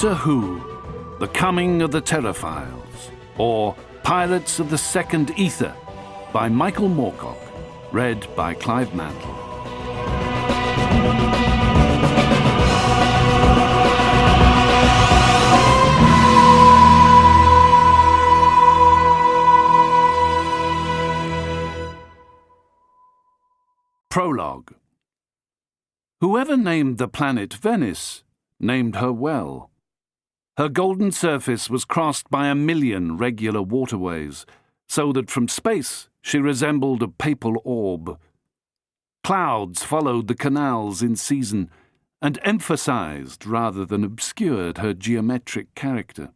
Doctor Who, The Coming of the Terraphiles, or Pirates of the Second Ether, by Michael Moorcock, read by Clive Mantle. Prologue. Whoever named the planet Venice named her well. Her golden surface was crossed by 1 million regular waterways, so that from space she resembled a papal orb. Clouds followed the canals in season and emphasized rather than obscured her geometric character.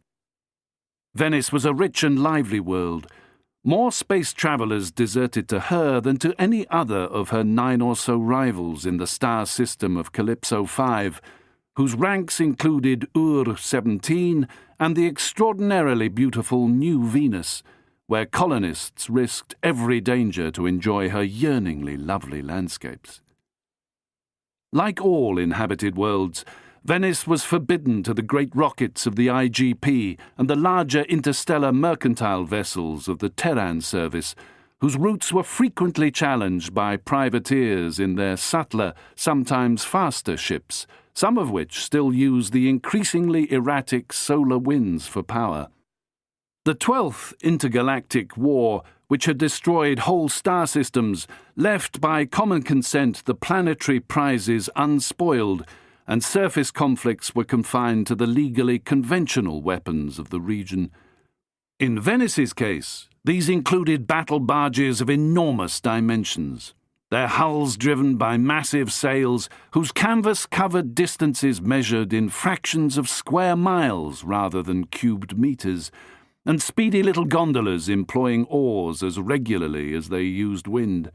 Venice was a rich and lively world. More space travelers deserted to her than to any other of her 9 or so rivals in the star system of Calypso 5, whose ranks included Ur-17 and the extraordinarily beautiful New Venus, where colonists risked every danger to enjoy her yearningly lovely landscapes. Like all inhabited worlds, Venice was forbidden to the great rockets of the IGP and the larger interstellar mercantile vessels of the Terran service, whose routes were frequently challenged by privateers in their subtler, sometimes faster ships, some of which still use the increasingly erratic solar winds for power. The 12th intergalactic war, which had destroyed whole star systems, left by common consent the planetary prizes unspoiled, and surface conflicts were confined to the legally conventional weapons of the region. In Venice's case, these included battle barges of enormous dimensions, their hulls driven by massive sails whose canvas-covered distances measured in fractions of square miles rather than cubed meters, and speedy little gondolas employing oars as regularly as they used wind.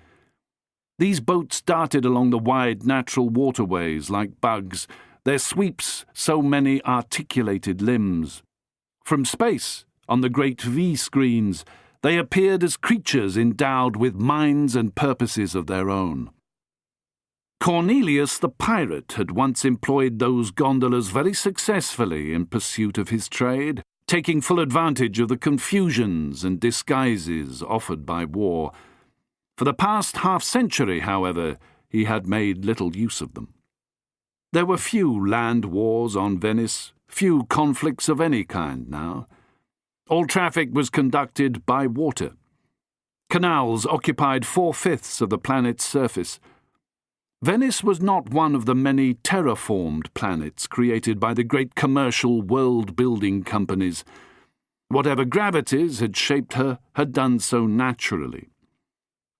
These boats darted along the wide natural waterways like bugs, their sweeps so many articulated limbs. From space, on the great V-screens, they appeared as creatures endowed with minds and purposes of their own. Cornelius the pirate had once employed those gondolas very successfully in pursuit of his trade, taking full advantage of the confusions and disguises offered by war. For the past half-century, however, he had made little use of them. There were few land wars on Venice, few conflicts of any kind now. All traffic was conducted by water. Canals occupied 4/5 of the planet's surface. Venice was not one of the many terraformed planets created by the great commercial world-building companies. Whatever gravities had shaped her had done so naturally.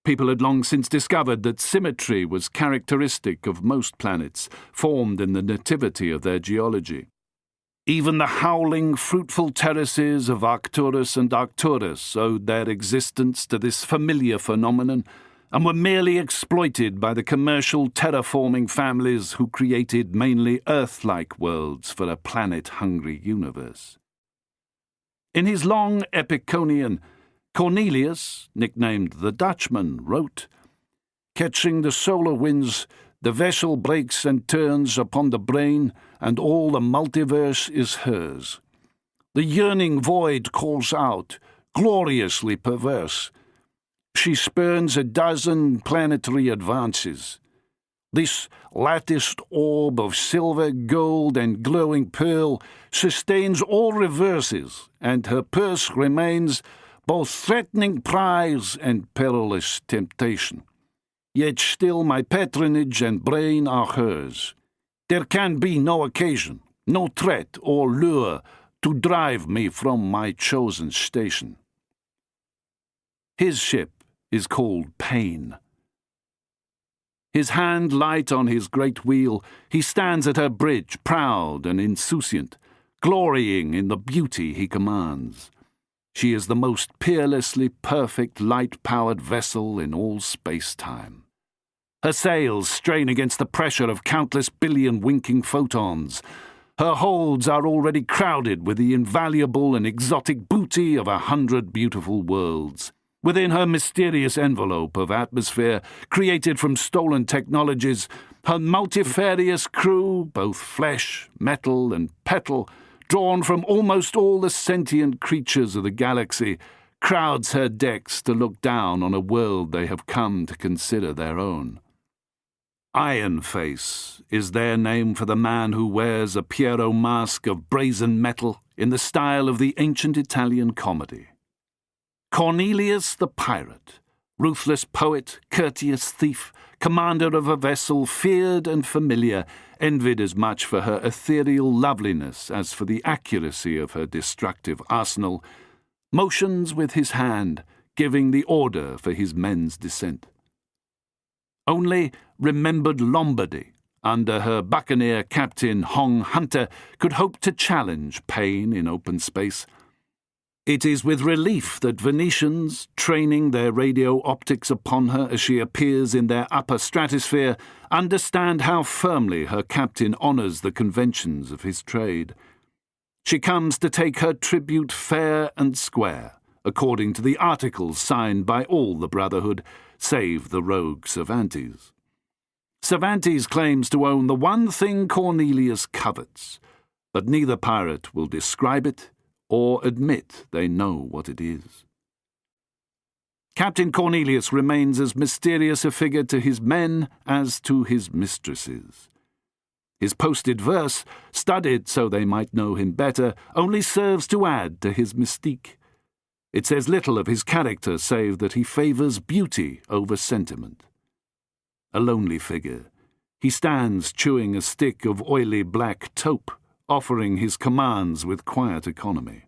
People had long since discovered that symmetry was characteristic of most planets, formed in the nativity of their geology. Even the howling, fruitful terraces of Arcturus and Arcturus owed their existence to this familiar phenomenon, and were merely exploited by the commercial terraforming families who created mainly Earth-like worlds for a planet-hungry universe. In his long Epiconian, Cornelius, nicknamed the Dutchman, wrote, "Catching the solar winds, the vessel breaks and turns upon the brain, and all the multiverse is hers. The yearning void calls out, gloriously perverse. She spurns 12 planetary advances. This latticed orb of silver, gold, and glowing pearl sustains all reverses, and her purse remains both threatening prize and perilous temptation. Yet still my patronage and brain are hers. There can be no occasion, no threat or lure to drive me from my chosen station." His ship is called Pain. His hand light on his great wheel, he stands at her bridge, proud and insouciant, glorying in the beauty he commands. She is the most peerlessly perfect light-powered vessel in all space-time. Her sails strain against the pressure of countless billion winking photons. Her holds are already crowded with the invaluable and exotic booty of 100 beautiful worlds. Within her mysterious envelope of atmosphere, created from stolen technologies, her multifarious crew, both flesh, metal, and petal, drawn from almost all the sentient creatures of the galaxy, crowds her decks to look down on a world they have come to consider their own. Iron Face is their name for the man who wears a Piero mask of brazen metal in the style of the ancient Italian comedy. Cornelius the pirate, ruthless poet, courteous thief, commander of a vessel feared and familiar, envied as much for her ethereal loveliness as for the accuracy of her destructive arsenal, motions with his hand, giving the order for his men's descent. Only remembered Lombardy, under her buccaneer captain Hong Hunter, could hope to challenge pain in open space. It is with relief that Venetians, training their radio optics upon her as she appears in their upper stratosphere, understand how firmly her captain honours the conventions of his trade. She comes to take her tribute fair and square, according to the articles signed by all the Brotherhood, save the rogue Cervantes. Cervantes claims to own the one thing Cornelius covets, but neither pirate will describe it or admit they know what it is. Captain Cornelius remains as mysterious a figure to his men as to his mistresses. His posted verse, studied so they might know him better, only serves to add to his mystique. It says little of his character save that he favours beauty over sentiment. A lonely figure, he stands chewing a stick of oily black taupe, offering his commands with quiet economy.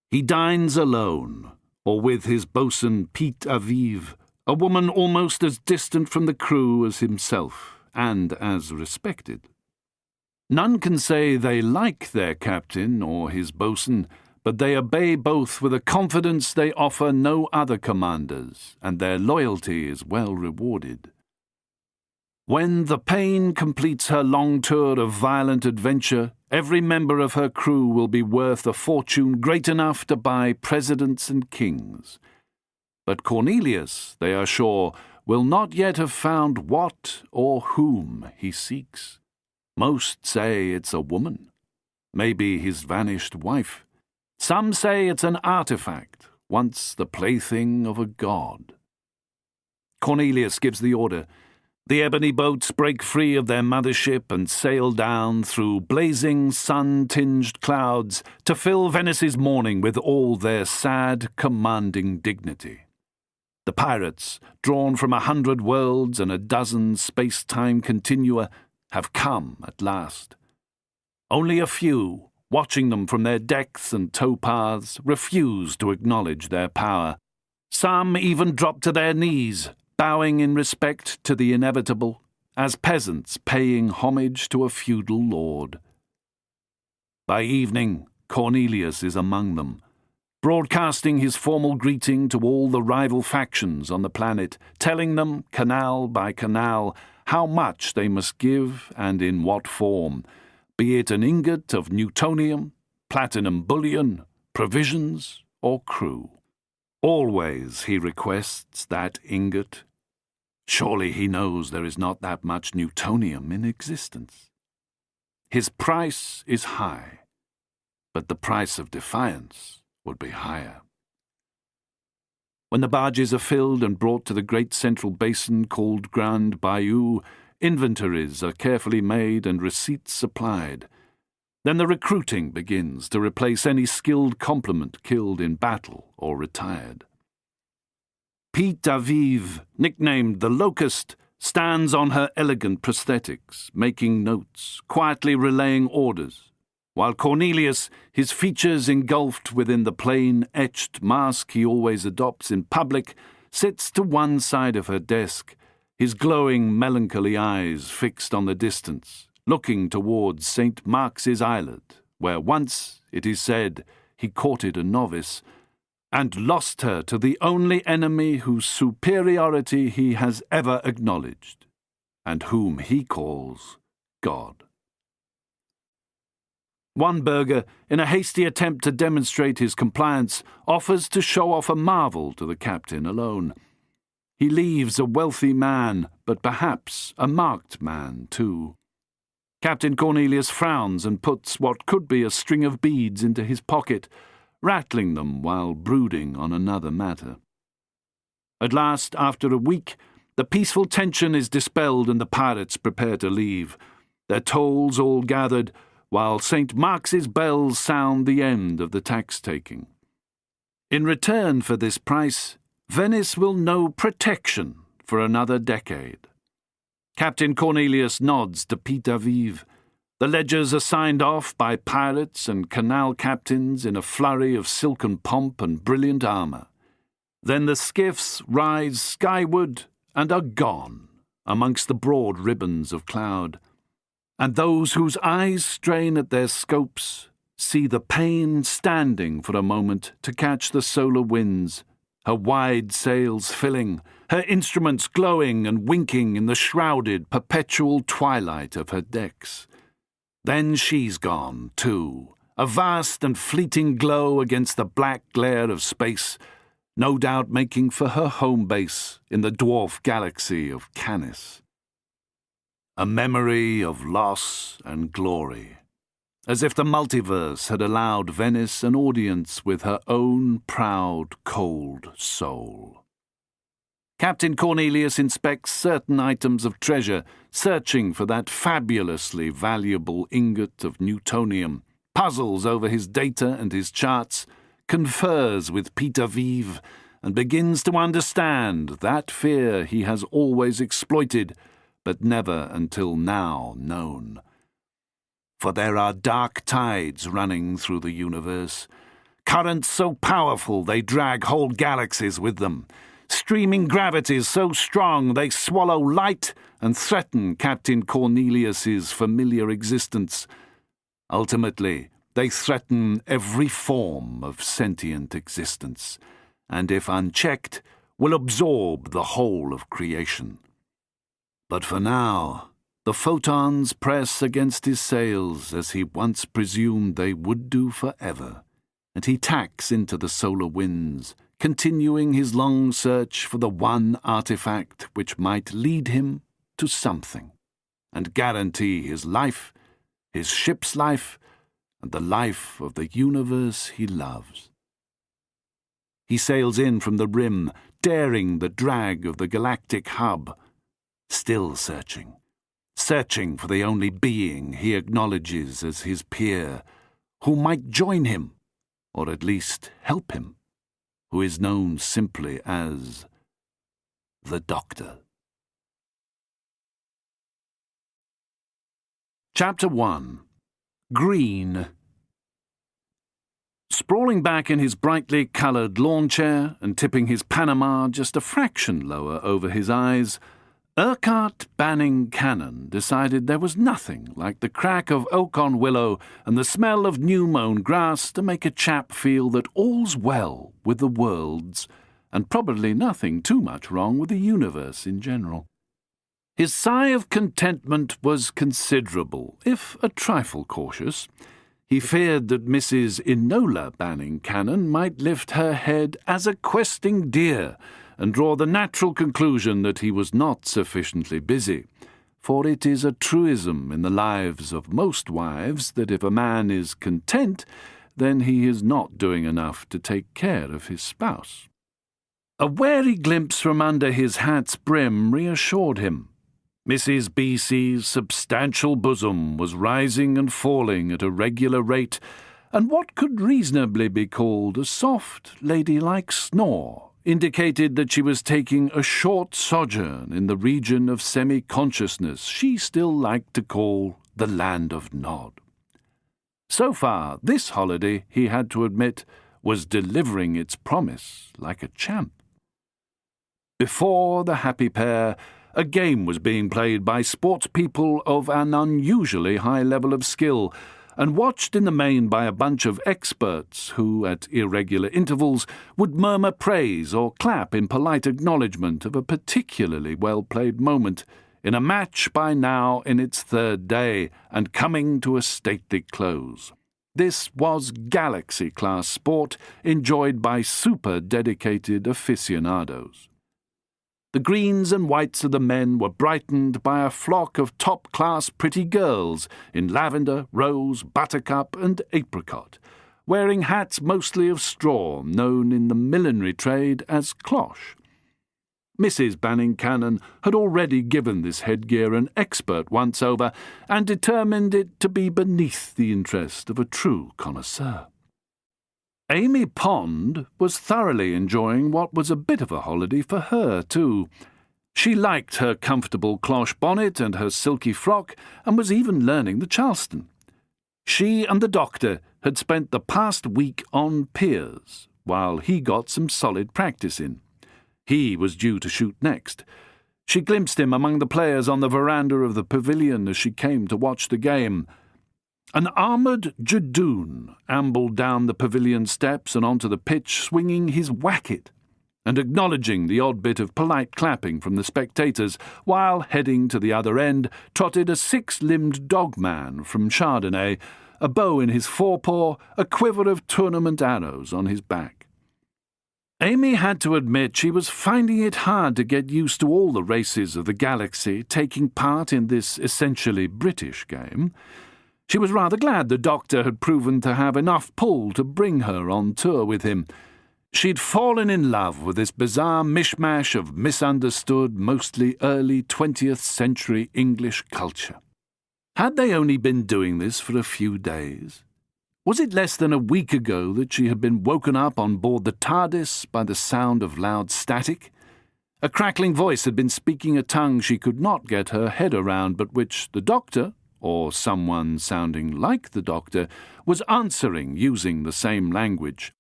He dines alone, or with his boatswain Pete Aviv, a woman almost as distant from the crew as himself, and as respected. None can say they like their captain or his boatswain, but they obey both with a confidence they offer no other commanders, and their loyalty is well rewarded. When the Pain completes her long tour of violent adventure, every member of her crew will be worth a fortune great enough to buy presidents and kings. But Cornelius, they are sure, will not yet have found what or whom he seeks. Most say it's a woman, maybe his vanished wife. Some say it's an artifact, once the plaything of a god. Cornelius gives the order. The ebony boats break free of their mothership and sail down through blazing, sun-tinged clouds to fill Venice's morning with all their sad, commanding dignity. The pirates, drawn from 100 worlds and a dozen space-time continua, have come at last. Only a few, watching them from their decks and towpaths, refuse to acknowledge their power. Some even drop to their knees, bowing in respect to the inevitable, as peasants paying homage to a feudal lord. By evening, Cornelius is among them, broadcasting his formal greeting to all the rival factions on the planet, telling them, canal by canal, how much they must give and in what form, be it an ingot of Newtonium, platinum bullion, provisions, or crew. Always he requests that ingot. Surely he knows there is not that much Newtonium in existence. His price is high, but the price of defiance would be higher. When the barges are filled and brought to the great central basin called Grand Bayou, inventories are carefully made and receipts supplied. Then the recruiting begins to replace any skilled complement killed in battle or retired. Pete Aviv, nicknamed the Locust, stands on her elegant prosthetics, making notes, quietly relaying orders, while Cornelius, his features engulfed within the plain, etched mask he always adopts in public, sits to one side of her desk, his glowing, melancholy eyes fixed on the distance, looking towards St. Mark's Islet, where once, it is said, he courted a novice, and lost her to the only enemy whose superiority he has ever acknowledged, and whom he calls God. One burgher, in a hasty attempt to demonstrate his compliance, offers to show off a marvel to the captain alone. He leaves a wealthy man, but perhaps a marked man too. Captain Cornelius frowns and puts what could be a string of beads into his pocket, rattling them while brooding on another matter. At last, after a week, the peaceful tension is dispelled and the pirates prepare to leave, their tolls all gathered, while St. Mark's bells sound the end of the tax-taking. In return for this price, Venice will know protection for another decade. Captain Cornelius nods to Peter Vive. The ledgers are signed off by pirates and canal captains in a flurry of silken pomp and brilliant armour. Then the skiffs rise skyward and are gone amongst the broad ribbons of cloud. And those whose eyes strain at their scopes see the Pain standing for a moment to catch the solar winds, her wide sails filling, her instruments glowing and winking in the shrouded, perpetual twilight of her decks. Then she's gone, too, a vast and fleeting glow against the black glare of space, no doubt making for her home base in the dwarf galaxy of Canis. A memory of loss and glory, as if the multiverse had allowed Venice an audience with her own proud, cold soul. Captain Cornelius inspects certain items of treasure, searching for that fabulously valuable ingot of Newtonium, puzzles over his data and his charts, confers with Peter Vive, and begins to understand that fear he has always exploited, but never until now known. For there are dark tides running through the universe, currents so powerful they drag whole galaxies with them, streaming gravities so strong they swallow light and threaten Captain Cornelius's familiar existence. Ultimately, they threaten every form of sentient existence, and if unchecked, will absorb the whole of creation. But for now, the photons press against his sails as he once presumed they would do forever, and he tacks into the solar winds, continuing his long search for the one artifact which might lead him to something, and guarantee his life, his ship's life, and the life of the universe he loves. He sails in from the rim, daring the drag of the galactic hub, still searching for the only being he acknowledges as his peer, who might join him, or at least help him, who is known simply as the Doctor. Chapter 1. Green. Sprawling back in his brightly coloured lawn chair and tipping his Panama just a fraction lower over his eyes, Urquhart Banning Cannon decided there was nothing like the crack of oak on willow and the smell of new-mown grass to make a chap feel that all's well with the worlds, and probably nothing too much wrong with the universe in general. His sigh of contentment was considerable, if a trifle cautious. He feared that Mrs. Enola Banning Cannon might lift her head as a questing deer and draw the natural conclusion that he was not sufficiently busy, for it is a truism in the lives of most wives that if a man is content, then he is not doing enough to take care of his spouse. A wary glimpse from under his hat's brim reassured him. Mrs. B.C.'s substantial bosom was rising and falling at a regular rate, and what could reasonably be called a soft, ladylike snore indicated that she was taking a short sojourn in the region of semi-consciousness she still liked to call the Land of Nod. So far, this holiday, he had to admit, was delivering its promise like a champ. Before the happy pair, a game was being played by sportspeople of an unusually high level of skill, and watched in the main by a bunch of experts who, at irregular intervals, would murmur praise or clap in polite acknowledgement of a particularly well-played moment, in a match by now in its third day, and coming to a stately close. This was galaxy-class sport enjoyed by super-dedicated aficionados. The greens and whites of the men were brightened by a flock of top-class pretty girls in lavender, rose, buttercup, and apricot, wearing hats mostly of straw, known in the millinery trade as cloche. Mrs. Banning-Cannon had already given this headgear an expert once-over and determined it to be beneath the interest of a true connoisseur. Amy Pond was thoroughly enjoying what was a bit of a holiday for her, too. She liked her comfortable cloche bonnet and her silky frock, and was even learning the Charleston. She and the doctor had spent the past week on piers, while he got some solid practice in. He was due to shoot next. She glimpsed him among the players on the veranda of the pavilion as she came to watch the game. An armoured jadoon ambled down the pavilion steps and onto the pitch, swinging his whacket, and acknowledging the odd bit of polite clapping from the spectators, while heading to the other end trotted a six-limbed dogman from Chardonnay, a bow in his forepaw, a quiver of tournament arrows on his back. Amy had to admit she was finding it hard to get used to all the races of the galaxy taking part in this essentially British game. She was rather glad the doctor had proven to have enough pull to bring her on tour with him. She'd fallen in love with this bizarre mishmash of misunderstood, mostly early 20th century English culture. Had they only been doing this for a few days? Was it less than a week ago that she had been woken up on board the TARDIS by the sound of loud static? A crackling voice had been speaking a tongue she could not get her head around, but which the doctor, or someone sounding like the doctor, was answering using the same language.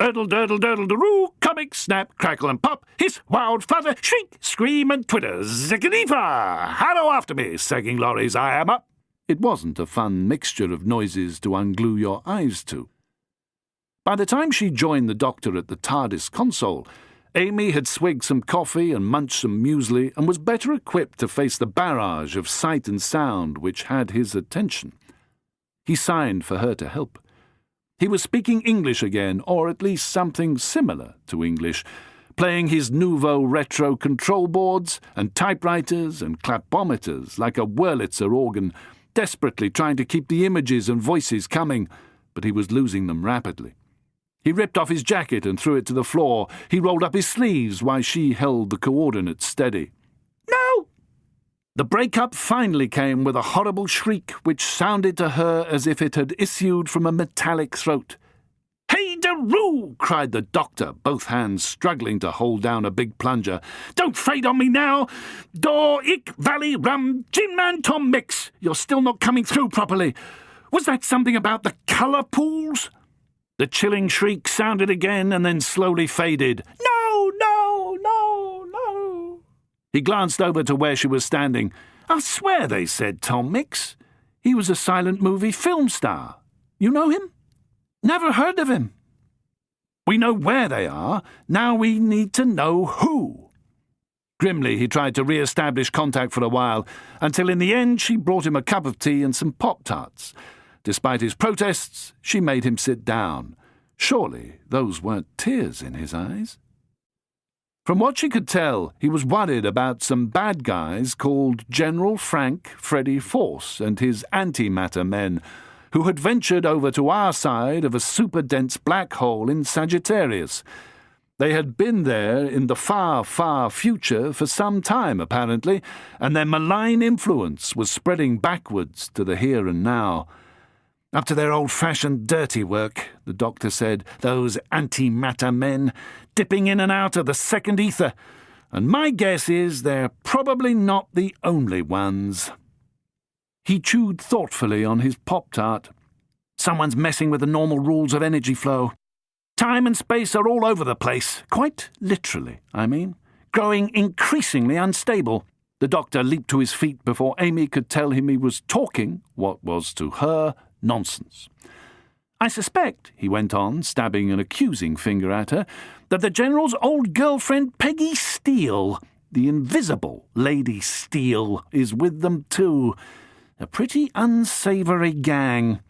Erdle-durdle-durdle-daroo, comic, snap, crackle and pop, hiss, wild, flutter, shriek, scream and twitter, zickadifa! Harrow after me, sagging lorries, I am up. It wasn't a fun mixture of noises to unglue your eyes to. By the time she joined the doctor at the TARDIS console, Amy had swigged some coffee and munched some muesli and was better equipped to face the barrage of sight and sound which had his attention. He signed for her to help. He was speaking English again, or at least something similar to English, playing his nouveau retro control boards and typewriters and clapometers like a Wurlitzer organ, desperately trying to keep the images and voices coming, but he was losing them rapidly. He ripped off his jacket and threw it to the floor. He rolled up his sleeves while she held the coordinates steady. No! The break-up finally came with a horrible shriek which sounded to her as if it had issued from a metallic throat. "Hey, Daroo!" cried the doctor, both hands struggling to hold down a big plunger. "Don't fade on me now! Dor, Ik, Valley, Rum, Gin Man, Tom Mix! You're still not coming through properly. Was that something about the colour pools?" The chilling shriek sounded again and then slowly faded. "No, no, no, no!" He glanced over to where she was standing. "I swear they said Tom Mix. He was a silent movie film star. You know him?" "Never heard of him." "We know where they are. Now we need to know who." Grimly he tried to re-establish contact for a while, until in the end she brought him a cup of tea and some Pop-Tarts. Despite his protests, she made him sit down. Surely those weren't tears in his eyes. From what she could tell, he was worried about some bad guys called General Frank Freddy Force and his antimatter men, who had ventured over to our side of a super-dense black hole in Sagittarius. They had been there in the far, far future for some time, apparently, and their malign influence was spreading backwards to the here and now. "Up to their old-fashioned dirty work," the doctor said, "those antimatter men, dipping in and out of the second ether. And my guess is they're probably not the only ones." He chewed thoughtfully on his Pop-Tart. "Someone's messing with the normal rules of energy flow. Time and space are all over the place, quite literally, I mean, growing increasingly unstable." The doctor leaped to his feet before Amy could tell him he was talking what was to her nonsense. "I suspect," he went on, stabbing an accusing finger at her, "that the General's old girlfriend Peggy Steele, the invisible Lady Steele, is with them too. A pretty unsavoury gang.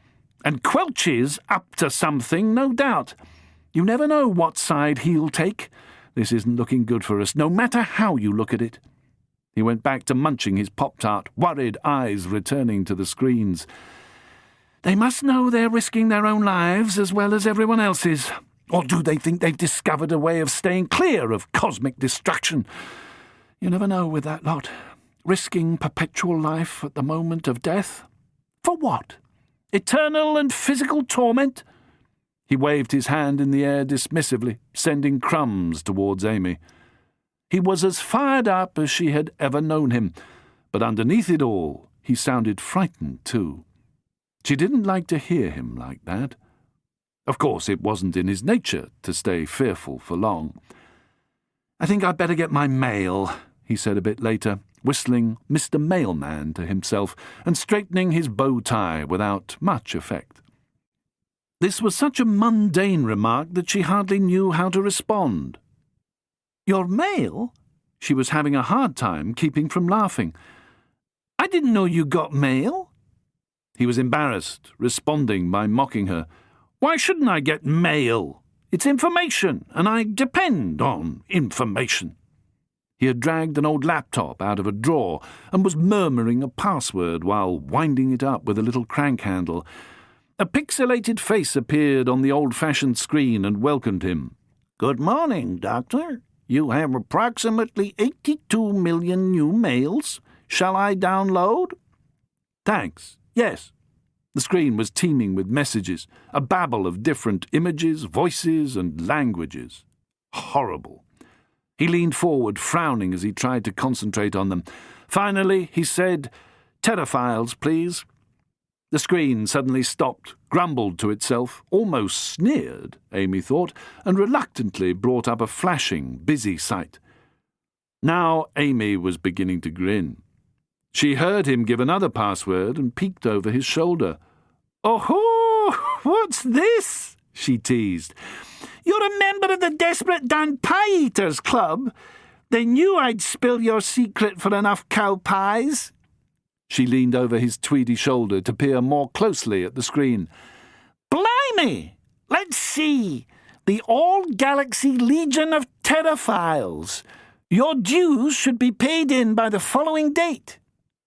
And Quelch is up to something, no doubt. You never know what side he'll take. This isn't looking good for us, no matter how you look at it. He went back to munching his Pop-Tart, worried eyes returning to the screens. They must know they're risking their own lives as well as everyone else's. Or do they think they've discovered a way of staying clear of cosmic destruction? You never know with that lot. Risking perpetual life at the moment of death? For what? Eternal and physical torment? He waved his hand in the air dismissively, sending crumbs towards Amy. He was as fired up as she had ever known him, but underneath it all, he sounded frightened too. She didn't like to hear him like that. Of course, it wasn't in his nature to stay fearful for long. "I think I'd better get my mail," he said a bit later, whistling Mr. Mailman to himself and straightening his bow tie without much effect. This was such a mundane remark that she hardly knew how to respond. "Your mail?" She was having a hard time keeping from laughing. "I didn't know you got mail." He was embarrassed, responding by mocking her. "Why shouldn't I get mail? It's information, and I depend on information." He had dragged an old laptop out of a drawer and was murmuring a password while winding it up with a little crank handle. A pixelated face appeared on the old-fashioned screen and welcomed him. "Good morning, Doctor. You have approximately 82 million new mails. Shall I download?" "Thanks. Yes." The screen was teeming with messages, a babble of different images, voices, and languages. Horrible. He leaned forward, frowning as he tried to concentrate on them. Finally, he said, "Terraphiles, please." The screen suddenly stopped, grumbled to itself, almost sneered, Amy thought, and reluctantly brought up a flashing, busy sight. Now Amy was beginning to grin. She heard him give another password and peeked over his shoulder. "Oh-ho! What's this?" she teased. "You're a member of the Desperate Dan Pie Eaters Club. They knew I'd spill your secret for enough cow pies." She leaned over his tweedy shoulder to peer more closely at the screen. "Blimey! Let's see. The All-Galaxy Legion of Terraphiles. Your dues should be paid in by the following date."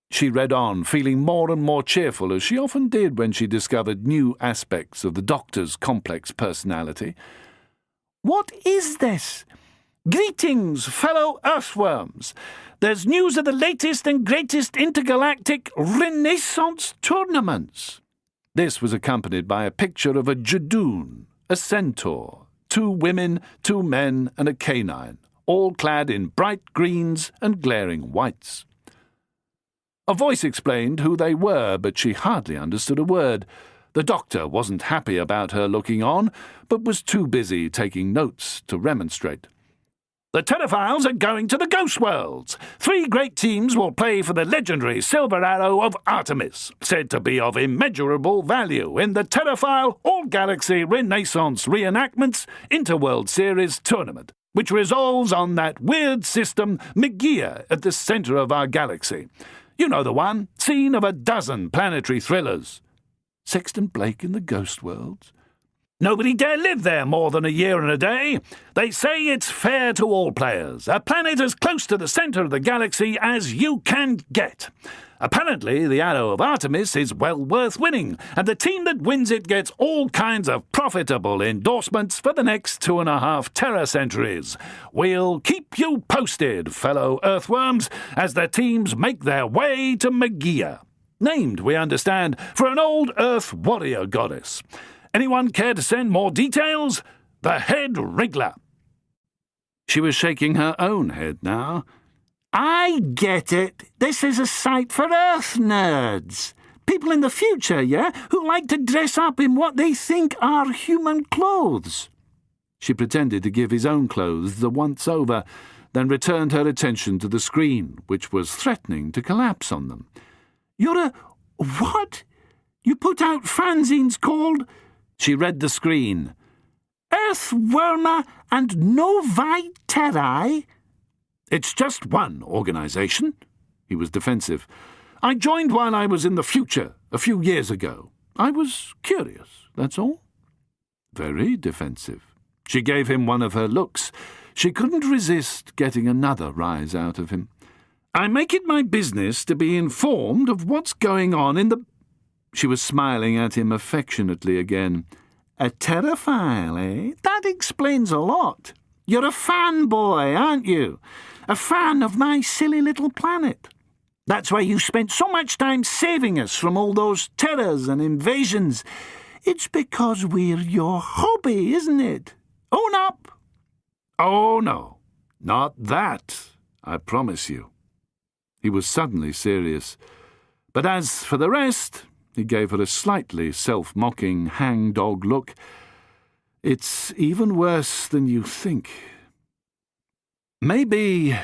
She read on, feeling more and more cheerful, as she often did when she discovered new aspects of the Doctor's complex personality. "What is this? Greetings, fellow Earthworms. There's news of the latest and greatest intergalactic Renaissance tournaments." This was accompanied by a picture of a Jadoon, a centaur, 2 women, 2 men, and a canine, all clad in bright greens and glaring whites. A voice explained who they were, but she hardly understood a word. The Doctor wasn't happy about her looking on, but was too busy taking notes to remonstrate. "The Terraphiles are going to the Ghost Worlds. 3 great teams will play for the legendary Silver Arrow of Artemis, said to be of immeasurable value in the Terraphile All-Galaxy Renaissance Reenactments Interworld Series Tournament, which resolves on that weird system Megia at the centre of our galaxy. You know the one, scene of a dozen planetary thrillers." Sexton Blake in the Ghost Worlds? "Nobody dare live there more than a year and a day. They say it's fair to all players, a planet as close to the centre of the galaxy as you can get. Apparently, the Arrow of Artemis is well worth winning, and the team that wins it gets all kinds of profitable endorsements for the next 2.5 terra-centuries. We'll keep you posted, fellow Earthworms, as the teams make their way to Megia. Named, we understand, for an old Earth warrior goddess. Anyone care to send more details? The Head Wriggler." She was shaking her own head now. "I get it. This is a site for Earth nerds. People in the future, yeah, who like to dress up in what they think are human clothes." She pretended to give his own clothes the once-over, then returned her attention to the screen, which was threatening to collapse on them. "You're a... what? You put out fanzines called..." She read the screen. "Earthwormer and Novae Terrae?" "It's just one organisation." He was defensive. "I joined while I was in the future, a few years ago. I was curious, that's all." Very defensive. She gave him one of her looks. She couldn't resist getting another rise out of him. "I make it my business to be informed of what's going on in the—" She was smiling at him affectionately again. "A terraphile, eh? That explains a lot. You're a fanboy, aren't you? A fan of my silly little planet. That's why you spent so much time saving us from all those terrors and invasions. It's because we're your hobby, isn't it? Own up." "Oh, no, not that, I promise you." He was suddenly serious. But as for the rest, he gave her a slightly self-mocking hang-dog look. "It's even worse than you think. Maybe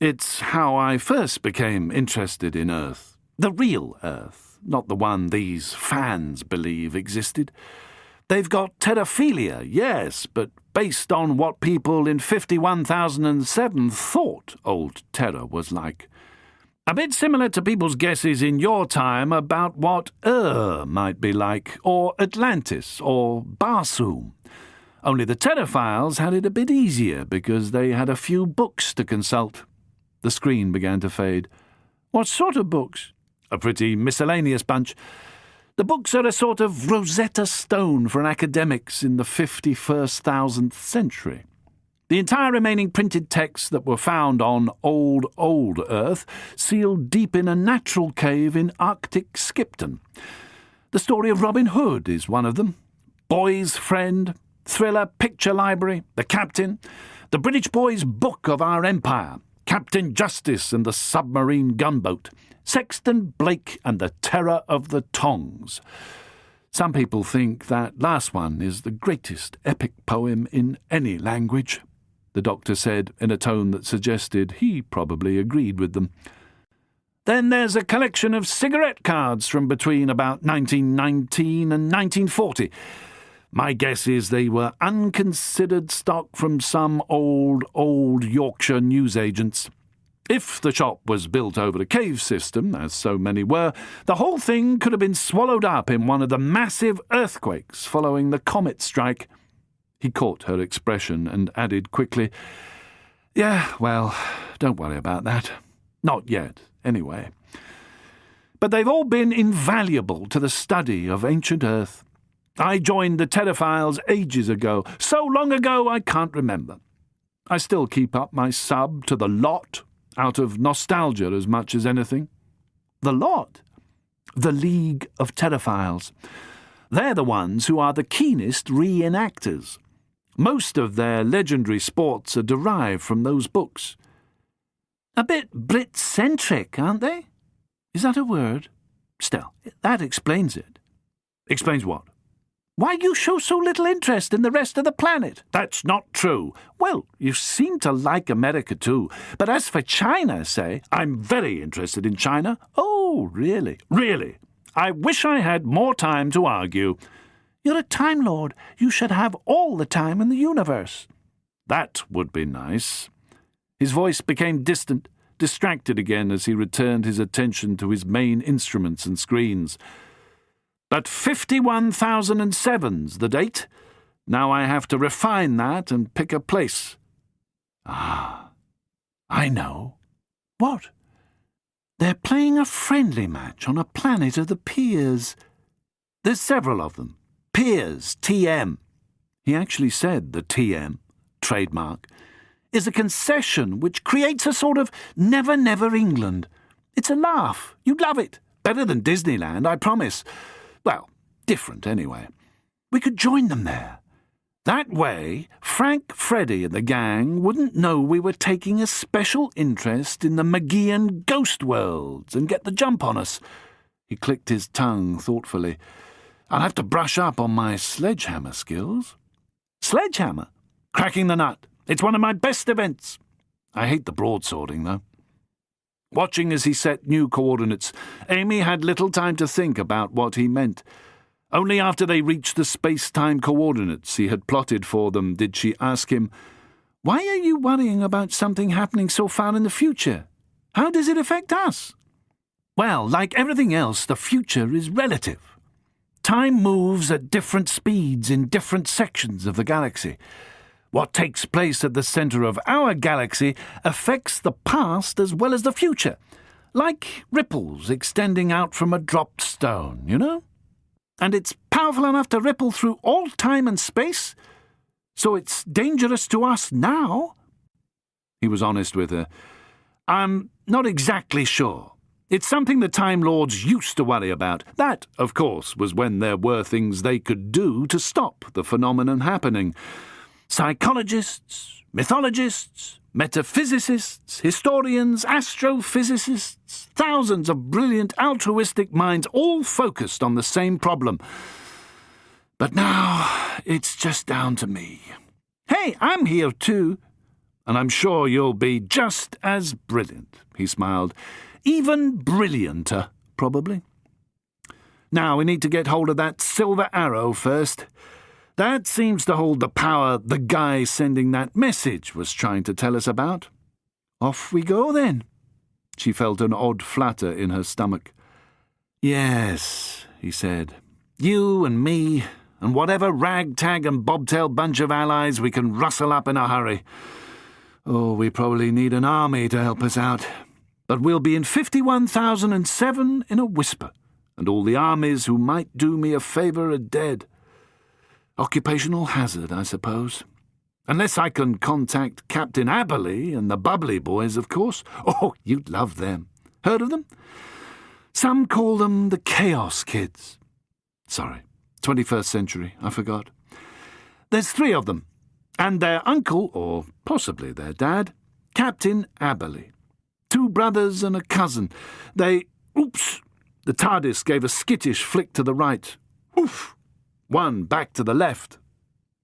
it's how I first became interested in Earth. The real Earth, not the one these fans believe existed. They've got terraphilia, yes, but based on what people in 51,007 thought old Terra was like. A bit similar to people's guesses in your time about what might be like, or Atlantis, or Barsoom. Only the Terraphiles had it a bit easier because they had a few books to consult." The screen began to fade. "What sort of books?" "A pretty miscellaneous bunch. The books are a sort of Rosetta Stone for academics in the 51,000th century. The entire remaining printed texts that were found on old Earth, sealed deep in a natural cave in Arctic Skipton. The story of Robin Hood is one of them. Boy's Friend, Thriller Picture Library, The Captain, the British Boy's Book of Our Empire, Captain Justice and the Submarine Gunboat, Sexton Blake and the Terror of the Tongs. Some people think that last one is the greatest epic poem in any language," the doctor said in a tone that suggested he probably agreed with them. "Then there's a collection of cigarette cards from between about 1919 and 1940. My guess is they were unconsidered stock from some old Yorkshire newsagents. If the shop was built over a cave system, as so many were, the whole thing could have been swallowed up in one of the massive earthquakes following the comet strike." He caught her expression and added quickly, "Yeah, well, don't worry about that. Not yet, anyway. But they've all been invaluable to the study of ancient Earth. I joined the Terraphiles ages ago, so long ago I can't remember. I still keep up my sub to the lot, out of nostalgia as much as anything." "The lot?" "The League of Terraphiles. They're the ones who are the keenest reenactors. Most of their legendary sports are derived from those books." "A bit Brit-centric, aren't they?" "Is that a word?" "Still, that explains it." "Explains what?" "Why you show so little interest in the rest of the planet." "That's not true." "Well, you seem to like America too. But as for China, say—" "I'm very interested in China." "Oh, really?" "Really. I wish I had more time to argue." "You're a Time Lord. You should have all the time in the universe." "That would be nice." His voice became distant, distracted again as he returned his attention to his main instruments and screens. "But 51,007's the date. Now I have to refine that and pick a place." "Ah, I know." "What?" "They're playing a friendly match on a planet of the Peers. There's several of them. Peers, TM. He actually said the TM, trademark, is a concession which creates a sort of Never Never England. It's a laugh. You'd love it. Better than Disneyland, I promise. Well, different anyway. We could join them there. That way, Frank, Freddy and the gang wouldn't know we were taking a special interest in the Magian ghost worlds and get the jump on us." He clicked his tongue thoughtfully. "I'll have to brush up on my sledgehammer skills." "Sledgehammer?" "Cracking the nut. It's one of my best events. I hate the broadswording, though." Watching as he set new coordinates, Amy had little time to think about what he meant. Only after they reached the space-time coordinates he had plotted for them did she ask him, "Why are you worrying about something happening so far in the future? How does it affect us?" "Well, like everything else, the future is relative. Time moves at different speeds in different sections of the galaxy. What takes place at the centre of our galaxy affects the past as well as the future, like ripples extending out from a dropped stone, you know? And it's powerful enough to ripple through all time and space, so it's dangerous to us now." He was honest with her. "I'm not exactly sure. It's something the Time Lords used to worry about. That, of course, was when there were things they could do to stop the phenomenon happening. Psychologists, mythologists, metaphysicists, historians, astrophysicists, thousands of brilliant altruistic minds all focused on the same problem. But now it's just down to me. Hey, I'm here too. And I'm sure you'll be just as brilliant," he smiled. "Even brillianter, probably. Now we need to get hold of that silver arrow first. That seems to hold the power the guy sending that message was trying to tell us about. Off we go, then." She felt an odd flutter in her stomach. "Yes," he said. "You and me, and whatever ragtag and bobtail bunch of allies we can rustle up in a hurry. Oh, we probably need an army to help us out. But we'll be in 51,007 in a whisper, and all the armies who might do me a favour are dead. Occupational hazard, I suppose. Unless I can contact Captain Aberley and the Bubbly Boys, of course. Oh, you'd love them. Heard of them? Some call them the Chaos Kids. Sorry, 21st century, I forgot. There's 3 of them. And their uncle, or possibly their dad, Captain Aberley. 2 brothers and a cousin. Oops! The TARDIS gave a skittish flick to the right. Oof! One back to the left.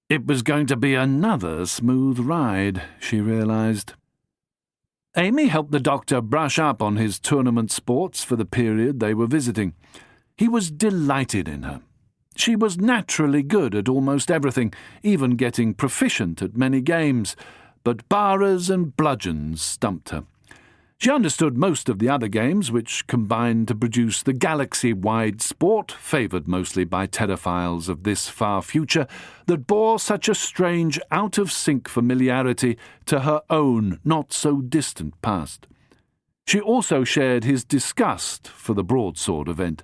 It was going to be another smooth ride, she realised. Amy helped the doctor brush up on his tournament sports for the period they were visiting. He was delighted in her. She was naturally good at almost everything, even getting proficient at many games, but barras and bludgeons stumped her. She understood most of the other games, which combined to produce the galaxy-wide sport, favoured mostly by terraphiles of this far future, that bore such a strange, out-of-sync familiarity to her own not-so-distant past. She also shared his disgust for the broadsword event.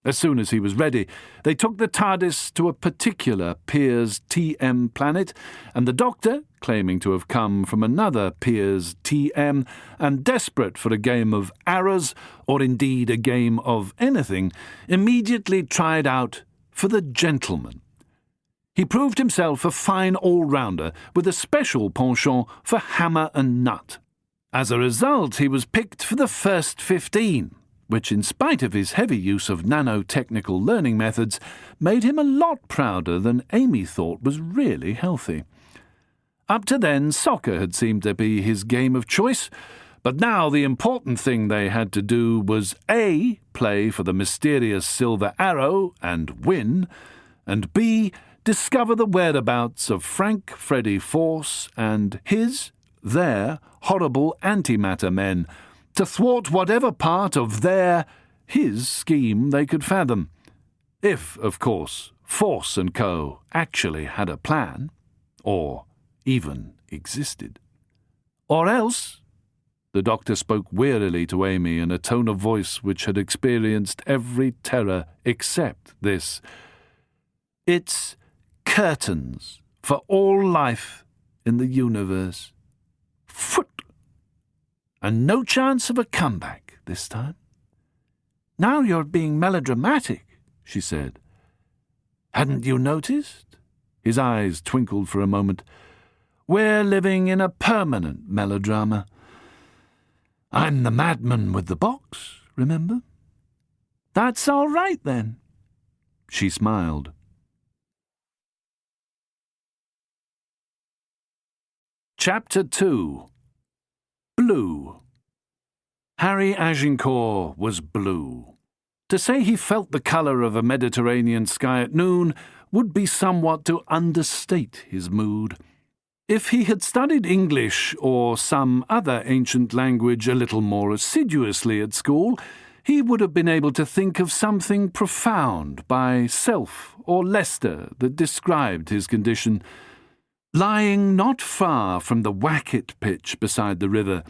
As soon as he was ready, they took the TARDIS to a particular Piers TM planet, and the Doctor, claiming to have come from another Piers TM, and desperate for a game of arrows, or indeed a game of anything, immediately tried out for the Gentleman. He proved himself a fine all-rounder, with a special penchant for hammer and nut. As a result, he was picked for the first 15, which, in spite of his heavy use of nanotechnical learning methods, made him a lot prouder than Amy thought was really healthy. Up to then, soccer had seemed to be his game of choice, but now the important thing they had to do was A, play for the mysterious Silver Arrow and win, and B, discover the whereabouts of Frank Freddy Force and their horrible antimatter men, to thwart whatever part of his scheme they could fathom. If, of course, Force and Co. actually had a plan, or even existed. Or else, the Doctor spoke wearily to Amy in a tone of voice which had experienced every terror except this. It's curtains for all life in the universe. Foot! And no chance of a comeback this time. Now you're being melodramatic, she said. Hadn't you noticed? His eyes twinkled for a moment. We're living in a permanent melodrama. I'm the madman with the box, remember? That's all right, then. She smiled. Chapter 2. Blue. Harry Agincourt was blue. To say he felt the colour of a Mediterranean sky at noon would be somewhat to understate his mood. If he had studied English or some other ancient language a little more assiduously at school, he would have been able to think of something profound by Self or Leicester that described his condition. Lying not far from the whack-it pitch beside the river,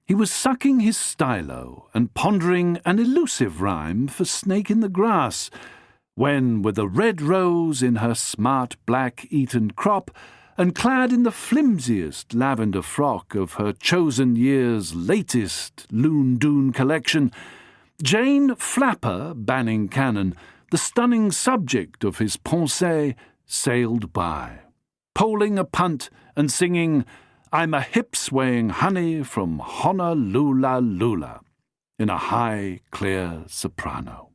he was sucking his stylo and pondering an elusive rhyme for snake in the grass, when, with a red rose in her smart black Eton crop, and clad in the flimsiest lavender frock of her chosen year's latest Loon-Doon collection, Jane Flapper Banning Cannon, the stunning subject of his pensée, sailed by, poling a punt and singing "I'm a hip-swaying honey from Honolulu" in a high, clear soprano.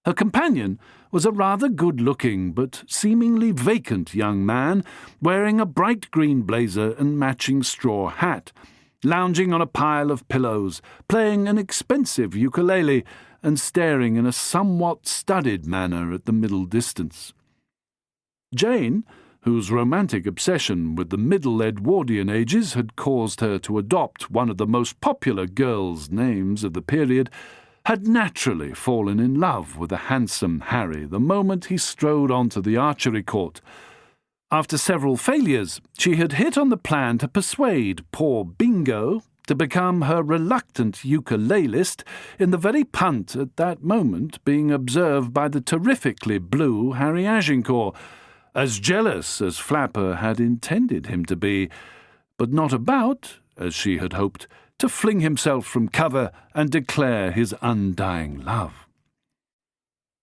Her companion was a rather good-looking but seemingly vacant young man wearing a bright green blazer and matching straw hat, lounging on a pile of pillows, playing an expensive ukulele and staring in a somewhat studied manner at the middle distance. Jane, whose romantic obsession with the Middle Edwardian ages had caused her to adopt one of the most popular girls' names of the period, had naturally fallen in love with the handsome Harry the moment he strode onto the archery court. After several failures, she had hit on the plan to persuade poor Bingo to become her reluctant ukulelist in the very punt at that moment being observed by the terrifically blue Harry Agincourt, as jealous as Flapper had intended him to be, but not about, as she had hoped, to fling himself from cover and declare his undying love.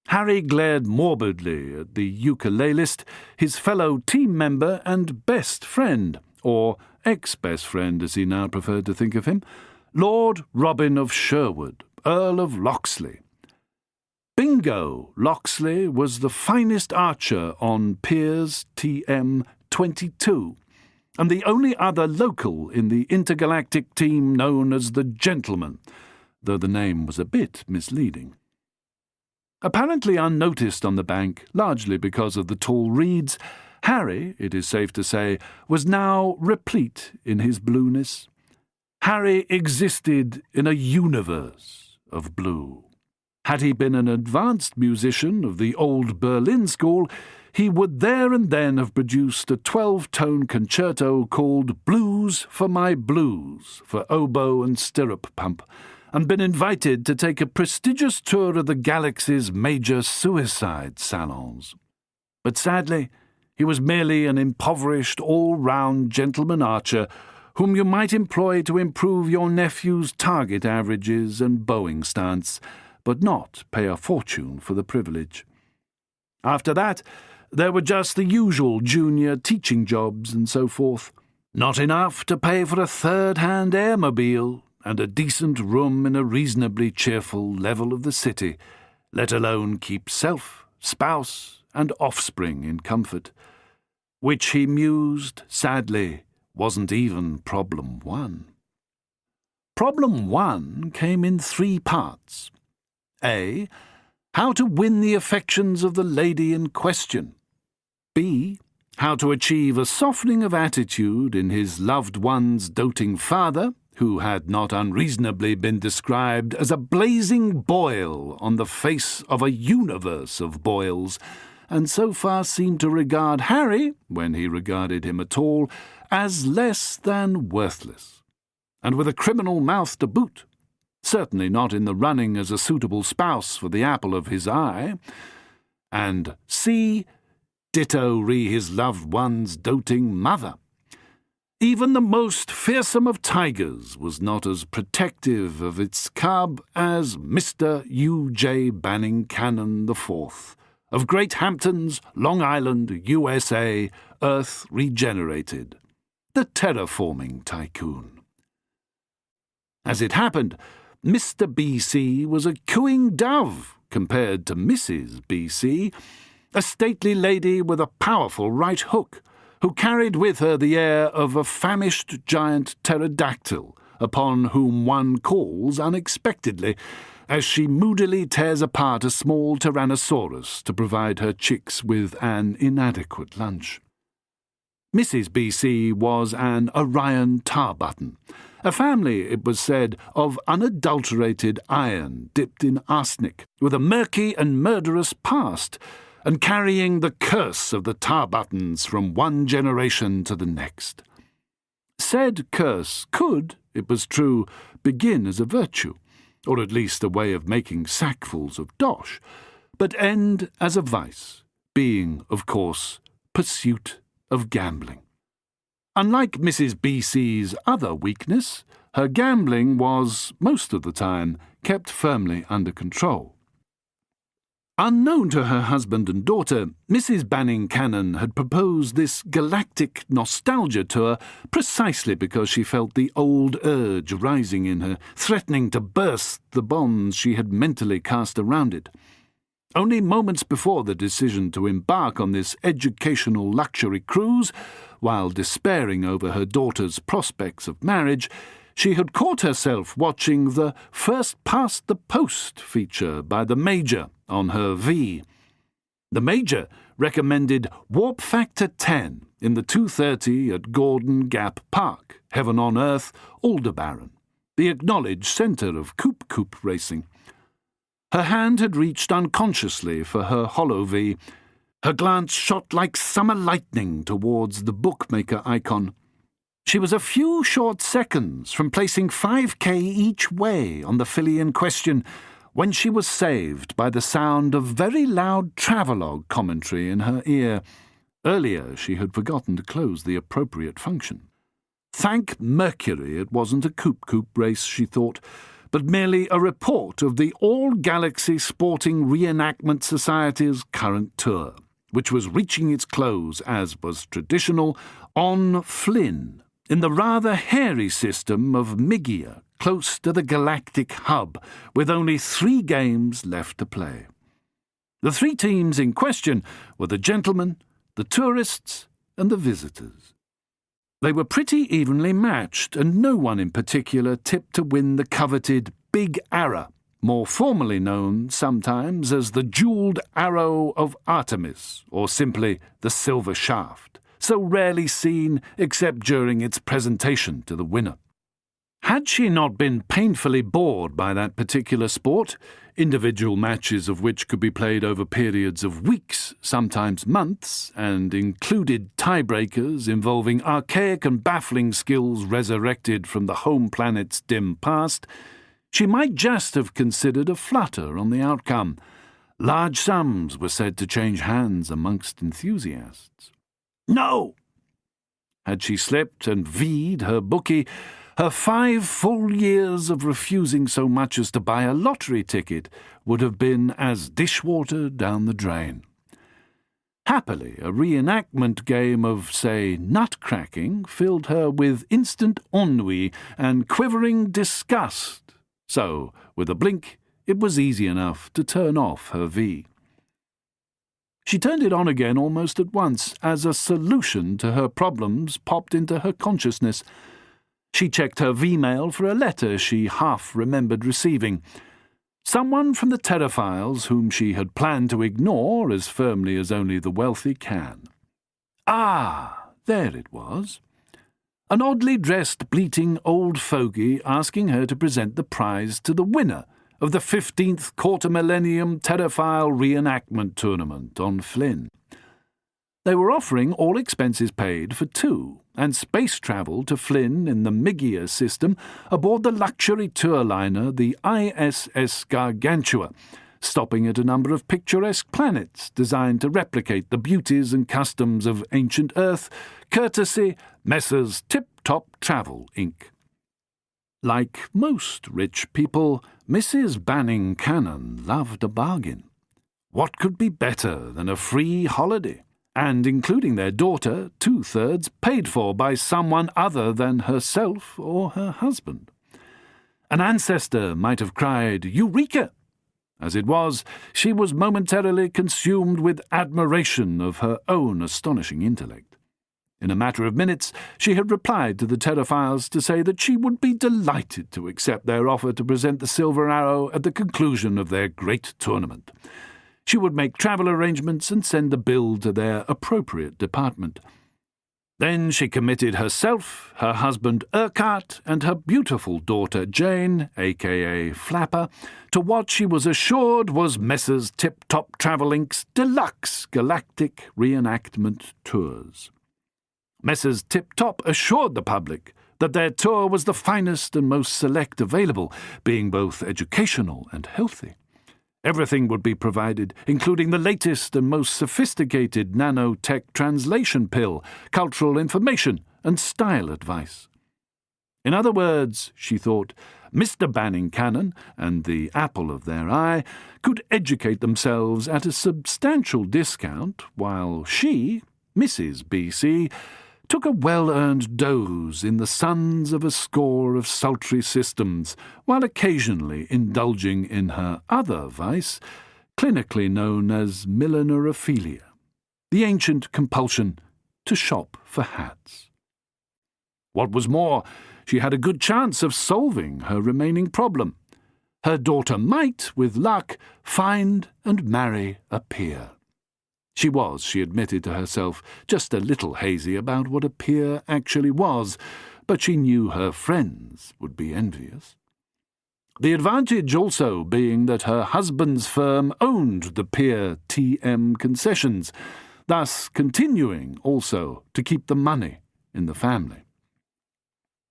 Harry glared morbidly at the ukulelist, his fellow team member and best friend, or ex-best friend as he now preferred to think of him, Lord Robin of Sherwood, Earl of Locksley. Bingo Locksley was the finest archer on Piers TM 22, and the only other local in the intergalactic team known as the Gentleman, though the name was a bit misleading. Apparently unnoticed on the bank, largely because of the tall reeds, Harry, it is safe to say, was now replete in his blueness. Harry existed in a universe of blue. Had he been an advanced musician of the old Berlin school, he would there and then have produced a 12-tone concerto called Blues for My Blues for oboe and stirrup pump, and been invited to take a prestigious tour of the galaxy's major suicide salons. But sadly, he was merely an impoverished all-round gentleman archer whom you might employ to improve your nephew's target averages and bowing stance, but not pay a fortune for the privilege. After that, there were just the usual junior teaching jobs and so forth. Not enough to pay for a third-hand airmobile and a decent room in a reasonably cheerful level of the city, let alone keep self, spouse, and offspring in comfort, which he mused, sadly, wasn't even problem one. Problem one came in 3 parts. A. How to win the affections of the lady in question. B. How to achieve a softening of attitude in his loved one's doting father, who had not unreasonably been described as a blazing boil on the face of a universe of boils, and so far seemed to regard Harry, when he regarded him at all, as less than worthless, and with a criminal mouth to boot. Certainly not in the running as a suitable spouse for the apple of his eye. And C. Ditto re his loved one's doting mother. Even the most fearsome of tigers was not as protective of its cub as Mr. U.J. Banning Cannon IV, of Great Hamptons, Long Island, USA, Earth regenerated, the terraforming tycoon. As it happened, Mr. B.C. was a cooing dove compared to Mrs. B.C., a stately lady with a powerful right hook, who carried with her the air of a famished giant pterodactyl, upon whom one calls unexpectedly, as she moodily tears apart a small tyrannosaurus to provide her chicks with an inadequate lunch. Mrs. B.C. was an Orion Tarbutton, a family, it was said, of unadulterated iron dipped in arsenic, with a murky and murderous past, and carrying the curse of the tar buttons from one generation to the next. Said curse could, it was true, begin as a virtue, or at least a way of making sackfuls of dosh, but end as a vice, being, of course, pursuit of gambling. Unlike Mrs. B.C.'s other weakness, her gambling was, most of the time, kept firmly under control. Unknown to her husband and daughter, Mrs. Banning Cannon had proposed this galactic nostalgia tour precisely because she felt the old urge rising in her, threatening to burst the bonds she had mentally cast around it. Only moments before the decision to embark on this educational luxury cruise, while despairing over her daughter's prospects of marriage, she had caught herself watching the First Past the Post feature by the Major on her V. The Major recommended Warp Factor 10 in the 2:30 at Gordon Gap Park, Heaven on Earth, Aldebaran, the acknowledged centre of Coop racing. Her hand had reached unconsciously for her hollow V. Her glance shot like summer lightning towards the bookmaker icon. She was a few short seconds from placing 5k each way on the filly in question when she was saved by the sound of very loud travelogue commentary in her ear. Earlier she had forgotten to close the appropriate function. Thank Mercury it wasn't a Coop race, she thought, but merely a report of the All-Galaxy Sporting Reenactment Society's current tour, which was reaching its close, as was traditional, on Flynn, in the rather hairy system of Migia, close to the galactic hub, with only 3 games left to play. The 3 teams in question were the gentlemen, the tourists, and the visitors. They were pretty evenly matched, and no one in particular tipped to win the coveted Big Arrow, more formally known sometimes as the Jewelled Arrow of Artemis, or simply the Silver Shaft, so rarely seen except during its presentation to the winner. Had she not been painfully bored by that particular sport, individual matches of which could be played over periods of weeks, sometimes months, and included tiebreakers involving archaic and baffling skills resurrected from the home planet's dim past, she might just have considered a flutter on the outcome. Large sums were said to change hands amongst enthusiasts. No! Had she slipped and V'd her bookie, her 5 full years of refusing so much as to buy a lottery ticket would have been as dishwater down the drain. Happily, a reenactment game of, say, nut-cracking filled her with instant ennui and quivering disgust, so, with a blink, it was easy enough to turn off her V. She turned it on again almost at once, as a solution to her problems popped into her consciousness. She checked her V-mail for a letter she half-remembered receiving. Someone from the Terraphiles whom she had planned to ignore as firmly as only the wealthy can. Ah, there it was. An oddly dressed, bleating old fogey asking her to present the prize to the winner of the 15th Quarter-Millennium Terraphile Reenactment Tournament on Flynn. They were offering all expenses paid for 2, and space travel to Flynn in the Migia system aboard the luxury tour liner the ISS Gargantua, stopping at a number of picturesque planets designed to replicate the beauties and customs of ancient Earth, courtesy Messrs. Tip-Top Travel, Inc. Like most rich people, Mrs. Banning Cannon loved a bargain. What could be better than a free holiday? And including their daughter, 2/3 paid for by someone other than herself or her husband. An ancestor might have cried, "Eureka!" As it was, she was momentarily consumed with admiration of her own astonishing intellect. In a matter of minutes, she had replied to the Terraphiles to say that she would be delighted to accept their offer to present the Silver Arrow at the conclusion of their great tournament. She would make travel arrangements and send the bill to their appropriate department. Then she committed herself, her husband Urquhart, and her beautiful daughter Jane, a.k.a. Flapper, to what she was assured was Messrs. Tip-Top Travel Inc.'s deluxe galactic reenactment tours. Messrs. Tip-Top assured the public that their tour was the finest and most select available, being both educational and healthy. Everything would be provided, including the latest and most sophisticated nanotech translation pill, cultural information, and style advice. In other words, she thought, Mr. Banning Cannon and the apple of their eye could educate themselves at a substantial discount, while she, Mrs. B.C., took a well-earned doze in the suns of a score of sultry systems, while occasionally indulging in her other vice, clinically known as millinerophilia, the ancient compulsion to shop for hats. What was more, she had a good chance of solving her remaining problem. Her daughter might, with luck, find and marry a peer. She was, she admitted to herself, just a little hazy about what a peer actually was, but she knew her friends would be envious. The advantage also being that her husband's firm owned the peer TM concessions, thus continuing also to keep the money in the family.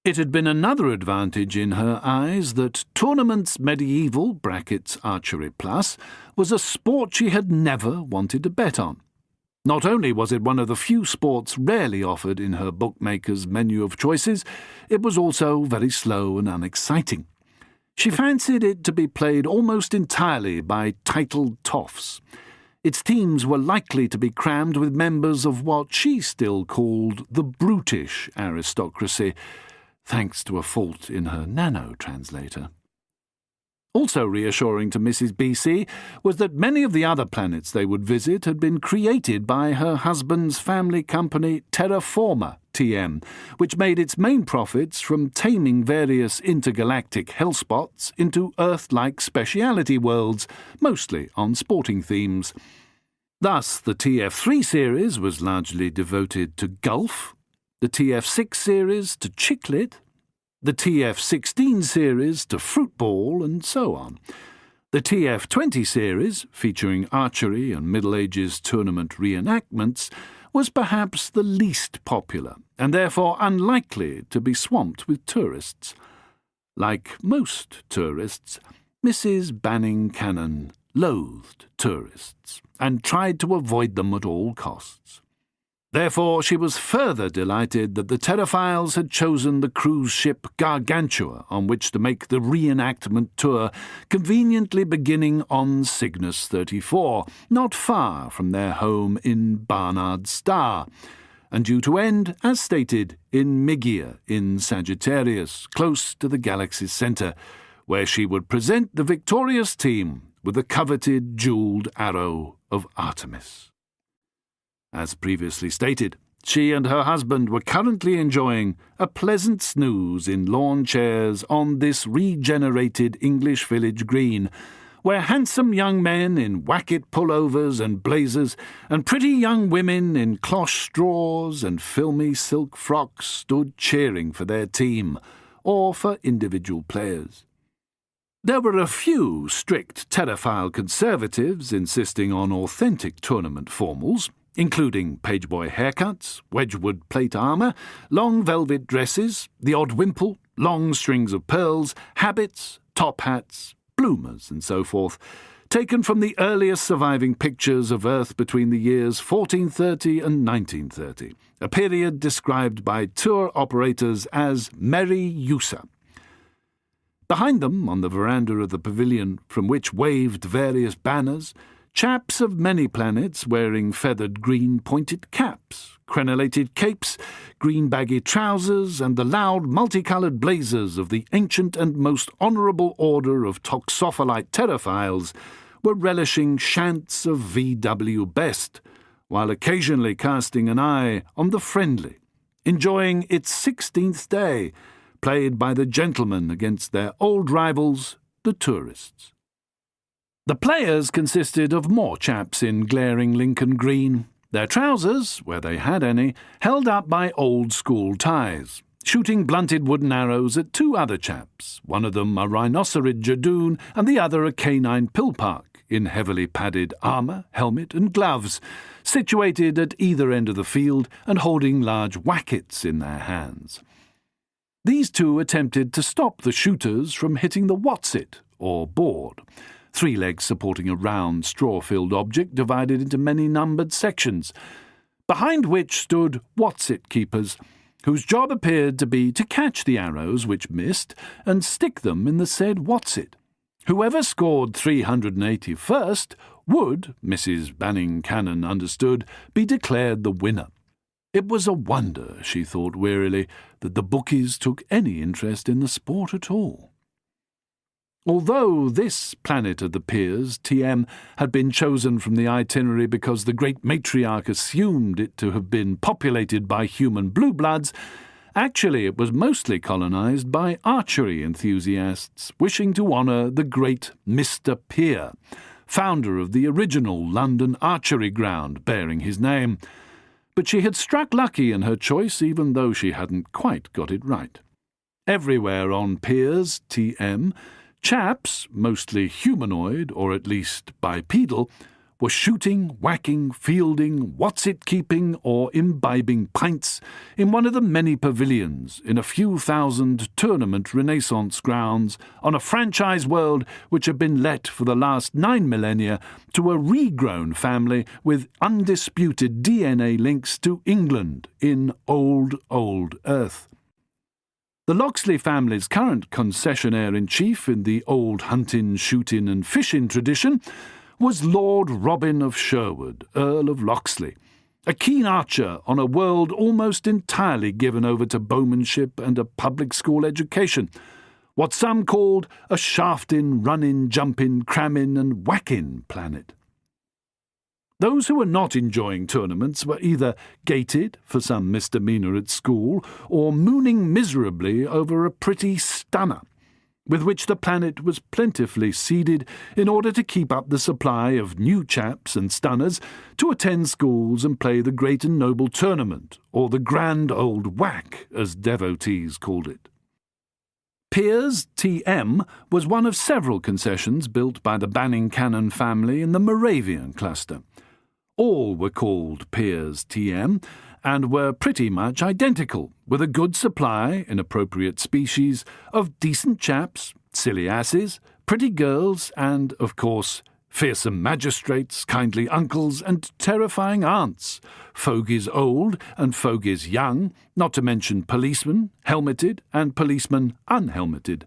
It had been another advantage in her eyes that Tournaments Medieval (Archery Plus) was a sport she had never wanted to bet on. Not only was it one of the few sports rarely offered in her bookmaker's menu of choices, it was also very slow and unexciting. She fancied it to be played almost entirely by titled toffs. Its teams were likely to be crammed with members of what she still called the brutish aristocracy, thanks to a fault in her nano-translator. Also reassuring to Mrs. B.C. was that many of the other planets they would visit had been created by her husband's family company Terraforma TM, which made its main profits from taming various intergalactic hellspots into Earth-like speciality worlds, mostly on sporting themes. Thus, the TF3 series was largely devoted to golf, the TF6 series to chiclet, the TF16 series to fruitball, and so on. The TF20 series, featuring archery and Middle Ages tournament reenactments, was perhaps the least popular, and therefore unlikely to be swamped with tourists. Like most tourists, Mrs. Banning Cannon loathed tourists, and tried to avoid them at all costs. Therefore, she was further delighted that the Terraphiles had chosen the cruise ship Gargantua on which to make the reenactment tour, conveniently beginning on Cygnus 34, not far from their home in Barnard's Star, and due to end, as stated, in Mygia in Sagittarius, close to the galaxy's centre, where she would present the victorious team with the coveted jewelled arrow of Artemis. As previously stated, she and her husband were currently enjoying a pleasant snooze in lawn chairs on this regenerated English village green, where handsome young men in wacket pullovers and blazers and pretty young women in cloche straws and filmy silk frocks stood cheering for their team, or for individual players. There were a few strict Terraphile conservatives insisting on authentic tournament formals, including pageboy haircuts, Wedgwood plate armour, long velvet dresses, the odd wimple, long strings of pearls, habits, top hats, bloomers, and so forth, taken from the earliest surviving pictures of Earth between the years 1430 and 1930, a period described by tour operators as Merry Usa. Behind them, on the veranda of the pavilion from which waved various banners, chaps of many planets wearing feathered green pointed caps, crenellated capes, green baggy trousers, and the loud multicoloured blazers of the ancient and most honourable order of toxopholite terraphiles were relishing chants of V.W. Best, while occasionally casting an eye on the friendly, enjoying its 16th day, played by the gentlemen against their old rivals, the tourists. The players consisted of more chaps in glaring Lincoln green, Their trousers, where they had any, held up by old-school ties, shooting blunted wooden arrows at two other chaps, one of them a rhinocerid jadoon and the other a canine pillpark, in heavily padded armour, helmet and gloves, situated at either end of the field and holding large wackets in their hands. These two attempted to stop the shooters from hitting the what's-it, or board, three legs supporting a round, straw-filled object divided into many numbered sections, behind which stood what's-it keepers, whose job appeared to be to catch the arrows which missed and stick them in the said what's-it. Whoever scored 380 first would, Mrs. Banning Cannon understood, be declared the winner. It was a wonder, she thought wearily, that the bookies took any interest in the sport at all. Although this planet of the Peers, TM, had been chosen from the itinerary because the great matriarch assumed it to have been populated by human blue bloods, actually it was mostly colonized by archery enthusiasts wishing to honour the great Mr. Peer, founder of the original London archery ground bearing his name. But she had struck lucky in her choice, even though she hadn't quite got it right. Everywhere on Peers, TM, chaps, mostly humanoid, or at least bipedal, were shooting, whacking, fielding, what's-it-keeping, or imbibing pints in one of the many pavilions in a few thousand tournament Renaissance grounds on a franchise world which had been let for the last 9 millennia to a regrown family with undisputed DNA links to England in old Earth. The Locksley family's current concessionaire-in-chief in the old huntin', shootin' and fishin' tradition was Lord Robin of Sherwood, Earl of Locksley, a keen archer on a world almost entirely given over to bowmanship and a public school education, what some called a shaftin', runnin', jumpin', crammin' and whackin' planet. Those who were not enjoying tournaments were either gated for some misdemeanour at school or mooning miserably over a pretty stunner, with which the planet was plentifully seeded in order to keep up the supply of new chaps and stunners to attend schools and play the great and noble tournament, or the grand old whack, as devotees called it. Peers, TM, was one of several concessions built by the Banning Cannon family in the Moravian cluster. All were called Peers, TM, and were pretty much identical, with a good supply, in appropriate species, of decent chaps, silly asses, pretty girls, and, of course, fearsome magistrates, kindly uncles, and terrifying aunts, fogies old and fogies young, not to mention policemen, helmeted, and policemen unhelmeted,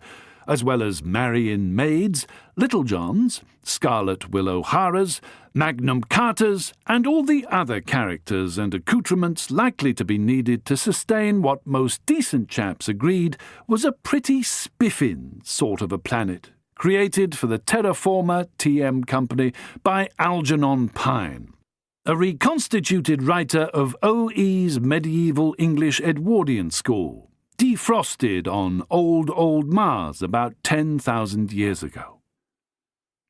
as well as marry-in maids, Little Johns, Scarlet Will O'Haras, Magnum Carters, and all the other characters and accoutrements likely to be needed to sustain what most decent chaps agreed was a pretty spiffin sort of a planet, created for the terraformer TM Company by Algernon Pine, a reconstituted writer of O.E.'s medieval English Edwardian school, defrosted on old Mars about 10,000 years ago.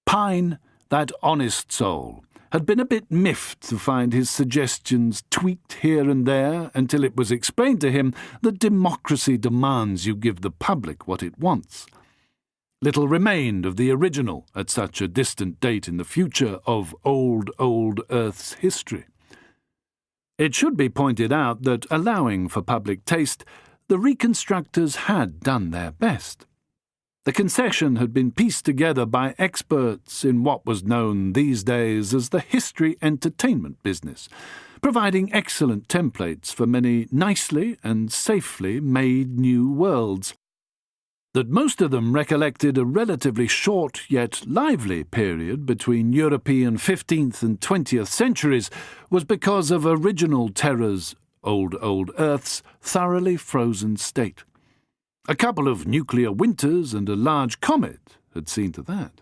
Pine, that honest soul, had been a bit miffed to find his suggestions tweaked here and there until it was explained to him that democracy demands you give the public what it wants. Little remained of the original at such a distant date in the future of old Earth's history. It should be pointed out that, allowing for public taste, the reconstructors had done their best. The concession had been pieced together by experts in what was known these days as the history entertainment business, providing excellent templates for many nicely and safely made new worlds. That most of them recollected a relatively short yet lively period between European 15th and 20th centuries was because of original Terra's, old Earth's, thoroughly frozen state. A couple of nuclear winters and a large comet had seen to that.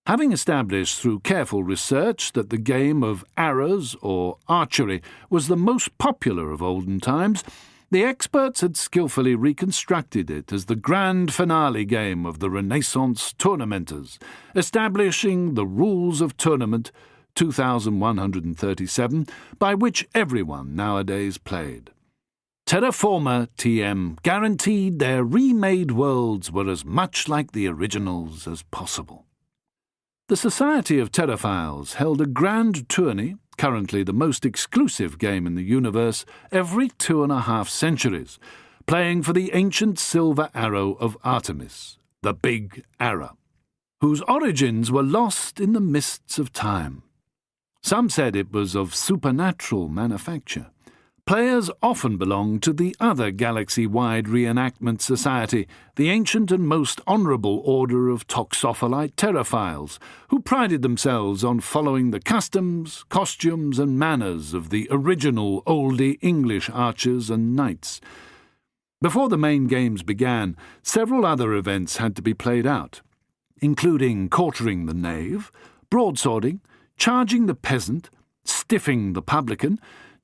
Having established through careful research that the game of arrows or archery was the most popular of olden times, the experts had skillfully reconstructed it as the grand finale game of the Renaissance tournamenters, establishing the rules of tournament 2137, by which everyone nowadays played. Terraformer TM guaranteed their remade worlds were as much like the originals as possible. The Society of Terraphiles held a grand tourney, currently the most exclusive game in the universe, every 2.5 centuries, playing for the ancient silver arrow of Artemis, the Big Arrow, whose origins were lost in the mists of time. Some said it was of supernatural manufacture. Players often belonged to the other galaxy-wide reenactment society, the ancient and most honourable order of toxopholite terraphiles, who prided themselves on following the customs, costumes and manners of the original oldie English archers and knights. Before the main games began, several other events had to be played out, including quartering the knave, broadswording, charging the peasant, stiffing the publican,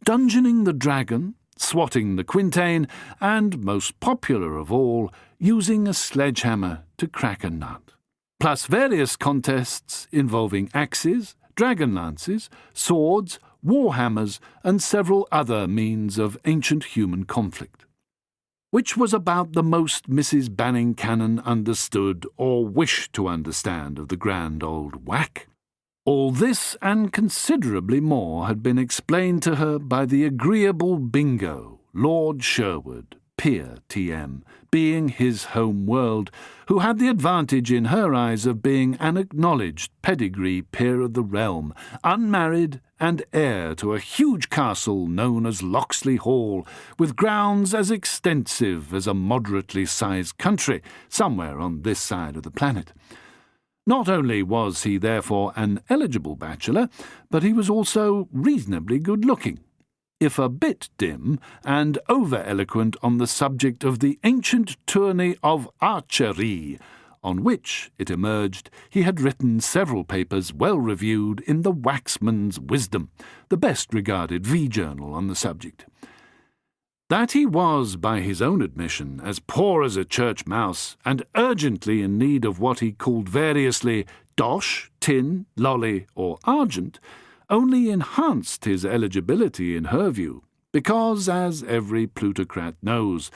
dungeoning the dragon, swatting the quintain, and, most popular of all, using a sledgehammer to crack a nut. Plus various contests involving axes, dragon lances, swords, warhammers, and several other means of ancient human conflict. Which was about the most Mrs. Banning-Cannon understood or wished to understand of the grand old whack. All this and considerably more had been explained to her by the agreeable Bingo, Lord Sherwood, peer TM, being his home world, who had the advantage in her eyes of being an acknowledged pedigree peer of the realm, unmarried and heir to a huge castle known as Locksley Hall, with grounds as extensive as a moderately sized country somewhere on this side of the planet. Not only was he therefore an eligible bachelor, but he was also reasonably good-looking, if a bit dim, and over-eloquent on the subject of the ancient tourney of archery, on which, it emerged, he had written several papers well-reviewed in the Waxman's Wisdom, the best-regarded V-journal on the subject. That he was, by his own admission, as poor as a church mouse, and urgently in need of what he called variously dosh, tin, lolly, or argent, only enhanced his eligibility in her view, because, as every plutocrat knows,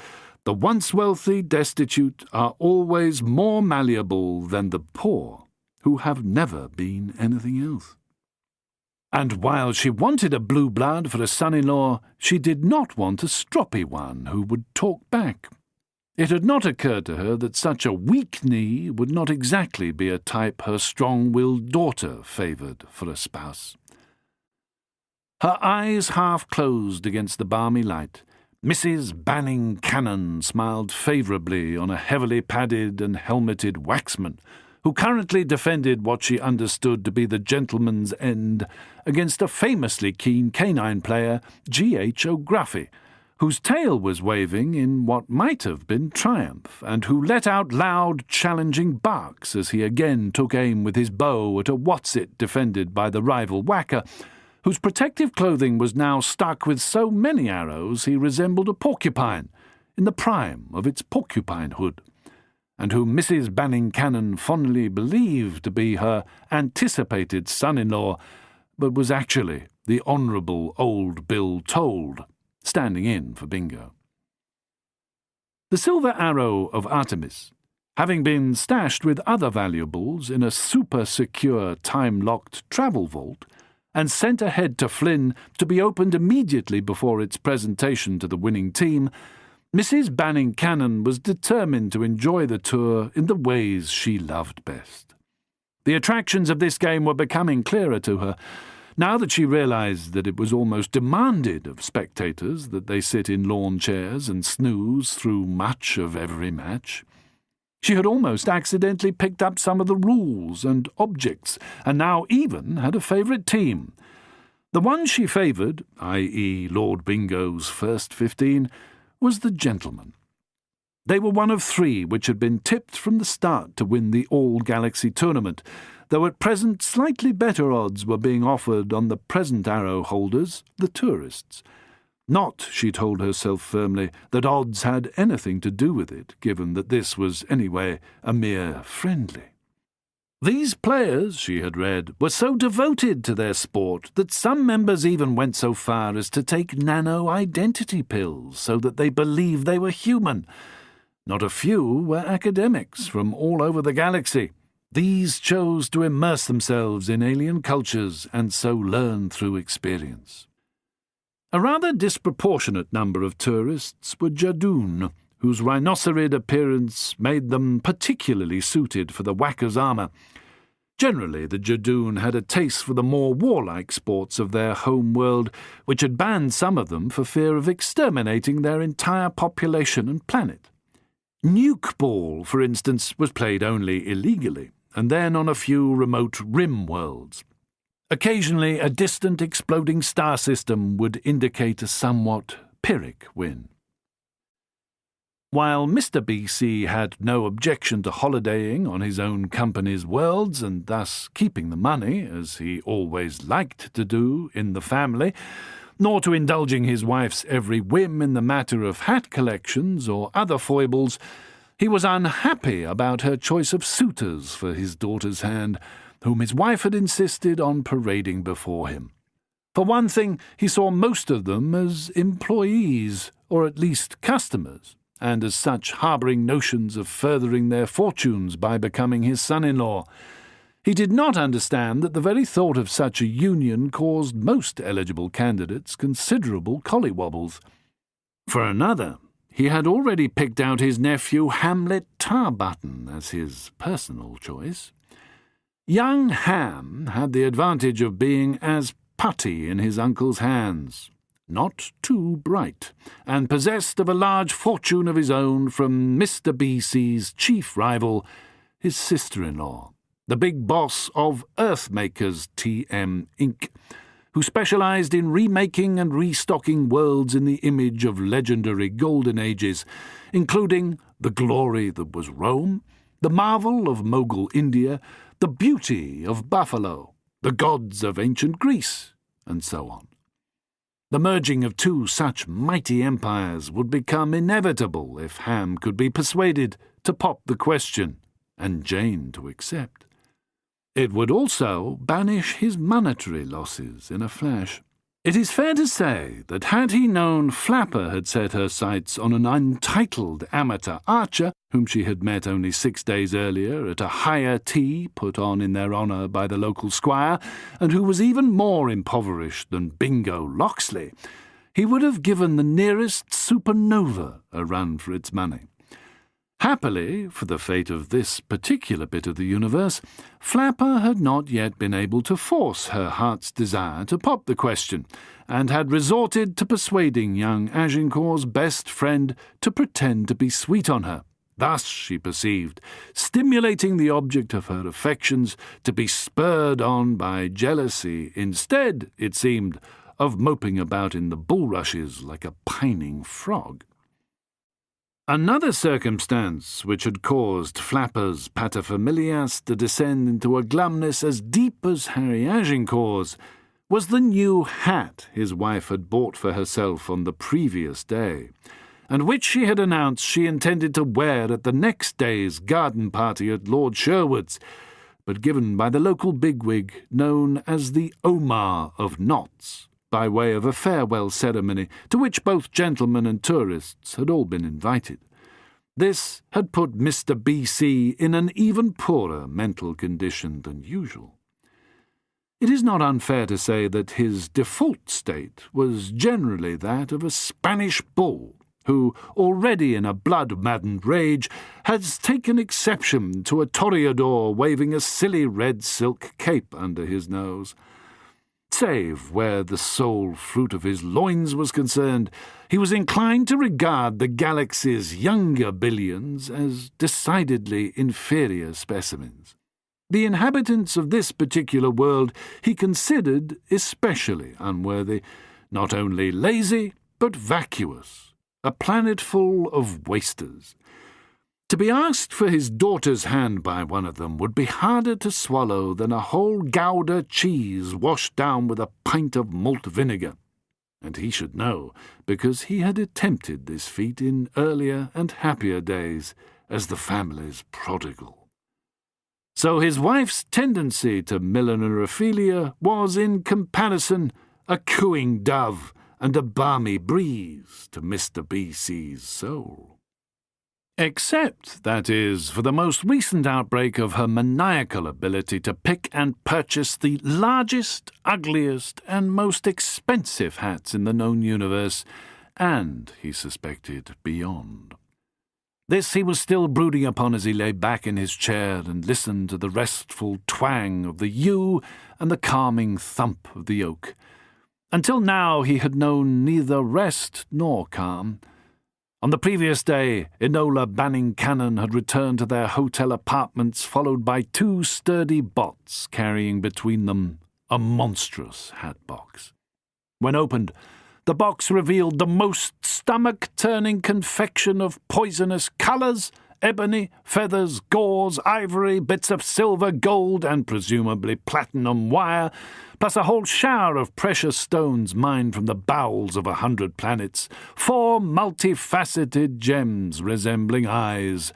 the once wealthy destitute are always more malleable than the poor, who have never been anything else. And while she wanted a blue blood for a son-in-law, she did not want a stroppy one who would talk back. It had not occurred to her that such a weak knee would not exactly be a type her strong-willed daughter favoured for a spouse. Her eyes half closed against the balmy light, Mrs. Banning-Cannon smiled favourably on a heavily padded and helmeted waxman, who currently defended what she understood to be the gentleman's end against a famously keen canine player, G.H. O'Gruffy, whose tail was waving in what might have been triumph, and who let out loud, challenging barks as he again took aim with his bow at a what's-it defended by the rival whacker, whose protective clothing was now stuck with so many arrows he resembled a porcupine, in the prime of its porcupinehood, and whom Mrs. Banning-Cannon fondly believed to be her anticipated son-in-law, but was actually the Honourable Old Bill Told, standing in for Bingo. The silver arrow of Artemis, having been stashed with other valuables in a super-secure time-locked travel vault, and sent ahead to Flynn to be opened immediately before its presentation to the winning team, Mrs. Banning-Cannon was determined to enjoy the tour in the ways she loved best. The attractions of this game were becoming clearer to her, now that she realized that it was almost demanded of spectators that they sit in lawn chairs and snooze through much of every match. She had almost accidentally picked up some of the rules and objects, and now even had a favourite team. The one she favoured, i.e. Lord Bingo's first 15, was the gentleman. They were one of 3 which had been tipped from the start to win the All-Galaxy tournament, though at present slightly better odds were being offered on the present arrow holders, the tourists. Not, she told herself firmly, that odds had anything to do with it, given that this was anyway a mere friendly. These players, she had read, were so devoted to their sport that some members even went so far as to take nano-identity pills so that they believed they were human. Not a few were academics from all over the galaxy. These chose to immerse themselves in alien cultures and so learn through experience. A rather disproportionate number of tourists were Jadoon, whose rhinocerid appearance made them particularly suited for the whacker's armour. Generally, the Jadoon had a taste for the more warlike sports of their home world, which had banned some of them for fear of exterminating their entire population and planet. Nuke ball, for instance, was played only illegally, and then on a few remote rim worlds. Occasionally, a distant exploding star system would indicate a somewhat Pyrrhic win. While Mr. BC had no objection to holidaying on his own company's worlds and thus keeping the money, as he always liked to do, in the family, nor to indulging his wife's every whim in the matter of hat collections or other foibles, he was unhappy about her choice of suitors for his daughter's hand, whom his wife had insisted on parading before him. For one thing, he saw most of them as employees, or at least customers, and as such harbouring notions of furthering their fortunes by becoming his son-in-law. He did not understand that the very thought of such a union caused most eligible candidates considerable collywobbles. For another, he had already picked out his nephew Hamlet Tarbutton as his personal choice. Young Ham had the advantage of being as putty in his uncle's hands, not too bright, and possessed of a large fortune of his own from Mr. BC's chief rival, his sister-in-law, the big boss of Earthmakers TM Inc., who specialized in remaking and restocking worlds in the image of legendary golden ages, including the glory that was Rome, the marvel of Mogul India, the beauty of Buffalo, the gods of ancient Greece, and so on. The merging of two such mighty empires would become inevitable if Ham could be persuaded to pop the question, and Jane to accept. It would also banish his monetary losses in a flash. It is fair to say that had he known Flapper had set her sights on an untitled amateur archer, whom she had met only 6 days earlier at a higher tea put on in their honour by the local squire, and who was even more impoverished than Bingo Loxley, he would have given the nearest supernova a run for its money. Happily, for the fate of this particular bit of the universe, Flapper had not yet been able to force her heart's desire to pop the question, and had resorted to persuading young Agincourt's best friend to pretend to be sweet on her. Thus, she perceived, stimulating the object of her affections to be spurred on by jealousy instead, it seemed, of moping about in the bulrushes like a pining frog. Another circumstance which had caused Flapper's paterfamilias to descend into a glumness as deep as Harry Agincourt's was the new hat his wife had bought for herself on the previous day, and which she had announced she intended to wear at the next day's garden party at Lord Sherwood's, but given by the local bigwig known as the Omar of Knots, by way of a farewell ceremony to which both gentlemen and tourists had all been invited. This had put Mr. B.C. in an even poorer mental condition than usual. It is not unfair to say that his default state was generally that of a Spanish bull, who, already in a blood-maddened rage, has taken exception to a toreador waving a silly red silk cape under his nose. Save where the sole fruit of his loins was concerned, he was inclined to regard the galaxy's younger billions as decidedly inferior specimens. The inhabitants of this particular world he considered especially unworthy, not only lazy, but vacuous, a planet full of wasters. To be asked for his daughter's hand by one of them would be harder to swallow than a whole Gouda cheese washed down with a pint of malt vinegar. And he should know, because he had attempted this feat in earlier and happier days as the family's prodigal. So his wife's tendency to millinerophilia was, in comparison, a cooing dove and a balmy breeze to Mr. B.C.'s soul. Except, that is, for the most recent outbreak of her maniacal ability to pick and purchase the largest, ugliest, and most expensive hats in the known universe, and, he suspected, beyond. This he was still brooding upon as he lay back in his chair and listened to the restful twang of the yew and the calming thump of the oak. Until now he had known neither rest nor calm. On the previous day, Enola Banning Cannon had returned to their hotel apartments, followed by two sturdy bots carrying between them a monstrous hat box. When opened, the box revealed the most stomach-turning confection of poisonous colours, ebony, feathers, gauze, ivory, bits of silver, gold, and presumably platinum wire, plus a whole shower of precious stones mined from the bowels of 100 planets, 4 multifaceted gems resembling eyes,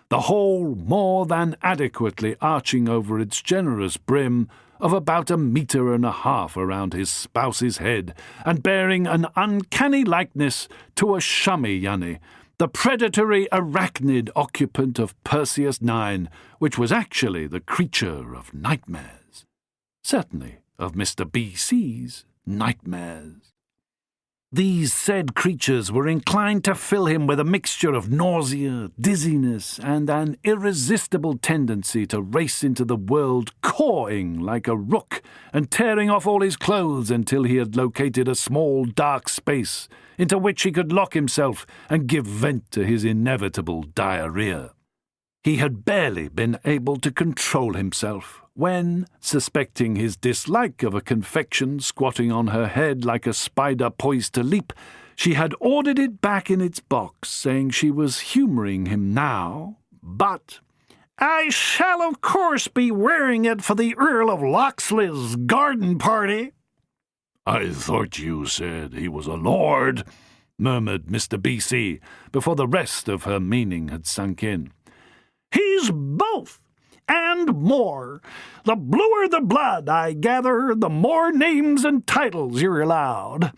the whole more than adequately arching over its generous brim of about 1.5 meters around his spouse's head, and bearing an uncanny likeness to a Shummy-Yunny, the predatory arachnid occupant of Perseus 9, which was actually the creature of nightmares. Certainly of Mr. B.C.'s nightmares. These said creatures were inclined to fill him with a mixture of nausea, dizziness, and an irresistible tendency to race into the world cawing like a rook and tearing off all his clothes until he had located a small dark space into which he could lock himself and give vent to his inevitable diarrhea. He had barely been able to control himself when, suspecting his dislike of a confection squatting on her head like a spider poised to leap, she had ordered it back in its box, saying she was humouring him now, but "I shall of course be wearing it for the Earl of Locksley's garden party." "I thought you said he was a lord," murmured Mr. B.C., before the rest of her meaning had sunk in. "He's both, and more. The bluer the blood, I gather, the more names and titles you're allowed.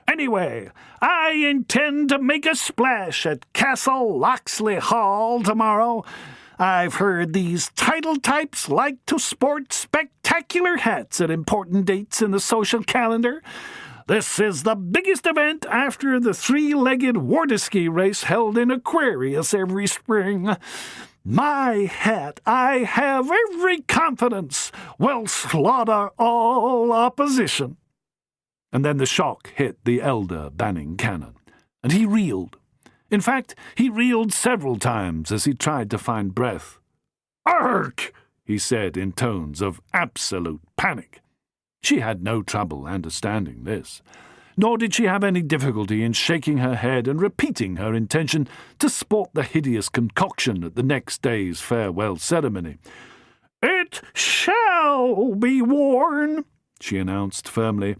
Anyway, I intend to make a splash at Castle Locksley Hall tomorrow. I've heard these title types like to sport spectacular hats at important dates in the social calendar. This is the biggest event after the 3-legged Wardiski race held in Aquarius every spring. My hat, I have every confidence, will slaughter all opposition." And then the shock hit the elder Banning Cannon, and he reeled. In fact, he reeled several times as he tried to find breath. "Ark!" he said in tones of absolute panic. She had no trouble understanding this, nor did she have any difficulty in shaking her head and repeating her intention to sport the hideous concoction at the next day's farewell ceremony. "It shall be worn," she announced firmly.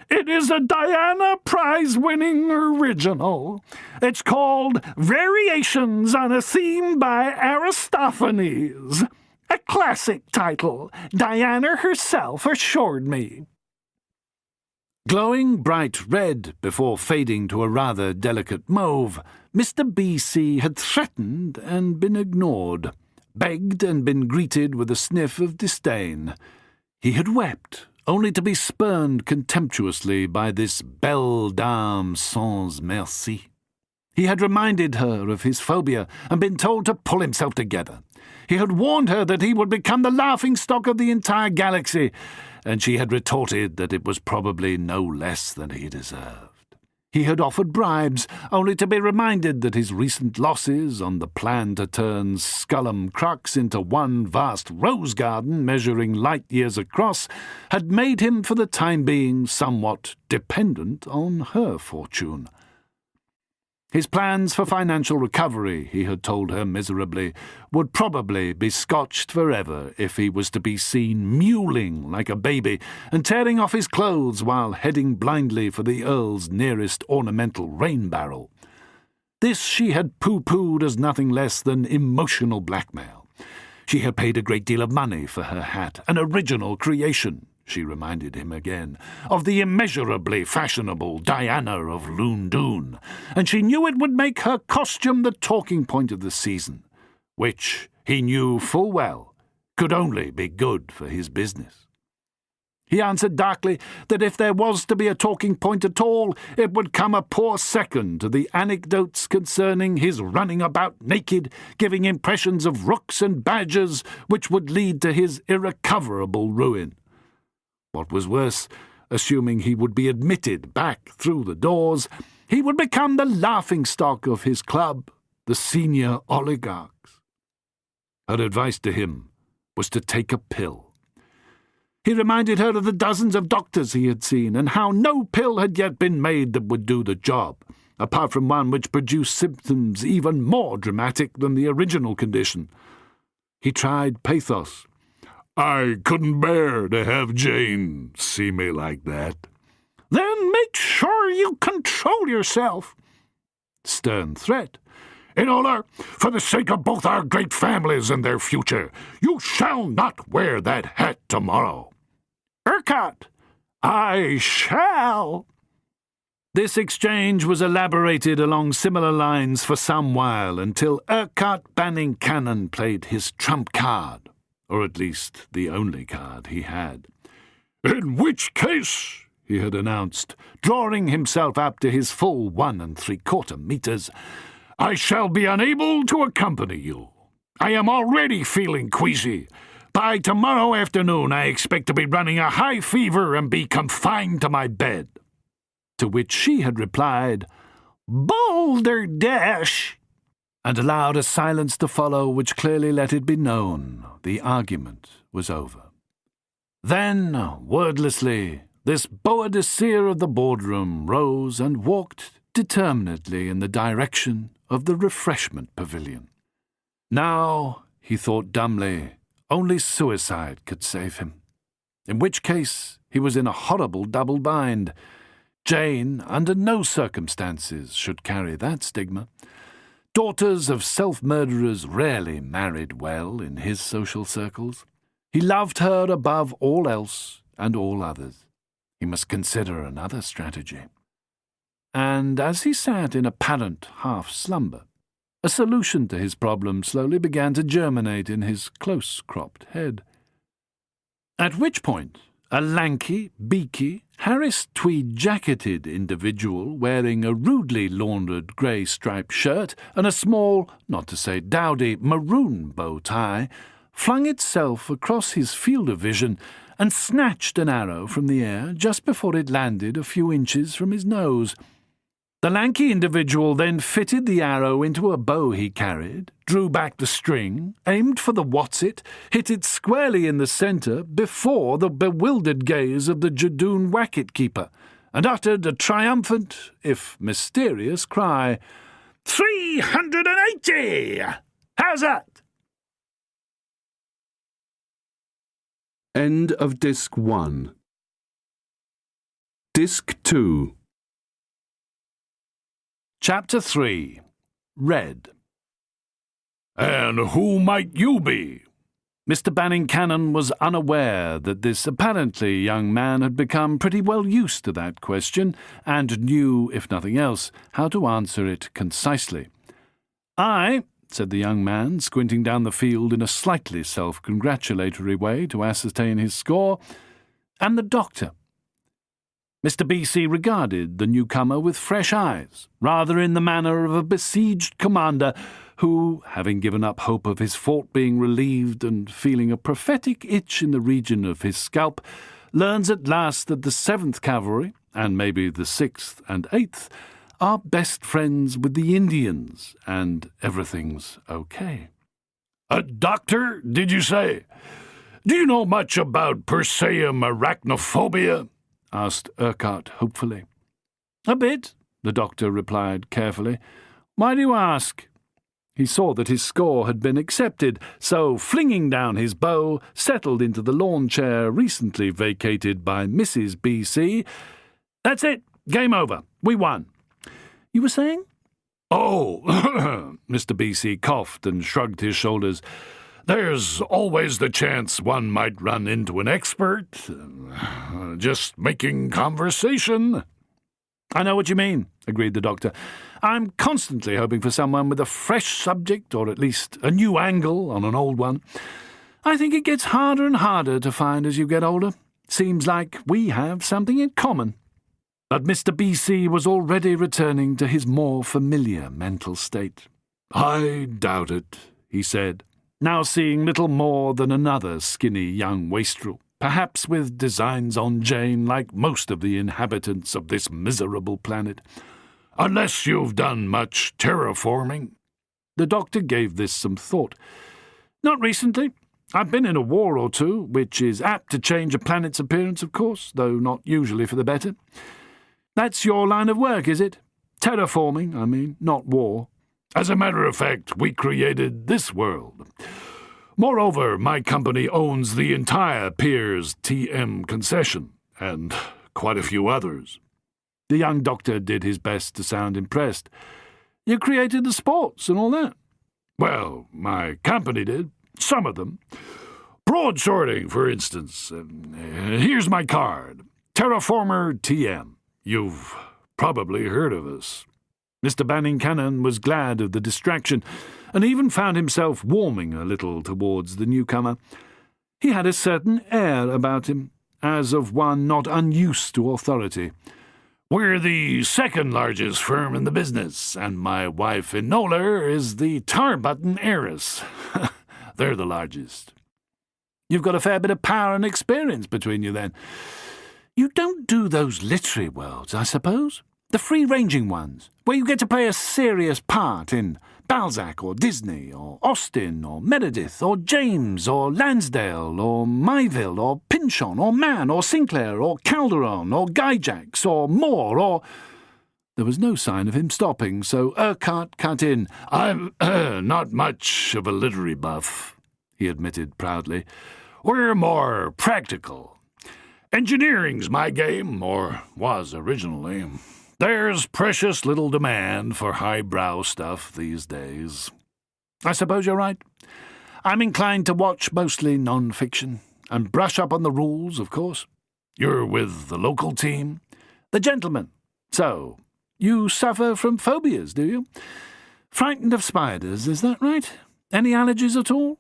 "It is a Diana Prize-winning original. It's called Variations on a Theme by Aristophanes. A classic title, Diana herself assured me." Glowing bright red before fading to a rather delicate mauve, Mr. B.C. had threatened and been ignored, begged and been greeted with a sniff of disdain. He had wept, only to be spurned contemptuously by this belle dame sans merci. He had reminded her of his phobia and been told to pull himself together. He had warned her that he would become the laughingstock of the entire galaxy, and she had retorted that it was probably no less than he deserved. He had offered bribes, only to be reminded that his recent losses on the plan to turn Scullum Crux into one vast rose garden measuring light years across had made him for the time being somewhat dependent on her fortune. His plans for financial recovery, he had told her miserably, would probably be scotched forever if he was to be seen mewling like a baby and tearing off his clothes while heading blindly for the Earl's nearest ornamental rain barrel. This she had pooh-poohed as nothing less than emotional blackmail. She had paid a great deal of money for her hat, an original creation, she reminded him again, of the immeasurably fashionable Diana of Loondoon, and she knew it would make her costume the talking point of the season, which, he knew full well, could only be good for his business. He answered darkly that if there was to be a talking point at all, it would come a poor second to the anecdotes concerning his running about naked, giving impressions of rooks and badgers, which would lead to his irrecoverable ruin. What was worse, assuming he would be admitted back through the doors, he would become the laughing-stock of his club, the senior oligarchs. Her advice to him was to take a pill. He reminded her of the dozens of doctors he had seen, and how no pill had yet been made that would do the job, apart from one which produced symptoms even more dramatic than the original condition. He tried pathos. "I couldn't bear to have Jane see me like that." "Then make sure you control yourself." Stern threat. "In order, for the sake of both our great families and their future, you shall not wear that hat tomorrow." "Urquhart, I shall." This exchange was elaborated along similar lines for some while, until Urquhart Banning Cannon played his trump card, or at least the only card he had. "In which case," he had announced, drawing himself up to his full 1 3/4 meters, "I shall be unable to accompany you. I am already feeling queasy. By tomorrow afternoon I expect to be running a high fever and be confined to my bed." To which she had replied, "Balderdash," and allowed a silence to follow which clearly let it be known the argument was over. Then, wordlessly, this Boadicea of the boardroom rose and walked determinedly in the direction of the refreshment pavilion. Now, he thought dumbly, only suicide could save him, in which case he was in a horrible double bind. Jane, under no circumstances, should carry that stigma. Daughters of self-murderers rarely married well in his social circles. He loved her above all else and all others. He must consider another strategy. And as he sat in apparent half-slumber, a solution to his problem slowly began to germinate in his close-cropped head. At which point, a lanky, beaky, Harris tweed-jacketed individual wearing a rudely laundered grey striped shirt and a small, not to say dowdy, maroon bow tie flung itself across his field of vision and snatched an arrow from the air just before it landed a few inches from his nose. The lanky individual then fitted the arrow into a bow he carried, drew back the string, aimed for the what's-it, hit it squarely in the centre before the bewildered gaze of the Jadoon Wacket-keeper, and uttered a triumphant, if mysterious, cry, 380! How's that? End of Disc 1. Disc 2. Chapter 3. Red. "And who might you be?" Mr. Banning Cannon was unaware that this apparently young man had become pretty well used to that question, and knew, if nothing else, how to answer it concisely. "I," said the young man, squinting down the field in a slightly self-congratulatory way to ascertain his score, "am the doctor." Mr. B.C. regarded the newcomer with fresh eyes, rather in the manner of a besieged commander who, having given up hope of his fort being relieved and feeling a prophetic itch in the region of his scalp, learns at last that the 7th Cavalry, and maybe the 6th and 8th, are best friends with the Indians, and everything's okay. "A doctor, did you say? Do you know much about Perseum arachnophobia?" asked Urquhart hopefully. "A bit," the doctor replied carefully. "Why do you ask?" He saw that his score had been accepted, so, flinging down his bow, settled into the lawn chair recently vacated by Mrs. B.C. "That's it. Game over. We won. You were saying?" "Oh," Mr. B.C. coughed and shrugged his shoulders. There's always the chance one might run into an expert. Just making conversation. I know what you mean, agreed the doctor. I'm constantly hoping for someone with a fresh subject, or at least a new angle on an old one. I think it gets harder and harder to find as you get older. Seems like we have something in common. But Mr. B.C. was already returning to his more familiar mental state. I doubt it, he said, now seeing little more than another skinny young wastrel, perhaps with designs on Jane like most of the inhabitants of this miserable planet. Unless you've done much terraforming. The doctor gave this some thought. Not recently. I've been in a war or two, which is apt to change a planet's appearance, of course, though not usually for the better. That's your line of work, is it? Terraforming, I mean, not war. As a matter of fact, we created this world. Moreover, my company owns the entire Piers TM concession, and quite a few others. The young doctor did his best to sound impressed. You created the sports and all that? Well, my company did. Some of them. Broadsorting, for instance. Here's my card. Terraformer TM. You've probably heard of us. Mr. Banning-Cannon was glad of the distraction, and even found himself warming a little towards the newcomer. He had a certain air about him, as of one not unused to authority. We're the second largest firm in the business, and my wife Enola is the tar-button heiress. They're the largest. You've got a fair bit of power and experience between you, then. You don't do those literary worlds, I suppose? The free-ranging ones, where you get to play a serious part in Balzac or Disney or Austen or Meredith or James or Lansdale or Mayville or Pynchon or Mann or Sinclair or Calderon or Gygax or Moore or... There was no sign of him stopping, so Urquhart cut in. I'm not much of a literary buff, he admitted proudly. We're more practical. Engineering's my game, or was originally. There's precious little demand for highbrow stuff these days. I suppose you're right. I'm inclined to watch mostly non-fiction, and brush up on the rules, of course. You're with the local team? The gentleman. So, you suffer from phobias, do you? Frightened of spiders, is that right? Any allergies at all?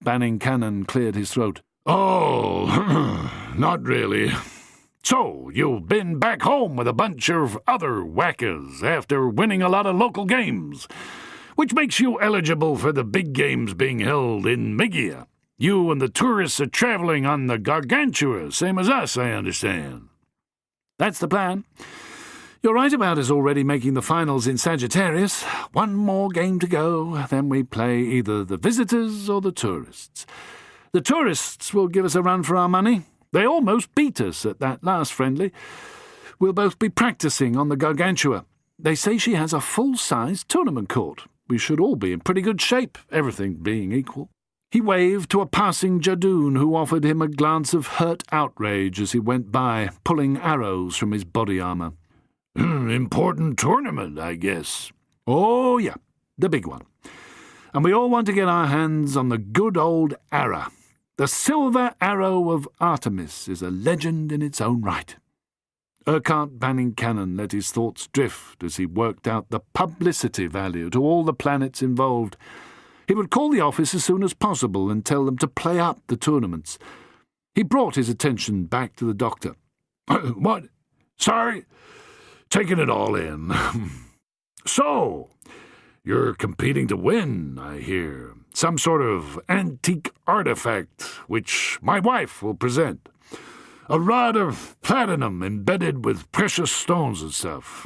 Banning-Cannon cleared his throat. Oh, not really. So, you've been back home with a bunch of other whackers after winning a lot of local games, which makes you eligible for the big games being held in Migia. You and the tourists are traveling on the Gargantua, same as us, I understand. That's the plan. You're right about us already making the finals in Sagittarius. One more game to go, then we play either the visitors or the tourists. The tourists will give us a run for our money. They almost beat us at that last friendly. We'll both be practicing on the Gargantua. They say she has a full-sized tournament court. We should all be in pretty good shape, everything being equal. He waved to a passing Jadoon who offered him a glance of hurt outrage as he went by, pulling arrows from his body armour. Important tournament, I guess. Oh, yeah, the big one. And we all want to get our hands on the good old Ara. The silver arrow of Artemis is a legend in its own right. Urquhart Banning-Cannon let his thoughts drift as he worked out the publicity value to all the planets involved. He would call the office as soon as possible and tell them to play up the tournaments. He brought his attention back to the doctor. What? Sorry? Taking it all in. So, you're competing to win, I hear. Some sort of antique artifact, which my wife will present. A rod of platinum embedded with precious stones and stuff.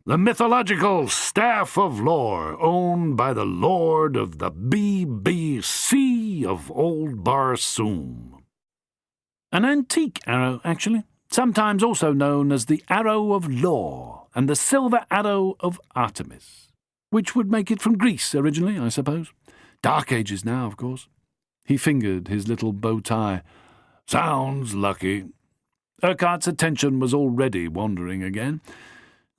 The mythological Staff of Lore, owned by the Lord of the BBC of Old Barsoom. An antique arrow, actually. Sometimes also known as the Arrow of Lore and the Silver Arrow of Artemis, which would make it from Greece originally, I suppose. Dark Ages now, of course. He fingered his little bow tie. Sounds lucky. Urquhart's attention was already wandering again.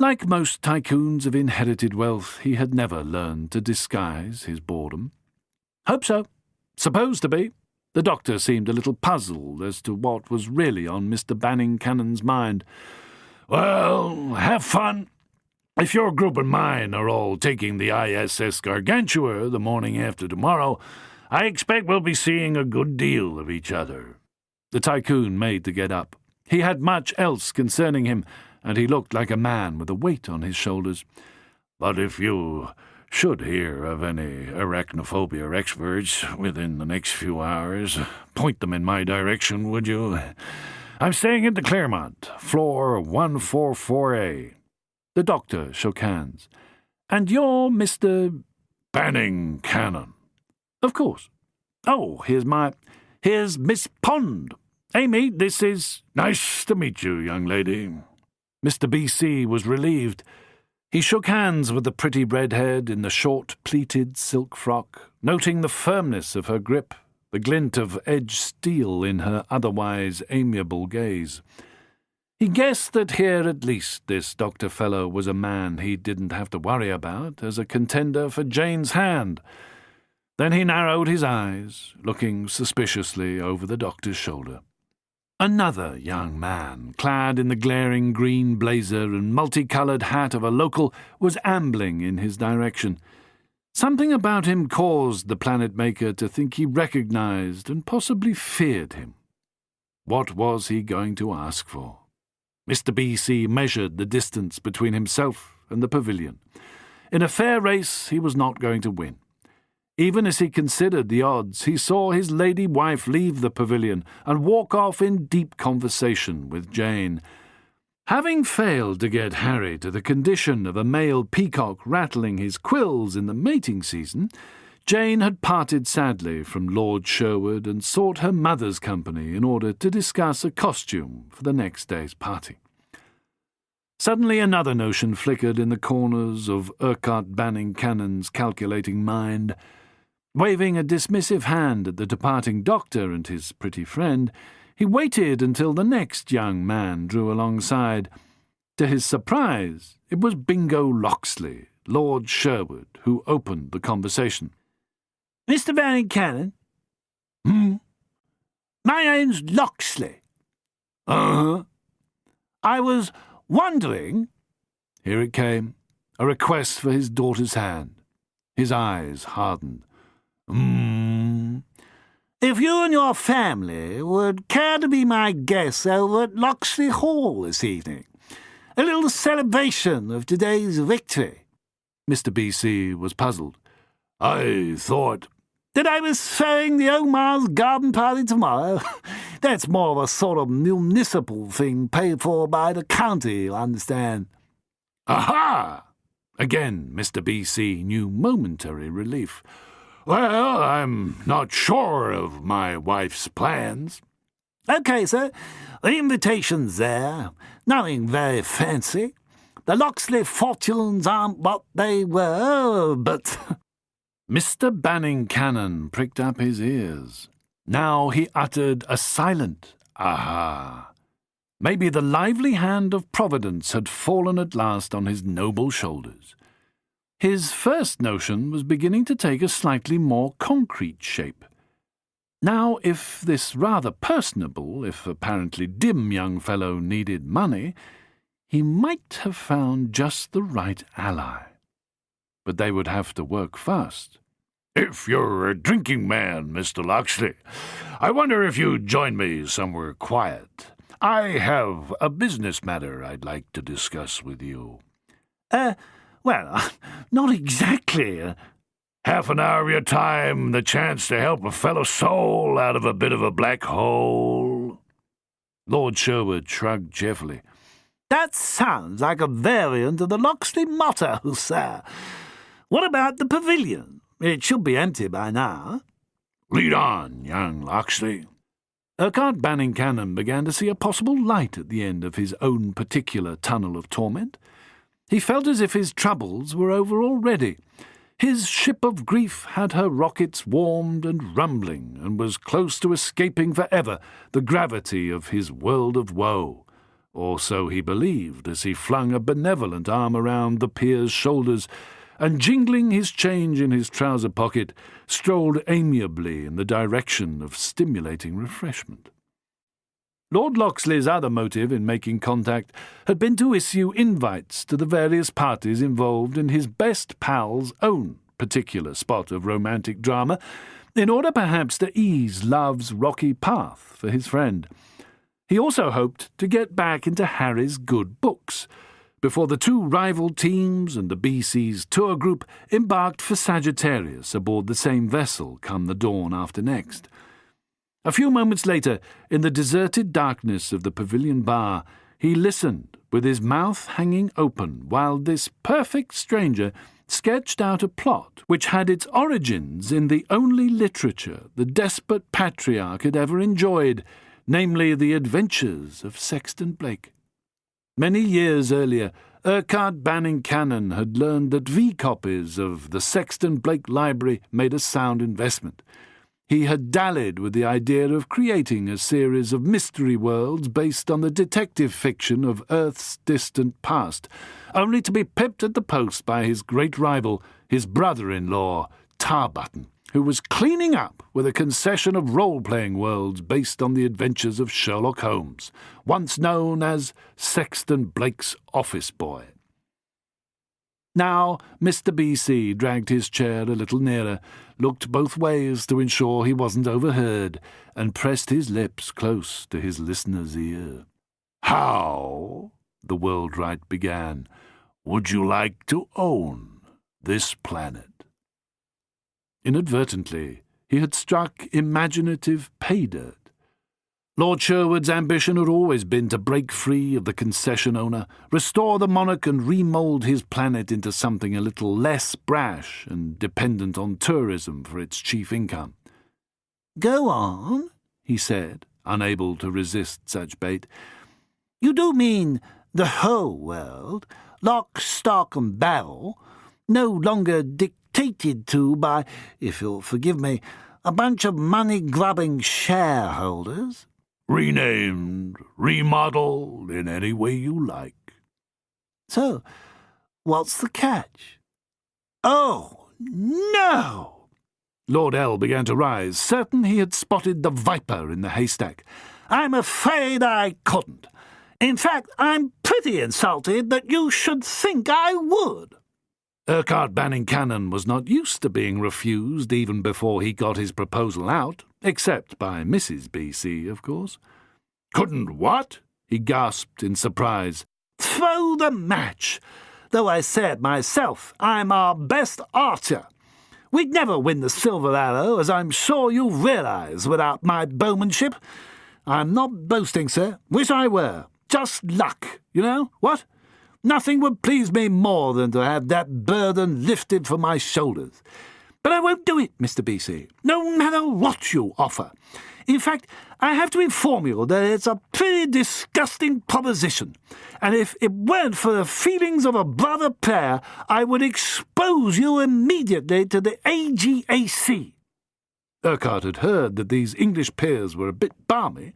Like most tycoons of inherited wealth, he had never learned to disguise his boredom. Hope so. Supposed to be. The doctor seemed a little puzzled as to what was really on Mr. Banning Cannon's mind. Well, have fun. If your group and mine are all taking the ISS Gargantua the morning after tomorrow, I expect we'll be seeing a good deal of each other. The Tycoon made to get up. He had much else concerning him, and he looked like a man with a weight on his shoulders. But if you should hear of any arachnophobia experts within the next few hours, point them in my direction, would you? I'm staying at the Claremont, floor 144A. The doctor shook hands. And you're Mr. Banning Cannon. Of course. Oh, here's Miss Pond. Amy, this is... Nice to meet you, young lady. Mr. B.C. was relieved. He shook hands with the pretty redhead in the short pleated silk frock, noting the firmness of her grip, the glint of edged steel in her otherwise amiable gaze. He guessed that here at least this Dr. Fellow was a man he didn't have to worry about as a contender for Jane's hand. Then he narrowed his eyes, looking suspiciously over the doctor's shoulder. Another young man, clad in the glaring green blazer and multicoloured hat of a local, was ambling in his direction. Something about him caused the Planet Maker to think he recognized and possibly feared him. What was he going to ask for? Mr. B.C. measured the distance between himself and the pavilion. In a fair race, he was not going to win. Even as he considered the odds, he saw his lady wife leave the pavilion and walk off in deep conversation with Jane. Having failed to get Harry to the condition of a male peacock rattling his quills in the mating season, Jane had parted sadly from Lord Sherwood and sought her mother's company in order to discuss a costume for the next day's party. Suddenly another notion flickered in the corners of Urquhart Banning Cannon's calculating mind. Waving a dismissive hand at the departing doctor and his pretty friend, he waited until the next young man drew alongside. To his surprise, it was Bingo Loxley, Lord Sherwood, who opened the conversation. Mr. Banning Cannon? My name's Loxley. Uh-huh. I was wondering... Here it came, a request for his daughter's hand. His eyes hardened. If you and your family would care to be my guests over at Loxley Hall this evening. A little celebration of today's victory. Mr. B.C. was puzzled. I thought... That I was throwing the Omar's garden party tomorrow. That's more of a sort of municipal thing paid for by the county, you understand. Aha! Again, Mr. B.C. knew momentary relief. Well, I'm not sure of my wife's plans. OK, sir. The invitation's there. Nothing very fancy. The Loxley fortunes aren't what they were, but... Mr. Banning Cannon pricked up his ears. Now he uttered a silent aha. Maybe the lively hand of Providence had fallen at last on his noble shoulders. His first notion was beginning to take a slightly more concrete shape. Now, if this rather personable, if apparently dim young fellow needed money, he might have found just the right ally. But they would have to work fast. If you're a drinking man, Mr. Loxley, I wonder if you'd join me somewhere quiet. I have a business matter I'd like to discuss with you. Well, not exactly. Half an hour of your time, the chance to help a fellow soul out of a bit of a black hole. Lord Sherwood shrugged cheerfully. That sounds like a variant of the Loxley motto, sir. What about the pavilion? It should be empty by now. Lead on, young Loxley. Urquhart Banning Cannon began to see a possible light at the end of his own particular tunnel of torment. He felt as if his troubles were over already. His ship of grief had her rockets warmed and rumbling, and was close to escaping forever the gravity of his world of woe. Or so he believed as he flung a benevolent arm around the peer's shoulders, and jingling his change in his trouser pocket, strolled amiably in the direction of stimulating refreshment. Lord Loxley's other motive in making contact had been to issue invites to the various parties involved in his best pal's own particular spot of romantic drama, in order perhaps to ease love's rocky path for his friend. He also hoped to get back into Harry's good books before the two rival teams and the BC's tour group embarked for Sagittarius aboard the same vessel come the dawn after next. A few moments later, in the deserted darkness of the pavilion bar, he listened with his mouth hanging open while this perfect stranger sketched out a plot which had its origins in the only literature the despot patriarch had ever enjoyed, namely the adventures of Sexton Blake. Many years earlier, Urquhart Banning Cannon had learned that V-copies of the Sexton Blake Library made a sound investment. He had dallied with the idea of creating a series of mystery worlds based on the detective fiction of Earth's distant past, only to be pipped at the post by his great rival, his brother-in-law, Tarbutton, who was cleaning up with a concession of role-playing worlds based on the adventures of Sherlock Holmes, once known as Sexton Blake's office boy. Now Mr. B.C. dragged his chair a little nearer, looked both ways to ensure he wasn't overheard, and pressed his lips close to his listener's ear. "How," the Worldwright began, "would you like to own this planet?" Inadvertently, he had struck imaginative pay dirt. Lord Sherwood's ambition had always been to break free of the concession owner, restore the monarch and remould his planet into something a little less brash and dependent on tourism for its chief income. "Go on," he said, unable to resist such bait. "You do mean the whole world, lock, stock and barrel, no longer dictated to by, if you'll forgive me, a bunch of money-grubbing shareholders?" "Renamed, remodeled, in any way you like." "So, what's the catch?" "Oh, no!" Lord L. began to rise, certain he had spotted the viper in the haystack. "I'm afraid I couldn't. In fact, I'm pretty insulted that you should think I would." Urquhart Banning Cannon was not used to being refused even before he got his proposal out, except by Mrs. B.C., of course. "Couldn't what?" he gasped in surprise. "Throw the match. Though I said myself I'm our best archer. We'd never win the Silver Arrow, as I'm sure you realise, without my bowmanship. I'm not boasting, sir. Wish I were. Just luck, you know, what? Nothing would please me more than to have that burden lifted from my shoulders. But I won't do it, Mr. B.C., no matter what you offer. In fact, I have to inform you that it's a pretty disgusting proposition, and if it weren't for the feelings of a brother pair, I would expose you immediately to the AGAC. Urquhart had heard that these English peers were a bit balmy,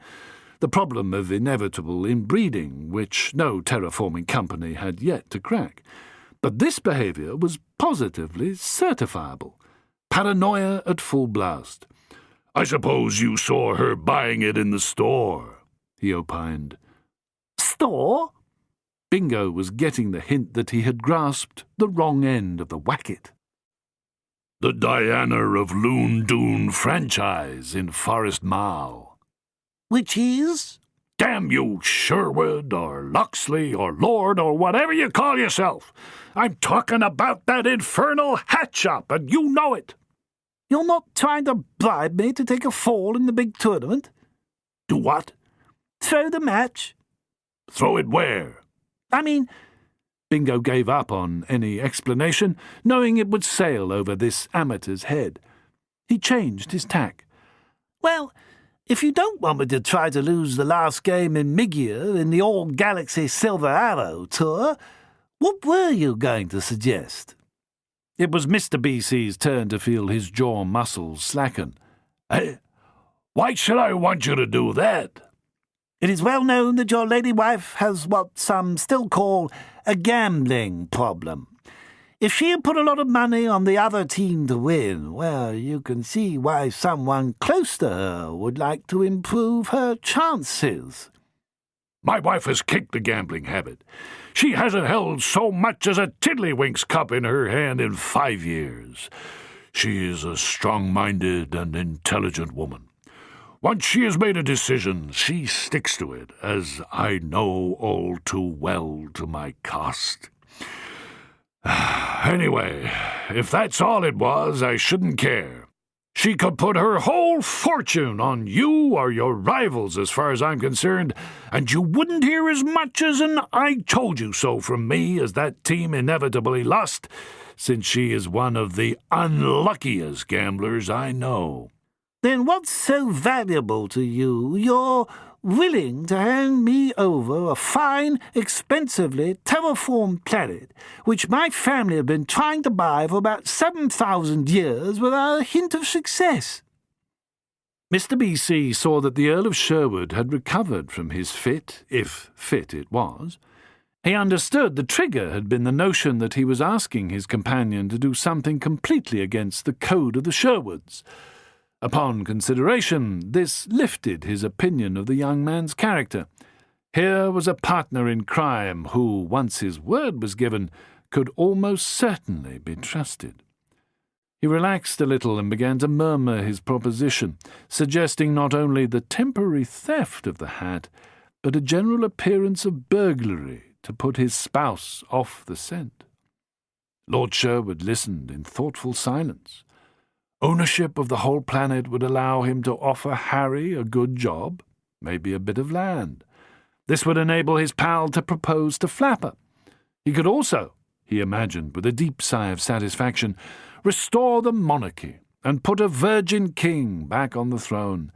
the problem of inevitable inbreeding, which no terraforming company had yet to crack. But this behaviour was positively certifiable. Paranoia at full blast. "I suppose you saw her buying it in the store," he opined. "Store?" Bingo was getting the hint that he had grasped the wrong end of the whacket. "The Diana of Loon Doon franchise in Forest Mall." "Which is?" "Damn you, Sherwood, or Loxley, or Lord, or whatever you call yourself. I'm talking about that infernal hat shop, and you know it." "You're not trying to bribe me to take a fall in the big tournament?" "Do what?" "Throw the match." "Throw it where?" "I mean—" Bingo gave up on any explanation, knowing it would sail over this amateur's head. He changed his tack. "Well, if you don't want me to try to lose the last game in Migia in the All-Galaxy Silver Arrow Tour, what were you going to suggest?" It was Mr. B.C.'s turn to feel his jaw muscles slacken. "Hey, why should I want you to do that?" "It is well known that your lady wife has what some still call a gambling problem. If she had put a lot of money on the other team to win, well, you can see why someone close to her would like to improve her chances. My wife has kicked the gambling habit. She hasn't held so much as a tiddlywinks cup in her hand in 5 years. She is a strong-minded and intelligent woman. Once she has made a decision, she sticks to it, as I know all too well to my cost. Anyway, if that's all it was, I shouldn't care. She could put her whole fortune on you or your rivals as far as I'm concerned, and you wouldn't hear as much as an "I told you so" from me as that team inevitably lost, since she is one of the unluckiest gamblers I know. Then what's so valuable to you you're willing to hand me over a fine, expensively terraformed planet, which my family have been trying to buy for about 7,000 years without a hint of success? Mr. B.C. saw that the Earl of Sherwood had recovered from his fit, if fit it was. He understood the trigger had been the notion that he was asking his companion to do something completely against the code of the Sherwoods. Upon consideration, this lifted his opinion of the young man's character. Here was a partner in crime who, once his word was given, could almost certainly be trusted. He relaxed a little and began to murmur his proposition, suggesting not only the temporary theft of the hat, but a general appearance of burglary to put his spouse off the scent. Lord Sherwood listened in thoughtful silence. Ownership of the whole planet would allow him to offer Harry a good job, maybe a bit of land. This would enable his pal to propose to Flapper. He could also, he imagined with a deep sigh of satisfaction, restore the monarchy and put a virgin king back on the throne.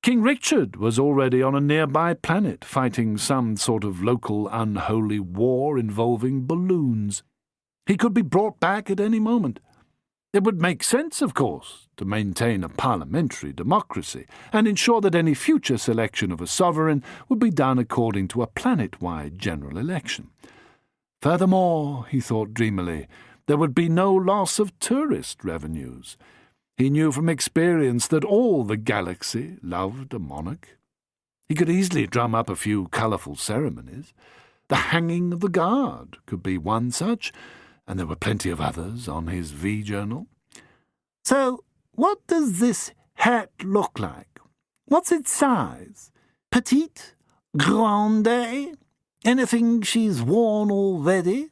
King Richard was already on a nearby planet fighting some sort of local unholy war involving balloons. He could be brought back at any moment. It would make sense, of course, to maintain a parliamentary democracy and ensure that any future selection of a sovereign would be done according to a planet-wide general election. Furthermore, he thought dreamily, there would be no loss of tourist revenues. He knew from experience that all the galaxy loved a monarch. He could easily drum up a few colourful ceremonies. The hanging of the guard could be one such, and there were plenty of others on his V-journal. So, what does this hat look like? What's its size? Petite? Grande? Anything she's worn already?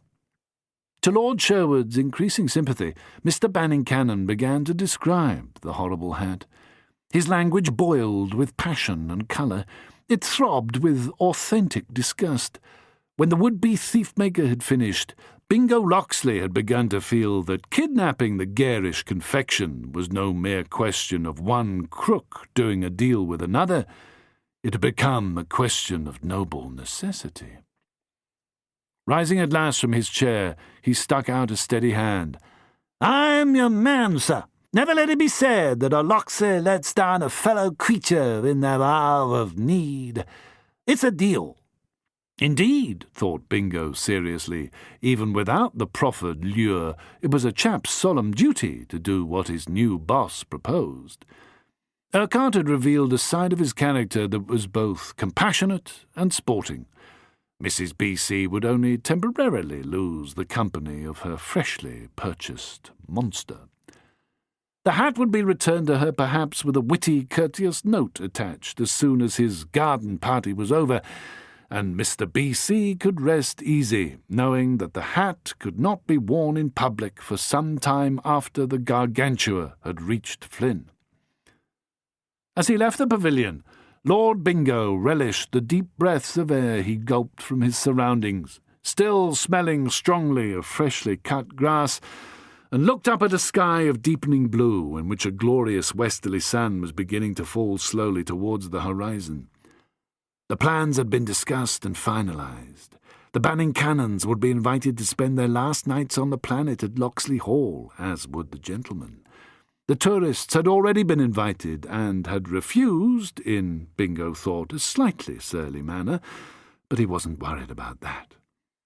To Lord Sherwood's increasing sympathy, Mr. Banning-Cannon began to describe the horrible hat. His language boiled with passion and colour. It throbbed with authentic disgust. When the would-be thief-maker had finished, Bingo Loxley had begun to feel that kidnapping the garish confection was no mere question of one crook doing a deal with another. It had become a question of noble necessity. Rising at last from his chair, he stuck out a steady hand. "I'm your man, sir. Never let it be said that a Loxley lets down a fellow creature in their hour of need. It's a deal." Indeed, thought Bingo seriously, even without the proffered lure, it was a chap's solemn duty to do what his new boss proposed. Urquhart had revealed a side of his character that was both compassionate and sporting. Mrs. B.C. would only temporarily lose the company of her freshly purchased monster. The hat would be returned to her perhaps with a witty, courteous note attached as soon as his garden party was over, and Mr. B.C. could rest easy, knowing that the hat could not be worn in public for some time after the Gargantua had reached Flynn. As he left the pavilion, Lord Bingo relished the deep breaths of air he gulped from his surroundings, still smelling strongly of freshly cut grass, and looked up at a sky of deepening blue in which a glorious westerly sun was beginning to fall slowly towards the horizon. The plans had been discussed and finalized. The Banning-Cannons would be invited to spend their last nights on the planet at Loxley Hall, as would the gentlemen. The tourists had already been invited and had refused, in Bingo thought, a slightly surly manner, but he wasn't worried about that.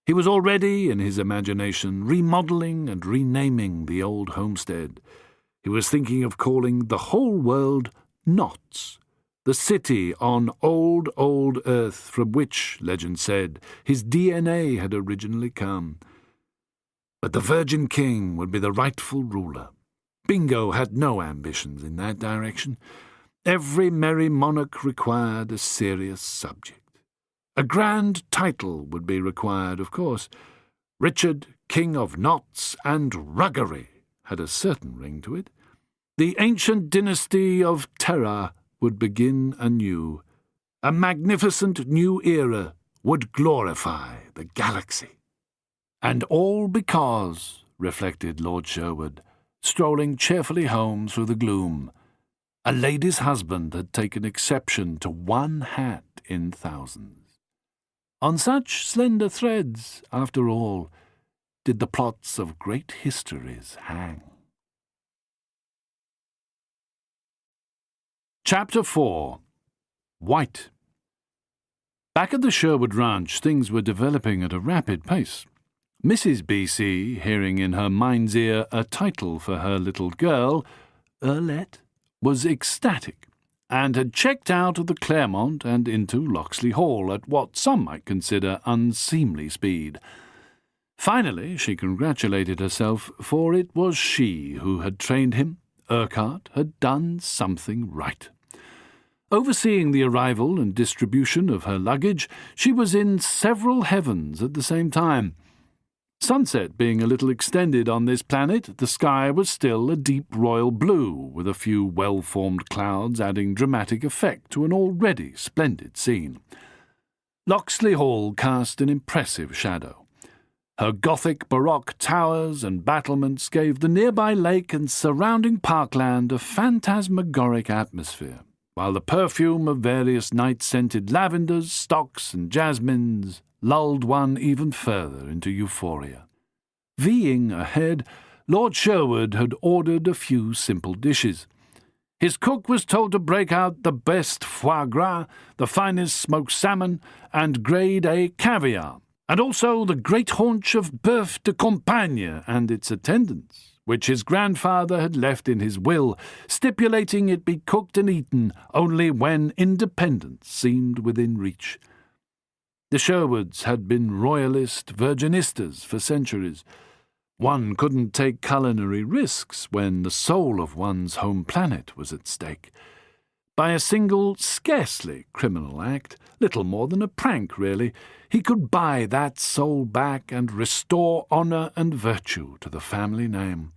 He was already, in his imagination, remodelling and renaming the old homestead. He was thinking of calling the whole world Notts, the city on old Earth from which, legend said, his DNA had originally come. But the Virgin King would be the rightful ruler. Bingo had no ambitions in that direction. Every merry monarch required a serious subject. A grand title would be required, of course. Richard, King of Notts and Ruggery, had a certain ring to it. The ancient dynasty of Terra would begin anew. A magnificent new era would glorify the galaxy. And all because, reflected Lord Sherwood, strolling cheerfully home through the gloom, a lady's husband had taken exception to one hat in thousands. On such slender threads, after all, did the plots of great histories hang. Chapter 4. White. Back at the Sherwood Ranch, things were developing at a rapid pace. Mrs. B.C., hearing in her mind's ear a title for her little girl, Earlette, was ecstatic, and had checked out of the Claremont and into Locksley Hall at what some might consider unseemly speed. Finally, she congratulated herself, for it was she who had trained him. Urquhart had done something right. Overseeing the arrival and distribution of her luggage, she was in several heavens at the same time. Sunset being a little extended on this planet, the sky was still a deep royal blue, with a few well-formed clouds adding dramatic effect to an already splendid scene. Locksley Hall cast an impressive shadow. Her Gothic Baroque towers and battlements gave the nearby lake and surrounding parkland a phantasmagoric atmosphere, while the perfume of various night-scented lavenders, stocks, and jasmines lulled one even further into euphoria. Veeing ahead, Lord Sherwood had ordered a few simple dishes. His cook was told to break out the best foie gras, the finest smoked salmon, and grade A caviar, and also the great haunch of bœuf de campagne and its attendants, which his grandfather had left in his will, stipulating it be cooked and eaten only when independence seemed within reach. The Sherwoods had been royalist virginistas for centuries. One couldn't take culinary risks when the soul of one's home planet was at stake. By a single, scarcely criminal act, little more than a prank really, he could buy that soul back and restore honour and virtue to the family name.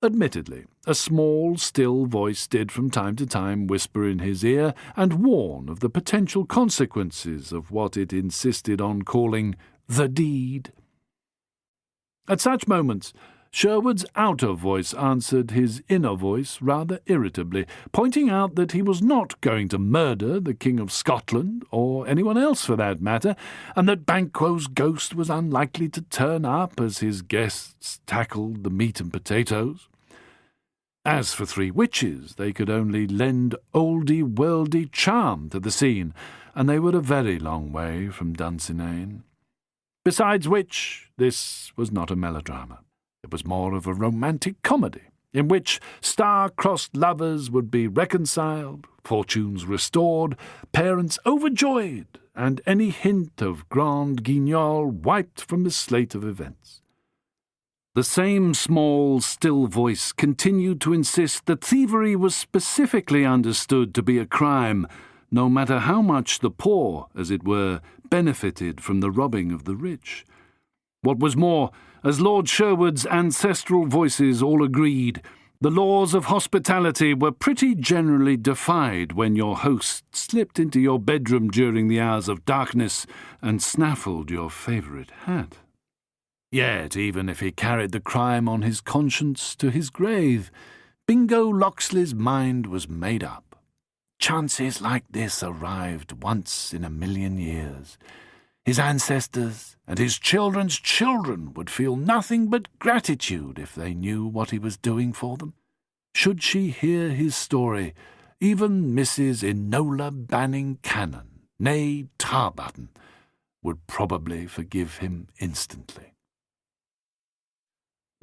Admittedly, a small, still voice did from time to time whisper in his ear and warn of the potential consequences of what it insisted on calling the deed. At such moments, Sherwood's outer voice answered his inner voice rather irritably, pointing out that he was not going to murder the King of Scotland, or anyone else for that matter, and that Banquo's ghost was unlikely to turn up as his guests tackled the meat and potatoes. As for three witches, they could only lend oldie-worldy charm to the scene, and they were a very long way from Dunsinane. Besides which, this was not a melodrama. It was more of a romantic comedy, in which star-crossed lovers would be reconciled, fortunes restored, parents overjoyed, and any hint of grand guignol wiped from the slate of events. The same small, still voice continued to insist that thievery was specifically understood to be a crime, no matter how much the poor, as it were, benefited from the robbing of the rich. What was more, as Lord Sherwood's ancestral voices all agreed, the laws of hospitality were pretty generally defied when your host slipped into your bedroom during the hours of darkness and snaffled your favourite hat. Yet, even if he carried the crime on his conscience to his grave, Bingo Locksley's mind was made up. Chances like this arrived once in a million years. His ancestors and his children's children would feel nothing but gratitude if they knew what he was doing for them. Should she hear his story, even Mrs. Enola Banning Cannon, née Tarbutton, would probably forgive him instantly.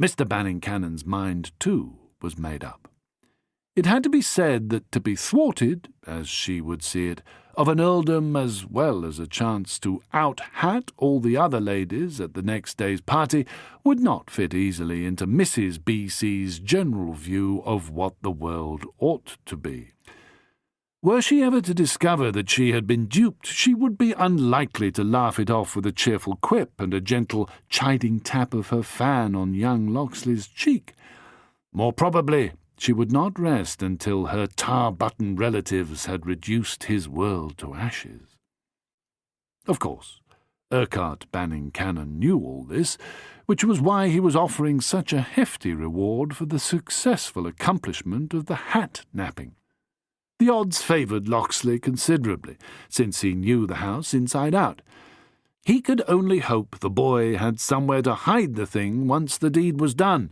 Mr. Banning-Cannon's mind, too, was made up. It had to be said that to be thwarted, as she would see it, of an earldom as well as a chance to out-hat all the other ladies at the next day's party would not fit easily into Mrs. B.C.'s general view of what the world ought to be. Were she ever to discover that she had been duped, she would be unlikely to laugh it off with a cheerful quip and a gentle chiding tap of her fan on young Locksley's cheek. More probably, she would not rest until her tar-button relatives had reduced his world to ashes. Of course, Urquhart Banning-Cannon knew all this, which was why he was offering such a hefty reward for the successful accomplishment of the hat-napping. The odds favoured Locksley considerably, since he knew the house inside out. He could only hope the boy had somewhere to hide the thing once the deed was done.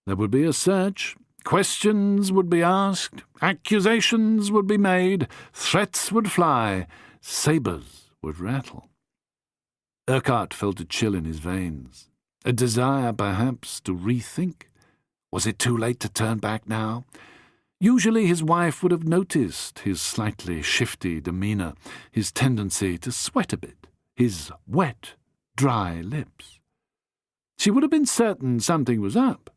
There would be a search, questions would be asked, accusations would be made, threats would fly, sabres would rattle. Urquhart felt a chill in his veins, a desire, perhaps, to rethink. Was it too late to turn back now? Usually his wife would have noticed his slightly shifty demeanour, his tendency to sweat a bit, his wet, dry lips. She would have been certain something was up,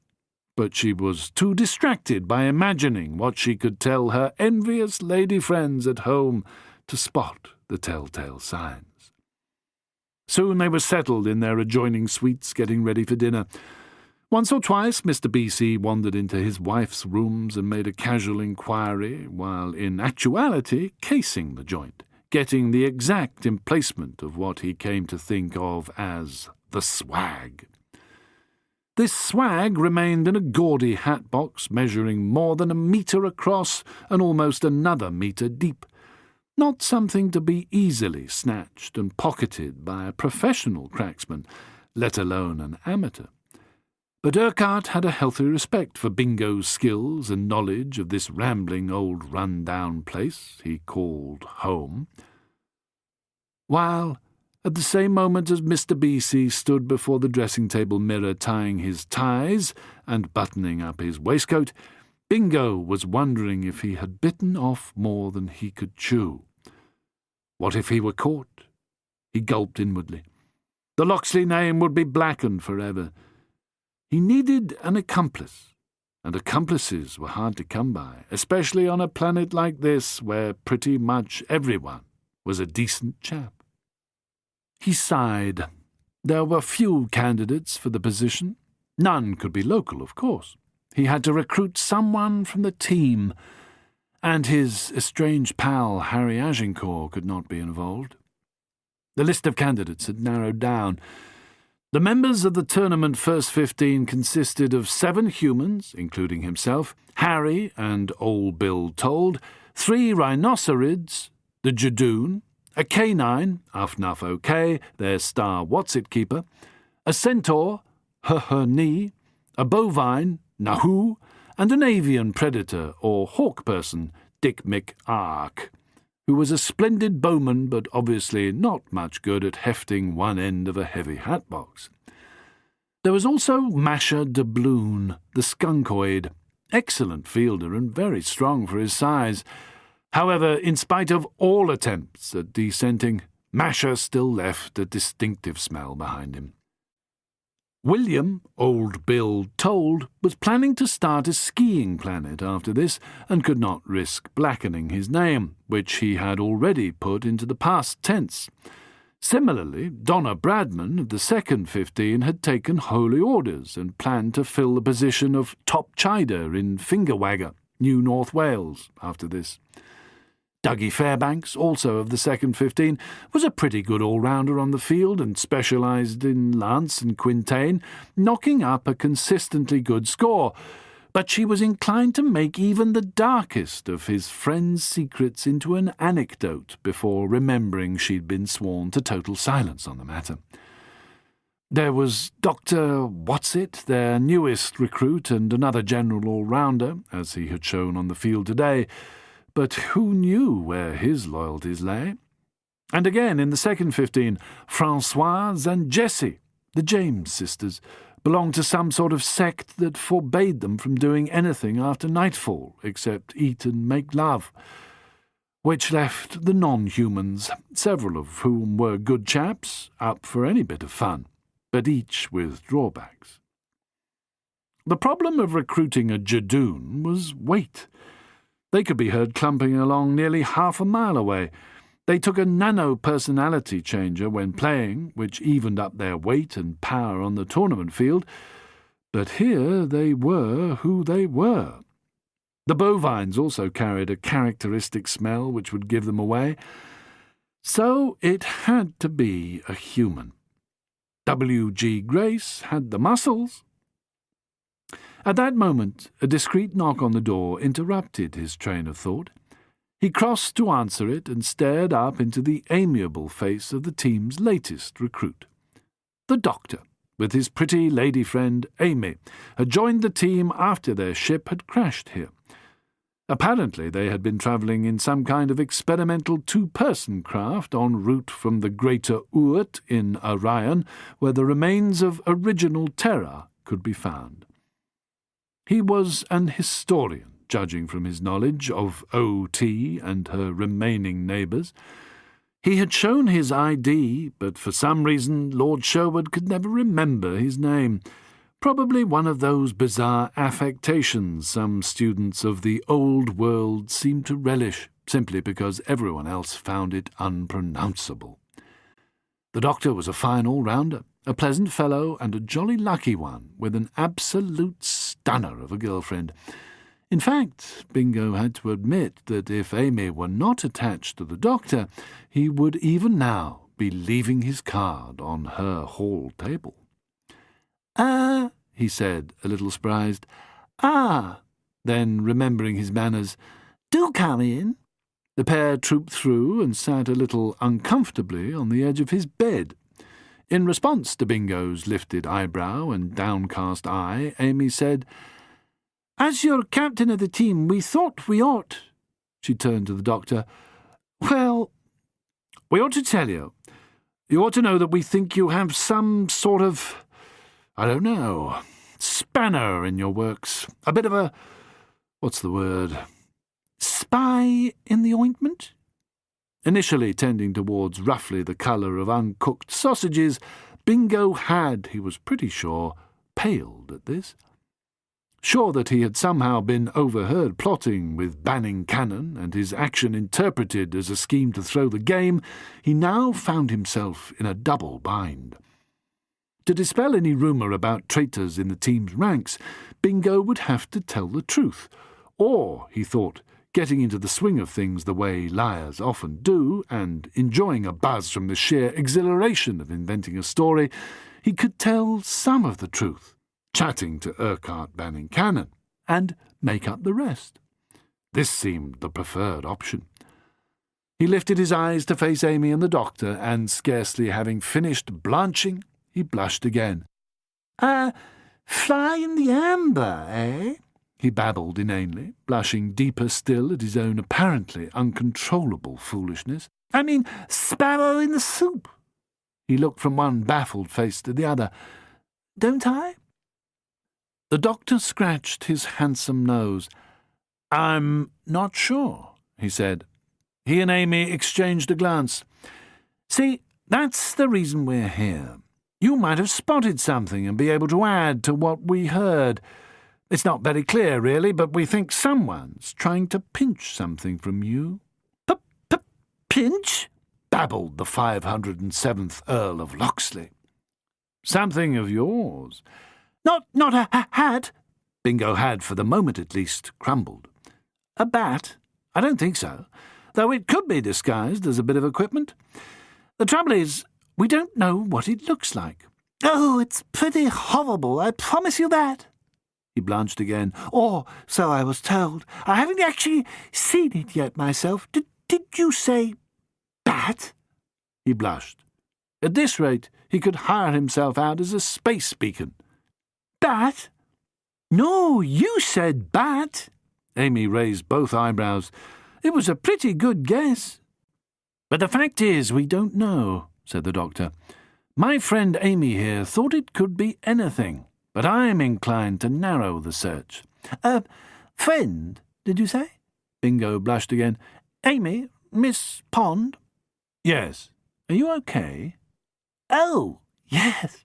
but she was too distracted by imagining what she could tell her envious lady friends at home to spot the telltale signs. Soon they were settled in their adjoining suites, getting ready for dinner. Once or twice Mr. B.C. wandered into his wife's rooms and made a casual inquiry, while in actuality casing the joint, getting the exact emplacement of what he came to think of as the swag. This swag remained in a gaudy hat box measuring more than a metre across and almost another metre deep, not something to be easily snatched and pocketed by a professional cracksman, let alone an amateur. But Urquhart had a healthy respect for Bingo's skills and knowledge of this rambling old run-down place he called home. While, at the same moment as Mr. B.C. stood before the dressing-table mirror tying his ties and buttoning up his waistcoat, Bingo was wondering if he had bitten off more than he could chew. What if he were caught? He gulped inwardly. The Locksley name would be blackened forever. He needed an accomplice, and accomplices were hard to come by, especially on a planet like this where pretty much everyone was a decent chap. He sighed. There were few candidates for the position. None could be local, of course. He had to recruit someone from the team, and his estranged pal Harry Agincourt could not be involved. The list of candidates had narrowed down. The members of the tournament First 15 consisted of 7 humans, including himself, Harry and old Bill Told, 3 rhinoserids, the Jadoon, a canine, Afnuff OK, their star What's-It-Keeper, a centaur, Her-Her-Knee, a bovine, Nahoo, and an avian predator or hawk person, Dick Mick-Ark, who was a splendid bowman but obviously not much good at hefting one end of a heavy hat box. There was also Masher Doubloon, the skunkoid, excellent fielder and very strong for his size. However, in spite of all attempts at descenting, Masher still left a distinctive smell behind him. William, old Bill Told, was planning to start a skiing planet after this and could not risk blackening his name, which he had already put into the past tense. Similarly, Donna Bradman of the second 15 had taken holy orders and planned to fill the position of top chider in Fingerwagger, New North Wales, after this. Dougie Fairbanks, also of the second 15, was a pretty good all-rounder on the field and specialised in lance and quintain, knocking up a consistently good score, but she was inclined to make even the darkest of his friend's secrets into an anecdote before remembering she'd been sworn to total silence on the matter. There was Dr. What's-It, their newest recruit and another general all-rounder, as he had shown on the field today, but who knew where his loyalties lay? And again in the second 15, Françoise and Jessie, the James sisters, belonged to some sort of sect that forbade them from doing anything after nightfall except eat and make love, which left the non-humans, several of whom were good chaps, up for any bit of fun, but each with drawbacks. The problem of recruiting a Jadoon was weight. They could be heard clumping along nearly half a mile away. They took a nano-personality changer when playing, which evened up their weight and power on the tournament field, but here they were who they were. The bovines also carried a characteristic smell which would give them away, so it had to be a human. W.G. Grace had the muscles. At that moment, a discreet knock on the door interrupted his train of thought. He crossed to answer it and stared up into the amiable face of the team's latest recruit. The doctor, with his pretty lady friend Amy, had joined the team after their ship had crashed here. Apparently they had been travelling in some kind of experimental two-person craft en route from the Greater Oort in Orion, where the remains of original Terra could be found. He was an historian, judging from his knowledge of O.T. and her remaining neighbours. He had shown his ID, but for some reason Lord Sherwood could never remember his name. Probably one of those bizarre affectations some students of the old world seem to relish, simply because everyone else found it unpronounceable. The doctor was a fine all-rounder, a pleasant fellow and a jolly lucky one, with an absolute stunner of a girlfriend. In fact, Bingo had to admit that if Amy were not attached to the doctor, he would even now be leaving his card on her hall table. He said, a little surprised. Then, remembering his manners, do come in. The pair trooped through and sat a little uncomfortably on the edge of his bed. In response to Bingo's lifted eyebrow and downcast eye, Amy said, "As you're captain of the team, we thought we ought—" She turned to the doctor. "Well, we ought to tell you. You ought to know that we think you have some sort of, I don't know, spanner in your works. A bit of a, what's the word, spy in the ointment?" Initially tending towards roughly the colour of uncooked sausages, Bingo had, he was pretty sure, paled at this. Sure that he had somehow been overheard plotting with Banning Cannon and his action interpreted as a scheme to throw the game, he now found himself in a double bind. To dispel any rumour about traitors in the team's ranks, Bingo would have to tell the truth, or, he thought, getting into the swing of things the way liars often do, and enjoying a buzz from the sheer exhilaration of inventing a story, he could tell some of the truth, chatting to Urquhart Banning Cannon, and make up the rest. This seemed the preferred option. He lifted his eyes to face Amy and the doctor, and scarcely having finished blanching, he blushed again. Fly in the amber, eh?" he babbled inanely, blushing deeper still at his own apparently uncontrollable foolishness. "I mean, sparrow in the soup." He looked from one baffled face to the other. "Don't I?" The doctor scratched his handsome nose. "I'm not sure," he said. He and Amy exchanged a glance. "See, that's the reason we're here. You might have spotted something and be able to add to what we heard. It's not very clear, really, but we think someone's trying to pinch something from you." "Pinch?" babbled the 507th Earl of Locksley. "Something of yours." Not a hat?" Bingo had, for the moment at least, crumbled. "A bat? I don't think so, though it could be disguised as a bit of equipment. The trouble is, we don't know what it looks like." "Oh, it's pretty horrible, I promise you that." He blanched again. "Or so I was told. I haven't actually seen it yet myself. Did you say bat?" He blushed. At this rate, he could hire himself out as a space beacon. "Bat? No, you said bat." Amy raised both eyebrows. "It was a pretty good guess." But the fact is, we don't know, said the doctor. My friend Amy here thought it could be anything, but I'm inclined to narrow the search. Friend, did you say? Bingo blushed again. Amy? Miss Pond? Yes. Are you okay? Oh, yes.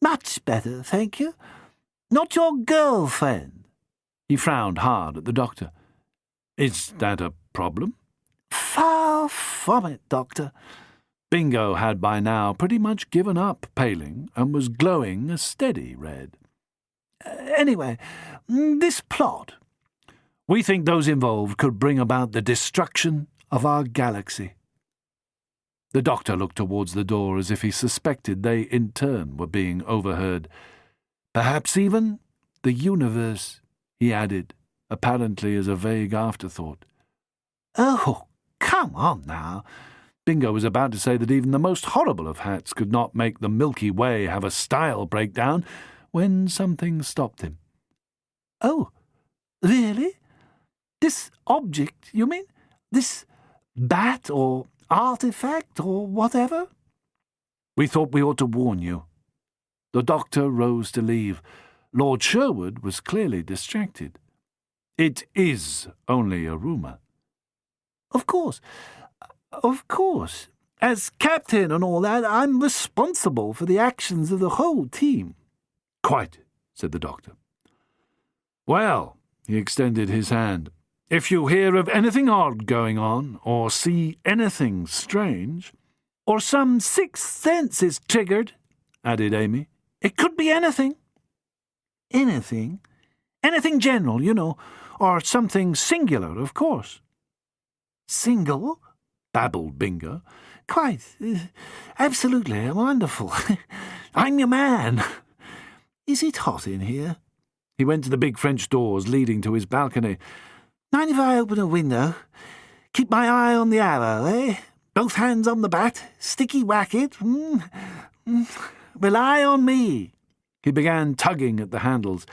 Much better, thank you. Not your girlfriend. He frowned hard at the doctor. Is that a problem? Far from it, Doctor. Bingo had by now pretty much given up paling and was glowing a steady red. Anyway, this plot. We think those involved could bring about the destruction of our galaxy. The doctor looked towards the door as if he suspected they in turn were being overheard. Perhaps even the universe, he added, apparently as a vague afterthought. Oh, come on now. Bingo was about to say that even the most horrible of hats could not make the Milky Way have a style breakdown when something stopped him. Oh, really? This object, you mean? This bat or artifact or whatever? We thought we ought to warn you. The doctor rose to leave. Lord Sherwood was clearly distracted. It is only a rumour. Of course. As captain and all that, I'm responsible for the actions of the whole team. Quite, said the doctor. Well, he extended his hand. If you hear of anything odd going on, or see anything strange, or some sixth sense is triggered, added Amy. It could be anything. Anything? Anything general, you know, or something singular, of course. Single? Babbled Bingo. Quite. Absolutely wonderful. I'm your man. Is it hot in here? He went to the big French doors leading to his balcony. Mind if I open a window? Keep my eye on the arrow, eh? Both hands on the bat. Sticky whack-it. Rely on me. He began tugging at the handles.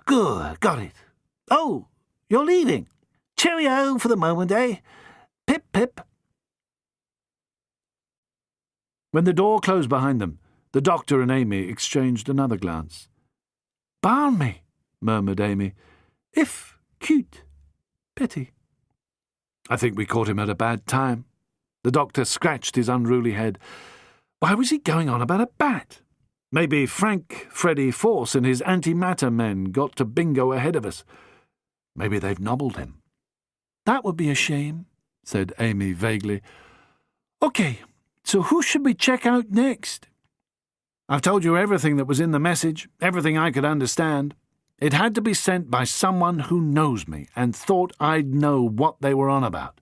Good, got it. Oh, you're leaving. Cheerio for the moment, eh? Pip, pip. When the door closed behind them, the doctor and Amy exchanged another glance. Balmy, murmured Amy. If cute. Pity. I think we caught him at a bad time. The doctor scratched his unruly head. Why was he going on about a bat? Maybe Frank Freddy Force and his antimatter men got to Bingo ahead of us. Maybe they've nobbled him. That would be a shame, said Amy vaguely. Okay, so who should we check out next? I've told you everything that was in the message, everything I could understand. It had to be sent by someone who knows me and thought I'd know what they were on about.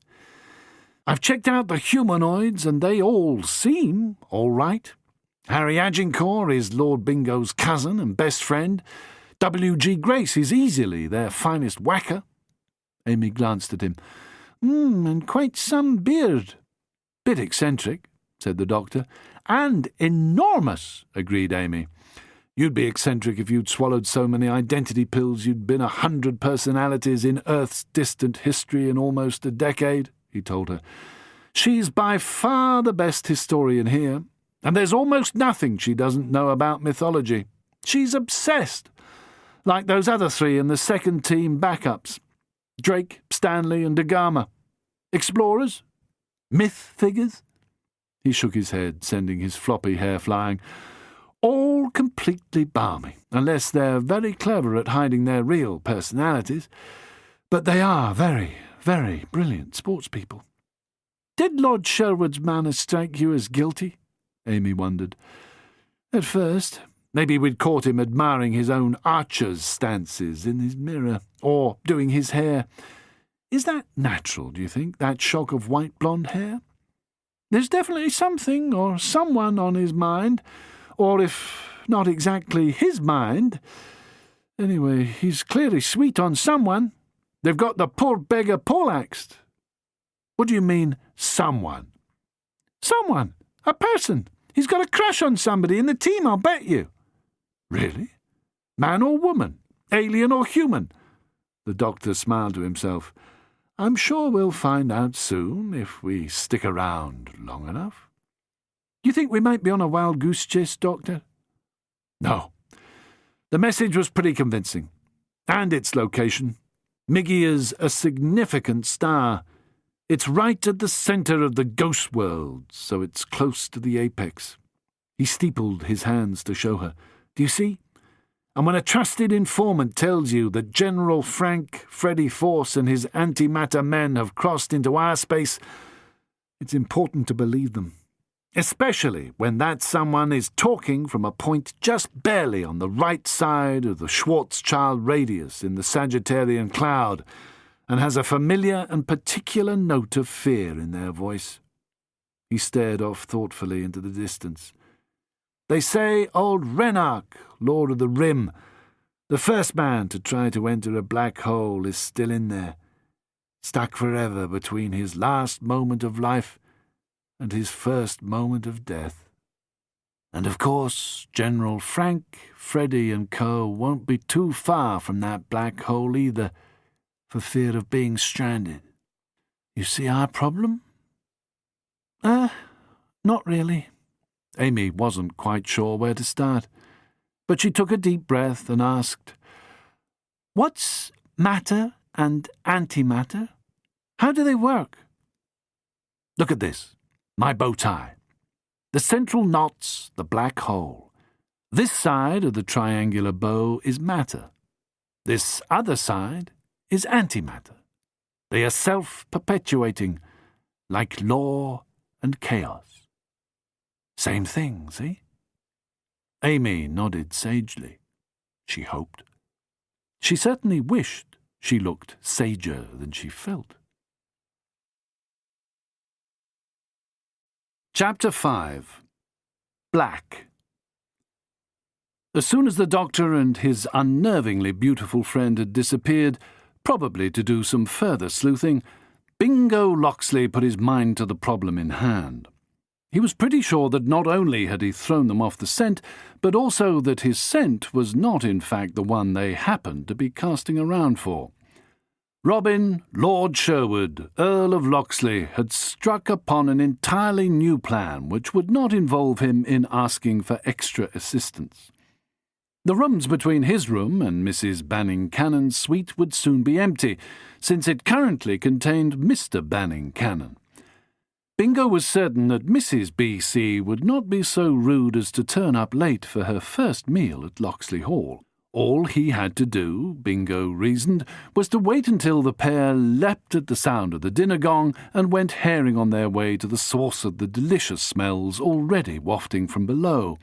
I've checked out the humanoids and they all seem all right. Harry Agincourt is Lord Bingo's cousin and best friend. W.G. Grace is easily their finest whacker. Amy glanced at him. And quite some beard. Bit eccentric, said the doctor. And enormous, agreed Amy. You'd be eccentric if you'd swallowed so many identity pills you'd been 100 personalities in Earth's distant history in almost a decade, he told her. She's by far the best historian here, and there's almost nothing she doesn't know about mythology. She's obsessed, like those other three in the second team backups. Drake, Stanley, and Dagama. Explorers? Myth figures? He shook his head, sending his floppy hair flying. All completely balmy, unless they're very clever at hiding their real personalities. But they are very, very brilliant sportspeople. Did Lord Sherwood's manner strike you as guilty? Amy wondered. At first. Maybe we'd caught him admiring his own archer's stances in his mirror, or doing his hair. Is that natural, do you think, that shock of white blonde hair? There's definitely something or someone on his mind, or if not exactly his mind. Anyway, he's clearly sweet on someone. They've got the poor beggar poleaxed. What do you mean, someone? Someone. A person. He's got a crush on somebody in the team, I'll bet you. Really? Man or woman? Alien or human? The doctor smiled to himself. I'm sure we'll find out soon if we stick around long enough. You think we might be on a wild goose chase, Doctor? No. The message was pretty convincing. And its location. Miggy is a significant star. It's right at the centre of the ghost world, so it's close to the apex. He steepled his hands to show her. Do you see? And when a trusted informant tells you that General Frank Freddy Force and his antimatter men have crossed into our space, it's important to believe them. Especially when that someone is talking from a point just barely on the right side of the Schwarzschild radius in the Sagittarian cloud, and has a familiar and particular note of fear in their voice. He stared off thoughtfully into the distance. They say old Renark, Lord of the Rim, the first man to try to enter a black hole, is still in there, stuck forever between his last moment of life and his first moment of death. And of course, General Frank, Freddy and co. won't be too far from that black hole either, for fear of being stranded. You see our problem? Not really. Amy wasn't quite sure where to start, but she took a deep breath and asked, What's matter and antimatter? How do they work? Look at this. My bow tie. The central knot's the black hole. This side of the triangular bow is matter. This other side is antimatter. They are self-perpetuating, like law and chaos. Same thing, see? Amy nodded sagely. She hoped. She certainly wished she looked sager than she felt. Chapter 5. Black. As soon as the doctor and his unnervingly beautiful friend had disappeared, probably to do some further sleuthing, Bingo Loxley put his mind to the problem in hand. He was pretty sure that not only had he thrown them off the scent, but also that his scent was not in fact the one they happened to be casting around for. Robin, Lord Sherwood, Earl of Loxley, had struck upon an entirely new plan which would not involve him in asking for extra assistance. The rooms between his room and Mrs. Banning Cannon's suite would soon be empty, since it currently contained Mr. Banning Cannon. Bingo was certain that Mrs. B.C. would not be so rude as to turn up late for her first meal at Loxley Hall. All he had to do, Bingo reasoned, was to wait until the pair leapt at the sound of the dinner gong and went herring on their way to the source of the delicious smells already wafting from below.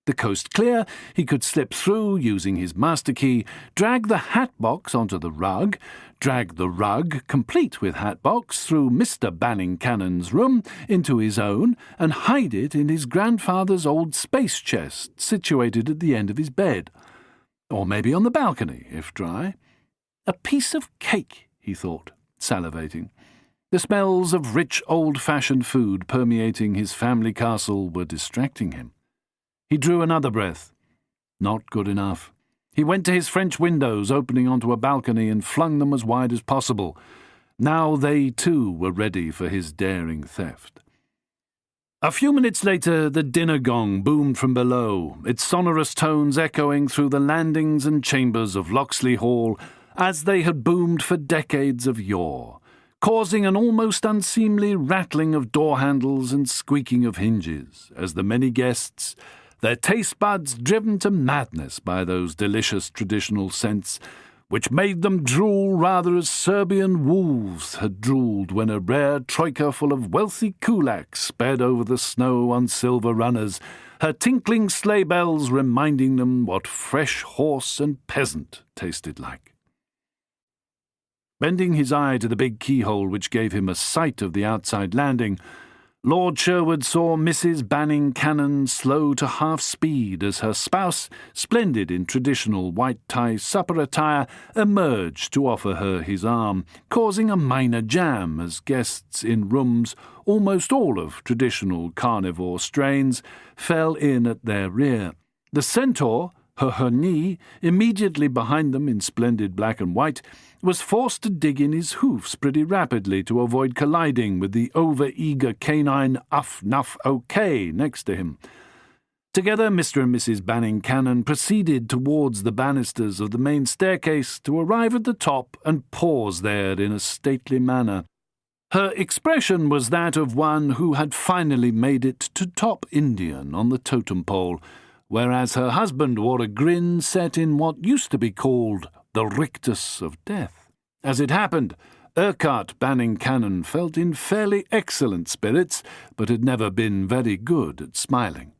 The coast clear, he could slip through using his master key, drag the hat box onto the rug, drag the rug, complete with hat box, through Mr. Banning Cannon's room into his own, and hide it in his grandfather's old space chest situated at the end of his bed. Or maybe on the balcony, if dry. A piece of cake, he thought, salivating. The smells of rich old-fashioned food permeating his family castle were distracting him. He drew another breath. Not good enough. He went to his French windows opening onto a balcony and flung them as wide as possible. Now they, too, were ready for his daring theft. A few minutes later, the dinner gong boomed from below, its sonorous tones echoing through the landings and chambers of Loxley Hall as they had boomed for decades of yore, causing an almost unseemly rattling of door handles and squeaking of hinges, as the many guests, their taste buds driven to madness by those delicious traditional scents, which made them drool rather as Serbian wolves had drooled when a rare troika full of wealthy kulaks sped over the snow on silver runners, her tinkling sleigh bells reminding them what fresh horse and peasant tasted like. Bending his eye to the big keyhole which gave him a sight of the outside landing, Lord Sherwood saw Mrs. Banning Cannon slow to half speed as her spouse, splendid in traditional white-tie supper attire, emerged to offer her his arm, causing a minor jam as guests in rooms, almost all of traditional carnivore strains, fell in at their rear. The centaur, her knee, immediately behind them in splendid black and white, was forced to dig in his hoofs pretty rapidly to avoid colliding with the over-eager canine Uff-Nuff-OK next to him. Together, Mr. and Mrs. Banning Cannon proceeded towards the banisters of the main staircase to arrive at the top and pause there in a stately manner. Her expression was that of one who had finally made it to top Indian on the totem pole, whereas her husband wore a grin set in what used to be called the rictus of death. As it happened, Urquhart Banning Cannon felt in fairly excellent spirits, but had never been very good at smiling.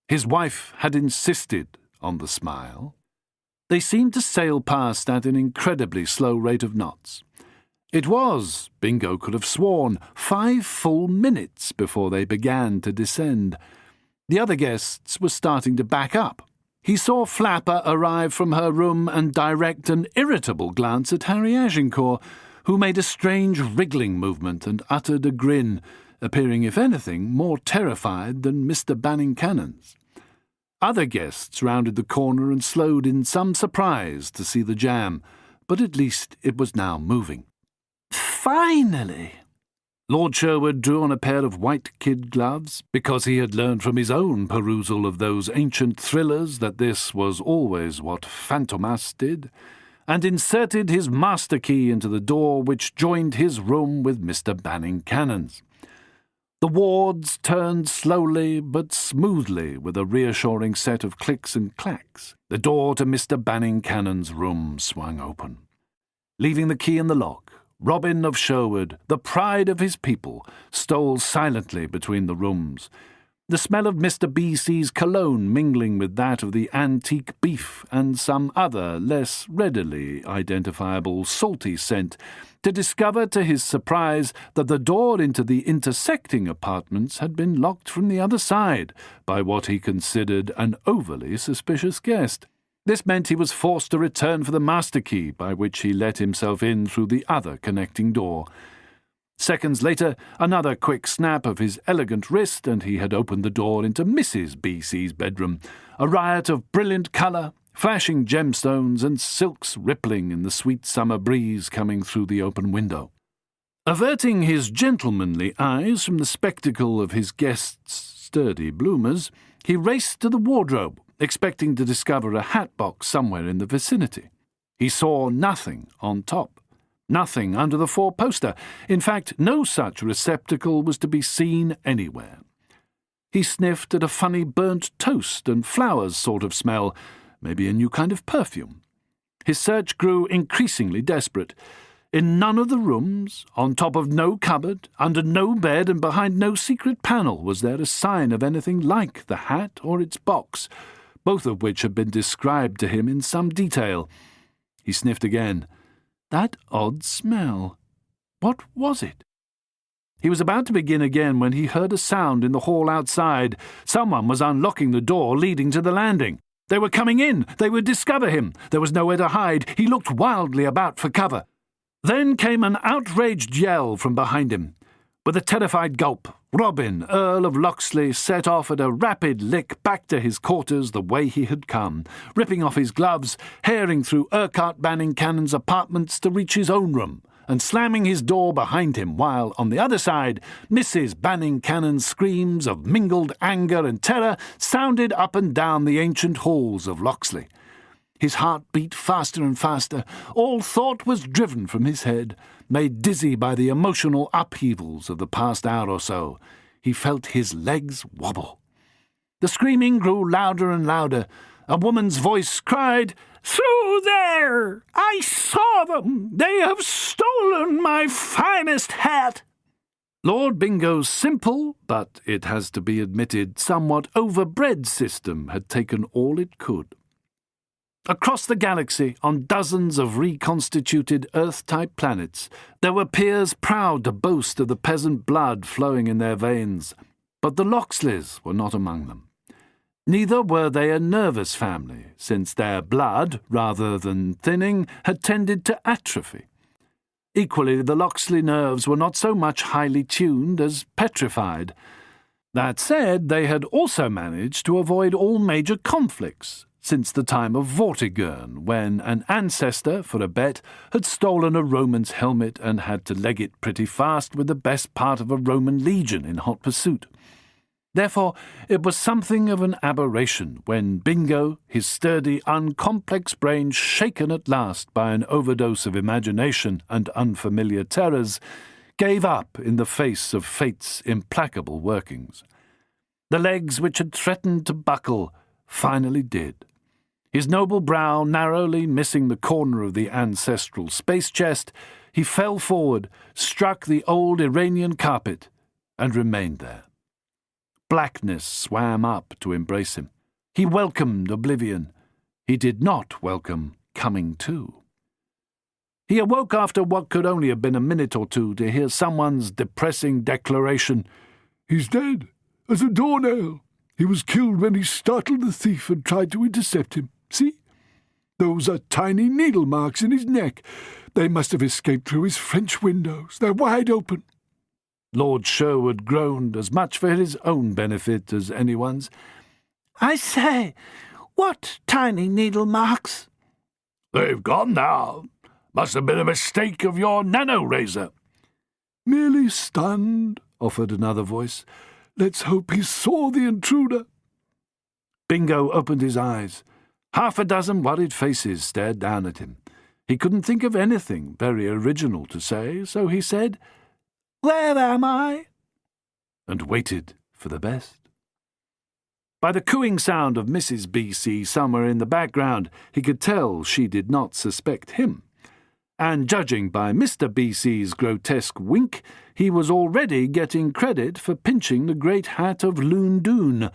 His wife had insisted on the smile. They seemed to sail past at an incredibly slow rate of knots. It was, Bingo could have sworn, 5 full minutes before they began to descend. The other guests were starting to back up. He saw Flapper arrive from her room and direct an irritable glance at Harry Agincourt, who made a strange wriggling movement and uttered a grin, appearing, if anything, more terrified than Mr. Banning Cannon's. Other guests rounded the corner and slowed in some surprise to see the jam, but at least it was now moving. Finally! Lord Sherwood drew on a pair of white kid gloves, because he had learned from his own perusal of those ancient thrillers that this was always what Fantomas did, and inserted his master key into the door which joined his room with Mr. Banning Cannon's. The wards turned slowly but smoothly with a reassuring set of clicks and clacks. The door to Mr. Banning Cannon's room swung open. Leaving the key in the lock, Robin of Sherwood, the pride of his people, stole silently between the rooms, the smell of Mr. B.C.'s cologne mingling with that of the antique beef and some other less readily identifiable salty scent, to discover to his surprise that the door into the intersecting apartments had been locked from the other side by what he considered an overly suspicious guest. This meant he was forced to return for the master key by which he let himself in through the other connecting door. Seconds later, another quick snap of his elegant wrist, and he had opened the door into Mrs. B.C.'s bedroom, a riot of brilliant colour, flashing gemstones and silks rippling in the sweet summer breeze coming through the open window. Averting his gentlemanly eyes from the spectacle of his guest's sturdy bloomers, he raced to the wardrobe, expecting to discover a hat box somewhere in the vicinity. He saw nothing on top. Nothing under the four-poster. In fact, no such receptacle was to be seen anywhere. He sniffed at a funny burnt toast and flowers sort of smell, maybe a new kind of perfume. His search grew increasingly desperate. In none of the rooms, on top of no cupboard, under no bed, and behind no secret panel was there a sign of anything like the hat or its box, both of which had been described to him in some detail. He sniffed again. That odd smell. What was it? He was about to begin again when he heard a sound in the hall outside. Someone was unlocking the door leading to the landing. They were coming in. They would discover him. There was nowhere to hide. He looked wildly about for cover. Then came an outraged yell from behind him. With a terrified gulp, Robin, Earl of Locksley, set off at a rapid lick back to his quarters the way he had come, ripping off his gloves, herring through Urquhart Banning Cannon's apartments to reach his own room, and slamming his door behind him, while, on the other side, Mrs. Banning Cannon's screams of mingled anger and terror sounded up and down the ancient halls of Locksley. His heart beat faster and faster. All thought was driven from his head. Made dizzy by the emotional upheavals of the past hour or so, he felt his legs wobble. The screaming grew louder and louder. A woman's voice cried, "Through there! I saw them! They have stolen my finest hat!" Lord Bingo's simple, but, it has to be admitted, somewhat overbred system had taken all it could. Across the galaxy, on dozens of reconstituted Earth-type planets, there were peers proud to boast of the peasant blood flowing in their veins, but the Locksleys were not among them. Neither were they a nervous family, since their blood, rather than thinning, had tended to atrophy. Equally, the Locksley nerves were not so much highly tuned as petrified. That said, they had also managed to avoid all major conflicts, since the time of Vortigern, when an ancestor, for a bet, had stolen a Roman's helmet and had to leg it pretty fast with the best part of a Roman legion in hot pursuit. Therefore, it was something of an aberration when Bingo, his sturdy, uncomplex brain shaken at last by an overdose of imagination and unfamiliar terrors, gave up in the face of fate's implacable workings. The legs which had threatened to buckle finally did. His noble brow narrowly missing the corner of the ancestral space chest, he fell forward, struck the old Iranian carpet, and remained there. Blackness swam up to embrace him. He welcomed oblivion. He did not welcome coming to. He awoke after what could only have been a minute or two to hear someone's depressing declaration, "He's dead, as a doornail. He was killed when he startled the thief and tried to intercept him. See? Those are tiny needle marks in his neck. They must have escaped through his French windows. They're wide open." Lord Sherwood groaned, as much for his own benefit as anyone's. "I say, what tiny needle marks?" "They've gone now. Must have been a mistake of your nano-razor." "Merely stunned," offered another voice. "Let's hope he saw the intruder." Bingo opened his eyes. Half a dozen worried faces stared down at him. He couldn't think of anything very original to say, so he said, "Where am I?" and waited for the best. By the cooing sound of Mrs. B.C. somewhere in the background, he could tell she did not suspect him. And judging by Mr. B.C.'s grotesque wink, he was already getting credit for pinching the great hat of Loon-Doon.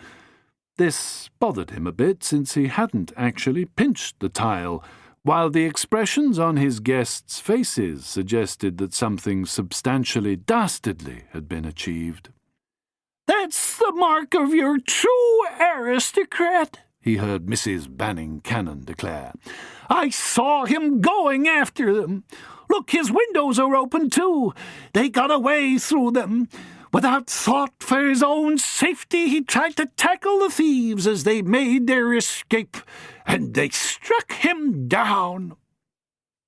This bothered him a bit, since he hadn't actually pinched the tile, while the expressions on his guests' faces suggested that something substantially dastardly had been achieved. "That's the mark of your true aristocrat," he heard Mrs. Banning Cannon declare. "I saw him going after them. Look, his windows are open too. They got away through them. Without thought for his own safety, he tried to tackle the thieves as they made their escape, and they struck him down."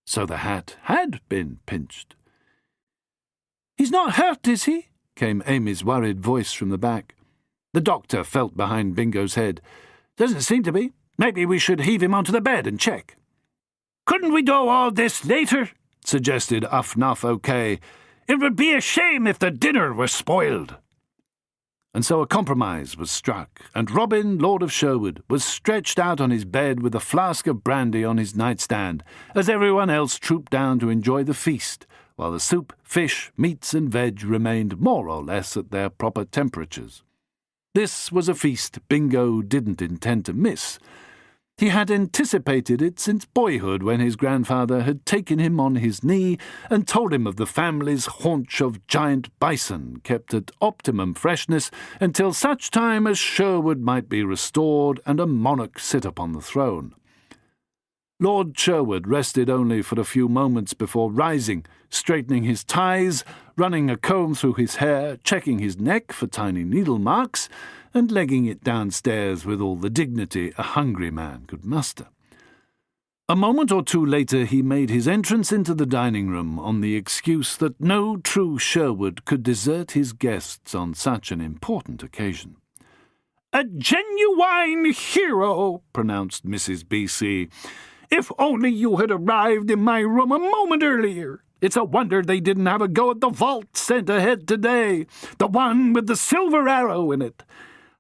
So the hat had been pinched. "He's not hurt, is he?" came Amy's worried voice from the back. The doctor felt behind Bingo's head. "Doesn't seem to be. Maybe we should heave him onto the bed and check." "Couldn't we do all this later?" suggested Uffnuff OK. "It would be a shame if the dinner was spoiled." And so a compromise was struck, and Robin, Lord of Sherwood, was stretched out on his bed with a flask of brandy on his nightstand, as everyone else trooped down to enjoy the feast, while the soup, fish, meats and veg remained more or less at their proper temperatures. This was a feast Bingo didn't intend to miss. He had anticipated it since boyhood, when his grandfather had taken him on his knee and told him of the family's haunch of giant bison kept at optimum freshness until such time as Sherwood might be restored and a monarch sit upon the throne. Lord Sherwood rested only for a few moments before rising, straightening his ties, running a comb through his hair, checking his neck for tiny needle marks, and legging it downstairs with all the dignity a hungry man could muster. A moment or two later he made his entrance into the dining-room on the excuse that no true Sherwood could desert his guests on such an important occasion. "A genuine hero," pronounced Mrs. B.C. "If only you had arrived in my room a moment earlier. It's a wonder they didn't have a go at the vault sent ahead today, the one with the silver arrow in it.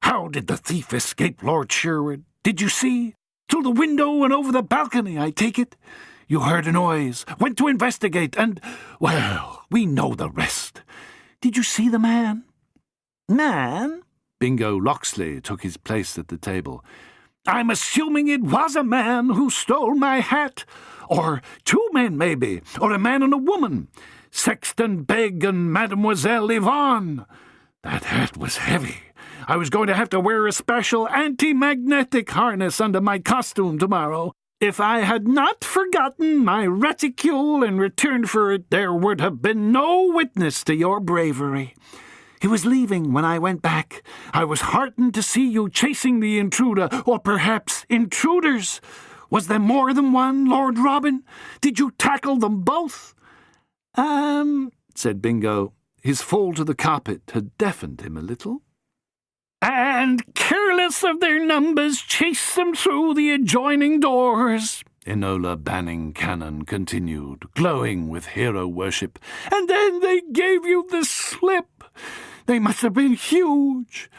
How did the thief escape, Lord Sherwood? Did you see? Through the window and over the balcony, I take it. You heard a noise, went to investigate, and, well, we know the rest. Did you see the man?" "Man?" Bingo Loxley took his place at the table. "I'm assuming it was a man who stole my hat. Or two men, maybe. Or a man and a woman. Sexton Begg and Mademoiselle Yvonne. That hat was heavy. I was going to have to wear a special anti-magnetic harness under my costume tomorrow. If I had not forgotten my reticule in return for it, there would have been no witness to your bravery. He was leaving when I went back. I was heartened to see you chasing the intruder, or perhaps intruders. Was there more than one, Lord Robin? Did you tackle them both?" Said Bingo. His fall to the carpet had deafened him a little. "And, careless of their numbers, chased them through the adjoining doors," Enola Banning Cannon continued, glowing with hero worship. "and then they gave you the slip. They must have been huge,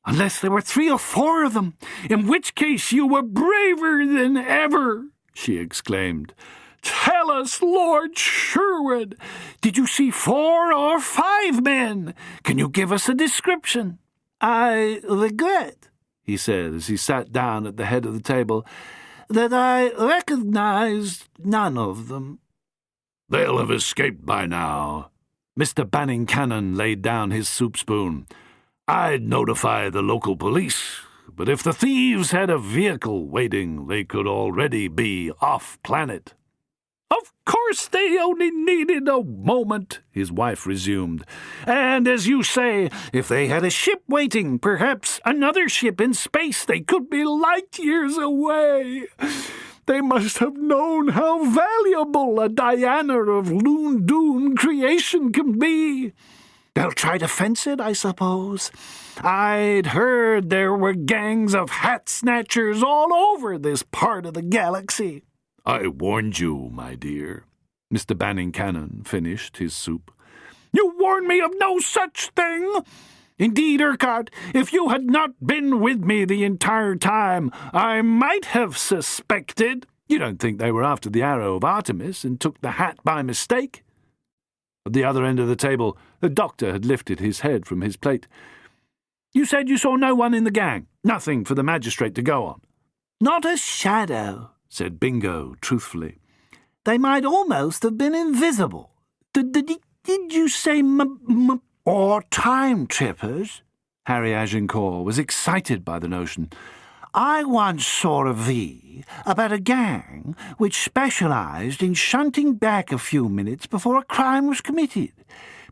unless there were 3 or 4 of them, in which case you were braver than ever," she exclaimed. "Tell us, Lord Sherwood, did you see 4 or 5 men? Can you give us a description?" "I regret," he said as he sat down at the head of the table, "that I recognized none of them." "They'll have escaped by now." Mr. Banning Cannon laid down his soup spoon. "I'd notify the local police, but if the thieves had a vehicle waiting, they could already be off-planet." "Of course they only needed a moment," his wife resumed. "And as you say, if they had a ship waiting, perhaps another ship in space, they could be light years away. They must have known how valuable a Diana of Loondoon creation can be. They'll try to fence it, I suppose. I'd heard there were gangs of hat-snatchers all over this part of the galaxy." "I warned you, my dear." Mr. Banning Cannon finished his soup. "You warned me of no such thing. Indeed, Urquhart, if you had not been with me the entire time, I might have suspected—" "You don't think they were after the arrow of Artemis and took the hat by mistake?" At the other end of the table, the doctor had lifted his head from his plate. "You said you saw no one in the gang. Nothing for the magistrate to go on." "Not a shadow," said Bingo truthfully. "They might almost have been invisible. Did you say or time trippers?" Harry Agincourt was excited by the notion. "I once saw a V about a gang which specialized in shunting back a few minutes before a crime was committed,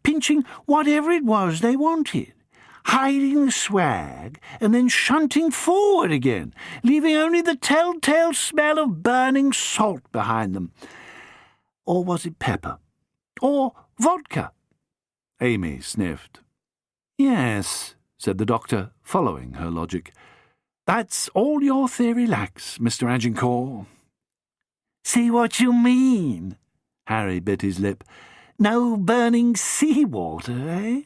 pinching whatever it was they wanted, hiding the swag, and then shunting forward again, leaving only the telltale smell of burning salt behind them. Or was it pepper? Or vodka?" Amy sniffed. "Yes," said the doctor, following her logic. "That's all your theory lacks, Mr. Agincourt." "See what you mean?" Harry bit his lip. "No burning seawater, eh?"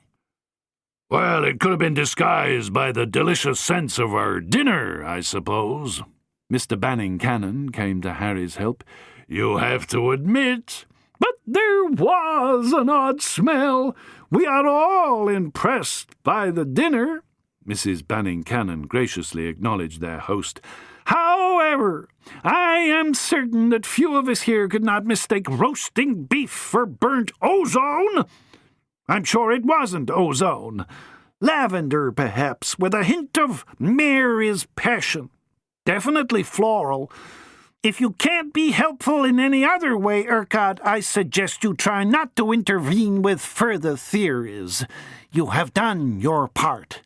"Well, it could have been disguised by the delicious scents of our dinner, I suppose." Mr. Banning Cannon came to Harry's help. "You have to admit—" "But there was an odd smell. We are all impressed by the dinner." Mrs. Banning Cannon graciously acknowledged their host. "However, I am certain that few of us here could not mistake roasting beef for burnt ozone. I'm sure it wasn't ozone. Lavender, perhaps, with a hint of Mary's passion. Definitely floral. If you can't be helpful in any other way, Urquhart, I suggest you try not to intervene with further theories. You have done your part.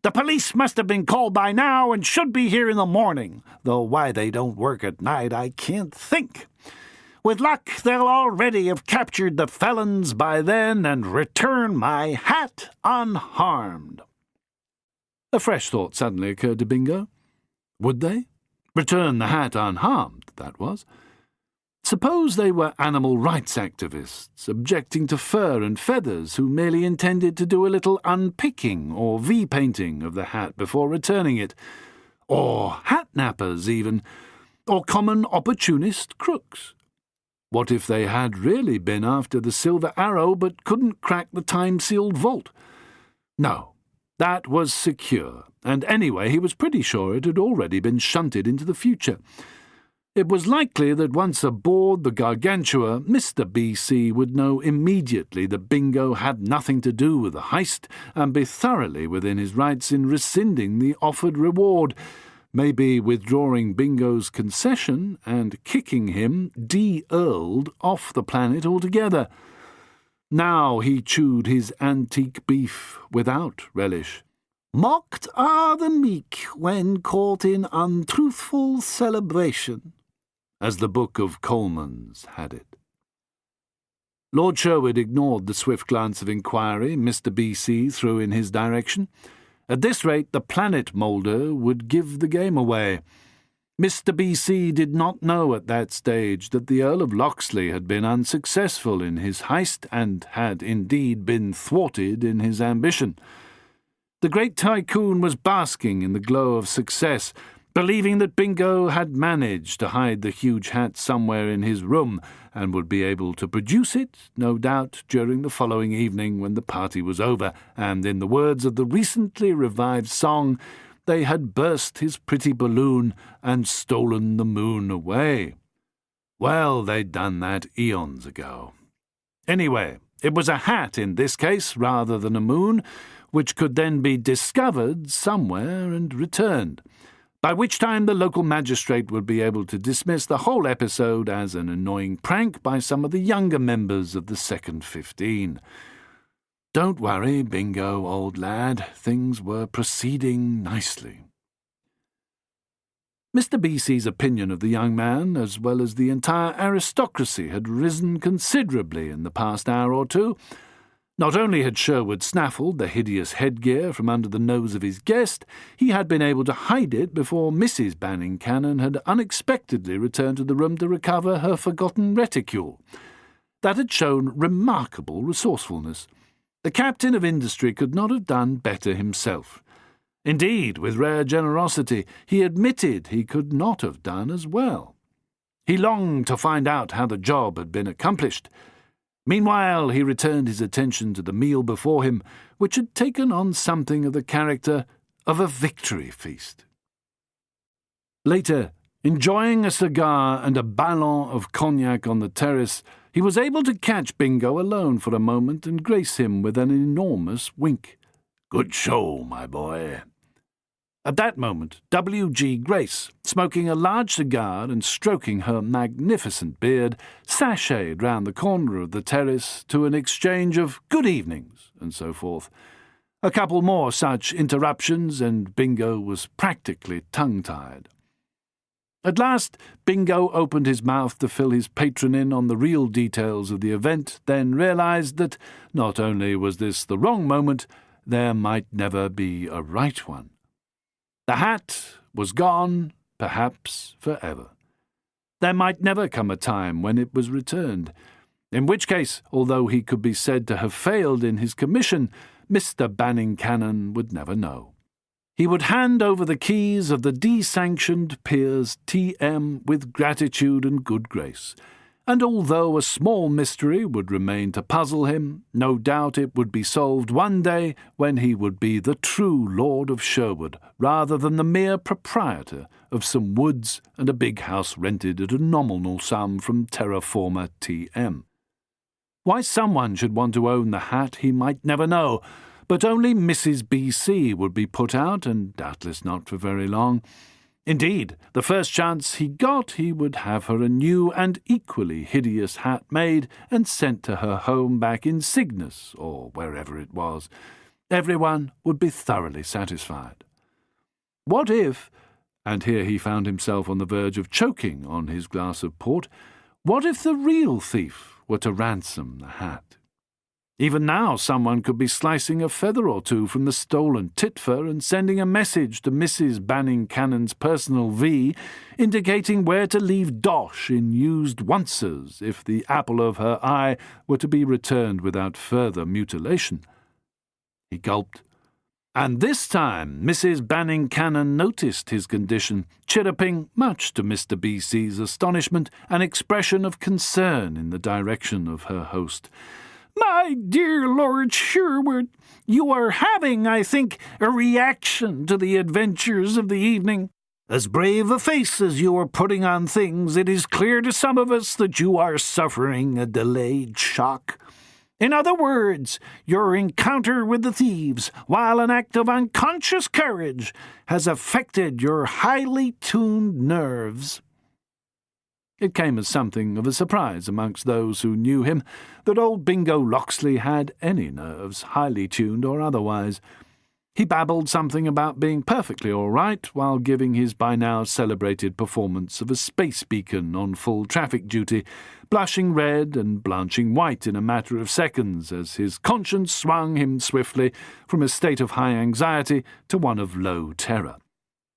The police must have been called by now and should be here in the morning, though why they don't work at night I can't think. With luck, they'll already have captured the felons by then and return my hat unharmed." A fresh thought suddenly occurred to Bingo. Would they? Return the hat unharmed, that was. Suppose they were animal rights activists, objecting to fur and feathers, who merely intended to do a little unpicking or V-painting of the hat before returning it. Or hat nappers, even. Or common opportunist crooks. What if they had really been after the silver arrow but couldn't crack the time-sealed vault? No, that was secure, and anyway he was pretty sure it had already been shunted into the future. It was likely that once aboard the Gargantua, Mr. B.C. would know immediately that Bingo had nothing to do with the heist and be thoroughly within his rights in rescinding the offered reward, maybe withdrawing Bingo's concession and kicking him, de-earled, off the planet altogether. Now he chewed his antique beef without relish. Mocked are the meek when caught in untruthful celebration, as the Book of Coleman's had it. Lord Sherwood ignored the swift glance of inquiry Mr. B.C. threw in his direction. At this rate, the planet moulder would give the game away. Mr. B.C. did not know at that stage that the Earl of Locksley had been unsuccessful in his heist and had indeed been thwarted in his ambition. The great tycoon was basking in the glow of success, believing that Bingo had managed to hide the huge hat somewhere in his room and would be able to produce it, no doubt, during the following evening when the party was over, and in the words of the recently revived song, they had burst his pretty balloon and stolen the moon away. Well, they'd done that eons ago. Anyway, it was a hat in this case rather than a moon, which could then be discovered somewhere and returned, by which time the local magistrate would be able to dismiss the whole episode as an annoying prank by some of the younger members of the Second 15. Don't worry, Bingo, old lad. Things were proceeding nicely. Mr. B.C.'s opinion of the young man, as well as the entire aristocracy, had risen considerably in the past hour or two. Not only had Sherwood snaffled the hideous headgear from under the nose of his guest, he had been able to hide it before Mrs. Banning Cannon had unexpectedly returned to the room to recover her forgotten reticule. That had shown remarkable resourcefulness. The captain of industry could not have done better himself. Indeed, with rare generosity, he admitted he could not have done as well. He longed to find out how the job had been accomplished. Meanwhile, he returned his attention to the meal before him, which had taken on something of the character of a victory feast. Later, enjoying a cigar and a ballon of cognac on the terrace, he was able to catch Bingo alone for a moment and grace him with an enormous wink. "Good show, my boy." At that moment, W.G. Grace, smoking a large cigar and stroking her magnificent beard, sashayed round the corner of the terrace to an exchange of good evenings and so forth. A couple more such interruptions and Bingo was practically tongue-tied. At last, Bingo opened his mouth to fill his patron in on the real details of the event, then realized that not only was this the wrong moment, there might never be a right one. The hat was gone, perhaps forever. There might never come a time when it was returned, in which case, although he could be said to have failed in his commission, Mr. Banning Cannon would never know. He would hand over the keys of the desanctioned Piers T.M. with gratitude and good grace, and although a small mystery would remain to puzzle him, no doubt it would be solved one day when he would be the true Lord of Sherwood, rather than the mere proprietor of some woods and a big house rented at a nominal sum from terraformer T.M. Why someone should want to own the hat he might never know, but only Mrs. B.C. would be put out, and doubtless not for very long. Indeed, the first chance he got, he would have her a new and equally hideous hat made and sent to her home back in Cygnus, or wherever it was. Everyone would be thoroughly satisfied. What if, and here he found himself on the verge of choking on his glass of port, what if the real thief were to ransom the hat? Even now someone could be slicing a feather or two from the stolen titfer and sending a message to Mrs. Banning Cannon's personal V, indicating where to leave dosh in used oncers if the apple of her eye were to be returned without further mutilation. He gulped. And this time Mrs. Banning Cannon noticed his condition, chirruping, much to Mr. B.C.'s astonishment, an expression of concern in the direction of her host. "My dear Lord Sherwood, you are having, I think, a reaction to the adventures of the evening. As brave a face as you are putting on things, it is clear to some of us that you are suffering a delayed shock. In other words, your encounter with the thieves, while an act of unconscious courage, has affected your highly tuned nerves." It came as something of a surprise amongst those who knew him that old Bingo Locksley had any nerves, highly tuned or otherwise. He babbled something about being perfectly all right while giving his by now celebrated performance of a space beacon on full traffic duty, blushing red and blanching white in a matter of seconds as his conscience swung him swiftly from a state of high anxiety to one of low terror.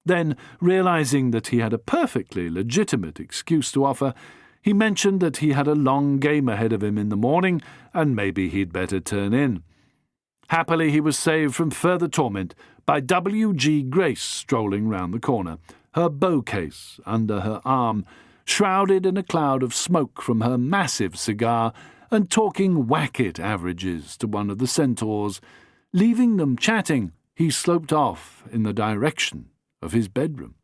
Then, realizing that he had a perfectly legitimate excuse to offer, he mentioned that he had a long game ahead of him in the morning and maybe he'd better turn in. Happily, he was saved from further torment by W.G. Grace strolling round the corner, her bow case under her arm, shrouded in a cloud of smoke from her massive cigar, and talking whack-it averages to one of the centaurs. Leaving them chatting, he sloped off in the direction of his bedroom.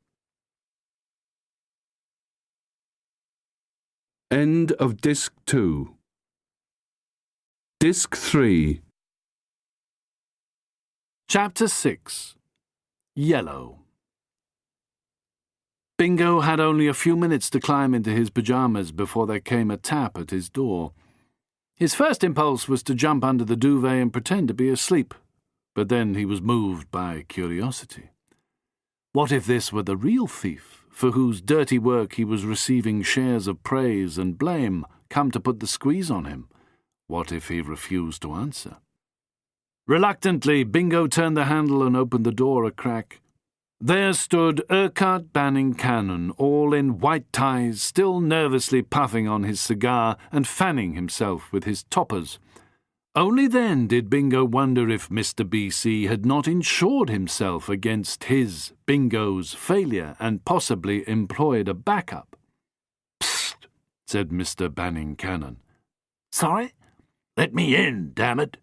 End of Disc 2. Disc 3. Chapter 6. Yellow. Bingo had only a few minutes to climb into his pyjamas before there came a tap at his door. His first impulse was to jump under the duvet and pretend to be asleep, but then he was moved by curiosity. What if this were the real thief, for whose dirty work he was receiving shares of praise and blame, come to put the squeeze on him? What if he refused to answer? Reluctantly, Bingo turned the handle and opened the door a crack. There stood Urquhart Banning Cannon, all in white ties, still nervously puffing on his cigar and fanning himself with his toppers. Only then did Bingo wonder if Mr. B.C. had not insured himself against his, Bingo's, failure and possibly employed a backup. "Psst," said Mr. Banning Cannon. Sorry? Let me in, damn it.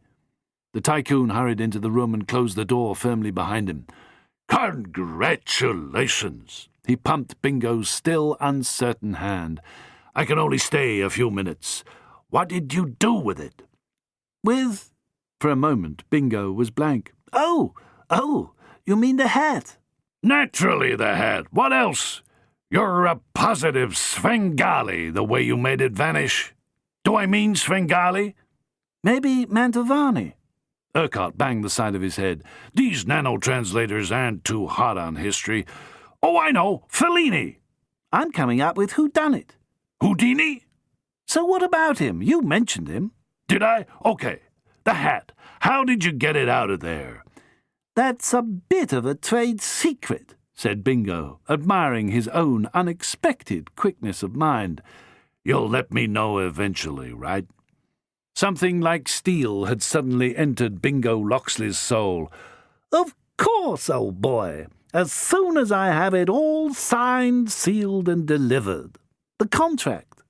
The tycoon hurried into the room and closed the door firmly behind him. Congratulations. He pumped Bingo's still uncertain hand. I can only stay a few minutes. What did you do with it? With? For a moment, Bingo was blank. Oh, you mean the hat? Naturally the hat. What else? You're a positive Svengali, the way you made it vanish. Do I mean Svengali? Maybe Mantovani. Urquhart banged the side of his head. These nano-translators aren't too hot on history. Oh, I know, Fellini. I'm coming up with whodunit. Houdini? So what about him? You mentioned him. Did I? Okay. The hat. How did you get it out of there? That's a bit of a trade secret, said Bingo, admiring his own unexpected quickness of mind. You'll let me know eventually, right? Something like steel had suddenly entered Bingo Locksley's soul. Of course, old boy. As soon as I have it all signed, sealed, and delivered. The contract.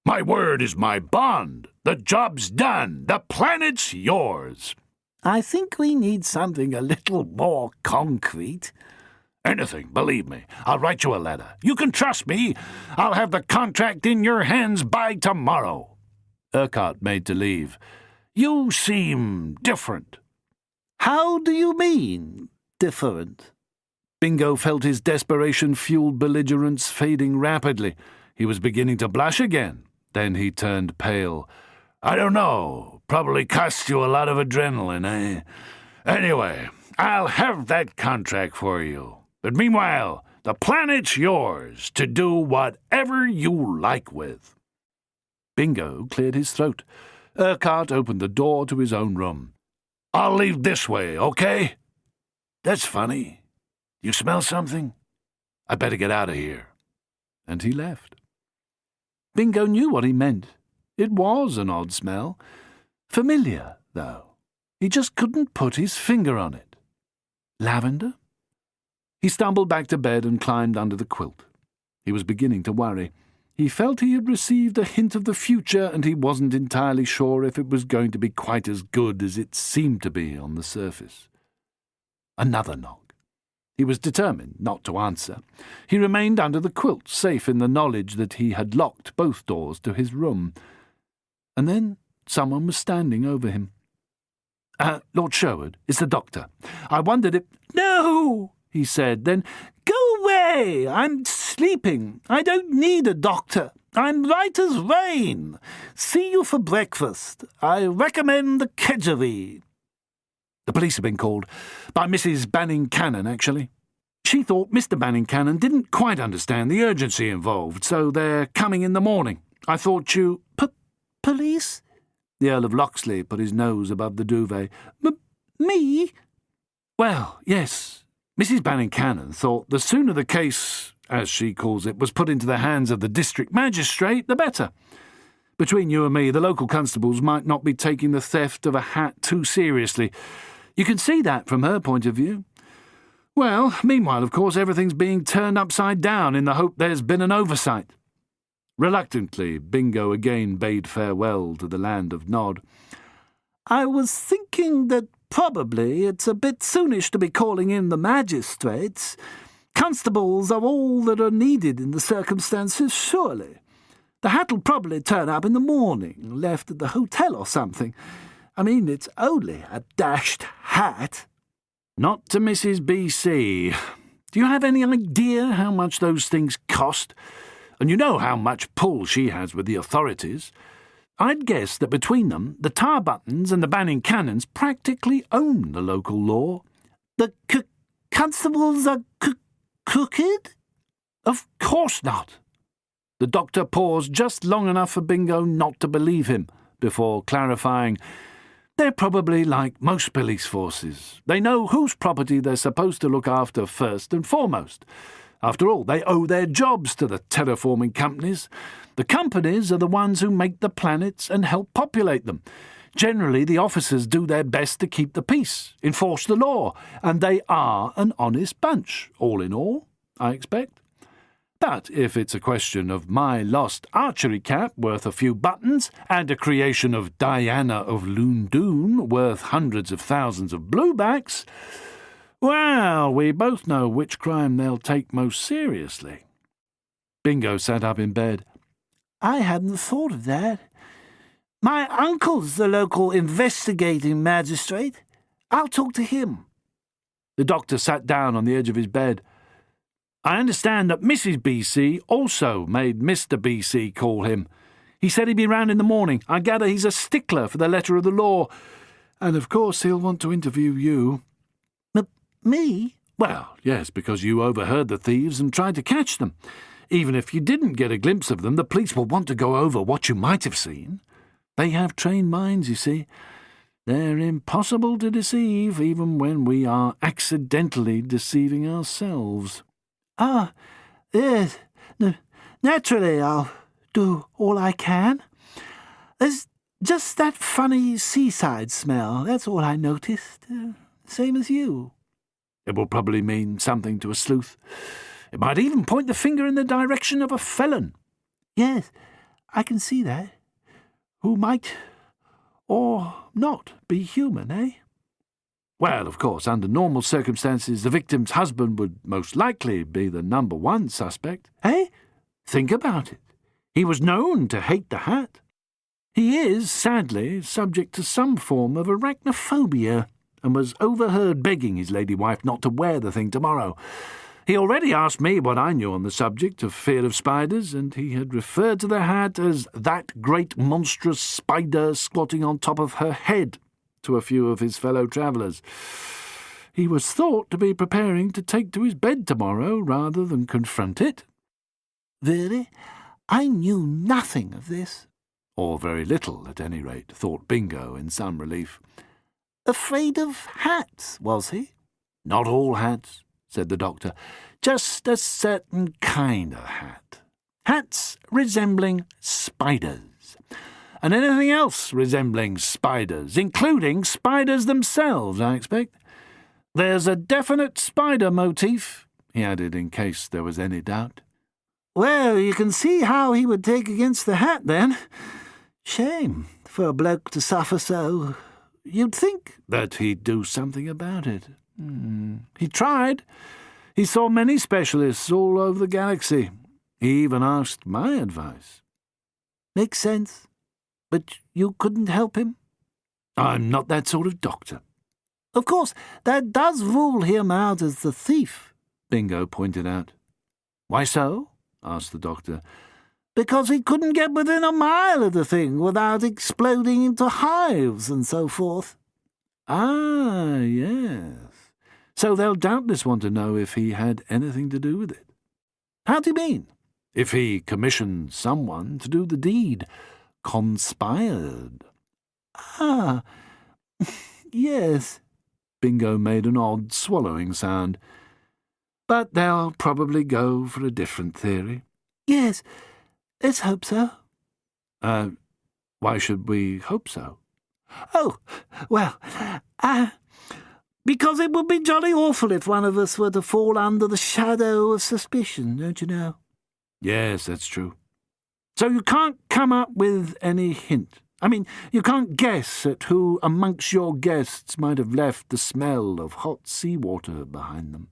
My word is my bond. The job's done. The planet's yours. I think we need something a little more concrete. Anything, believe me. I'll write you a letter. You can trust me. I'll have the contract in your hands by tomorrow. Urquhart made to leave. You seem different. How do you mean, different? Bingo felt his desperation-fueled belligerence fading rapidly. He was beginning to blush again. Then he turned pale. I don't know. Probably cost you a lot of adrenaline, eh? Anyway, I'll have that contract for you. But meanwhile, the planet's yours to do whatever you like with. Bingo cleared his throat. Urquhart opened the door to his own room. I'll leave this way, okay? That's funny. You smell something? I better get out of here. And he left. Bingo knew what he meant. It was an odd smell. Familiar, though. He just couldn't put his finger on it. Lavender? He stumbled back to bed and climbed under the quilt. He was beginning to worry. He felt he had received a hint of the future, and he wasn't entirely sure if it was going to be quite as good as it seemed to be on the surface. Another knock. He was determined not to answer. He remained under the quilt, safe in the knowledge that he had locked both doors to his room. And then someone was standing over him. Lord Sherwood, it's the doctor. I wondered if— No, he said, then, go away. I'm sleeping. I don't need a doctor. I'm right as rain. See you for breakfast. I recommend the kedgeree. The police have been called. By Mrs. Banning-Cannon, actually. She thought Mr. Banning-Cannon didn't quite understand the urgency involved, so they're coming in the morning. I thought you... Police? The Earl of Locksley put his nose above the duvet. Me? Well, yes. Mrs. Banning-Cannon thought the sooner the case, as she calls it, was put into the hands of the district magistrate, the better. Between you and me, the local constables might not be taking the theft of a hat too seriously. You can see that from her point of view. Well, meanwhile, of course, everything's being turned upside down in the hope there's been an oversight. Reluctantly, Bingo again bade farewell to the land of Nod. I was thinking that probably it's a bit soonish to be calling in the magistrates. Constables are all that are needed in the circumstances, surely. The hat'll probably turn up in the morning, left at the hotel or something. I mean, it's only a dashed hat. Not to Mrs. B.C. Do you have any idea how much those things cost? And you know how much pull she has with the authorities. I'd guess that between them, the Tarbuttons and the Banning-Cannons practically own the local law. The constables are crooked? Of course not. The doctor paused just long enough for Bingo not to believe him, before clarifying, they're probably like most police forces. They know whose property they're supposed to look after first and foremost. After all, they owe their jobs to the terraforming companies. The companies are the ones who make the planets and help populate them. Generally, the officers do their best to keep the peace, enforce the law, and they are an honest bunch, all in all, I expect. But if it's a question of my lost archery cap worth a few buttons and a creation of Diana of Loondoon worth hundreds of thousands of bluebacks, well, we both know which crime they'll take most seriously. Bingo sat up in bed. I hadn't thought of that. My uncle's the local investigating magistrate. I'll talk to him. The doctor sat down on the edge of his bed. I understand that Mrs. B.C. also made Mr. B.C. call him. He said he'd be round in the morning. I gather he's a stickler for the letter of the law. And of course he'll want to interview you. Me? Well, yes, because you overheard the thieves and tried to catch them. Even if you didn't get a glimpse of them, the police will want to go over what you might have seen. They have trained minds, you see. They're impossible to deceive, even when we are accidentally deceiving ourselves. Ah, yes. Naturally, I'll do all I can. There's just that funny seaside smell. That's all I noticed. Same as you. It will probably mean something to a sleuth. It might even point the finger in the direction of a felon. Yes, I can see that. Who might or not be human, eh? Well, of course, under normal circumstances, the victim's husband would most likely be the number one suspect. Eh? Think about it. He was known to hate the hat. He is, sadly, subject to some form of arachnophobia, and was overheard begging his lady wife not to wear the thing tomorrow. He already asked me what I knew on the subject of fear of spiders, and he had referred to the hat as that great monstrous spider squatting on top of her head to a few of his fellow travellers. He was thought to be preparing to take to his bed tomorrow rather than confront it. Really? I knew nothing of this. Or very little, at any rate, thought Bingo in some relief. Afraid of hats, was he? Not all hats, said the doctor. Just a certain kind of hat. Hats resembling spiders. And anything else resembling spiders, including spiders themselves, I expect. There's a definite spider motif, he added in case there was any doubt. Well, you can see how he would take against the hat, then. Shame for a bloke to suffer so. You'd think that he'd do something about it. He tried. He saw many specialists all over the galaxy. He even asked my advice. Makes sense. But you couldn't help him? I'm not that sort of doctor. Of course, that does rule him out as the thief, Bingo pointed out. Why so? Asked the doctor. because he couldn't get within a mile of the thing without exploding into hives and so forth. Ah, yes. So they'll doubtless want to know if he had anything to do with it. How do you mean? If he commissioned someone to do the deed. Conspired. Ah, yes. Bingo made an odd swallowing sound. But they'll probably go for a different theory. Yes, let's hope so. Why should we hope so? Oh, well, because it would be jolly awful if one of us were to fall under the shadow of suspicion, don't you know? Yes, that's true. So you can't come up with any hint? I mean, you can't guess at who amongst your guests might have left the smell of hot seawater behind them?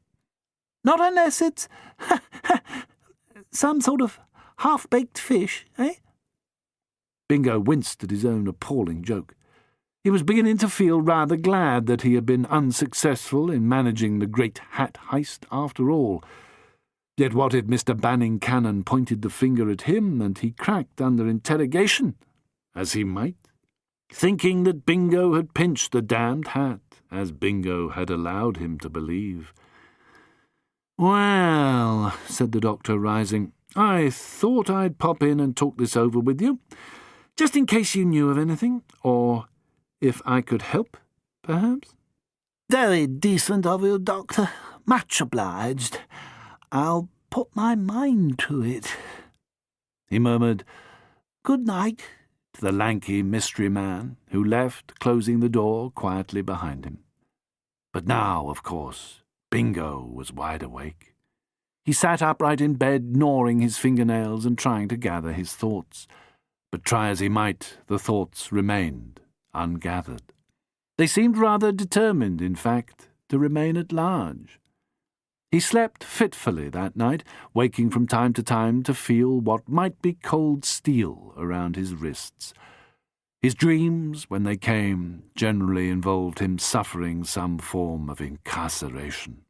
Not unless it's some sort of half-baked fish, eh? Bingo winced at his own appalling joke. He was beginning to feel rather glad that he had been unsuccessful in managing the great hat heist after all. Yet what if Mr. Banning Cannon pointed the finger at him and he cracked under interrogation, as he might, thinking that Bingo had pinched the damned hat, as Bingo had allowed him to believe? "Well," said the doctor, rising, "I thought I'd pop in and talk this over with you, just in case you knew of anything, or if I could help, perhaps?" Very decent of you, Doctor. Much obliged. I'll put my mind to it. He murmured, "Good night," to the lanky mystery man, who left, closing the door quietly behind him. But now, of course, Bingo was wide awake. He sat upright in bed, gnawing his fingernails and trying to gather his thoughts. But try as he might, the thoughts remained ungathered. They seemed rather determined, in fact, to remain at large. He slept fitfully that night, waking from time to time to feel what might be cold steel around his wrists. His dreams, when they came, generally involved him suffering some form of incarceration.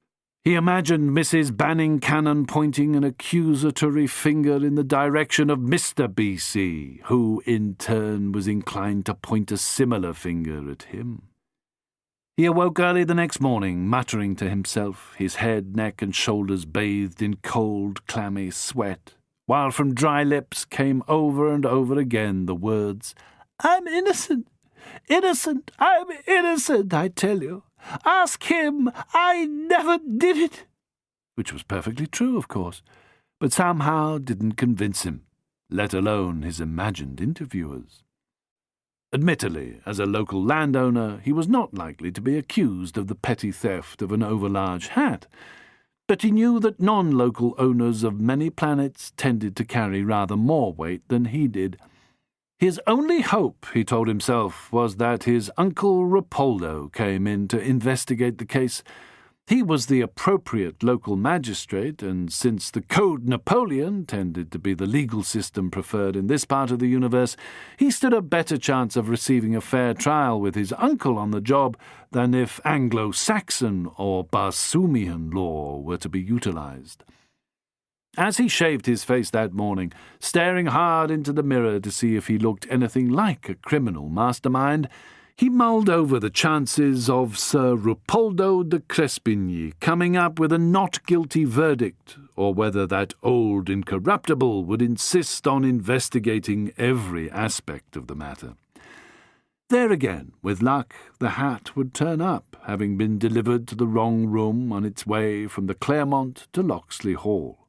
He imagined Mrs. Banning Cannon pointing an accusatory finger in the direction of Mr. B.C., who, in turn, was inclined to point a similar finger at him. He awoke early the next morning, muttering to himself, his head, neck, and shoulders bathed in cold, clammy sweat, while from dry lips came over and over again the words, "I'm innocent, innocent, I'm innocent, I tell you. Ask him, I never did it." Which was perfectly true, of course, but somehow didn't convince him, let alone his imagined interviewers. Admittedly, as a local landowner, he was not likely to be accused of the petty theft of an overlarge hat, but he knew that non-local owners of many planets tended to carry rather more weight than he did. His only hope, he told himself, was that his Uncle Rapoldo came in to investigate the case. He was the appropriate local magistrate, and since the Code Napoleon tended to be the legal system preferred in this part of the universe, he stood a better chance of receiving a fair trial with his uncle on the job than if Anglo-Saxon or Barsoomian law were to be utilized. As he shaved his face that morning, staring hard into the mirror to see if he looked anything like a criminal mastermind, he mulled over the chances of Sir Rupoldo de Crespigny coming up with a not guilty verdict, or whether that old incorruptible would insist on investigating every aspect of the matter. There again, with luck, the hat would turn up, having been delivered to the wrong room on its way from the Claremont to Locksley Hall.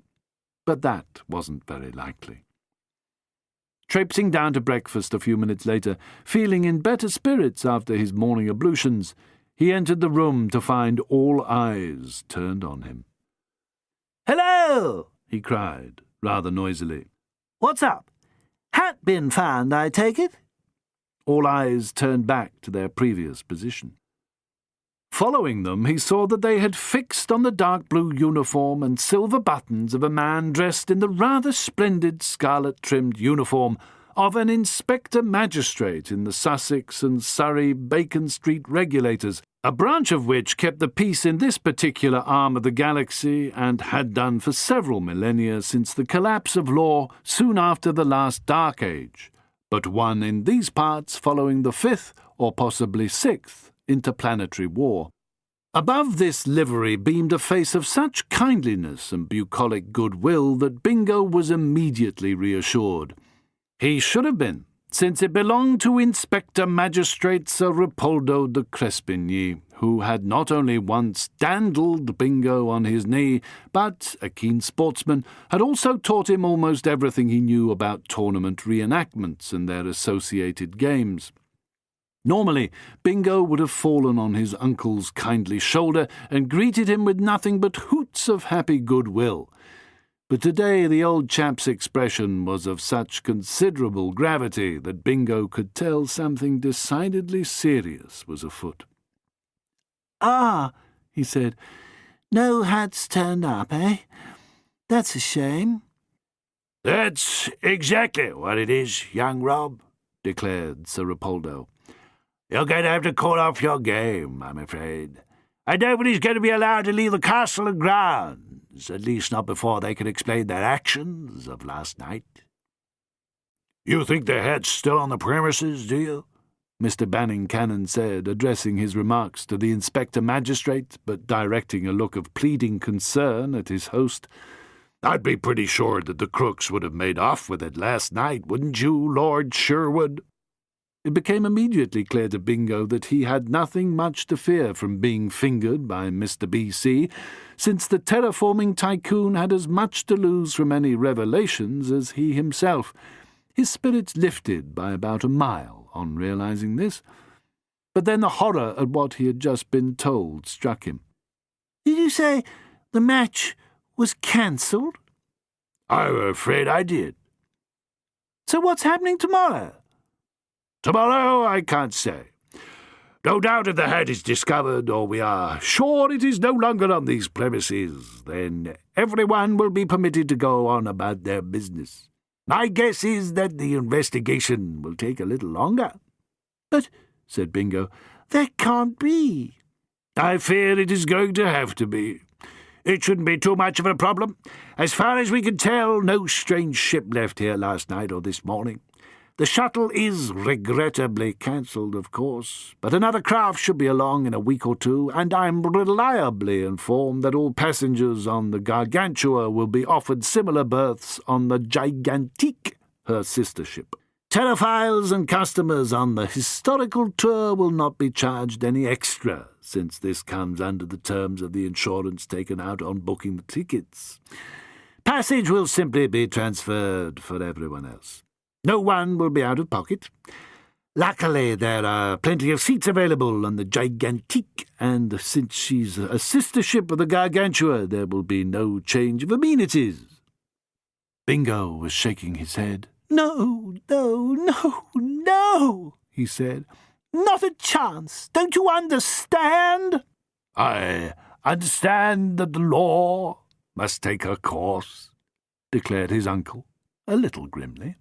But that wasn't very likely. Traipsing down to breakfast a few minutes later, feeling in better spirits after his morning ablutions, he entered the room to find all eyes turned on him. "Hello!" he cried, rather noisily. "What's up? Hat been found, I take it?" All eyes turned back to their previous position. Following them, he saw that they had fixed on the dark blue uniform and silver buttons of a man dressed in the rather splendid scarlet-trimmed uniform of an inspector magistrate in the Sussex and Surrey Bacon Street Regulators, a branch of which kept the peace in this particular arm of the galaxy and had done for several millennia since the collapse of law soon after the last Dark Age, but one in these parts following the 5th or possibly 6th interplanetary war. Above this livery beamed a face of such kindliness and bucolic goodwill that Bingo was immediately reassured. He should have been, since it belonged to Inspector Magistrate Sir Ripoldo de Crespigny, who had not only once dandled Bingo on his knee, but, a keen sportsman, had also taught him almost everything he knew about tournament reenactments and their associated games. Normally, Bingo would have fallen on his uncle's kindly shoulder and greeted him with nothing but hoots of happy goodwill. But today the old chap's expression was of such considerable gravity that Bingo could tell something decidedly serious was afoot. "Ah," he said, "no hats turned up, eh? That's a shame." "That's exactly what it is, young Rob," declared Sir Ripoldo. "You're going to have to call off your game, I'm afraid. And nobody's going to be allowed to leave the castle and grounds, at least not before they can explain their actions of last night." "You think the hat's still on the premises, do you?" Mr. Banning Cannon said, addressing his remarks to the Inspector Magistrate, but directing a look of pleading concern at his host. "I'd be pretty sure that the crooks would have made off with it last night, wouldn't you, Lord Sherwood?" It became immediately clear to Bingo that he had nothing much to fear from being fingered by Mr. B.C., since the terraforming tycoon had as much to lose from any revelations as he himself. His spirits lifted by about a mile on realizing this. But then the horror at what he had just been told struck him. "Did you say the match was cancelled?" "I'm afraid I did." "So what's happening tomorrow?" "Tomorrow I can't say. No doubt if the hat is discovered, or we are sure it is no longer on these premises, then everyone will be permitted to go on about their business. My guess is that the investigation will take a little longer." "But," said Bingo, "that can't be." "I fear it is going to have to be. It shouldn't be too much of a problem. As far as we can tell, no strange ship left here last night or this morning. The shuttle is regrettably cancelled, of course, but another craft should be along in a week or two, and I'm reliably informed that all passengers on the Gargantua will be offered similar berths on the Gigantique, her sister ship. Terraphiles and customers on the historical tour will not be charged any extra, since this comes under the terms of the insurance taken out on booking the tickets. Passage will simply be transferred for everyone else. No one will be out of pocket. Luckily, there are plenty of seats available on the Gigantique, and since she's a sister ship of the Gargantua, there will be no change of amenities." Bingo was shaking his head. "No, no, no, no," he said. "Not a chance. Don't you understand?" "I understand that the law must take her course," declared his uncle, a little grimly.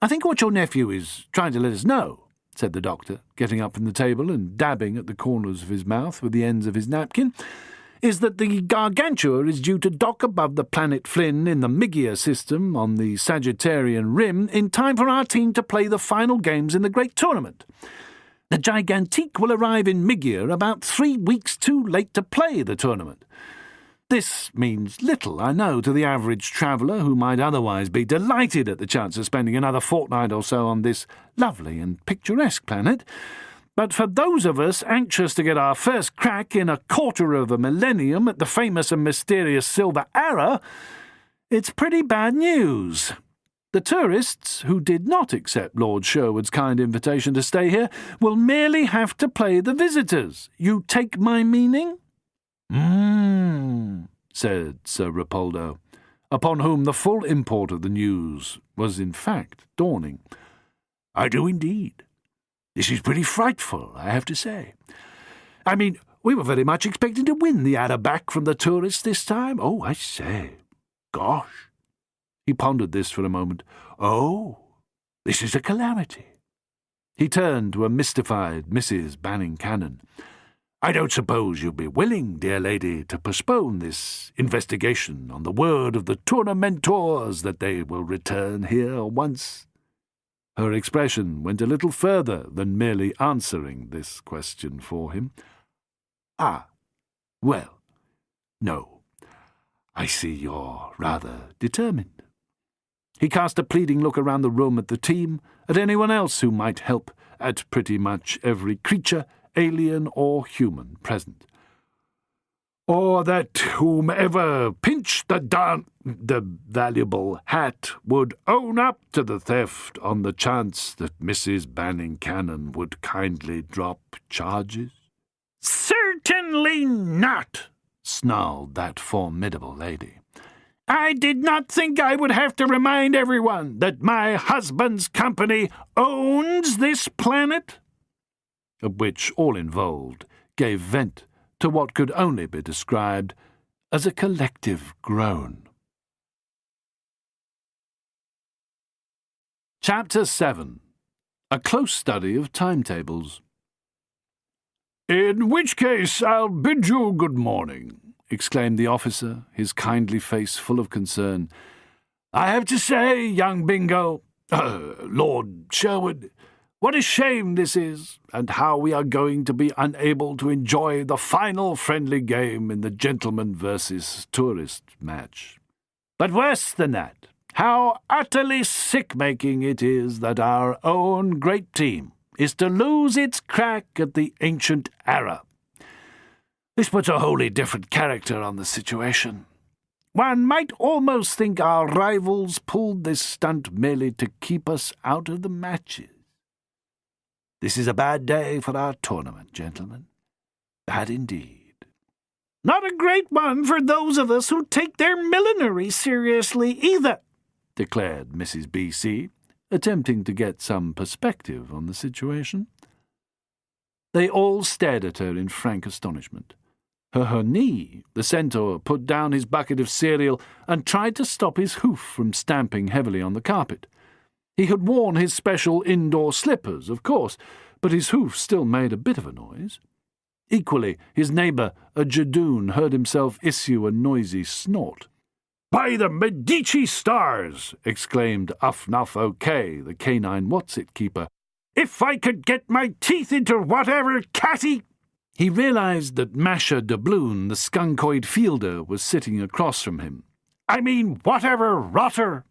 "I think what your nephew is trying to let us know," said the doctor, getting up from the table and dabbing at the corners of his mouth with the ends of his napkin, "is that the Gargantua is due to dock above the planet Flynn in the Mygia system on the Sagittarian Rim in time for our team to play the final games in the great tournament. The Gigantique will arrive in Mygia about 3 weeks too late to play the tournament. This means little, I know, to the average traveller who might otherwise be delighted at the chance of spending another fortnight or so on this lovely and picturesque planet, but for those of us anxious to get our first crack in 1/4 of a millennium at the famous and mysterious Silver Arrow, it's pretty bad news. The tourists, who did not accept Lord Sherwood's kind invitation to stay here, will merely have to play the visitors. You take my meaning?" Said Sir Ripoldo, upon whom the full import of the news was in fact dawning. "I do indeed. This is pretty frightful, I have to say. I mean, we were very much expecting to win the adder back from the tourists this time. Oh, I say, gosh." He pondered this for a moment. "Oh, this is a calamity." He turned to a mystified Mrs. Banning Cannon. I don't suppose you'll be willing, dear lady, to postpone this investigation on the word of the tournamentors that they will return here once?" Her expression went a little further than merely answering this question for him. "Ah, well, no. I see you're rather determined." He cast a pleading look around the room at the team, at anyone else who might help, at pretty much every creature, alien or human, present. "Or that whomever pinched the valuable hat would own up to the theft on the chance that Mrs. Banning-Cannon would kindly drop charges?" "Certainly not," snarled that formidable lady. "I did not think I would have to remind everyone that my husband's company owns this planet." At which all involved gave vent to what could only be described as a collective groan. Chapter 7. A Close Study of Timetables. "In which case I'll bid you good morning," exclaimed the officer, his kindly face full of concern. "I have to say, young Bingo, Lord Sherwood, what a shame this is, and how we are going to be unable to enjoy the final friendly game in the gentleman versus tourist match. But worse than that, how utterly sick-making it is that our own great team is to lose its crack at the ancient era. This puts a wholly different character on the situation. One might almost think our rivals pulled this stunt merely to keep us out of the matches. This is a bad day for our tournament, gentlemen. Bad indeed." "Not a great one for those of us who take their millinery seriously either," declared Mrs. B.C., attempting to get some perspective on the situation. They all stared at her in frank astonishment. Her knee, the centaur, put down his bucket of cereal and tried to stop his hoof from stamping heavily on the carpet. He had worn his special indoor slippers, of course, but his hoof still made a bit of a noise. Equally, his neighbour, a jadoon, heard himself issue a noisy snort. "By the Medici stars!" exclaimed Uffnuff O.K., the canine what's-it-keeper. "If I could get my teeth into whatever catty—" He realised that Masher Doubloon, the skunkoid fielder, was sitting across from him. "I mean whatever rotter."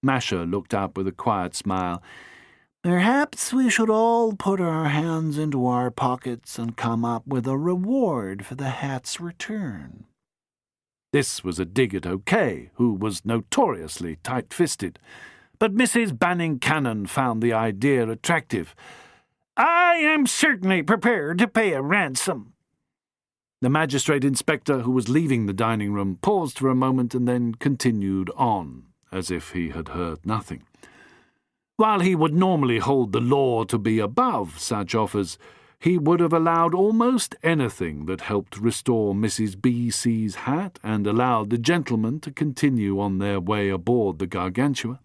Masher looked up with a quiet smile. "Perhaps we should all put our hands into our pockets and come up with a reward for the hat's return." This was a dig at O.K., who was notoriously tight-fisted, but Mrs. Banning-Cannon found the idea attractive. "I am certainly prepared to pay a ransom." The magistrate inspector, who was leaving the dining room, paused for a moment and then continued on, as if he had heard nothing. While he would normally hold the law to be above such offers, he would have allowed almost anything that helped restore Mrs. B.C.'s hat and allowed the gentlemen to continue on their way aboard the Gargantua.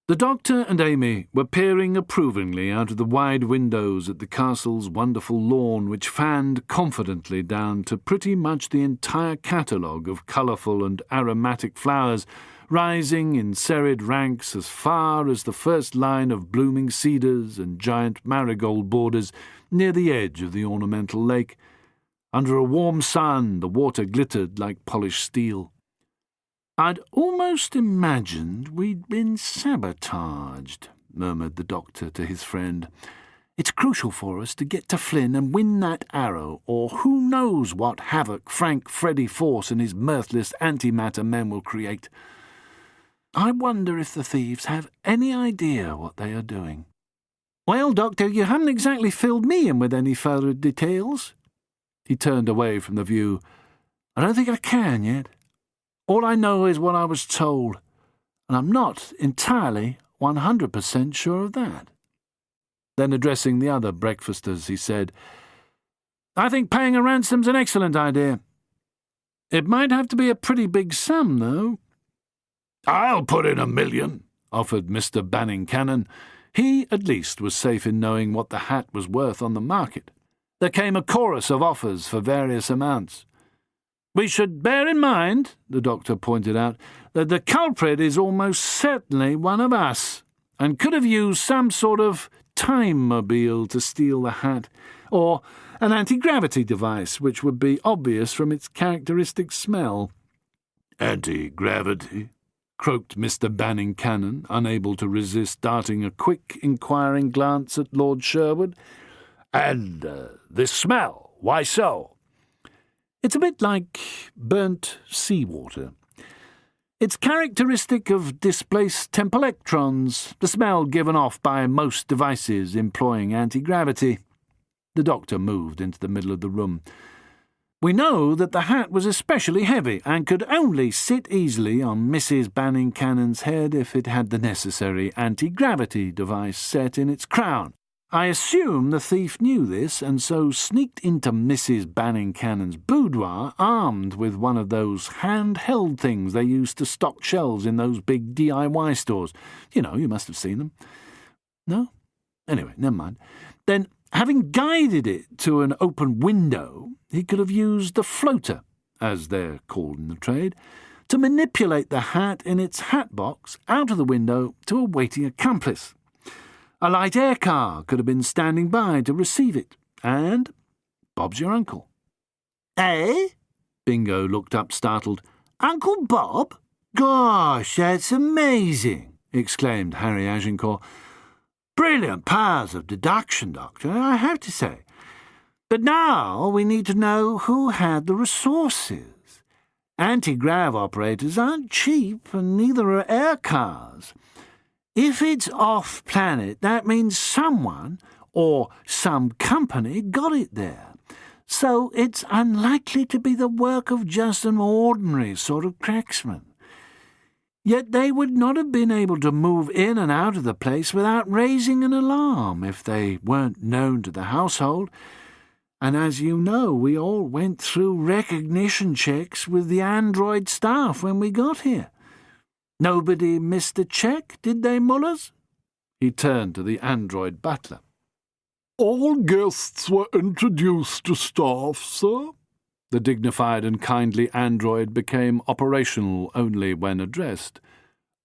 The doctor and Amy were peering approvingly out of the wide windows at the castle's wonderful lawn, which fanned confidently down to pretty much the entire catalogue of colourful and aromatic flowers, rising in serried ranks as far as the first line of blooming cedars and giant marigold borders near the edge of the ornamental lake. Under a warm sun, the water glittered like polished steel. "I'd almost imagined we'd been sabotaged," murmured the doctor to his friend. "It's crucial for us to get to Flynn and win that arrow, or who knows what havoc Frank Freddy Force and his mirthless antimatter men will create. I wonder if the thieves have any idea what they are doing." "Well, Doctor, you haven't exactly filled me in with any further details." He turned away from the view. "I don't think I can yet. All I know is what I was told, and I'm not entirely 100% sure of that." Then, addressing the other breakfasters, he said, "I think paying a ransom's an excellent idea. It might have to be a pretty big sum, though." "I'll put in $1 million, offered Mr. Banning-Cannon. He, at least, was safe in knowing what the hat was worth on the market. There came a chorus of offers for various amounts. "We should bear in mind," the doctor pointed out, "that the culprit is almost certainly one of us, and could have used some sort of time-mobile to steal the hat, or an anti-gravity device, which would be obvious from its characteristic smell." "Anti-gravity?" croaked Mr. Banning Cannon, unable to resist darting a quick, inquiring glance at Lord Sherwood. "And this smell, why so?" "It's a bit like burnt seawater. It's characteristic of displaced temple electrons, the smell given off by most devices employing anti-gravity." The doctor moved into the middle of the room. "We know that the hat was especially heavy and could only sit easily on Mrs. Banning Cannon's head if it had the necessary anti-gravity device set in its crown. I assume the thief knew this and so sneaked into Mrs. Banning Cannon's boudoir armed with one of those handheld things they use to stock shelves in those big DIY stores. You know, you must have seen them. No? Anyway, never mind. Then, having guided it to an open window, he could have used the floater, as they're called in the trade, to manipulate the hat in its hat box out of the window to a waiting accomplice. A light air car could have been standing by to receive it, and Bob's your uncle." Eh? Bingo looked up startled. Uncle Bob? Gosh, that's amazing, exclaimed Harry Agincourt. Brilliant powers of deduction, Doctor, I have to say. But now we need to know who had the resources. Anti-grav operators aren't cheap, and neither are air cars. If it's off-planet, that means someone, or some company, got it there. So it's unlikely to be the work of just an ordinary sort of cracksman. Yet they would not have been able to move in and out of the place without raising an alarm if they weren't known to the household. And as you know, we all went through recognition checks with the android staff when we got here. Nobody missed a check, did they, Mullers? He turned to the android butler. "All guests were introduced to staff, sir." The dignified and kindly android became operational only when addressed.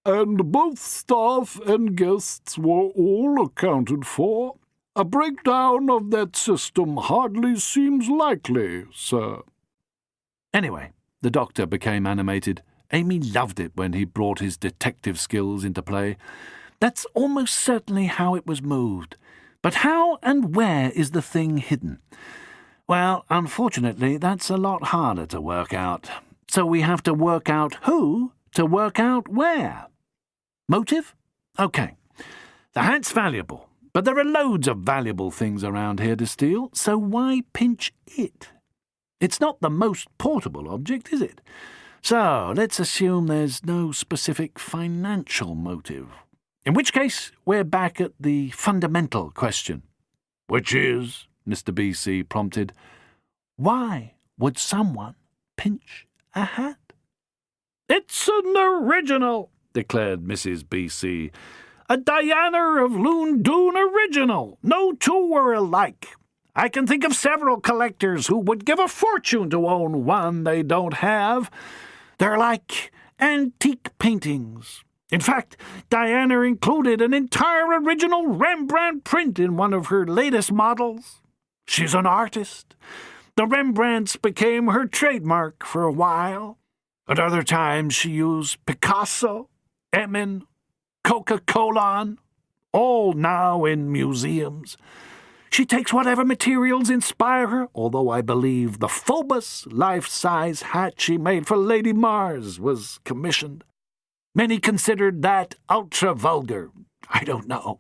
"And both staff and guests were all accounted for. A breakdown of that system hardly seems likely, sir." Anyway, the doctor became animated. Amy loved it when he brought his detective skills into play. That's almost certainly how it was moved. But how and where is the thing hidden? Well, unfortunately, that's a lot harder to work out. So we have to work out who to work out where. Motive? Okay. The hat's valuable, but there are loads of valuable things around here to steal, so why pinch it? It's not the most portable object, is it? So let's assume there's no specific financial motive. In which case, we're back at the fundamental question. "Which is?" Mr. B.C. prompted. Why would someone pinch a hat? "It's an original," declared Mrs. B.C. "A Diana of Loondoon original. No two were alike. I can think of several collectors who would give a fortune to own one they don't have. They're like antique paintings. In fact, Diana included an entire original Rembrandt print in one of her latest models. She's an artist. The Rembrandts became her trademark for a while. At other times she used Picasso, Emin, Coca-Cola, all now in museums. She takes whatever materials inspire her, although I believe the Phobos life-size hat she made for Lady Mars was commissioned. Many considered that ultra-vulgar. I don't know.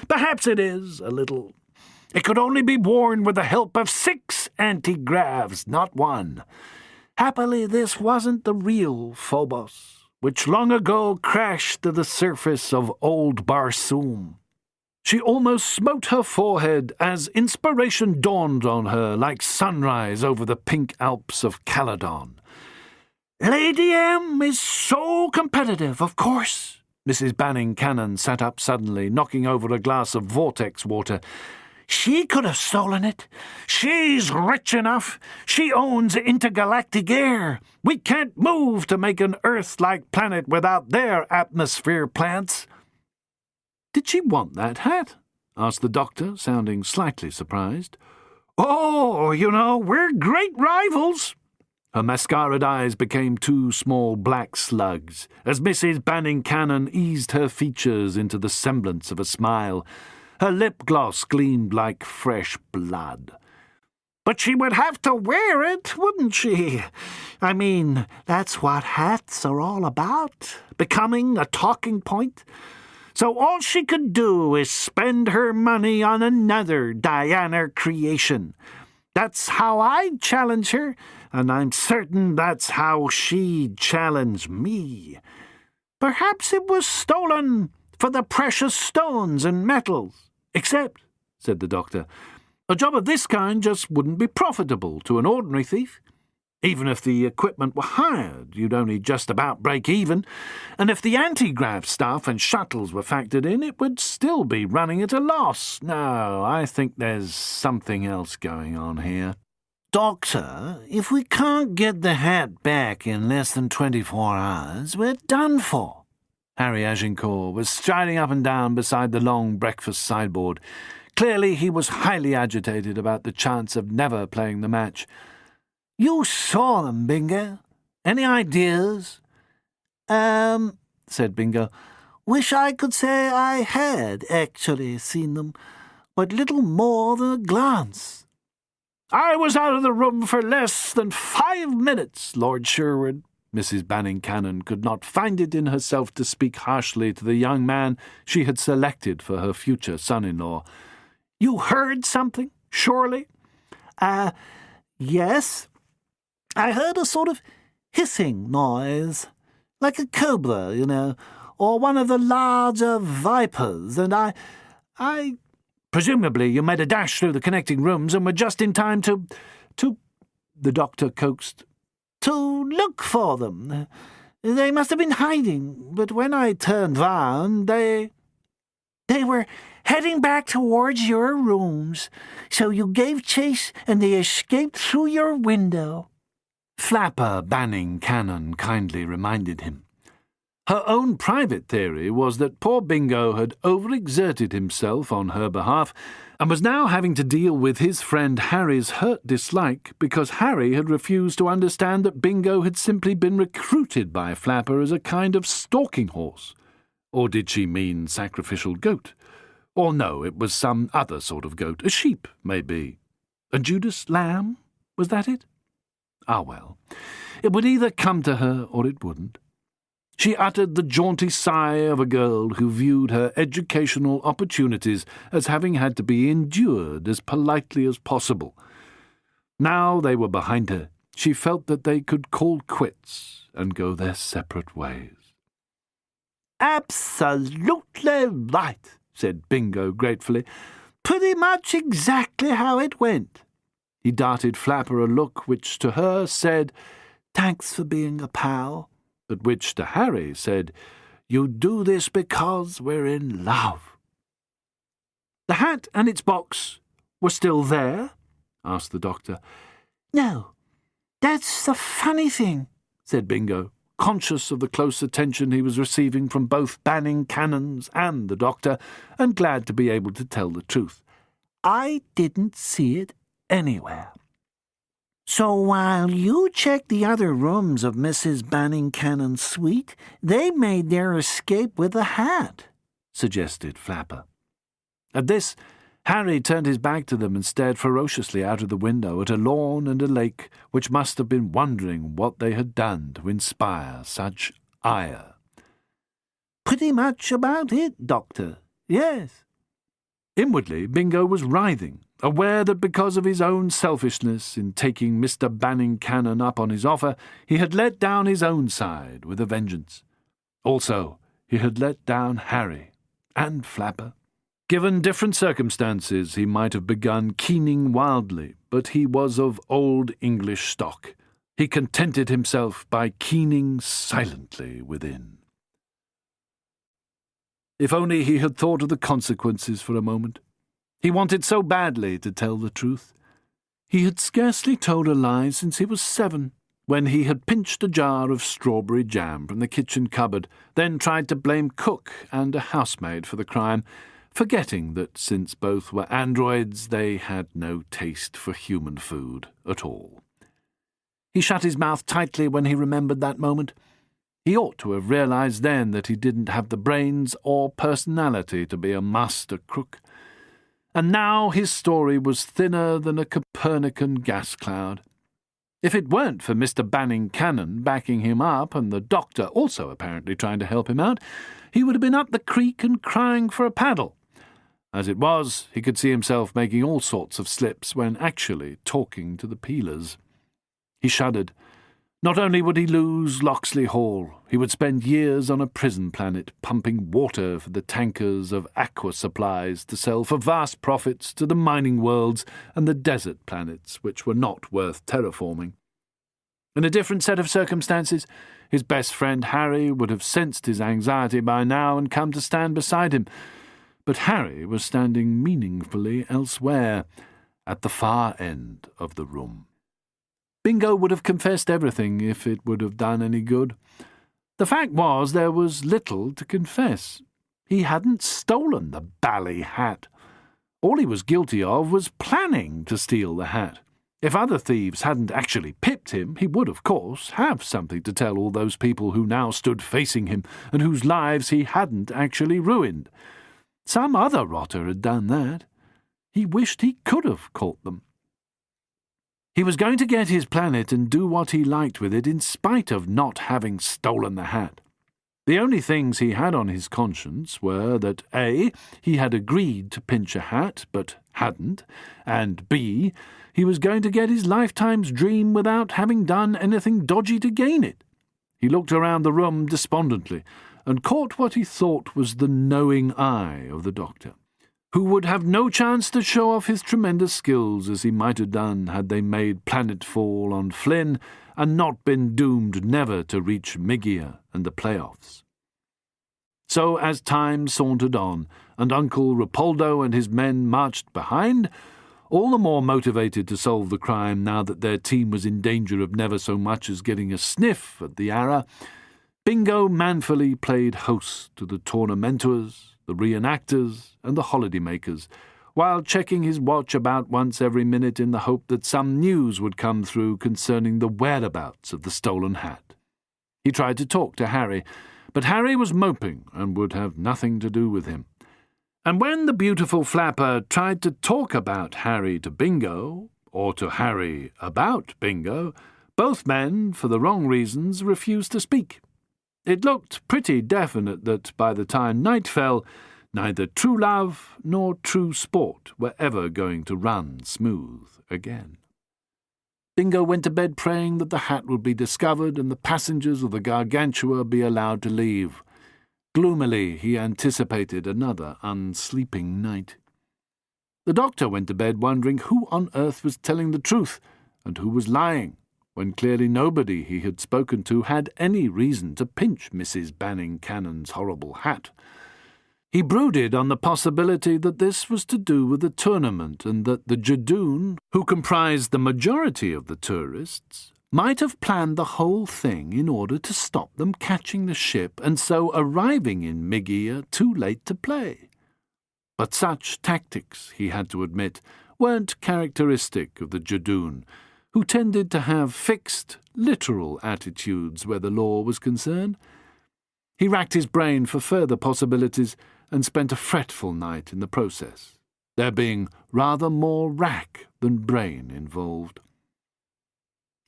Perhaps it is, a little. It could only be worn with the help of 6 anti-gravs, not 1. Happily, this wasn't the real Phobos, which long ago crashed to the surface of old Barsoom. She almost smote her forehead as inspiration dawned on her like sunrise over the pink Alps of Caledon. Lady M is so competitive, of course. Mrs. Banning Cannon sat up suddenly, knocking over a glass of vortex water. She could have stolen it. She's rich enough. She owns intergalactic air. We can't move to make an Earth-like planet without their atmosphere plants." "Did she want that hat?" asked the doctor, sounding slightly surprised. "Oh, we're great rivals." Her mascaraed eyes became two small black slugs as Mrs. Banning Cannon eased her features into the semblance of a smile. Her lip gloss gleamed like fresh blood. "But she would have to wear it, wouldn't she? I mean, that's what hats are all about, becoming a talking point. So all she could do is spend her money on another Diana creation. That's how I'd challenge her, and I'm certain that's how she'd challenge me. Perhaps it was stolen for the precious stones and metals. Except," said the doctor, "a job of this kind just wouldn't be profitable to an ordinary thief. Even if the equipment were hired, you'd only just about break even, and if the anti-grav stuff and shuttles were factored in, it would still be running at a loss. No, I think there's something else going on here." "Doctor, if we can't get the hat back in less than 24 hours, we're done for." Harry Agincourt was striding up and down beside the long breakfast sideboard. Clearly he was highly agitated about the chance of never playing the match. "You saw them, Bingo. Any ideas?" Said Bingo. "Wish I could say I had actually seen them, but little more than a glance." "I was out of the room for less than 5 minutes, Lord Sherwood." Mrs. Banning Cannon could not find it in herself to speak harshly to the young man she had selected for her future son-in-law. "You heard something, surely?" Yes. I heard a sort of hissing noise, like a cobra, or one of the larger vipers, and I... Presumably you made a dash through the connecting rooms and were just in time to... the doctor coaxed. "To look for them. They must have been hiding, but when I turned round, they were heading back towards your rooms, so you gave chase and they escaped through your window." Flapper Banning Cannon kindly reminded him. Her own private theory was that poor Bingo had overexerted himself on her behalf and was now having to deal with his friend Harry's hurt dislike because Harry had refused to understand that Bingo had simply been recruited by Flapper as a kind of stalking horse. Or did she mean sacrificial goat? Or no, it was some other sort of goat, a sheep, maybe. A Judas lamb? Was that it? Ah, well, it would either come to her or it wouldn't. She uttered the jaunty sigh of a girl who viewed her educational opportunities as having had to be endured as politely as possible. Now they were behind her. She felt that they could call quits and go their separate ways. "Absolutely right," said Bingo gratefully. "Pretty much exactly how it went." He darted Flapper a look which to her said, "Thanks for being a pal," but which to Harry said, "You do this because we're in love." "The hat and its box were still there?" asked the doctor. "No, that's the funny thing," said Bingo, conscious of the close attention he was receiving from both Banning Cannons and the doctor, and glad to be able to tell the truth. "I didn't see it anywhere." "So while you checked the other rooms of Mrs. Banning Cannon's suite, they made their escape with the hat," suggested Flapper. At this, Harry turned his back to them and stared ferociously out of the window at a lawn and a lake which must have been wondering what they had done to inspire such ire. "Pretty much about it, Doctor. Yes." Inwardly, Bingo was writhing, aware that because of his own selfishness in taking Mr. Banning Cannon up on his offer, he had let down his own side with a vengeance. Also, he had let down Harry and Flapper. Given different circumstances, he might have begun keening wildly, but he was of old English stock. He contented himself by keening silently within. If only he had thought of the consequences for a moment. He wanted so badly to tell the truth. He had scarcely told a lie since he was 7, when he had pinched a jar of strawberry jam from the kitchen cupboard, then tried to blame cook and a housemaid for the crime, forgetting that since both were androids they had no taste for human food at all. He shut his mouth tightly when he remembered that moment. He ought to have realized then that he didn't have the brains or personality to be a master crook. And now his story was thinner than a Copernican gas cloud. If it weren't for Mr. Banning Cannon backing him up and the doctor also apparently trying to help him out, he would have been up the creek and crying for a paddle. As it was, he could see himself making all sorts of slips when actually talking to the peelers. He shuddered. Not only would he lose Locksley Hall, he would spend years on a prison planet pumping water for the tankers of aqua supplies to sell for vast profits to the mining worlds and the desert planets which were not worth terraforming. In a different set of circumstances, his best friend Harry would have sensed his anxiety by now and come to stand beside him. But Harry was standing meaningfully elsewhere, at the far end of the room. Bingo would have confessed everything if it would have done any good. The fact was there was little to confess. He hadn't stolen the bally hat. All he was guilty of was planning to steal the hat. If other thieves hadn't actually pipped him, he would, of course, have something to tell all those people who now stood facing him and whose lives he hadn't actually ruined. Some other rotter had done that. He wished he could have caught them. He was going to get his planet and do what he liked with it in spite of not having stolen the hat. The only things he had on his conscience were that A, he had agreed to pinch a hat but hadn't, and B, he was going to get his lifetime's dream without having done anything dodgy to gain it. He looked around the room despondently and caught what he thought was the knowing eye of the doctor, who would have no chance to show off his tremendous skills as he might have done had they made planetfall on Flynn and not been doomed never to reach Migia and the playoffs. So as time sauntered on, and Uncle Rapoldo and his men marched behind, all the more motivated to solve the crime now that their team was in danger of never so much as getting a sniff at the Ara, Bingo manfully played host to the tournamenters, the reenactors, and the holidaymakers, while checking his watch about once every minute in the hope that some news would come through concerning the whereabouts of the stolen hat. He tried to talk to Harry, but Harry was moping and would have nothing to do with him. And when the beautiful flapper tried to talk about Harry to Bingo, or to Harry about Bingo, both men, for the wrong reasons, refused to speak. It looked pretty definite that by the time night fell, neither true love nor true sport were ever going to run smooth again. Bingo went to bed praying that the hat would be discovered and the passengers of the Gargantua be allowed to leave. Gloomily he anticipated another unsleeping night. The doctor went to bed wondering who on earth was telling the truth and who was lying, when clearly nobody he had spoken to had any reason to pinch Mrs. Banning Cannon's horrible hat. He brooded on the possibility that this was to do with the tournament and that the Jadoon, who comprised the majority of the tourists, might have planned the whole thing in order to stop them catching the ship and so arriving in Migia too late to play. But such tactics, he had to admit, weren't characteristic of the Jadoon, who tended to have fixed, literal attitudes where the law was concerned. He racked his brain for further possibilities and spent a fretful night in the process, there being rather more rack than brain involved.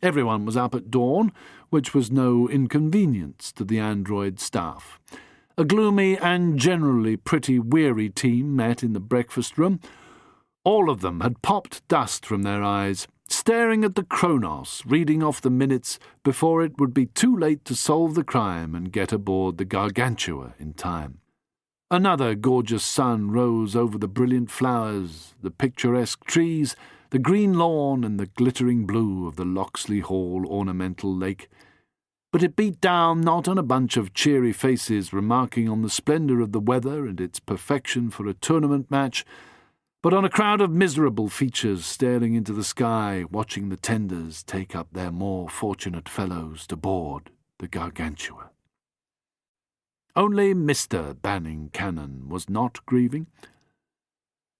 Everyone was up at dawn, which was no inconvenience to the android staff. A gloomy and generally pretty weary team met in the breakfast room. All of them had popped dust from their eyes, staring at the Kronos, reading off the minutes before it would be too late to solve the crime and get aboard the Gargantua in time. Another gorgeous sun rose over the brilliant flowers, the picturesque trees, the green lawn and the glittering blue of the Locksley Hall ornamental lake. But it beat down not on a bunch of cheery faces remarking on the splendour of the weather and its perfection for a tournament match, but on a crowd of miserable features staring into the sky, watching the tenders take up their more fortunate fellows to board the Gargantua. Only Mr. Banning Cannon was not grieving.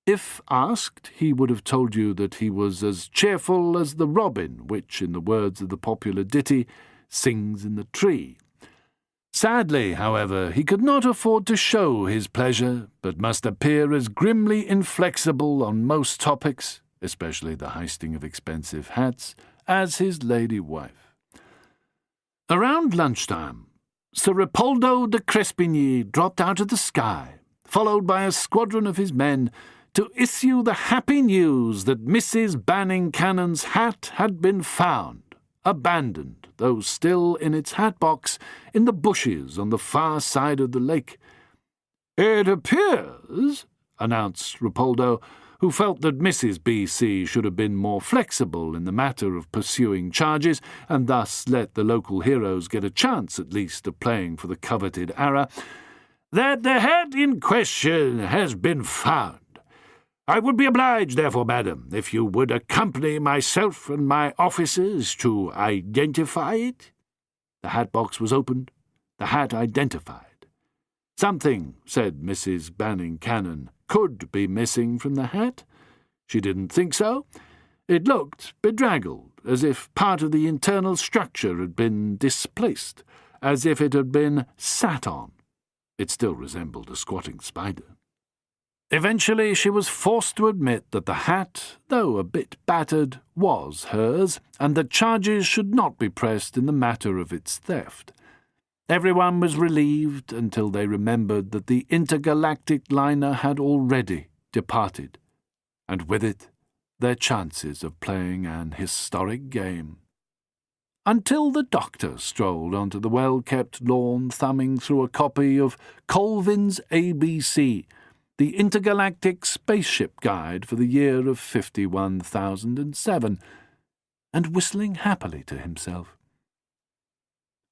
If asked, he would have told you that he was as cheerful as the robin, which, in the words of the popular ditty, sings in the tree. Sadly, however, he could not afford to show his pleasure, but must appear as grimly inflexible on most topics, especially the heisting of expensive hats, as his lady wife. Around lunchtime, Sir Ripoldo de Crespigny dropped out of the sky, followed by a squadron of his men, to issue the happy news that Mrs. Banning Cannon's hat had been found, abandoned, though still in its hat box, in the bushes on the far side of the lake. "It appears," announced Ripoldo, who felt that Mrs. B.C. should have been more flexible in the matter of pursuing charges, and thus let the local heroes get a chance at least of playing for the coveted Ara, "that the hat in question has been found. I would be obliged, therefore, madam, if you would accompany myself and my officers to identify it." The hat box was opened, the hat identified. Something, said Mrs. Banning Cannon, could be missing from the hat. She didn't think so. It looked bedraggled, as if part of the internal structure had been displaced, as if it had been sat on. It still resembled a squatting spider. Eventually she was forced to admit that the hat, though a bit battered, was hers, and that charges should not be pressed in the matter of its theft. Everyone was relieved until they remembered that the intergalactic liner had already departed, and with it their chances of playing an historic game. Until the doctor strolled onto the well-kept lawn thumbing through a copy of Colvin's ABC, the Intergalactic Spaceship Guide for the year of 51,007, and whistling happily to himself.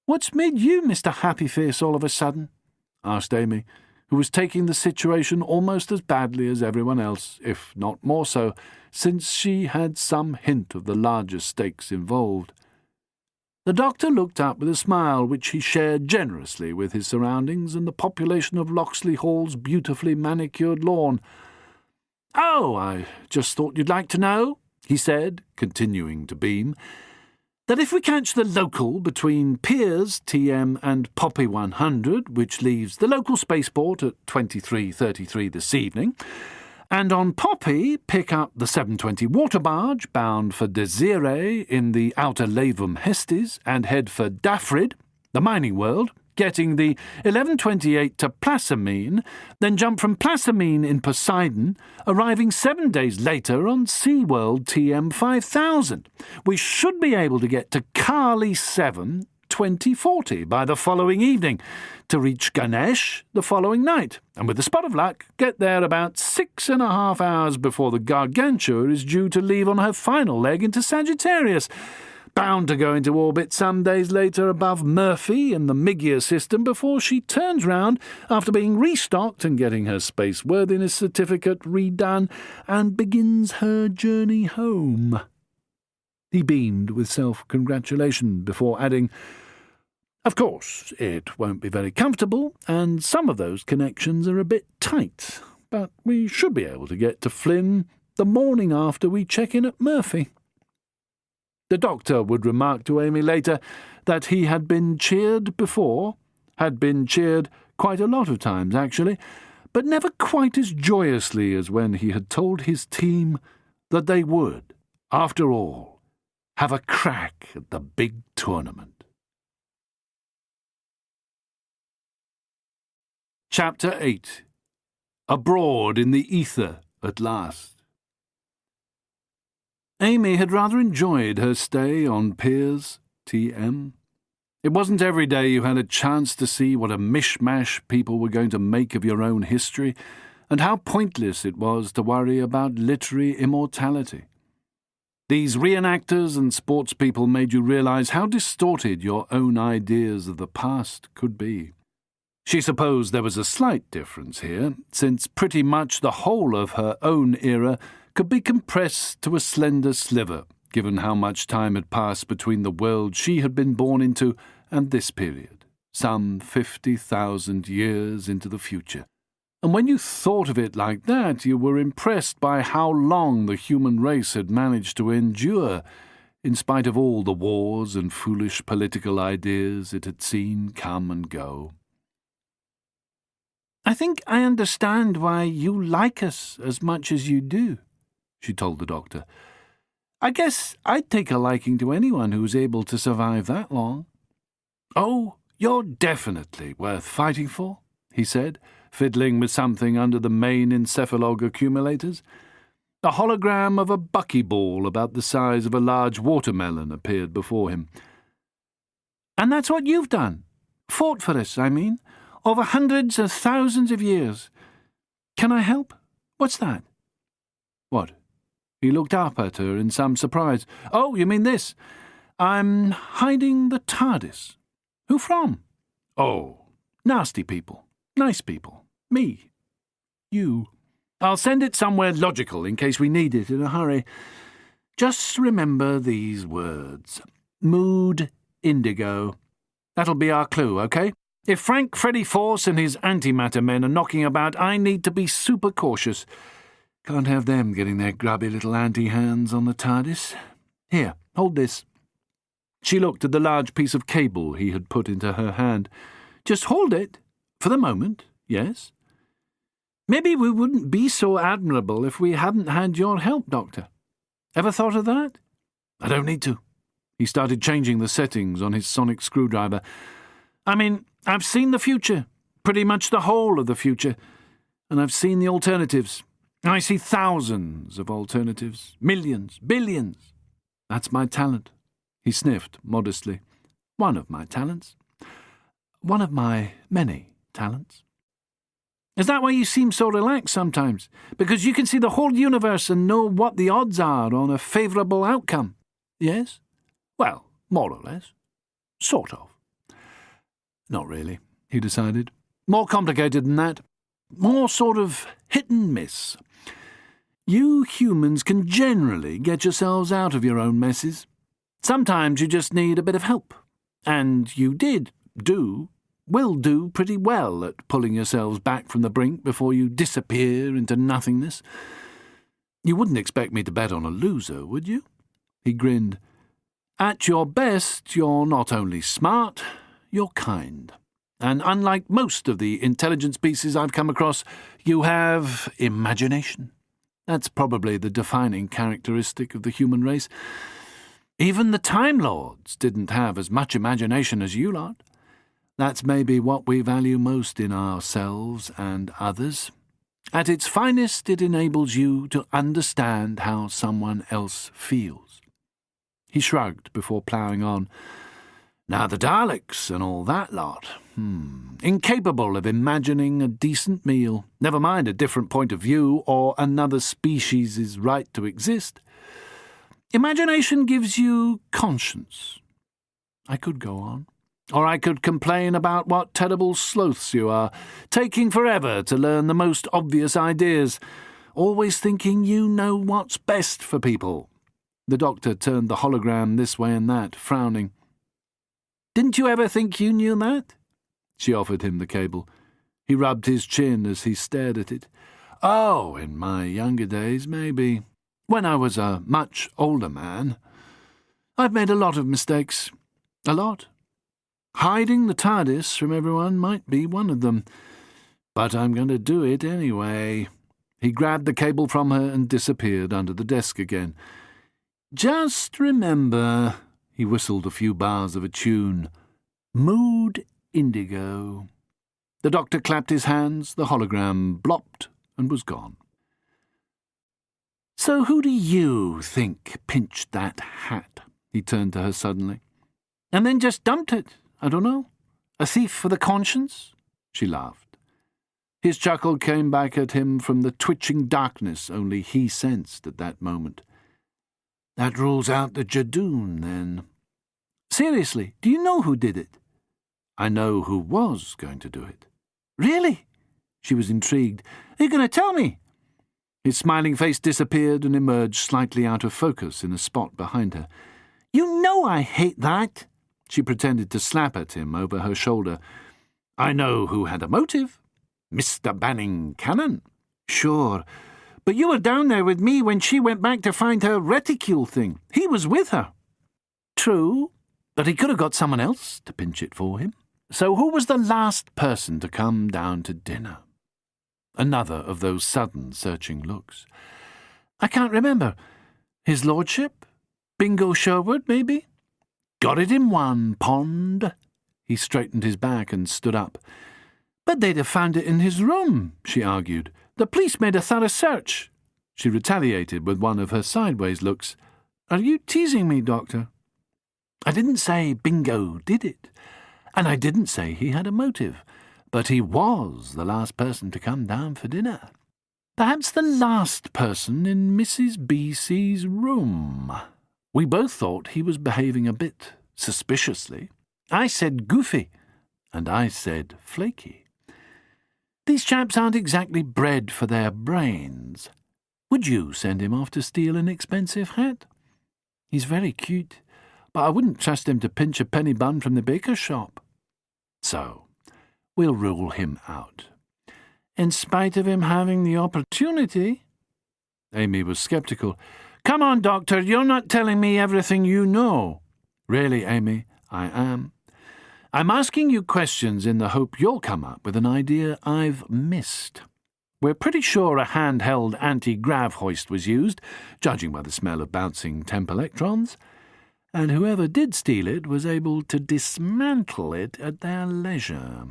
"What's made you Mr. Happy-Face all of a sudden?" asked Amy, who was taking the situation almost as badly as everyone else, if not more so, since she had some hint of the larger stakes involved. The doctor looked up with a smile which he shared generously with his surroundings and the population of Loxley Hall's beautifully manicured lawn. "Oh, I just thought you'd like to know," he said, continuing to beam, "that if we catch the local between Piers, TM and Poppy 100, which leaves the local spaceport at 23:33 this evening, and on Poppy pick up the 7:20 water barge bound for Desiree in the outer Lavum Hestes and head for Daffrid, the mining world, getting the 11:28 to Plasamine, then jump from Plasamine in Poseidon, arriving 7 days later on SeaWorld TM 5000. We should be able to get to Carly 7, 2040 by the following evening, to reach Ganesh the following night, and with a spot of luck, get there about 6.5 hours before the Gargantua is due to leave on her final leg into Sagittarius, bound to go into orbit some days later above Murphy in the Migia system before she turns round after being restocked and getting her space-worthiness certificate redone and begins her journey home." He beamed with self-congratulation before adding, "Of course, it won't be very comfortable, and some of those connections are a bit tight, but we should be able to get to Flynn the morning after we check in at Murphy." The doctor would remark to Amy later that he had been cheered before, had been cheered quite a lot of times actually, but never quite as joyously as when he had told his team that they would, after all, have a crack at the big tournament. Chapter 8. Abroad in the Ether at last. Amy had rather enjoyed her stay on Piers, TM. It wasn't every day you had a chance to see what a mishmash people were going to make of your own history, and how pointless it was to worry about literary immortality. These reenactors and sportspeople made you realize how distorted your own ideas of the past could be. She supposed there was a slight difference here, since pretty much the whole of her own era could be compressed to a slender sliver, given how much time had passed between the world she had been born into and this period, some 50,000 years into the future. And when you thought of it like that, you were impressed by how long the human race had managed to endure, in spite of all the wars and foolish political ideas it had seen come and go. "I think I understand why you like us as much as you do," she told the doctor. "I guess I'd take a liking to anyone who's able to survive that long." "Oh, you're definitely worth fighting for," he said, fiddling with something under the main encephalog accumulators. A hologram of a buckyball about the size of a large watermelon appeared before him. "And that's what you've done. Fought for us, I mean, over hundreds of thousands of years. Can I help? What's that?" "What?" He looked up at her in some surprise. "Oh, you mean this? I'm hiding the TARDIS." "Who from?" "Oh, nasty people. Nice people. Me. You. I'll send it somewhere logical in case we need it in a hurry. Just remember these words. Mood indigo. That'll be our clue, okay? If Frank Freddy Force and his antimatter men are knocking about, I need to be super cautious. Can't have them getting their grubby little anti-hands on the TARDIS. Here, hold this." She looked at the large piece of cable he had put into her hand. "Just hold it. For the moment, yes?" "Maybe we wouldn't be so admirable if we hadn't had your help, Doctor. Ever thought of that?" "I don't need to." He started changing the settings on his sonic screwdriver. "I mean, I've seen the future, pretty much the whole of the future, and I've seen the alternatives. I see thousands of alternatives, millions, billions. That's my talent." He sniffed modestly. "One of my talents. One of my many talents." "Is that why you seem so relaxed sometimes? Because you can see the whole universe and know what the odds are on a favourable outcome?" "Yes? Well, more or less. Sort of." "Not really," he decided. "More complicated than that. More sort of hit and miss. You humans can generally get yourselves out of your own messes. Sometimes you just need a bit of help. And you will do pretty well at pulling yourselves back from the brink before you disappear into nothingness. You wouldn't expect me to bet on a loser, would you?" He grinned. "At your best, you're not only smart, you're kind. And unlike most of the intelligent species I've come across, you have imagination. That's probably the defining characteristic of the human race. Even the Time Lords didn't have as much imagination as you lot. That's maybe what we value most in ourselves and others. At its finest, it enables you to understand how someone else feels." He shrugged before ploughing on. "Now the Daleks and all that lot. Incapable of imagining a decent meal, never mind a different point of view or another species' right to exist. Imagination gives you conscience." I could go on. Or I could complain about what terrible sloths you are, taking forever to learn the most obvious ideas, always thinking you know what's best for people. The doctor turned the hologram this way and that, frowning. "Didn't you ever think you knew that?" She offered him the cable. He rubbed his chin as he stared at it. "Oh, in my younger days, maybe. When I was a much older man. I've made a lot of mistakes. A lot. Hiding the TARDIS from everyone might be one of them. But I'm going to do it anyway." He grabbed the cable from her and disappeared under the desk again. "Just remember," he whistled a few bars of a tune, "Mood indigo." The doctor clapped his hands, the hologram blopped and was gone. "So who do you think pinched that hat?" He turned to her suddenly. "And then just dumped it. I don't know. A thief for the conscience?" She laughed. His chuckle came back at him from the twitching darkness only he sensed at that moment. "That rules out the Jadoon, then." "Seriously, do you know who did it?" "I know who was going to do it." Really? She was intrigued. Are you going to tell me? His smiling face disappeared and emerged slightly out of focus in a spot behind her. You know I hate that. She pretended to slap at him over her shoulder. I know who had a motive. Mr. Banning Cannon. Sure, but you were down there with me when she went back to find her reticule thing. He was with her. True, but he could have got someone else to pinch it for him. So who was the last person to come down to dinner? Another of those sudden searching looks. I can't remember. His lordship? Bingo Sherwood, maybe? Got it in one, Pond. He straightened his back and stood up. But they'd have found it in his room, she argued. The police made a thorough search. She retaliated with one of her sideways looks. Are you teasing me, Doctor? I didn't say Bingo did it, and I didn't say he had a motive, but he was the last person to come down for dinner. Perhaps the last person in Mrs. B.C.'s room. We both thought he was behaving a bit suspiciously. I said goofy, and I said flaky. These chaps aren't exactly bred for their brains. Would you send him off to steal an expensive hat? He's very cute, but I wouldn't trust him to pinch a penny bun from the baker's shop. So, we'll rule him out. In spite of him having the opportunity. Amy was sceptical. Come on, Doctor, you're not telling me everything you know. Really, Amy, I am. I'm asking you questions in the hope you'll come up with an idea I've missed. We're pretty sure a handheld anti-grav hoist was used, judging by the smell of bouncing temp electrons, and whoever did steal it was able to dismantle it at their leisure.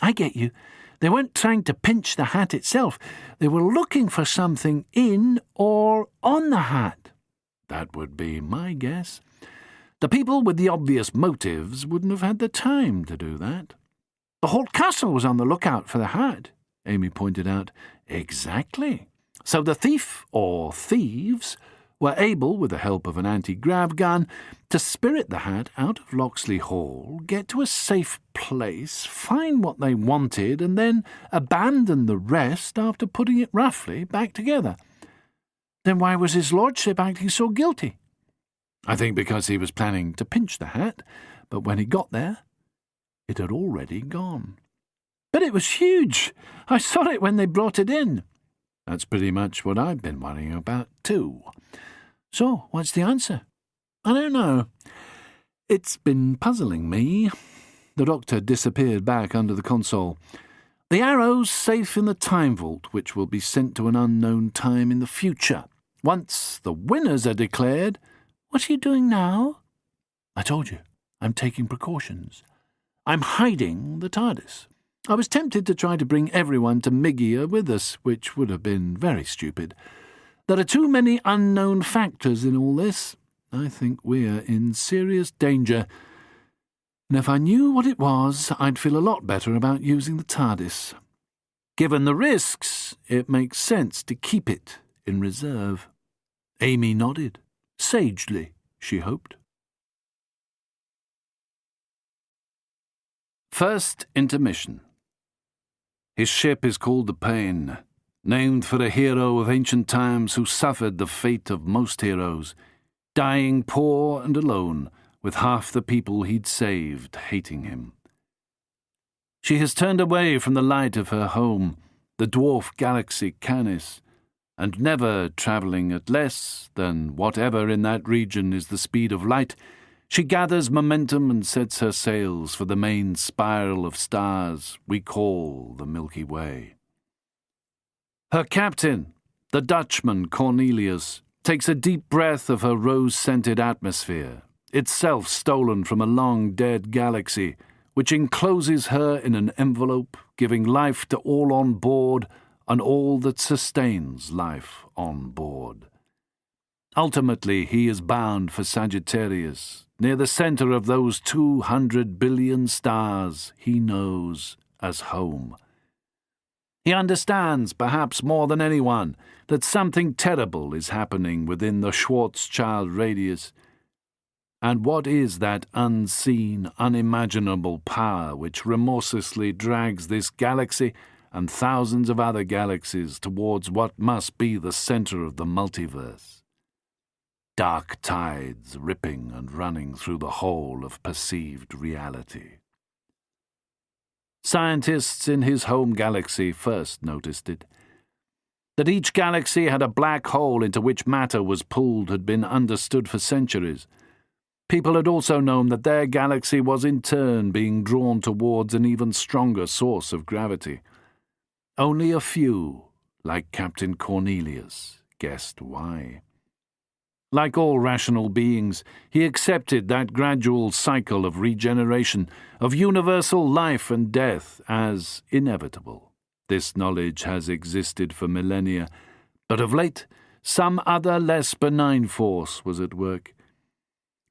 I get you. They weren't trying to pinch the hat itself. They were looking for something in or on the hat. That would be my guess. The people with the obvious motives wouldn't have had the time to do that. The whole castle was on the lookout for the hat, Amy pointed out. Exactly. So the thief, or thieves, were able, with the help of an anti-grav gun, to spirit the hat out of Locksley Hall, get to a safe place, find what they wanted, and then abandon the rest after putting it roughly back together. Then why was his lordship acting so guilty? I think because he was planning to pinch the hat, but when he got there, it had already gone. But it was huge. I saw it when they brought it in. That's pretty much what I've been worrying about, too. So, what's the answer? I don't know. It's been puzzling me. The doctor disappeared back under the console. The arrow's safe in the time vault, which will be sent to an unknown time in the future. Once the winners are declared... What are you doing now? I told you, I'm taking precautions. I'm hiding the TARDIS. I was tempted to try to bring everyone to Migia with us, which would have been very stupid. There are too many unknown factors in all this. I think we're in serious danger. And if I knew what it was, I'd feel a lot better about using the TARDIS. Given the risks, it makes sense to keep it in reserve. Amy nodded. Sagely, she hoped. First intermission. His ship is called the Pain, named for a hero of ancient times who suffered the fate of most heroes, dying poor and alone, with half the people he'd saved hating him. She has turned away from the light of her home, the dwarf galaxy Canis, and never travelling at less than whatever in that region is the speed of light, she gathers momentum and sets her sails for the main spiral of stars we call the Milky Way. Her captain, the Dutchman Cornelius, takes a deep breath of her rose-scented atmosphere, itself stolen from a long-dead galaxy, which encloses her in an envelope, giving life to all on board and all that sustains life on board. Ultimately, he is bound for Sagittarius, near the center of those 200 billion stars he knows as home. He understands, perhaps more than anyone, that something terrible is happening within the Schwarzschild radius, And what is that unseen, unimaginable power which remorselessly drags this galaxy and thousands of other galaxies towards what must be the center of the multiverse? Dark tides ripping and running through the whole of perceived reality. Scientists in his home galaxy first noticed it. That each galaxy had a black hole into which matter was pulled had been understood for centuries. People had also known that their galaxy was in turn being drawn towards an even stronger source of gravity. Only a few, like Captain Cornelius, guessed why. Like all rational beings, he accepted that gradual cycle of regeneration, of universal life and death, as inevitable. This knowledge has existed for millennia, but of late, some other less benign force was at work.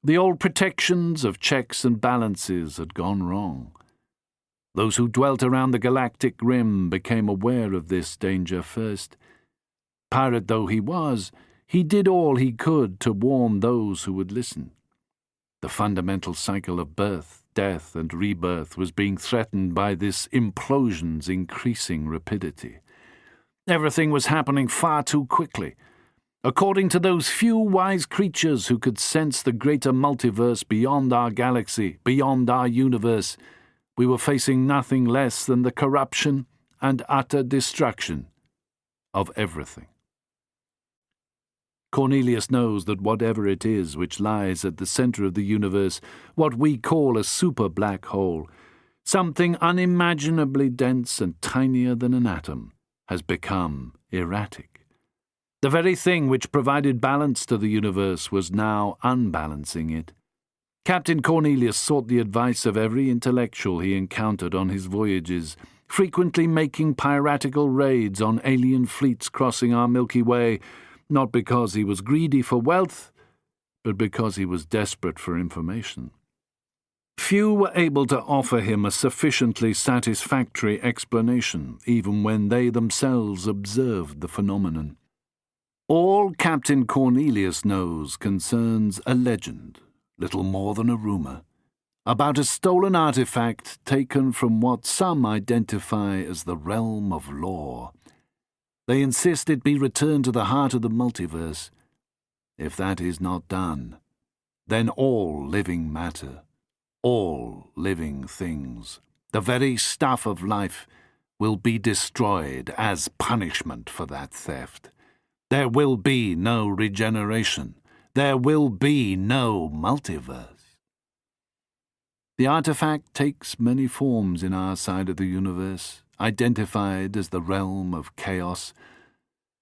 The old protections of checks and balances had gone wrong. Those who dwelt around the galactic rim became aware of this danger first. Pirate though he was, he did all he could to warn those who would listen. The fundamental cycle of birth, death, and rebirth was being threatened by this implosion's increasing rapidity. Everything was happening far too quickly. According to those few wise creatures who could sense the greater multiverse beyond our galaxy, beyond our universe, we were facing nothing less than the corruption and utter destruction of everything. Cornelius knows that whatever it is which lies at the center of the universe, what we call a super black hole, something unimaginably dense and tinier than an atom, has become erratic. The very thing which provided balance to the universe was now unbalancing it. Captain Cornelius sought the advice of every intellectual he encountered on his voyages, frequently making piratical raids on alien fleets crossing our Milky Way, not because he was greedy for wealth, but because he was desperate for information. Few were able to offer him a sufficiently satisfactory explanation, even when they themselves observed the phenomenon. All Captain Cornelius knows concerns a legend, little more than a rumor, about a stolen artifact taken from what some identify as the realm of lore. They insist it be returned to the heart of the multiverse. If that is not done, then all living matter, all living things, the very stuff of life, will be destroyed as punishment for that theft. There will be no regeneration. There will be no multiverse. The artifact takes many forms in our side of the universe, identified as the realm of chaos.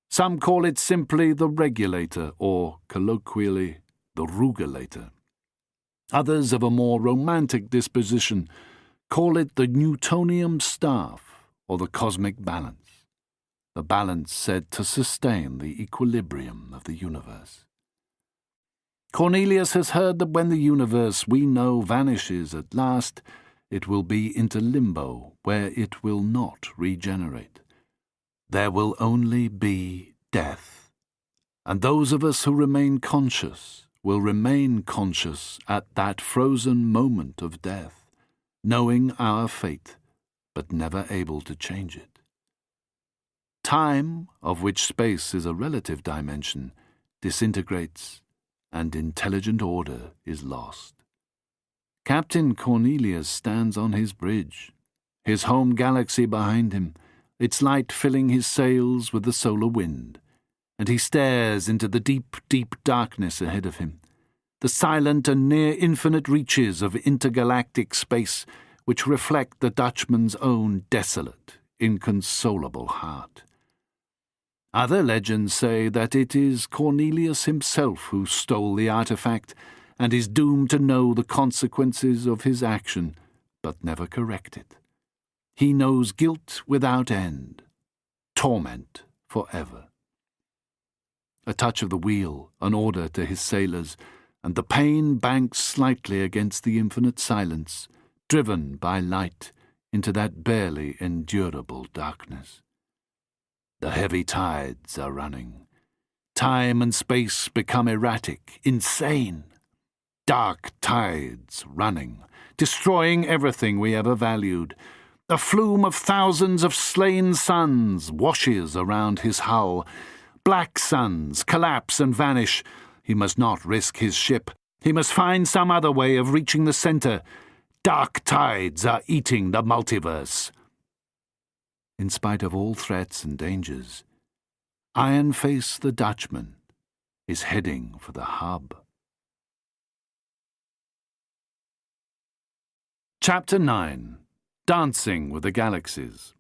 Some call it simply the regulator, or colloquially, the rugulator. Others of a more romantic disposition call it the Newtonian staff, or the cosmic balance, the balance said to sustain the equilibrium of the universe. Cornelius has heard that when the universe we know vanishes at last, it will be into limbo, where it will not regenerate. There will only be death, and those of us who remain conscious will remain conscious at that frozen moment of death, knowing our fate, but never able to change it. Time, of which space is a relative dimension, disintegrates, and intelligent order is lost. Captain Cornelius stands on his bridge, his home galaxy behind him, its light filling his sails with the solar wind, and he stares into the deep, deep darkness ahead of him, the silent and near infinite reaches of intergalactic space which reflect the Dutchman's own desolate, inconsolable heart. Other legends say that it is Cornelius himself who stole the artifact and is doomed to know the consequences of his action, but never correct it. He knows guilt without end, torment forever. A touch of the wheel, an order to his sailors, and the pane banks slightly against the infinite silence, driven by light into that barely endurable darkness. The heavy tides are running. Time and space become erratic, insane. Dark tides running, destroying everything we ever valued. A flume of thousands of slain suns washes around his hull. Black suns collapse and vanish. He must not risk his ship. He must find some other way of reaching the centre. Dark tides are eating the multiverse. In spite of all threats and dangers, Ironface the Dutchman is heading for the hub. Chapter 9. Dancing with the Galaxies.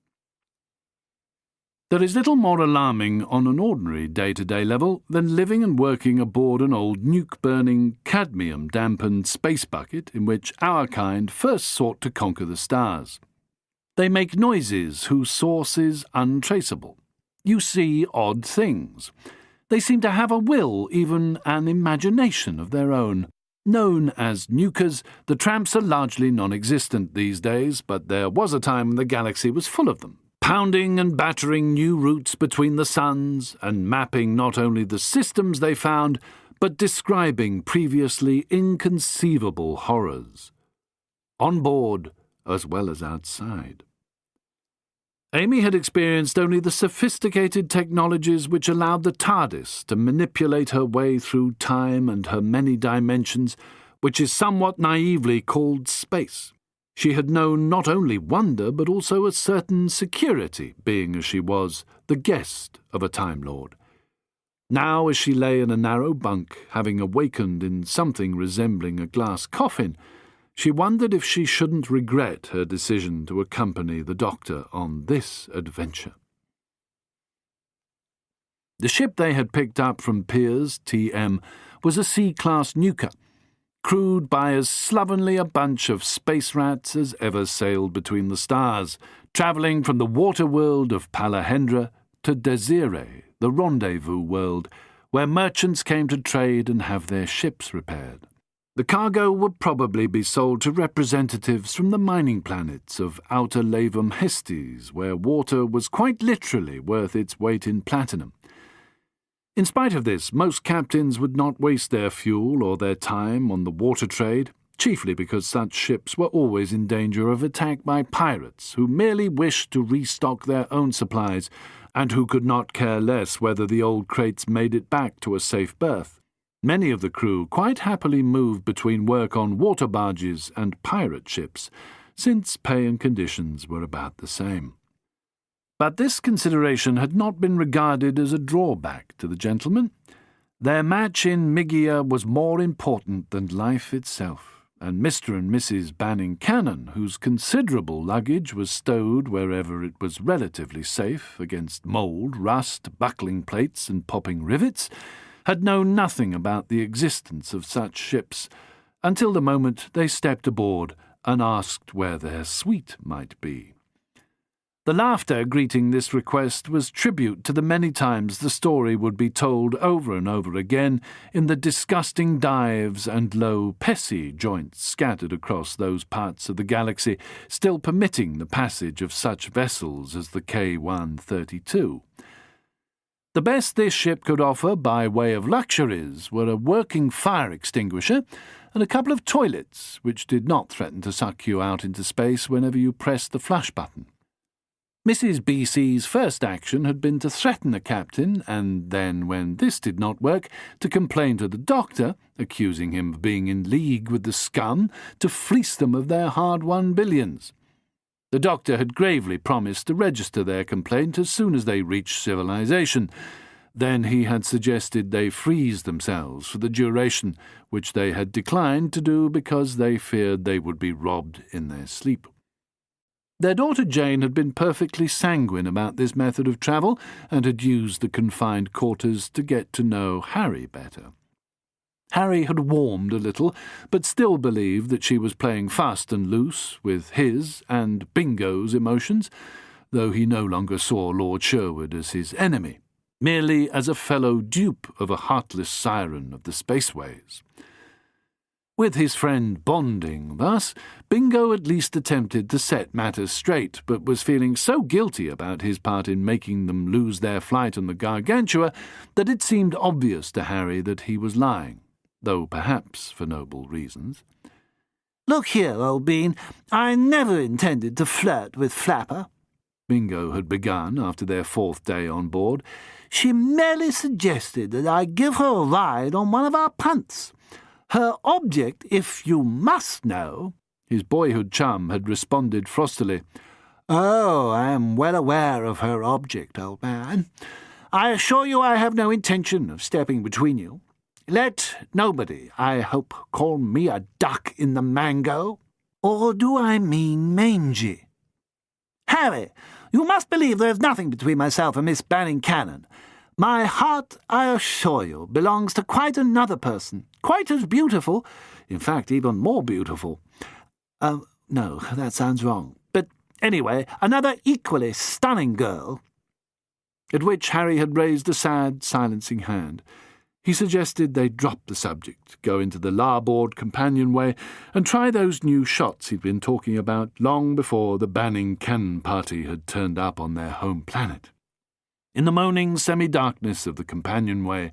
There is little more alarming on an ordinary day-to-day level than living and working aboard an old nuke-burning, cadmium-dampened space bucket in which our kind first sought to conquer the stars. They make noises whose source is untraceable. You see odd things. They seem to have a will, even an imagination of their own. Known as nukers, the tramps are largely non-existent these days, but there was a time when the galaxy was full of them, pounding and battering new routes between the suns and mapping not only the systems they found, but describing previously inconceivable horrors, on board as well as outside. Amy had experienced only the sophisticated technologies which allowed the TARDIS to manipulate her way through time and her many dimensions, which is somewhat naively called space. She had known not only wonder, but also a certain security, being as she was the guest of a Time Lord. Now, as she lay in a narrow bunk, having awakened in something resembling a glass coffin, she wondered if she shouldn't regret her decision to accompany the Doctor on this adventure. The ship they had picked up from Piers, TM, was a C-class nuker, crewed by as slovenly a bunch of space rats as ever sailed between the stars, travelling from the water world of Palahendra to Desiree, the rendezvous world, where merchants came to trade and have their ships repaired. The cargo would probably be sold to representatives from the mining planets of Outer Lavam Hestes, where water was quite literally worth its weight in platinum. In spite of this, most captains would not waste their fuel or their time on the water trade, chiefly because such ships were always in danger of attack by pirates who merely wished to restock their own supplies and who could not care less whether the old crates made it back to a safe berth. Many of the crew quite happily moved between work on water barges and pirate ships, since pay and conditions were about the same. But this consideration had not been regarded as a drawback to the gentlemen. Their match in Migia was more important than life itself, and Mr. and Mrs. Banning Cannon, whose considerable luggage was stowed wherever it was relatively safe against mould, rust, buckling plates and popping rivets, had known nothing about the existence of such ships until the moment they stepped aboard and asked where their suite might be. The laughter greeting this request was tribute to the many times the story would be told over and over again in the disgusting dives and low pessy joints scattered across those parts of the galaxy still permitting the passage of such vessels as the K-132. The best this ship could offer by way of luxuries were a working fire extinguisher and a couple of toilets, which did not threaten to suck you out into space whenever you pressed the flush button. Mrs. B.C.'s first action had been to threaten the captain, and then, when this did not work, to complain to the Doctor, accusing him of being in league with the scum to fleece them of their hard-won billions. The Doctor had gravely promised to register their complaint as soon as they reached civilization. Then he had suggested they freeze themselves for the duration, which they had declined to do because they feared they would be robbed in their sleep. Their daughter Jane had been perfectly sanguine about this method of travel and had used the confined quarters to get to know Harry better. Harry had warmed a little, but still believed that she was playing fast and loose with his and Bingo's emotions, though he no longer saw Lord Sherwood as his enemy, merely as a fellow dupe of a heartless siren of the spaceways. With his friend bonding thus, Bingo at least attempted to set matters straight, but was feeling so guilty about his part in making them lose their flight on the Gargantua that it seemed obvious to Harry that he was lying. though perhaps for noble reasons. "Look here, old bean, I never intended to flirt with Flapper," Bingo had begun after their 4th day on board. "She merely suggested that I give her a ride on one of our punts. Her object, if you must know—" His boyhood chum had responded frostily, "Oh, I am well aware of her object, old man. I assure you I have no intention of stepping between you. Let nobody, I hope, call me a duck in the mango. Or do I mean mangy? Harry, you must believe there is nothing between myself and Miss Banning Cannon. My heart, I assure you, belongs to quite another person, quite as beautiful, in fact, even more beautiful. No, that sounds wrong. But anyway, another equally stunning girl." at which Harry had raised a sad, silencing hand. He suggested they drop the subject, go into the larboard companionway, and try those new shots he'd been talking about long before the Banning Cannon party had turned up on their home planet. In the moaning semi-darkness of the companionway,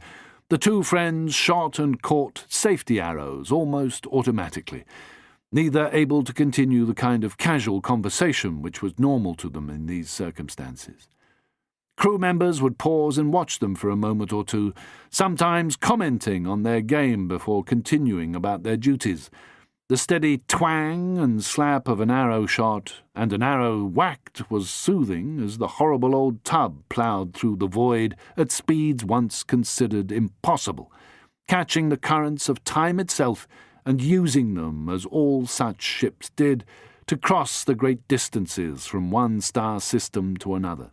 the two friends shot and caught safety arrows almost automatically, neither able to continue the kind of casual conversation which was normal to them in these circumstances. Crew members would pause and watch them for a moment or two, sometimes commenting on their game before continuing about their duties. The steady twang and slap of an arrow shot and an arrow whacked was soothing as the horrible old tub ploughed through the void at speeds once considered impossible, catching the currents of time itself and using them, as all such ships did, to cross the great distances from one star system to another.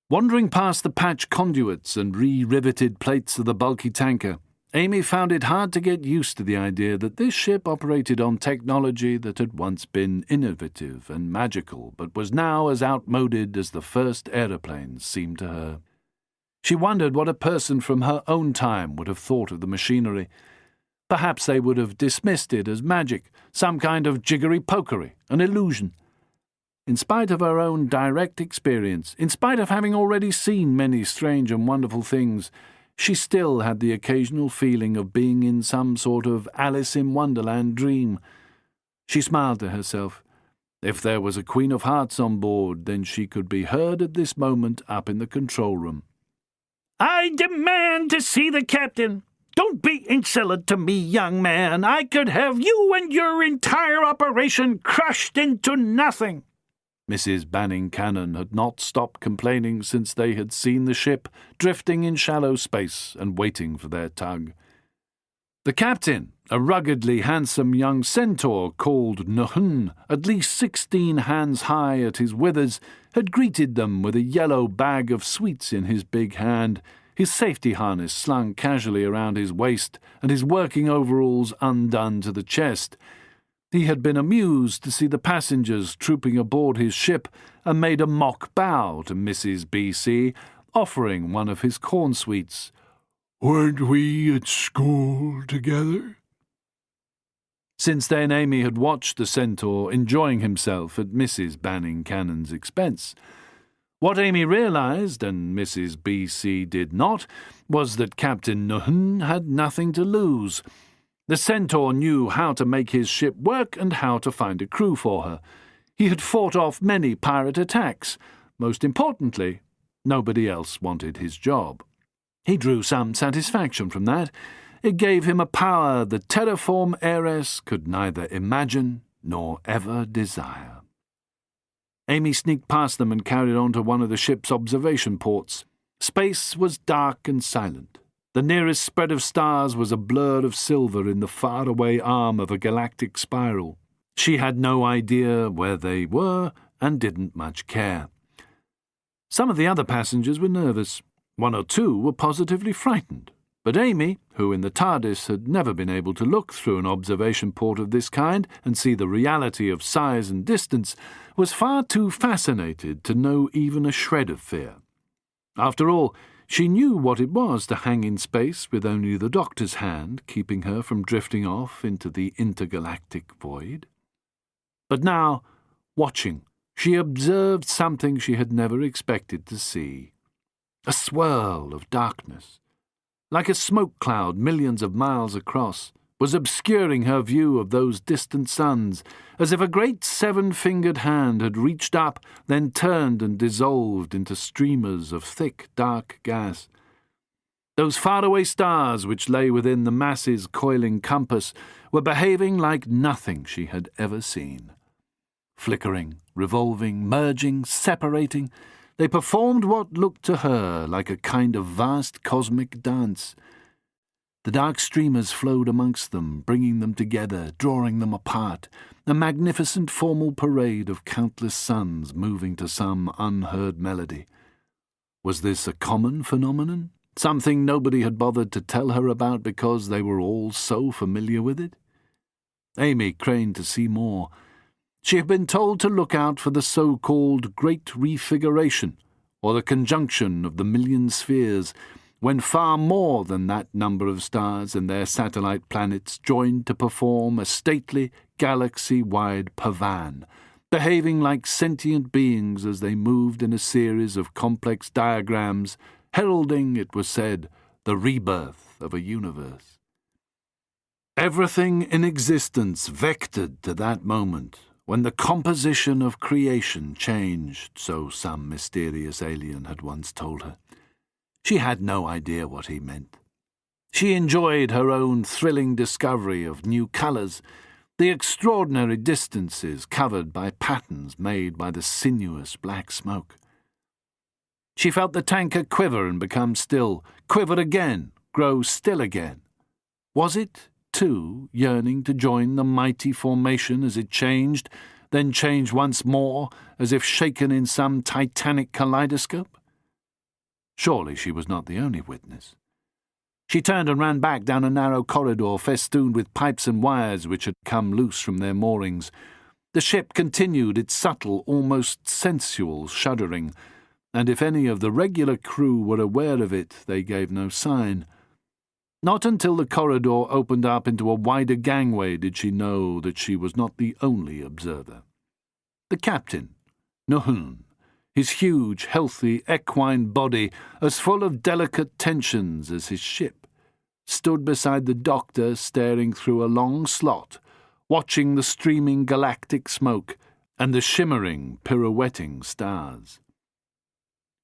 Wandering past the patch conduits and re-riveted plates of the bulky tanker, Amy found it hard to get used to the idea that this ship operated on technology that had once been innovative and magical, but was now as outmoded as the first aeroplanes seemed to her. She wondered what a person from her own time would have thought of the machinery. Perhaps they would have dismissed it as magic, some kind of jiggery-pokery, an illusion. In spite of her own direct experience, in spite of having already seen many strange and wonderful things, she still had the occasional feeling of being in some sort of Alice in Wonderland dream. She smiled to herself. If there was a Queen of Hearts on board, then she could be heard at this moment up in the control room. "I demand to see the captain. Don't be insolent to me, young man. I could have you and your entire operation crushed into nothing." Mrs. Banning Cannon had not stopped complaining since they had seen the ship drifting in shallow space and waiting for their tug. The captain, a ruggedly handsome young centaur called Nuhun, at least 16 hands high at his withers, had greeted them with a yellow bag of sweets in his big hand, his safety harness slung casually around his waist and his working overalls undone to the chest. He had been amused to see the passengers trooping aboard his ship and made a mock bow to Mrs. B.C., offering one of his corn sweets. "Weren't we at school together?" Since then Amy had watched the centaur enjoying himself at Mrs. Banning Cannon's expense. What Amy realized, and Mrs. B.C. did not, was that Captain Nuhun had nothing to lose. The centaur knew how to make his ship work and how to find a crew for her. He had fought off many pirate attacks. Most importantly, nobody else wanted his job. He drew some satisfaction from that. It gave him a power the terraform heiress could neither imagine nor ever desire. Amy sneaked past them and carried on to one of the ship's observation ports. Space was dark and silent. The nearest spread of stars was a blur of silver in the faraway arm of a galactic spiral. She had no idea where they were and didn't much care. Some of the other passengers were nervous. One or two were positively frightened. But Amy, who in the TARDIS had never been able to look through an observation port of this kind and see the reality of size and distance, was far too fascinated to know even a shred of fear. After all, she knew what it was to hang in space with only the Doctor's hand keeping her from drifting off into the intergalactic void. But now, watching, she observed something she had never expected to see. A swirl of darkness. like a smoke cloud millions of miles across, was obscuring her view of those distant suns, as if a great seven-fingered hand had reached up, then turned and dissolved into streamers of thick, dark gas. Those faraway stars which lay within the mass's coiling compass were behaving like nothing she had ever seen. Flickering, revolving, merging, separating, they performed what looked to her like a kind of vast cosmic dance. The dark streamers flowed amongst them, bringing them together, drawing them apart, a magnificent formal parade of countless suns moving to some unheard melody. Was this a common phenomenon? Something nobody had bothered to tell her about because they were all so familiar with it? Amy craned to see more. She had been told to look out for the so-called Great Refiguration, or the conjunction of the million spheres, when far more than that number of stars and their satellite planets joined to perform a stately, galaxy-wide pavan, behaving like sentient beings as they moved in a series of complex diagrams, heralding, it was said, the rebirth of a universe. Everything in existence vectored to that moment, when the composition of creation changed, so some mysterious alien had once told her. She had no idea what he meant. She enjoyed her own thrilling discovery of new colours, the extraordinary distances covered by patterns made by the sinuous black smoke. She felt the tanker quiver and become still, quiver again, grow still again. Was it, too, yearning to join the mighty formation as it changed, then changed once more, as if shaken in some titanic kaleidoscope? Surely she was not the only witness. She turned and ran back down a narrow corridor festooned with pipes and wires which had come loose from their moorings. The ship continued its subtle, almost sensual shuddering, and if any of the regular crew were aware of it, they gave no sign. Not until the corridor opened up into a wider gangway did she know that she was not the only observer. The captain, Nahun, his huge, healthy, equine body as full of delicate tensions as his ship, stood beside the doctor staring through a long slot, watching the streaming galactic smoke and the shimmering, pirouetting stars.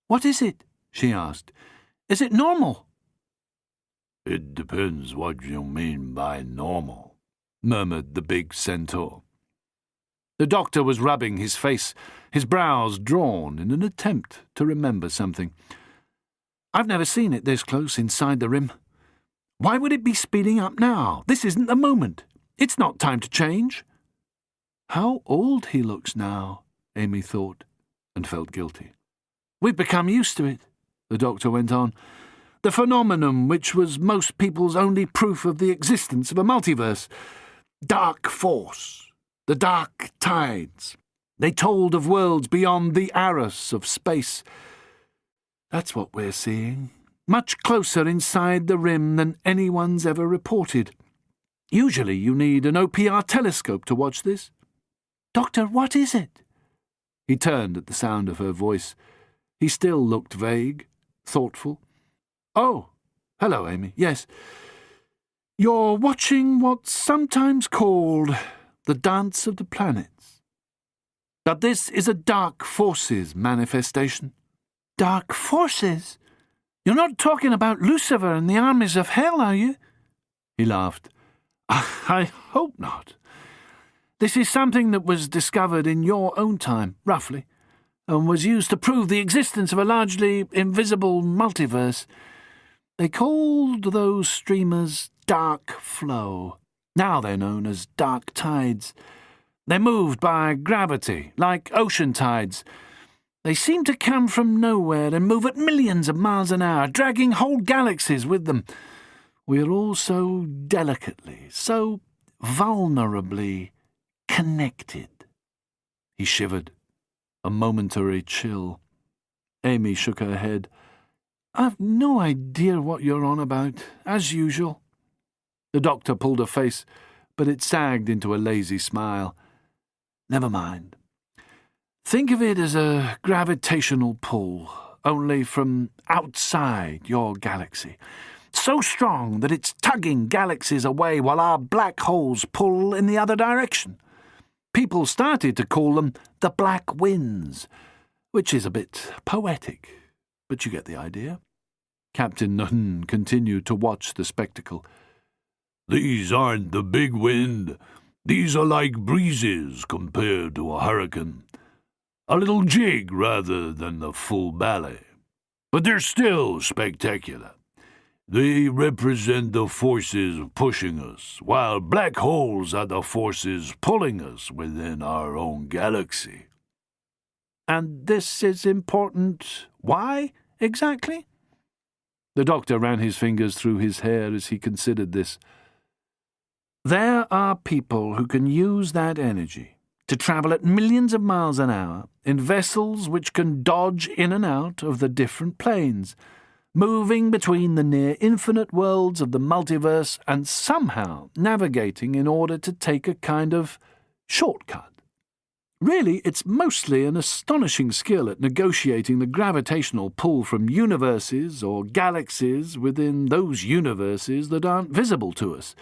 "What is it?" she asked. "Is it normal?" "It depends what you mean by normal," murmured the big centaur. The doctor was rubbing his face, his brows drawn in an attempt to remember something. "I've never seen it this close inside the rim. Why would it be speeding up now? This isn't the moment. It's not time to change." How old he looks now, Amy thought, and felt guilty. "We've become used to it," the doctor went on. "The phenomenon which was most people's only proof of the existence of a multiverse. Dark force, the dark tides. They told of worlds beyond the arus of space. That's what we're seeing, much closer inside the rim than anyone's ever reported. Usually you need an OPR telescope to watch this." "Doctor, what is it?" He turned at the sound of her voice. He still looked vague, thoughtful. "Oh, hello, Amy. Yes. You're watching what's sometimes called the Dance of the Planets. But this is a dark forces manifestation." "Dark forces? You're not talking about Lucifer and the armies of hell, are you?" He laughed. "I hope not. This is something that was discovered in your own time, roughly, and was used to prove the existence of a largely invisible multiverse. They called those streamers dark flow. Now they're known as dark tides. They're moved by gravity, like ocean tides. They seem to come from nowhere and move at millions of miles an hour, dragging whole galaxies with them. We're all so delicately, so vulnerably connected." He shivered. A momentary chill. Amy shook her head. "I've no idea what you're on about, as usual." The doctor pulled a face, but it sagged into a lazy smile. "Never mind. Think of it as a gravitational pull, only from outside your galaxy. so strong that it's tugging galaxies away while our black holes pull in the other direction. People started to call them the black winds, which is a bit poetic, but you get the idea. Captain Nahun continued to watch the spectacle. These aren't the big wind. These are like breezes compared to a hurricane. A little jig rather than the full ballet. But they're still spectacular. They represent the forces pushing us, while black holes are the forces pulling us within our own galaxy. And this is important. Why, exactly? The doctor ran his fingers through his hair as he considered this. There are people who can use that energy to travel at millions of miles an hour in vessels which can dodge in and out of the different planes, moving between the near-infinite worlds of the multiverse and somehow navigating in order to take a kind of shortcut. Really, it's mostly an astonishing skill at negotiating the gravitational pull from universes or galaxies within those universes that aren't visible to us.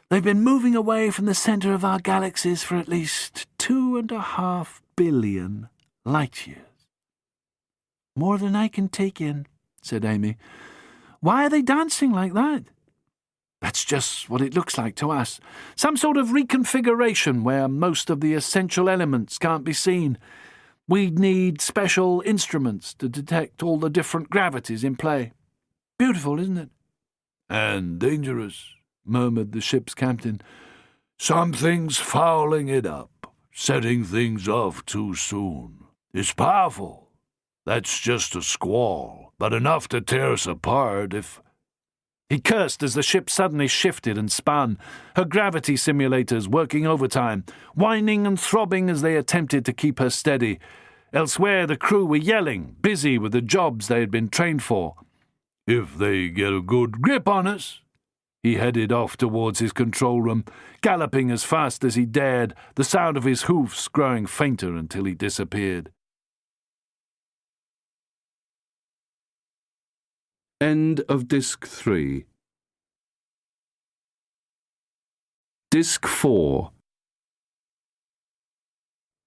They've been moving away from the centre of our galaxies for at least 2.5 billion light-years. More than I can take in, said Amy. Why are they dancing like that? That's just what it looks like to us. Some sort of reconfiguration where most of the essential elements can't be seen. We'd need special instruments to detect all the different gravities in play. Beautiful, isn't it? And dangerous, murmured the ship's captain. Something's fouling it up, setting things off too soon. It's powerful. That's just a squall, but enough to tear us apart if... He cursed as the ship suddenly shifted and spun, her gravity simulators working overtime, whining and throbbing as they attempted to keep her steady. Elsewhere the crew were yelling, busy with the jobs they had been trained for. If they get a good grip on us. He headed off towards his control room, galloping as fast as he dared, the sound of his hoofs growing fainter until he disappeared. End of Disc 3. Disc 4.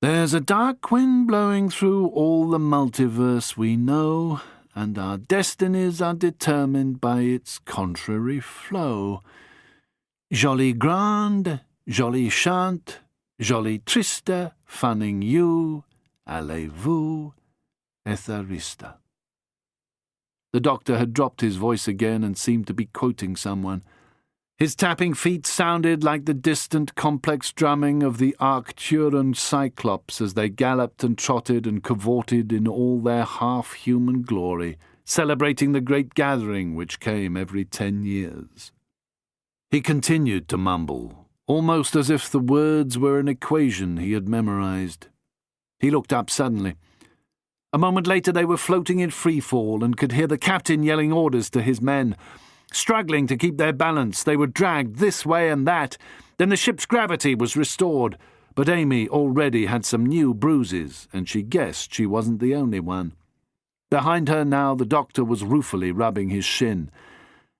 There's a dark wind blowing through all the multiverse we know, and our destinies are determined by its contrary flow. Joli grande, joli chante, joli triste, fanning you, allez-vous, etharista. The doctor had dropped his voice again and seemed to be quoting someone. His tapping feet sounded like the distant, complex drumming of the Arcturan Cyclops as they galloped and trotted and cavorted in all their half-human glory, celebrating the great gathering which came every 10 years. He continued to mumble, almost as if the words were an equation he had memorized. He looked up suddenly. A moment later they were floating in freefall and could hear the captain yelling orders to his men. Struggling to keep their balance, they were dragged this way and that. Then the ship's gravity was restored, but Amy already had some new bruises, and she guessed she wasn't the only one. Behind her now the doctor was ruefully rubbing his shin.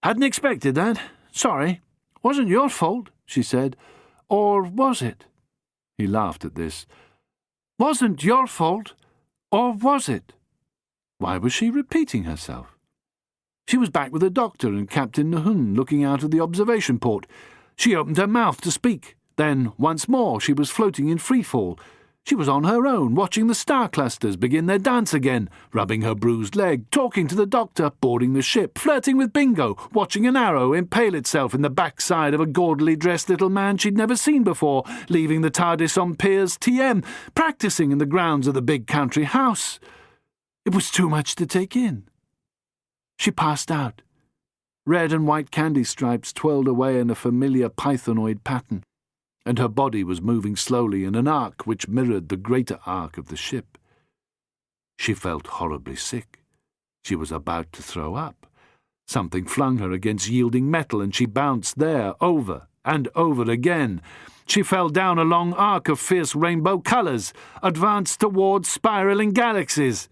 "Hadn't expected that. Sorry. Wasn't your fault," she said. "Or was it?" He laughed at this. "Wasn't your fault. Or was it?" Why was she repeating herself? She was back with the doctor and Captain Nahun looking out of the observation port. She opened her mouth to speak. Then, once more, she was floating in freefall. She was on her own, watching the star clusters begin their dance again, rubbing her bruised leg, talking to the doctor, boarding the ship, flirting with Bingo, watching an arrow impale itself in the backside of a gaudily dressed little man she'd never seen before, leaving the TARDIS on Piers TM, practicing in the grounds of the big country house. It was too much to take in. She passed out. Red and white candy stripes twirled away in a familiar pythanoid pattern, and her body was moving slowly in an arc which mirrored the greater arc of the ship. She felt horribly sick. She was about to throw up. Something flung her against yielding metal, and she bounced there, over and over again. She fell down a long arc of fierce rainbow colours, advanced towards spiralling galaxies.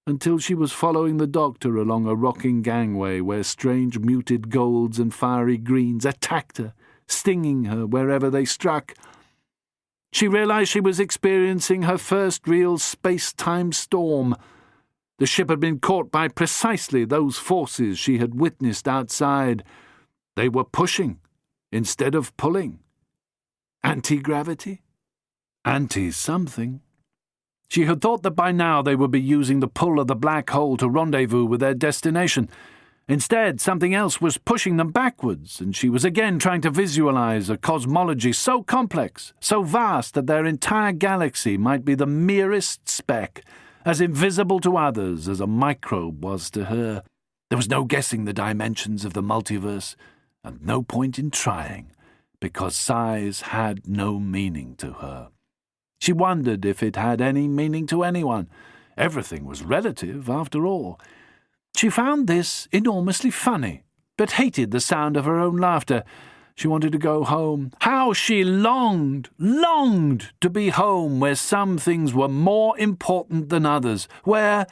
until she was following the doctor along a rocking gangway where strange muted golds and fiery greens attacked her, stinging her wherever they struck. She realized she was experiencing her first real space-time storm. The ship had been caught by precisely those forces she had witnessed outside. They were pushing instead of pulling. Anti-gravity? Anti-something. She had thought that by now they would be using the pull of the black hole to rendezvous with their destination. Instead, something else was pushing them backwards, and she was again trying to visualize a cosmology so complex, so vast that their entire galaxy might be the merest speck, as invisible to others as a microbe was to her. There was no guessing the dimensions of the multiverse, and no point in trying, because size had no meaning to her. She wondered if it had any meaning to anyone. Everything was relative, after all. She found this enormously funny, but hated the sound of her own laughter. She wanted to go home. How she longed to be home, where some things were more important than others, where...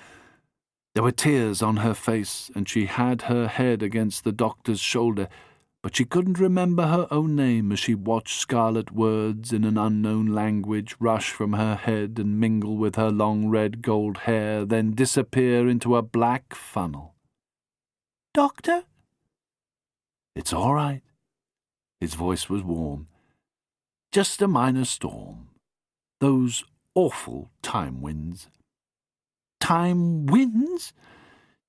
There were tears on her face, and she had her head against the doctor's shoulder, but she couldn't remember her own name as she watched scarlet words in an unknown language rush from her head and mingle with her long red-gold hair, then disappear into a black funnel. "Doctor?" "It's all right." His voice was warm. "Just a minor storm. Those awful time winds." "Time winds?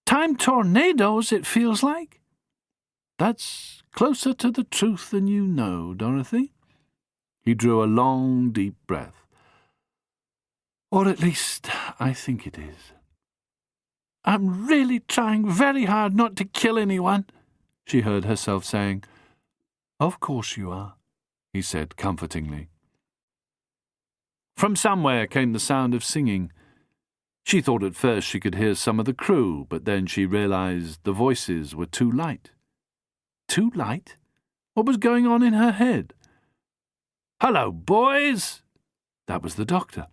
Time tornadoes, it feels like." "That's closer to the truth than you know, Dorothy." He drew a long, deep breath. "Or at least, I think it is." "I'm really trying very hard not to kill anyone," she heard herself saying. "Of course you are," he said comfortingly. From somewhere came the sound of singing. She thought at first she could hear some of the crew, but then she realized the voices were too light. Too light? What was going on in her head? "Hello, boys!" That was the doctor.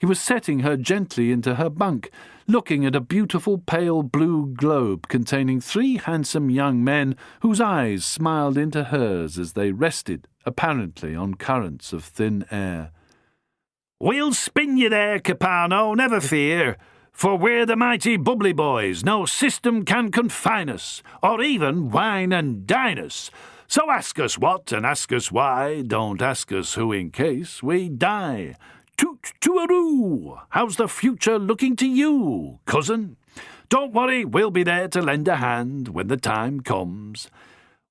He was setting her gently into her bunk, looking at a beautiful pale blue globe containing 3 handsome young men whose eyes smiled into hers as they rested, apparently on currents of thin air. "We'll spin you there, Capano, never fear. For we're the mighty bubbly boys, no system can confine us, or even wine and dine us. So ask us what and ask us why, don't ask us who in case we die. Toot-toot-a-roo! How's the future looking to you, cousin? Don't worry, we'll be there to lend a hand when the time comes.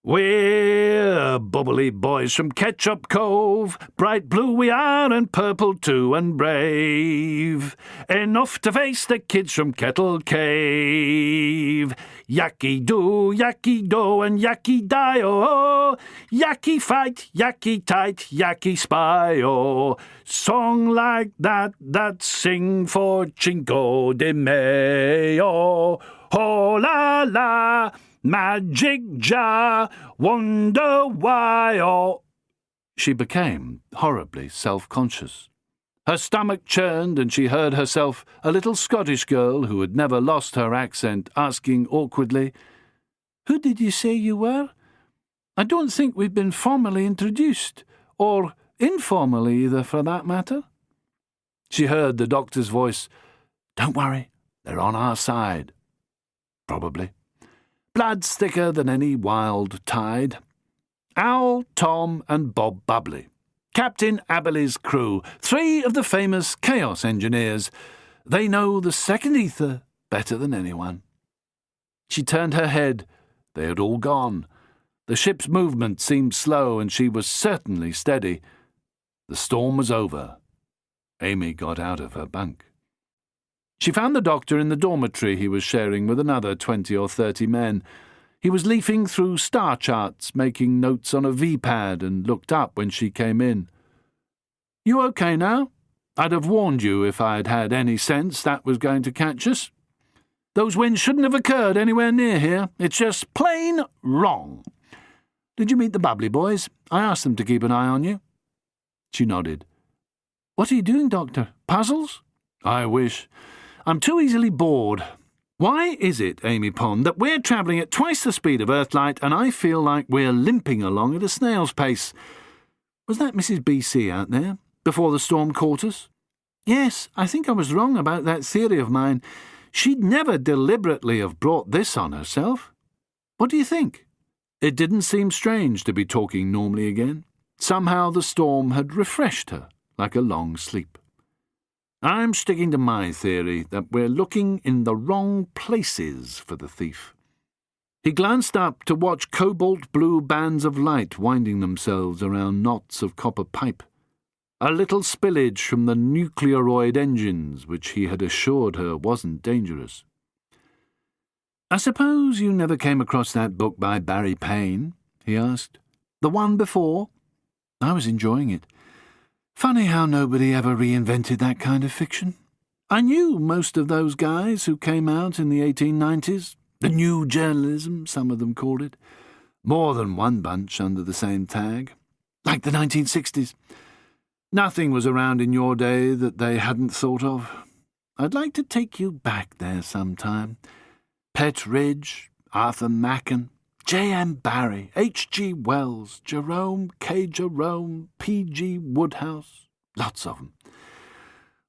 We're bubbly boys from Ketchup Cove, bright blue we are and purple too and brave, enough to face the kids from Kettle Cave. Yacky-do, yacky-do and yacky-die-o, yacky fight, yacky tight, yacky spy-o. Song like that sing for Cinco de Mayo. Ho-la-la! Magic jar, wonder why, or... She became horribly self-conscious. Her stomach churned, and she heard herself, a little Scottish girl who had never lost her accent, asking awkwardly, "Who did you say you were? I don't think we've been formally introduced, or informally either, for that matter." She heard the doctor's voice. "Don't worry, they're on our side." Probably. Blood's thicker than any wild tide. Al, Tom, and Bob Bubbly. Captain Aberley's crew, 3 of the famous Chaos Engineers. They know the second ether better than anyone. She turned her head. They had all gone. The ship's movement seemed slow, and she was certainly steady. The storm was over. Amy got out of her bunk. She found the doctor in the dormitory he was sharing with another 20 or 30 men. He was leafing through star charts, making notes on a V-pad, and looked up when she came in. "You okay now? I'd have warned you if I'd had any sense that was going to catch us. Those winds shouldn't have occurred anywhere near here. It's just plain wrong. Did you meet the Bubbly boys? I asked them to keep an eye on you." She nodded. "What are you doing, Doctor? Puzzles?" "I wish. I'm too easily bored. Why is it, Amy Pond, that we're travelling at twice the speed of Earthlight and I feel like we're limping along at a snail's pace? Was that Mrs. B.C. out there, before the storm caught us? Yes, I think I was wrong about that theory of mine. She'd never deliberately have brought this on herself. What do you think? It didn't seem strange to be talking normally again. Somehow the storm had refreshed her, like a long sleep. I'm sticking to my theory that we're looking in the wrong places for the thief. He glanced up to watch cobalt-blue bands of light winding themselves around knots of copper pipe. A little spillage from the nuclearoid engines, which he had assured her wasn't dangerous. I suppose you never came across that book by Barry Payne? He asked. The one before? I was enjoying it. Funny how nobody ever reinvented that kind of fiction. I knew most of those guys who came out in the 1890s. The new journalism, some of them called it. More than one bunch under the same tag. Like the 1960s. Nothing was around in your day that they hadn't thought of. I'd like to take you back there sometime. Pett Ridge, Arthur Machen, J.M. Barrie, H.G. Wells, Jerome K. Jerome, P.G. Woodhouse, lots of them.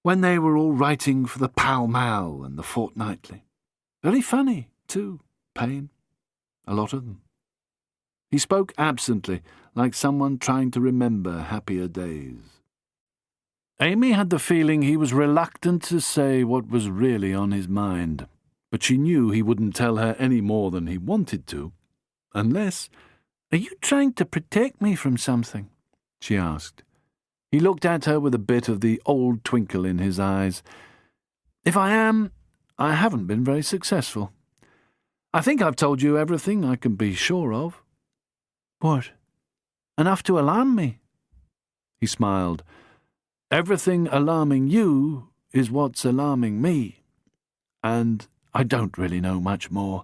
When they were all writing for the Pall Mall and the Fortnightly. Very funny, too, Payne. A lot of them. He spoke absently, like someone trying to remember happier days. Amy had the feeling he was reluctant to say what was really on his mind, but she knew he wouldn't tell her any more than he wanted to. Unless, "Are you trying to protect me from something?" she asked. He looked at her with a bit of the old twinkle in his eyes. "If I am, I haven't been very successful. I think I've told you everything I can be sure of." "What? Enough to alarm me?" He smiled. "Everything alarming you is what's alarming me. And I don't really know much more.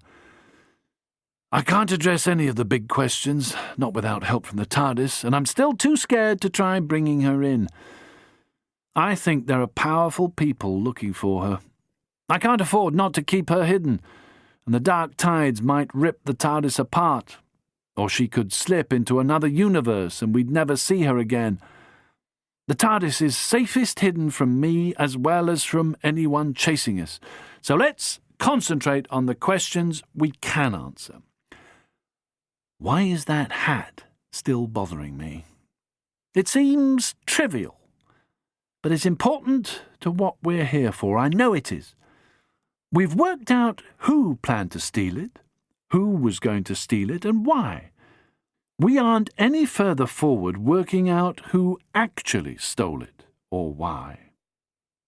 I can't address any of the big questions, not without help from the TARDIS, and I'm still too scared to try bringing her in. I think there are powerful people looking for her. I can't afford not to keep her hidden, and the dark tides might rip the TARDIS apart, or she could slip into another universe and we'd never see her again. The TARDIS is safest hidden from me as well as from anyone chasing us. So let's concentrate on the questions we can answer. Why is that hat still bothering me? It seems trivial, but it's important to what we're here for. I know it is. We've worked out who planned to steal it, who was going to steal it, and why. We aren't any further forward working out who actually stole it, or why."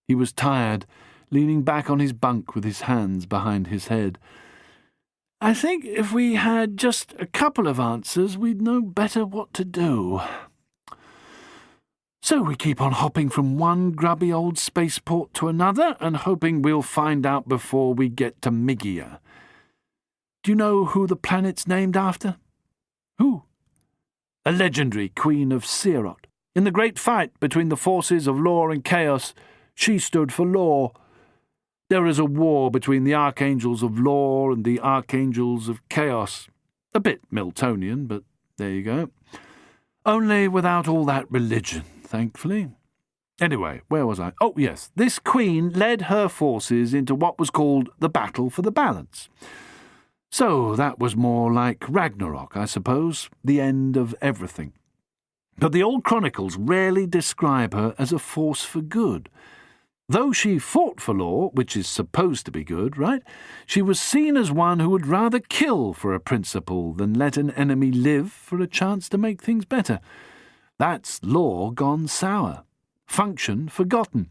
He was tired, leaning back on his bunk with his hands behind his head. "I think if we had just a couple of answers, we'd know better what to do. So we keep on hopping from one grubby old spaceport to another and hoping we'll find out before we get to Migia. Do you know who the planet's named after?" "Who?" "A legendary queen of Sirot. In the great fight between the forces of law and chaos, she stood for law. There is a war between the archangels of law and the archangels of chaos. A bit Miltonian, but there you go. Only without all that religion, thankfully. Anyway, where was I? Oh, yes, this queen led her forces into what was called the Battle for the Balance. So that was more like Ragnarok, I suppose, the end of everything. But the old chronicles rarely describe her as a force for good. Though she fought for law, which is supposed to be good, right, she was seen as one who would rather kill for a principle than let an enemy live for a chance to make things better. That's law gone sour, function forgotten.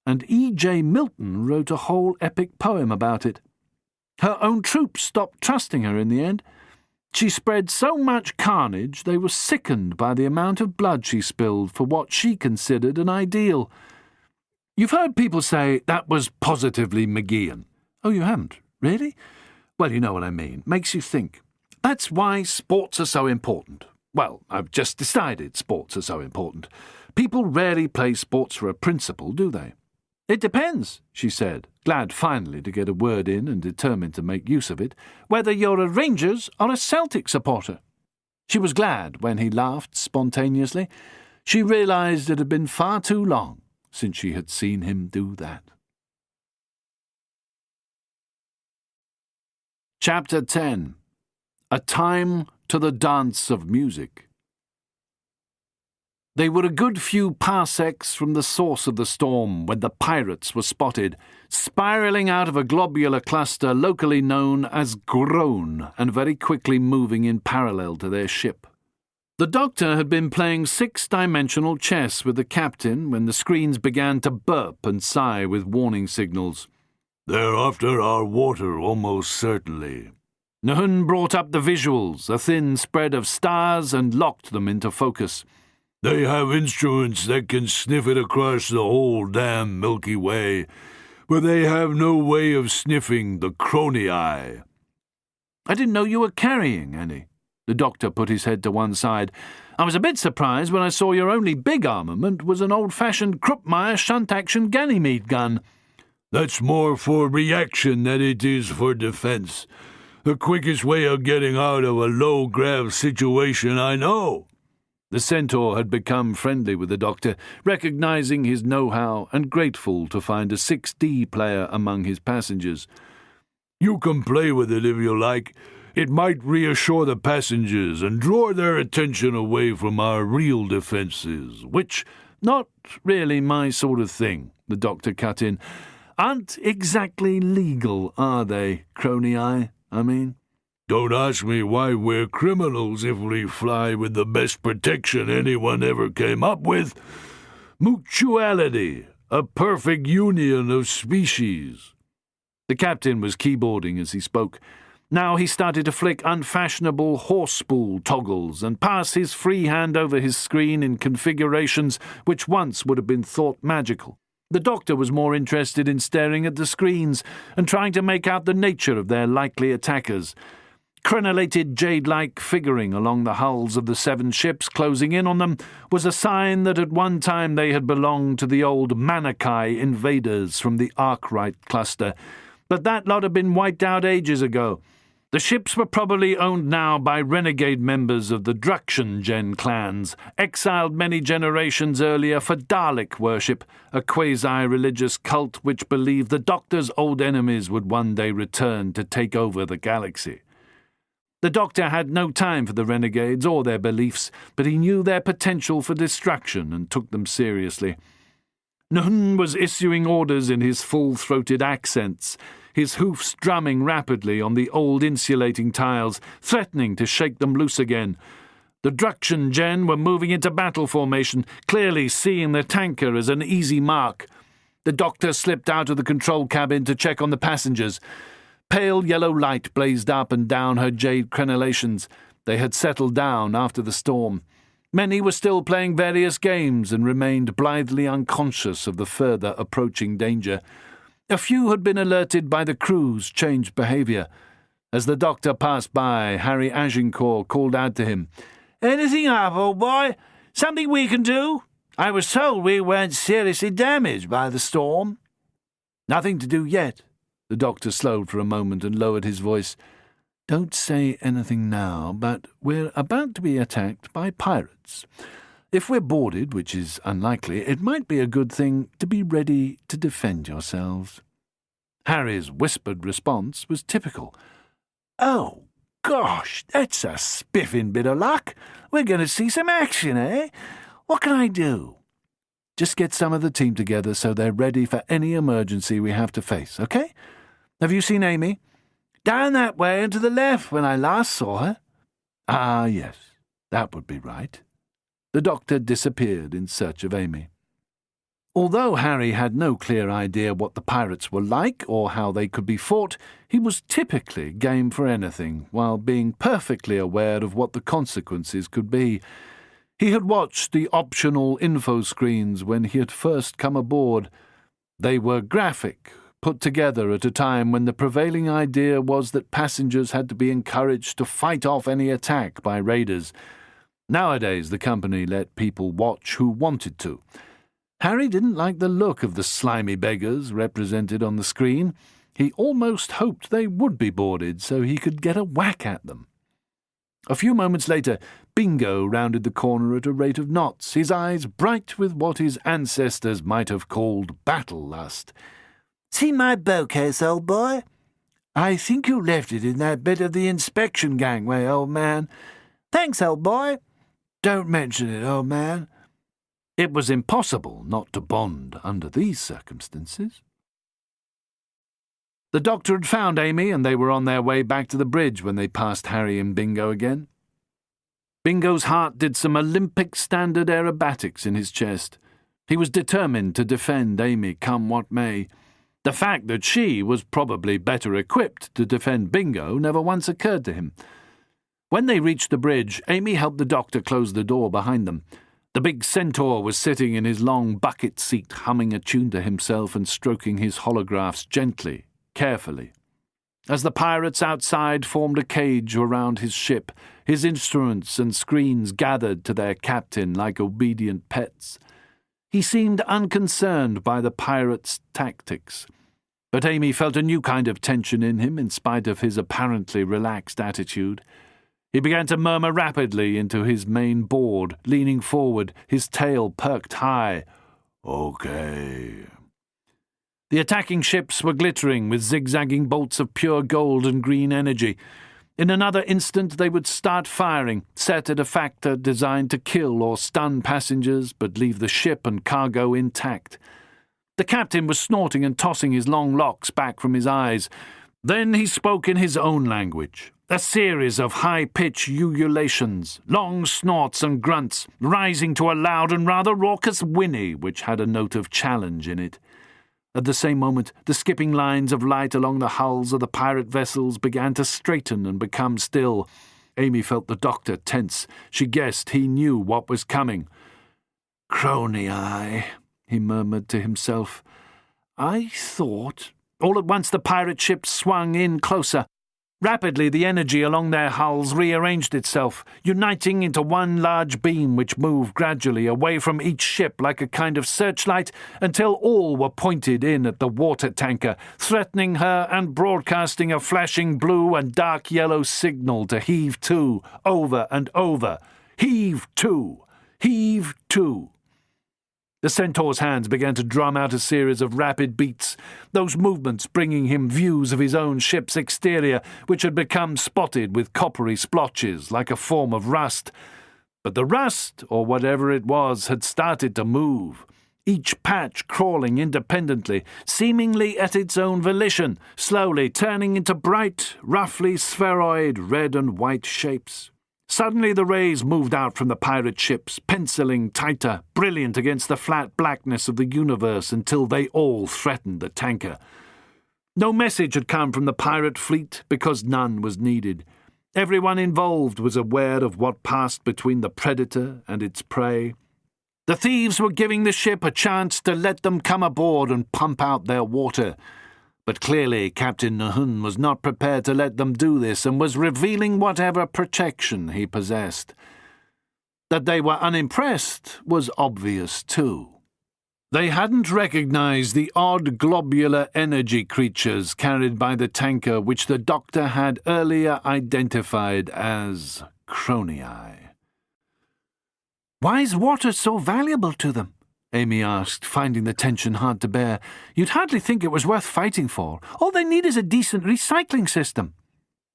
And E.J. Milton wrote a whole epic poem about it. Her own troops stopped trusting her in the end. She spread so much carnage they were sickened by the amount of blood she spilled for what she considered an ideal. You've heard people say that was positively McGeehan. Oh, you haven't? Really? Well, you know what I mean. Makes you think. That's why sports are so important. Well, I've just decided sports are so important. People rarely play sports for a principle, do they? It depends, she said, glad finally to get a word in and determined to make use of it, "whether you're a Rangers or a Celtic supporter." She was glad when he laughed spontaneously. She realised it had been far too long since she had seen him do that. Chapter 10. A Time to the Dance of Music. They were a good few parsecs from the source of the storm when the pirates were spotted, spiralling out of a globular cluster locally known as Groan and very quickly moving in parallel to their ship. The doctor had been playing six-dimensional chess with the captain when the screens began to burp and sigh with warning signals. "They're after our water, almost certainly." Nahun brought up the visuals, a thin spread of stars, and locked them into focus. "They have instruments that can sniff it across the whole damn Milky Way, but they have no way of sniffing the Crony Eye." "I didn't know you were carrying any." The doctor put his head to one side. "I was a bit surprised when I saw your only big armament was an old-fashioned Kruppmeyer shunt-action Ganymede gun." "That's more for reaction than it is for defense. The quickest way of getting out of a low-grav situation I know." The centaur had become friendly with the doctor, recognizing his know-how and grateful to find a 6D player among his passengers. "You can play with it if you like. It might reassure the passengers and draw their attention away from our real defenses, which—" "Not really my sort of thing," the doctor cut in. "Aren't exactly legal, are they, Crony Eye, I mean?" "Don't ask me why we're criminals if we fly with the best protection anyone ever came up with. Mutuality, a perfect union of species." The captain was keyboarding as he spoke. Now he started to flick unfashionable horse-spool toggles and pass his free hand over his screen in configurations which once would have been thought magical. The doctor was more interested in staring at the screens and trying to make out the nature of their likely attackers. Crenellated jade-like figuring along the hulls of the 7 ships closing in on them was a sign that at one time they had belonged to the old Manakai invaders from the Arkwright cluster, but that lot had been wiped out ages ago. The ships were probably owned now by renegade members of the Drukshan clans, exiled many generations earlier for Dalek worship, a quasi-religious cult which believed the Doctor's old enemies would one day return to take over the galaxy. The Doctor had no time for the renegades or their beliefs, but he knew their potential for destruction and took them seriously. Nahun was issuing orders in his full-throated accents, his hoofs drumming rapidly on the old insulating tiles, threatening to shake them loose again. The Drukshan were moving into battle formation, clearly seeing the tanker as an easy mark. The doctor slipped out of the control cabin to check on the passengers. Pale yellow light blazed up and down her jade crenellations. They had settled down after the storm. Many were still playing various games and remained blithely unconscious of the further approaching danger. A few had been alerted by the crew's changed behaviour. As the doctor passed by, Harry Agincourt called out to him, "Anything up, old boy? Something we can do? I was told we weren't seriously damaged by the storm." "Nothing to do yet." The doctor slowed for a moment and lowered his voice. "Don't say anything now, but we're about to be attacked by pirates. If we're boarded, which is unlikely, it might be a good thing to be ready to defend yourselves." Harry's whispered response was typical. "Oh, gosh, that's a spiffing bit of luck. We're going to see some action, eh? What can I do?" "Just get some of the team together so they're ready for any emergency we have to face, okay? Have you seen Amy?" "Down that way and to the left when I last saw her." "Ah, yes, that would be right." The doctor disappeared in search of Amy. Although Harry had no clear idea what the pirates were like or how they could be fought, he was typically game for anything, while being perfectly aware of what the consequences could be. He had watched the optional info screens when he had first come aboard. They were graphic, put together at a time when the prevailing idea was that passengers had to be encouraged to fight off any attack by raiders. Nowadays the company let people watch who wanted to. Harry didn't like the look of the slimy beggars represented on the screen. He almost hoped they would be boarded so he could get a whack at them. A few moments later, Bingo rounded the corner at a rate of knots, his eyes bright with what his ancestors might have called battle lust. "See my bow case, old boy?" "I think you left it in that bit of the inspection gangway, old man." "Thanks, old boy." "Don't mention it, old man." It was impossible not to bond under these circumstances. The doctor had found Amy, and they were on their way back to the bridge when they passed Harry and Bingo again. Bingo's heart did some Olympic standard aerobatics in his chest. He was determined to defend Amy come what may. The fact that she was probably better equipped to defend Bingo never once occurred to him. When they reached the bridge, Amy helped the doctor close the door behind them. The big centaur was sitting in his long bucket seat, humming a tune to himself and stroking his holographs gently, carefully. As the pirates outside formed a cage around his ship, his instruments and screens gathered to their captain like obedient pets. He seemed unconcerned by the pirates' tactics, but Amy felt a new kind of tension in him in spite of his apparently relaxed attitude. He began to murmur rapidly into his main board, leaning forward, his tail perked high. "Okay." The attacking ships were glittering with zigzagging bolts of pure gold and green energy. In another instant they would start firing, set at a factor designed to kill or stun passengers but leave the ship and cargo intact. The captain was snorting and tossing his long locks back from his eyes. Then he spoke in his own language, a series of high-pitched ululations, long snorts and grunts, rising to a loud and rather raucous whinny which had a note of challenge in it. At the same moment, the skipping lines of light along the hulls of the pirate vessels began to straighten and become still. Amy felt the doctor tense. She guessed he knew what was coming. "Crony eye," he murmured to himself. "I thought—" All at once the pirate ship swung in closer. Rapidly the energy along their hulls rearranged itself, uniting into one large beam which moved gradually away from each ship like a kind of searchlight until all were pointed in at the water tanker, threatening her and broadcasting a flashing blue and dark yellow signal to heave to, over and over. Heave to! Heave to! The centaur's hands began to drum out a series of rapid beats, those movements bringing him views of his own ship's exterior, which had become spotted with coppery splotches like a form of rust. But the rust, or whatever it was, had started to move, each patch crawling independently, seemingly at its own volition, slowly turning into bright, roughly spheroid red and white shapes. Suddenly the rays moved out from the pirate ships, penciling tighter, brilliant against the flat blackness of the universe until they all threatened the tanker. No message had come from the pirate fleet because none was needed. Everyone involved was aware of what passed between the predator and its prey. The thieves were giving the ship a chance to let them come aboard and pump out their water. But clearly Captain Nahun was not prepared to let them do this and was revealing whatever protection he possessed. That they were unimpressed was obvious too. They hadn't recognized the odd globular energy creatures carried by the tanker which the doctor had earlier identified as Crony. "Why is water so valuable to them?" Amy asked, finding the tension hard to bear. "You'd hardly think it was worth fighting for. All they need is a decent recycling system."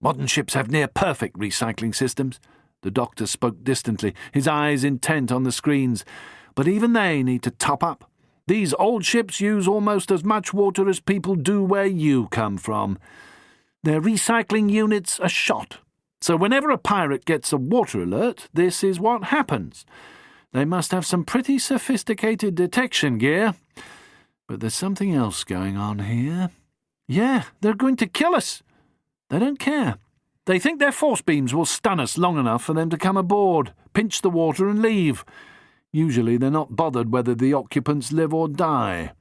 "Modern ships have near-perfect recycling systems." The doctor spoke distantly, his eyes intent on the screens. "But even they need to top up. These old ships use almost as much water as people do where you come from. Their recycling units are shot. So whenever a pirate gets a water alert, this is what happens. They must have some pretty sophisticated detection gear. But there's something else going on here. Yeah, they're going to kill us. They don't care. They think their force beams will stun us long enough for them to come aboard, pinch the water and leave. Usually they're not bothered whether the occupants live or die.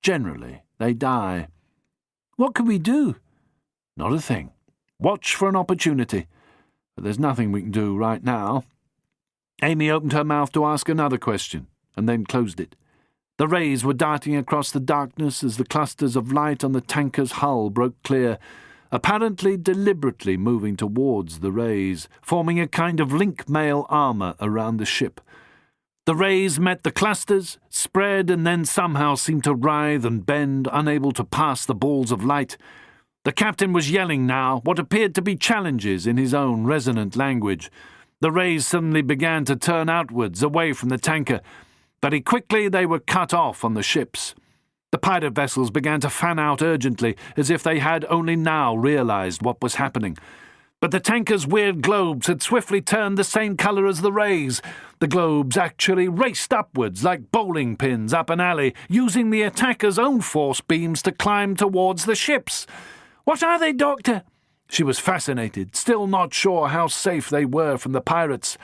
Generally, they die. What can we do? Not a thing. Watch for an opportunity. But there's nothing we can do right now." Amy opened her mouth to ask another question, and then closed it. The rays were darting across the darkness as the clusters of light on the tanker's hull broke clear, apparently deliberately moving towards the rays, forming a kind of link-mail armour around the ship. The rays met the clusters, spread, and then somehow seemed to writhe and bend, unable to pass the balls of light. The captain was yelling now, what appeared to be challenges in his own resonant language. The rays suddenly began to turn outwards, away from the tanker. Very quickly they were cut off on the ships. The pirate vessels began to fan out urgently, as if they had only now realized what was happening. But the tanker's weird globes had swiftly turned the same color as the rays. The globes actually raced upwards like bowling pins up an alley, using the attacker's own force beams to climb towards the ships. "What are they, Doctor?" She was fascinated, still not sure how safe they were from the pirates.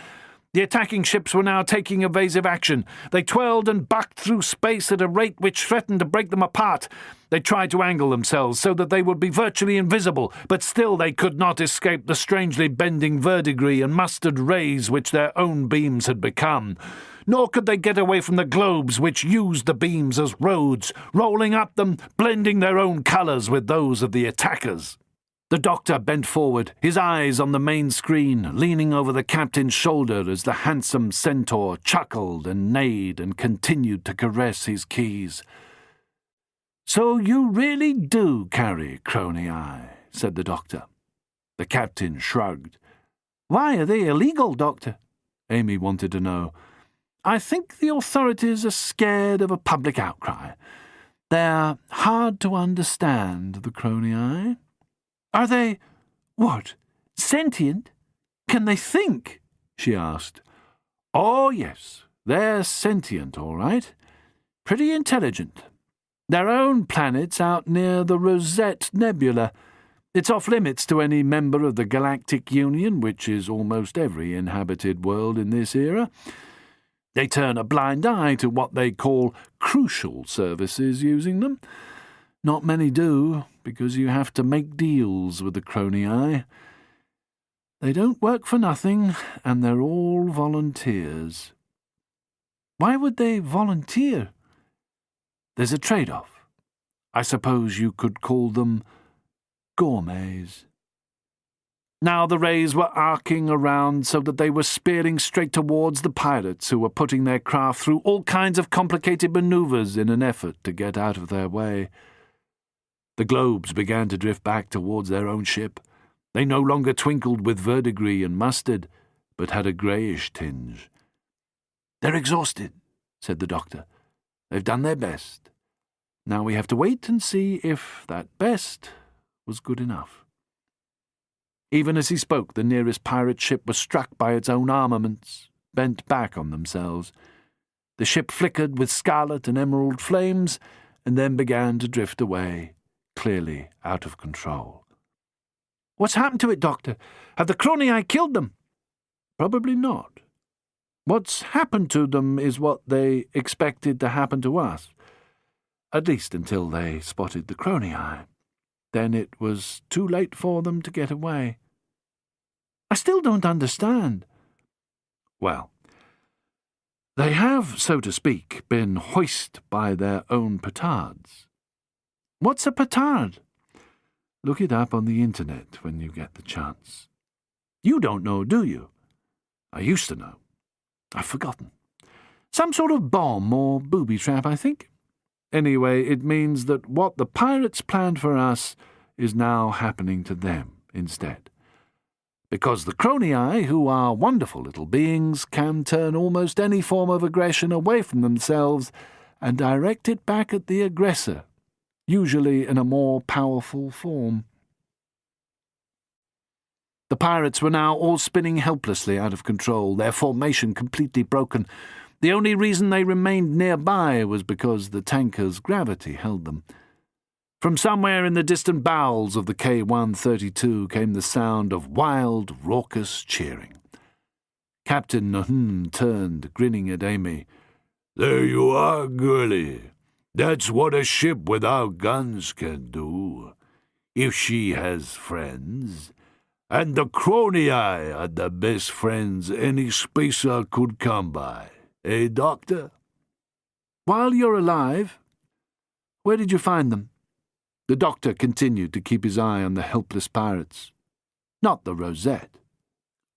The attacking ships were now taking evasive action. They twirled and bucked through space at a rate which threatened to break them apart. They tried to angle themselves so that they would be virtually invisible, but still they could not escape the strangely bending verdigris and mustard rays which their own beams had become. Nor could they get away from the globes which used the beams as roads, rolling up them, blending their own colours with those of the attackers. The doctor bent forward, his eyes on the main screen, leaning over the captain's shoulder as the handsome centaur chuckled and neighed and continued to caress his keys. "So you really do carry Crony Eye," said the doctor. The captain shrugged. "Why are they illegal, Doctor?" Amy wanted to know. "I think the authorities are scared of a public outcry. They're hard to understand, the Crony Eye." "Are they, what, sentient? Can they think?" she asked. "Oh, yes, they're sentient, all right. Pretty intelligent. Their own planet's out near the Rosette Nebula. It's off-limits to any member of the Galactic Union, which is almost every inhabited world in this era. They turn a blind eye to what they call crucial services using them. Not many do, because you have to make deals with the Crony Eye. They don't work for nothing, and they're all volunteers." "Why would they volunteer?" "There's a trade-off. I suppose you could call them gourmets." Now the rays were arcing around so that they were spearing straight towards the pirates, who were putting their craft through all kinds of complicated manoeuvres in an effort to get out of their way. The globes began to drift back towards their own ship. They no longer twinkled with verdigris and mustard, but had a greyish tinge. "They're exhausted," said the doctor. "They've done their best. Now we have to wait and see if that best was good enough." Even as he spoke, the nearest pirate ship was struck by its own armaments, bent back on themselves. The ship flickered with scarlet and emerald flames, and then began to drift away, clearly out of control. "What's happened to it, Doctor? Have the Crony Eye killed them?" "Probably not. What's happened to them is what they expected to happen to us, at least until they spotted the Crony Eye. Then it was too late for them to get away." "I still don't understand." "Well, they have, so to speak, been hoisted by their own petards." "What's a petard?" "Look it up on the internet when you get the chance." "You don't know, do you?" "I used to know. I've forgotten. Some sort of bomb or booby trap, I think. Anyway, it means that what the pirates planned for us is now happening to them instead. Because the Crony Eye, who are wonderful little beings, can turn almost any form of aggression away from themselves and direct it back at the aggressor, usually in a more powerful form. The pirates were now all spinning helplessly out of control, their formation completely broken. The only reason they remained nearby was because the tanker's gravity held them. From somewhere in the distant bowels of the K-132 came the sound of wild, raucous cheering. Captain Nahum turned, grinning at Amy. "There you are, girlie. That's what a ship without guns can do, if she has friends. And the Crony Eye are the best friends any spacer could come by. Eh, Doctor?" While you're alive, where did you find them? The doctor continued to keep his eye on the helpless pirates. Not the rosette.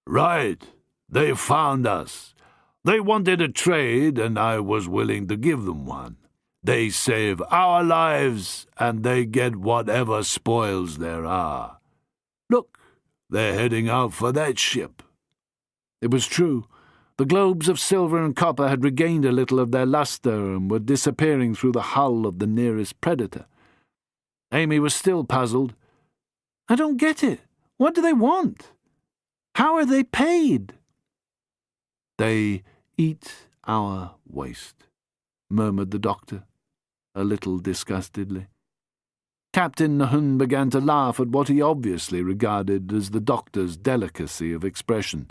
Right. They found us. They wanted a trade, and I was willing to give them one. They save our lives, and they get whatever spoils there are. Look, they're heading out for that ship. It was true. The globes of silver and copper had regained a little of their luster and were disappearing through the hull of the nearest predator. Amy was still puzzled. I don't get it. What do they want? How are they paid? They eat our waste, murmured the doctor, a little disgustedly. Captain Nahun began to laugh at what he obviously regarded as the doctor's delicacy of expression.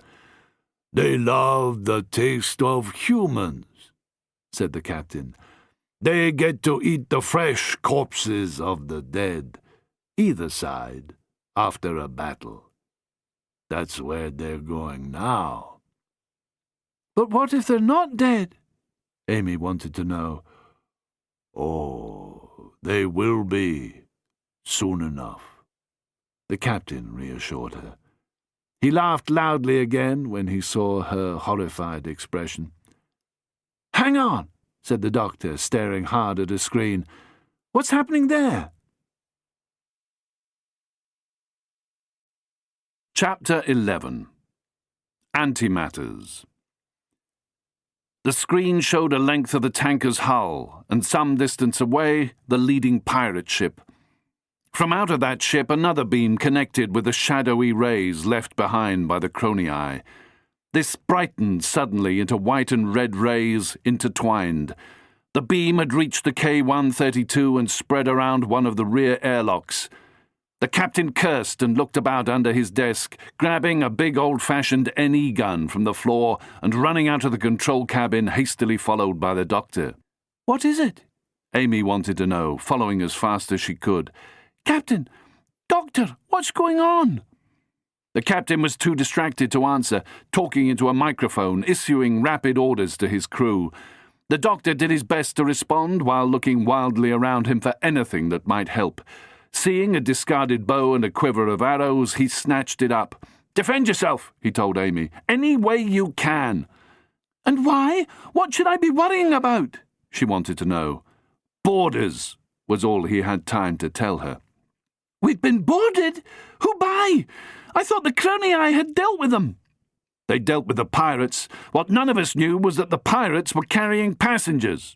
They love the taste of humans, said the captain. They get to eat the fresh corpses of the dead, either side, after a battle. That's where they're going now. But what if they're not dead? Amy wanted to know. Oh, they will be, soon enough, the captain reassured her. He laughed loudly again when he saw her horrified expression. Hang on, said the doctor, staring hard at a screen. What's happening there? Chapter 11. Antimatters. The screen showed a length of the tanker's hull, and some distance away, the leading pirate ship. From out of that ship, another beam connected with the shadowy rays left behind by the Chronii. This brightened suddenly into white and red rays intertwined. The beam had reached the K-132 and spread around one of the rear airlocks. The captain cursed and looked about under his desk, grabbing a big old-fashioned NE gun from the floor and running out of the control cabin, hastily followed by the doctor. What is it? Amy wanted to know, following as fast as she could. Captain! Doctor! What's going on? The captain was too distracted to answer, talking into a microphone, issuing rapid orders to his crew. The doctor did his best to respond while looking wildly around him for anything that might help. Seeing a discarded bow and a quiver of arrows, he snatched it up. "Defend yourself," he told Amy, "any way you can." "And why? What should I be worrying about?" she wanted to know. "Boarders," was all he had time to tell her. "We've been boarded? Who by? I thought the Chronii had dealt with them." "They dealt with the pirates. What none of us knew was that the pirates were carrying passengers."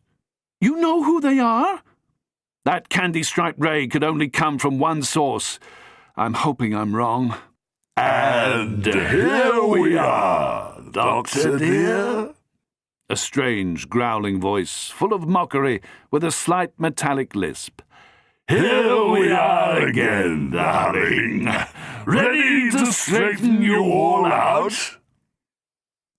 "You know who they are?" "That candy-striped ray could only come from one source. I'm hoping I'm wrong." And here we are, Doctor dear. A strange, growling voice, full of mockery, with a slight metallic lisp. Here we are again, darling. Ready to straighten you all out?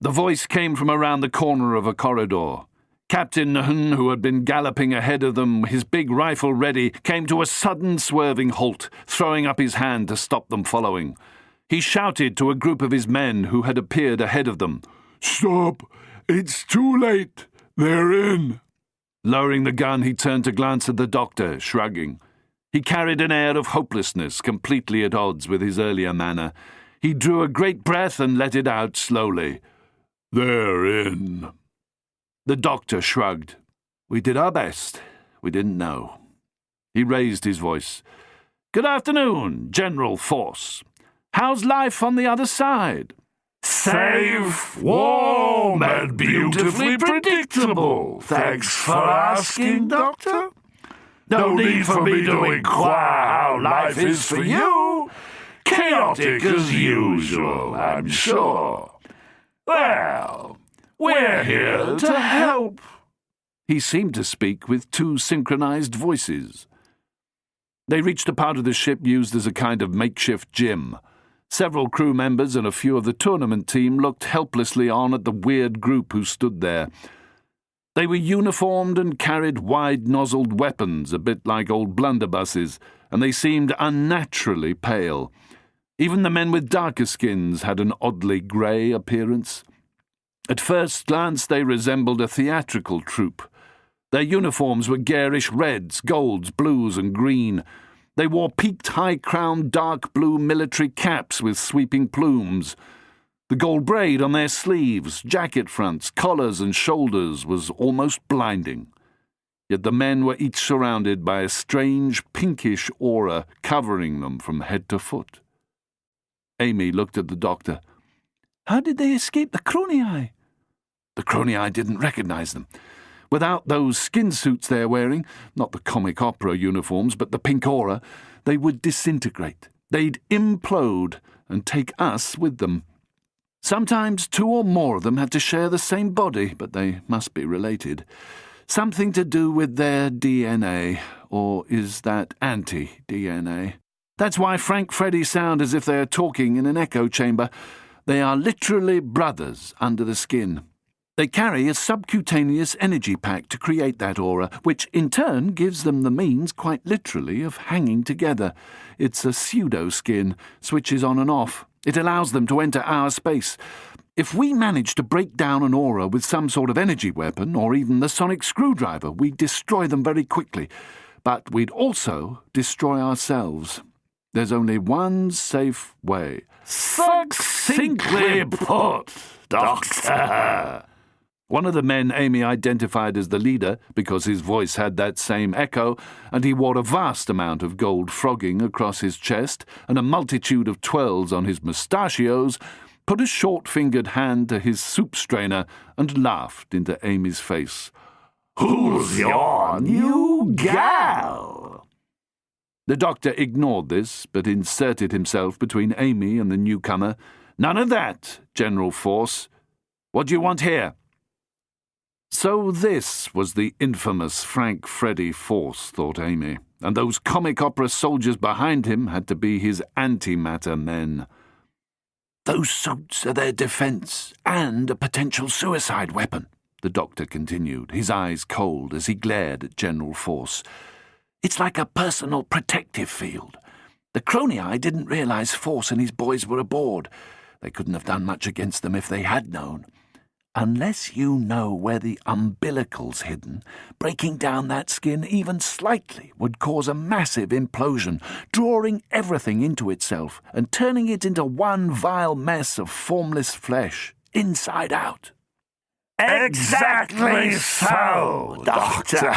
The voice came from around the corner of a corridor. Captain Nahun, who had been galloping ahead of them, his big rifle ready, came to a sudden swerving halt, throwing up his hand to stop them following. He shouted to a group of his men who had appeared ahead of them. "Stop! It's too late! They're in!" Lowering the gun, he turned to glance at the doctor, shrugging. He carried an air of hopelessness, completely at odds with his earlier manner. He drew a great breath and let it out slowly. "They're in." The doctor shrugged. "We did our best. We didn't know." He raised his voice. "Good afternoon, General Force. How's life on the other side?" "Safe, warm, and beautifully predictable. Thanks for asking, Doctor. No need for me to inquire how life is for you. Chaotic as usual, I'm sure. Well, we're here to help." He seemed to speak with two synchronized voices. They reached a part of the ship used as a kind of makeshift gym. Several crew members and a few of the tournament team looked helplessly on at the weird group who stood there. They were uniformed and carried wide-nozzled weapons, a bit like old blunderbusses, and they seemed unnaturally pale. Even the men with darker skins had an oddly grey appearance. At first glance they resembled a theatrical troupe. Their uniforms were garish reds, golds, blues and green. They wore peaked high-crowned dark blue military caps with sweeping plumes. The gold braid on their sleeves, jacket fronts, collars and shoulders was almost blinding. Yet the men were each surrounded by a strange pinkish aura covering them from head to foot. Amy looked at the doctor. How did they escape the Cronii? The Cronii didn't recognize them. Without those skin suits they're wearing, not the comic opera uniforms, but the pink aura, they would disintegrate. They'd implode and take us with them. Sometimes 2 or more of them had to share the same body, but they must be related. Something to do with their DNA, or is that anti-DNA? That's why Frank Freddy sound as if they are talking in an echo chamber. They are literally brothers under the skin. They carry a subcutaneous energy pack to create that aura, which in turn gives them the means, quite literally, of hanging together. It's a pseudo-skin, switches on and off. It allows them to enter our space. If we manage to break down an aura with some sort of energy weapon, or even the sonic screwdriver, we'd destroy them very quickly. But we'd also destroy ourselves. There's only one safe way. Succinctly put, Doctor. One of the men Amy identified as the leader because his voice had that same echo, and he wore a vast amount of gold frogging across his chest and a multitude of twirls on his mustachios, put a short-fingered hand to his soup strainer and laughed into Amy's face. Who's your new gal? The doctor ignored this, but inserted himself between Amy and the newcomer. None of that, General Force. What do you want here? So this was the infamous Frank Freddy Force, thought Amy, and those comic opera soldiers behind him had to be his antimatter men. Those suits are their defense and a potential suicide weapon, the doctor continued, his eyes cold as he glared at General Force. It's like a personal protective field. The Cronii didn't realize Force and his boys were aboard. They couldn't have done much against them if they had known. Unless you know where the umbilical's hidden, breaking down that skin even slightly would cause a massive implosion, drawing everything into itself and turning it into one vile mess of formless flesh, inside out. Exactly so, Doctor.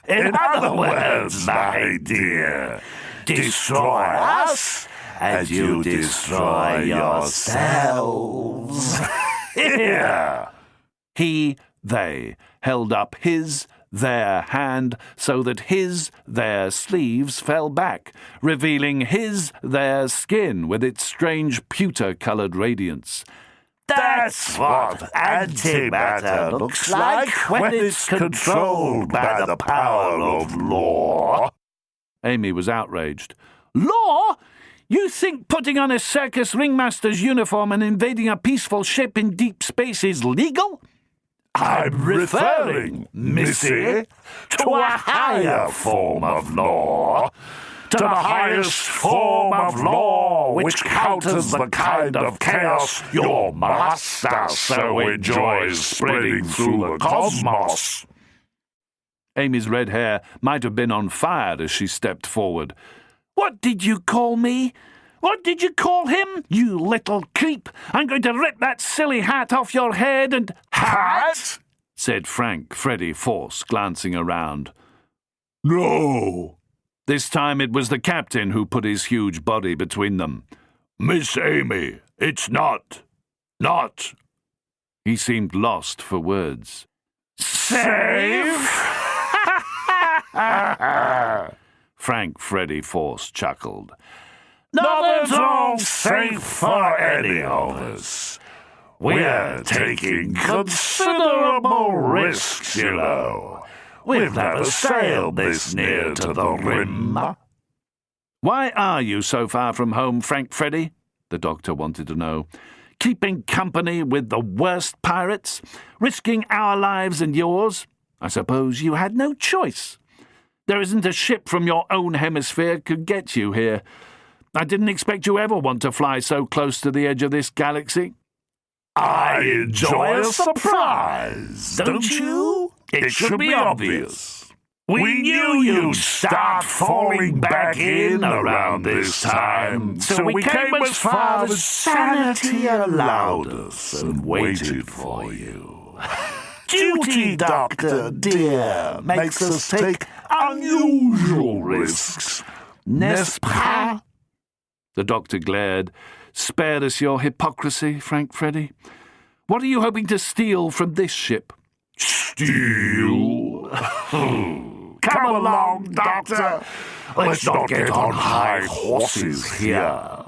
In other words, my dear, destroy us, and you destroy yourselves. Here! They held up their hand so that their sleeves fell back, revealing their skin with its strange pewter-coloured radiance. That's what antimatter looks like when it's controlled by the power of law. Amy was outraged. Law? You think putting on a circus ringmaster's uniform and invading a peaceful ship in deep space is legal? I'm referring, Missy, to a higher form of law. To the highest form of law which counters the kind of chaos your master so enjoys spreading through the cosmos. Amy's red hair might have been on fire as she stepped forward. What did you call me? What did you call him, you little creep? I'm going to rip that silly hat off your head and— Hat? Said Frank Freddy Force, glancing around. No. This time it was the captain who put his huge body between them. Miss Amy, it's not. He seemed lost for words. Safe? Frank Freddy Force chuckled. Not at all safe for any of us. We're taking considerable risks, you know. We've never sailed this near to the rim. Why are you so far from home, Frank Freddy? The doctor wanted to know. Keeping company with the worst pirates? Risking our lives and yours? I suppose you had no choice. There isn't a ship from your own hemisphere could get you here. I didn't expect you ever want to fly so close to the edge of this galaxy. I enjoy a surprise, don't you, It should be obvious. We knew you'd start falling back in around this time, so we came as far as sanity allowed us and waited for you. Duty, Doctor, dear, makes us take unusual risks. N'est-ce pas? The doctor glared. Spare us your hypocrisy, Frank Freddy. What are you hoping to steal from this ship? Steal? Come along, Doctor. Let's not get on high horses here.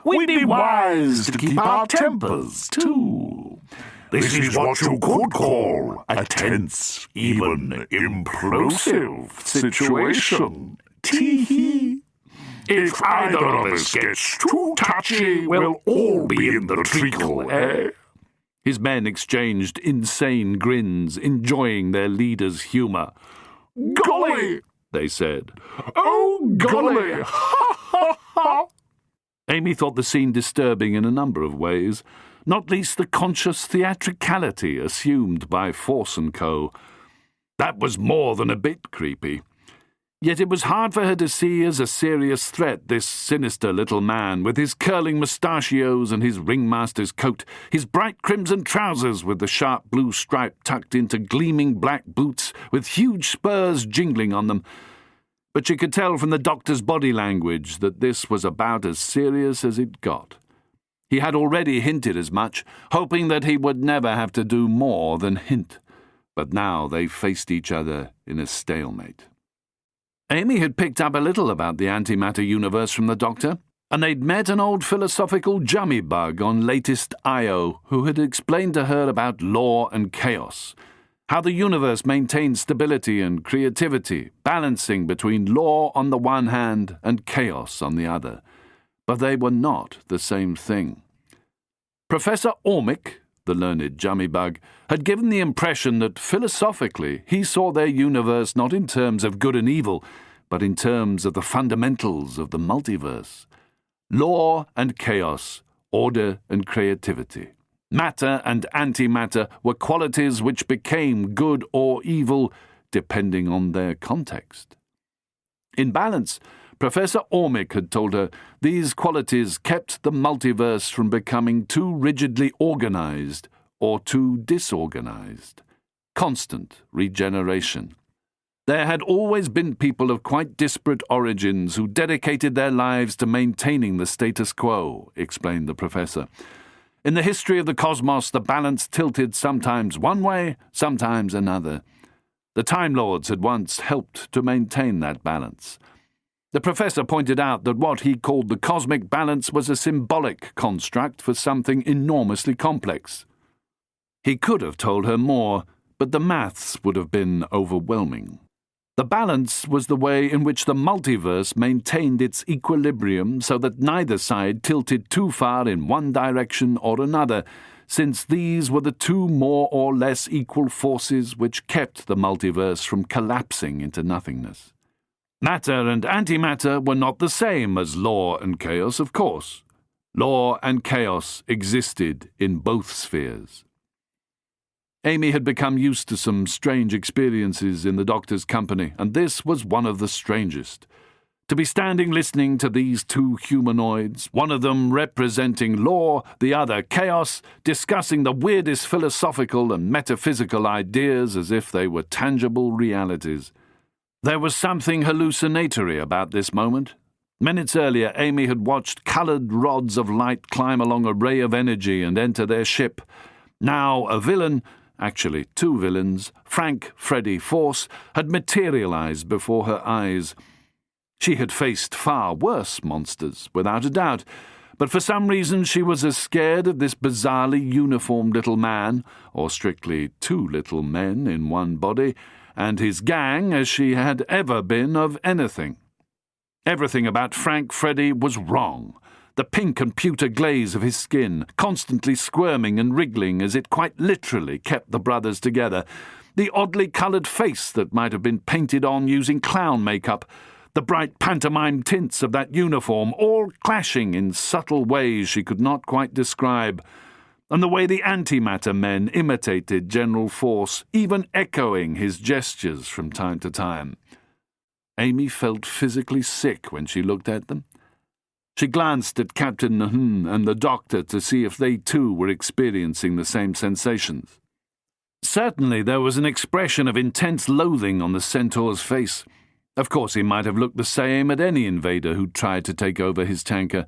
We'd be wise to keep our tempers, too. This is what you could call a tense, even implosive situation. Tee-hee. If either of us gets too touchy, we'll all be in the treacle, eh? His men exchanged insane grins, enjoying their leader's humour. Golly, they said. Oh, golly! Ha, ha, ha! Amy thought the scene disturbing in a number of ways, not least the conscious theatricality assumed by Force & Co. That was more than a bit creepy. Yet it was hard for her to see as a serious threat this sinister little man with his curling mustachios and his ringmaster's coat, his bright crimson trousers with the sharp blue stripe tucked into gleaming black boots with huge spurs jingling on them. But she could tell from the doctor's body language that this was about as serious as it got. He had already hinted as much, hoping that he would never have to do more than hint. But now they faced each other in a stalemate. Amy had picked up a little about the antimatter universe from the doctor, and they'd met an old philosophical jummybug on latest I.O. who had explained to her about law and chaos, how the universe maintained stability and creativity, balancing between law on the one hand and chaos on the other. But they were not the same thing. Professor Ormick, the learned jummybug, had given the impression that philosophically he saw their universe not in terms of good and evil, but in terms of the fundamentals of the multiverse. Law and chaos, order and creativity. Matter and antimatter were qualities which became good or evil depending on their context. In balance, Professor Ormick had told her these qualities kept the multiverse from becoming too rigidly organized or too disorganized. Constant regeneration. There had always been people of quite disparate origins who dedicated their lives to maintaining the status quo, explained the professor. In the history of the cosmos, the balance tilted sometimes one way, sometimes another. The Time Lords had once helped to maintain that balance. The professor pointed out that what he called the cosmic balance was a symbolic construct for something enormously complex. He could have told her more, but the maths would have been overwhelming. The balance was the way in which the multiverse maintained its equilibrium so that neither side tilted too far in one direction or another, since these were the two more or less equal forces which kept the multiverse from collapsing into nothingness. Matter and antimatter were not the same as law and chaos, of course. Law and chaos existed in both spheres. Amy had become used to some strange experiences in the doctor's company, and this was one of the strangest. To be standing listening to these two humanoids, one of them representing law, the other chaos, discussing the weirdest philosophical and metaphysical ideas as if they were tangible realities. There was something hallucinatory about this moment. Minutes earlier, Amy had watched coloured rods of light climb along a ray of energy and enter their ship. Now a villain, actually two villains, Frank Freddy Force, had materialized before her eyes. She had faced far worse monsters, without a doubt, but for some reason she was as scared of this bizarrely uniformed little man, or strictly two little men in one body, and his gang as she had ever been of anything. Everything about Frank Freddy was wrong. The pink and pewter glaze of his skin, constantly squirming and wriggling as it quite literally kept the brothers together, the oddly coloured face that might have been painted on using clown makeup, the bright pantomime tints of that uniform, all clashing in subtle ways she could not quite describe. and the way the antimatter men imitated General Force, even echoing his gestures from time to time. Amy felt physically sick when she looked at them. She glanced at Captain Nahum and the doctor to see if they too were experiencing the same sensations. Certainly there was an expression of intense loathing on the centaur's face. Of course he might have looked the same at any invader who tried to take over his tanker.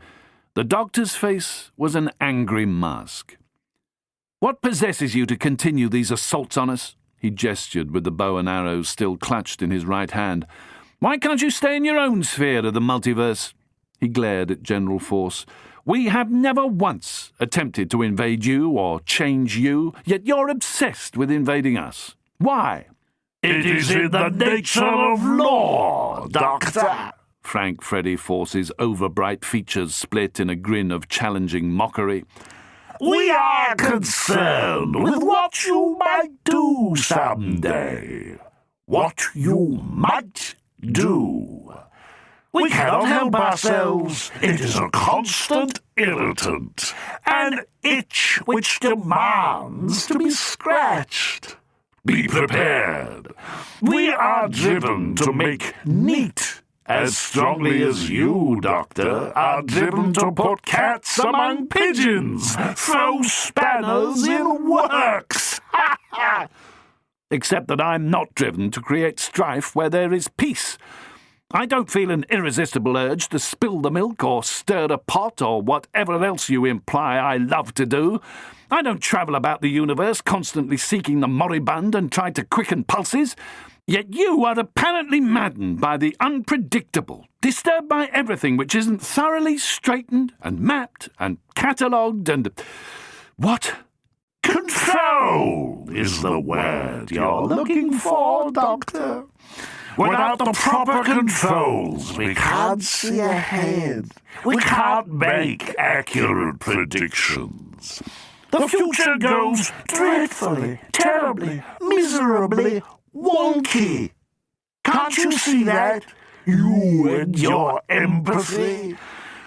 The doctor's face was an angry mask. "What possesses you to continue these assaults on us?" He gestured with the bow and arrows still clutched in his right hand. "Why can't you stay in your own sphere of the multiverse?" He glared at General Force. "We have never once attempted to invade you or change you, yet you're obsessed with invading us. Why?" It is in the nature of law, Doctor. Frank Freddy Force's overbright features split in a grin of challenging mockery. We are concerned with what you might do someday. What you might do. We cannot help ourselves. It is a constant irritant, an itch which demands to be scratched. Be prepared. We are driven to make neat as strongly as you, Doctor, are driven to put cats among pigeons, throw spanners in works. Except that I'm not driven to create strife where there is peace. I don't feel an irresistible urge to spill the milk or stir a pot or whatever else you imply I love to do. I don't travel about the universe constantly seeking the moribund and try to quicken pulses. Yet you are apparently maddened by the unpredictable, disturbed by everything which isn't thoroughly straightened and mapped and catalogued and... What? Control is the word you're looking for, Doctor. Without the proper controls, we can't see ahead. We can't make accurate predictions. The future goes dreadfully, terribly, miserably wonky. Can't you see that? You and your empathy.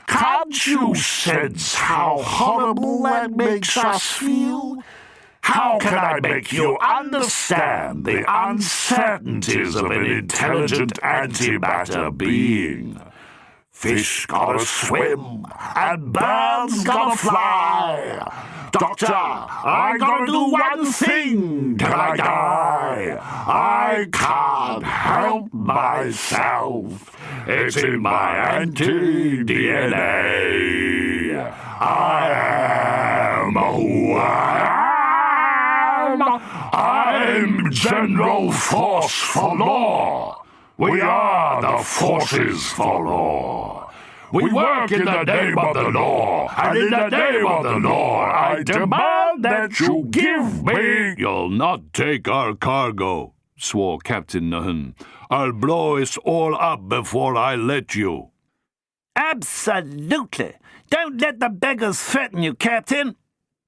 Can't you sense how horrible that makes us feel? How can I make you understand the uncertainties of an intelligent antimatter being? Fish gotta swim, and birds gotta fly. Doctor, I gotta do one thing till I die. I can't help myself. It's in my anti-DNA. I am who I am. I'm General Force for Law. We are the forces for law. We work in the name of the law, and in the name of the law, I demand that you give me... You'll not take our cargo, swore Captain Nahum. I'll blow us all up before I let you. Absolutely. Don't let the beggars threaten you, Captain.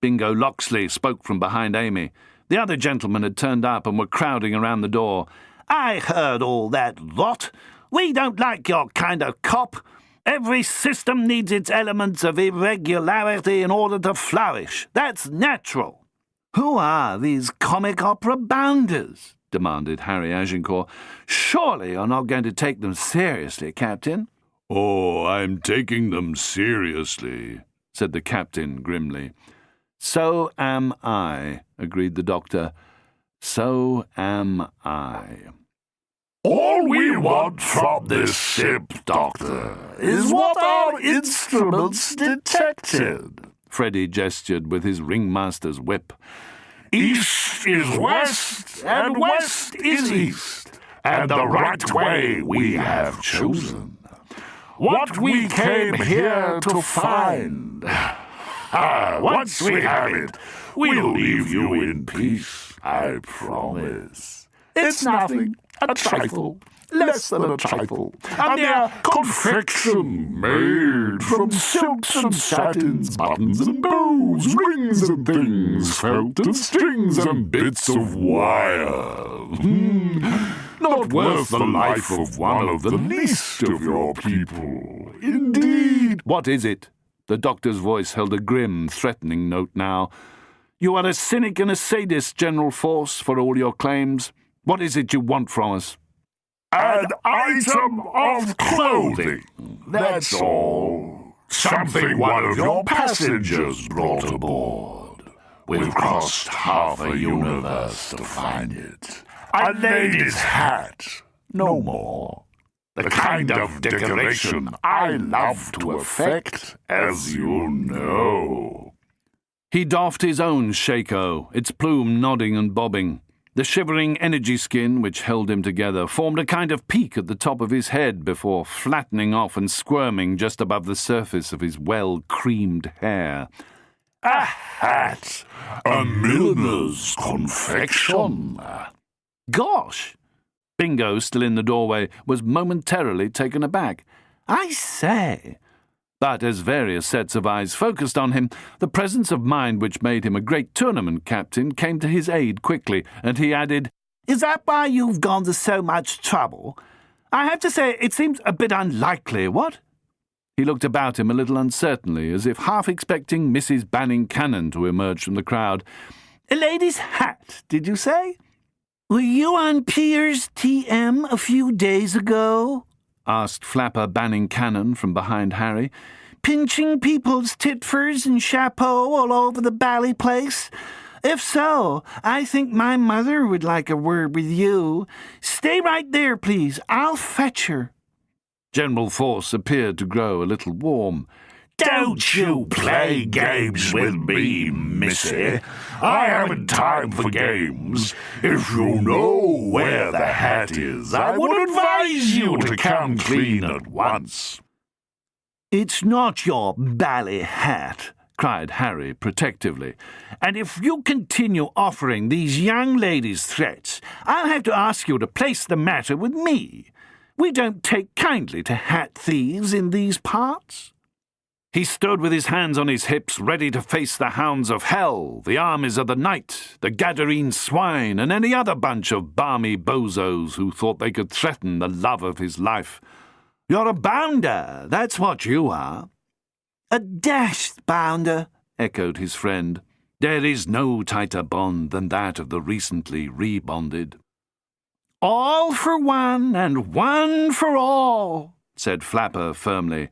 Bingo Loxley spoke from behind Amy. The other gentlemen had turned up and were crowding around the door. I heard all that rot. We don't like your kind of cop. Every system needs its elements of irregularity in order to flourish. That's natural. Who are these comic opera bounders? Demanded Harry Agincourt. Surely you're not going to take them seriously, Captain. Oh, I'm taking them seriously, said the captain grimly. So am I, agreed the doctor. So am I. All we want from this ship, Doctor, is what our instruments detected. Freddy gestured with his ringmaster's whip. East is west, and west is east, and the right way we have chosen. What we came here to find. Once we have it, we'll leave you in peace, I promise. It's nothing, a trifle, less than a trifle, a mere confection made from silks and satins, buttons and bows, rings and things, felt and strings and bits of wire. Not worth the life of one of the least of your people, indeed. What is it? The doctor's voice held a grim, threatening note now. You are a cynic and a sadist, General Force, for all your claims. What is it you want from us? An item of clothing, that's all. Something one of your passengers brought aboard. We've crossed half a universe to find it. A lady's hat, no more. The kind of decoration I love to affect, as you know. He doffed his own shako, its plume nodding and bobbing. The shivering energy skin which held him together formed a kind of peak at the top of his head before flattening off and squirming just above the surface of his well-creamed hair. A hat, a milliner's confection. Gosh! Bingo, still in the doorway, was momentarily taken aback. I say... But as various sets of eyes focused on him, the presence of mind which made him a great tournament captain came to his aid quickly, and he added, Is that why you've gone to so much trouble? I have to say it seems a bit unlikely, what? He looked about him a little uncertainly, as if half expecting Mrs. Banning Cannon to emerge from the crowd. A lady's hat, did you say? Were you on Piers TM a few days ago? Asked Flapper Banning Cannon from behind Harry. Pinching people's titfers and chapeau all over the bally place? If so, I think my mother would like a word with you. Stay right there, please. I'll fetch her. General Force appeared to grow a little warm. Don't you play games with me, missy. I haven't time for games. If you know where the hat is, I would advise you to come clean at once. It's not your bally hat, cried Harry protectively. And if you continue offering these young ladies threats, I'll have to ask you to place the matter with me. We don't take kindly to hat thieves in these parts. He stood with his hands on his hips, ready to face the hounds of hell, the armies of the night, the Gadarene swine, and any other bunch of balmy bozos who thought they could threaten the love of his life. You're a bounder, that's what you are. A dashed bounder, echoed his friend. There is no tighter bond than that of the recently rebonded. All for one and one for all, said Flapper firmly.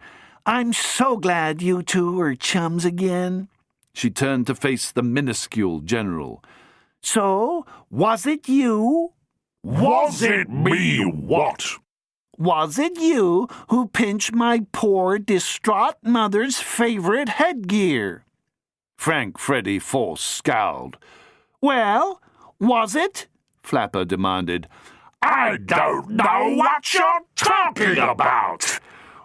I'm so glad you two are chums again. She turned to face the minuscule general. So, was it you? Was it me what? Was it you who pinched my poor, distraught mother's favorite headgear? Frank Freddy Force scowled. Well, was it? Flapper demanded. I don't know what you're talking about.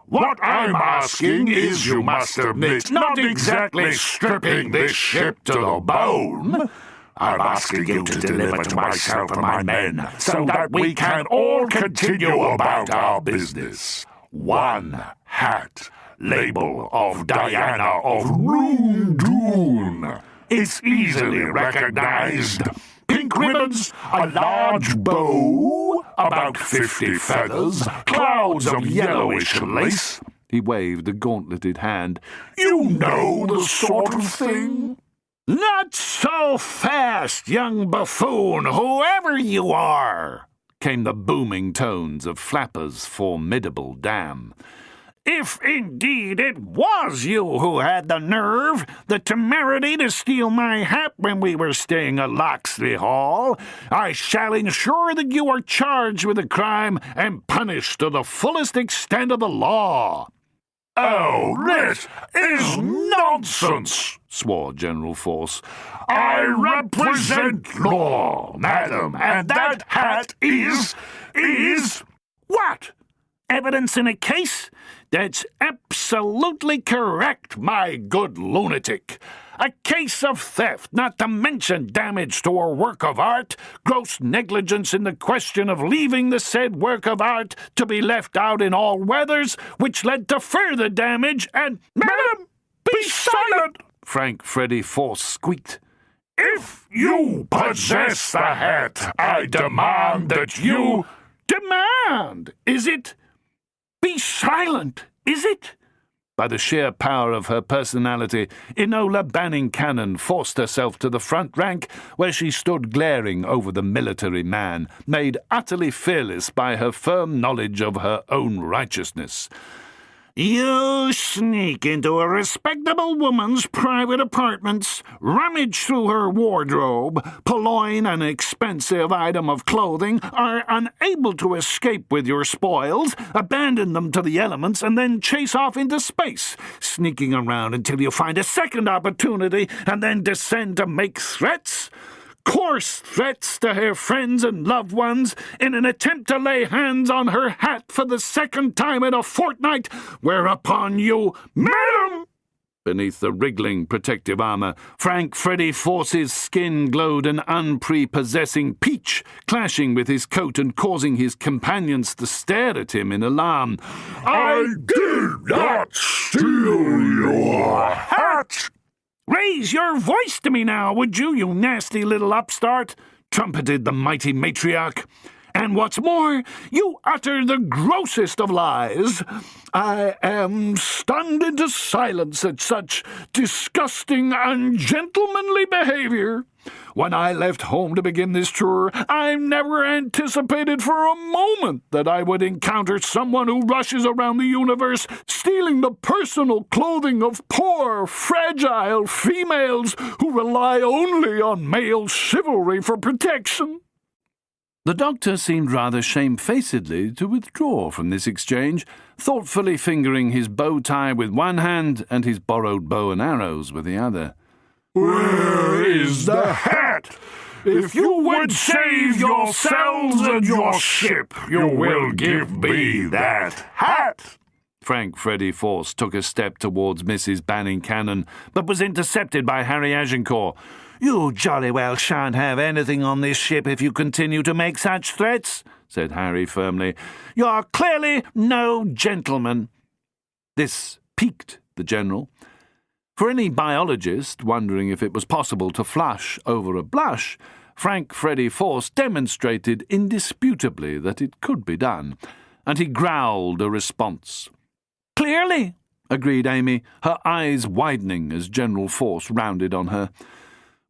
What I'm asking is, you must admit, not exactly stripping this ship to the bone. I'm asking you to deliver to myself and my men so that we can all continue about our business. One hat, label of Diana of Rundoon. It's easily recognized. Pink ribbons, a large bow, about 50 feathers, clouds of yellowish lace. He waved a gauntleted hand. You know the sort of thing? Not so fast, young buffoon, whoever you are, came the booming tones of Flapper's formidable dam. If indeed it was you who had the nerve, the temerity to steal my hat when we were staying at Locksley Hall, I shall ensure that you are charged with the crime and punished to the fullest extent of the law. Oh, this is nonsense, swore General Force. I represent law, madam, and that hat is... What? Evidence in a case? That's absolutely correct, my good lunatic. A case of theft, not to mention damage to a work of art, gross negligence in the question of leaving the said work of art to be left out in all weathers, which led to further damage, and... Madam, be silent! Frank Freddy Force squeaked. If you possess the hat, I demand that you... Demand, is it? Be silent, is it? By the sheer power of her personality, Enola Banning Cannon forced herself to the front rank, where she stood glaring over the military man, made utterly fearless by her firm knowledge of her own righteousness. You sneak into a respectable woman's private apartments, rummage through her wardrobe, purloin an expensive item of clothing, are unable to escape with your spoils, abandon them to the elements, and then chase off into space, sneaking around until you find a second opportunity, and then descend to make threats? Coarse threats to her friends and loved ones in an attempt to lay hands on her hat for the second time in a fortnight, whereupon you, madam! Beneath the wriggling protective armour, Frank Freddy Force's skin glowed an unprepossessing peach, clashing with his coat and causing his companions to stare at him in alarm. I did not steal your hat! Raise your voice to me now, would you, you nasty little upstart? Trumpeted the mighty matriarch. And what's more, you utter the grossest of lies. I am stunned into silence at such disgusting, ungentlemanly behavior. When I left home to begin this tour, I never anticipated for a moment that I would encounter someone who rushes around the universe stealing the personal clothing of poor, fragile females who rely only on male chivalry for protection. The doctor seemed rather shamefacedly to withdraw from this exchange, thoughtfully fingering his bow tie with one hand and his borrowed bow and arrows with the other. Where is the hat? If you would save yourselves and your ship, you will give me that hat. Frank Freddy Force took a step towards Mrs. Banning Cannon, but was intercepted by Harry Agincourt. You jolly well shan't have anything on this ship if you continue to make such threats, said Harry firmly. You're clearly no gentleman. This piqued the General. For any biologist wondering if it was possible to flush over a blush, Frank Freddy Force demonstrated indisputably that it could be done, and he growled a response. Clearly, agreed Amy, her eyes widening as General Force rounded on her,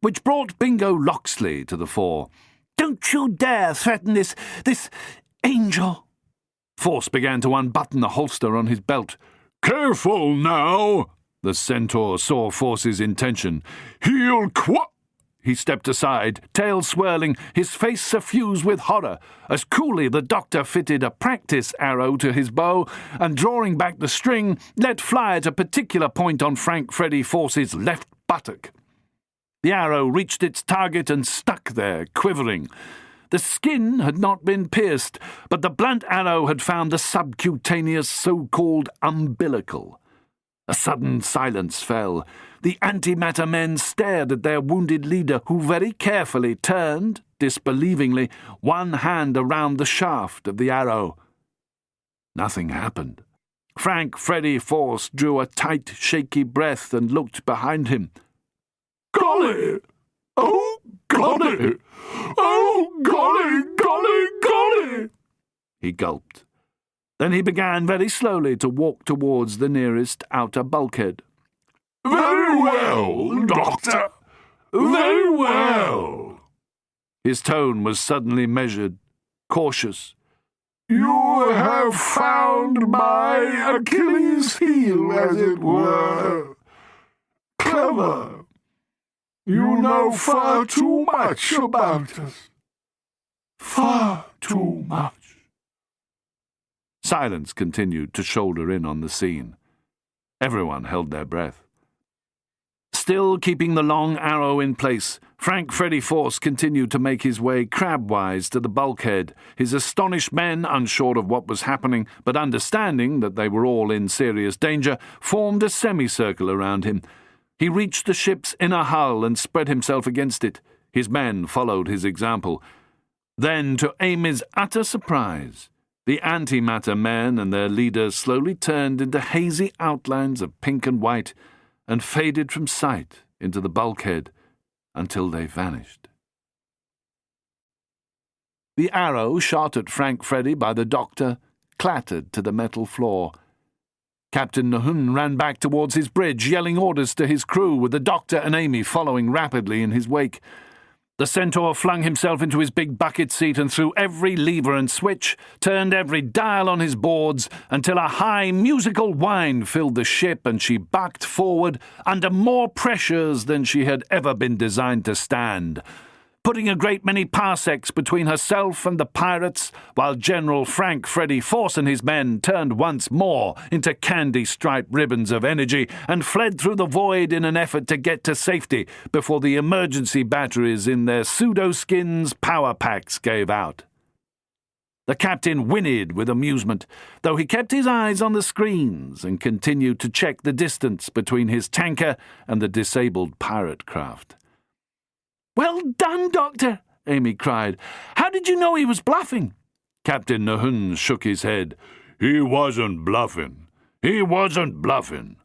which brought Bingo Loxley to the fore. Don't you dare threaten this angel. Force began to unbutton the holster on his belt. Careful now! The centaur saw Force's intention. He stepped aside, tail swirling, his face suffused with horror, as coolly the doctor fitted a practice arrow to his bow and, drawing back the string, let fly at a particular point on Frank Freddy Force's left buttock. The arrow reached its target and stuck there, quivering. The skin had not been pierced, but the blunt arrow had found the subcutaneous so-called umbilical. A sudden silence fell. The antimatter men stared at their wounded leader, who very carefully turned, disbelievingly, one hand around the shaft of the arrow. Nothing happened. Frank Freddy Force drew a tight, shaky breath and looked behind him. Golly! Oh, golly! Oh, golly, golly, golly! He gulped. Then he began very slowly to walk towards the nearest outer bulkhead. Very well, Doctor. Very well. His tone was suddenly measured, cautious. You have found my Achilles' heel, as it were. Clever. You know far too much about us. Far too much. Silence continued to shoulder in on the scene. Everyone held their breath. Still keeping the long arrow in place, Frank Freddy Force continued to make his way crabwise to the bulkhead, his astonished men, unsure of what was happening, but understanding that they were all in serious danger, formed a semicircle around him. He reached the ship's inner hull and spread himself against it. His men followed his example. Then, to Amy's utter surprise, the antimatter men and their leaders slowly turned into hazy outlines of pink and white and faded from sight into the bulkhead until they vanished. The arrow shot at Frank Freddy by the doctor clattered to the metal floor. Captain Nahun ran back towards his bridge, yelling orders to his crew, with the Doctor and Amy following rapidly in his wake. The Centaur flung himself into his big bucket seat and threw every lever and switch, turned every dial on his boards, until a high musical whine filled the ship and she bucked forward under more pressures than she had ever been designed to stand, putting a great many parsecs between herself and the pirates, while General Frank Freddy Force and his men turned once more into candy-striped ribbons of energy and fled through the void in an effort to get to safety before the emergency batteries in their pseudo-skins power packs gave out. The captain whinnied with amusement, though he kept his eyes on the screens and continued to check the distance between his tanker and the disabled pirate craft. "Well done, Doctor!" Amy cried. "How did you know he was bluffing?" Captain Nahun shook his head. "He wasn't bluffing. He wasn't bluffing.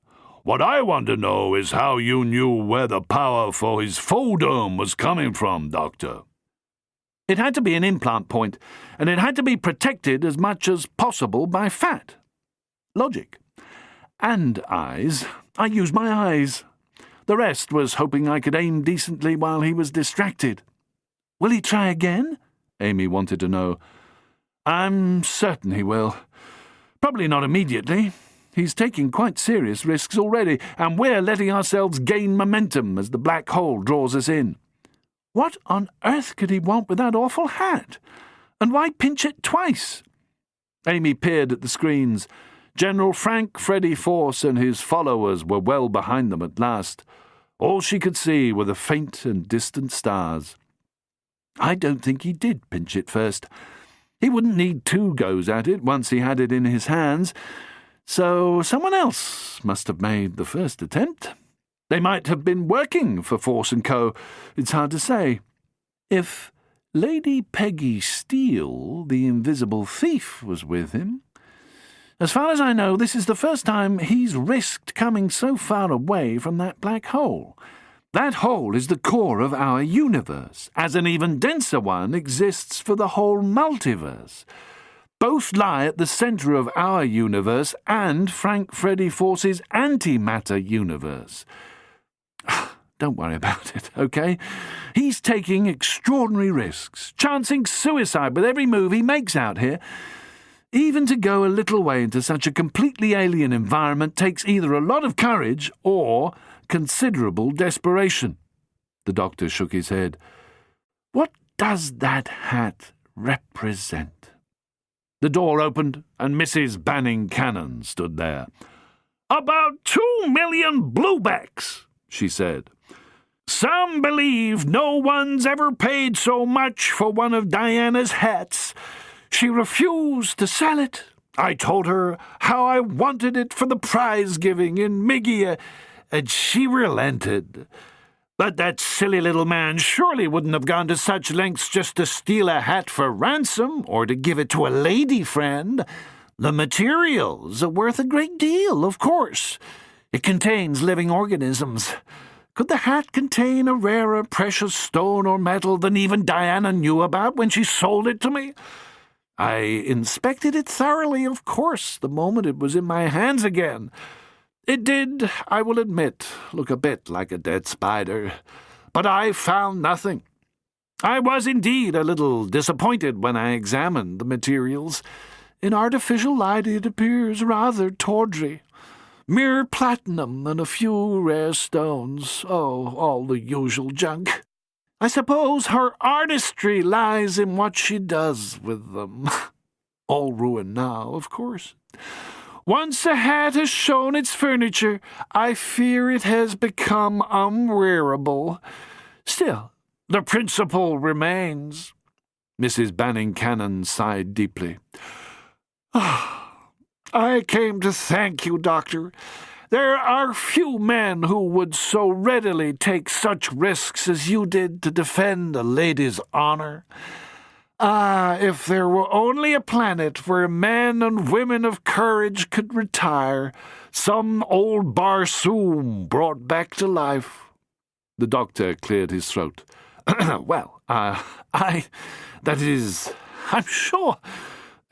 What I want to know is how you knew where the power for his phodome was coming from, Doctor." "It had to be an implant point, and it had to be protected as much as possible by fat. Logic. And eyes. I used my eyes. The rest was hoping I could aim decently while he was distracted." "Will he try again?" Amy wanted to know. "I'm certain he will. Probably not immediately. He's taking quite serious risks already, and we're letting ourselves gain momentum as the black hole draws us in. What on earth could he want with that awful hat? And why pinch it twice?" Amy peered at the screens. General Frank Freddy Force and his followers were well behind them at last. All she could see were the faint and distant stars. I don't think he did pinch it first. He wouldn't need 2 goes at it once he had it in his hands, so someone else must have made the first attempt. They might have been working for Force & Co. It's hard to say. If Lady Peggy Steele, the invisible thief, was with him... As far as I know, this is the first time he's risked coming so far away from that black hole. That hole is the core of our universe, as an even denser one exists for the whole multiverse. Both lie at the centre of our universe and Frank Freddy Force's antimatter universe. Don't worry about it, okay? He's taking extraordinary risks, chancing suicide with every move he makes out here. Even to go a little way into such a completely alien environment takes either a lot of courage or considerable desperation. The Doctor shook his head. What does that hat represent? The door opened, and Mrs. Banning Cannon stood there. "About 2 million bluebacks," she said. "Some believe no one's ever paid so much for one of Diana's hats. She refused to sell it. I told her how I wanted it for the prize-giving in Migia, and she relented. But that silly little man surely wouldn't have gone to such lengths just to steal a hat for ransom or to give it to a lady friend. The materials are worth a great deal, of course. It contains living organisms. Could the hat contain a rarer precious stone or metal than even Diana knew about when she sold it to me? I inspected it thoroughly, of course, the moment it was in my hands again. It did, I will admit, look a bit like a dead spider, but I found nothing. I was indeed a little disappointed when I examined the materials. In artificial light it appears rather tawdry. Mere platinum and a few rare stones. Oh, all the usual junk. I suppose her artistry lies in what she does with them. All ruined now, of course. Once a hat has shown its furniture, I fear it has become unwearable. Still, the principle remains." Mrs. Banning Cannon sighed deeply. "I came to thank you, Doctor. There are few men who would so readily take such risks as you did to defend a lady's honor. Ah, if there were only a planet where men and women of courage could retire, some old Barsoom brought back to life." The Doctor cleared his throat. "Well, I'm sure."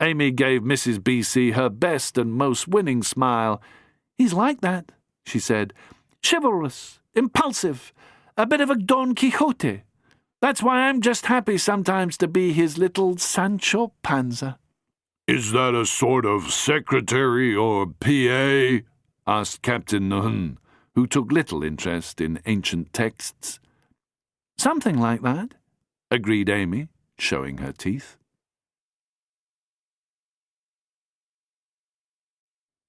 Amy gave Mrs. B.C. her best and most winning smile. "He's like that," she said. "Chivalrous, impulsive, a bit of a Don Quixote. That's why I'm just happy sometimes to be his little Sancho Panza." "Is that a sort of secretary or PA?" asked Captain Nun, who took little interest in ancient texts. "Something like that," agreed Amy, showing her teeth.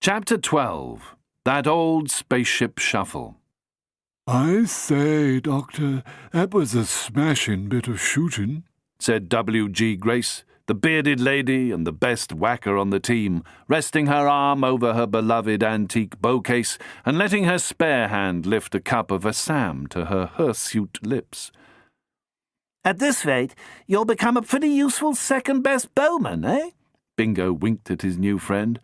Chapter 12. That Old Spaceship Shuffle. "I say, Doctor, that was a smashing bit of shooting," said W.G. Grace, the bearded lady and the best whacker on the team, resting her arm over her beloved antique bow-case and letting her spare hand lift a cup of Assam to her hirsute lips. "At this rate, you'll become a pretty useful second-best bowman, eh?" Bingo winked at his new friend.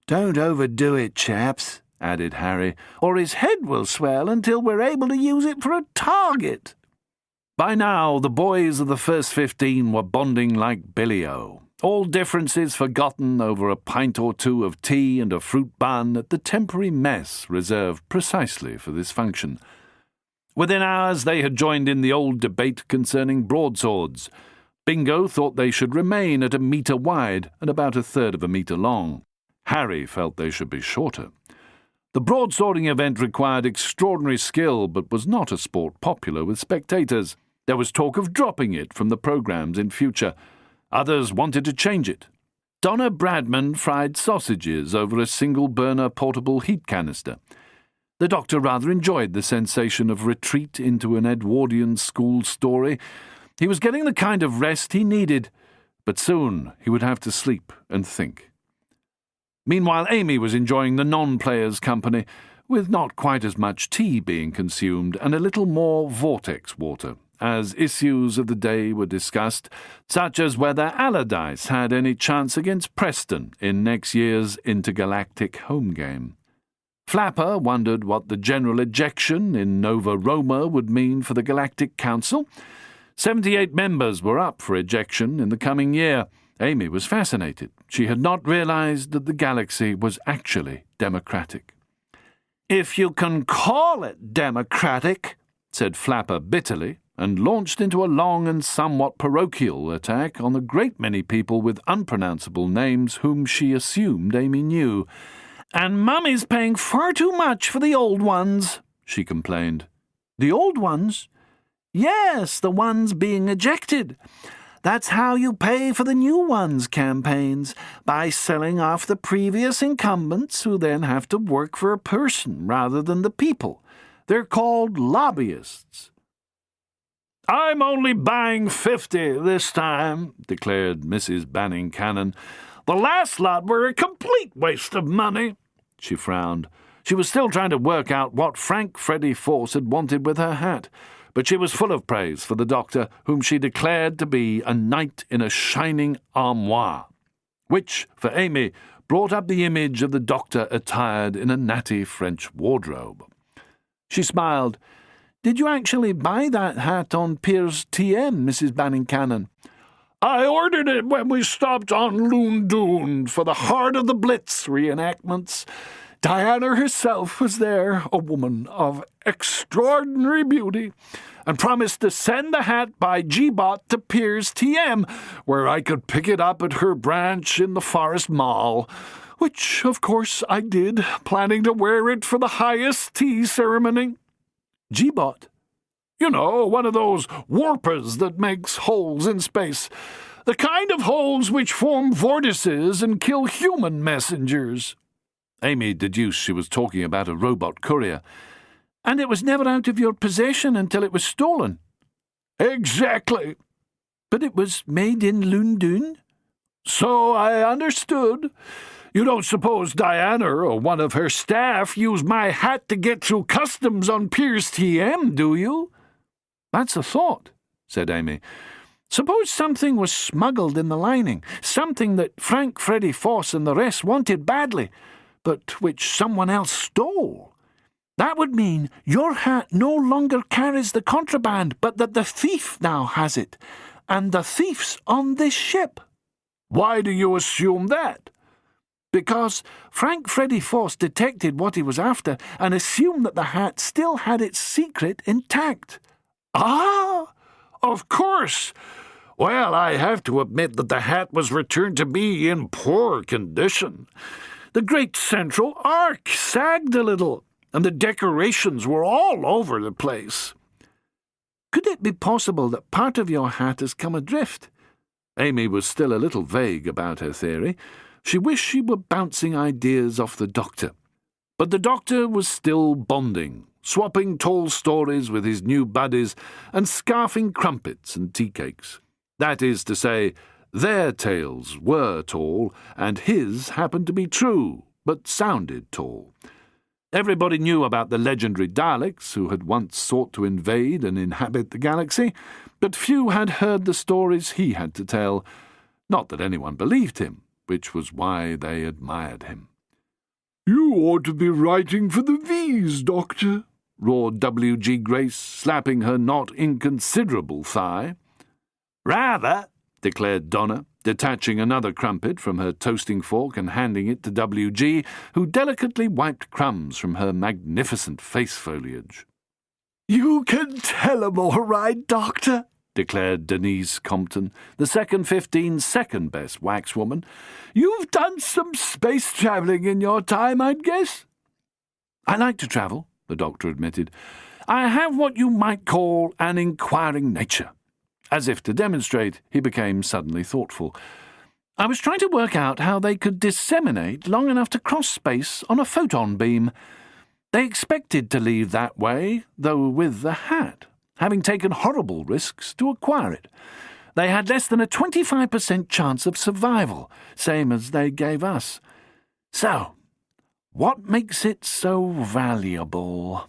"Don't overdo it, chaps," added Harry, "or his head will swell until we're able to use it for a target." By now, the boys of the first 15 were bonding like Billy-O, all differences forgotten over a pint or two of tea and a fruit bun at the temporary mess reserved precisely for this function. Within hours, they had joined in the old debate concerning broadswords. Bingo thought they should remain at 1 metre wide and about 1/3 of a metre long. Harry felt they should be shorter. The broadswording event required extraordinary skill, but was not a sport popular with spectators. There was talk of dropping it from the programmes in future. Others wanted to change it. Donna Bradman fried sausages over a single-burner portable heat canister. The doctor rather enjoyed the sensation of retreat into an Edwardian school story. He was getting the kind of rest he needed, but soon he would have to sleep and think. Meanwhile, Amy was enjoying the non-players' company, with not quite as much tea being consumed and a little more vortex water, as issues of the day were discussed, such as whether Allardyce had any chance against Preston in next year's intergalactic home game. Flapper wondered what the general ejection in Nova Roma would mean for the Galactic Council. 78 members were up for ejection in the coming year. Amy was fascinated. She had not realized that the galaxy was actually democratic. "If you can call it democratic," said Flapper bitterly, and launched into a long and somewhat parochial attack on a great many people with unpronounceable names whom she assumed Amy knew. "And Mummy's paying far too much for the old ones," she complained. "The old ones?" "Yes, the ones being ejected. That's how you pay for the new ones campaigns, by selling off the previous incumbents who then have to work for a person rather than the people. They're called lobbyists." "I'm only buying 50 this time," declared Mrs. Banning Cannon. "The last lot were a complete waste of money." She frowned. She was still trying to work out what Frank Freddy Force had wanted with her hat, but she was full of praise for the doctor, whom she declared to be a knight in a shining armoire, which, for Amy, brought up the image of the doctor attired in a natty French wardrobe. She smiled. "Did you actually buy that hat on Piers TM, Mrs. Banning Cannon?" "I ordered it when we stopped on Loon for the Heart of the Blitz reenactments. Diana herself was there, a woman of extraordinary beauty, and promised to send the hat by G-Bot to Piers TM, where I could pick it up at her branch in the Forest Mall, which, of course, I did, planning to wear it for the highest tea ceremony." "G-Bot?" "You know, one of those warpers that makes holes in space. The kind of holes which form vortices and kill human messengers." Amy deduced she was talking about a robot courier. "And it was never out of your possession until it was stolen." "Exactly." "But it was made in Lundun?" "So I understood. You don't suppose Diana or one of her staff used my hat to get through customs on Piers TM, do you?" "That's a thought," said Amy. "Suppose something was smuggled in the lining, something that Frank Freddy Force and the rest wanted badly, but which someone else stole. That would mean your hat no longer carries the contraband, but that the thief now has it, and the thief's on this ship." "Why do you assume that?" because Frank Freddy Force detected what he was after and assumed that the hat still had its secret intact. Ah, of course. Well, I have to admit that the hat was returned to me in poor condition. The great central arc sagged a little, and the decorations were all over the place. Could it be possible that part of your hat has come adrift? Amy was still a little vague about her theory. She wished she were bouncing ideas off the doctor. But the doctor was still bonding, swapping tall stories with his new buddies and scarfing crumpets and tea cakes. That is to say, their tales were tall, and his happened to be true, but sounded tall. Everybody knew about the legendary Daleks who had once sought to invade and inhabit the galaxy, but few had heard the stories he had to tell. Not that anyone believed him, which was why they admired him. "You ought to be writing for the V's, Doctor," roared W.G. Grace, slapping her not inconsiderable thigh. "Rather," declared Donna, detaching another crumpet from her toasting fork and handing it to W.G., who delicately wiped crumbs from her magnificent face foliage. "You can tell 'em all right, Doctor," declared Denise Compton, the second 15's second-best waxwoman. "You've done some space travelling in your time, I'd guess." "I like to travel," the doctor admitted. "I have what you might call an inquiring nature." As if to demonstrate, he became suddenly thoughtful. "I was trying to work out how they could disseminate long enough to cross space on a photon beam. They expected to leave that way, though with the hat, having taken horrible risks to acquire it. They had less than a 25% chance of survival, same as they gave us. So, what makes it so valuable?"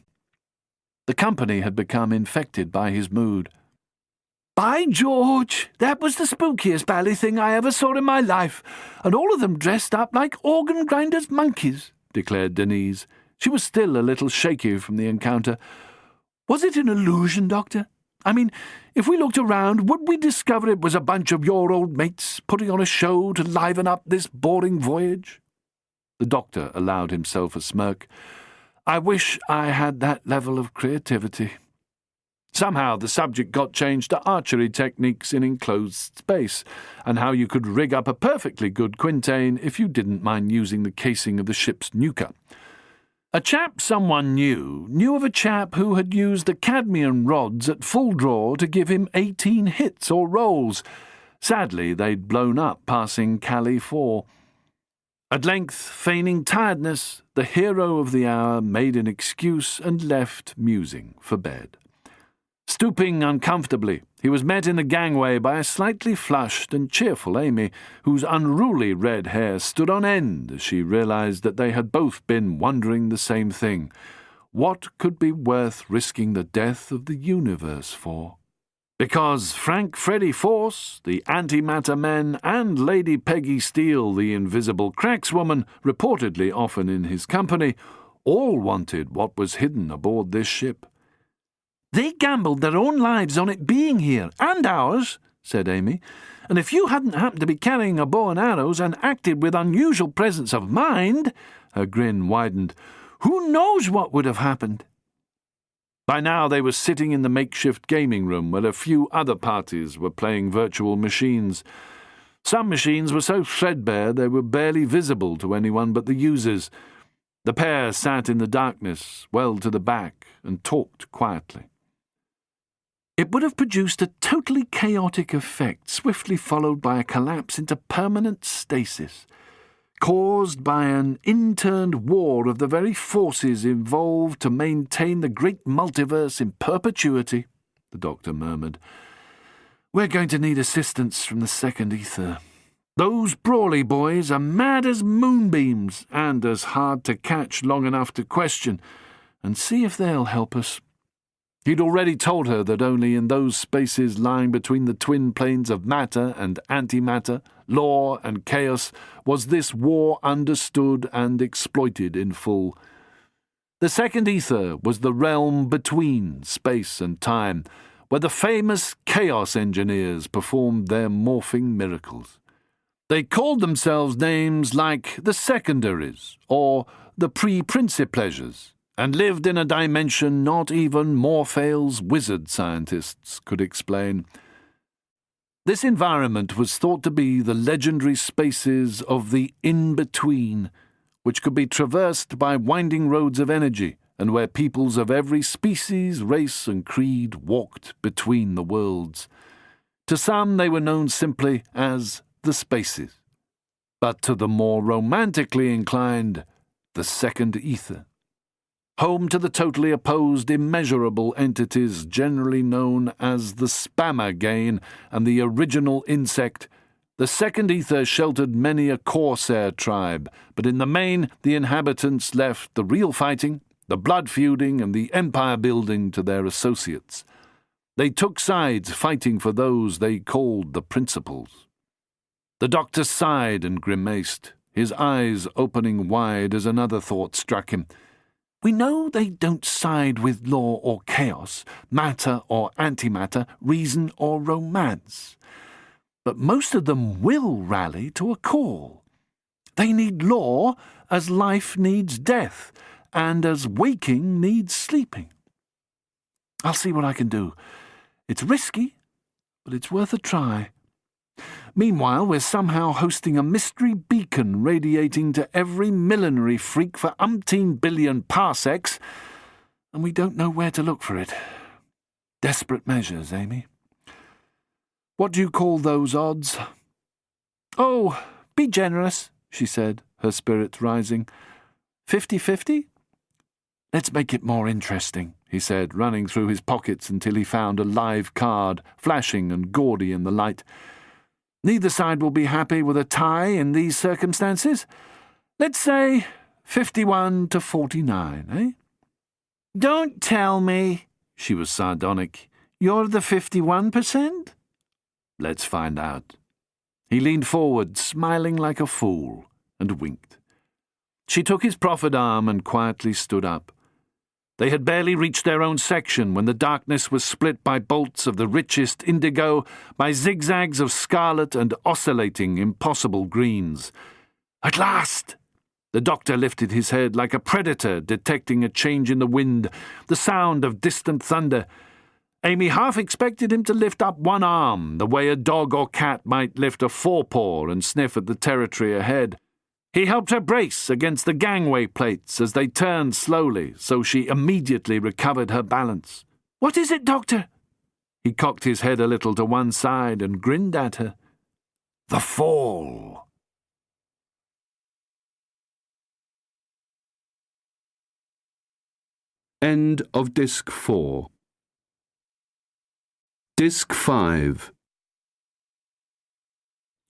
The company had become infected by his mood. "By George, that was the spookiest bally thing I ever saw in my life, and all of them dressed up like organ grinders' monkeys," declared Denise. She was still a little shaky from the encounter. "Was it an illusion, Doctor? I mean, if we looked around, would we discover it was a bunch of your old mates putting on a show to liven up this boring voyage?" The doctor allowed himself a smirk. "I wish I had that level of creativity." Somehow the subject got changed to archery techniques in enclosed space, and how you could rig up a perfectly good quintain if you didn't mind using the casing of the ship's nuka. A chap someone knew of a chap who had used the cadmium rods at full draw to give him 18 hits or rolls. Sadly, they'd blown up passing Cali 4. At length, feigning tiredness, the hero of the hour made an excuse and left musing for bed. Stooping uncomfortably, he was met in the gangway by a slightly flushed and cheerful Amy, whose unruly red hair stood on end as she realized that they had both been wondering the same thing. What could be worth risking the death of the universe for? Because Frank Freddy Force, the antimatter men, and Lady Peggy Steele, the invisible crackswoman, reportedly often in his company, all wanted what was hidden aboard this ship. "They gambled their own lives on it being here, and ours," said Amy, "and if you hadn't happened to be carrying a bow and arrows and acted with unusual presence of mind," her grin widened, "who knows what would have happened?" By now they were sitting in the makeshift gaming room where a few other parties were playing virtual machines. Some machines were so threadbare they were barely visible to anyone but the users. The pair sat in the darkness, well to the back, and talked quietly. It would have produced a totally chaotic effect, swiftly followed by a collapse into permanent stasis, caused by an interned war of the very forces involved to maintain the great multiverse in perpetuity, the doctor murmured. "We're going to need assistance from the second ether. Those Brawley boys are mad as moonbeams and as hard to catch long enough to question, and see if they'll help us." He'd already told her that only in those spaces lying between the twin planes of matter and antimatter, law and chaos, was this war understood and exploited in full. The second ether was the realm between space and time, where the famous chaos engineers performed their morphing miracles. They called themselves names like the Secondaries or the Pre-Principleasures, and lived in a dimension not even Morpheus wizard scientists could explain. This environment was thought to be the legendary spaces of the in-between, which could be traversed by winding roads of energy, and where peoples of every species, race, and creed walked between the worlds. To some they were known simply as the Spaces, but to the more romantically inclined, the Second Ether. Home to the totally opposed immeasurable entities generally known as the Spammergain and the Original Insect, the Second Ether sheltered many a Corsair tribe, but in the main the inhabitants left the real fighting, the blood feuding, and the empire building to their associates. They took sides fighting for those they called the Principals. The doctor sighed and grimaced, his eyes opening wide as another thought struck him. We know they don't side with law or chaos, matter or antimatter, reason or romance. But most of them will rally to a call. They need law as life needs death, and as waking needs sleeping. I'll see what I can do. It's risky, but it's worth a try. Meanwhile, we're somehow hosting a mystery beacon radiating to every millinery freak for umpteen billion parsecs, and we don't know where to look for it. Desperate measures, Amy. What do you call those odds? Oh, be generous, she said, her spirits rising. 50-50? Let's make it more interesting, he said, running through his pockets until he found a live card, flashing and gaudy in the light. Neither side will be happy with a tie in these circumstances. Let's say 51-49, eh? Don't tell me, she was sardonic, you're the 51%? Let's find out. He leaned forward, smiling like a fool, and winked. She took his proffered arm and quietly stood up. They had barely reached their own section when the darkness was split by bolts of the richest indigo, by zigzags of scarlet and oscillating, impossible greens. At last! The doctor lifted his head like a predator detecting a change in the wind, the sound of distant thunder. Amy half expected him to lift up one arm, the way a dog or cat might lift a forepaw and sniff at the territory ahead. He helped her brace against the gangway plates as they turned slowly, so she immediately recovered her balance. "What is it, Doctor?" He cocked his head a little to one side and grinned at her. "The fall." End of Disc 4. Disc 5.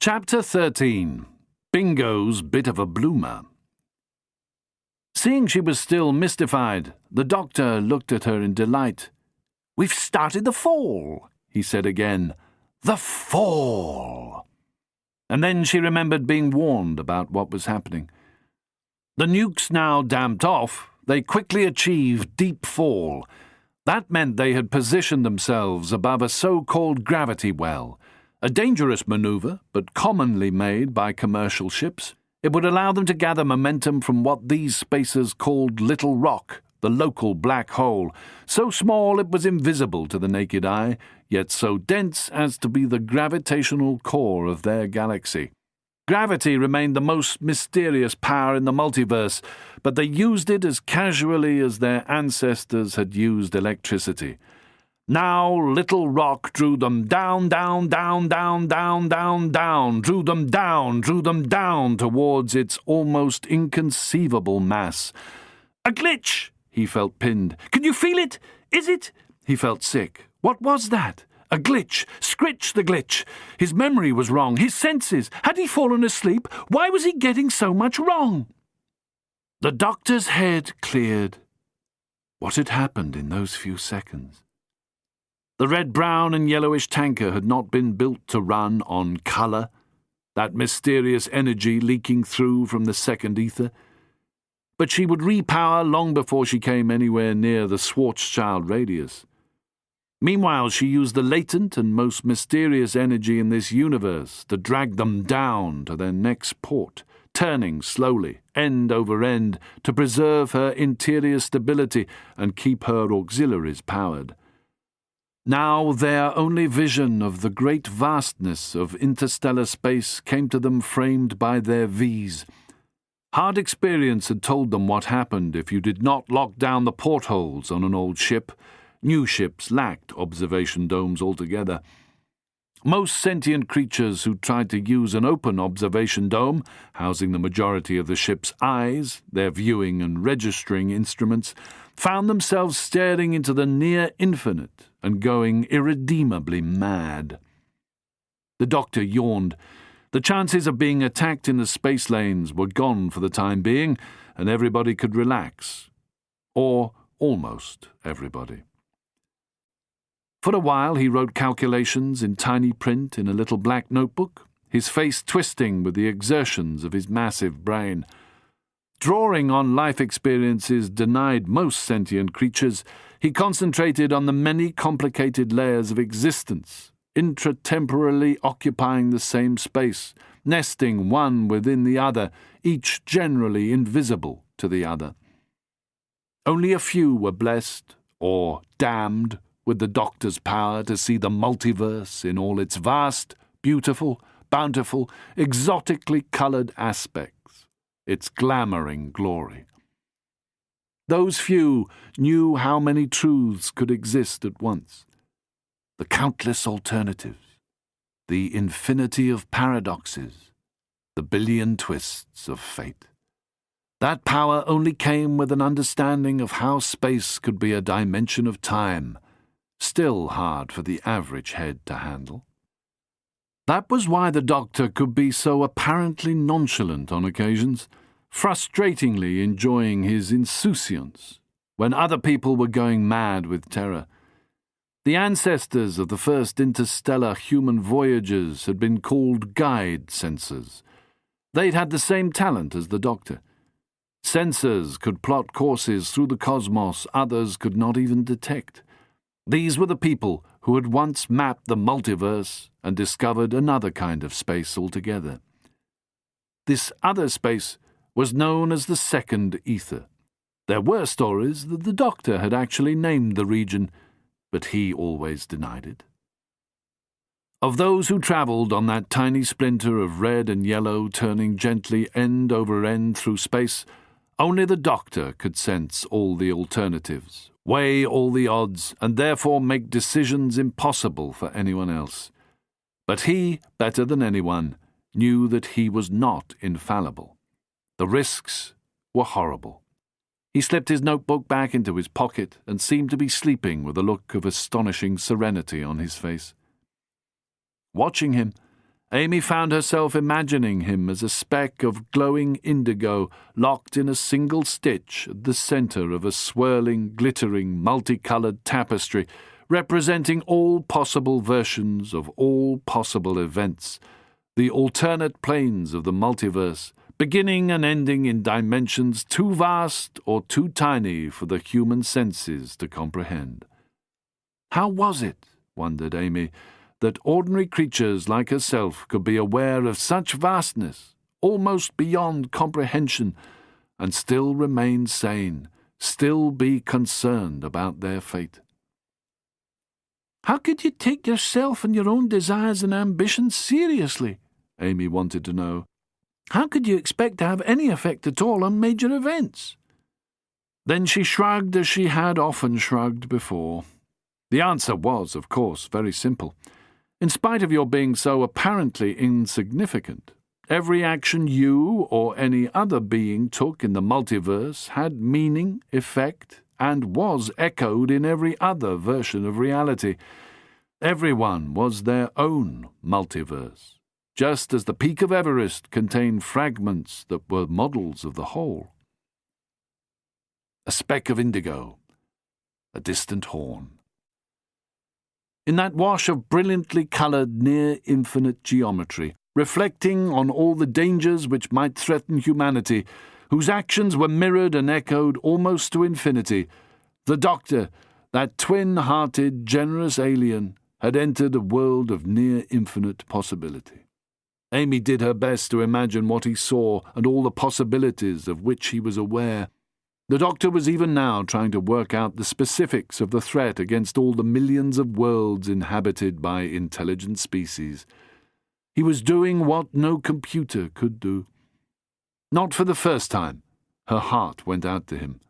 Chapter 13. Bingo's Bit of a Bloomer. Seeing she was still mystified, the doctor looked at her in delight. "We've started the fall," he said again. "The fall." And then she remembered being warned about what was happening. The nukes now damped off, they quickly achieved deep fall. That meant they had positioned themselves above a so-called gravity well, a dangerous maneuver, but commonly made by commercial ships. It would allow them to gather momentum from what these spacers called Little Rock, the local black hole, so small it was invisible to the naked eye, yet so dense as to be the gravitational core of their galaxy. Gravity remained the most mysterious power in the multiverse, but they used it as casually as their ancestors had used electricity. Now Little Rock drew them down, down, down, down, down, down, down, drew them down towards its almost inconceivable mass. A glitch! He felt pinned. Can you feel it? Is it? He felt sick. What was that? A glitch. Scritch the glitch. His memory was wrong. His senses. Had he fallen asleep? Why was he getting so much wrong? The doctor's head cleared. What had happened in those few seconds? The red-brown and yellowish tanker had not been built to run on colour, that mysterious energy leaking through from the second ether. But she would repower long before she came anywhere near the Schwarzschild radius. Meanwhile, she used the latent and most mysterious energy in this universe to drag them down to their next port, turning slowly, end over end, to preserve her interior stability and keep her auxiliaries powered. Now their only vision of the great vastness of interstellar space came to them framed by their V's. Hard experience had told them what happened if you did not lock down the portholes on an old ship. New ships lacked observation domes altogether. Most sentient creatures who tried to use an open observation dome, housing the majority of the ship's eyes, their viewing and registering instruments, found themselves staring into the near infinite and going irredeemably mad. The doctor yawned. The chances of being attacked in the space lanes were gone for the time being, and everybody could relax. Or almost everybody. For a while he wrote calculations in tiny print in a little black notebook, his face twisting with the exertions of his massive brain. Drawing on life experiences denied most sentient creatures, he concentrated on the many complicated layers of existence, intratemporally occupying the same space, nesting one within the other, each generally invisible to the other. Only a few were blessed, or damned, with the doctor's power to see the multiverse in all its vast, beautiful, bountiful, exotically coloured aspects, its glamouring glory. Those few knew how many truths could exist at once. The countless alternatives, the infinity of paradoxes, the billion twists of fate. That power only came with an understanding of how space could be a dimension of time, still hard for the average head to handle. That was why the doctor could be so apparently nonchalant on occasions, frustratingly enjoying his insouciance when other people were going mad with terror. The ancestors of the first interstellar human voyagers had been called guide sensors. They'd had the same talent as the doctor. Sensors could plot courses through the cosmos others could not even detect. These were the people who had once mapped the multiverse and discovered another kind of space altogether. This other space was known as the second ether. There were stories that the doctor had actually named the region, but he always denied it. Of those who travelled on that tiny splinter of red and yellow turning gently end over end through space, only the doctor could sense all the alternatives, weigh all the odds, and therefore make decisions impossible for anyone else. But he, better than anyone, knew that he was not infallible. The risks were horrible. He slipped his notebook back into his pocket and seemed to be sleeping with a look of astonishing serenity on his face. Watching him, Amy found herself imagining him as a speck of glowing indigo locked in a single stitch at the centre of a swirling, glittering, multicoloured tapestry representing all possible versions of all possible events, the alternate planes of the multiverse, beginning and ending in dimensions too vast or too tiny for the human senses to comprehend. How was it, wondered Amy, that ordinary creatures like herself could be aware of such vastness, almost beyond comprehension, and still remain sane, still be concerned about their fate? How could you take yourself and your own desires and ambitions seriously? Amy wanted to know. How could you expect to have any effect at all on major events? Then she shrugged as she had often shrugged before. The answer was, of course, very simple. In spite of your being so apparently insignificant, every action you or any other being took in the multiverse had meaning, effect, and was echoed in every other version of reality. Everyone was their own multiverse, just as the peak of Everest contained fragments that were models of the whole. A speck of indigo, a distant horn. In that wash of brilliantly coloured near-infinite geometry, reflecting on all the dangers which might threaten humanity, whose actions were mirrored and echoed almost to infinity, the doctor, That twin-hearted, generous alien had entered a world of near-infinite possibility. Amy did her best to imagine what he saw and all the possibilities of which he was aware. The doctor was even now trying to work out the specifics of the threat against all the millions of worlds inhabited by intelligent species. He was doing what no computer could do. Not for the first time, her heart went out to him,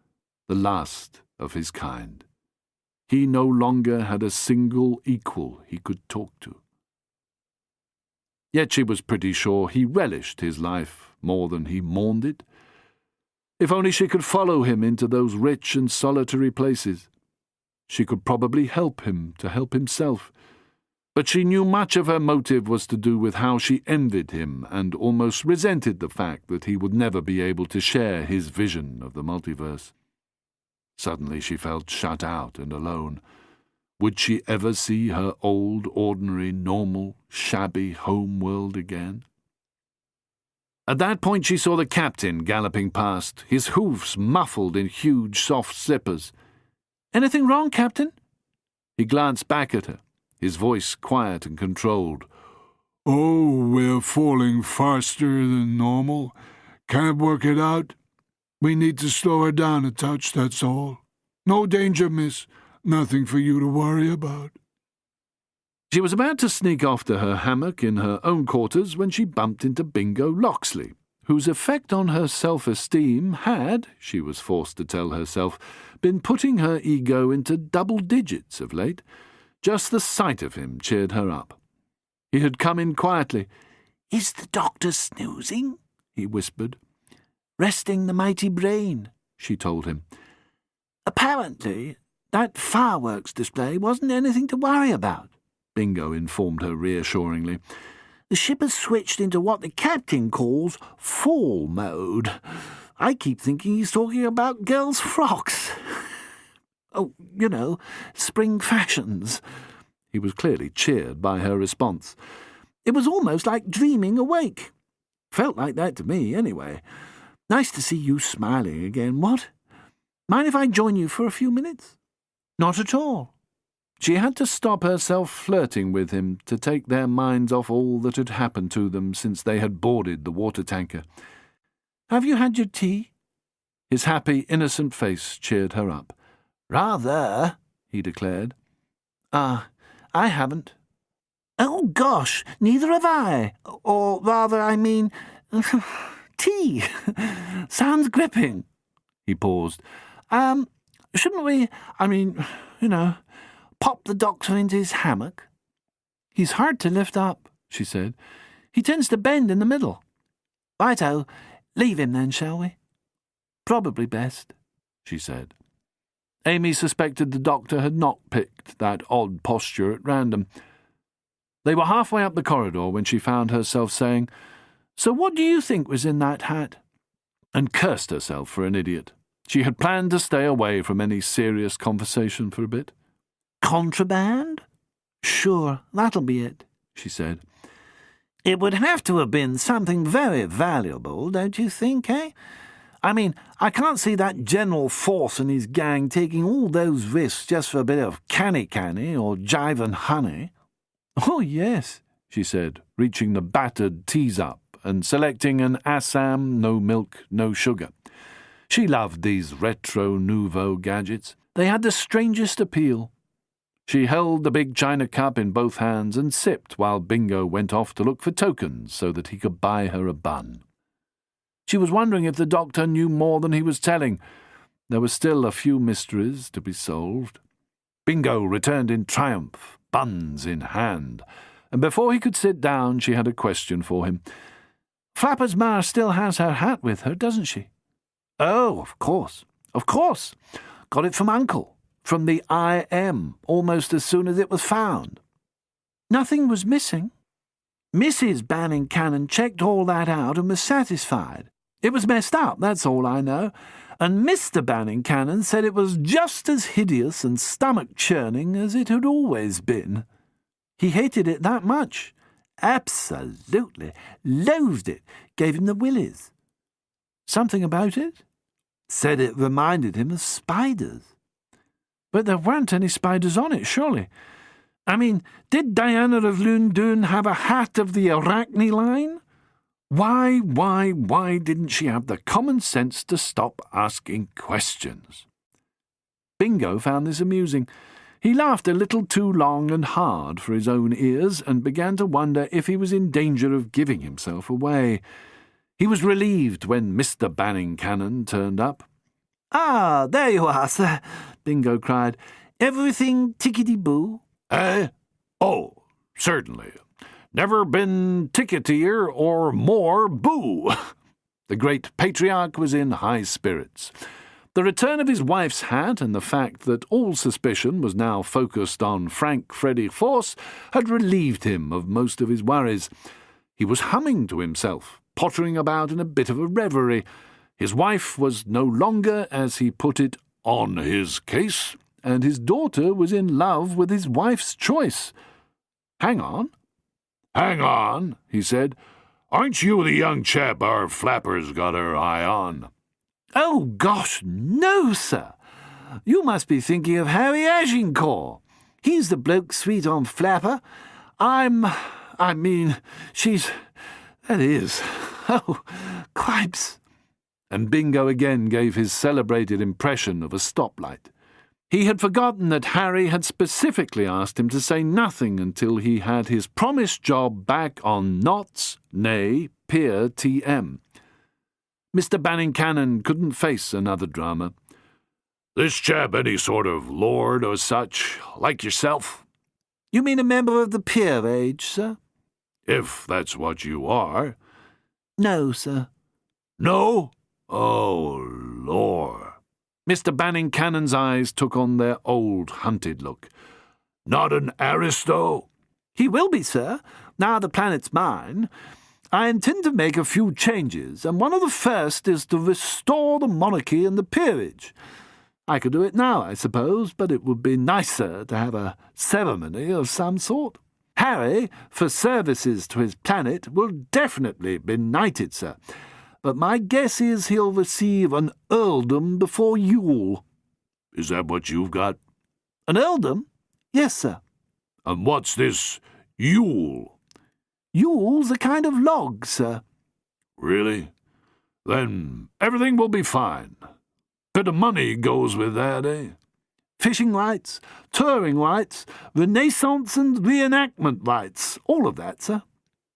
the last of his kind. He no longer had a single equal he could talk to. Yet she was pretty sure he relished his life more than he mourned it. If only she could follow him into those rich and solitary places. She could probably help him to help himself. But she knew much of her motive was to do with how she envied him and almost resented the fact that he would never be able to share his vision of the multiverse. Suddenly she felt shut out and alone. Would she ever see her old, ordinary, normal, shabby home world again? At that point she saw the captain galloping past, his hoofs muffled in huge, soft slippers. "Anything wrong, Captain?" He glanced back at her, his voice quiet and controlled. "Oh, we're falling faster than normal. Can't work it out. We need to slow her down a touch, that's all. No danger, miss. Nothing for you to worry about." She was about to sneak off to her hammock in her own quarters when she bumped into Bingo Loxley, whose effect on her self-esteem had, she was forced to tell herself, been putting her ego into double digits of late. Just the sight of him cheered her up. He had come in quietly. "Is the doctor snoozing?" he whispered. "Resting the mighty brain," she told him. "Apparently, that fireworks display wasn't anything to worry about," Bingo informed her reassuringly. "The ship has switched into what the captain calls fall mode. I keep thinking he's talking about girls' frocks. Oh, you know, spring fashions." He was clearly cheered by her response. "It was almost like dreaming awake. Felt like that to me, anyway. Nice to see you smiling again, what? Mind if I join you for a few minutes?" Not at all. She had to stop herself flirting with him to take their minds off all that had happened to them since they had boarded the water tanker. "Have you had your tea?" His happy, innocent face cheered her up. "Rather," he declared. I haven't." "Oh, gosh, neither have I. Or rather, I mean, tea. Sounds gripping." He paused. Shouldn't we, pop the doctor into his hammock?" "He's hard to lift up," she said. "He tends to bend in the middle." "Righto, leave him then, shall we?" "Probably best," she said. Amy suspected the doctor had not picked that odd posture at random. They were halfway up the corridor when she found herself saying, "So what do you think was in that hat?" and cursed herself for an idiot. She had planned to stay away from any serious conversation for a bit. "Contraband? Sure, that'll be it," she said. "It would have to have been something very valuable, don't you think, eh? I mean, I can't see that General Force and his gang taking all those risks just for a bit of canny or jive and honey." "Oh, yes," she said, reaching the battered teas-up and selecting an Assam, no milk, no sugar. She loved these retro nouveau gadgets. They had the strangest appeal. She held the big china cup in both hands and sipped while Bingo went off to look for tokens so that he could buy her a bun. She was wondering if the doctor knew more than he was telling. There were still a few mysteries to be solved. Bingo returned in triumph, buns in hand, and before he could sit down she had a question for him. "Flapper's ma still has her hat with her, doesn't she?" "Oh, of course. Got it from Uncle, from the IM, almost as soon as it was found." "Nothing was missing?" "Mrs. Banning-Cannon checked all that out and was satisfied. It was messed up, that's all I know, and Mr. Banning-Cannon said it was just as hideous and stomach-churning as it had always been. He hated it that much. Absolutely. Loathed it. Gave him the willies." "Something about it?" "Said it reminded him of spiders." But there weren't any spiders on it, surely. I mean, did Diana of Lundoon have a hat of the Arachne line? Why didn't she have the common sense to stop asking questions? Bingo found this amusing. He laughed a little too long and hard for his own ears and began to wonder if he was in danger of giving himself away. He was relieved when Mr. Banning Cannon turned up. "Ah, there you are, sir," Bingo cried. "Everything tickety-boo?" Eh? Oh, certainly. Never been ticketier or more boo." The great patriarch was in high spirits. The return of his wife's hat and the fact that all suspicion was now focused on Frank Freddy Force had relieved him of most of his worries. He was humming to himself, pottering about in a bit of a reverie. His wife was no longer, as he put it, on his case, and his daughter was in love with his wife's choice. "Hang on," he said. "Aren't you the young chap our flapper's got her eye on?" "Oh, gosh, no, sir. You must be thinking of Harry Agincourt. He's the bloke sweet on Flapper. That is. Oh, cripes." And Bingo again gave his celebrated impression of a stoplight. He had forgotten that Harry had specifically asked him to say nothing until he had his promised job back on Notts, nay, Pier TM. Mr. Banning Cannon couldn't face another drama. "This chap any sort of lord or such, like yourself?" "You mean a member of the peerage, sir?" "If that's what you are." "No, sir." "No? Oh, Lord." Mr. Banning Cannon's eyes took on their old hunted look. "Not an aristo?" "He will be, sir, now the planet's mine. I intend to make a few changes, and one of the first is to restore the monarchy and the peerage. I could do it now, I suppose, but it would be nicer to have a ceremony of some sort. Harry, for services to his planet, will definitely be knighted, sir, but my guess is he'll receive an earldom before Yule." "Is that what you've got?" "An earldom? Yes, sir." "And what's this Yule?" "Yule's a kind of log, sir." "Really? Then everything will be fine. Bit of money goes with that, eh?" "Fishing rights, touring rights, Renaissance and reenactment rights, all of that, sir."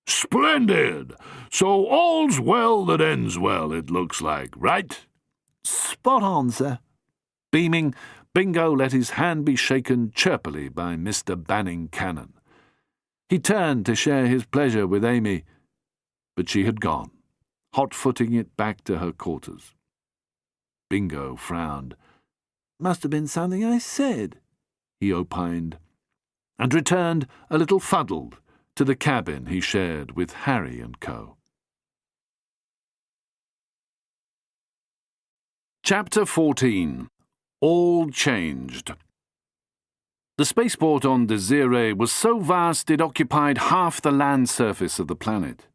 "Splendid! So all's well that ends well, it looks like, right?" "Spot on, sir." Beaming, Bingo let his hand be shaken chirpily by Mr. Banning Cannon. He turned to share his pleasure with Amy, but she had gone, hot-footing it back to her quarters. Bingo frowned. "Must have been something I said," he opined, and returned a little fuddled to the cabin he shared with Harry and Co. Chapter 14. All Changed. The spaceport on Desiree was so vast it occupied half the land surface of the planet.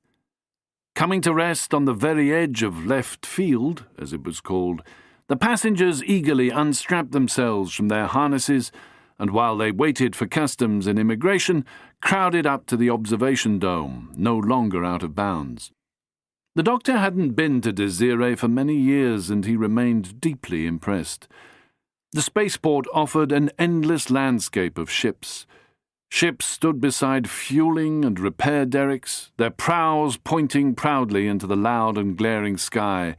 Coming to rest on the very edge of left field, as it was called, the passengers eagerly unstrapped themselves from their harnesses and while they waited for customs and immigration, crowded up to the observation dome, no longer out of bounds. The doctor hadn't been to Desiree for many years, and he remained deeply impressed. The spaceport offered an endless landscape of ships. Ships stood beside fueling and repair derricks, their prows pointing proudly into the loud and glaring sky.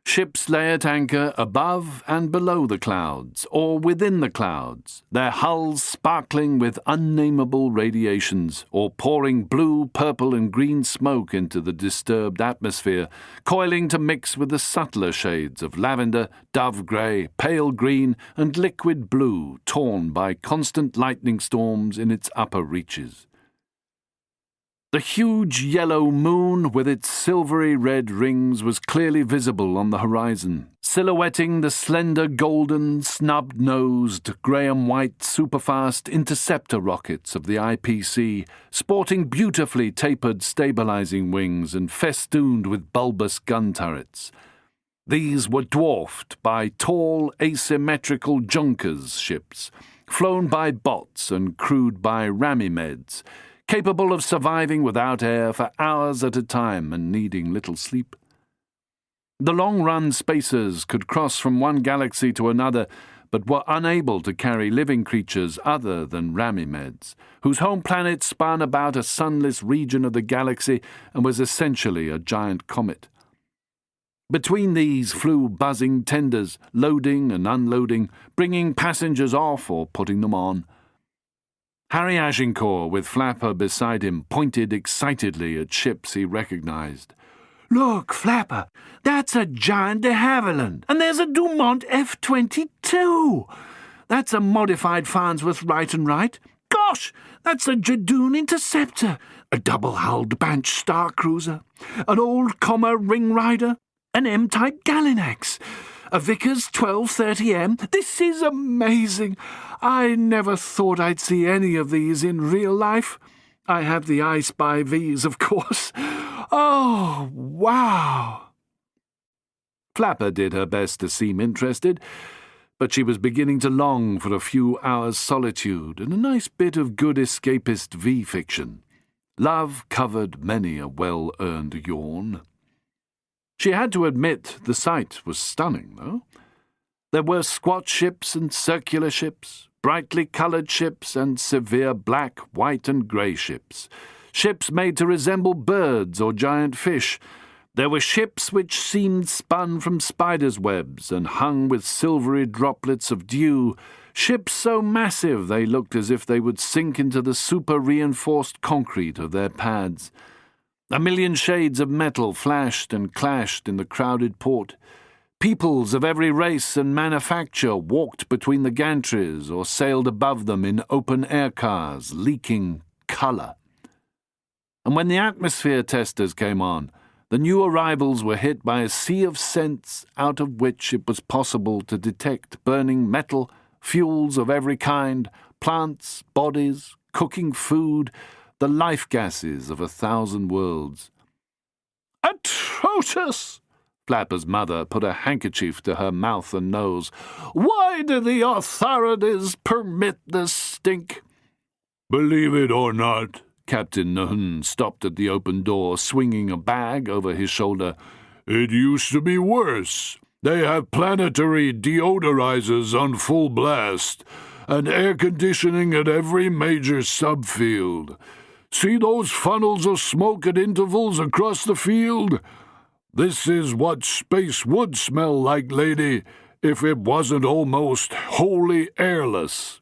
Ships lay at anchor above and below the clouds, or within the clouds, their hulls sparkling with unnameable radiations, or pouring blue, purple, and green smoke into the disturbed atmosphere, coiling to mix with the subtler shades of lavender, dove-grey, pale green, and liquid blue torn by constant lightning storms in its upper reaches. The huge yellow moon with its silvery red rings was clearly visible on the horizon, silhouetting the slender golden, snub-nosed, grey-and-white superfast interceptor rockets of the IPC, sporting beautifully tapered stabilizing wings and festooned with bulbous gun turrets. These were dwarfed by tall, asymmetrical Junkers ships, flown by bots and crewed by Ramimeds, capable of surviving without air for hours at a time and needing little sleep. The long-run spacers could cross from one galaxy to another, but were unable to carry living creatures other than Ramimeds, whose home planet spun about a sunless region of the galaxy and was essentially a giant comet. Between these flew buzzing tenders, loading and unloading, bringing passengers off or putting them on. Harry Agincourt, with Flapper beside him, pointed excitedly at ships he recognized. "Look, Flapper, that's a giant de Havilland, and there's a Dumont F-22. That's a modified Farnsworth Right and Right. Gosh, that's a Jadoon Interceptor, a double-hulled Banch Star Cruiser, an old Commer Ring Rider, an M-type Gallinax, a Vickers 1230M. This is amazing. I never thought I'd see any of these in real life. I have the I Spy Vs, of course. Oh, wow." Flapper did her best to seem interested, but she was beginning to long for a few hours' solitude and a nice bit of good escapist V-fiction. Love covered many a well-earned yawn. She had to admit the sight was stunning, though. There were squat ships and circular ships, brightly coloured ships and severe black, white and grey ships, ships made to resemble birds or giant fish. There were ships which seemed spun from spiders' webs and hung with silvery droplets of dew, ships so massive they looked as if they would sink into the super-reinforced concrete of their pads. A million shades of metal flashed and clashed in the crowded port. Peoples of every race and manufacture walked between the gantries or sailed above them in open-air cars, leaking colour. And when the atmosphere testers came on, the new arrivals were hit by a sea of scents out of which it was possible to detect burning metal, fuels of every kind, plants, bodies, cooking food, the life gases of 1,000 worlds. "Atrocious!" Flapper's mother put a handkerchief to her mouth and nose. "Why do the authorities permit this stink?" Believe it or not, Captain Nahun stopped at the open door, swinging a bag over his shoulder. it used to be worse. They have planetary deodorizers on full blast and air conditioning at every major subfield. See those funnels of smoke at intervals across the field? This is what space would smell like, lady, if it wasn't almost wholly airless."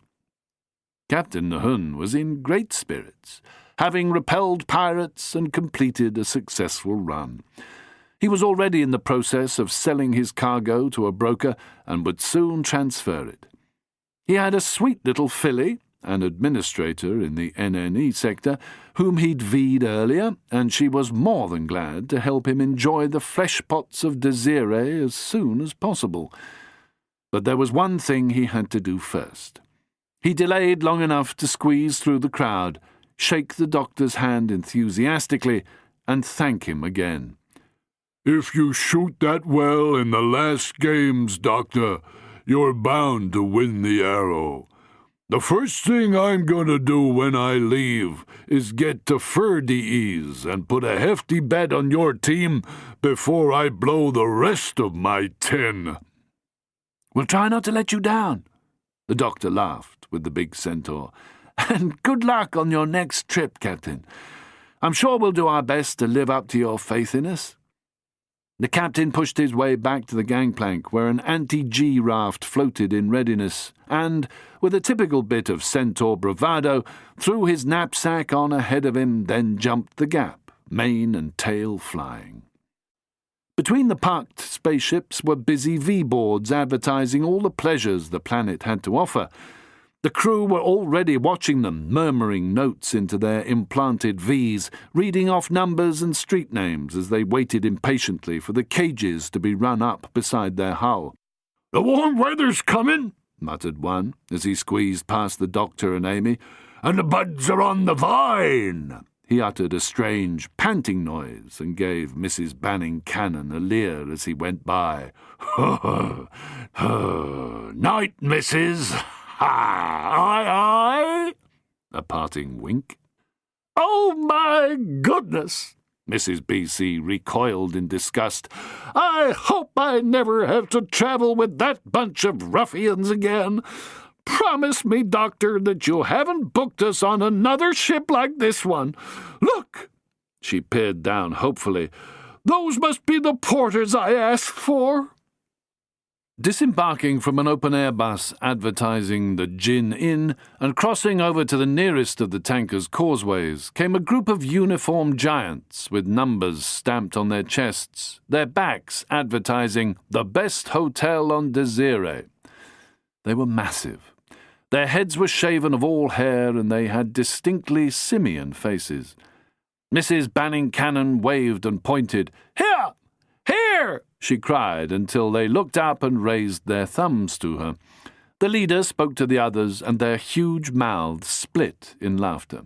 Captain Nahun was in great spirits, having repelled pirates and completed a successful run. He was already in the process of selling his cargo to a broker and would soon transfer it. He had a sweet little filly, an administrator in the NNE sector, whom he'd V'd earlier, and she was more than glad to help him enjoy the flesh pots of Desiree as soon as possible. But there was one thing he had to do first. He delayed long enough to squeeze through the crowd, shake the doctor's hand enthusiastically, and thank him again. "If you shoot that well in the last games, Doctor, you're bound to win the arrow. The first thing I'm going to do when I leave is get to Ferdies and put a hefty bet on your team before I blow the rest of my 10. "We'll try not to let you down," the doctor laughed with the big centaur. "And good luck on your next trip, Captain. I'm sure we'll do our best to live up to your faith in us." The captain pushed his way back to the gangplank where an anti-G raft floated in readiness and, with a typical bit of centaur bravado, threw his knapsack on ahead of him, then jumped the gap, mane and tail flying. Between the parked spaceships were busy V-boards advertising all the pleasures the planet had to offer. The crew were already watching them, murmuring notes into their implanted Vs, reading off numbers and street names as they waited impatiently for the cages to be run up beside their hull. "The warm weather's coming," muttered one as he squeezed past the doctor and Amy. "and the buds are on the vine." He uttered a strange, panting noise and gave Mrs. Banning Cannon a leer as he went by. "Night, missus! Aye, aye!" A parting wink. "Oh, my goodness!" Mrs. B.C. recoiled in disgust. "I hope I never have to travel with that bunch of ruffians again. Promise me, Doctor, that you haven't booked us on another ship like this one. Look!" She peered down hopefully. "Those must be the porters I asked for." Disembarking from an open-air bus advertising the Gin Inn and crossing over to the nearest of the tanker's causeways came a group of uniformed giants with numbers stamped on their chests, their backs advertising the best hotel on Desiree. They were massive. Their heads were shaven of all hair, and they had distinctly simian faces. Mrs. Banning Cannon waved and pointed. "Here! Here!" she cried, until they looked up and raised their thumbs to her. The leader spoke to the others, and their huge mouths split in laughter.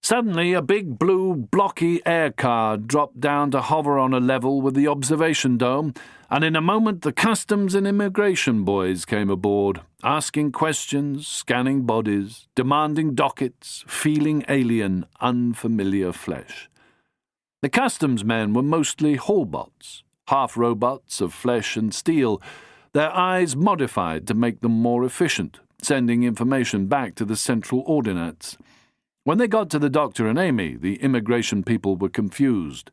Suddenly, a big blue, blocky air car dropped down to hover on a level with the observation dome, and in a moment the customs and immigration boys came aboard, asking questions, scanning bodies, demanding dockets, feeling alien, unfamiliar flesh. The customs men were mostly hallbots, half-robots of flesh and steel, their eyes modified to make them more efficient, sending information back to the central ordinates. When they got to the doctor and Amy, the immigration people were confused.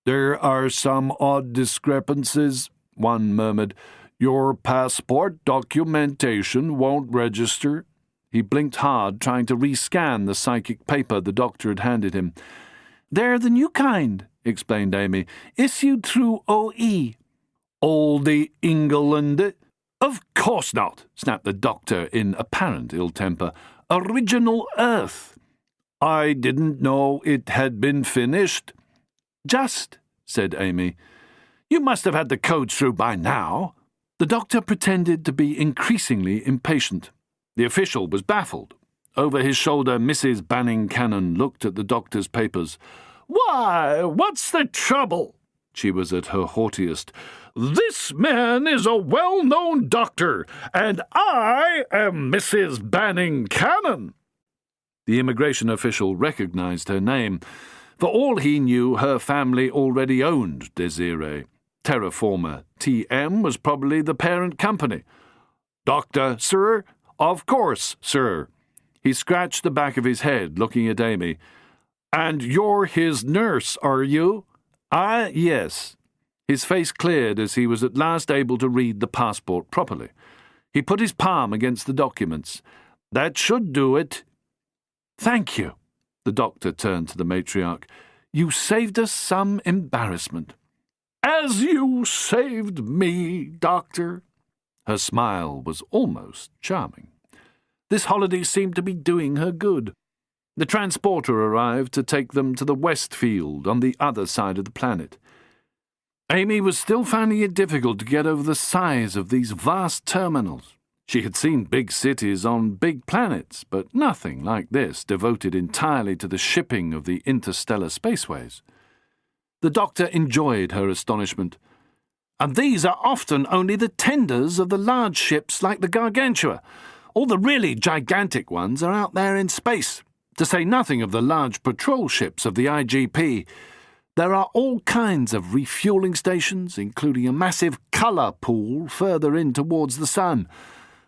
"There are some odd discrepancies," one murmured. "Your passport documentation won't register." He blinked hard, trying to rescan the psychic paper the doctor had handed him. "They're the new kind," explained Amy, "issued through OE. "All the England?" "Of course not," snapped the doctor in apparent ill temper. "Original Earth." "I didn't know it had been finished." "Just," said Amy. "You must have had the codes through by now." The doctor pretended to be increasingly impatient. The official was baffled. Over his shoulder, Mrs. Banning Cannon looked at the doctor's papers. "Why, what's the trouble?" She was at her haughtiest. "This man is a well-known doctor, and I am Mrs. Banning Cannon." The immigration official recognized her name. For all he knew, her family already owned Desiree. Terraformer TM was probably the parent company. "Doctor, sir?" "Of course, sir." He scratched the back of his head, looking at Amy. "And you're his nurse, are you?" Yes." His face cleared as he was at last able to read the passport properly. He put his palm against the documents. "That should do it." "Thank you." The doctor turned to the matriarch. "You saved us some embarrassment." "As you saved me, Doctor." Her smile was almost charming. This holiday seemed to be doing her good. The transporter arrived to take them to the West Field on the other side of the planet. Amy was still finding it difficult to get over the size of these vast terminals. She had seen big cities on big planets, but nothing like this devoted entirely to the shipping of the interstellar spaceways. The doctor enjoyed her astonishment. "And these are often only the tenders of the large ships like the Gargantua. All the really gigantic ones are out there in space, to say nothing of the large patrol ships of the IGP. There are all kinds of refueling stations, including a massive colour pool further in towards the sun.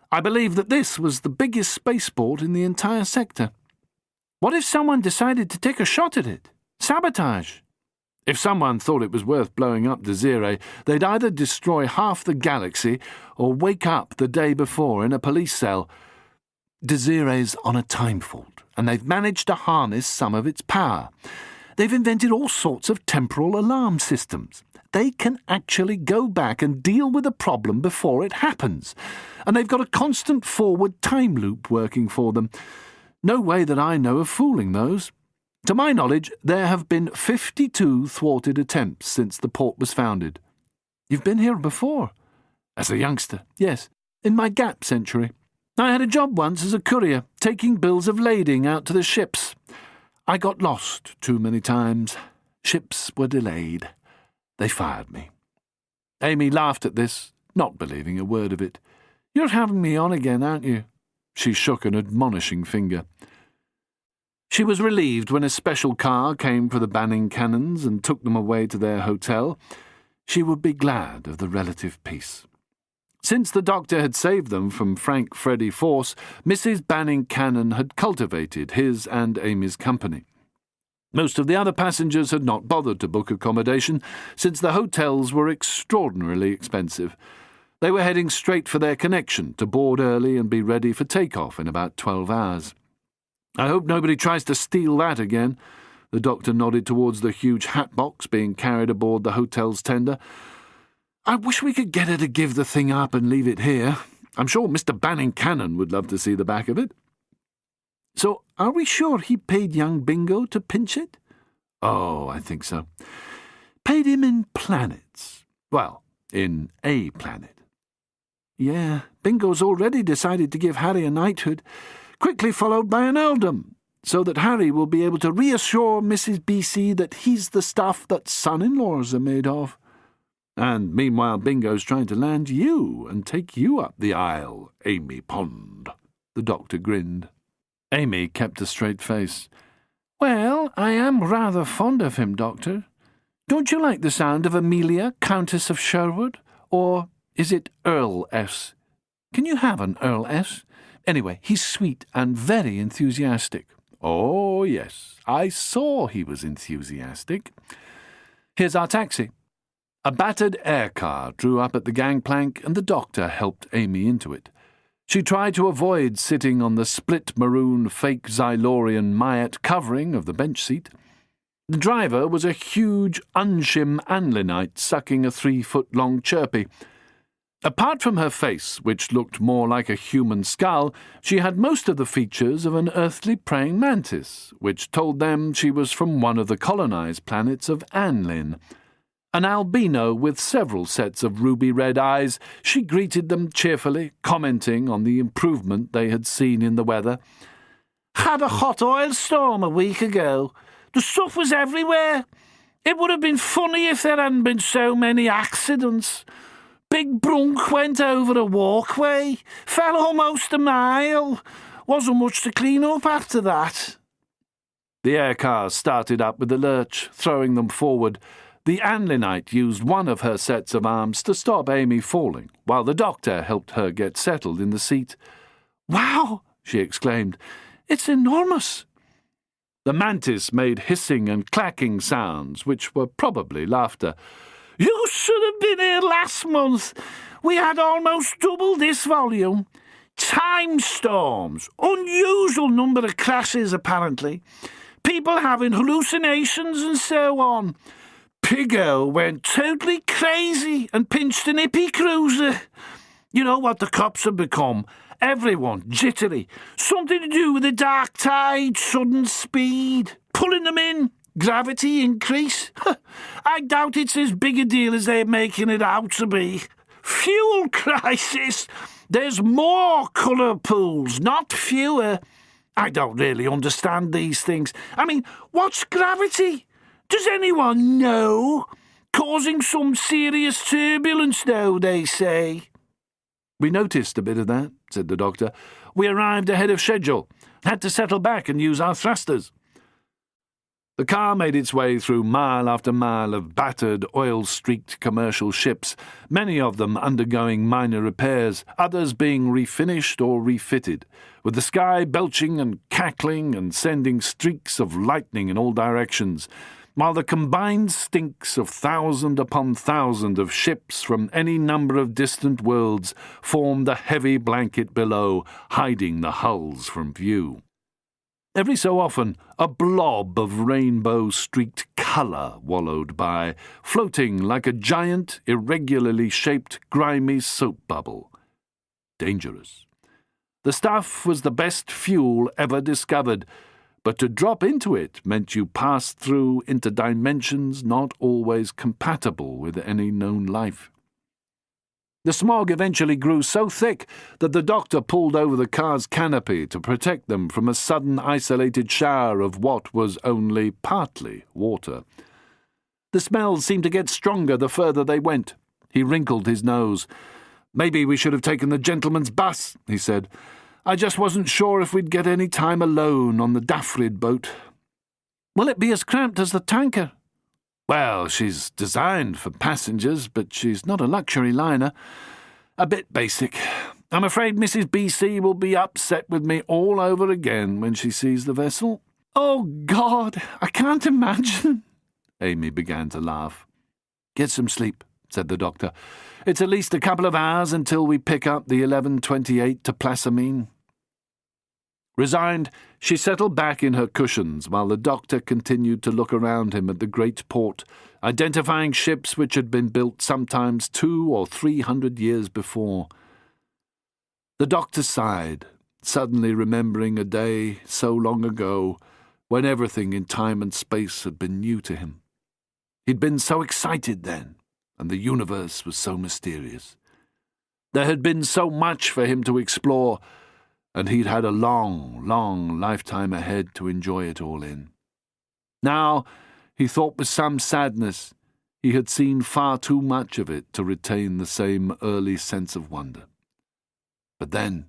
I believe that this was the biggest spaceport in the entire sector. What if someone decided to take a shot at it? Sabotage? If someone thought it was worth blowing up Desiree, they'd either destroy half the galaxy or wake up the day before in a police cell. Desiree's on a time fault, and they've managed to harness some of its power. They've invented all sorts of temporal alarm systems. They can actually go back and deal with a problem before it happens, and they've got a constant forward time loop working for them. No way that I know of fooling those. To my knowledge, there have been 52 thwarted attempts since the port was founded." "You've been here before?" "As a youngster, yes, in my gap century. I had a job once as a courier, taking bills of lading out to the ships. I got lost too many times. Ships were delayed. They fired me. Amy laughed at this, not believing a word of it. You're having me on again, aren't you? She shook an admonishing finger. She was relieved when a special car came for the Banning Cannons and took them away to their hotel. She would be glad of the relative peace. Since the doctor had saved them from Frank Freddy Force, Mrs. Banning Cannon had cultivated his and Amy's company. Most of the other passengers had not bothered to book accommodation, since the hotels were extraordinarily expensive. They were heading straight for their connection, to board early and be ready for take-off in about 12 hours. I hope nobody tries to steal that again. The doctor nodded towards the huge hat box being carried aboard the hotel's tender. I wish we could get her to give the thing up and leave it here. I'm sure Mr. Banning Cannon would love to see the back of it. So, are we sure he paid young Bingo to pinch it? Oh, I think so. Paid him in planets. Well, in a planet. Yeah, Bingo's already decided to give Harry a knighthood, quickly followed by an earldom, so that Harry will be able to reassure Mrs. B.C. that he's the stuff that son-in-laws are made of. And meanwhile Bingo's trying to land you and take you up the aisle, Amy Pond. The doctor grinned. Amy kept a straight face. Well, I am rather fond of him, Doctor. Don't you like the sound of Amelia, Countess of Sherwood? Or is it Earl S? Can you have an Earl S? Anyway, he's sweet and very enthusiastic. Oh, yes, I saw he was enthusiastic. Here's our taxi. A battered air car drew up at the gangplank, and the doctor helped Amy into it. She tried to avoid sitting on the split maroon fake Xylorian Myatt covering of the bench seat. The driver was a huge unshim Anlinite sucking a 3-foot-long chirpy. Apart from her face, which looked more like a human skull, she had most of the features of an earthly praying mantis, which told them she was from one of the colonized planets of Anlin. An albino with several sets of ruby-red eyes, she greeted them cheerfully, commenting on the improvement they had seen in the weather. Had a hot oil storm a week ago. The stuff was everywhere. It would have been funny if there hadn't been so many accidents. Big brunk went over a walkway, fell almost a mile. Wasn't much to clean up after that. The air car started up with a lurch, throwing them forward. The Anlinite used one of her sets of arms to stop Amy falling, while the doctor helped her get settled in the seat. Wow, she exclaimed. It's enormous. The mantis made hissing and clacking sounds, which were probably laughter. You should have been here last month. We had almost double this volume. Time storms, unusual number of crashes apparently. People having hallucinations and so on. Piggo went totally crazy and pinched an hippie cruiser. You know what the cops have become. Everyone jittery. Something to do with the dark tide, sudden speed. Pulling them in. Gravity increase. I doubt it's as big a deal as they're making it out to be. Fuel crisis. There's more colour pools, not fewer. I don't really understand these things. I mean, what's gravity? Does anyone know? Causing some serious turbulence, though, they say. We noticed a bit of that, said the doctor. We arrived ahead of schedule. Had to settle back and use our thrusters. The car made its way through mile after mile of battered, oil-streaked commercial ships, many of them undergoing minor repairs, others being refinished or refitted, with the sky belching and cackling and sending streaks of lightning in all directions, while the combined stinks of thousand upon thousand of ships from any number of distant worlds formed a heavy blanket below, hiding the hulls from view. Every so often, a blob of rainbow-streaked colour wallowed by, floating like a giant, irregularly shaped, grimy soap bubble. Dangerous. The stuff was the best fuel ever discovered, but to drop into it meant you passed through into dimensions not always compatible with any known life. The smog eventually grew so thick that the doctor pulled over the car's canopy to protect them from a sudden isolated shower of what was only partly water. The smell seemed to get stronger the further they went. He wrinkled his nose. "Maybe we should have taken the gentleman's bus," he said. "I just wasn't sure if we'd get any time alone on the Daffrid boat." "Will it be as cramped as the tanker?" "Well, she's designed for passengers, but she's not a luxury liner. A bit basic. I'm afraid Mrs. B.C. will be upset with me all over again when she sees the vessel." "Oh, God, I can't imagine." Amy began to laugh. "Get some sleep," said the doctor. "It's at least a couple of hours until we pick up the 11:28 to Plasamine." Resigned, she settled back in her cushions while the doctor continued to look around him at the great port, identifying ships which had been built sometimes 200 or 300 years before. The doctor sighed, suddenly remembering a day so long ago when everything in time and space had been new to him. He'd been so excited then, and the universe was so mysterious. There had been so much for him to explore, and he'd had a long, long lifetime ahead to enjoy it all in. Now, he thought with some sadness, he had seen far too much of it to retain the same early sense of wonder. But then,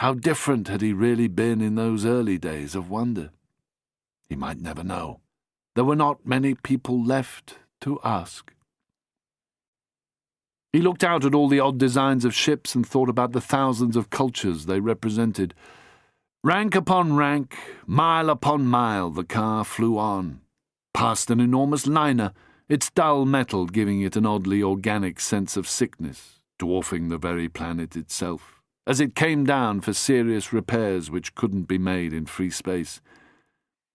how different had he really been in those early days of wonder? He might never know. There were not many people left to ask. He looked out at all the odd designs of ships and thought about the thousands of cultures they represented. Rank upon rank, mile upon mile, the car flew on, past an enormous liner, its dull metal giving it an oddly organic sense of sickness, dwarfing the very planet itself, as it came down for serious repairs which couldn't be made in free space.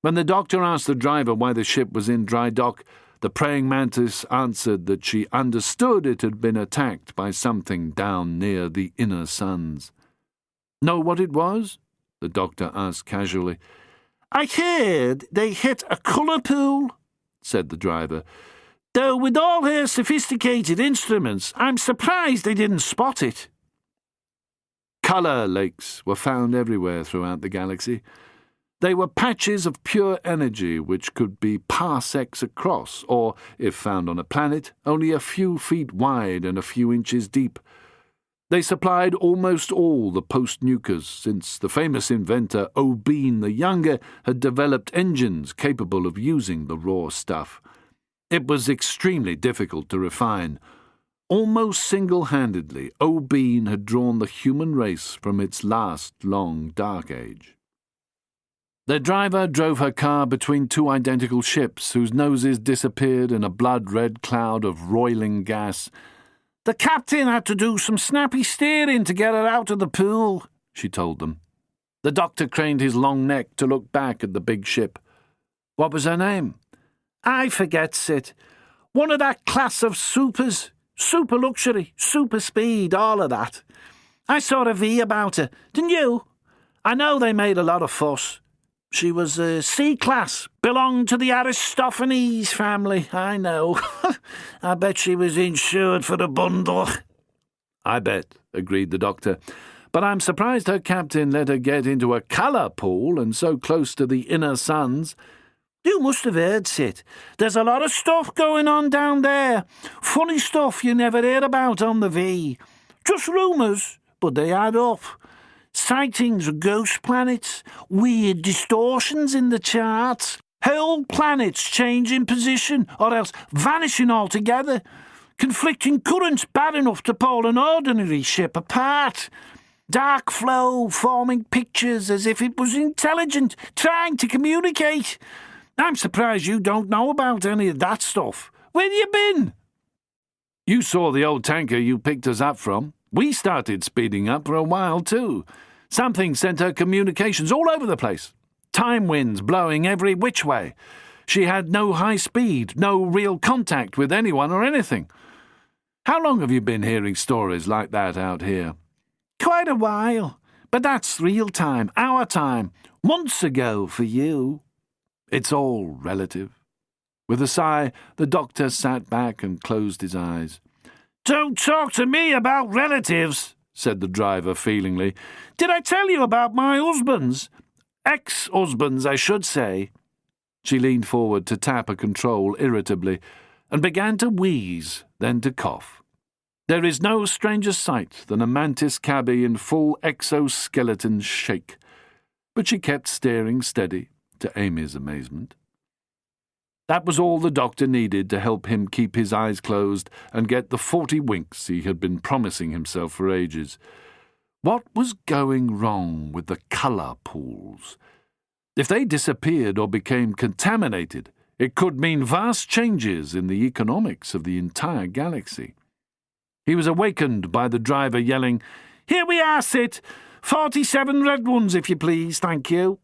When the doctor asked the driver why the ship was in dry dock, the praying mantis answered that she understood it had been attacked by something down near the inner suns. "Know what it was?" the doctor asked casually. "I heard they hit a colour pool," said the driver. "Though with all her sophisticated instruments, I'm surprised they didn't spot it." Colour lakes were found everywhere throughout the galaxy. They were patches of pure energy which could be parsecs across, or, if found on a planet, only a few feet wide and a few inches deep. They supplied almost all the post-nukers, since the famous inventor O'Bean the Younger had developed engines capable of using the raw stuff. It was extremely difficult to refine. Almost single-handedly, O'Bean had drawn the human race from its last long dark age. The driver drove her car between two identical ships whose noses disappeared in a blood-red cloud of roiling gas. "The captain had to do some snappy steering to get her out of the pool," she told them. The doctor craned his long neck to look back at the big ship. "What was her name?" "I forgets it. One of that class of supers. Super luxury, super speed, all of that. I saw a V about her, didn't you? I know they made a lot of fuss. She was a C-class, belonged to the Aristophanes family, I know. I bet she was insured for the bundle." "I bet," agreed the doctor. "But I'm surprised her captain let her get into a colour pool and so close to the inner suns." "You must have heard, Sid. There's a lot of stuff going on down there. Funny stuff you never hear about on the V. Just rumours, but they add up. Sightings of ghost planets, weird distortions in the charts, whole planets changing position or else vanishing altogether, conflicting currents bad enough to pull an ordinary ship apart, dark flow forming pictures as if it was intelligent, trying to communicate. I'm surprised you don't know about any of that stuff. Where you been?" "You saw the old tanker you picked us up from. We started speeding up for a while, too. Something sent her communications all over the place. Time winds blowing every which way. She had no high speed, no real contact with anyone or anything. How long have you been hearing stories like that out here?" "Quite a while. But that's real time, our time. Months ago for you." "It's all relative." With a sigh, the doctor sat back and closed his eyes. Don't talk to me about relatives, said the driver feelingly. Did I tell you about my husbands? Ex-husbands, I should say. She leaned forward to tap a control irritably, and began to wheeze, then to cough. There is no stranger sight than a mantis cabby in full exoskeleton shake, but she kept staring steady, to Amy's amazement. That was all the doctor needed to help him keep his eyes closed and get the 40 winks he had been promising himself for ages. What was going wrong with the colour pools? If they disappeared or became contaminated, it could mean vast changes in the economics of the entire galaxy. He was awakened by the driver yelling, "Here we are, Sit! 47 red ones, if you please, thank you."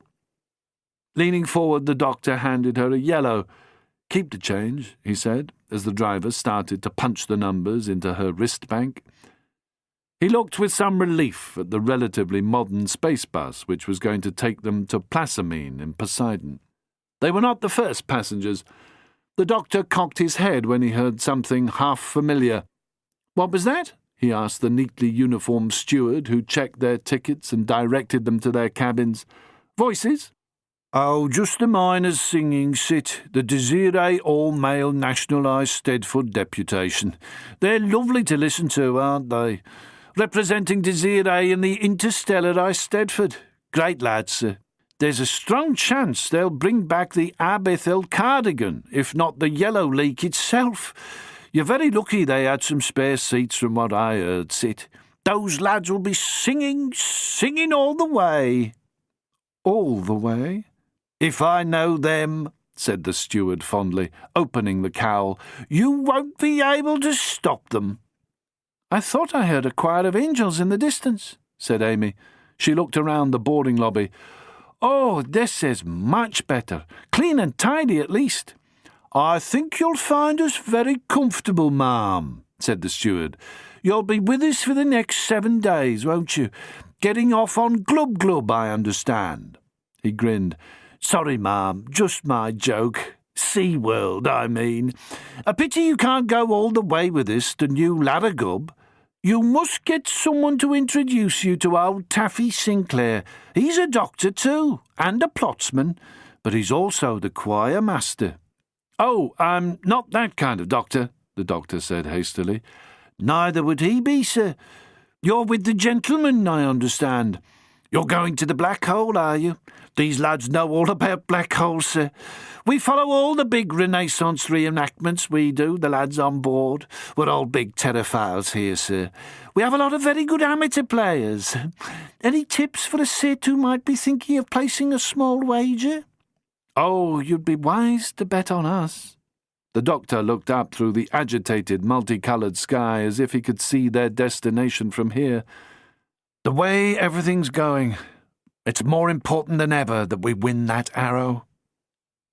Leaning forward, the doctor handed her a yellow. "Keep the change," he said, as the driver started to punch the numbers into her wrist bank. He looked with some relief at the relatively modern space bus which was going to take them to Plasamine in Poseidon. They were not the first passengers. The doctor cocked his head when he heard something half familiar. "What was that?" he asked the neatly uniformed steward who checked their tickets and directed them to their cabins. "Voices?" "Oh, just the miners singing, Sit, the Desiree all-male nationalised Stedford deputation. They're lovely to listen to, aren't they? Representing Desiree in the interstellarised Stedford. Great lads, sir. There's a strong chance they'll bring back the Abethel cardigan, if not the yellow leak itself. You're very lucky they had some spare seats from what I heard, Sit. Those lads will be singing all the way." "All the way?" "If I know them," said the steward fondly, opening the cowl. "You won't be able to stop them." "I thought I heard a choir of angels in the distance," said Amy. She looked around the boarding lobby. "Oh, this is much better. Clean and tidy, at least." "I think you'll find us very comfortable, ma'am," said the steward. "You'll be with us for the next 7 days, won't you? Getting off on Glub Glub, I understand." He grinned. "Sorry, ma'am, just my joke. Sea World, I mean. A pity you can't go all the way with us to New Larragub. You must get someone to introduce you to old Taffy Sinclair. He's a doctor too, and a plotsman, but he's also the choir master." "Oh, I'm not that kind of doctor," the doctor said hastily. "Neither would he be, sir. You're with the gentleman, I understand. You're going to the Black Hole, are you? These lads know all about black holes, sir. We follow all the big Renaissance reenactments, we do, the lads on board. We're all big terraphiles here, sir. We have a lot of very good amateur players. Any tips for a Sit who might be thinking of placing a small wager?" "Oh, you'd be wise to bet on us." The doctor looked up through the agitated, multicoloured sky as if he could see their destination from here. "The way everything's going, it's more important than ever that we win that arrow."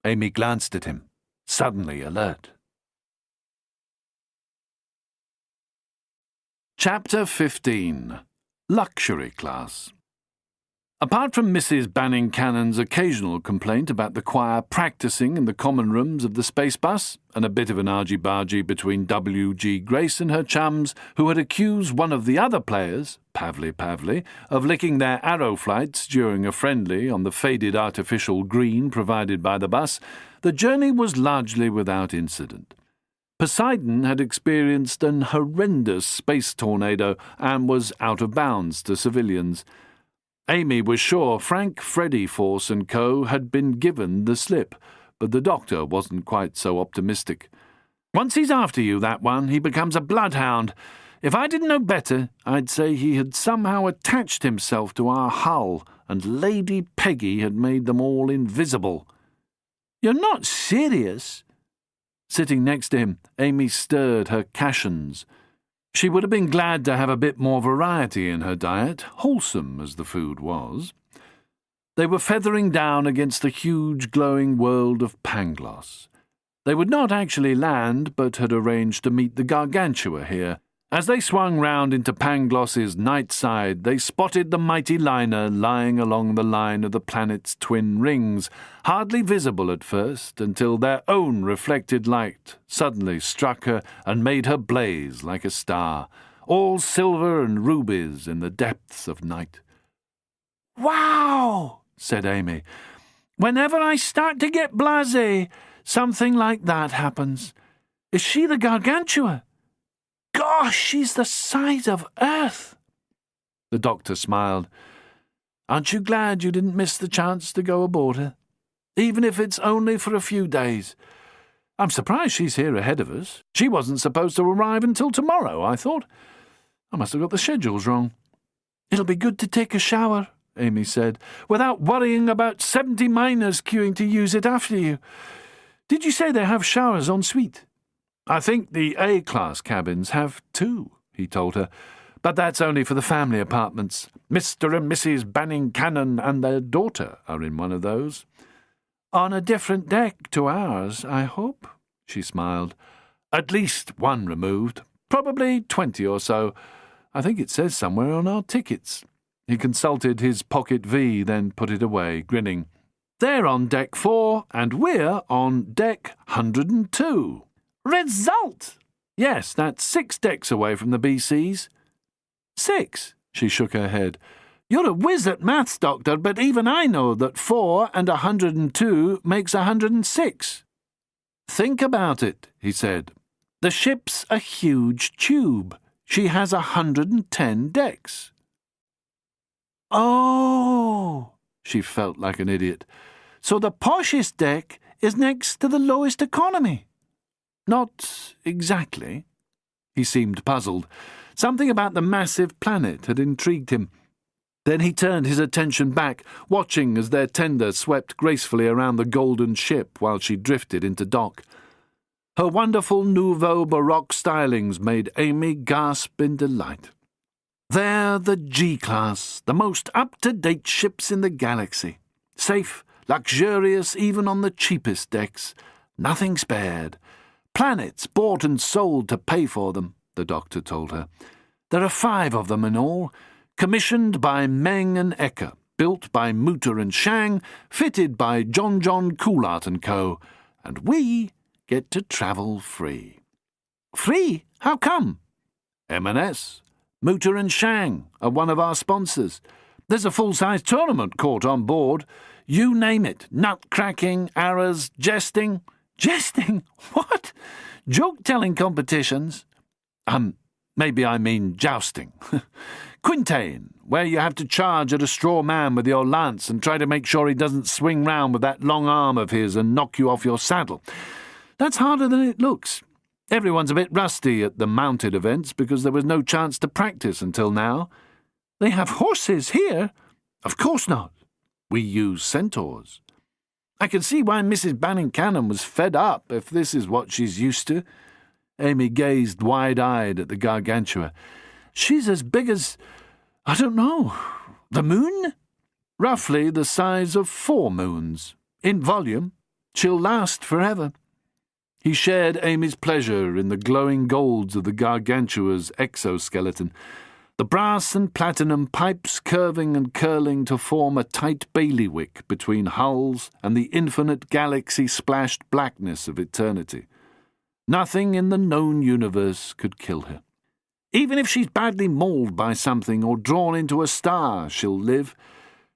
Amy glanced at him, suddenly alert. Chapter 15. Luxury Class. Apart from Mrs. Banning Cannon's occasional complaint about the choir practising in the common rooms of the space bus, and a bit of an argy-bargy between W.G. Grace and her chums, who had accused one of the other players, Pavley, of licking their arrow flights during a friendly on the faded artificial green provided by the bus, the journey was largely without incident. Poseidon had experienced an horrendous space tornado and was out of bounds to civilians. Amy was sure Frank, Freddy, Force and Co. had been given the slip, but the doctor wasn't quite so optimistic. "Once he's after you, that one, he becomes a bloodhound. If I didn't know better, I'd say he had somehow attached himself to our hull, and Lady Peggy had made them all invisible." "You're not serious?" Sitting next to him, Amy stirred her cashons. She would have been glad to have a bit more variety in her diet, wholesome as the food was. They were feathering down against the huge glowing world of Pangloss. They would not actually land, but had arranged to meet the Gargantua here, As they swung round into Pangloss's night side, they spotted the mighty liner lying along the line of the planet's twin rings, hardly visible at first, until their own reflected light suddenly struck her and made her blaze like a star, all silver and rubies in the depths of night. "Wow!" said Amy. "Whenever I start to get blasé, something like that happens. Is she the Gargantua? Gosh, she's the size of Earth." The doctor smiled. "Aren't you glad you didn't miss the chance to go aboard her? Even if it's only for a few days. I'm surprised she's here ahead of us. She wasn't supposed to arrive until tomorrow, I thought. I must have got the schedules wrong." "It'll be good to take a shower," Amy said, "without worrying about 70 miners queuing to use it after you. Did you say they have showers en suite?" "I think the A-class cabins have 2, he told her, "but that's only for the family apartments. Mr. and Mrs. Banning-Cannon and their daughter are in one of those." "On a different deck to ours, I hope," she smiled. "At least one removed. Probably 20 or so. I think it says somewhere on our tickets." He consulted his pocket V, then put it away, grinning. "They're on deck 4, and we're on deck 102. "Result!" "Yes, that's 6 decks away from the BCs." "6?" She shook her head. "You're a whiz at maths, Doctor, but even I know that 4 and 102 makes 106. "Think about it," he said. "The ship's a huge tube. She has 110 decks." "Oh!" She felt like an idiot. "So the poshest deck is next to the lowest economy?" "Not exactly." He seemed puzzled. Something about the massive planet had intrigued him. Then he turned his attention back, watching as their tender swept gracefully around the golden ship while she drifted into dock. Her wonderful nouveau baroque stylings made Amy gasp in delight. They're the G-class, the most up-to-date ships in the galaxy. Safe, luxurious even on the cheapest decks. Nothing spared. Planets bought and sold to pay for them, the doctor told her. There are 5 of them in all, commissioned by Meng and Ecker, built by Mutter and Shang, fitted by John Coulart and Co., and we get to travel free. Free? How come? M&S. Mutter and Shang are one of our sponsors. There's a full-size tournament court on board. You name it. Nut-cracking, arrows, jesting. Jesting? What? Joke-telling competitions? Maybe I mean jousting. Quintain, where you have to charge at a straw man with your lance and try to make sure he doesn't swing round with that long arm of his and knock you off your saddle. That's harder than it looks. Everyone's a bit rusty at the mounted events because there was no chance to practice until now. They have horses here? Of course not. We use centaurs. I can see why Mrs. Banning-Cannon was fed up if this is what she's used to. Amy gazed wide-eyed at the Gargantua. She's as big as, I don't know, the moon? Roughly the size of 4 moons. In volume, she'll last forever. He shared Amy's pleasure in the glowing golds of the Gargantua's exoskeleton, the brass and platinum pipes curving and curling to form a tight bailiwick between hulls and the infinite galaxy-splashed blackness of eternity. Nothing in the known universe could kill her. Even if she's badly mauled by something or drawn into a star, she'll live.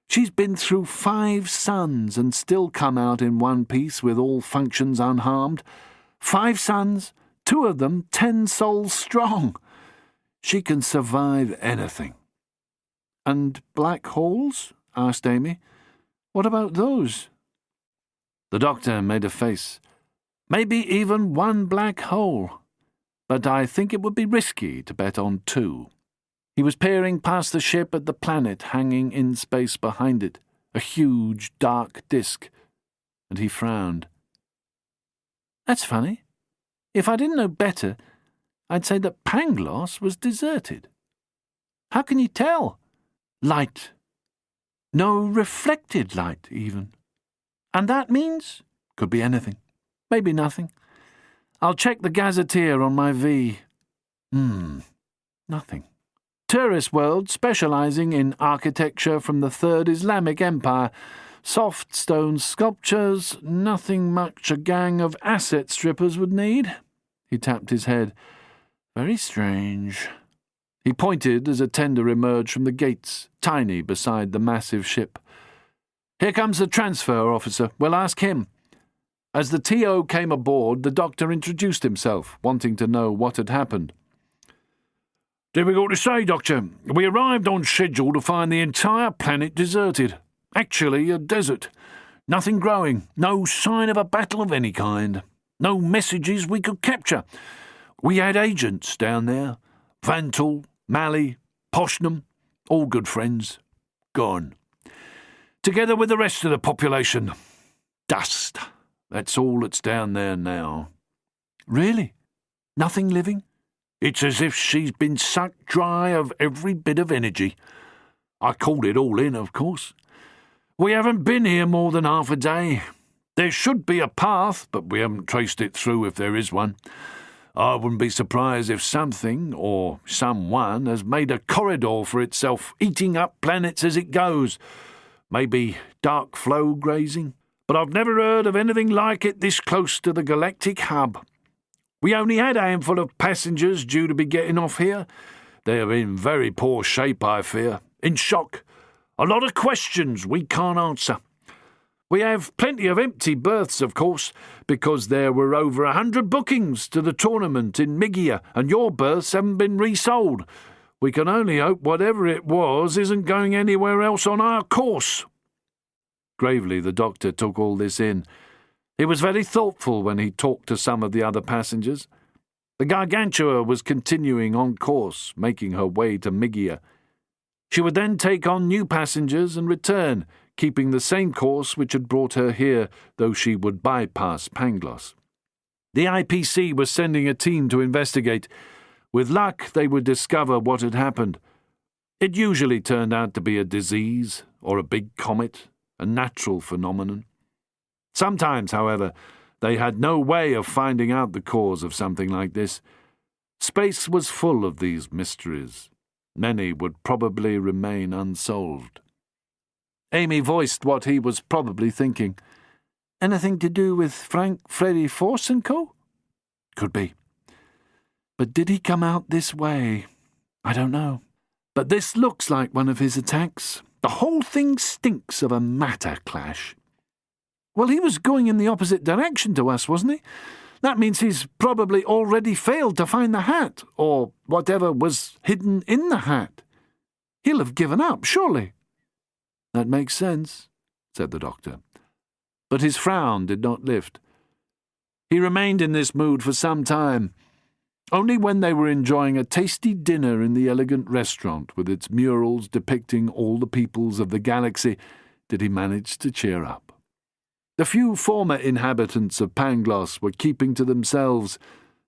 She's been through 5 suns and still come out in one piece with all functions unharmed. 5 suns, 2 of them 10 souls strong. She can survive anything. And black holes? Asked Amy. What about those? The doctor made a face. Maybe even 1 black hole. But I think it would be risky to bet on 2. He was peering past the ship at the planet hanging in space behind it, a huge dark disk, and he frowned. That's funny. If I didn't know better, I'd say that Pangloss was deserted. How can you tell? Light. No reflected light, even. And that means? Could be anything. Maybe nothing. I'll check the gazetteer on my V. Nothing. Tourist world specializing in architecture from the Third Islamic Empire. Soft stone sculptures, nothing much a gang of asset strippers would need. He tapped his head. Very strange. He pointed as a tender emerged from the gates, tiny beside the massive ship. Here comes the transfer officer. We'll ask him. As the TO came aboard, the doctor introduced himself, wanting to know what had happened. Difficult to say, Doctor. We arrived on schedule to find the entire planet deserted. Actually, a desert. Nothing growing, no sign of a battle of any kind. No messages we could capture. We had agents down there. Vantal, Malley, Poshnam, all good friends. Gone. Together with the rest of the population. Dust. That's all that's down there now. Really? Nothing living? It's as if she's been sucked dry of every bit of energy. I called it all in, of course. We haven't been here more than half a day. There should be a path, but we haven't traced it through if there is one. I wouldn't be surprised if something, or someone, has made a corridor for itself, eating up planets as it goes. Maybe dark flow grazing. But I've never heard of anything like it this close to the galactic hub. We only had a handful of passengers due to be getting off here. They're in very poor shape, I fear. In shock. A lot of questions we can't answer. We have plenty of empty berths, of course, because there were over 100 bookings to the tournament in Migia, and your berths haven't been resold. We can only hope whatever it was isn't going anywhere else on our course. Gravely, the doctor took all this in. He was very thoughtful when he talked to some of the other passengers. The Gargantua was continuing on course, making her way to Migia. She would then take on new passengers and return, keeping the same course which had brought her here, though she would bypass Pangloss. The IPC was sending a team to investigate. With luck, they would discover what had happened. It usually turned out to be a disease or a big comet, a natural phenomenon. Sometimes, however, they had no way of finding out the cause of something like this. Space was full of these mysteries. Many would probably remain unsolved. Amy voiced what he was probably thinking. Anything to do with Frank Freddy Force & Co? Could be. But did he come out this way? I don't know. But this looks like one of his attacks. The whole thing stinks of a matter clash. Well, he was going in the opposite direction to us, wasn't he? That means he's probably already failed to find the hat, or whatever was hidden in the hat. He'll have given up, surely. That makes sense, said the doctor. But his frown did not lift. He remained in this mood for some time. Only when they were enjoying a tasty dinner in the elegant restaurant with its murals depicting all the peoples of the galaxy did he manage to cheer up. The few former inhabitants of Pangloss were keeping to themselves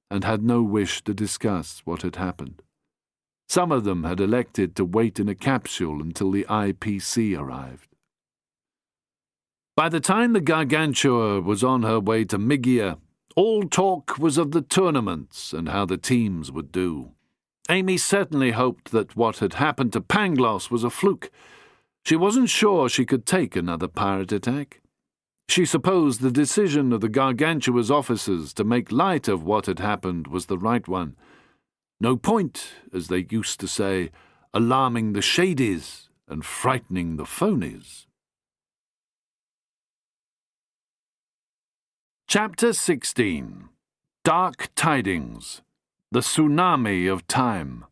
and had no wish to discuss what had happened. Some of them had elected to wait in a capsule until the IPC arrived. By the time the Gargantua was on her way to Migia, all talk was of the tournaments and how the teams would do. Amy certainly hoped that what had happened to Pangloss was a fluke. She wasn't sure she could take another pirate attack. She supposed the decision of the Gargantua's officers to make light of what had happened was the right one. No point, as they used to say, alarming the shadies and frightening the phonies. Chapter 16. Dark Tidings. The Tsunami of Time.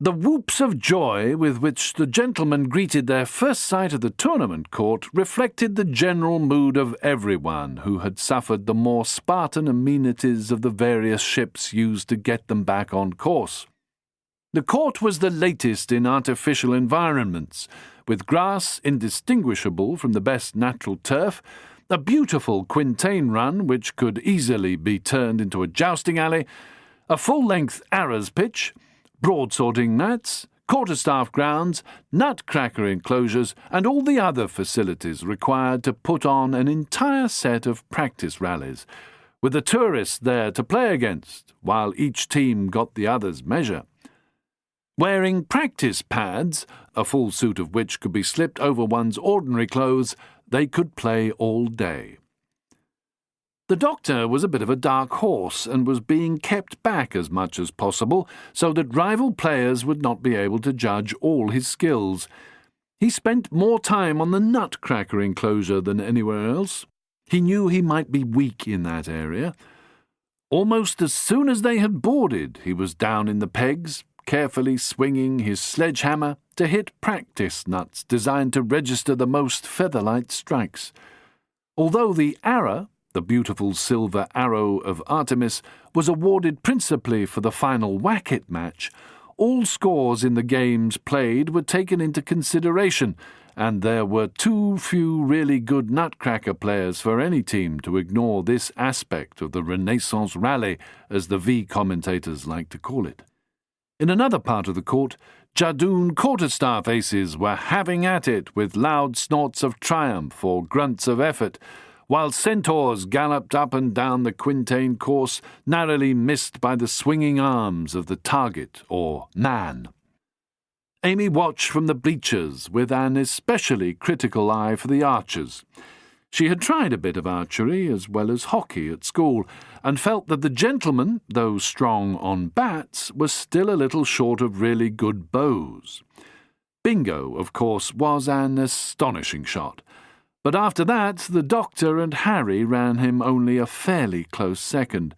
The whoops of joy with which the gentlemen greeted their first sight of the tournament court reflected the general mood of everyone who had suffered the more Spartan amenities of the various ships used to get them back on course. The court was the latest in artificial environments, with grass indistinguishable from the best natural turf, a beautiful quintain run which could easily be turned into a jousting alley, a full-length arrows pitch, broadsorting mats, quarterstaff grounds, nutcracker enclosures, and all the other facilities required to put on an entire set of practice rallies, with the tourists there to play against, while each team got the other's measure. Wearing practice pads, a full suit of which could be slipped over one's ordinary clothes, they could play all day. The doctor was a bit of a dark horse and was being kept back as much as possible so that rival players would not be able to judge all his skills. He spent more time on the nutcracker enclosure than anywhere else. He knew he might be weak in that area. Almost as soon as they had boarded, he was down in the pegs, carefully swinging his sledgehammer to hit practice nuts designed to register the most featherlight strikes. Although the arrow, the beautiful silver arrow of Artemis, was awarded principally for the final whack-it match, all scores in the games played were taken into consideration, and there were too few really good nutcracker players for any team to ignore this aspect of the Renaissance Rally, as the V commentators like to call it. In another part of the court, Jadoon quarterstaff aces were having at it with loud snorts of triumph or grunts of effort, while centaurs galloped up and down the quintain course, narrowly missed by the swinging arms of the target, or man. Amy watched from the bleachers with an especially critical eye for the archers. She had tried a bit of archery as well as hockey at school, and felt that the gentleman, though strong on bats, was still a little short of really good bows. Bingo, of course, was an astonishing shot, but after that the doctor and Harry ran him only a fairly close second.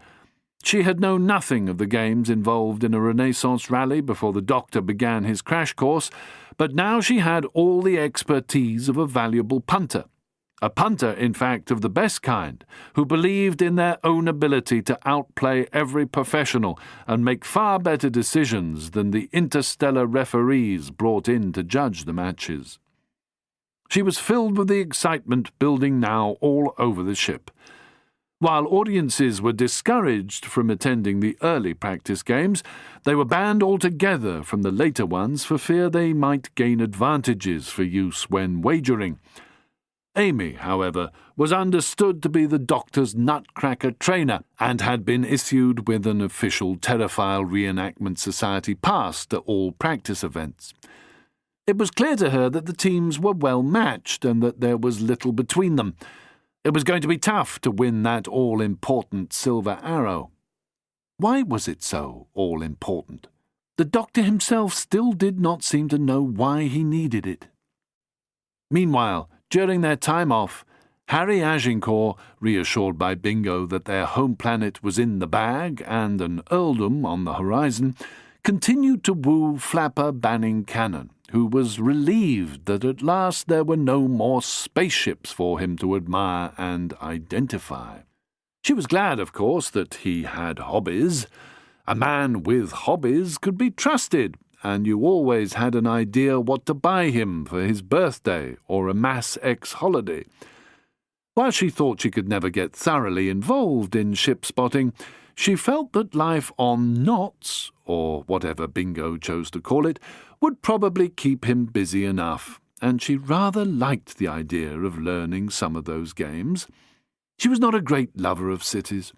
She had known nothing of the games involved in a Renaissance rally before the doctor began his crash course, but now she had all the expertise of a valuable punter. A punter, in fact, of the best kind, who believed in their own ability to outplay every professional and make far better decisions than the interstellar referees brought in to judge the matches. She was filled with the excitement building now all over the ship. While audiences were discouraged from attending the early practice games, they were banned altogether from the later ones for fear they might gain advantages for use when wagering. Amy, however, was understood to be the doctor's nutcracker trainer and had been issued with an official Terraphiles Reenactment Society pass to all practice events. It was clear to her that the teams were well matched and that there was little between them. It was going to be tough to win that all-important silver arrow. Why was it so all-important? The doctor himself still did not seem to know why he needed it. Meanwhile, during their time off, Harry Agincourt, reassured by Bingo that their home planet was in the bag and an earldom on the horizon, continued to woo Flapper Banning Cannon, who was relieved that at last there were no more spaceships for him to admire and identify. She was glad, of course, that he had hobbies. A man with hobbies could be trusted, and you always had an idea what to buy him for his birthday or a Mass X holiday. While she thought she could never get thoroughly involved in ship spotting, she felt that life on knots, or whatever Bingo chose to call it, would probably keep him busy enough, and she rather liked the idea of learning some of those games. She was not a great lover of cities.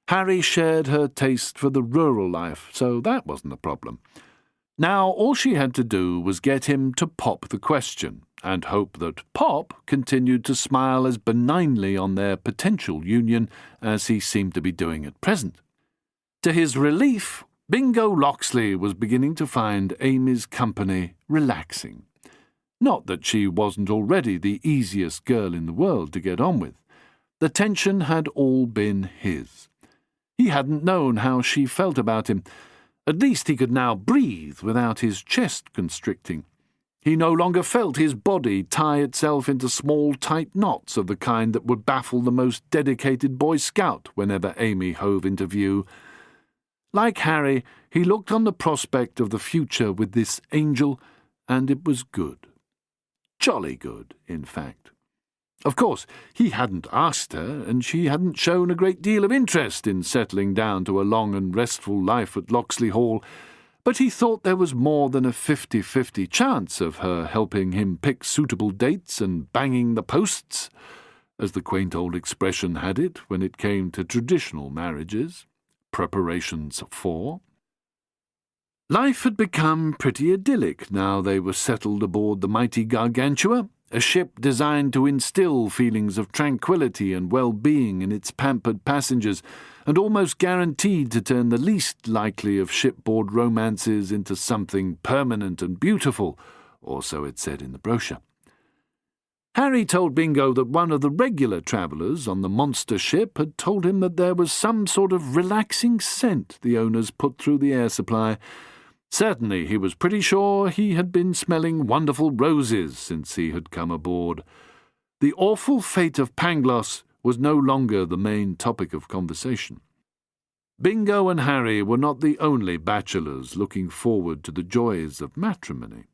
Harry shared her taste for the rural life, so that wasn't a problem. Now all she had to do was get him to pop the question, and hope that Pop continued to smile as benignly on their potential union as he seemed to be doing at present. To his relief, Bingo Loxley was beginning to find Amy's company relaxing. Not that she wasn't already the easiest girl in the world to get on with. The tension had all been his. He hadn't known how she felt about him. At least he could now breathe without his chest constricting. He no longer felt his body tie itself into small, tight knots of the kind that would baffle the most dedicated Boy Scout whenever Amy hove into view. Like Harry, he looked on the prospect of the future with this angel, and it was good. Jolly good, in fact. Of course, he hadn't asked her, and she hadn't shown a great deal of interest in settling down to a long and restful life at Loxley Hall, but he thought there was more than a 50-50 chance of her helping him pick suitable dates and banging the posts. as the quaint old expression had it when it came to traditional marriages, preparations for. Life had become pretty idyllic now they were settled aboard the mighty Gargantua, a ship designed to instill feelings of tranquility and well-being in its pampered passengers, and almost guaranteed to turn the least likely of shipboard romances into something permanent and beautiful, or so it said in the brochure. Harry told Bingo that one of the regular travellers on the monster ship had told him that there was some sort of relaxing scent the owners put through the air supply. Certainly he was pretty sure he had been smelling wonderful roses since he had come aboard. The awful fate of Pangloss was no longer the main topic of conversation. Bingo and Harry were not the only bachelors looking forward to the joys of matrimony.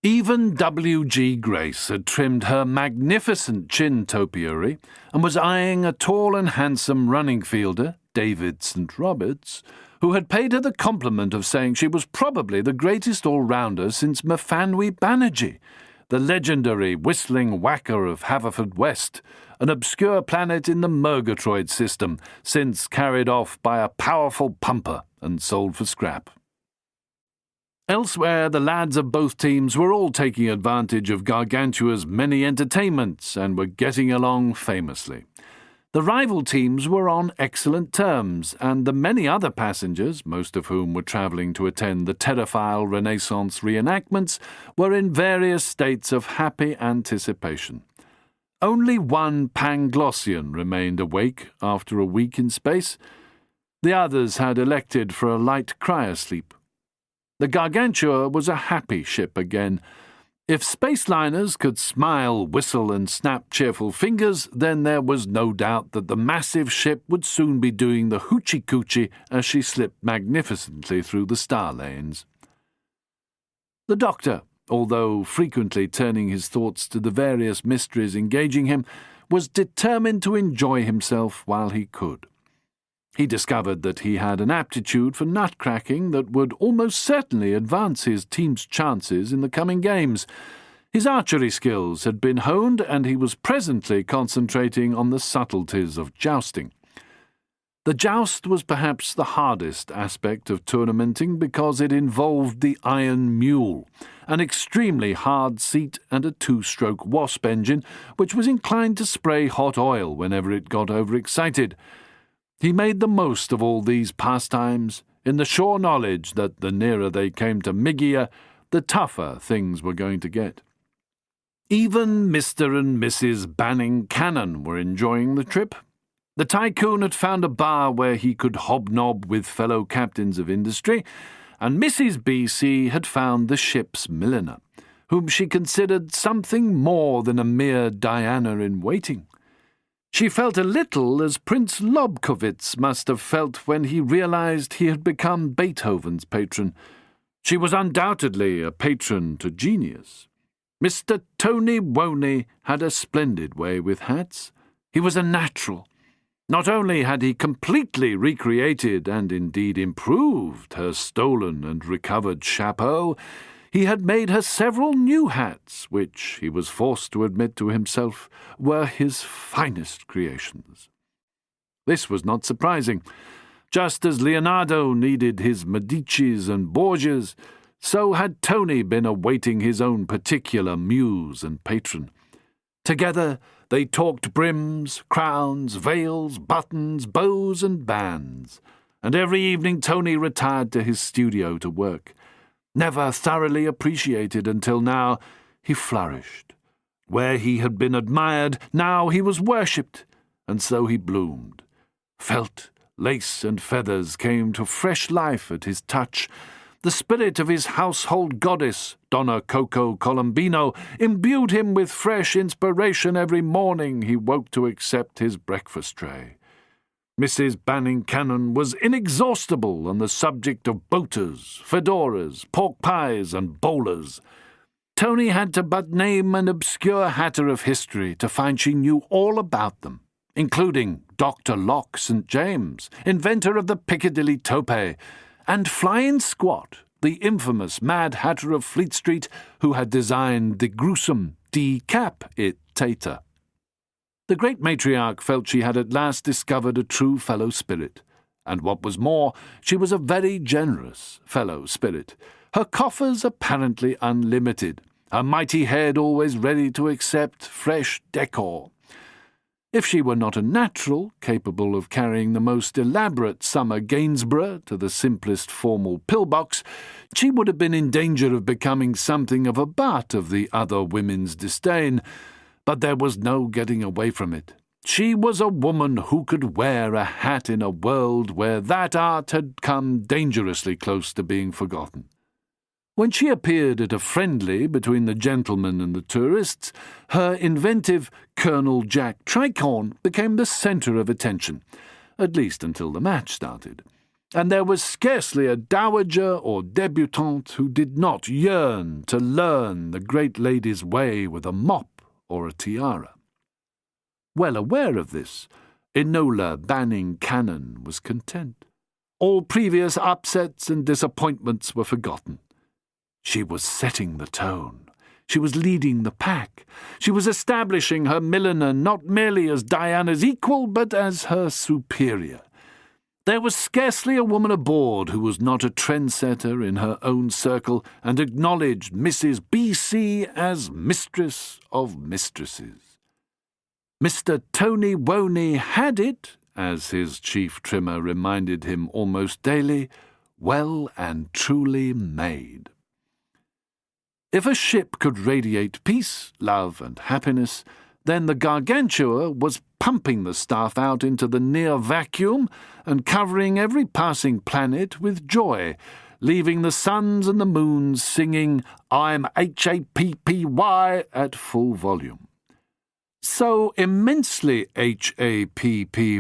Even W.G. Grace had trimmed her magnificent chin topiary and was eyeing a tall and handsome running fielder, David St. Roberts, who had paid her the compliment of saying she was probably the greatest all-rounder since Mafanwy Banerjee, the legendary whistling whacker of Haverfordwest, an obscure planet in the Murgatroyd system, since carried off by a powerful pumper and sold for scrap. Elsewhere, the lads of both teams were all taking advantage of Gargantua's many entertainments and were getting along famously. The rival teams were on excellent terms, and the many other passengers, most of whom were travelling to attend the Terraphile Renaissance reenactments, were in various states of happy anticipation. Only one Panglossian remained awake after a week in space. The others had elected for a light cryosleep. The Gargantua was a happy ship again. If spaceliners could smile, whistle, and snap cheerful fingers, then there was no doubt that the massive ship would soon be doing the hoochie-coochie as she slipped magnificently through the star lanes. The Doctor, although frequently turning his thoughts to the various mysteries engaging him, was determined to enjoy himself while he could. He discovered that he had an aptitude for nut-cracking that would almost certainly advance his team's chances in the coming games. His archery skills had been honed, and he was presently concentrating on the subtleties of jousting. The joust was perhaps the hardest aspect of tournamenting because it involved the iron mule, an extremely hard seat and a two-stroke wasp engine which was inclined to spray hot oil whenever it got overexcited. He made the most of all these pastimes, in the sure knowledge that the nearer they came to Migia, the tougher things were going to get. Even Mr. and Mrs. Banning Cannon were enjoying the trip. The tycoon had found a bar where he could hobnob with fellow captains of industry, and Mrs. B.C. had found the ship's milliner, whom she considered something more than a mere Diana-in-waiting. She felt a little as Prince Lobkowitz must have felt when he realized he had become Beethoven's patron. She was undoubtedly a patron to genius. Mr. Tony Woney had a splendid way with hats. He was a natural. Not only had he completely recreated and indeed improved her stolen and recovered chapeau, he had made her several new hats, which, he was forced to admit to himself, were his finest creations. This was not surprising. Just as Leonardo needed his Medicis and Borgias, so had Tony been awaiting his own particular muse and patron. Together they talked brims, crowns, veils, buttons, bows and bands, and every evening Tony retired to his studio to work. Never thoroughly appreciated until now, he flourished. Where he had been admired, now he was worshipped, and so he bloomed. Felt, lace, and feathers came to fresh life at his touch. The spirit of his household goddess, Donna Coco Colombino, imbued him with fresh inspiration every morning he woke to accept his breakfast tray. Mrs. Banning Cannon was inexhaustible on the subject of boaters, fedoras, pork pies, and bowlers. Tony had to but name an obscure hatter of history to find she knew all about them, including Dr. Locke St. James, inventor of the Piccadilly tope, and Flyin' Squat, the infamous Mad Hatter of Fleet Street, who had designed the gruesome D-Cap-It-Tater. The great matriarch felt she had at last discovered a true fellow spirit, and what was more, she was a very generous fellow spirit, her coffers apparently unlimited, her mighty head always ready to accept fresh decor. If she were not a natural, capable of carrying the most elaborate summer Gainsborough to the simplest formal pillbox, she would have been in danger of becoming something of a butt of the other women's disdain, but there was no getting away from it. She was a woman who could wear a hat in a world where that art had come dangerously close to being forgotten. When she appeared at a friendly between the gentlemen and the tourists, her inventive Colonel Jack Tricorn became the centre of attention, at least until the match started, and there was scarcely a dowager or debutante who did not yearn to learn the great lady's way with a mop or a tiara. Well aware of this, Enola Banning Cannon was content. All previous upsets and disappointments were forgotten. She was setting the tone. She was leading the pack. She was establishing her milliner not merely as Diana's equal, but as her superior. There was scarcely a woman aboard who was not a trendsetter in her own circle and acknowledged Mrs. B.C. as mistress of mistresses. Mr. Tony Woney had it, as his chief trimmer reminded him almost daily, well and truly made. If a ship could radiate peace, love, and happiness, then the Gargantua was pumping the stuff out into the near vacuum and covering every passing planet with joy, leaving the suns and the moons singing "I'm Happy" at full volume. So immensely Happy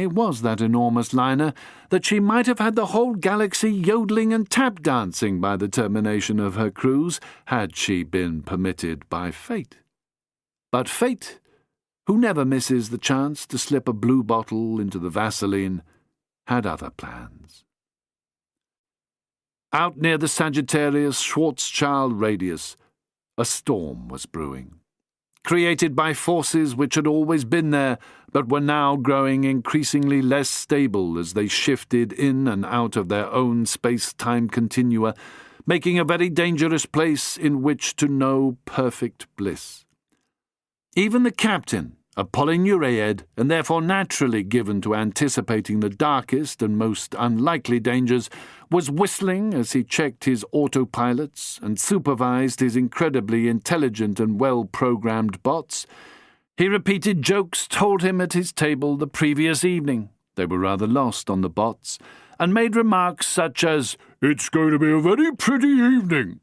was that enormous liner that she might have had the whole galaxy yodeling and tap-dancing by the termination of her cruise, had she been permitted by fate. But fate, who never misses the chance to slip a blue bottle into the Vaseline, had other plans. Out near the Sagittarius Schwarzschild radius, a storm was brewing, created by forces which had always been there, but were now growing increasingly less stable as they shifted in and out of their own space-time continua, making a very dangerous place in which to know perfect bliss. Even the captain, a polyneuraid, and therefore naturally given to anticipating the darkest and most unlikely dangers, was whistling as he checked his autopilots and supervised his incredibly intelligent and well-programmed bots. He repeated jokes told him at his table the previous evening. They were rather lost on the bots, and made remarks such as, "It's going to be a very pretty evening,"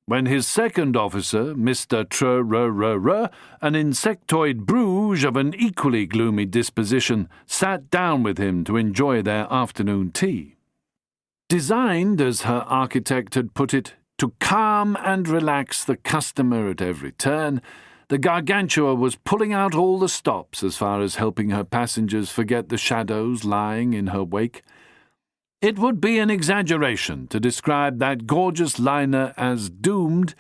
when his second officer, Mr. Trrrr, an insectoid Bruges of an equally gloomy disposition, sat down with him to enjoy their afternoon tea. Designed, as her architect had put it, to calm and relax the customer at every turn, the Gargantua was pulling out all the stops as far as helping her passengers forget the shadows lying in her wake. It would be an exaggeration to describe that gorgeous liner as doomed,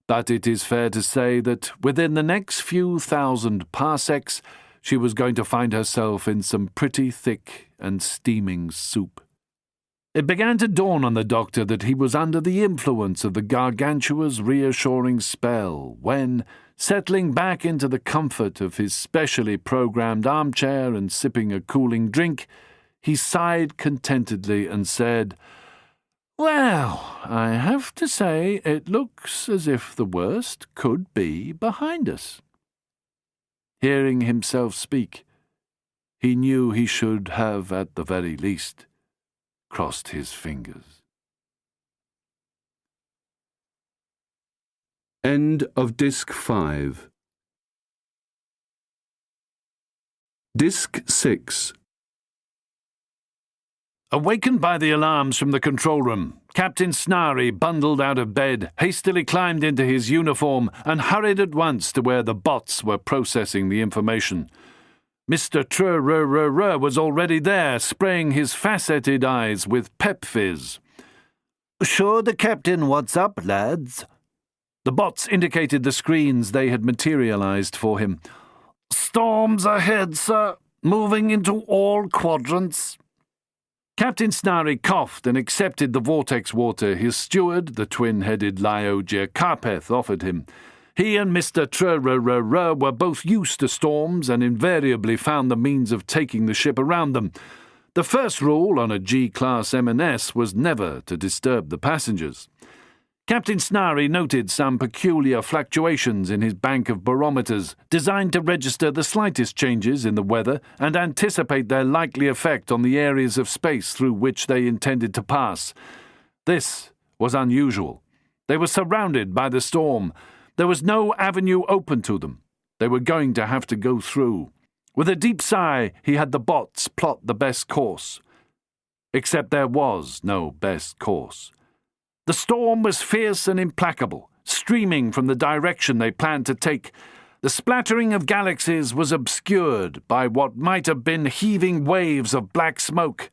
but it is fair to say that within the next few thousand parsecs she was going to find herself in some pretty thick and steaming soup. It began to dawn on the doctor that he was under the influence of the Gargantua's reassuring spell when, settling back into the comfort of his specially programmed armchair and sipping a cooling drink, he sighed contentedly and said, "Well, I have to say it looks as if the worst could be behind us." Hearing himself speak, he knew he should have, at the very least, crossed his fingers. End of Disc 5. Disc 6. Awakened by the alarms from the control room, Captain Snarry bundled out of bed, hastily climbed into his uniform, and hurried at once to where the bots were processing the information. Mr. Trrrr was already there, spraying his faceted eyes with pep fizz. "Show the captain what's up, lads." The bots indicated the screens they had materialized for him. storms ahead, sir, moving into all quadrants." Captain Snarry coughed and accepted the vortex water his steward, the twin-headed Liogia Carpeth, offered him. He and Mr. Trrrr were both used to storms and invariably found the means of taking the ship around them. The first rule on a G-class M&S was never to disturb the passengers. Captain Snarry noted some peculiar fluctuations in his bank of barometers, designed to register the slightest changes in the weather and anticipate their likely effect on the areas of space through which they intended to pass. This was unusual. They were surrounded by the storm. There was no avenue open to them. They were going to have to go through. With a deep sigh, he had the bots plot the best course. Except there was no best course. The storm was fierce and implacable, streaming from the direction they planned to take. The splattering of galaxies was obscured by what might have been heaving waves of black smoke.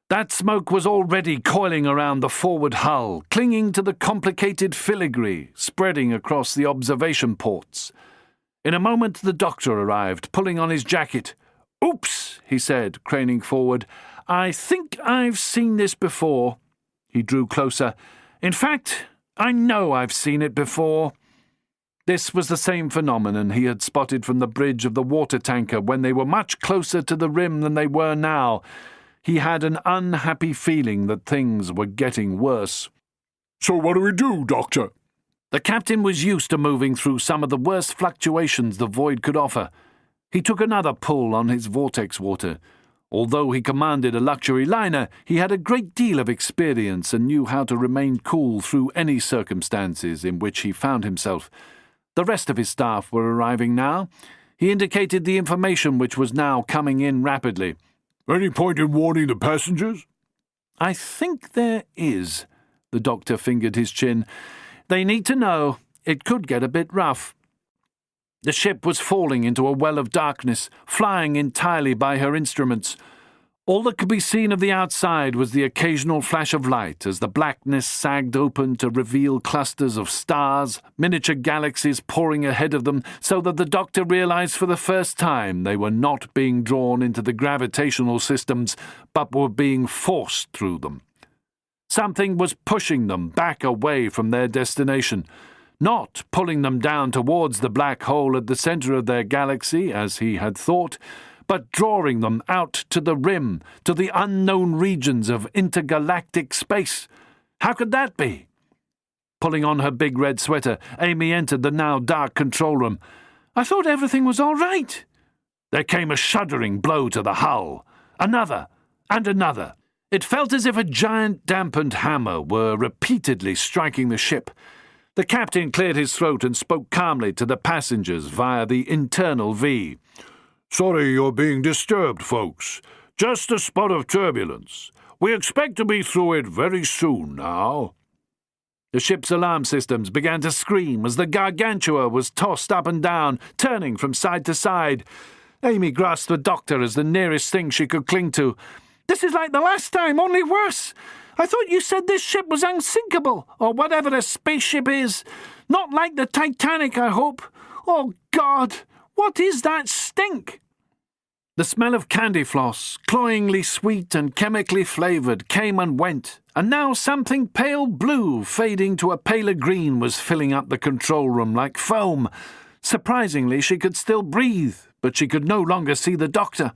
That smoke was already coiling around the forward hull, clinging to the complicated filigree, spreading across the observation ports. In a moment the doctor arrived, pulling on his jacket. "Oops," he said, craning forward. "I think I've seen this before." He drew closer. "In fact, I know I've seen it before." This was the same phenomenon he had spotted from the bridge of the water tanker when they were much closer to the rim than they were now. He had an unhappy feeling that things were getting worse. "So what do we do, Doctor?" The captain was used to moving through some of the worst fluctuations the void could offer. He took another pull on his vortex water. Although he commanded a luxury liner, he had a great deal of experience and knew how to remain cool through any circumstances in which he found himself. The rest of his staff were arriving now. He indicated the information which was now coming in rapidly. "Any point in warning the passengers?" "I think there is." The doctor fingered his chin. "They need to know. It could get a bit rough." The ship was falling into a well of darkness, flying entirely by her instruments. All that could be seen of the outside was the occasional flash of light as the blackness sagged open to reveal clusters of stars, miniature galaxies pouring ahead of them, so that the doctor realized for the first time they were not being drawn into the gravitational systems, but were being forced through them. Something was pushing them back away from their destination, not pulling them down towards the black hole at the center of their galaxy, as he had thought, but drawing them out to the rim, to the unknown regions of intergalactic space. How could that be? Pulling on her big red sweater, Amy entered the now dark control room. "I thought everything was all right." There came a shuddering blow to the hull. Another, and another. It felt as if a giant dampened hammer were repeatedly striking the ship. The captain cleared his throat and spoke calmly to the passengers via the internal V. "Sorry you're being disturbed, folks. Just a spot of turbulence. We expect to be through it very soon now." The ship's alarm systems began to scream as the Gargantua was tossed up and down, turning from side to side. Amy grasped the doctor as the nearest thing she could cling to. "This is like the last time, only worse. I thought you said this ship was unsinkable, or whatever a spaceship is. Not like the Titanic, I hope. Oh, God, what is that stink?" The smell of candy floss, cloyingly sweet and chemically flavoured, came and went, and now something pale blue, fading to a paler green, was filling up the control room like foam. Surprisingly, she could still breathe, but she could no longer see the doctor.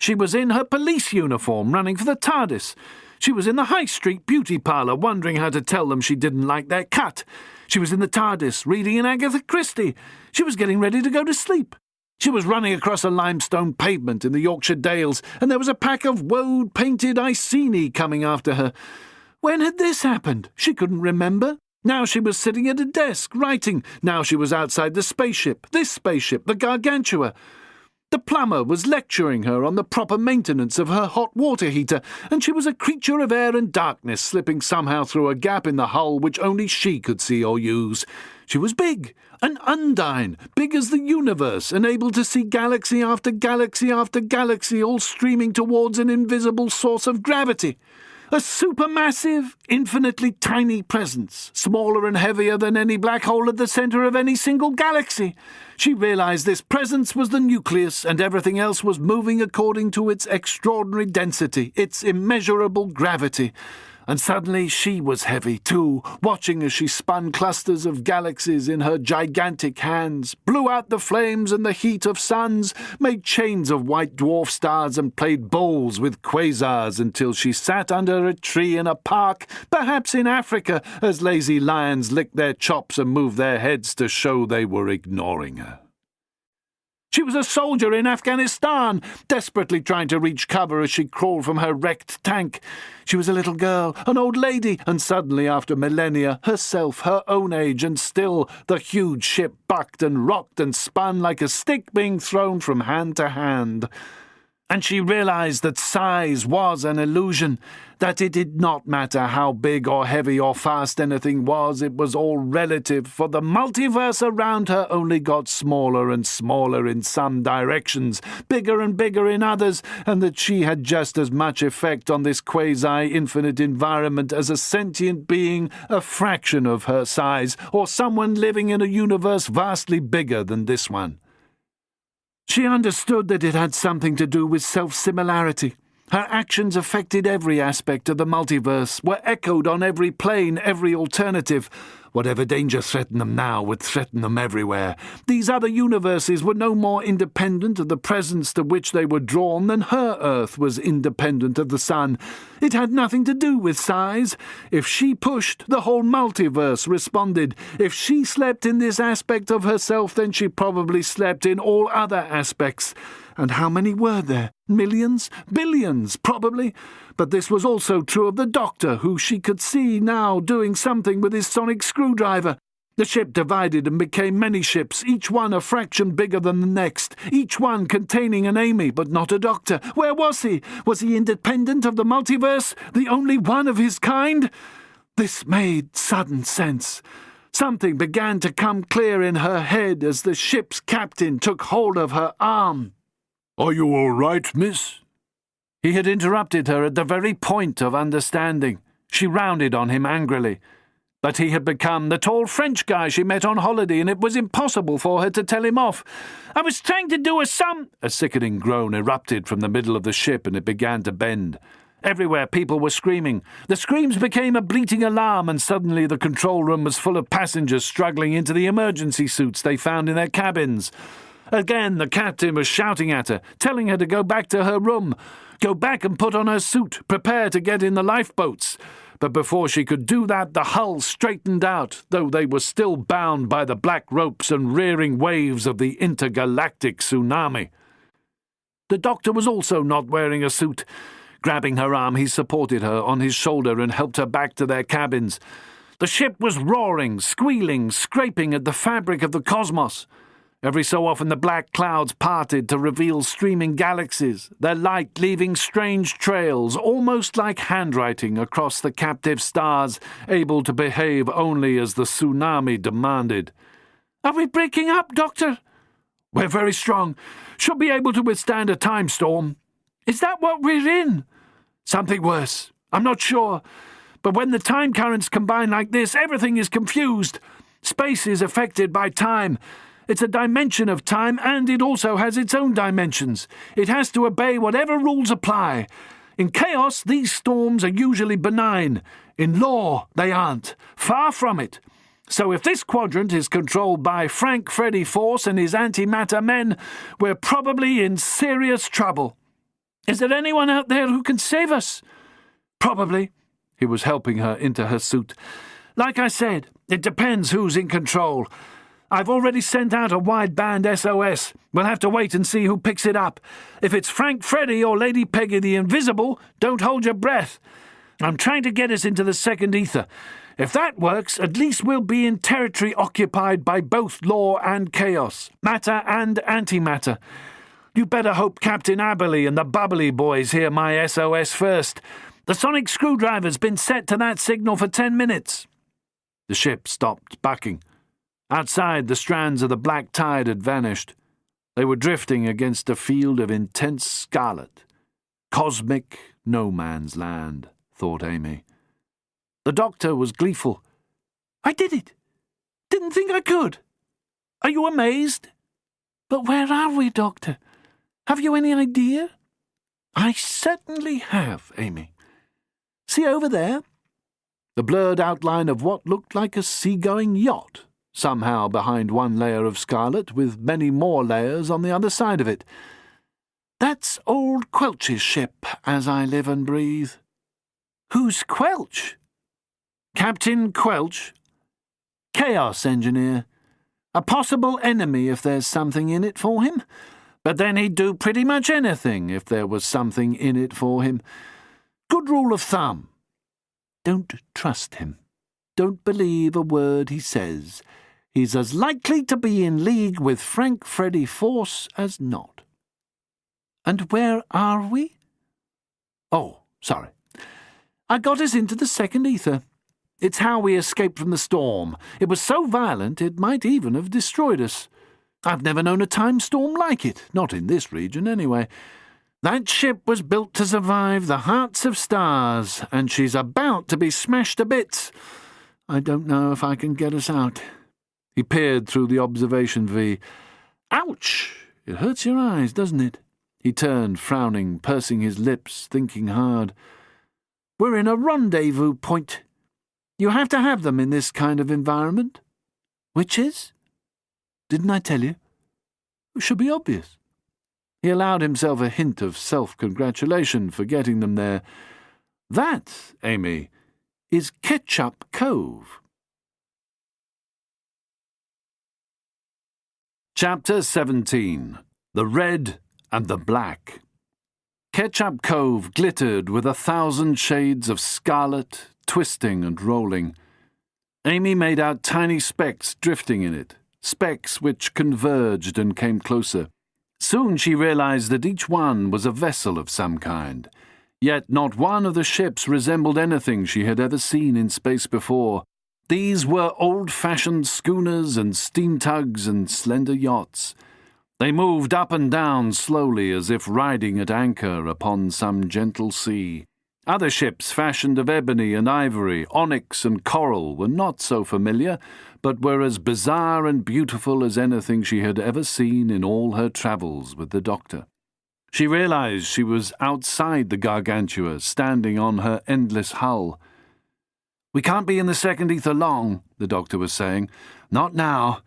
She was in her police uniform, running for the TARDIS. She was in the High Street beauty parlour, wondering how to tell them she didn't like their cut. She was in the TARDIS, reading an Agatha Christie. She was getting ready to go to sleep. She was running across a limestone pavement in the Yorkshire Dales, and there was a pack of woad-painted Iceni coming after her. When had this happened? She couldn't remember. Now she was sitting at a desk, writing. Now she was outside the spaceship, this spaceship, the Gargantua. The plumber was lecturing her on the proper maintenance of her hot water heater, and she was a creature of air and darkness slipping somehow through a gap in the hull which only she could see or use. She was big, an undine, big as the universe, and able to see galaxy after galaxy after galaxy all streaming towards an invisible source of gravity. A supermassive, infinitely tiny presence, smaller and heavier than any black hole at the center of any single galaxy. She realized this presence was the nucleus, and everything else was moving according to its extraordinary density, its immeasurable gravity. And suddenly she was heavy, too, watching as she spun clusters of galaxies in her gigantic hands, blew out the flames and the heat of suns, made chains of white dwarf stars and played bowls with quasars until she sat under a tree in a park, perhaps in Africa, as lazy lions licked their chops and moved their heads to show they were ignoring her. She was a soldier in Afghanistan, desperately trying to reach cover as she crawled from her wrecked tank. She was a little girl, an old lady, and suddenly, after millennia, herself, her own age, and still the huge ship bucked and rocked and spun like a stick being thrown from hand to hand. And she realized that size was an illusion, that it did not matter how big or heavy or fast anything was, it was all relative, for the multiverse around her only got smaller and smaller in some directions, bigger and bigger in others, and that she had just as much effect on this quasi-infinite environment as a sentient being a fraction of her size, or someone living in a universe vastly bigger than this one. She understood that it had something to do with self-similarity. Her actions affected every aspect of the multiverse, were echoed on every plane, every alternative. Whatever danger threatened them now would threaten them everywhere. These other universes were no more independent of the presence to which they were drawn than her Earth was independent of the sun. It had nothing to do with size. If she pushed, the whole multiverse responded. If she slept in this aspect of herself, then she probably slept in all other aspects. And how many were there? Millions? Billions, probably. But this was also true of the Doctor, who she could see now doing something with his sonic screwdriver. The ship divided and became many ships, each one a fraction bigger than the next, each one containing an Amy, but not a Doctor. Where was he? Was he independent of the multiverse? The only one of his kind? This made sudden sense. Something began to come clear in her head as the ship's captain took hold of her arm. "Are you all right, miss?" He had interrupted her at the very point of understanding. She rounded on him angrily. But he had become the tall French guy she met on holiday, and it was impossible for her to tell him off. "I was trying to do A sickening groan erupted from the middle of the ship, and it began to bend. Everywhere people were screaming. The screams became a bleating alarm, and suddenly the control room was full of passengers struggling into the emergency suits they found in their cabins. Again, the captain was shouting at her, telling her to go back to her room. Go back and put on her suit, prepare to get in the lifeboats. But before she could do that, the hull straightened out, though they were still bound by the black ropes and rearing waves of the intergalactic tsunami. The Doctor was also not wearing a suit. Grabbing her arm, he supported her on his shoulder and helped her back to their cabins. The ship was roaring, squealing, scraping at the fabric of the cosmos. Every so often the black clouds parted to reveal streaming galaxies, their light leaving strange trails, almost like handwriting across the captive stars, able to behave only as the tsunami demanded. "Are we breaking up, Doctor?" "We're very strong. Should be able to withstand a time storm." "Is that what we're in?" "Something worse. I'm not sure. But when the time currents combine like this, everything is confused. Space is affected by time. It's a dimension of time, and it also has its own dimensions. It has to obey whatever rules apply. In chaos, these storms are usually benign. In law, they aren't. Far from it. So if this quadrant is controlled by Frank Freddy Force and his antimatter men, we're probably in serious trouble." "Is there anyone out there who can save us?" "Probably." He was helping her into her suit. "Like I said, it depends who's in control. I've already sent out a wideband SOS. We'll have to wait and see who picks it up. If it's Frank Freddy or Lady Peggy the Invisible, don't hold your breath. I'm trying to get us into the second ether. If that works, at least we'll be in territory occupied by both law and chaos, matter and antimatter. You better hope Captain Aberley and the Bubbly boys hear my SOS first. The sonic screwdriver's been set to that signal for 10 minutes. The ship stopped bucking. Outside, the strands of the black tide had vanished. They were drifting against a field of intense scarlet. Cosmic no man's land. thought Amy. The doctor was gleeful. "I did it! Didn't think I could! Are you amazed?" "But where are we, Doctor? Have you any idea?" "I certainly have, Amy. See over there?" The blurred outline of what looked like a seagoing yacht, somehow behind one layer of scarlet, with many more layers on the other side of it. "That's old Quelch's ship, as I live and breathe." "Who's Quelch?" "Captain Quelch. Chaos engineer. A possible enemy if there's something in it for him. But then he'd do pretty much anything if there was something in it for him. Good rule of thumb. Don't trust him. Don't believe a word he says. He's as likely to be in league with Frank Freddy Force as not." "And where are we?" "Oh, sorry. I got us into the second ether. It's how we escaped from the storm. It was so violent it might even have destroyed us. I've never known a time storm like it, not in this region anyway. That ship was built to survive the hearts of stars, and she's about to be smashed to bits. I don't know if I can get us out." He peered through the observation V. "Ouch! It hurts your eyes, doesn't it?" He turned, frowning, pursing his lips, thinking hard. "We're in a rendezvous point. You have to have them in this kind of environment." "Which is?" "Didn't I tell you?" "It should be obvious." He allowed himself a hint of self-congratulation for getting them there. "That, Amy, is Ketchup Cove." Chapter 17. The Red and the Black. Ketchup Cove glittered with 1,000 shades of scarlet, twisting and rolling. Amy made out tiny specks drifting in it, specks which converged and came closer. Soon she realized that each one was a vessel of some kind, yet not one of the ships resembled anything she had ever seen in space before. These were old-fashioned schooners and steam tugs and slender yachts. They moved up and down slowly as if riding at anchor upon some gentle sea. Other ships fashioned of ebony and ivory, onyx and coral were not so familiar, but were as bizarre and beautiful as anything she had ever seen in all her travels with the doctor. She realized she was outside the Gargantua, standing on her endless hull. "We can't be in the second ether long," the doctor was saying. "Not now.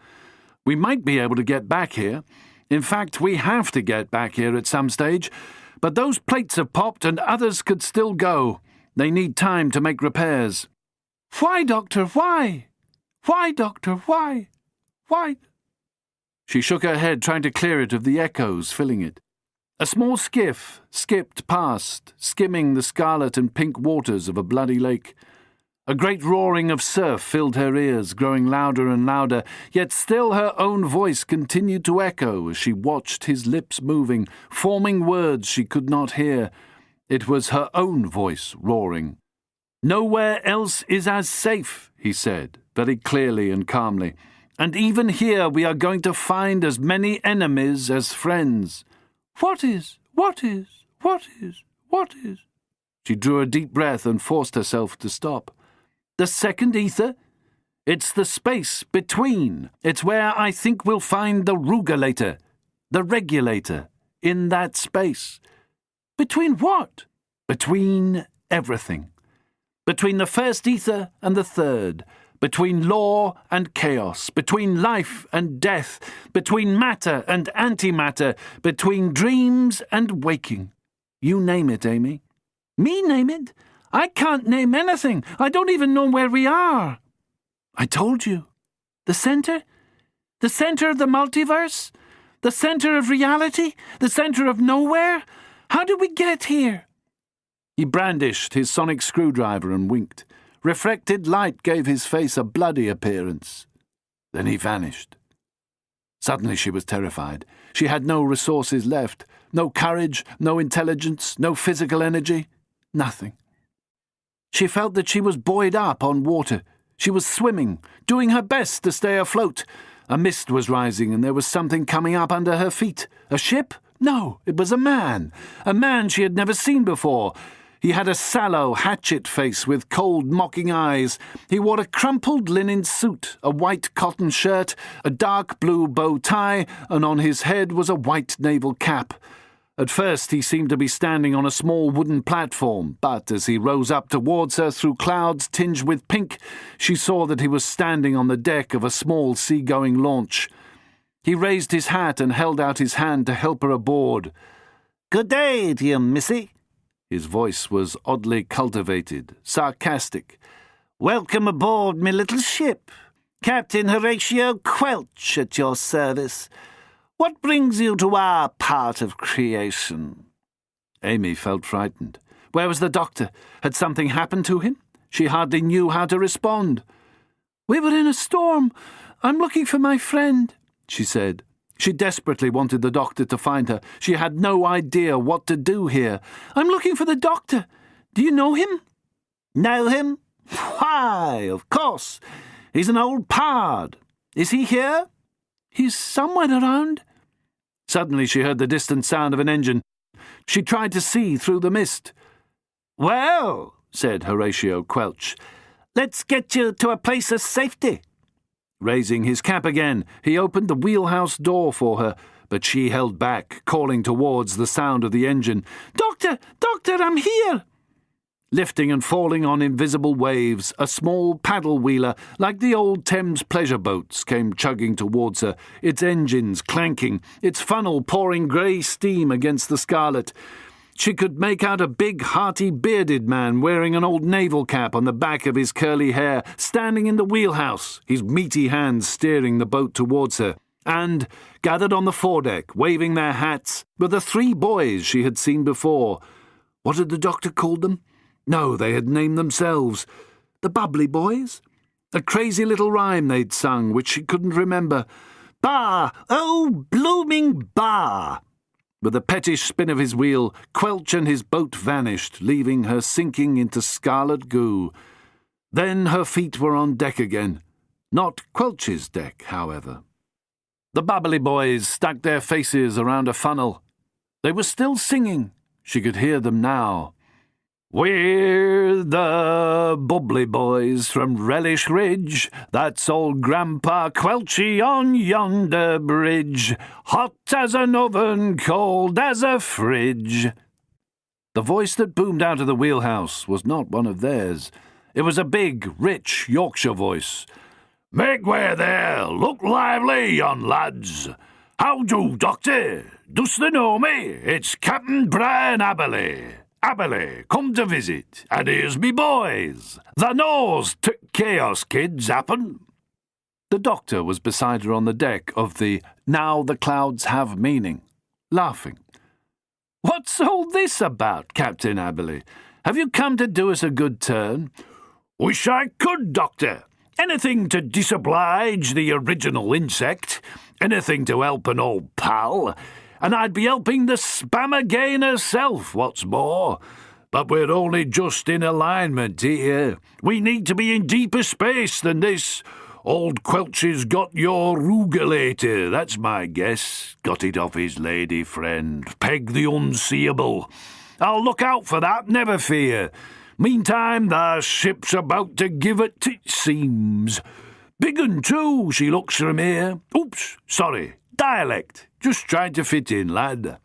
We might be able to get back here. In fact, we have to get back here at some stage. But those plates have popped and others could still go. They need time to make repairs." "Why, Doctor, why? Why, Doctor, why? Why?" She shook her head, trying to clear it of the echoes filling it. A small skiff skipped past, skimming the scarlet and pink waters of a bloody lake. A great roaring of surf filled her ears, growing louder and louder, yet still her own voice continued to echo as she watched his lips moving, forming words she could not hear. It was her own voice roaring. "Nowhere else is as safe," he said, very clearly and calmly. "And even here we are going to find as many enemies as friends." What is? She drew a deep breath and forced herself to stop. "The second ether? It's the space between. It's where I think we'll find the rugulator, the regulator, in that space." "Between what?" "Between everything. Between the first ether and the third. Between law and chaos. Between life and death. Between matter and antimatter. Between dreams and waking. You name it, Amy." "Me name it? I can't name anything. I don't even know where we are." "I told you. The center? The center of the multiverse? The center of reality? The center of nowhere? How did we get here?" He brandished his sonic screwdriver and winked. Reflected light gave his face a bloody appearance. Then he vanished. Suddenly she was terrified. She had no resources left. No courage, no intelligence, no physical energy. Nothing. She felt that she was buoyed up on water. She was swimming, doing her best to stay afloat. A mist was rising and there was something coming up under her feet. A ship? No, it was a man. A man she had never seen before. He had a sallow, hatchet face with cold, mocking eyes. He wore a crumpled linen suit, a white cotton shirt, a dark blue bow tie, and on his head was a white naval cap. At first he seemed to be standing on a small wooden platform, but as he rose up towards her through clouds tinged with pink, she saw that he was standing on the deck of a small sea-going launch. He raised his hat and held out his hand to help her aboard. "Good day to you, missy." His voice was oddly cultivated, sarcastic. "Welcome aboard me little ship. Captain Horatio Quelch at your service. What brings you to our part of creation?" Amy felt frightened. Where was the doctor? Had something happened to him? She hardly knew how to respond. "We were in a storm. I'm looking for my friend," she said. She desperately wanted the doctor to find her. She had no idea what to do here. "I'm looking for the doctor. Do you know him?" "Know him? Why, of course. He's an old pard. Is he here?" "He's somewhere around." Suddenly she heard the distant sound of an engine. She tried to see through the mist. "Well," said Horatio Quelch, "let's get you to a place of safety." Raising his cap again, he opened the wheelhouse door for her, but she held back, calling towards the sound of the engine. "Doctor! Doctor, I'm here!" Lifting and falling on invisible waves, a small paddle-wheeler, like the old Thames pleasure boats, came chugging towards her, its engines clanking, its funnel pouring grey steam against the scarlet. She could make out a big, hearty, bearded man wearing an old naval cap on the back of his curly hair, standing in the wheelhouse, his meaty hands steering the boat towards her. And, gathered on the foredeck, waving their hats, were the 3 boys she had seen before. What had the doctor called them? No, they had named themselves. The Bubbly Boys? A crazy little rhyme they'd sung, which she couldn't remember. "Bah! Oh, blooming bah!" With a pettish spin of his wheel, Quelch and his boat vanished, leaving her sinking into scarlet goo. Then her feet were on deck again. Not Quelch's deck, however. The Bubbly Boys stuck their faces around a funnel. They were still singing. She could hear them now. "We're the Bubbly Boys from Relish Ridge. That's old Grandpa Quelchy on yonder bridge. Hot as an oven, cold as a fridge." The voice that boomed out of the wheelhouse was not one of theirs. It was a big, rich Yorkshire voice. "Make way there! Look lively, yon lads! How do, Doctor? Dost thou know me? It's Captain Brian Aberley. Aberley, come to visit, and here's me boys. The knows chaos kids happen." The doctor was beside her on the deck of the Now the Clouds Have Meaning, laughing. "What's all this about, Captain Aberley? Have you come to do us a good turn?" "Wish I could, Doctor. Anything to disoblige the original insect. Anything to help an old pal. And I'd be helping the spam again herself, what's more. But we're only just in alignment here. We need to be in deeper space than this. Old Quelch's got your rugulator, that's my guess. Got it off his lady friend, Peg the Unseeable. I'll look out for that, never fear. Meantime, the ship's about to give it seems. Big un too, she looks from here. Oops, sorry, dialect. Just trying to fit in, lad."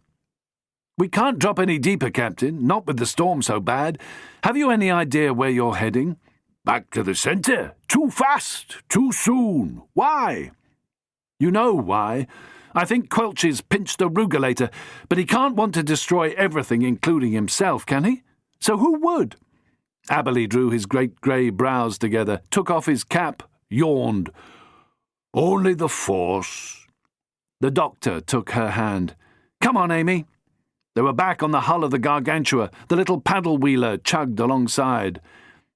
"We can't drop any deeper, Captain, not with the storm so bad. Have you any idea where you're heading?" "Back to the centre. Too fast, too soon. Why?" "You know why. I think Quelch's pinched a rugulator, but he can't want to destroy everything, including himself, can he? So who would?" Aberley drew his great grey brows together, took off his cap, yawned. "Only the Force." The doctor took her hand. "Come on, Amy." They were back on the hull of the Gargantua. The little paddle-wheeler chugged alongside.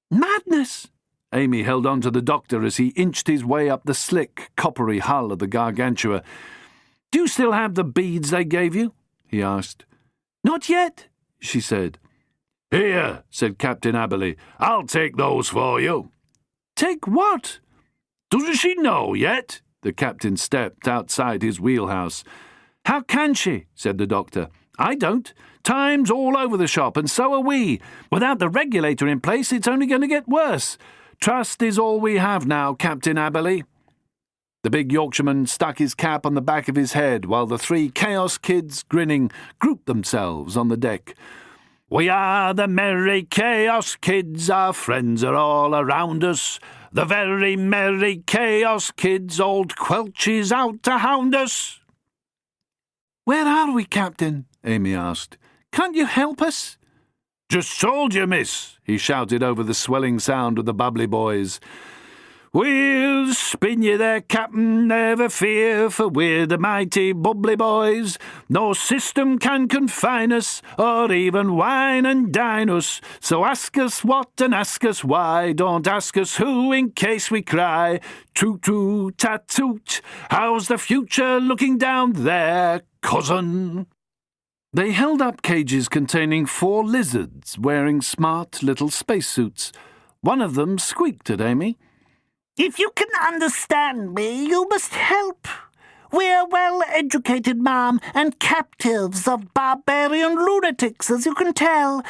"Madness!" Amy held on to the doctor as he inched his way up the slick, coppery hull of the Gargantua. "Do you still have the beads they gave you?" he asked. "Not yet," she said. "Here," said Captain Aberley. "I'll take those for you." "Take what?" "Doesn't she know yet?" The captain stepped outside his wheelhouse. "How can she?" said the doctor. I don't. Time's all over the shop, and so are we. Without the regulator in place, it's only going to get worse. Trust is all we have now, Captain Aberley." The big Yorkshireman stuck his cap on the back of his head, while the three Chaos Kids, grinning, grouped themselves on the deck. "We are the merry Chaos Kids, our friends are all around us. The very merry Chaos Kids, old Quelch is out to hound us." "Where are we, Captain?" Amy asked. "Can't you help us?" "Just told you, miss," he shouted over the swelling sound of the bubbly boys. "We'll spin you there, Captain, never fear, for we're the mighty bubbly boys. No system can confine us, or even wine and dine us. So ask us what and ask us why, don't ask us who in case we cry. Toot-toot-tat-toot, how's the future looking down there, cousin?" They held up cages containing 4 lizards wearing smart little spacesuits. One of them squeaked at Amy. "If you can understand me, you must help. We're well-educated, ma'am, and captives of barbarian lunatics, as you can tell.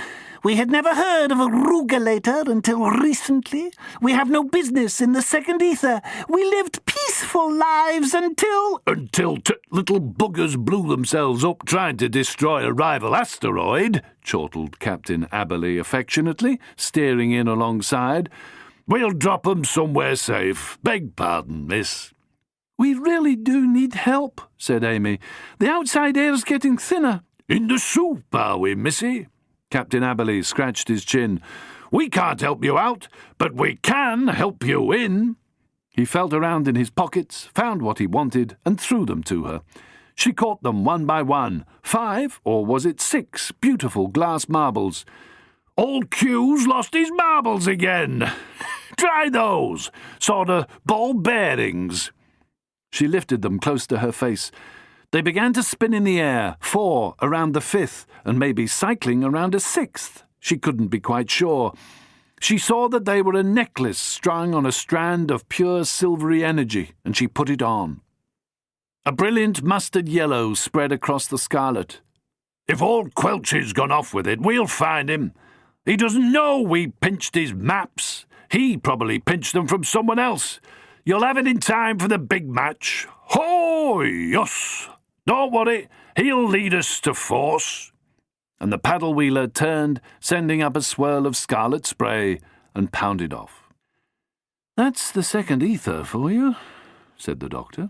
We had never heard of a rugulator until recently. We have no business in the second ether. We lived peaceful lives until Little buggers blew themselves up trying to destroy a rival asteroid," chortled Captain Aberley affectionately, steering in alongside. "We'll drop 'em somewhere safe. Beg pardon, miss." "We really do need help," said Amy. "The outside air's getting thinner." "In the soup, are we, missy?" Captain Aberley scratched his chin. "We can't help you out, but we can help you in." He felt around in his pockets, found what he wanted, and threw them to her. She caught them one by one, 5, or was it 6, beautiful glass marbles. "Old Q's lost his marbles again. Try those. Sort of ball bearings." She lifted them close to her face. They began to spin in the air, 4 around the 5th, and maybe cycling around a 6th. She couldn't be quite sure. She saw that they were a necklace strung on a strand of pure silvery energy, and she put it on. A brilliant mustard yellow spread across the scarlet. "If old Quelch has gone off with it, we'll find him. He doesn't know we pinched his maps. He probably pinched them from someone else. You'll have it in time for the big match. Ho, yes! Don't worry, he'll lead us to force." And the paddle wheeler turned, sending up a swirl of scarlet spray, and pounded off. "That's the second ether for you," said the doctor.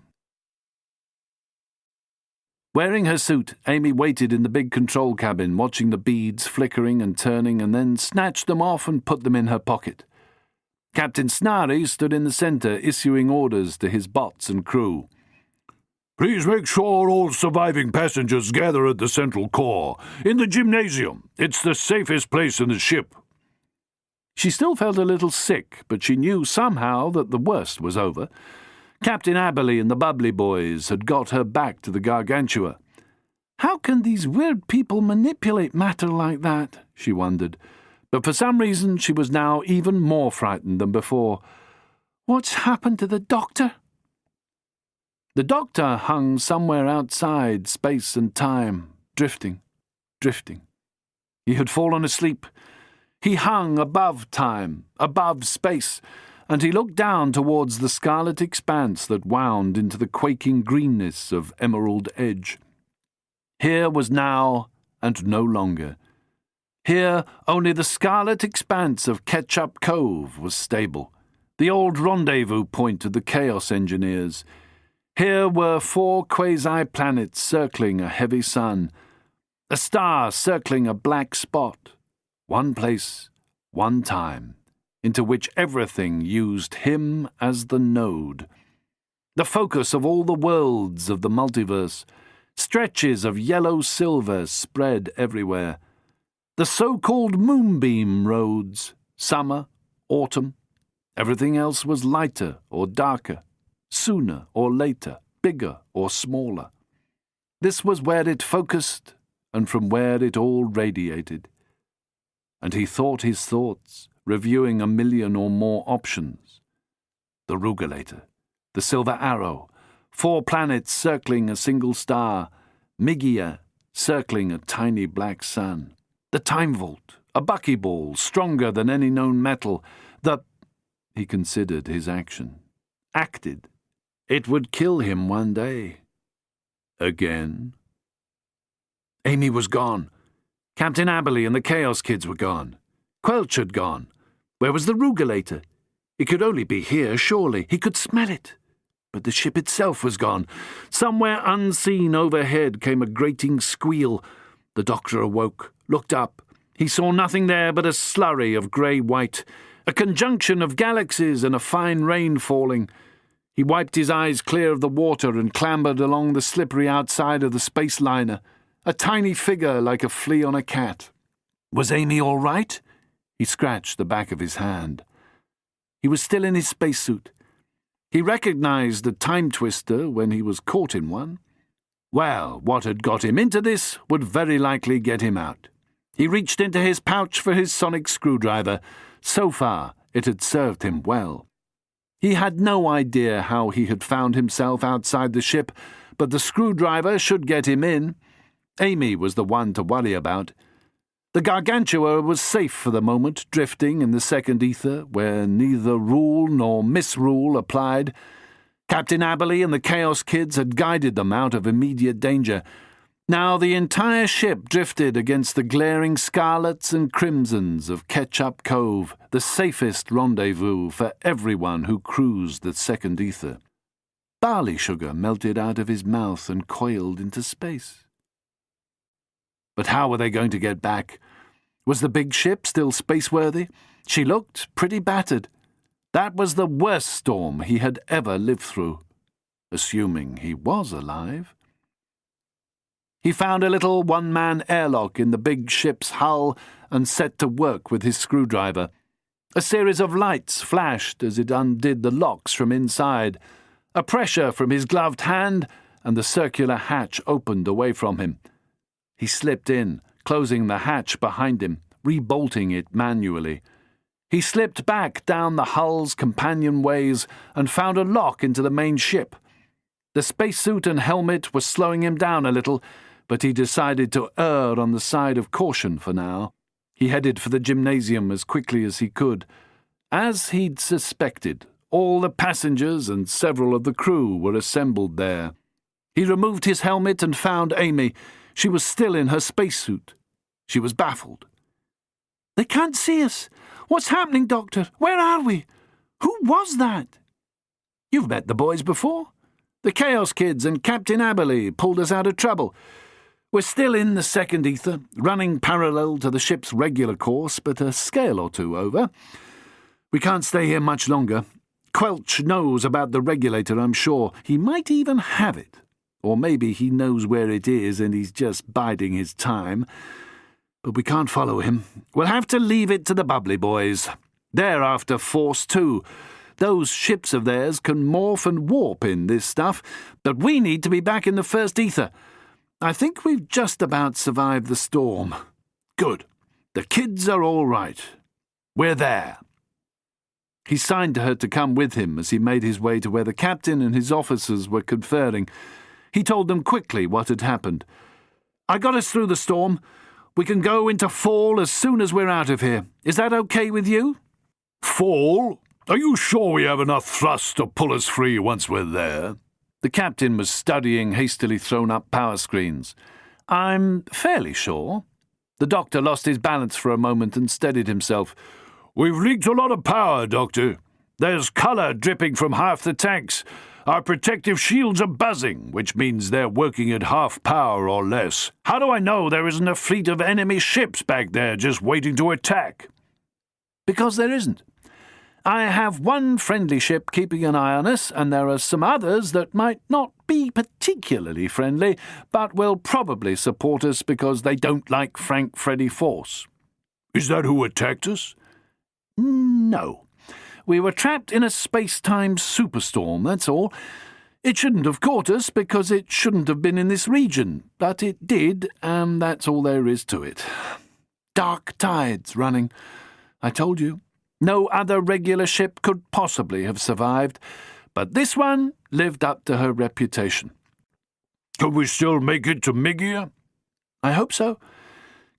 Wearing her suit, Amy waited in the big control cabin, watching the beads flickering and turning, and then snatched them off and put them in her pocket. Captain Snarry stood in the centre, issuing orders to his bots and crew. "Please make sure all surviving passengers gather at the central core, in the gymnasium. It's the safest place in the ship." She still felt a little sick, but she knew somehow that the worst was over. Captain Aberley and the bubbly boys had got her back to the Gargantua. How can these weird people manipulate matter like that? She wondered. But for some reason she was now even more frightened than before. What's happened to the doctor? The doctor hung somewhere outside space and time, drifting. He had fallen asleep. He hung above time, above space, and he looked down towards the scarlet expanse that wound into the quaking greenness of Emerald Edge. Here was now and no longer. Here only the scarlet expanse of Ketchup Cove was stable, the old rendezvous point of the Chaos Engineers. Here were 4 quasi-planets circling a heavy sun, a star circling a black spot, one place, one time, into which everything used him as the node. The focus of all the worlds of the multiverse, stretches of yellow silver spread everywhere. The so-called moonbeam roads, summer, autumn, everything else was lighter or darker, sooner or later, bigger or smaller. This was where it focused, and from where it all radiated. And he thought his thoughts, reviewing 1,000,000 or more options. The Rugulator, the Silver Arrow, 4 planets circling a single star, Migia, circling a tiny black sun. The time vault, a buckyball stronger than any known metal. He considered his action. Acted. It would kill him one day. Again. Amy was gone. Captain Aberley and the Chaos Kids were gone. Quelch had gone. Where was the Rugulator? It could only be here, surely. He could smell it. But the ship itself was gone. Somewhere unseen overhead came a grating squeal. The doctor awoke, looked up. He saw nothing there but a slurry of grey-white, a conjunction of galaxies and a fine rain falling. He wiped his eyes clear of the water and clambered along the slippery outside of the space liner, a tiny figure like a flea on a cat. Was Amy all right? He scratched the back of his hand. He was still in his spacesuit. He recognized the time twister when he was caught in one. Well, what had got him into this would very likely get him out. He reached into his pouch for his sonic screwdriver. So far, it had served him well. He had no idea how he had found himself outside the ship, but the screwdriver should get him in. Amy was the one to worry about. The Gargantua was safe for the moment, drifting in the second ether, where neither rule nor misrule applied. Captain Aberley and the Chaos Kids had guided them out of immediate danger. Now the entire ship drifted against the glaring scarlets and crimsons of Ketchup Cove, the safest rendezvous for everyone who cruised the second ether. Barley sugar melted out of his mouth and coiled into space. But how were they going to get back? Was the big ship still spaceworthy? She looked pretty battered. That was the worst storm he had ever lived through, assuming he was alive. He found a little one-man airlock in the big ship's hull and set to work with his screwdriver. A series of lights flashed as it undid the locks from inside. A pressure from his gloved hand, and the circular hatch opened away from him. He slipped in, closing the hatch behind him, rebolting it manually. He slipped back down the hull's companionways and found a lock into the main ship. The spacesuit and helmet were slowing him down a little, but he decided to err on the side of caution for now. He headed for the gymnasium as quickly as he could. As he'd suspected, all the passengers and several of the crew were assembled there. He removed his helmet and found Amy. She was still in her spacesuit. She was baffled. "They can't see us. What's happening, Doctor? Where are we? Who was that?" "You've met the boys before. The Chaos Kids and Captain Aberley pulled us out of trouble. We're still in the second ether, running parallel to the ship's regular course, but a scale or two over. We can't stay here much longer. Quelch knows about the regulator, I'm sure. He might even have it. Or maybe he knows where it is and he's just biding his time. But we can't follow him. We'll have to leave it to the bubbly boys. They're after force too. Those ships of theirs can morph and warp in this stuff, but we need to be back in the first ether. I think we've just about survived the storm. Good. The kids are all right. We're there." He signed to her to come with him as he made his way to where the captain and his officers were conferring. He told them quickly what had happened. "I got us through the storm. We can go into fall as soon as we're out of here. Is that okay with you?" "Fall? Are you sure we have enough thrust to pull us free once we're there?" The captain was studying hastily thrown-up power screens. "I'm fairly sure." The doctor lost his balance for a moment and steadied himself. "We've leaked a lot of power, Doctor. There's colour dripping from half the tanks. Our protective shields are buzzing, which means they're working at half power or less. How do I know there isn't a fleet of enemy ships back there just waiting to attack?" "Because there isn't. I have one friendly ship keeping an eye on us, and there are some others that might not be particularly friendly, but will probably support us because they don't like Frank Freddy Force." "Is that who attacked us?" "No. We were trapped in a space-time superstorm, that's all. It shouldn't have caught us because it shouldn't have been in this region, but it did, and that's all there is to it. Dark tides running. I told you. No other regular ship could possibly have survived, but this one lived up to her reputation." "Could we still make it to Migia?" I hope so.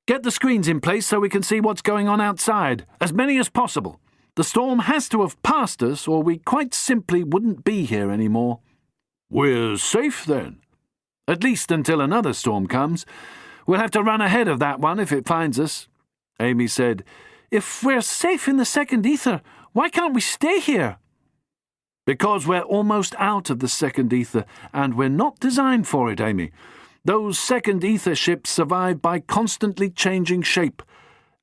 Get the screens in place so we can see what's going on outside, as many as possible. The storm has to have passed us, or we quite simply wouldn't be here anymore. We're safe then. At least until another storm comes. We'll have to run ahead of that one if it finds us. Amy said, "If we're safe in the second ether, why can't we stay here?" Because we're almost out of the second ether, and we're not designed for it, Amy. Those second ether ships survive by constantly changing shape.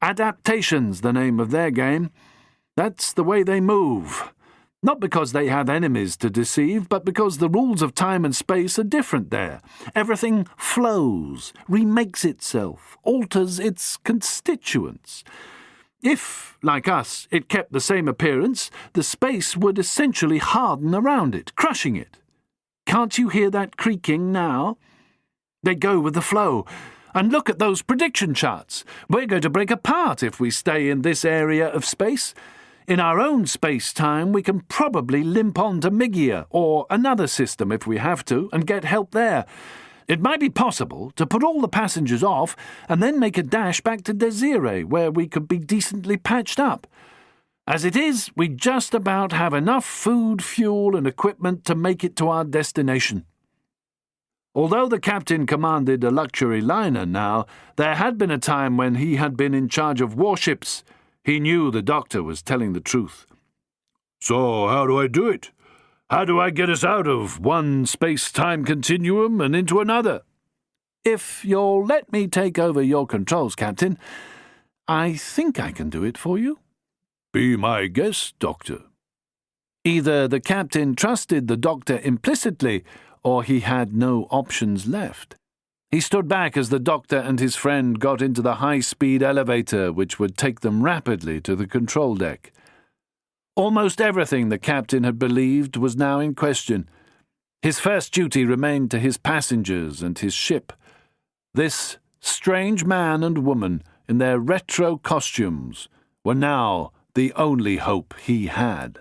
Adaptation's the name of their game. That's the way they move. Not because they have enemies to deceive, but because the rules of time and space are different there. Everything flows, remakes itself, alters its constituents. If, like us, it kept the same appearance, the space would essentially harden around it, crushing it. Can't you hear that creaking now? They go with the flow. And look at those prediction charts. We're going to break apart if we stay in this area of space. In our own space-time, we can probably limp on to Migia or another system if we have to and get help there. It might be possible to put all the passengers off and then make a dash back to Desiree, where we could be decently patched up. As it is, we just about have enough food, fuel, and equipment to make it to our destination. Although the captain commanded a luxury liner now, there had been a time when he had been in charge of warships. He knew the doctor was telling the truth. So how do I do it? How do I get us out of one space-time continuum and into another? If you'll let me take over your controls, Captain, I think I can do it for you. Be my guest, Doctor. Either the captain trusted the doctor implicitly, or he had no options left. He stood back as the doctor and his friend got into the high-speed elevator which would take them rapidly to the control deck. Almost everything the captain had believed was now in question. His first duty remained to his passengers and his ship. This strange man and woman in their retro costumes were now the only hope he had.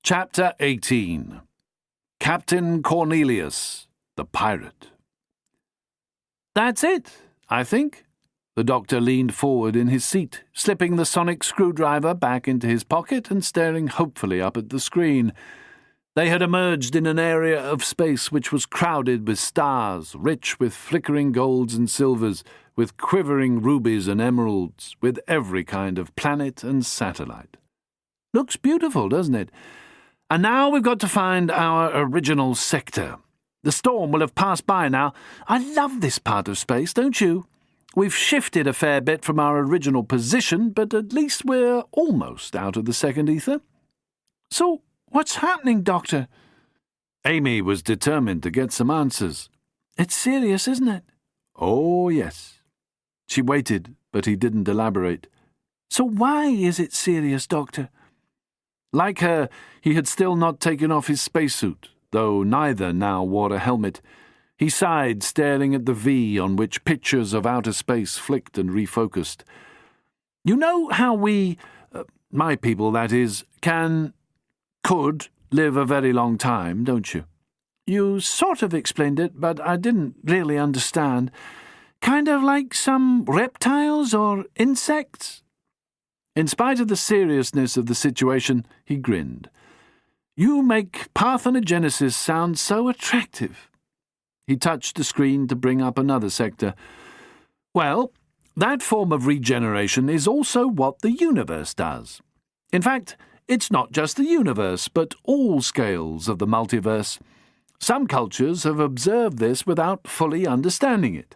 Chapter 18. Captain Cornelius, the Pirate. That's it, I think. The doctor leaned forward in his seat, slipping the sonic screwdriver back into his pocket and staring hopefully up at the screen. They had emerged in an area of space which was crowded with stars, rich with flickering golds and silvers, with quivering rubies and emeralds, with every kind of planet and satellite. Looks beautiful, doesn't it? And now we've got to find our original sector. The storm will have passed by now. I love this part of space, don't you? We've shifted a fair bit from our original position, but at least we're almost out of the second ether. So, what's happening, Doctor? Amy was determined to get some answers. It's serious, isn't it? Oh, yes. She waited, but he didn't elaborate. So why is it serious, Doctor? Like her, he had still not taken off his spacesuit, though neither now wore a helmet. He sighed, staring at the V on which pictures of outer space flicked and refocused. You know how we, my people that is, could live a very long time, don't you? You sort of explained it, but I didn't really understand. Kind of like some reptiles or insects? In spite of the seriousness of the situation, he grinned. You make parthenogenesis sound so attractive. He touched the screen to bring up another sector. Well, that form of regeneration is also what the universe does. In fact, it's not just the universe, but all scales of the multiverse. Some cultures have observed this without fully understanding it.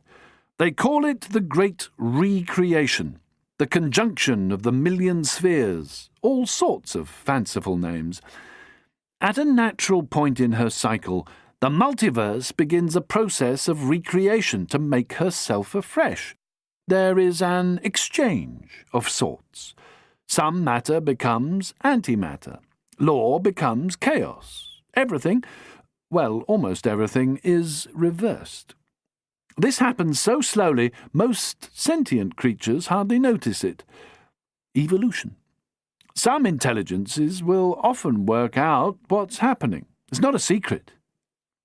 They call it the Great Recreation, the conjunction of the million spheres, all sorts of fanciful names. At a natural point in her cycle, the multiverse begins a process of recreation to make herself afresh. There is an exchange of sorts. Some matter becomes antimatter. Law becomes chaos. Everything, well, almost everything, is reversed. This happens so slowly, most sentient creatures hardly notice it. Evolution. Some intelligences will often work out what's happening. It's not a secret.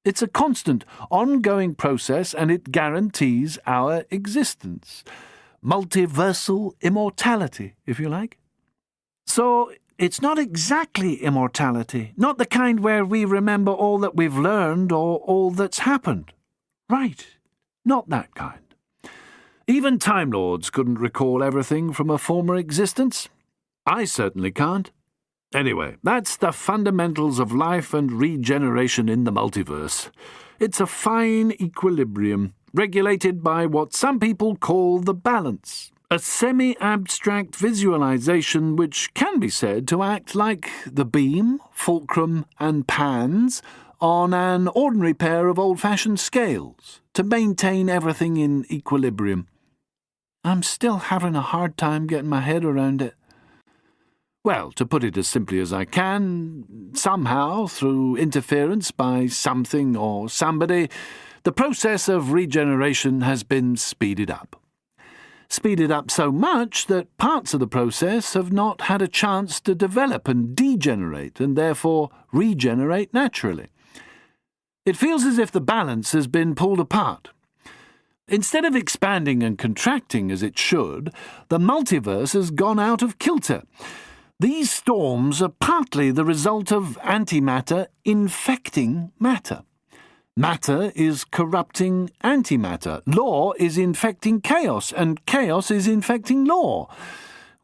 It's a constant, ongoing process, and it guarantees our existence. Multiversal immortality, if you like. So, it's not exactly immortality, not the kind where we remember all that we've learned or all that's happened. Right, not that kind. Even Time Lords couldn't recall everything from a former existence. I certainly can't. Anyway, that's the fundamentals of life and regeneration in the multiverse. It's a fine equilibrium, regulated by what some people call the balance, a semi-abstract visualization which can be said to act like the beam, fulcrum, and pans on an ordinary pair of old-fashioned scales to maintain everything in equilibrium. I'm still having a hard time getting my head around it. Well, to put it as simply as I can, somehow, through interference by something or somebody, the process of regeneration has been speeded up. Speeded up so much that parts of the process have not had a chance to develop and degenerate, and therefore regenerate naturally. It feels as if the balance has been pulled apart. Instead of expanding and contracting as it should, the multiverse has gone out of kilter. These storms are partly the result of antimatter infecting matter. Matter is corrupting antimatter. Law is infecting chaos, and chaos is infecting law.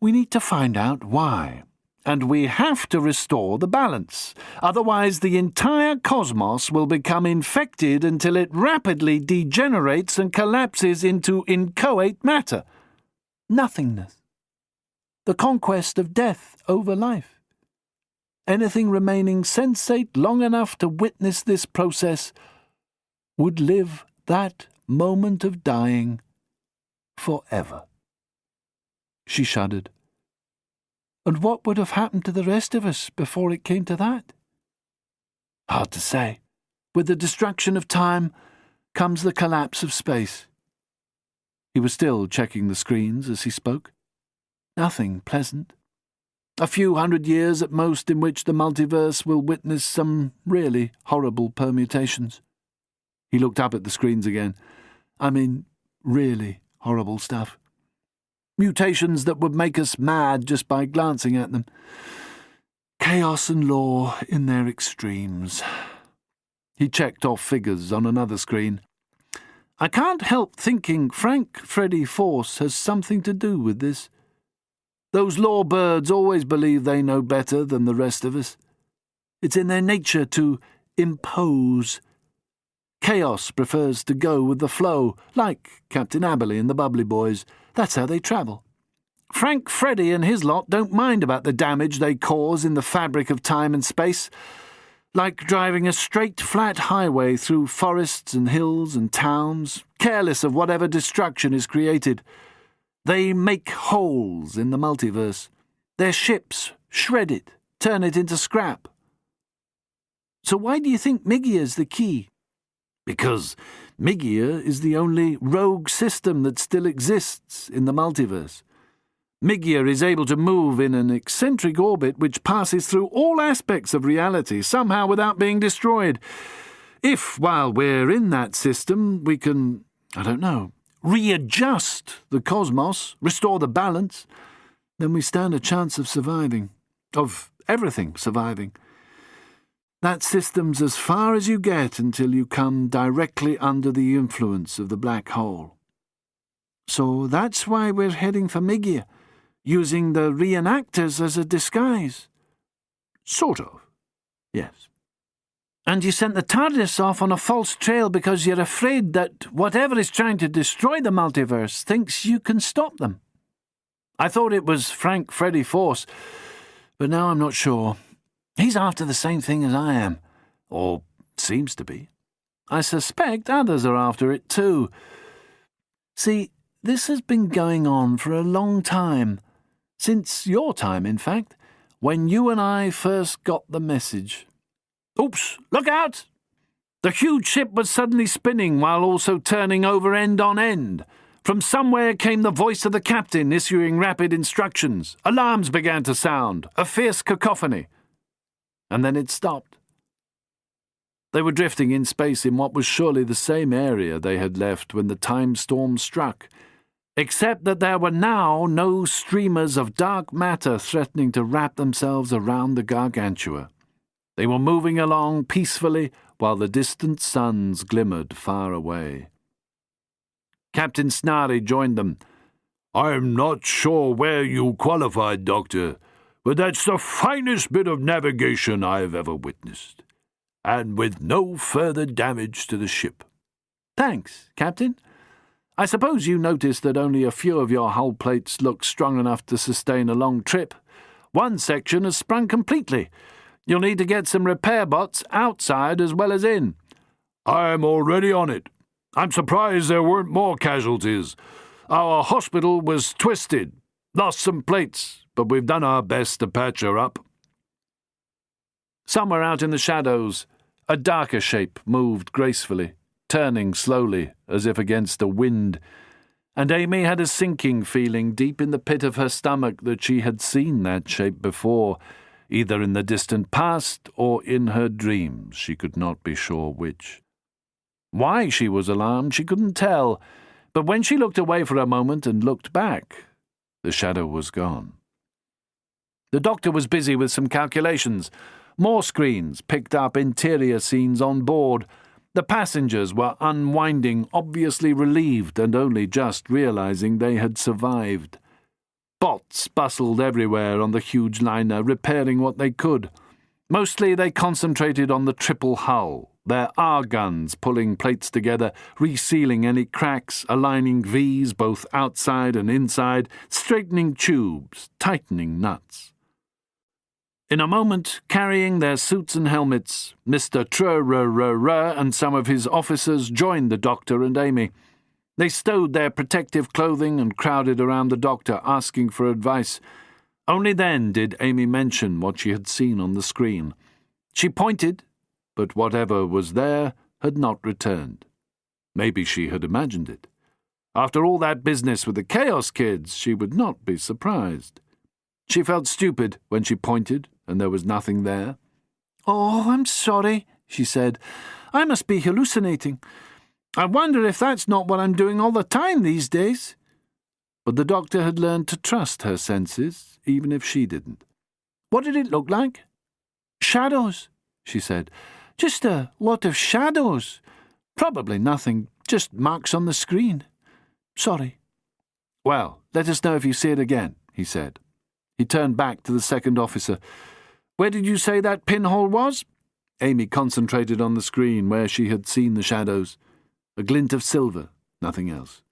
We need to find out why. And we have to restore the balance. Otherwise, the entire cosmos will become infected until it rapidly degenerates and collapses into inchoate matter. Nothingness. The conquest of death over life. Anything remaining sensate long enough to witness this process would live that moment of dying forever. She shuddered. And what would have happened to the rest of us before it came to that? Hard to say. With the destruction of time comes the collapse of space. He was still checking the screens as he spoke. Nothing pleasant. A few 100 years at most in which the multiverse will witness some really horrible permutations. He looked up at the screens again. I mean, really horrible stuff. Mutations that would make us mad just by glancing at them. Chaos and law in their extremes. He checked off figures on another screen. I can't help thinking Frank Freddy Force has something to do with this. Those law birds always believe they know better than the rest of us. It's in their nature to impose. Chaos prefers to go with the flow, like Captain Abberley and the Bubbly Boys. That's how they travel. Frank Freddy and his lot don't mind about the damage they cause in the fabric of time and space. Like driving a straight, flat highway through forests and hills and towns, careless of whatever destruction is created. They make holes in the multiverse. Their ships shred it, turn it into scrap. So why do you think Migia's the key? Because Migia is the only rogue system that still exists in the multiverse. Migia is able to move in an eccentric orbit which passes through all aspects of reality, somehow without being destroyed. If, while we're in that system, we can, readjust the cosmos, restore the balance, then we stand a chance of surviving, of everything surviving. That system's as far as you get until you come directly under the influence of the black hole. So that's why we're heading for Migia, using the reenactors as a disguise. Sort of, yes. And you sent the TARDIS off on a false trail because you're afraid that whatever is trying to destroy the multiverse thinks you can stop them. I thought it was Frank Freddy Force, but now I'm not sure. He's after the same thing as I am, or seems to be. I suspect others are after it too. See, this has been going on for a long time, since your time, in fact, when you and I first got the message. Oops, look out! The huge ship was suddenly spinning while also turning over end on end. From somewhere came the voice of the captain issuing rapid instructions. Alarms began to sound, a fierce cacophony. And then it stopped. They were drifting in space in what was surely the same area they had left when the time storm struck, except that there were now no streamers of dark matter threatening to wrap themselves around the Gargantua. They were moving along peacefully while the distant suns glimmered far away. Captain Snarry joined them. "I'm not sure where you qualified, Doctor, but that's the finest bit of navigation I've ever witnessed, and with no further damage to the ship." "Thanks, Captain. I suppose you noticed that only a few of your hull plates look strong enough to sustain a long trip. One section has sprung completely. You'll need to get some repair bots outside as well as in." "I'm already on it. I'm surprised there weren't more casualties. Our hospital was twisted, lost some plates, but we've done our best to patch her up." Somewhere out in the shadows, a darker shape moved gracefully, turning slowly as if against a wind, and Amy had a sinking feeling deep in the pit of her stomach that she had seen that shape before, either in the distant past or in her dreams, she could not be sure which. Why she was alarmed she couldn't tell, but when she looked away for a moment and looked back, the shadow was gone. The doctor was busy with some calculations. More screens picked up interior scenes on board. The passengers were unwinding, obviously relieved and only just realizing they had survived. Bots bustled everywhere on the huge liner, repairing what they could. Mostly they concentrated on the triple hull, their R-guns pulling plates together, resealing any cracks, aligning V's both outside and inside, straightening tubes, tightening nuts. In a moment, carrying their suits and helmets, Mr. Trur and some of his officers joined the doctor and Amy. They stowed their protective clothing and crowded around the doctor, asking for advice. Only then did Amy mention what she had seen on the screen. She pointed, but whatever was there had not returned. Maybe she had imagined it. After all that business with the Chaos Kids, she would not be surprised. She felt stupid when she pointed, and there was nothing there. "Oh, I'm sorry," she said. "I must be hallucinating. I wonder if that's not what I'm doing all the time these days." But the doctor had learned to trust her senses, even if she didn't. "What did it look like?" "Shadows," she said. "Just a lot of shadows. Probably nothing, just marks on the screen. Sorry." "Well, let us know if you see it again," he said. He turned back to the second officer. "Where did you say that pinhole was?" Amy concentrated on the screen where she had seen the shadows. A glint of silver, nothing else.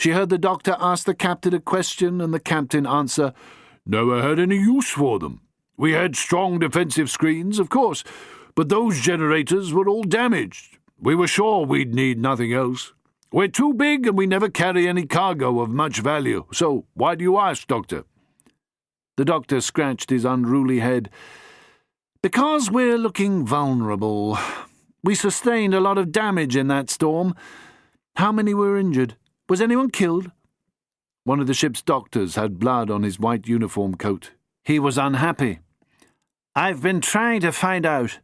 She heard the doctor ask the captain a question and the captain answer, "Never had any use for them. We had strong defensive screens, of course, but those generators were all damaged. We were sure we'd need nothing else. We're too big and we never carry any cargo of much value. So why do you ask, Doctor?" The doctor scratched his unruly head. "Because we're looking vulnerable. We sustained a lot of damage in that storm. How many were injured? Was anyone killed?" One of the ship's doctors had blood on his white uniform coat. He was unhappy. "I've been trying to find out.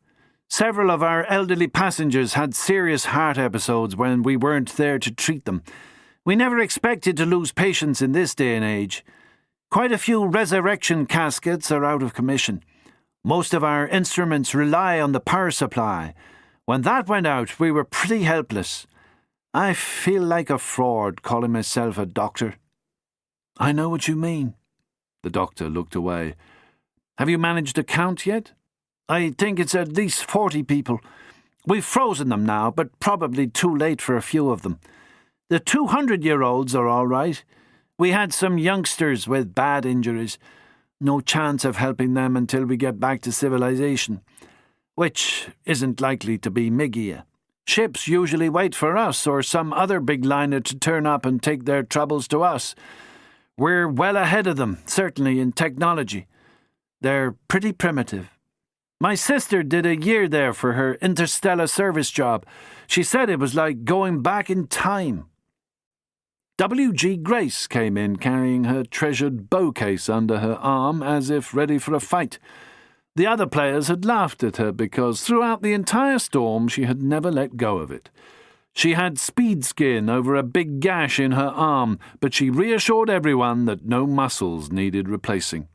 Several of our elderly passengers had serious heart episodes when we weren't there to treat them. We never expected to lose patients in this day and age. Quite a few resurrection caskets are out of commission. Most of our instruments rely on the power supply. When that went out, we were pretty helpless. I feel like a fraud calling myself a doctor." "I know what you mean." The doctor looked away. "Have you managed to count yet?" "I think it's at least 40 people. We've frozen them now, but probably too late for a few of them. The 200-year-olds are all right. We had some youngsters with bad injuries. No chance of helping them until we get back to civilization, which isn't likely to be Migia. Ships usually wait for us or some other big liner to turn up and take their troubles to us. We're well ahead of them, certainly in technology. They're pretty primitive. My sister did a year there for her interstellar service job. She said it was like going back in time." W.G. Grace came in carrying her treasured bow case under her arm as if ready for a fight. The other players had laughed at her because throughout the entire storm she had never let go of it. She had speed skin over a big gash in her arm, but she reassured everyone that no muscles needed replacing.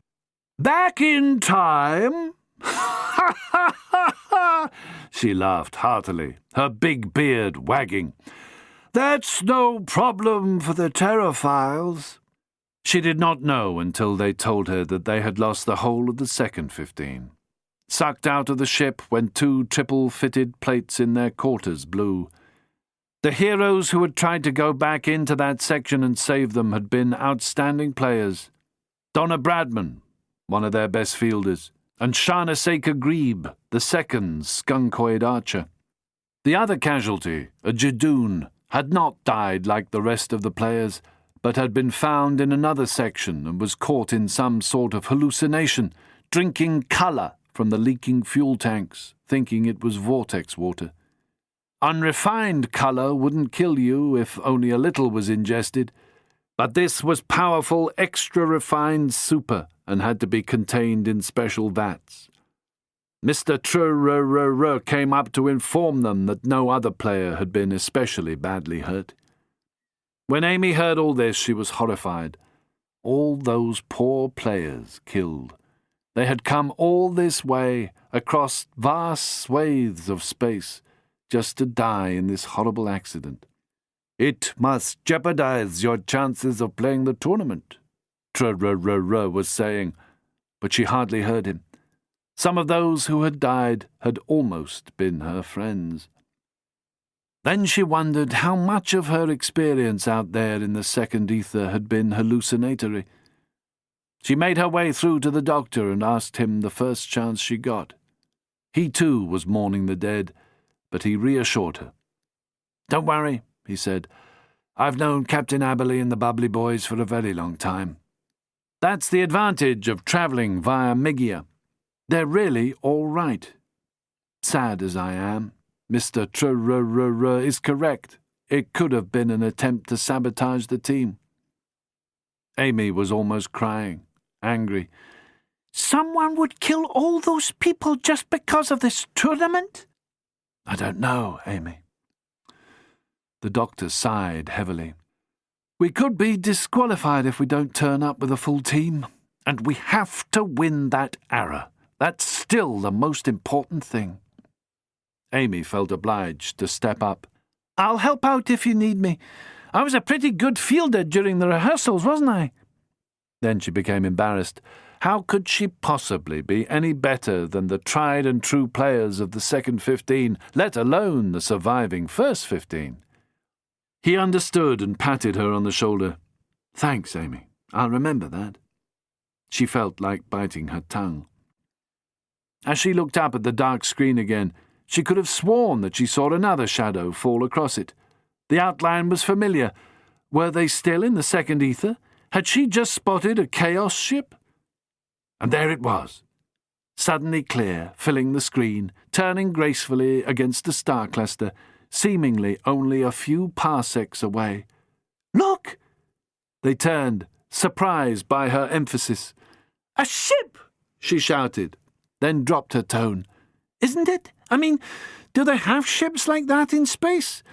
"Back in time?" "Ha ha ha ha!" She laughed heartily, her big beard wagging. "That's no problem for the Terraphiles." She did not know until they told her that they had lost the whole of the second 15. Sucked out of the ship when 2 triple-fitted plates in their quarters blew. The heroes who had tried to go back into that section and save them had been outstanding players. Donna Bradman, one of their best fielders, and Shana Saker Grebe, the second skunkoid archer. The other casualty, a Jadoon, had not died like the rest of the players, but had been found in another section and was caught in some sort of hallucination, drinking colour from the leaking fuel tanks, thinking it was vortex water. Unrefined colour wouldn't kill you if only a little was ingested, but this was powerful, extra-refined super and had to be contained in special vats. Mr. Trrrr came up to inform them that no other player had been especially badly hurt. When Amy heard all this, she was horrified. All those poor players killed. They had come all this way, across vast swathes of space, just to die in this horrible accident. "It must jeopardize your chances of playing the tournament," Trrrr was saying, but she hardly heard him. Some of those who had died had almost been her friends. Then she wondered how much of her experience out there in the second ether had been hallucinatory. She made her way through to the doctor and asked him the first chance she got. He too was mourning the dead, but he reassured her. "Don't worry," he said. "I've known Captain Aberley and the Bubbly Boys for a very long time. That's the advantage of travelling via Migia. They're really all right. Sad as I am, Mr. Trrrr is correct. It could have been an attempt to sabotage the team." Amy was almost crying, angry. "Someone would kill all those people just because of this tournament?" "I don't know, Amy." The doctor sighed heavily. "We could be disqualified if we don't turn up with a full team, and we have to win that arrow. That's still the most important thing." Amy felt obliged to step up. "I'll help out if you need me. I was a pretty good fielder during the rehearsals, wasn't I?" Then she became embarrassed. How could she possibly be any better than the tried-and-true players of the second 15, let alone the surviving first 15? He understood and patted her on the shoulder. "Thanks, Amy. I'll remember that." She felt like biting her tongue. As she looked up at the dark screen again, she could have sworn that she saw another shadow fall across it. The outline was familiar. Were they still in the second ether? Had she just spotted a chaos ship? And there it was, suddenly clear, filling the screen, turning gracefully against a star cluster, seemingly only a few parsecs away. "Look!" They turned, surprised by her emphasis. "A ship!" she shouted, then dropped her tone. "Isn't it? I mean, do they have ships like that in space?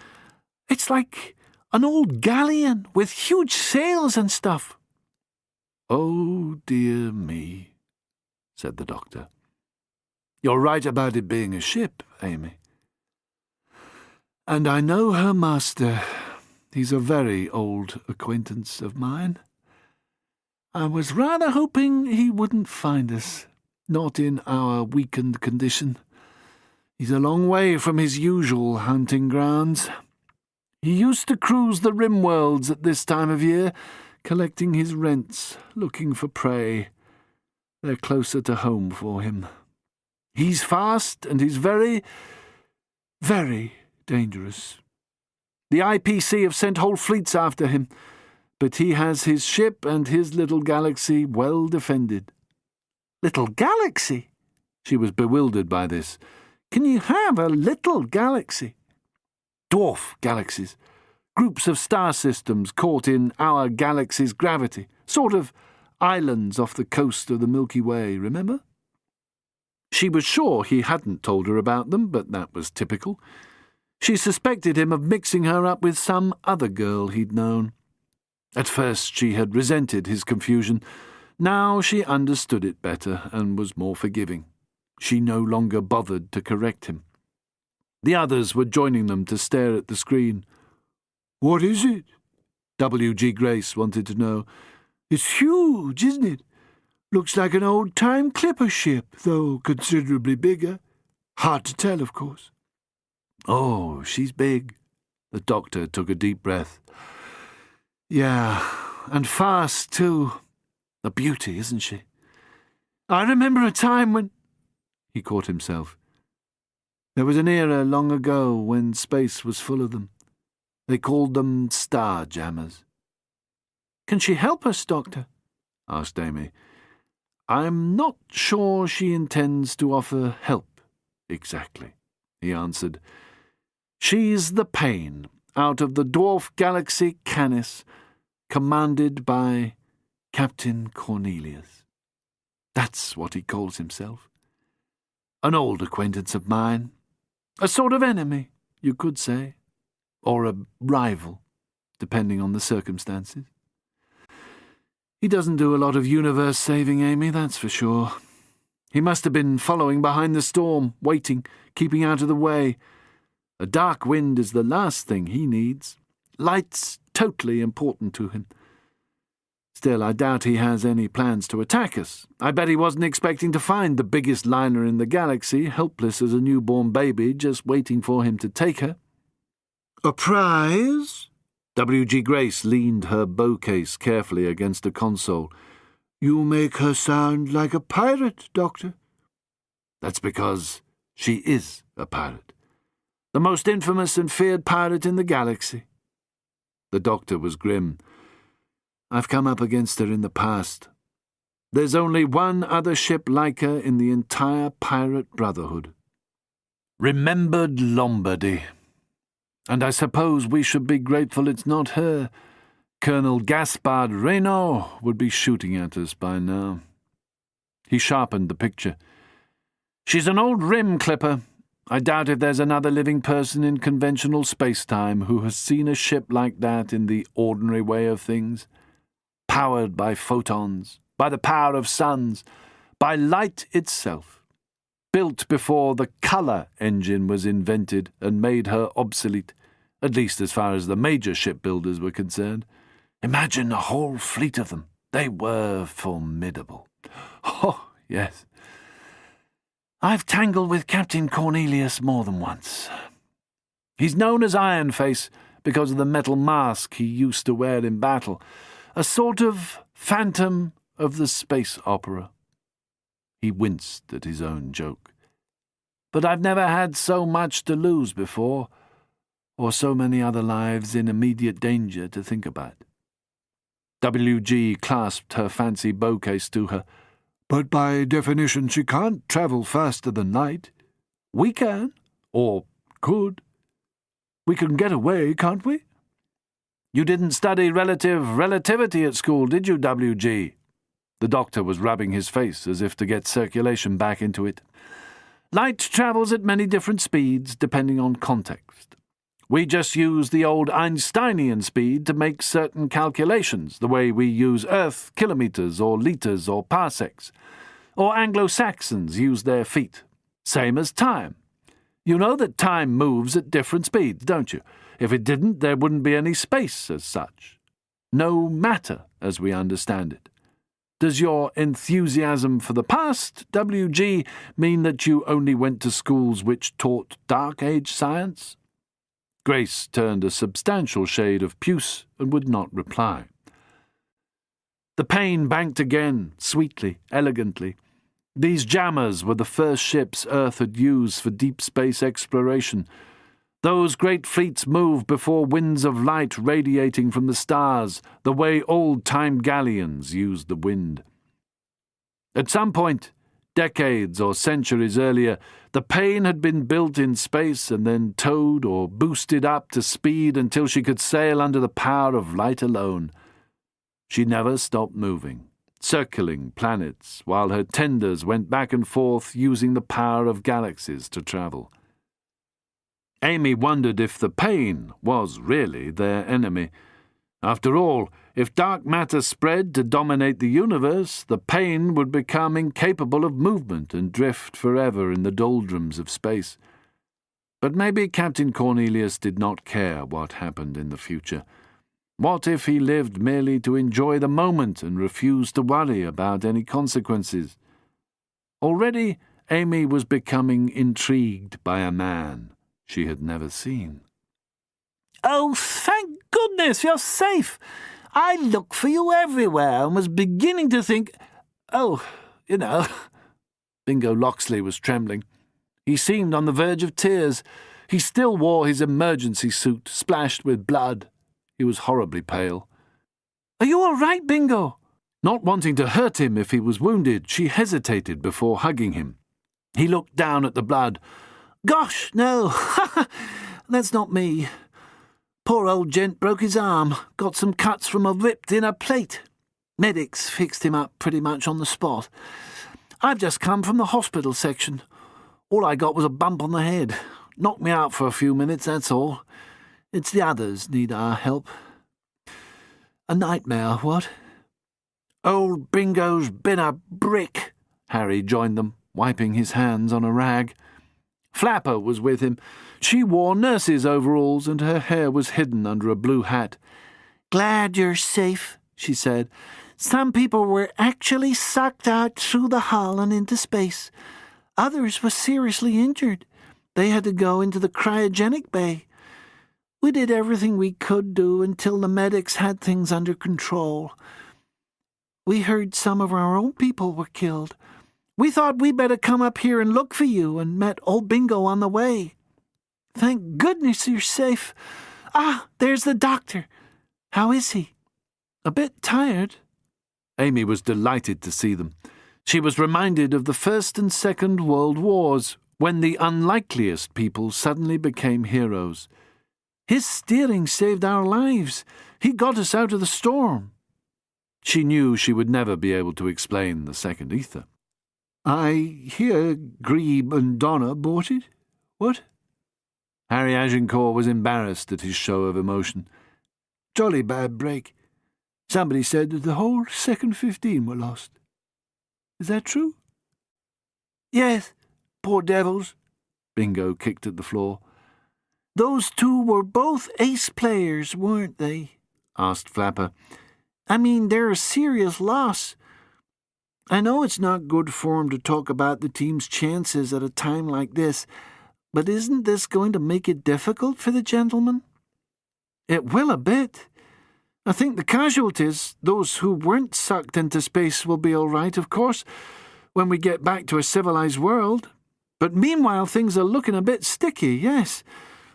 It's like an old galleon with huge sails and stuff." "Oh, dear me," said the doctor. "You're right about it being a ship, Amy. And I know her master. He's a very old acquaintance of mine. I was rather hoping he wouldn't find us, not in our weakened condition. He's a long way from his usual hunting grounds. He used to cruise the rim worlds at this time of year, collecting his rents, looking for prey. They're closer to home for him. He's fast and he's very, very dangerous. The IPC have sent whole fleets after him, but he has his ship and his little galaxy well defended." "Little galaxy?" She was bewildered by this. "Can you have a little galaxy?" "Dwarf galaxies. Groups of star systems caught in our galaxy's gravity. Sort of islands off the coast of the Milky Way, remember?" She was sure he hadn't told her about them, but that was typical. She suspected him of mixing her up with some other girl he'd known. At first she had resented his confusion. Now she understood it better and was more forgiving. She no longer bothered to correct him. The others were joining them to stare at the screen. What is it? W.G. Grace wanted to know. It's huge, isn't it? Looks like an old-time clipper ship, though considerably bigger. Hard to tell, of course. Oh, she's big. The doctor took a deep breath. Yeah, and fast, too. A beauty, isn't she? I remember a time when... He caught himself. There was an era long ago when space was full of them. They called them star jammers. Can she help us, Doctor? Asked Amy. I'm not sure she intends to offer help, exactly, he answered. She's the pain out of the dwarf galaxy Canis, commanded by Captain Cornelius. That's what he calls himself. An old acquaintance of mine. A sort of enemy, you could say. Or a rival, depending on the circumstances. He doesn't do a lot of universe-saving, Amy, that's for sure. He must have been following behind the storm, waiting, keeping out of the way. A dark wind is the last thing he needs. Light's totally important to him. Still, I doubt he has any plans to attack us. I bet he wasn't expecting to find the biggest liner in the galaxy, helpless as a newborn baby, just waiting for him to take her. A prize? W.G. Grace leaned her bow case carefully against a console. You make her sound like a pirate, Doctor. That's because she is a pirate. The most infamous and feared pirate in the galaxy. The doctor was grim. I've come up against her in the past. There's only one other ship like her in the entire pirate brotherhood. Remembered Lombardy. And I suppose we should be grateful it's not her. Colonel Gaspard Renault would be shooting at us by now. He sharpened the picture. She's an old rim clipper. I doubt if there's another living person in conventional space-time who has seen a ship like that in the ordinary way of things. Powered by photons, by the power of suns, by light itself. Built before the colour engine was invented and made her obsolete, at least as far as the major shipbuilders were concerned. Imagine a whole fleet of them. They were formidable. Oh, yes. I've tangled with Captain Cornelius more than once. He's known as Iron Face because of the metal mask he used to wear in battle, a sort of phantom of the space opera. He winced at his own joke. But I've never had so much to lose before, or so many other lives in immediate danger to think about. W.G. clasped her fancy bowcase to her. But by definition she can't travel faster than light. We can, or could. We can get away, can't we? You didn't study relativity at school, did you, W.G.? The doctor was rubbing his face as if to get circulation back into it. Light travels at many different speeds, depending on context. We just use the old Einsteinian speed to make certain calculations, the way we use Earth kilometres or litres or parsecs. Or Anglo-Saxons use their feet. Same as time. You know that time moves at different speeds, don't you? If it didn't, there wouldn't be any space as such. No matter, as we understand it. Does your enthusiasm for the past, W.G., mean that you only went to schools which taught Dark Age science? Grace turned a substantial shade of puce and would not reply. The pain banked again, sweetly, elegantly. These jammers were the first ships Earth had used for deep space exploration. Those great fleets moved before winds of light radiating from the stars, the way old-time galleons used the wind. At some point, decades or centuries earlier, the Pain had been built in space and then towed or boosted up to speed until she could sail under the power of light alone. She never stopped moving, circling planets, while her tenders went back and forth using the power of galaxies to travel. Amy wondered if the pain was really their enemy. After all, if dark matter spread to dominate the universe, the pain would become incapable of movement and drift forever in the doldrums of space. But maybe Captain Cornelius did not care what happened in the future. What if he lived merely to enjoy the moment and refused to worry about any consequences? Already, Amy was becoming intrigued by a man she had never seen. "Oh, thank goodness you're safe! I looked for you everywhere and was beginning to think... Oh, you know..." Bingo Loxley was trembling. He seemed on the verge of tears. He still wore his emergency suit, splashed with blood. He was horribly pale. "Are you all right, Bingo?" Not wanting to hurt him if he was wounded, she hesitated before hugging him. He looked down at the blood. "Gosh, no. That's not me. Poor old gent broke his arm, got some cuts from a ripped-inner plate. Medics fixed him up pretty much on the spot. I've just come from the hospital section. All I got was a bump on the head. Knocked me out for a few minutes, that's all. It's the others need our help. A nightmare, what?" "Old Bingo's been a brick," Harry joined them, wiping his hands on a rag. Flapper was with him. She wore nurse's overalls and her hair was hidden under a blue hat. "Glad you're safe," she said. "Some people were actually sucked out through the hull and into space. Others were seriously injured. They had to go into the cryogenic bay. We did everything we could do until the medics had things under control. We heard some of our own people were killed. We thought we'd better come up here and look for you and met old Bingo on the way. Thank goodness you're safe. Ah, there's the doctor. How is he?" "A bit tired." Amy was delighted to see them. She was reminded of the First and Second World Wars, when the unlikeliest people suddenly became heroes. "His steering saved our lives. He got us out of the storm." She knew she would never be able to explain the second ether. "I hear Grebe and Donna bought it. What?" Harry Agincourt was embarrassed at his show of emotion. "Jolly bad break. Somebody said that the whole second 15 were lost. Is that true?" "Yes, poor devils." Bingo kicked at the floor. "Those two were both ace players, weren't they?" asked Flapper. "I mean, they're a serious loss. I know it's not good form to talk about the team's chances at a time like this, but isn't this going to make it difficult for the gentlemen?" "It will a bit. I think the casualties, those who weren't sucked into space, will be all right, of course, when we get back to a civilized world. But meanwhile things are looking a bit sticky, yes.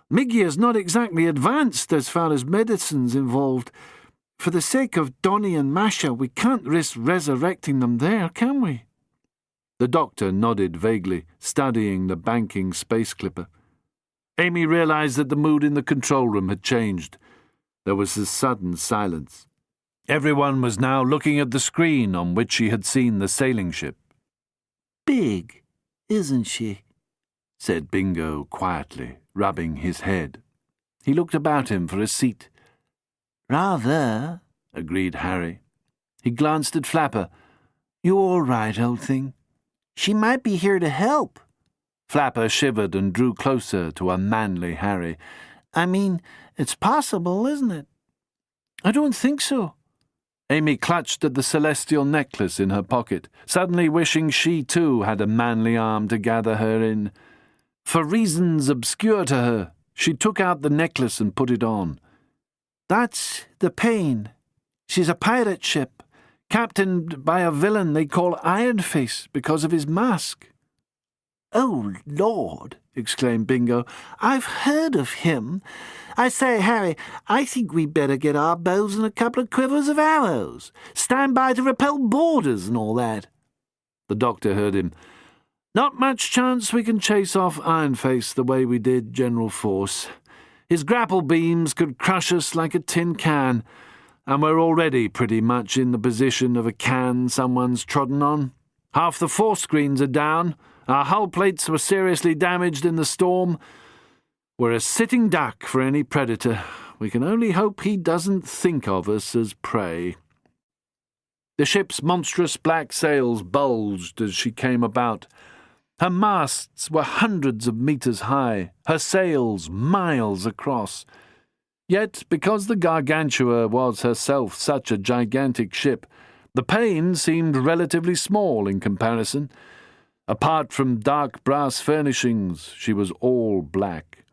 Migia's not exactly advanced as far as medicine's involved. For the sake of Donnie and Masha, we can't risk resurrecting them there, can we?" The doctor nodded vaguely, studying the banking space clipper. Amy realized that the mood in the control room had changed. There was a sudden silence. Everyone was now looking at the screen on which she had seen the sailing ship. "Big, isn't she?" said Bingo quietly, rubbing his head. He looked about him for a seat. "Rather," agreed Harry. He glanced at Flapper. "You all right, old thing? She might be here to help." Flapper shivered and drew closer to a manly Harry. "I mean, it's possible, isn't it?" "I don't think so." Amy clutched at the celestial necklace in her pocket, suddenly wishing she too had a manly arm to gather her in. For reasons obscure to her, she took out the necklace and put it on. "That's the Pain. She's a pirate ship, captained by a villain they call Ironface because of his mask." "Oh, Lord," exclaimed Bingo. "I've heard of him. I say, Harry, I think we'd better get our bows and a couple of quivers of arrows. Stand by to repel boarders and all that." The doctor heard him. "Not much chance we can chase off Ironface the way we did General Force. His grapple beams could crush us like a tin can. and we're already pretty much in the position of a can someone's trodden on. Half the force screens are down, our hull plates were seriously damaged in the storm. We're a sitting duck for any predator. We can only hope he doesn't think of us as prey. The ship's monstrous black sails bulged as she came about. Her masts were hundreds of meters high, her sails miles across. Yet, because the Gargantua was herself such a gigantic ship, the Pain seemed relatively small in comparison. Apart from dark brass furnishings, she was all black.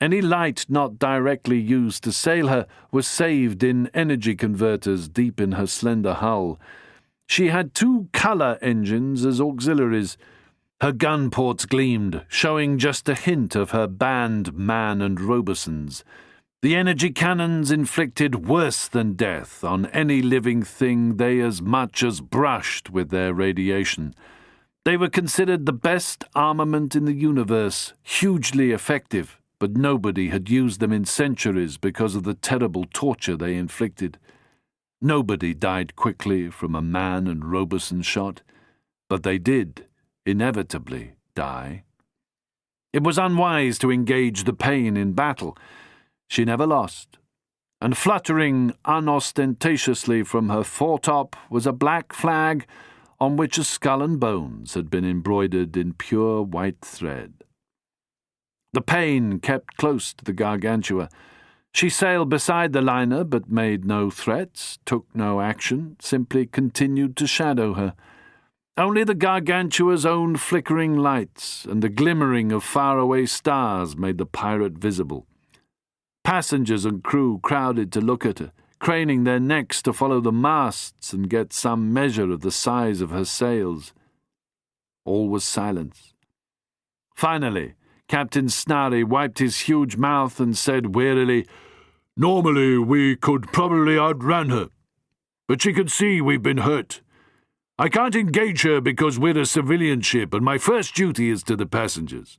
Any light not directly used to sail her was saved in energy converters deep in her slender hull. She had 2 colour engines as auxiliaries. Her gun ports gleamed, showing just a hint of her banned Man and Robesons. The energy cannons inflicted worse than death on any living thing they as much as brushed with their radiation. They were considered the best armament in the universe, hugely effective, but nobody had used them in centuries because of the terrible torture they inflicted. Nobody died quickly from a Man and Robeson shot, but they did inevitably die. It was unwise to engage the Pain in battle. She never lost, and fluttering unostentatiously from her foretop was a black flag on which a skull and bones had been embroidered in pure white thread. The Pain kept close to the Gargantua. She sailed beside the liner, but made no threats, took no action, simply continued to shadow her. Only the Gargantua's own flickering lights and the glimmering of faraway stars made the pirate visible. Passengers and crew crowded to look at her, craning their necks to follow the masts and get some measure of the size of her sails. All was silence. Finally, Captain Snarry wiped his huge mouth and said wearily, "Normally we could probably outrun her, but she can see we've been hurt. I can't engage her because we're a civilian ship and my first duty is to the passengers.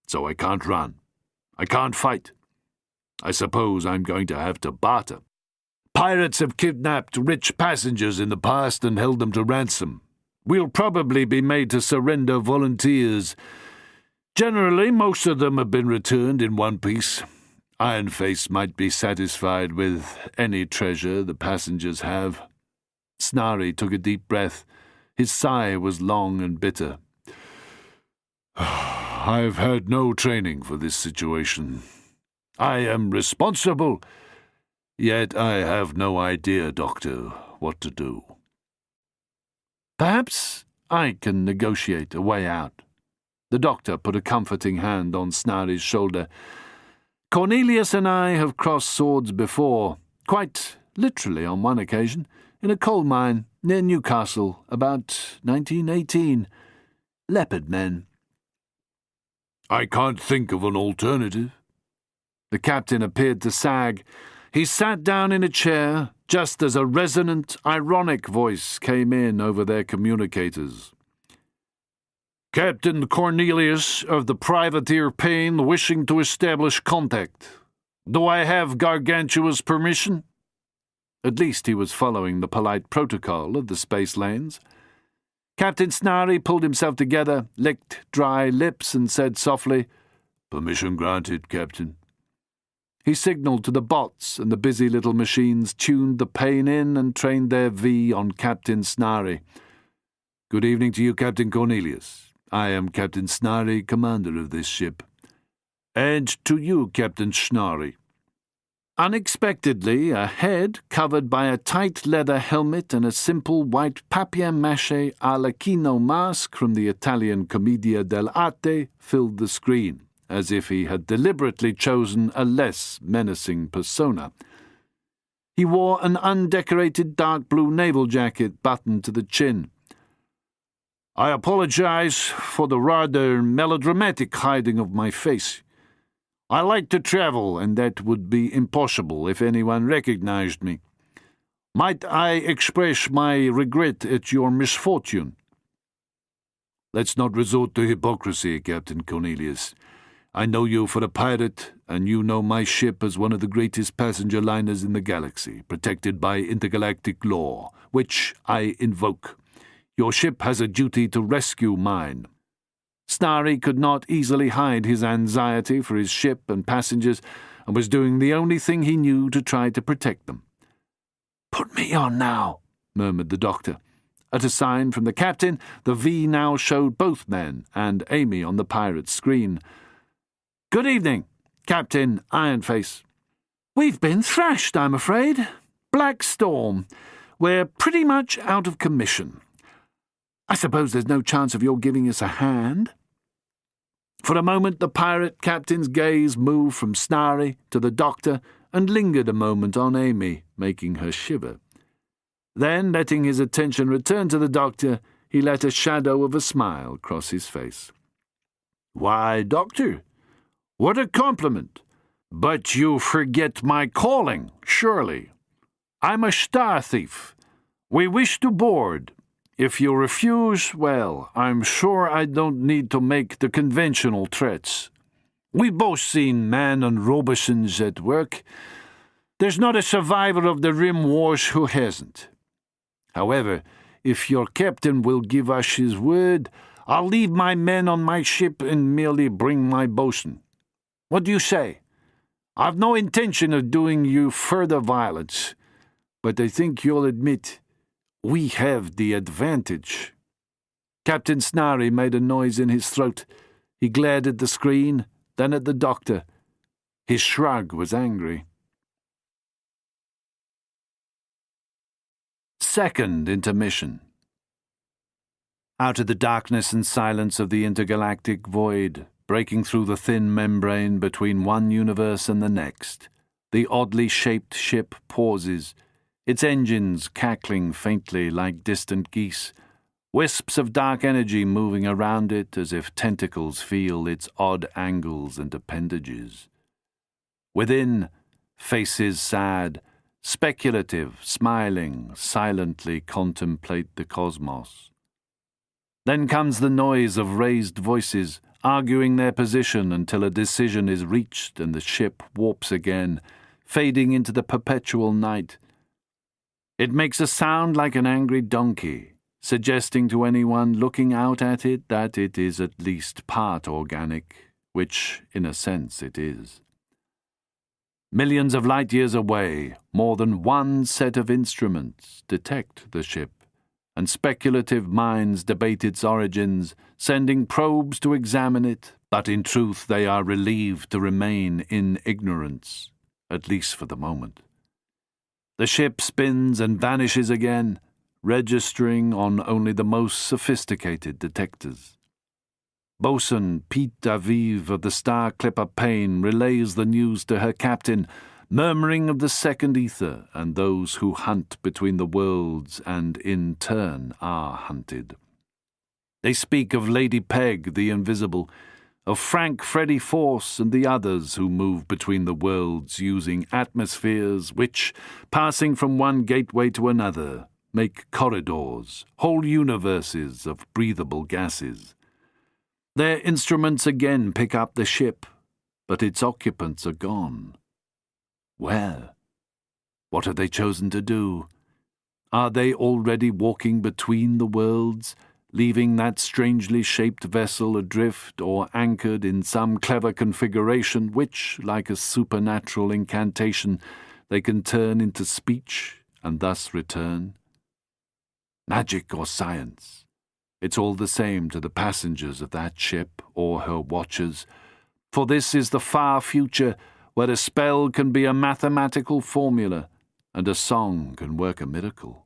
So I can't run. I can't fight. I suppose I'm going to have to barter. Pirates have kidnapped rich passengers in the past and held them to ransom. We'll probably be made to surrender volunteers. Generally, most of them have been returned in one piece. Ironface might be satisfied with any treasure the passengers have." Snarry took a deep breath. His sigh was long and bitter. "I've had no training for this situation. I am responsible, yet I have no idea, Doctor, what to do." "Perhaps I can negotiate a way out." The doctor put a comforting hand on Snarry's shoulder. "Cornelius and I have crossed swords before, quite literally on one occasion, in a coal mine near Newcastle, about 1918. Leopard men." "I can't think of an alternative." The captain appeared to sag. He sat down in a chair, just as a resonant, ironic voice came in over their communicators. "Captain Cornelius of the privateer Pain wishing to establish contact. Do I have Gargantua's permission?" At least he was following the polite protocol of the space lanes. Captain Snarry pulled himself together, licked dry lips, and said softly, "Permission granted, Captain." He signalled to the bots, and the busy little machines tuned the Pain in and trained their V on Captain Snarry. "Good evening to you, Captain Cornelius. I am Captain Snarry, commander of this ship." "And to you, Captain Snarry." Unexpectedly, a head covered by a tight leather helmet and a simple white papier-mâché arlecchino mask from the Italian Commedia dell'arte filled the screen, as if he had deliberately chosen a less menacing persona. He wore an undecorated dark blue naval jacket buttoned to the chin. "I apologize for the rather melodramatic hiding of my face. I like to travel, and that would be impossible if anyone recognized me. Might I express my regret at your misfortune?" "Let's not resort to hypocrisy, Captain Cornelius. I know you for a pirate, and you know my ship as one of the greatest passenger liners in the galaxy, protected by intergalactic law, which I invoke. Your ship has a duty to rescue mine." Snarry could not easily hide his anxiety for his ship and passengers, and was doing the only thing he knew to try to protect them. "Put me on now," murmured the doctor. At a sign from the captain, the V now showed both men and Amy on the pirate's screen. "Good evening, Captain Ironface." "We've been thrashed, I'm afraid. Black storm. We're pretty much out of commission. I suppose there's no chance of your giving us a hand?" For a moment the pirate captain's gaze moved from Snarry to the doctor and lingered a moment on Amy, making her shiver. Then, letting his attention return to the doctor, he let a shadow of a smile cross his face. "Why, Doctor, what a compliment! But you forget my calling, surely. I'm a star thief. We wish to board. If you refuse, well, I'm sure I don't need to make the conventional threats. We've both seen Man and Robeson's at work. There's not a survivor of the Rim Wars who hasn't. However, if your captain will give us his word, I'll leave my men on my ship and merely bring my bosun. What do you say? I've no intention of doing you further violence, but I think you'll admit we have the advantage." Captain Snarry made a noise in his throat. He glared at the screen, then at the doctor. His shrug was angry. Second intermission. Out of the darkness and silence of the intergalactic void, breaking through the thin membrane between one universe and the next, the oddly shaped ship pauses, its engines cackling faintly like distant geese, wisps of dark energy moving around it as if tentacles feel its odd angles and appendages. Within, faces sad, speculative, smiling, silently contemplate the cosmos. Then comes the noise of raised voices, arguing their position until a decision is reached and the ship warps again, fading into the perpetual night. It makes a sound like an angry donkey, suggesting to anyone looking out at it that it is at least part organic, which, in a sense, it is. Millions of light years away, more than one set of instruments detect the ship, and speculative minds debate its origins, sending probes to examine it, but in truth they are relieved to remain in ignorance, at least for the moment. The ship spins and vanishes again, registering on only the most sophisticated detectors. Bosun Pete Aviv of the Star Clipper Payne relays the news to her captain, murmuring of the second ether and those who hunt between the worlds and in turn are hunted. They speak of Lady Peg, the Invisible, of Frank Freddy Force and the others who move between the worlds using atmospheres which, passing from one gateway to another, make corridors, whole universes of breathable gases. Their instruments again pick up the ship, but its occupants are gone. Where? What have they chosen to do? Are they already walking between the worlds, leaving that strangely shaped vessel adrift or anchored in some clever configuration which, like a supernatural incantation, they can turn into speech and thus return? Magic or science, it's all the same to the passengers of that ship or her watchers, for this is the far future where a spell can be a mathematical formula and a song can work a miracle.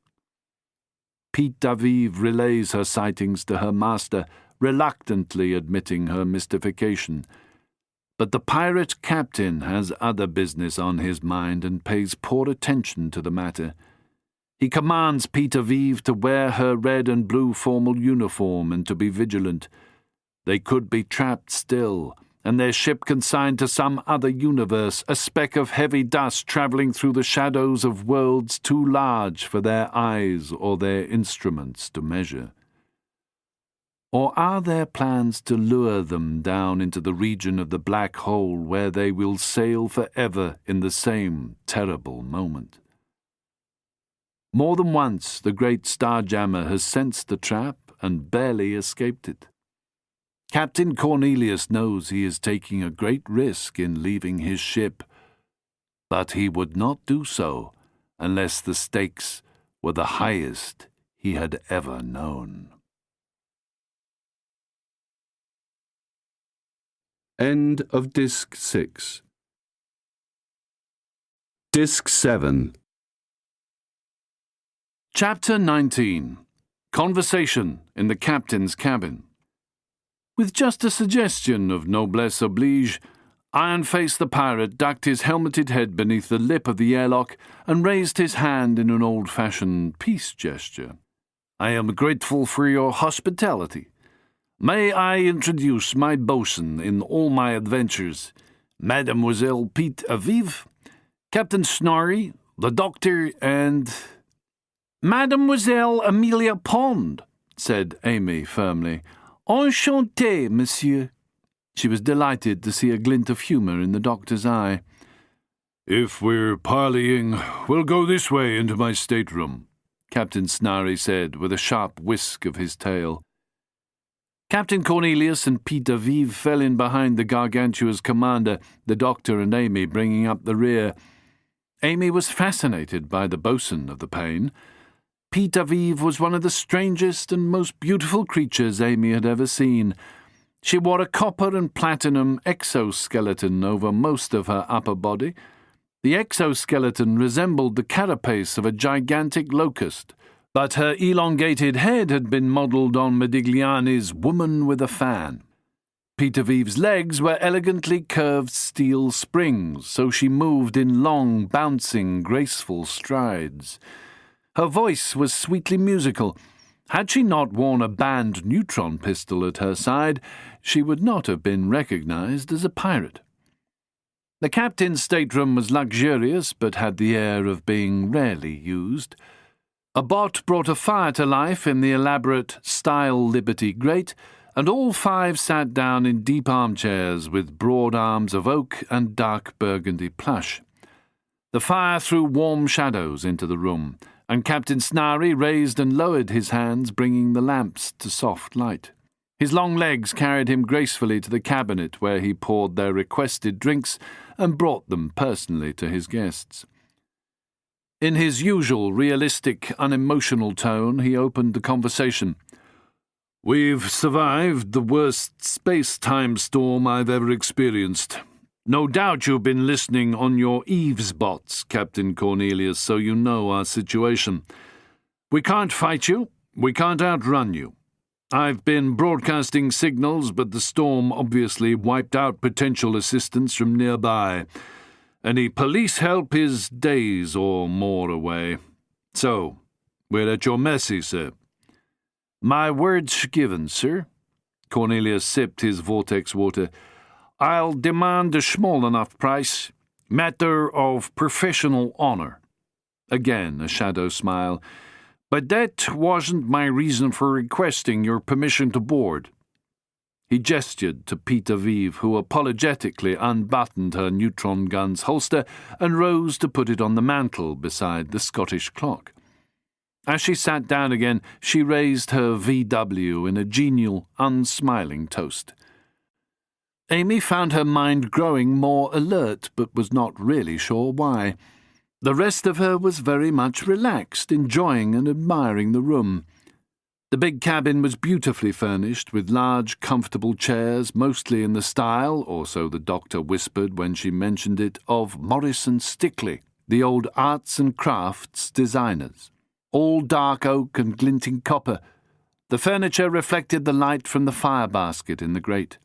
Pete Aviv relays her sightings to her master, reluctantly admitting her mystification. But the pirate captain has other business on his mind and pays poor attention to the matter. He commands Pete Aviv to wear her red and blue formal uniform and to be vigilant. They could be trapped still, and their ship consigned to some other universe, a speck of heavy dust travelling through the shadows of worlds too large for their eyes or their instruments to measure. Or are there plans to lure them down into the region of the black hole where they will sail forever in the same terrible moment? More than once the great starjammer has sensed the trap and barely escaped it. Captain Cornelius knows he is taking a great risk in leaving his ship, but he would not do so unless the stakes were the highest he had ever known. End of Disc 6. Disc 7. Chapter 19. Conversation in the Captain's Cabin. With just a suggestion of noblesse oblige, Iron-Face the pirate ducked his helmeted head beneath the lip of the airlock and raised his hand in an old-fashioned peace gesture. "I am grateful for your hospitality. May I introduce my bosun in all my adventures, Mademoiselle Pete Aviv, Captain Snarry, the Doctor, and—" "Mademoiselle Amelia Pond," said Amy firmly. "Enchanté, monsieur." She was delighted to see a glint of humour in the Doctor's eye. "If we're parleying, we'll go this way into my stateroom," Captain Snarry said with a sharp whisk of his tail. Captain Cornelius and Pete Aviv fell in behind the Gargantua's commander, the Doctor and Amy bringing up the rear. Amy was fascinated by the bosun of the Pain. Pete Aviv was one of the strangest and most beautiful creatures Amy had ever seen. She wore a copper and platinum exoskeleton over most of her upper body. The exoskeleton resembled the carapace of a gigantic locust, but her elongated head had been modelled on Modigliani's Woman with a Fan. Pete Aviv's legs were elegantly curved steel springs, so she moved in long, bouncing, graceful strides. Her voice was sweetly musical. Had she not worn a banned neutron pistol at her side, she would not have been recognized as a pirate. The captain's stateroom was luxurious, but had the air of being rarely used. A bot brought a fire to life in the elaborate Style Liberty grate, and all five sat down in deep armchairs with broad arms of oak and dark burgundy plush. The fire threw warm shadows into the room, and Captain Snarry raised and lowered his hands, bringing the lamps to soft light. His long legs carried him gracefully to the cabinet where he poured their requested drinks and brought them personally to his guests. In his usual realistic, unemotional tone, he opened the conversation. "We've survived the worst space-time storm I've ever experienced. No doubt you've been listening on your eavesbots, Captain Cornelius, so you know our situation. We can't fight you. We can't outrun you. I've been broadcasting signals, but the storm obviously wiped out potential assistance from nearby. Any police help is days or more away. So, we're at your mercy, sir." "My word's given, sir." Cornelius sipped his vortex water. "I'll demand a small enough price. Matter of professional honour." Again a shadow smile. "But that wasn't my reason for requesting your permission to board." He gestured to Pete Aviv, who apologetically unbuttoned her neutron gun's holster and rose to put it on the mantel beside the Scottish clock. As she sat down again, she raised her VW in a genial, unsmiling toast. Amy found her mind growing more alert, but was not really sure why. The rest of her was very much relaxed, enjoying and admiring the room. The big cabin was beautifully furnished, with large, comfortable chairs, mostly in the style, or so the Doctor whispered when she mentioned it, of Morris and Stickley, the old arts and crafts designers. All dark oak and glinting copper. The furniture reflected the light from the fire basket in the grate.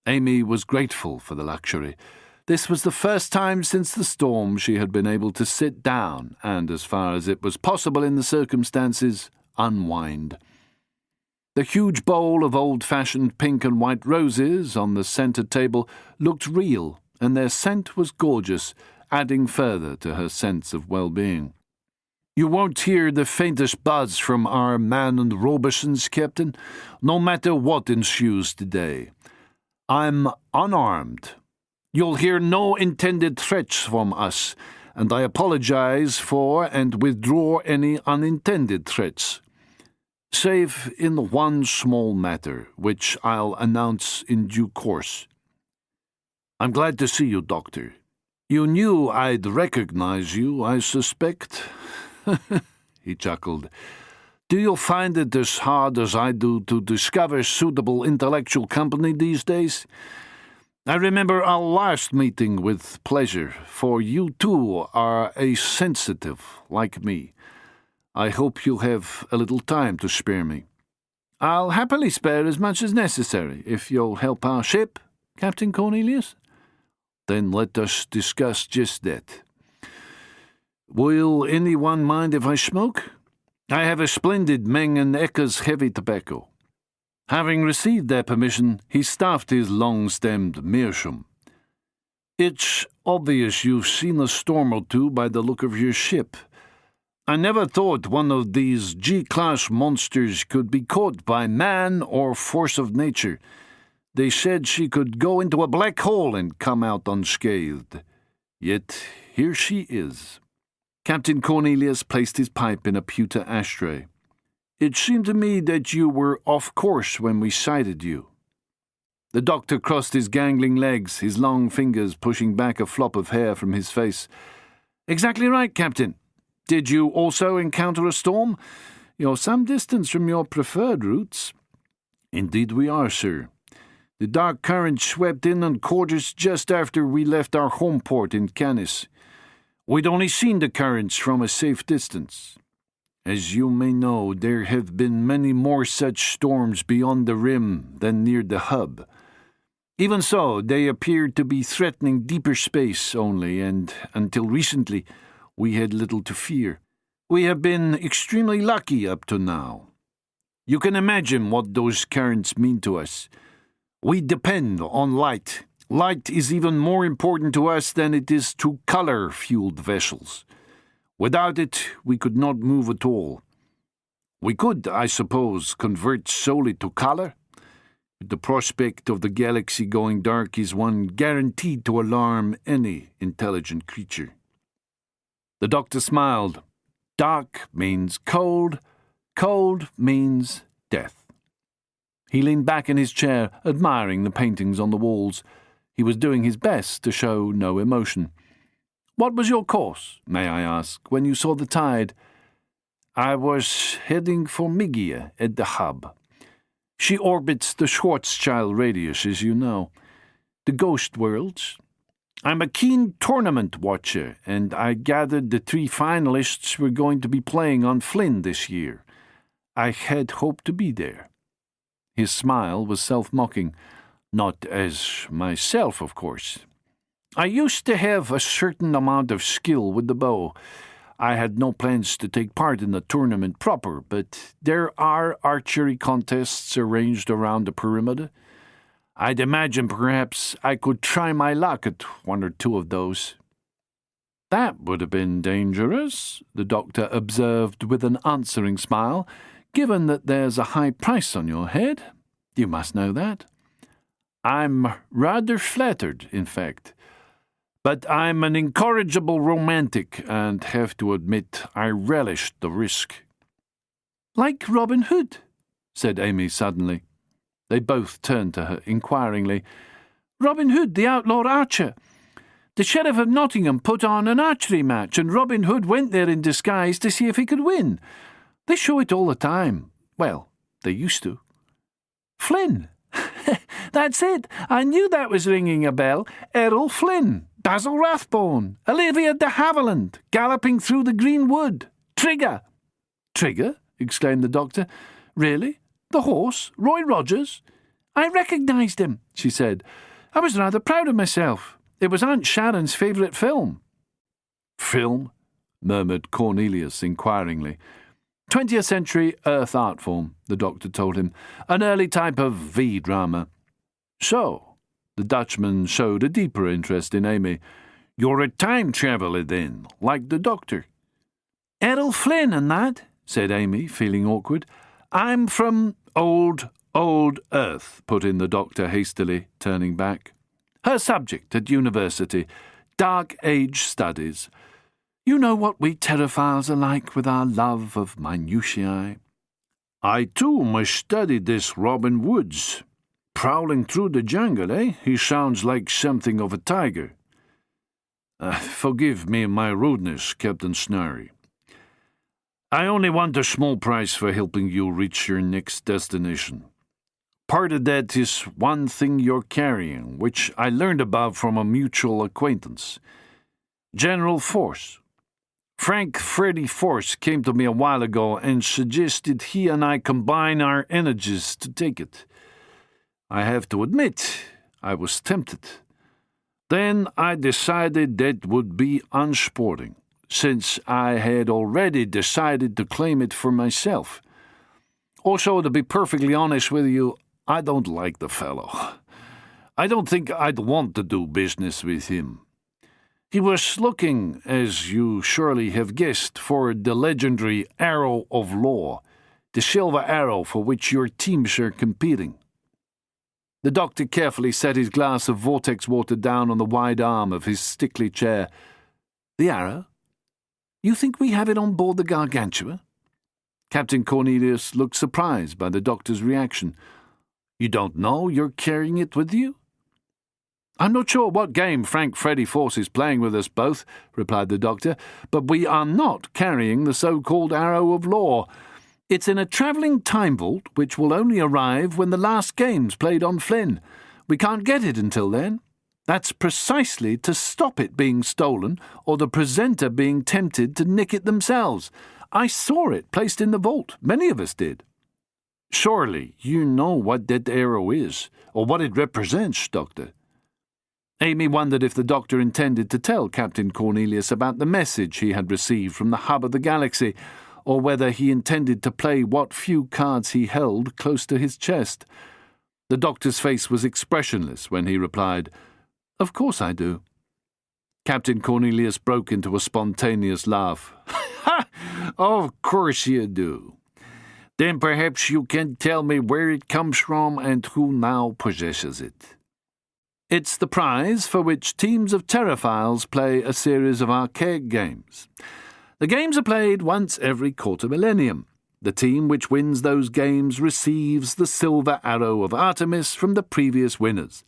Amy was grateful for the luxury. This was the first time since the storm she had been able to sit down and, as far as it was possible in the circumstances, unwind. The huge bowl of old-fashioned pink and white roses on the centre table looked real, and their scent was gorgeous, adding further to her sense of well-being. You won't hear the faintest buzz from our man and Robeson's, Captain, no matter what ensues today. I'm unarmed. You'll hear no intended threats from us, and I apologize for and withdraw any unintended threats. Save in one small matter, which I'll announce in due course. I'm glad to see you, Doctor. You knew I'd recognize you, I suspect. He chuckled. Do you find it as hard as I do to discover suitable intellectual company these days? I remember our last meeting with pleasure, for you too are a sensitive like me. I hope you'll have a little time to spare me. I'll happily spare as much as necessary, if you'll help our ship, Captain Cornelius. Then let us discuss just that. Will anyone mind if I smoke? I have a splendid Meng and Ecker's heavy tobacco. Having received their permission, he stuffed his long-stemmed meerschaum. It's obvious you've seen a storm or two by the look of your ship. I never thought one of these G-class monsters could be caught by man or force of nature. They said she could go into a black hole and come out unscathed. Yet here she is. Captain Cornelius placed his pipe in a pewter ashtray. It seemed to me that you were off course when we sighted you. The doctor crossed his gangling legs, his long fingers pushing back a flop of hair from his face. Exactly right, Captain. Did you also encounter a storm? You're some distance from your preferred routes. Indeed we are, sir. The dark current swept in and caught us just after we left our home port in Canis. We'd only seen the currents from a safe distance. As you may know, there have been many more such storms beyond the rim than near the hub. Even so, they appeared to be threatening deeper space only, and until recently, we had little to fear. We have been extremely lucky up to now. You can imagine what those currents mean to us. We depend on light. Light is even more important to us than it is to color-fueled vessels. Without it, we could not move at all. We could, I suppose, convert solely to color. The prospect of the galaxy going dark is one guaranteed to alarm any intelligent creature. The doctor smiled. Dark means cold. Cold means death. He leaned back in his chair, admiring the paintings on the walls. He was doing his best to show no emotion. What was your course, may I ask, when you saw the tide? I was heading for Mygia at the hub. She orbits the Schwarzschild radius, as you know. The ghost worlds. I'm a keen tournament watcher, and I gathered the 3 finalists were going to be playing on Flynn this year. I had hoped to be there. His smile was self-mocking. Not as myself, of course. I used to have a certain amount of skill with the bow. I had no plans to take part in the tournament proper, but there are archery contests arranged around the perimeter. I'd imagine perhaps I could try my luck at 1 or 2 of those. That would have been dangerous, the doctor observed with an answering smile, given that there's a high price on your head. You must know that. I'm rather flattered, in fact. But I'm an incorrigible romantic, and have to admit I relished the risk. Like Robin Hood, said Amy suddenly. They both turned to her inquiringly. Robin Hood, the outlaw archer. The Sheriff of Nottingham put on an archery match, and Robin Hood went there in disguise to see if he could win. They show it all the time. Well, they used to. Flynn. That's it. I knew that was ringing a bell. Errol Flynn, Basil Rathbone, Olivia de Havilland, galloping through the green wood. Trigger. Trigger? Exclaimed the doctor. Really? The horse? Roy Rogers? I recognised him, she said. I was rather proud of myself. It was Aunt Sharon's favourite film. Film? Murmured Cornelius inquiringly. 20th century Earth art form, the doctor told him. An early type of V-drama. So, the Dutchman showed a deeper interest in Amy. You're a time traveller, then, like the doctor. Errol Flynn and that, said Amy, feeling awkward. I'm from Old Earth, put in the doctor hastily, turning back. Her subject at university, Dark Age Studies. You know what we Terraphiles are like with our love of minutiae. I too must study this Robin Woods. Prowling through the jungle, eh? He sounds like something of a tiger. Forgive me my rudeness, Captain Snarry. I only want a small price for helping you reach your next destination. Part of that is one thing you're carrying, which I learned about from a mutual acquaintance. General Force. Frank Freddy Force came to me a while ago and suggested he and I combine our energies to take it. I have to admit, I was tempted. Then I decided that would be unsporting, since I had already decided to claim it for myself. Also, to be perfectly honest with you, I don't like the fellow. I don't think I'd want to do business with him. He was looking, as you surely have guessed, for the legendary Arrow of Law, the silver arrow for which your teams are competing. The doctor carefully set his glass of vortex water down on the wide arm of his stickly chair. The arrow? You think we have it on board the Gargantua? Captain Cornelius looked surprised by the doctor's reaction. You don't know you're carrying it with you? I'm not sure what game Frank Freddy Force is playing with us both, replied the doctor, but we are not carrying the so-called Arrow of Law. It's in a travelling time vault which will only arrive when the last game's played on Flynn. We can't get it until then. That's precisely to stop it being stolen or the presenter being tempted to nick it themselves. I saw it placed in the vault. Many of us did. Surely you know what that arrow is, or what it represents, Doctor. Amy wondered if the doctor intended to tell Captain Cornelius about the message he had received from the hub of the galaxy, or whether he intended to play what few cards he held close to his chest. The doctor's face was expressionless when he replied, Of course I do. Captain Cornelius broke into a spontaneous laugh. Ha! Of course you do. Then perhaps you can tell me where it comes from and who now possesses it. It's the prize for which teams of Terraphiles play a series of archaic games. The games are played once every quarter millennium. The team which wins those games receives the silver arrow of Artemis from the previous winners.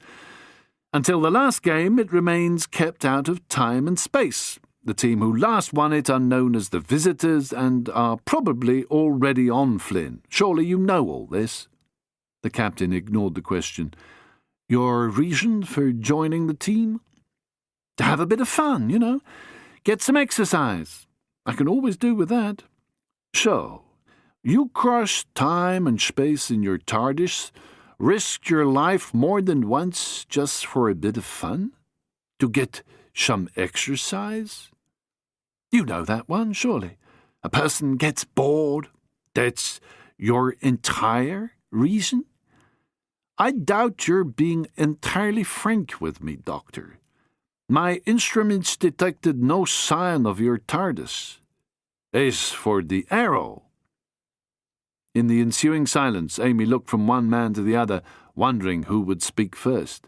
Until the last game, it remains kept out of time and space. The team who last won it are known as the Visitors and are probably already on Flynn. Surely you know all this. The captain ignored the question. Your reason for joining the team? To have a bit of fun, you know. Get some exercise. I can always do with that. So, you crossed time and space in your TARDIS, risked your life more than once just for a bit of fun? To get some exercise? You know that one, surely. A person gets bored. That's your entire reason? I doubt you're being entirely frank with me, Doctor. My instruments detected no sign of your TARDIS. As for the arrow... In the ensuing silence, Amy looked from one man to the other, wondering who would speak first.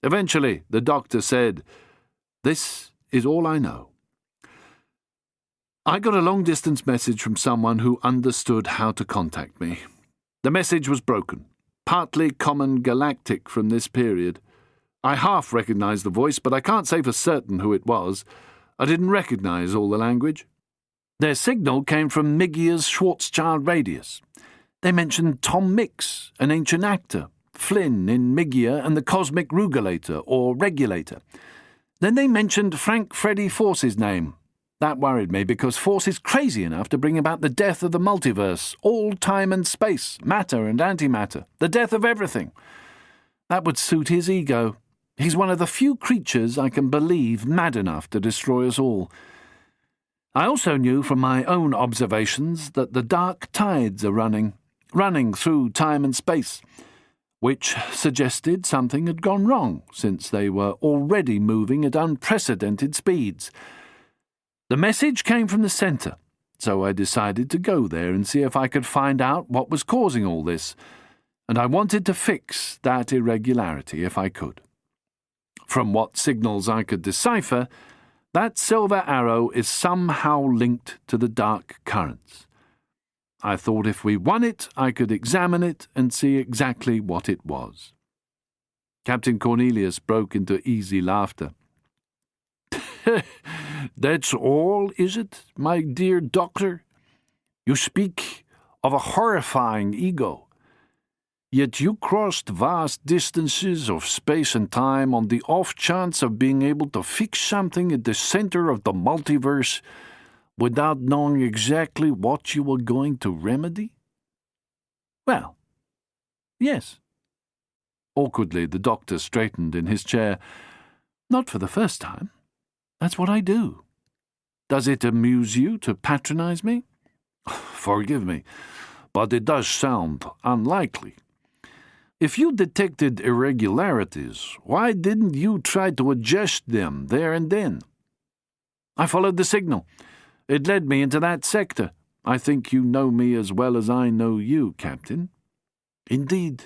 Eventually, the doctor said, This is all I know. I got a long-distance message from someone who understood how to contact me. The message was broken. Partly common galactic from this period. I half recognized the voice, but I can't say for certain who it was. I didn't recognize all the language. Their signal came from Migia's Schwarzschild radius. They mentioned Tom Mix, an ancient actor, Flynn in Migia and the Cosmic Rugulator, or Regulator. Then they mentioned Frank Freddy Force's name. That worried me, because Force is crazy enough to bring about the death of the multiverse, all time and space, matter and antimatter, the death of everything. That would suit his ego. He's one of the few creatures I can believe mad enough to destroy us all. I also knew from my own observations that the dark tides are running through time and space, which suggested something had gone wrong, since they were already moving at unprecedented speeds. The message came from the centre, so I decided to go there and see if I could find out what was causing all this, and I wanted to fix that irregularity if I could. From what signals I could decipher, that silver arrow is somehow linked to the dark currents. I thought if we won it, I could examine it and see exactly what it was. Captain Cornelius broke into easy laughter. That's all, is it, my dear doctor? You speak of a horrifying ego. Yet you crossed vast distances of space and time on the off chance of being able to fix something at the center of the multiverse without knowing exactly what you were going to remedy? Well, yes. Awkwardly, the doctor straightened in his chair. Not for the first time. That's what I do. Does it amuse you to patronize me? Forgive me, but it does sound unlikely. If you detected irregularities, why didn't you try to adjust them there and then? I followed the signal. It led me into that sector. I think you know me as well as I know you, Captain. Indeed.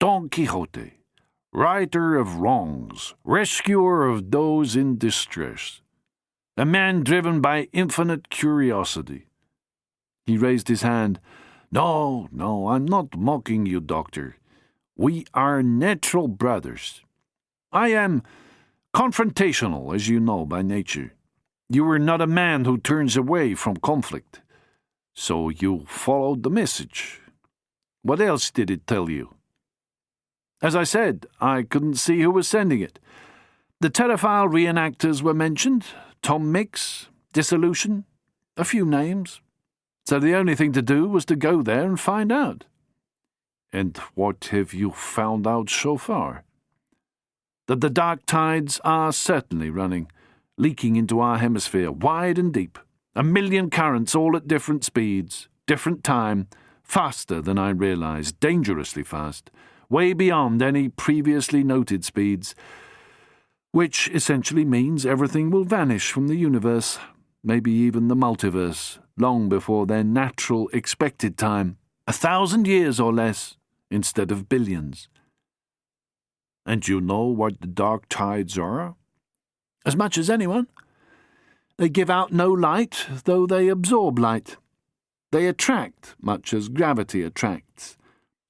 Don Quixote, righter of wrongs, rescuer of those in distress, a man driven by infinite curiosity. He raised his hand. No, I'm not mocking you, Doctor. We are natural brothers. I am confrontational, as you know, by nature. You are not a man who turns away from conflict. So you followed the message. What else did it tell you? As I said, I couldn't see who was sending it. The Terraphile reenactors were mentioned, Tom Mix, Dissolution, a few names. So the only thing to do was to go there and find out. And what have you found out so far? That the dark tides are certainly running, leaking into our hemisphere, wide and deep. 1 million currents, all at different speeds, different time, faster than I realized, dangerously fast, way beyond any previously noted speeds, which essentially means everything will vanish from the universe, maybe even the multiverse, long before their natural expected time, 1,000 years or less, instead of billions. And you know what the dark tides are? As much as anyone. They give out no light, though they absorb light. They attract, much as gravity attracts.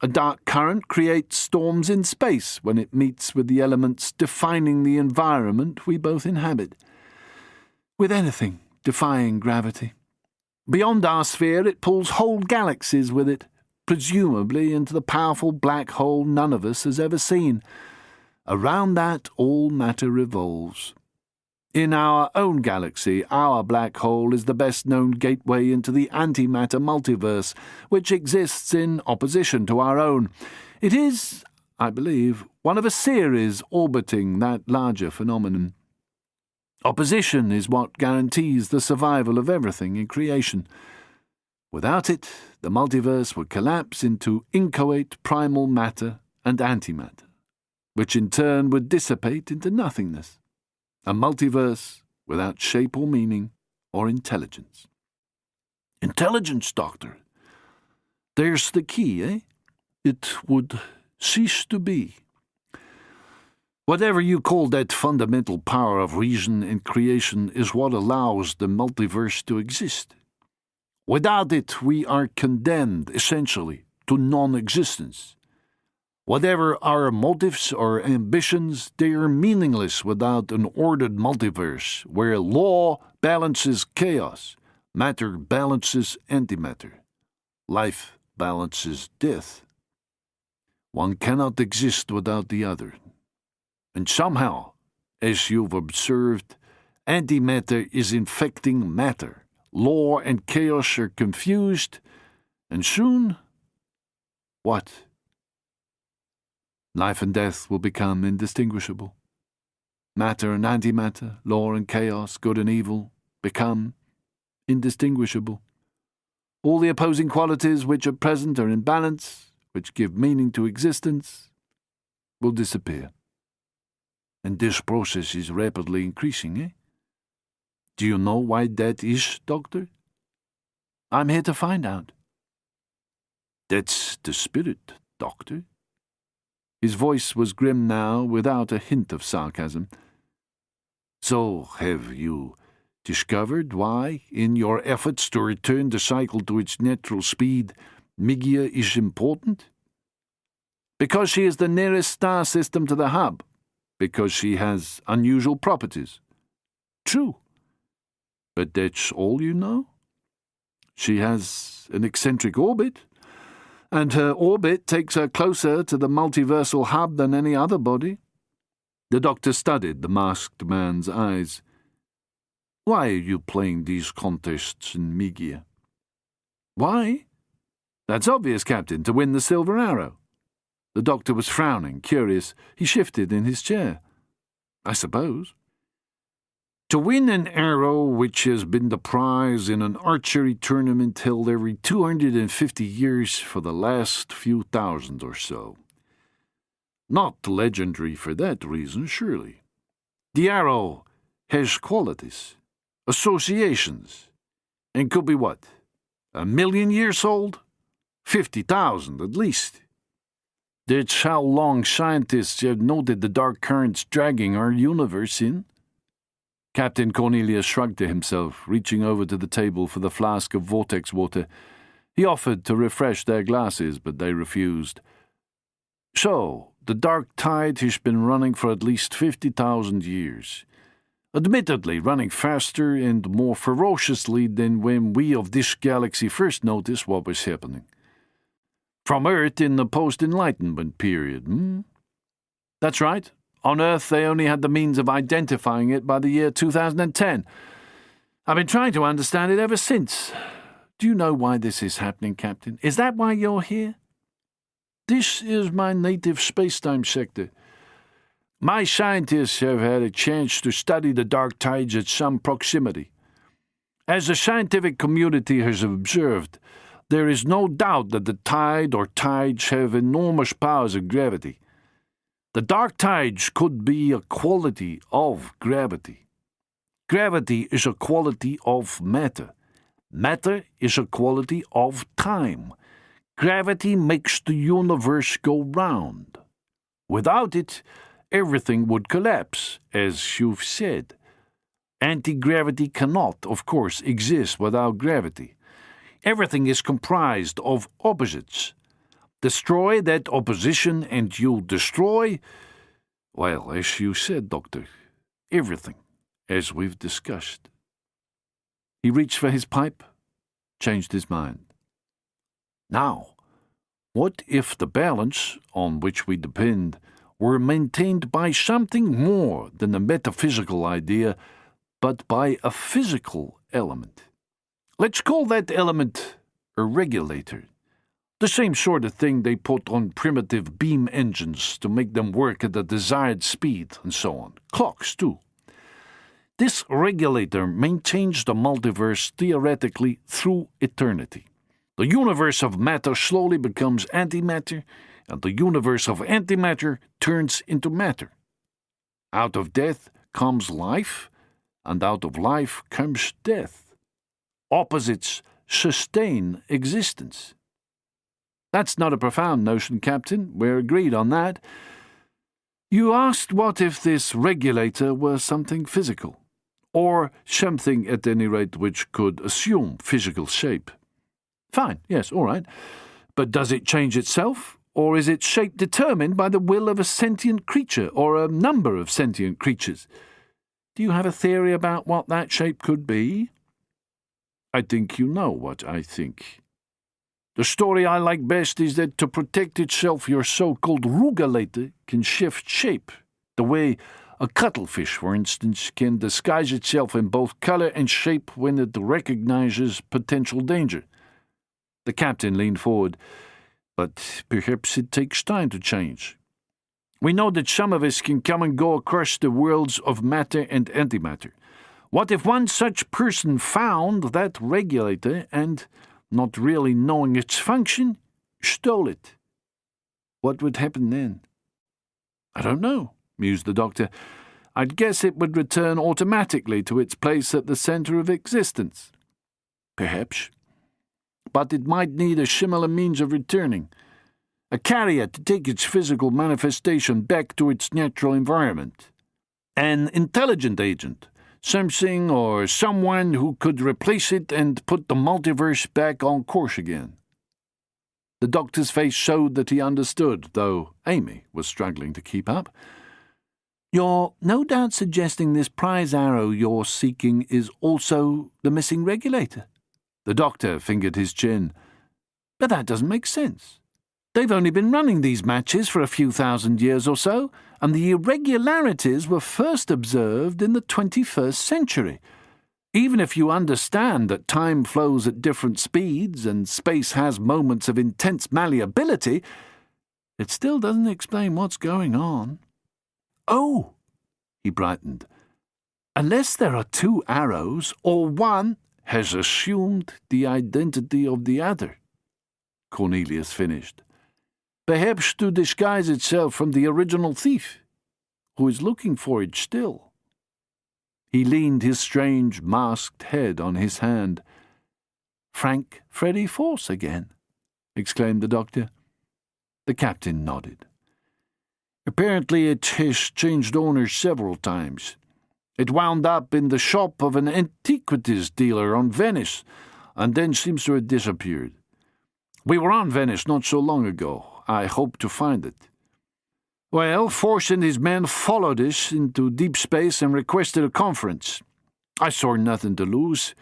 A dark current creates storms in space when it meets with the elements defining the environment we both inhabit. With anything defying gravity. Beyond our sphere, it pulls whole galaxies with it, presumably into the powerful black hole none of us has ever seen. Around that, all matter revolves. In our own galaxy, our black hole is the best-known gateway into the antimatter multiverse, which exists in opposition to our own. It is, I believe, one of a series orbiting that larger phenomenon. Opposition is what guarantees the survival of everything in creation. Without it, the multiverse would collapse into inchoate primal matter and antimatter, which in turn would dissipate into nothingness. A multiverse without shape or meaning or intelligence. Intelligence, Doctor. There's the key, eh? It would cease to be. Whatever you call that fundamental power of reason in creation is what allows the multiverse to exist. Without it, we are condemned, essentially, to non-existence. Whatever our motives or ambitions, they are meaningless without an ordered multiverse where law balances chaos, matter balances antimatter, life balances death. One cannot exist without the other. And somehow, as you've observed, antimatter is infecting matter. Law and chaos are confused, and soon, what? Life and death will become indistinguishable. Matter and antimatter, law and chaos, good and evil, become indistinguishable. All the opposing qualities which at present are in balance, which give meaning to existence, will disappear. And this process is rapidly increasing, eh? Do you know why that is, Doctor? I'm here to find out. That's the spirit, Doctor. His voice was grim now, without a hint of sarcasm. So, have you discovered why, in your efforts to return the cycle to its natural speed, Migia is important? Because she is the nearest star system to the hub. Because she has unusual properties. True. But that's all you know? She has an eccentric orbit, and her orbit takes her closer to the multiversal hub than any other body. The doctor studied the masked man's eyes. Why are you playing these contests in Migia? Why? That's obvious, Captain, to win the silver arrow. The doctor was frowning, curious. He shifted in his chair. I suppose. To win an arrow which has been the prize in an archery tournament held every 250 years for the last few thousand or so. Not legendary for that reason, surely. The arrow has qualities, associations, and could be what? 1,000,000 years old? 50,000 at least. That's how long scientists have noted the dark currents dragging our universe in. Captain Cornelius shrugged to himself, reaching over to the table for the flask of vortex water. He offered to refresh their glasses, but they refused. So, the dark tide has been running for at least 50,000 years. Admittedly, running faster and more ferociously than when we of this galaxy first noticed what was happening. From Earth in the post-Enlightenment period, That's right. On Earth, they only had the means of identifying it by the year 2010. I've been trying to understand it ever since. Do you know why this is happening, Captain? Is that why you're here? This is my native spacetime sector. My scientists have had a chance to study the dark tides at some proximity. As the scientific community has observed, there is no doubt that the tide or tides have enormous powers of gravity. The dark tides could be a quality of gravity. Gravity is a quality of matter. Matter is a quality of time. Gravity makes the universe go round. Without it, everything would collapse, as you've said. Anti-gravity cannot, of course, exist without gravity. Everything is comprised of opposites. Destroy that opposition and you'll destroy, well, as you said, Doctor, everything, as we've discussed. He reached for his pipe, changed his mind. Now, what if the balance on which we depend were maintained by something more than a metaphysical idea, but by a physical element? Let's call that element a regulator. The same sort of thing they put on primitive beam engines to make them work at the desired speed and so on. Clocks, too. This regulator maintains the multiverse theoretically through eternity. The universe of matter slowly becomes antimatter, and the universe of antimatter turns into matter. Out of death comes life, and out of life comes death. Opposites sustain existence. That's not a profound notion, Captain. We're agreed on that. You asked what if this regulator were something physical, or something at any rate which could assume physical shape. Fine, yes, all right. But does it change itself, or is its shape determined by the will of a sentient creature or a number of sentient creatures? Do you have a theory about what that shape could be? I think you know what I think. The story I like best is that to protect itself, your so-called regulator can shift shape, the way a cuttlefish, for instance, can disguise itself in both color and shape when it recognizes potential danger. The captain leaned forward. But perhaps it takes time to change. We know that some of us can come and go across the worlds of matter and antimatter. What if one such person found that regulator and, not really knowing its function, stole it? What would happen then? I don't know, mused the doctor. I'd guess it would return automatically to its place at the center of existence. Perhaps. But it might need a similar means of returning. A carrier to take its physical manifestation back to its natural environment. An intelligent agent. Something or someone who could replace it and put the multiverse back on course again. The doctor's face showed that he understood, though Amy was struggling to keep up. You're no doubt suggesting this prize arrow you're seeking is also the missing regulator. The doctor fingered his chin. But that doesn't make sense. They've only been running these matches for a few thousand years or so, and the irregularities were first observed in the 21st century. Even if you understand that time flows at different speeds and space has moments of intense malleability, it still doesn't explain what's going on. Oh, he brightened. Unless there are two arrows, or one has assumed the identity of the other, Cornelius finished. Perhaps to disguise itself from the original thief, who is looking for it still. He leaned his strange, masked head on his hand. Frank Freddy Force again, exclaimed the doctor. The captain nodded. Apparently it has changed owners several times. It wound up in the shop of an antiquities dealer on Venice, and then seems to have disappeared. We were on Venice not so long ago. I hope to find it. Well, Force and his men followed us into deep space and requested a conference. I saw nothing to lose.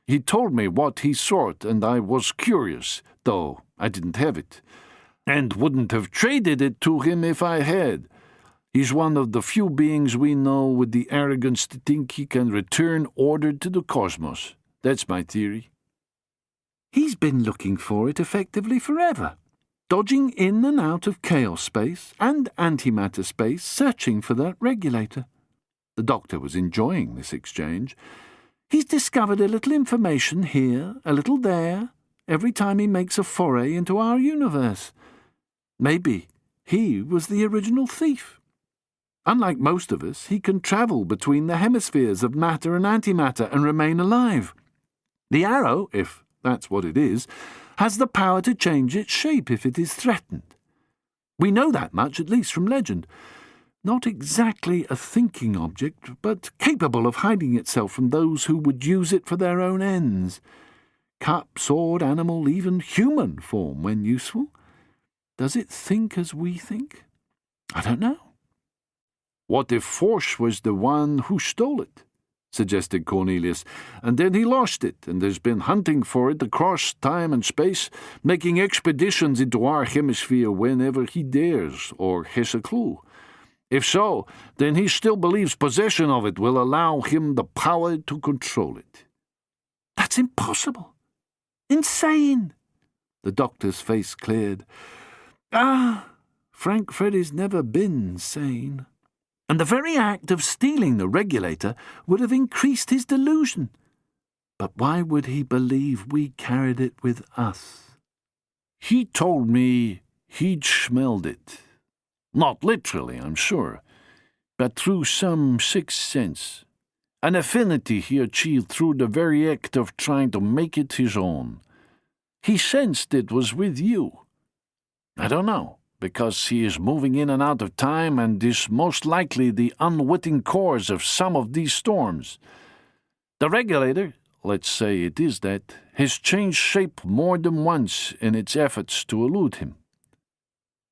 He told me what he sought, and I was curious, though I didn't have it, and wouldn't have traded it to him if I had. He's one of the few beings we know with the arrogance to think he can return order to the cosmos. That's my theory. He's been looking for it effectively forever, dodging in and out of chaos space and antimatter space, searching for that regulator. The doctor was enjoying this exchange. He's discovered a little information here, a little there, every time he makes a foray into our universe. Maybe he was the original thief. Unlike most of us, he can travel between the hemispheres of matter and antimatter and remain alive. The arrow, if that's what it is, has the power to change its shape if it is threatened. We know that much, at least from legend. Not exactly a thinking object, but capable of hiding itself from those who would use it for their own ends. Cup, sword, animal, even human form when useful. Does it think as we think? I don't know. What if Force was the one who stole it? Suggested Cornelius, and then he lost it, and has been hunting for it across time and space, making expeditions into our hemisphere whenever he dares, or has a clue. If so, then he still believes possession of it will allow him the power to control it. That's impossible. Insane. The doctor's face cleared. Frank Freddy's never been sane. And the very act of stealing the regulator would have increased his delusion. But why would he believe we carried it with us? He told me he'd smelled it. Not literally, I'm sure, but through some sixth sense. An affinity he achieved through the very act of trying to make it his own. He sensed it was with you. I don't know, because he is moving in and out of time and is most likely the unwitting cause of some of these storms. The regulator, let's say it is that, has changed shape more than once in its efforts to elude him.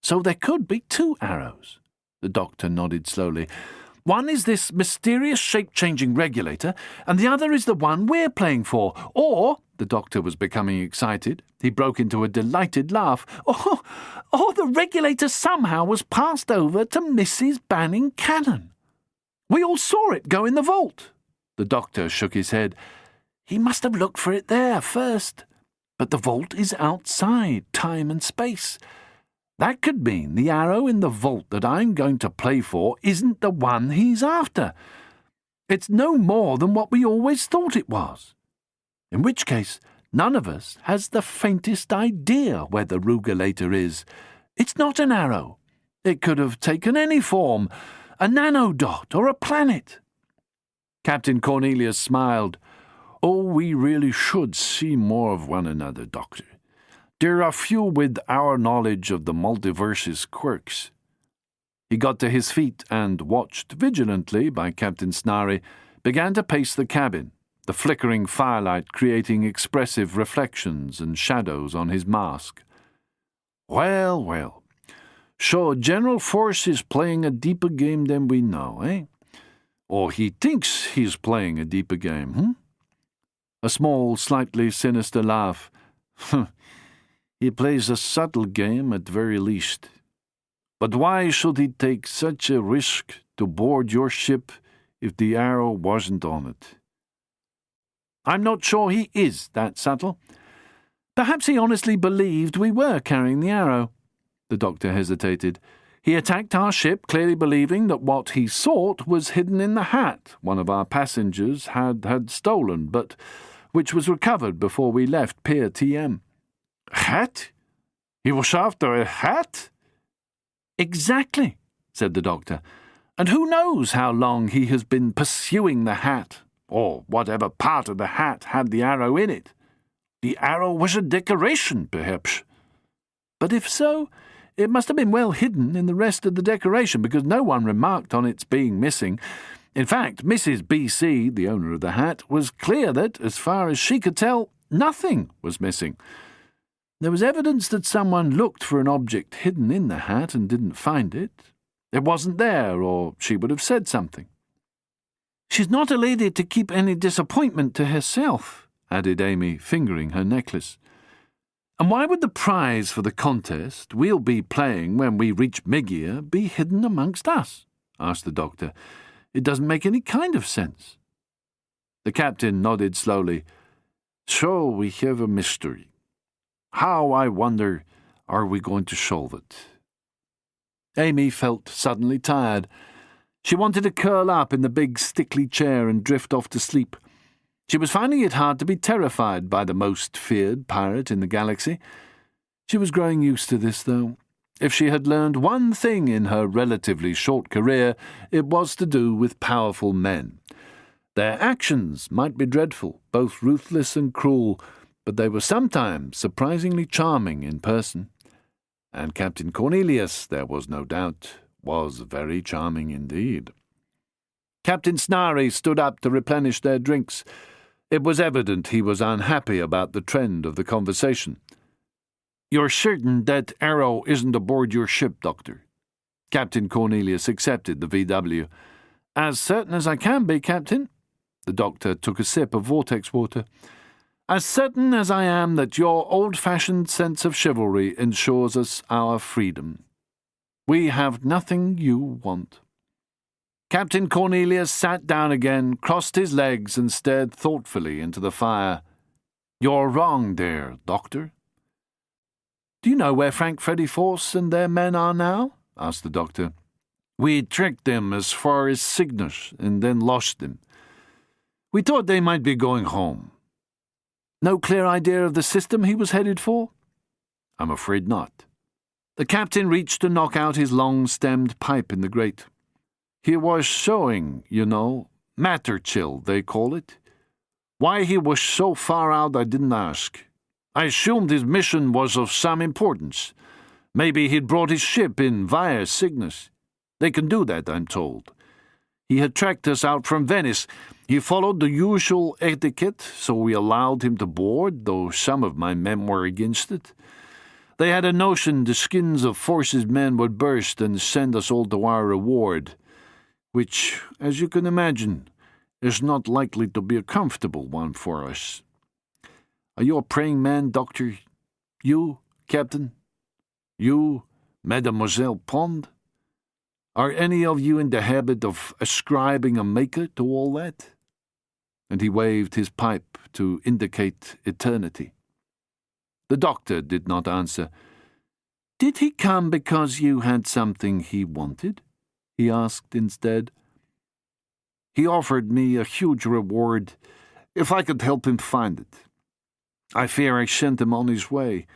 So there could be two arrows. The doctor nodded slowly. One is this mysterious shape-changing regulator, and the other is the one we're playing for. Or, the doctor was becoming excited. He broke into a delighted laugh. Or the regulator somehow was passed over to Mrs. Banning Cannon. We all saw it go in the vault. The doctor shook his head. He must have looked for it there first. But the vault is outside time and space. That could mean the arrow in the vault that I'm going to play for isn't the one he's after. It's no more than what we always thought it was. In which case, none of us has the faintest idea where the regulator is. It's not an arrow. It could have taken any form. A nanodot or a planet? Captain Cornelius smiled. Oh, we really should see more of one another, Doctor. There are few with our knowledge of the multiverse's quirks. He got to his feet and, watched vigilantly by Captain Snarry, began to pace the cabin, the flickering firelight creating expressive reflections and shadows on his mask. Well, well. So General Force is playing a deeper game than we know, eh? Or he thinks he's playing a deeper game, A small, slightly sinister laugh. He plays a subtle game at very least. But why should he take such a risk to board your ship if the arrow wasn't on it? I'm not sure he is that subtle. Perhaps he honestly believed we were carrying the arrow. The doctor hesitated. He attacked our ship, clearly believing that what he sought was hidden in the hat one of our passengers had stolen, but which was recovered before we left Pier TM. Hat? He was after a hat? Exactly, said the doctor. And who knows how long he has been pursuing the hat, or whatever part of the hat had the arrow in it. The arrow was a decoration, perhaps. But if so, it must have been well hidden in the rest of the decoration, because no one remarked on its being missing. In fact, Mrs. B.C., the owner of the hat, was clear that, as far as she could tell, nothing was missing. There was evidence that someone looked for an object hidden in the hat and didn't find it. It wasn't there, or she would have said something. She's not a lady to keep any disappointment to herself, added Amy, fingering her necklace. And why would the prize for the contest we'll be playing when we reach Migia be hidden amongst us? Asked the doctor. It doesn't make any kind of sense. The captain nodded slowly. So we have a mystery. How, I wonder, are we going to solve it? Amy felt suddenly tired. She wanted to curl up in the big stickly chair and drift off to sleep. She was finding it hard to be terrified by the most feared pirate in the galaxy. She was growing used to this, though. If she had learned one thing in her relatively short career, it was to do with powerful men. Their actions might be dreadful, both ruthless and cruel, but they were sometimes surprisingly charming in person. And Captain Cornelius, there was no doubt, was very charming indeed. Captain Snarry stood up to replenish their drinks. It was evident he was unhappy about the trend of the conversation. You're certain that arrow isn't aboard your ship, Doctor? Captain Cornelius accepted the VW. As certain as I can be, Captain. The doctor took a sip of vortex water. As certain as I am that your old-fashioned sense of chivalry ensures us our freedom. We have nothing you want. Captain Cornelius sat down again, crossed his legs, and stared thoughtfully into the fire. You're wrong there, Doctor. Do you know where Frank Freddy Force and their men are now? Asked the doctor. We tracked them as far as Cygnus, and then lost them. We thought they might be going home. No clear idea of the system he was headed for? I'm afraid not. The captain reached to knock out his long-stemmed pipe in the grate. He was showing, you know, matter chill, they call it. Why he was so far out I didn't ask. I assumed his mission was of some importance. Maybe he'd brought his ship in via Cygnus. They can do that, I'm told. He had tracked us out from Venice. He followed the usual etiquette, so we allowed him to board, though some of my men were against it. They had a notion the skins of Force's men would burst and send us all to our reward, which, as you can imagine, is not likely to be a comfortable one for us. Are you a praying man, Doctor? You, Captain? You, Mademoiselle Pond? Are any of you in the habit of ascribing a maker to all that? And he waved his pipe to indicate eternity. The doctor did not answer. Did he come because you had something he wanted? He asked instead. He offered me a huge reward if I could help him find it. I fear I sent him on his way,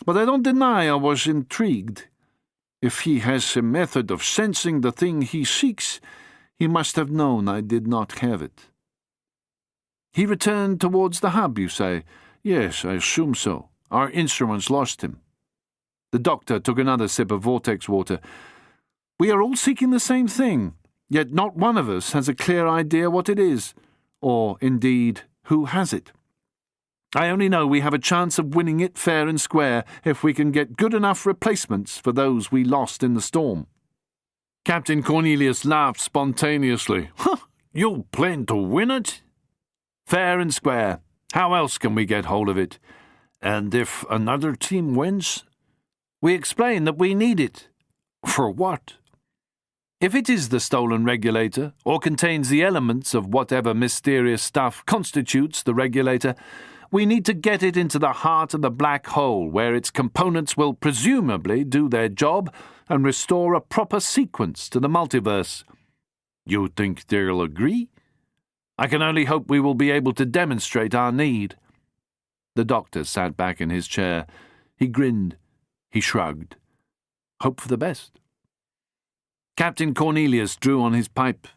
but I don't deny I was intrigued. If he has a method of sensing the thing he seeks, he must have known I did not have it. He returned towards the hub, you say? Yes, I assume so. Our instruments lost him. The doctor took another sip of vortex water. We are all seeking the same thing, yet not one of us has a clear idea what it is, or, indeed, who has it. I only know we have a chance of winning it fair and square if we can get good enough replacements for those we lost in the storm. Captain Cornelius laughed spontaneously. You plan to win it? Fair and square. How else can we get hold of it? And if another team wins? We explain that we need it. For what? If it is the stolen regulator, or contains the elements of whatever mysterious stuff constitutes the regulator, we need to get it into the heart of the black hole, where its components will presumably do their job and restore a proper sequence to the multiverse. You think they'll agree? I can only hope we will be able to demonstrate our need. The doctor sat back in his chair. He grinned. He shrugged. Hope for the best. Captain Cornelius drew on his pipe.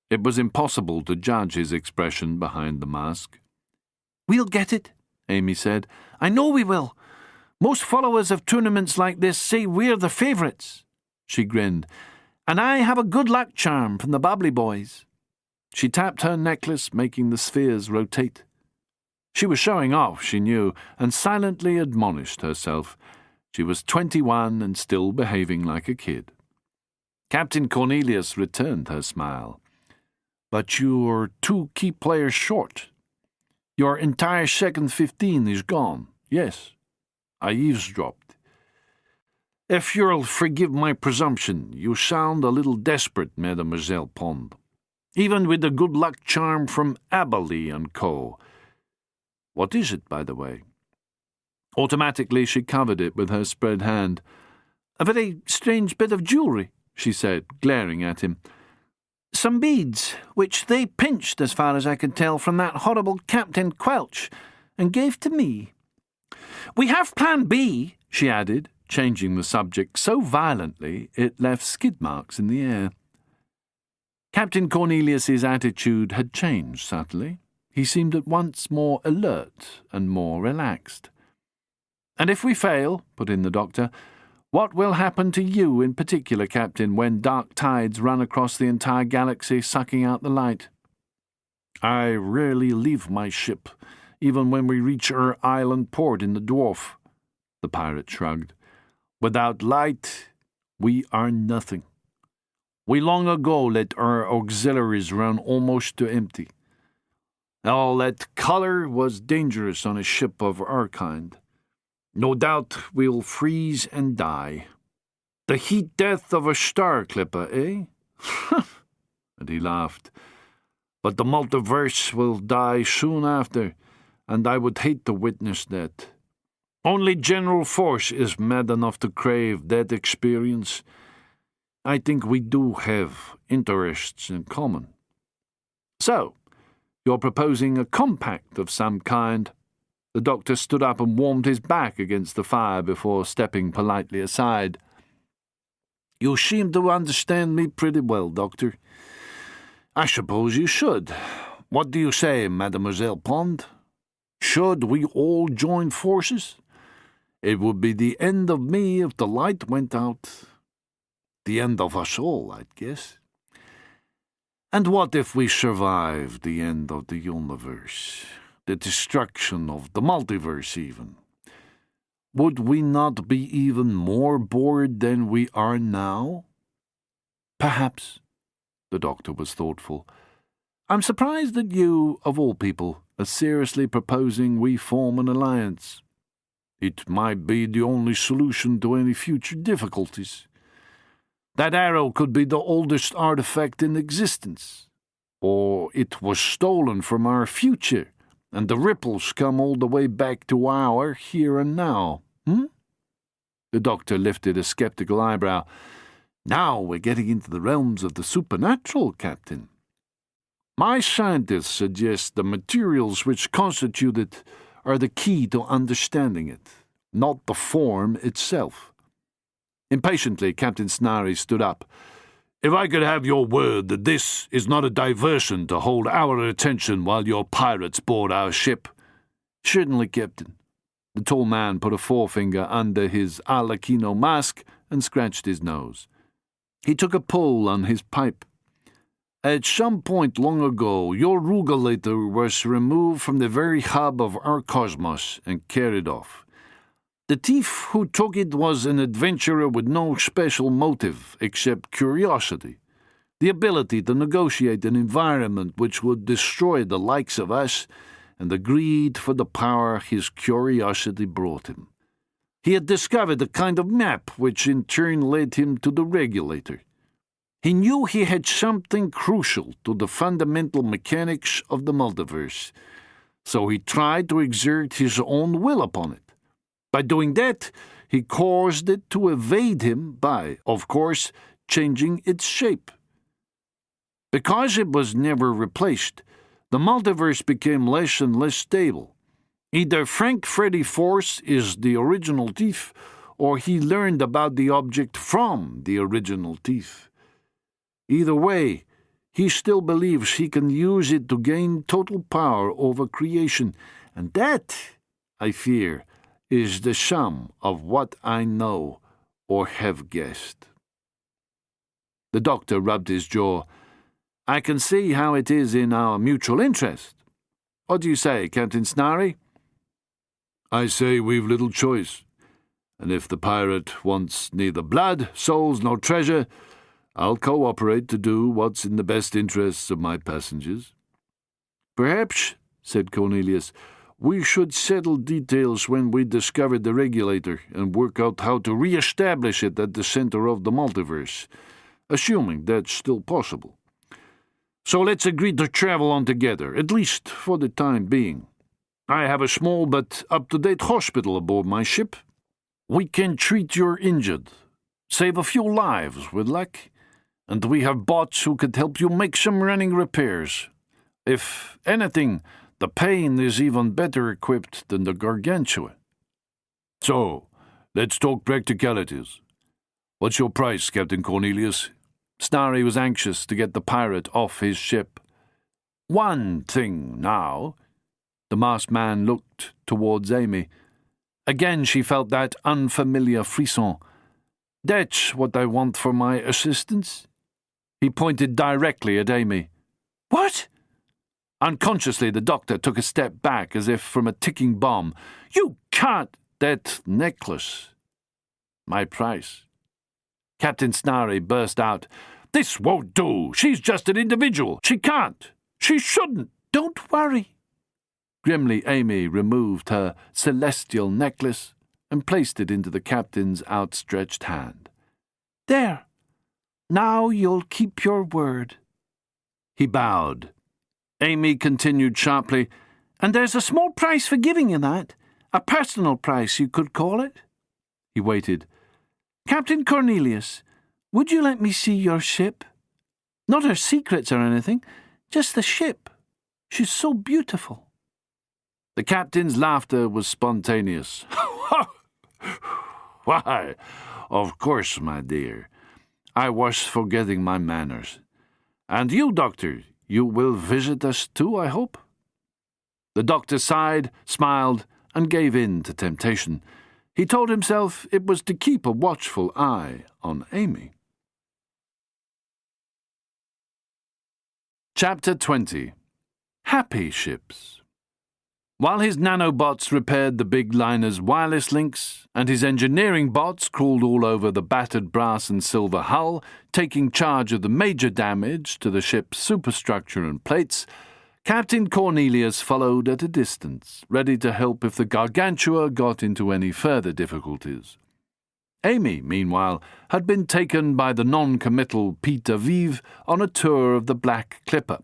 It was impossible to judge his expression behind the mask. We'll get it, Amy said. I know we will. Most followers of tournaments like this say we're the favourites. She grinned. And I have a good luck charm from the Bubbly Boys. She tapped her necklace, making the spheres rotate. She was showing off, she knew, and silently admonished herself. She was 21 and still behaving like a kid. Captain Cornelius returned her smile. But you're 2 key players short. Your entire second 15 is gone. Yes, I eavesdropped. If you'll forgive my presumption, you sound a little desperate, Mademoiselle Pond. Even with the good luck charm from Aberley and Co. What is it, by the way? Automatically she covered it with her spread hand. A very strange bit of jewellery, she said, glaring at him. Some beads, which they pinched, as far as I could tell, from that horrible Captain Quelch, and gave to me. We have Plan B, she added, changing the subject so violently it left skid marks in the air. Captain Cornelius's attitude had changed subtly. He seemed at once more alert and more relaxed. And if we fail, put in the doctor, what will happen to you in particular, Captain, when dark tides run across the entire galaxy, sucking out the light? I rarely leave my ship, even when we reach our island port in the Dwarf, the pirate shrugged. Without light, we are nothing. We long ago let our auxiliaries run almost to empty. All that colour was dangerous on a ship of our kind. No doubt we'll freeze and die. The heat death of a star clipper, eh? And he laughed. But the multiverse will die soon after, and I would hate to witness that. Only General Force is mad enough to crave that experience. I think we do have interests in common. So, you're proposing a compact of some kind. The doctor stood up and warmed his back against the fire before stepping politely aside. You seem to understand me pretty well, Doctor. I suppose you should. What do you say, Mademoiselle Pond? Should we all join forces? It would be the end of me if the light went out. The end of us all, I'd guess. And what if we survived the end of the universe? The destruction of the multiverse, even? Would we not be even more bored than we are now? Perhaps. The doctor was thoughtful. I'm surprised that you, of all people, are seriously proposing we form an alliance. It might be the only solution to any future difficulties. That arrow could be the oldest artifact in existence. Or it was stolen from our future, and the ripples come all the way back to our here and now. The doctor lifted a skeptical eyebrow. Now we're getting into the realms of the supernatural, Captain. My scientists suggest the materials which constitute it are the key to understanding it, not the form itself. Impatiently, Captain Snarry stood up. "If I could have your word that this is not a diversion to hold our attention while your pirates board our ship." "Certainly, Captain." The tall man put a forefinger under his Arlecchino mask and scratched his nose. He took a pull on his pipe. "At some point long ago, your regulator was removed from the very hub of our cosmos and carried off. The thief who took it was an adventurer with no special motive except curiosity, the ability to negotiate an environment which would destroy the likes of us, and the greed for the power his curiosity brought him. He had discovered a kind of map which in turn led him to the regulator. He knew he had something crucial to the fundamental mechanics of the multiverse, so he tried to exert his own will upon it. By doing that, he caused it to evade him by, of course, changing its shape. Because it was never replaced, the multiverse became less and less stable. Either Frank Freddy Force is the original thief, or he learned about the object from the original thief. Either way, he still believes he can use it to gain total power over creation, and that, I fear, is the sum of what I know or have guessed." The doctor rubbed his jaw. "I can see how it is in our mutual interest. What do you say, Captain Snarry?" "I say we've little choice, and if the pirate wants neither blood, souls, nor treasure, I'll cooperate to do what's in the best interests of my passengers." "Perhaps," said Cornelius, "we should settle details when we discover the regulator and work out how to re-establish it at the center of the multiverse, assuming that's still possible. So let's agree to travel on together, at least for the time being. I have a small but up-to-date hospital aboard my ship. We can treat your injured, save a few lives with luck, and we have bots who could help you make some running repairs. If anything, the Pain is even better equipped than the Gargantua." "So, let's talk practicalities. What's your price, Captain Cornelius?" Snarry was anxious to get the pirate off his ship. "One thing now." The masked man looked towards Amy. Again she felt that unfamiliar frisson. "That's what I want for my assistance." He pointed directly at Amy. "What?" Unconsciously, the doctor took a step back as if from a ticking bomb. "You can't—" "That necklace. My price." Captain Snarry burst out. "This won't do. She's just an individual. She can't. She shouldn't." "Don't worry." Grimly, Amy removed her celestial necklace and placed it into the captain's outstretched hand. "There. Now you'll keep your word." He bowed. Amy continued sharply, "And there's a small price for giving you that. A personal price, you could call it." He waited. "Captain Cornelius, would you let me see your ship? Not her secrets or anything, just the ship. She's so beautiful." The captain's laughter was spontaneous. "Why, of course, my dear. I was forgetting my manners. And you, Doctor, you will visit us too, I hope?" The doctor sighed, smiled, and gave in to temptation. He told himself it was to keep a watchful eye on Amy. Chapter 20. Happy Ships. While his nanobots repaired the big liner's wireless links, and his engineering bots crawled all over the battered brass and silver hull, taking charge of the major damage to the ship's superstructure and plates, Captain Cornelius followed at a distance, ready to help if the Gargantua got into any further difficulties. Amy, meanwhile, had been taken by the non-committal Peter Vive on a tour of the Black Clipper,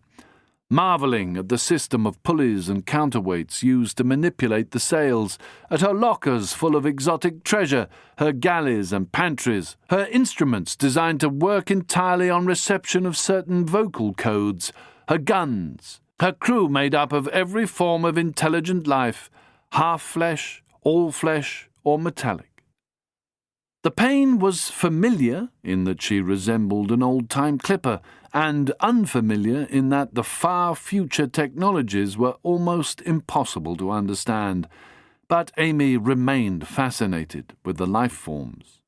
marvelling at the system of pulleys and counterweights used to manipulate the sails, at her lockers full of exotic treasure, her galleys and pantries, her instruments designed to work entirely on reception of certain vocal codes, her guns, her crew made up of every form of intelligent life, half flesh, all flesh, or metallic. The pain was familiar in that she resembled an old-time clipper, and unfamiliar in that the far future technologies were almost impossible to understand. But Amy remained fascinated with the life forms.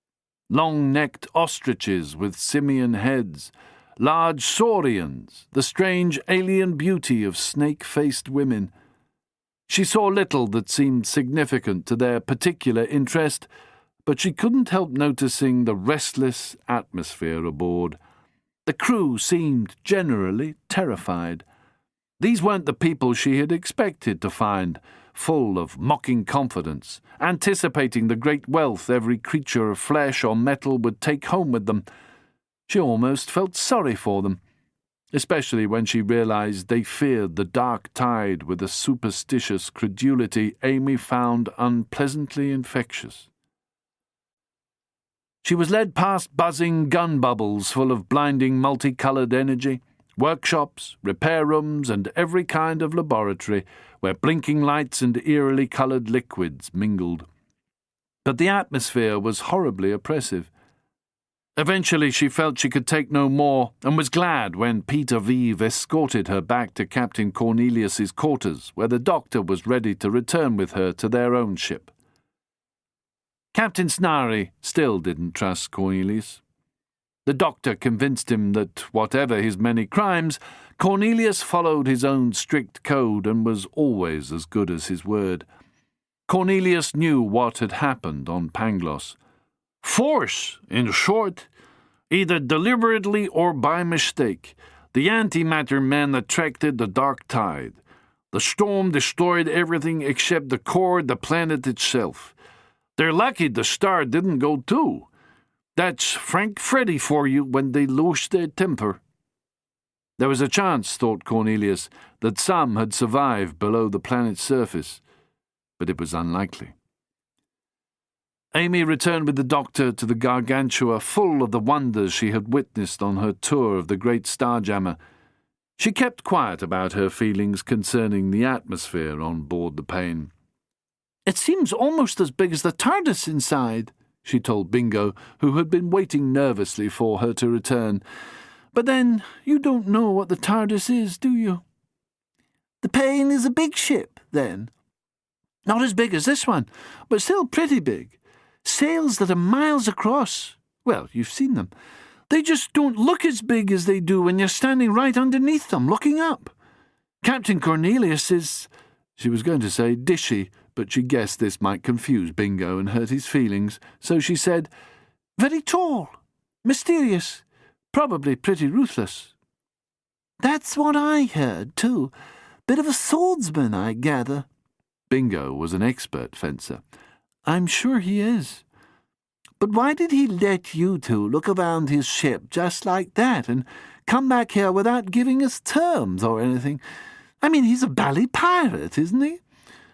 Long-necked ostriches with simian heads, large saurians, the strange alien beauty of snake-faced women. She saw little that seemed significant to their particular interest, but she couldn't help noticing the restless atmosphere aboard. The crew seemed generally terrified. These weren't the people she had expected to find, full of mocking confidence, anticipating the great wealth every creature of flesh or metal would take home with them. She almost felt sorry for them, especially when she realized they feared the dark tide with a superstitious credulity Amy found unpleasantly infectious. She was led past buzzing gun bubbles full of blinding multicolored energy, workshops, repair rooms, and every kind of laboratory where blinking lights and eerily colored liquids mingled. But the atmosphere was horribly oppressive. Eventually she felt she could take no more, and was glad when Peter Vive escorted her back to Captain Cornelius's quarters, where the doctor was ready to return with her to their own ship. Captain Snarry still didn't trust Cornelius. The doctor convinced him that, whatever his many crimes, Cornelius followed his own strict code and was always as good as his word. Cornelius knew what had happened on Pangloss. Force, in short, either deliberately or by mistake. The antimatter man attracted the dark tide. The storm destroyed everything except the core, the planet itself. They're lucky the star didn't go too. That's Frank Freddy for you when they lose their temper. There was a chance, thought Cornelius, that some had survived below the planet's surface, but it was unlikely. Amy returned with the doctor to the Gargantua, full of the wonders she had witnessed on her tour of the great Starjammer. She kept quiet about her feelings concerning the atmosphere on board the Pain. "It seems almost as big as the TARDIS inside," she told Bingo, who had been waiting nervously for her to return. "But then, you don't know what the TARDIS is, do you?" "The Pain is a big ship, then?" "Not as big as this one, but still pretty big. Sails that are miles across. Well, you've seen them. They just don't look as big as they do when you're standing right underneath them, looking up. Captain Cornelius is—" She was going to say dishy, but she guessed this might confuse Bingo and hurt his feelings, so she said, "Very tall, mysterious, probably pretty ruthless." "That's what I heard, too. Bit of a swordsman, I gather." Bingo was an expert fencer. "I'm sure he is." "But why did he let you two look around his ship just like that and come back here without giving us terms or anything? I mean, he's a bally pirate, isn't he?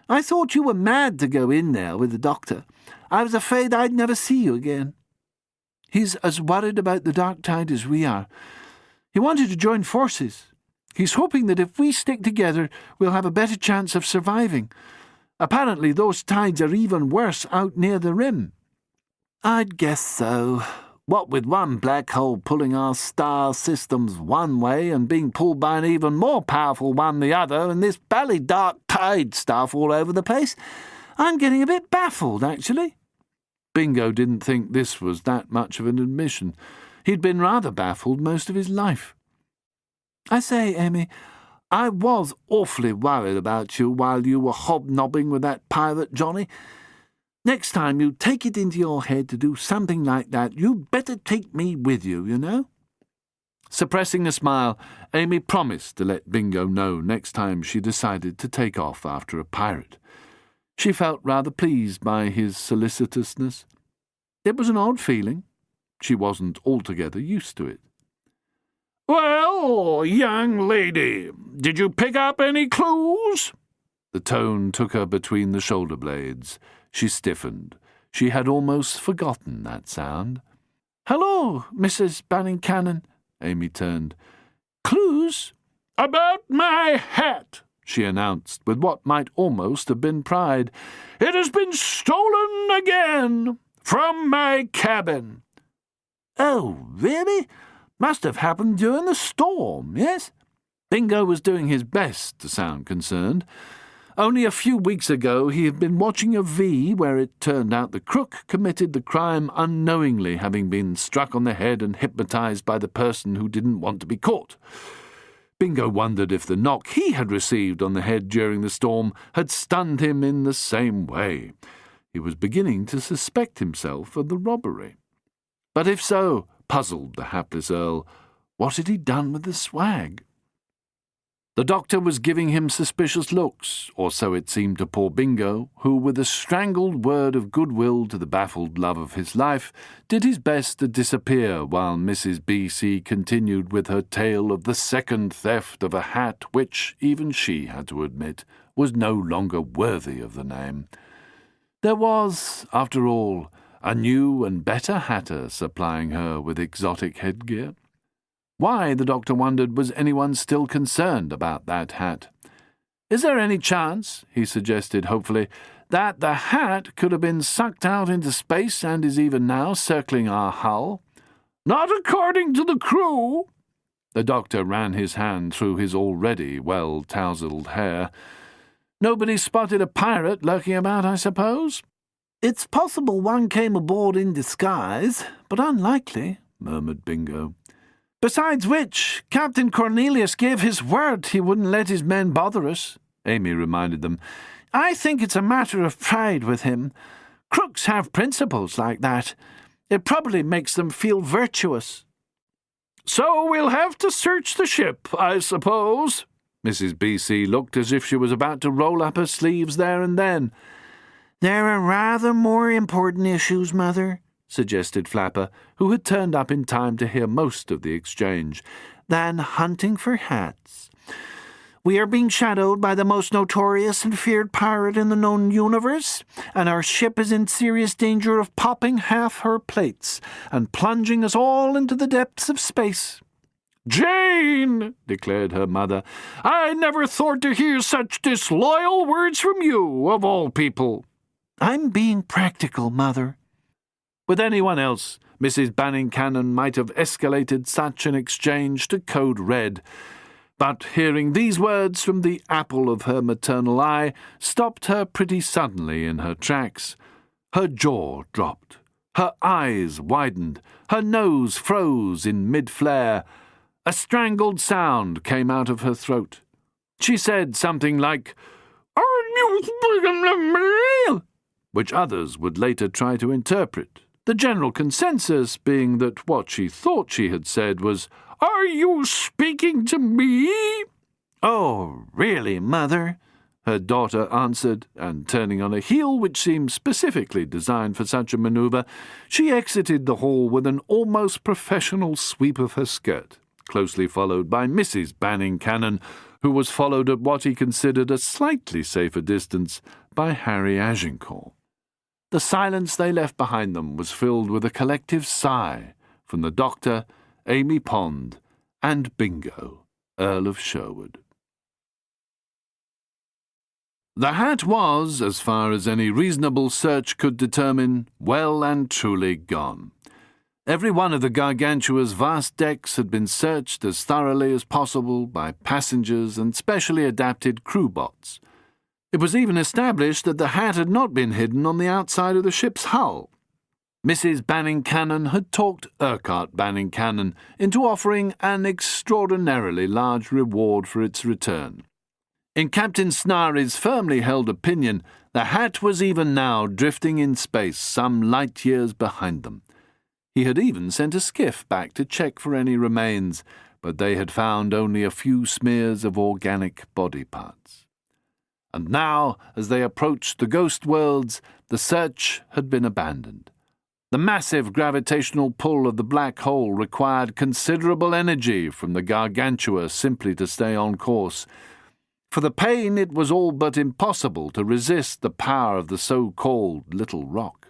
I thought you were mad to go in there with the doctor. I was afraid I'd never see you again." "He's as worried about the dark tide as we are. He wanted to join forces. He's hoping that if we stick together, we'll have a better chance of surviving. Apparently those tides are even worse out near the rim." "I'd guess so. What with one black hole pulling our star systems one way and being pulled by an even more powerful one the other, and this bally dark tide stuff all over the place, I'm getting a bit baffled, actually." Bingo didn't think this was that much of an admission. He'd been rather baffled most of his life. "I say, Amy, I was awfully worried about you while you were hobnobbing with that pirate Johnny. Next time you take it into your head to do something like that, you'd better take me with you, you know." Suppressing a smile, Amy promised to let Bingo know next time she decided to take off after a pirate. She felt rather pleased by his solicitousness. It was an odd feeling. She wasn't altogether used to it. "Well, young lady, did you pick up any clues?" The tone took her between the shoulder blades. She stiffened. She had almost forgotten that sound. "Hello, Mrs. Banning-Cannon." Amy turned. "Clues?" "About my hat," she announced, with what might almost have been pride. "It has been stolen again. From my cabin." "Oh, really? Must have happened during the storm, yes?" Bingo was doing his best to sound concerned. Only a few weeks ago he had been watching a V where it turned out the crook committed the crime unknowingly, having been struck on the head and hypnotized by the person who didn't want to be caught. Bingo wondered if the knock he had received on the head during the storm had stunned him in the same way. He was beginning to suspect himself of the robbery. But if so, puzzled the hapless Earl, what had he done with the swag? The doctor was giving him suspicious looks, or so it seemed to poor Bingo, who, with a strangled word of goodwill to the baffled love of his life, did his best to disappear while Mrs. B.C. continued with her tale of the second theft of a hat which, even she had to admit, was no longer worthy of the name. There was, after all, a new and better hatter supplying her with exotic headgear. Why, the doctor wondered, was anyone still concerned about that hat? "Is there any chance," he suggested hopefully, "that the hat could have been sucked out into space and is even now circling our hull?" "Not according to the crew." The doctor ran his hand through his already well-tousled hair. "Nobody spotted a pirate lurking about, I suppose?" "It's possible one came aboard in disguise, but unlikely," murmured Bingo. "Besides which, Captain Cornelius gave his word he wouldn't let his men bother us," Amy reminded them. "I think it's a matter of pride with him. Crooks have principles like that. It probably makes them feel virtuous." "So we'll have to search the ship, I suppose." Mrs. B.C. looked as if she was about to roll up her sleeves there and then. "There are rather more important issues, Mother," suggested Flapper, who had turned up in time to hear most of the exchange, "than hunting for hats. We are being shadowed by the most notorious and feared pirate in the known universe, and our ship is in serious danger of popping half her plates and plunging us all into the depths of space." "Jane," declared her mother, "I never thought to hear such disloyal words from you, of all people." "I'm being practical, Mother." With anyone else, Mrs. Banning Cannon might have escalated such an exchange to code red, but hearing these words from the apple of her maternal eye stopped her pretty suddenly in her tracks. Her jaw dropped, her eyes widened, her nose froze in mid-flare. A strangled sound came out of her throat. She said something like, "Are you speaking to me?" which others would later try to interpret, the general consensus being that what she thought she had said was, "Are you speaking to me?" "Oh, really, Mother?" her daughter answered, and turning on a heel which seemed specifically designed for such a manoeuvre, she exited the hall with an almost professional sweep of her skirt, closely followed by Mrs. Banning Cannon, who was followed at what he considered a slightly safer distance by Harry Agincourt. The silence they left behind them was filled with a collective sigh from the Doctor, Amy Pond, and Bingo, Earl of Sherwood. The hat was, as far as any reasonable search could determine, well and truly gone. Every one of the Gargantua's vast decks had been searched as thoroughly as possible by passengers and specially adapted crew bots. It was even established that the hat had not been hidden on the outside of the ship's hull. Mrs. Banning Cannon had talked Urquhart Banning Cannon into offering an extraordinarily large reward for its return. In Captain Snary's firmly held opinion, the hat was even now drifting in space some light years behind them. He had even sent a skiff back to check for any remains, but they had found only a few smears of organic body parts. And now, as they approached the ghost worlds, the search had been abandoned. The massive gravitational pull of the black hole required considerable energy from the Gargantua simply to stay on course. For the pain, it was all but impossible to resist the power of the so-called little rock.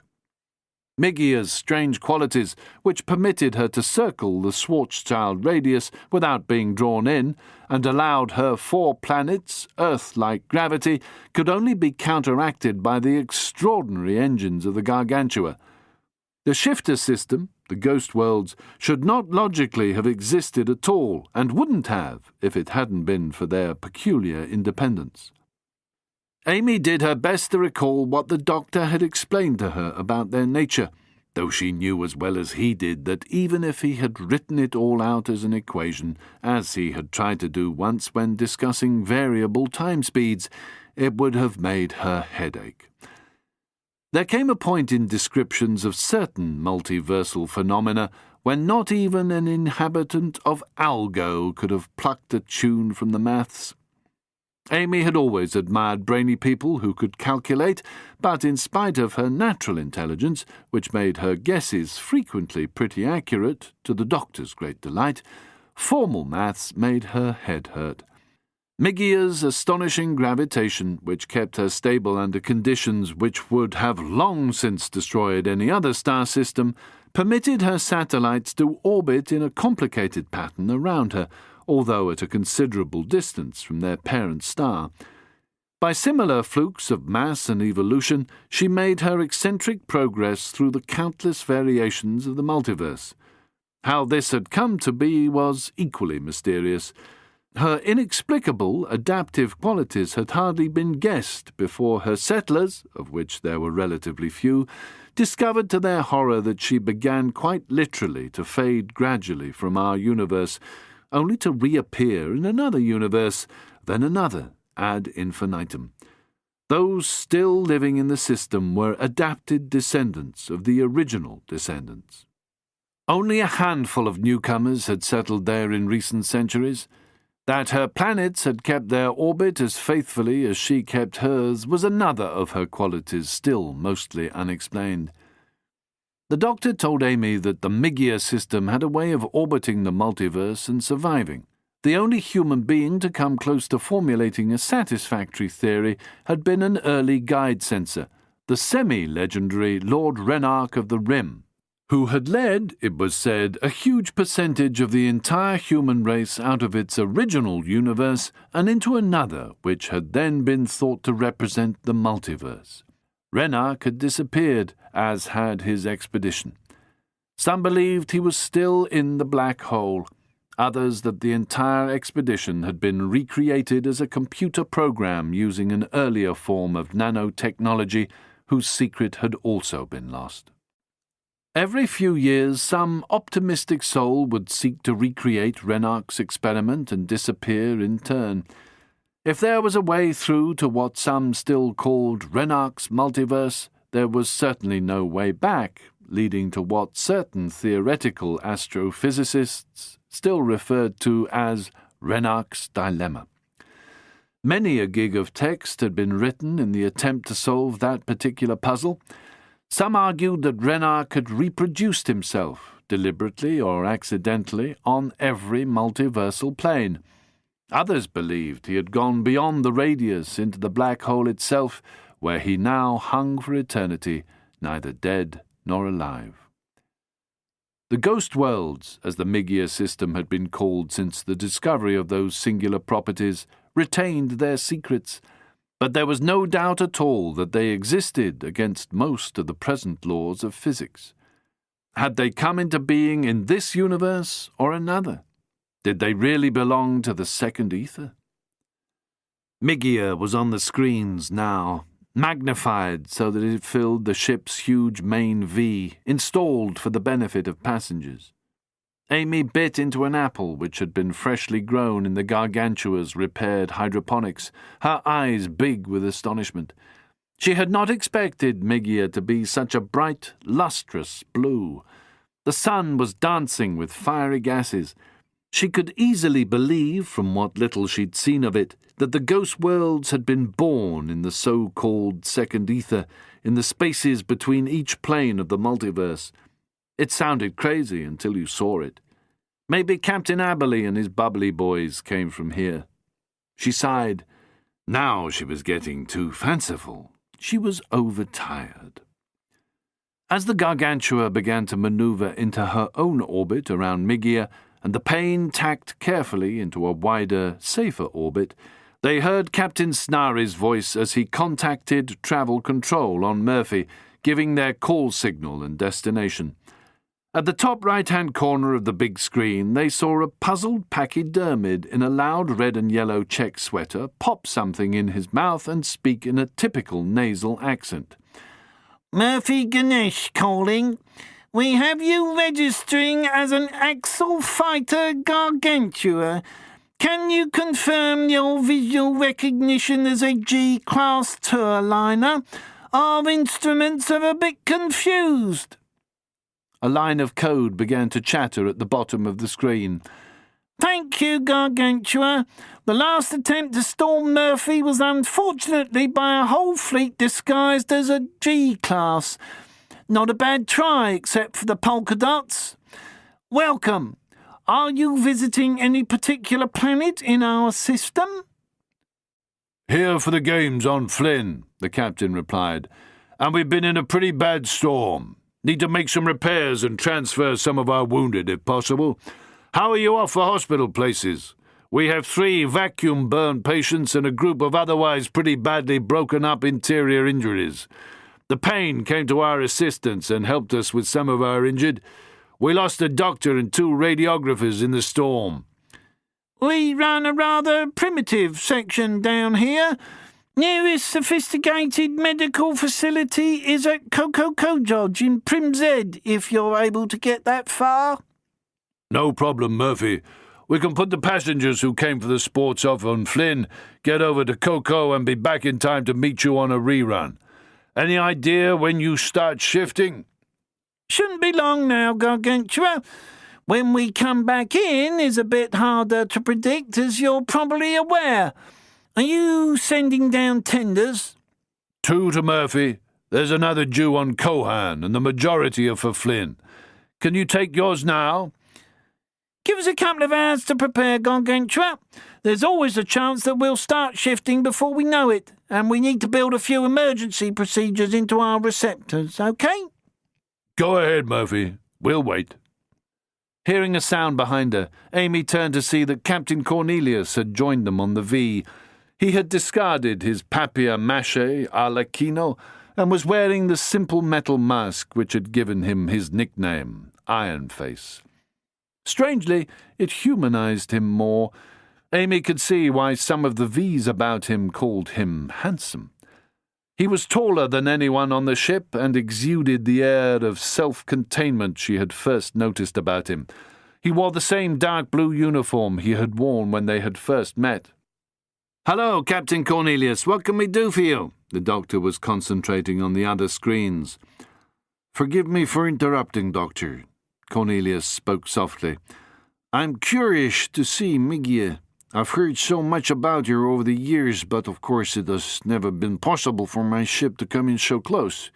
Migia's strange qualities, which permitted her to circle the Schwarzschild radius without being drawn in, and allowed her 4 planets, Earth-like gravity, could only be counteracted by the extraordinary engines of the Gargantua. The shifter system, the ghost worlds, should not logically have existed at all, and wouldn't have if it hadn't been for their peculiar independence. Amy did her best to recall what the doctor had explained to her about their nature, though she knew as well as he did that even if he had written it all out as an equation, as he had tried to do once when discussing variable time speeds, it would have made her head ache. There came a point in descriptions of certain multiversal phenomena when not even an inhabitant of Algo could have plucked a tune from the maths. Amy had always admired brainy people who could calculate, but in spite of her natural intelligence, which made her guesses frequently pretty accurate, to the doctor's great delight, formal maths made her head hurt. Migia's astonishing gravitation, which kept her stable under conditions which would have long since destroyed any other star system, permitted her satellites to orbit in a complicated pattern around her, although at a considerable distance from their parent star. By similar flukes of mass and evolution, she made her eccentric progress through the countless variations of the multiverse. How this had come to be was equally mysterious. Her inexplicable adaptive qualities had hardly been guessed before her settlers, of which there were relatively few, discovered to their horror that she began quite literally to fade gradually from our universe, only to reappear in another universe, then another, ad infinitum. Those still living in the system were adapted descendants of the original descendants. Only a handful of newcomers had settled there in recent centuries. That her planets had kept their orbit as faithfully as she kept hers was another of her qualities still mostly unexplained. The doctor told Amy that the Migia system had a way of orbiting the multiverse and surviving. The only human being to come close to formulating a satisfactory theory had been an early guide sensor, the semi-legendary Lord Renark of the Rim, who had led, it was said, a huge percentage of the entire human race out of its original universe and into another which had then been thought to represent the multiverse. Renark had disappeared, as had his expedition. Some believed he was still in the black hole, others that the entire expedition had been recreated as a computer program using an earlier form of nanotechnology whose secret had also been lost. Every few years, some optimistic soul would seek to recreate Renark's experiment and disappear in turn. If there was a way through to what some still called Renark's multiverse, there was certainly no way back, leading to what certain theoretical astrophysicists still referred to as Renark's dilemma. Many a gig of text had been written in the attempt to solve that particular puzzle. Some argued that Renark had reproduced himself, deliberately or accidentally, on every multiversal plane. Others believed he had gone beyond the radius into the black hole itself, where he now hung for eternity, neither dead nor alive. The ghost worlds, as the Migia system had been called since the discovery of those singular properties, retained their secrets, but there was no doubt at all that they existed against most of the present laws of physics. Had they come into being in this universe or another? Did they really belong to the second ether? Migia was on the screens now, magnified so that it filled the ship's huge main V, installed for the benefit of passengers. Amy bit into an apple which had been freshly grown in the Gargantua's repaired hydroponics, her eyes big with astonishment. She had not expected Migia to be such a bright, lustrous blue. The sun was dancing with fiery gases. She could easily believe, from what little she'd seen of it, that the ghost worlds had been born in the so-called second ether, in the spaces between each plane of the multiverse. It sounded crazy until you saw it. Maybe Captain Aberley and his bubbly boys came from here. She sighed. Now she was getting too fanciful. She was overtired. As the Gargantua began to maneuver into her own orbit around Migia, and the Pain tacked carefully into a wider, safer orbit, they heard Captain Snary's voice as he contacted travel control on Murphy, giving their call signal and destination. At the top right-hand corner of the big screen, they saw a puzzled pachydermid in a loud red and yellow check sweater pop something in his mouth and speak in a typical nasal accent. Murphy Ganesh calling. We have you registering as an Axel Fighter Gargantua. Can you confirm your visual recognition as a G-class tour liner? Our instruments are a bit confused. A line of code began to chatter at the bottom of the screen. Thank you, Gargantua. The last attempt to storm Murphy was unfortunately by a whole fleet disguised as a G-class. Not a bad try, except for the polka dots. Welcome. Are you visiting any particular planet in our system? Here for the games on Flynn, the captain replied. And we've been in a pretty bad storm. Need to make some repairs and transfer some of our wounded, if possible. How are you off for hospital places? We have 3 vacuum-burn patients and a group of otherwise pretty badly broken-up interior injuries. The pain came to our assistance and helped us with some of our injured. We lost a doctor and 2 radiographers in the storm. We run a rather primitive section down here. Nearest sophisticated medical facility is at Kojoj in Primzed, if you're able to get that far. No problem, Murphy. We can put the passengers who came for the sports off on Flynn, get over to Coco and be back in time to meet you on a rerun. Any idea when you start shifting? Shouldn't be long now, Gargantua. When we come back in is a bit harder to predict, as you're probably aware. Are you sending down tenders? 2 to Murphy. There's another due on Cohan, and the majority are for Flynn. Can you take yours now? Give us a couple of hours to prepare, Gargantua. There's always a chance that we'll start shifting before we know it, and we need to build a few emergency procedures into our receptors, okay? Go ahead, Murphy. We'll wait. Hearing a sound behind her, Amy turned to see that Captain Cornelius had joined them on the V. He had discarded his papier-mâché arlecchino and was wearing the simple metal mask which had given him his nickname, Iron Face. Strangely, it humanized him more. Amy could see why some of the V's about him called him handsome. He was taller than anyone on the ship and exuded the air of self-containment she had first noticed about him. He wore the same dark blue uniform he had worn when they had first met. "Hello, Captain Cornelius. What can we do for you?" The doctor was concentrating on the other screens. "Forgive me for interrupting, Doctor," Cornelius spoke softly. "I'm curious to see Miggy. I've heard so much about her over the years, but of course it has never been possible for my ship to come in so close.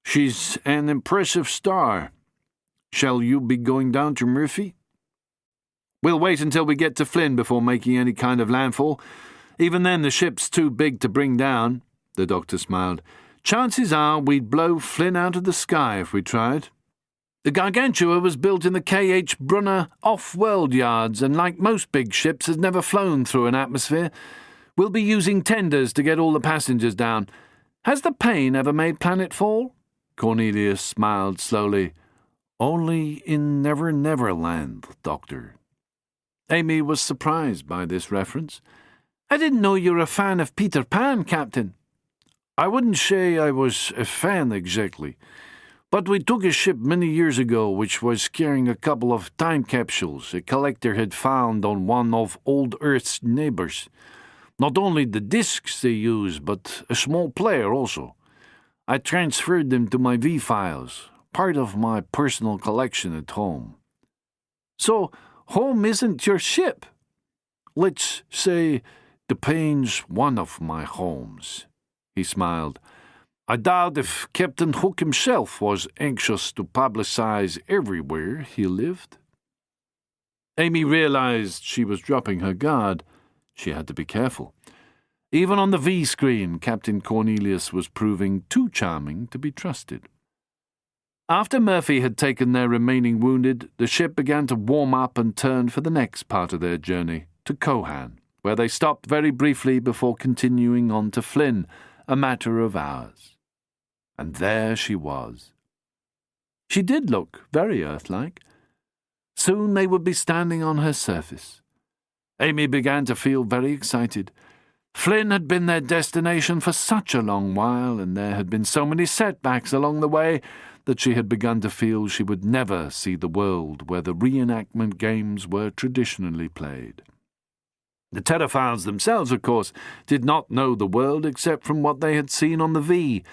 She's an impressive star. Shall you be going down to Murphy?" "We'll wait until we get to Flynn before making any kind of landfall. Even then, the ship's too big to bring down," the doctor smiled. "Chances are we'd blow Flynn out of the sky if we tried. The Gargantua was built in the K.H. Brunner off-world yards and, like most big ships, has never flown through an atmosphere. We'll be using tenders to get all the passengers down. Has the pain ever made planetfall?" Cornelius smiled slowly. "Only in Never Never Land, Doctor." Amy was surprised by this reference. "I didn't know you were a fan of Peter Pan, Captain." "I wouldn't say I was a fan exactly. But we took a ship many years ago which was carrying a couple of time capsules a collector had found on one of old Earth's neighbors. Not only the discs they use, but a small player also. I transferred them to my V-files, part of my personal collection at home." "So, home isn't your ship?" "Let's say the pain's one of my homes," he smiled. "I doubt if Captain Hook himself was anxious to publicize everywhere he lived." Amy realized she was dropping her guard. She had to be careful. Even on the V screen, Captain Cornelius was proving too charming to be trusted. After Murphy had taken their remaining wounded, the ship began to warm up and turn for the next part of their journey, to Cohan, where they stopped very briefly before continuing on to Flynn, a matter of hours. And there she was. She did look very Earth-like. Soon they would be standing on her surface. Amy began to feel very excited. Flynn had been their destination for such a long while, and there had been so many setbacks along the way that she had begun to feel she would never see the world where the reenactment games were traditionally played. The Terraphiles themselves, of course, did not know the world except from what they had seen on the V,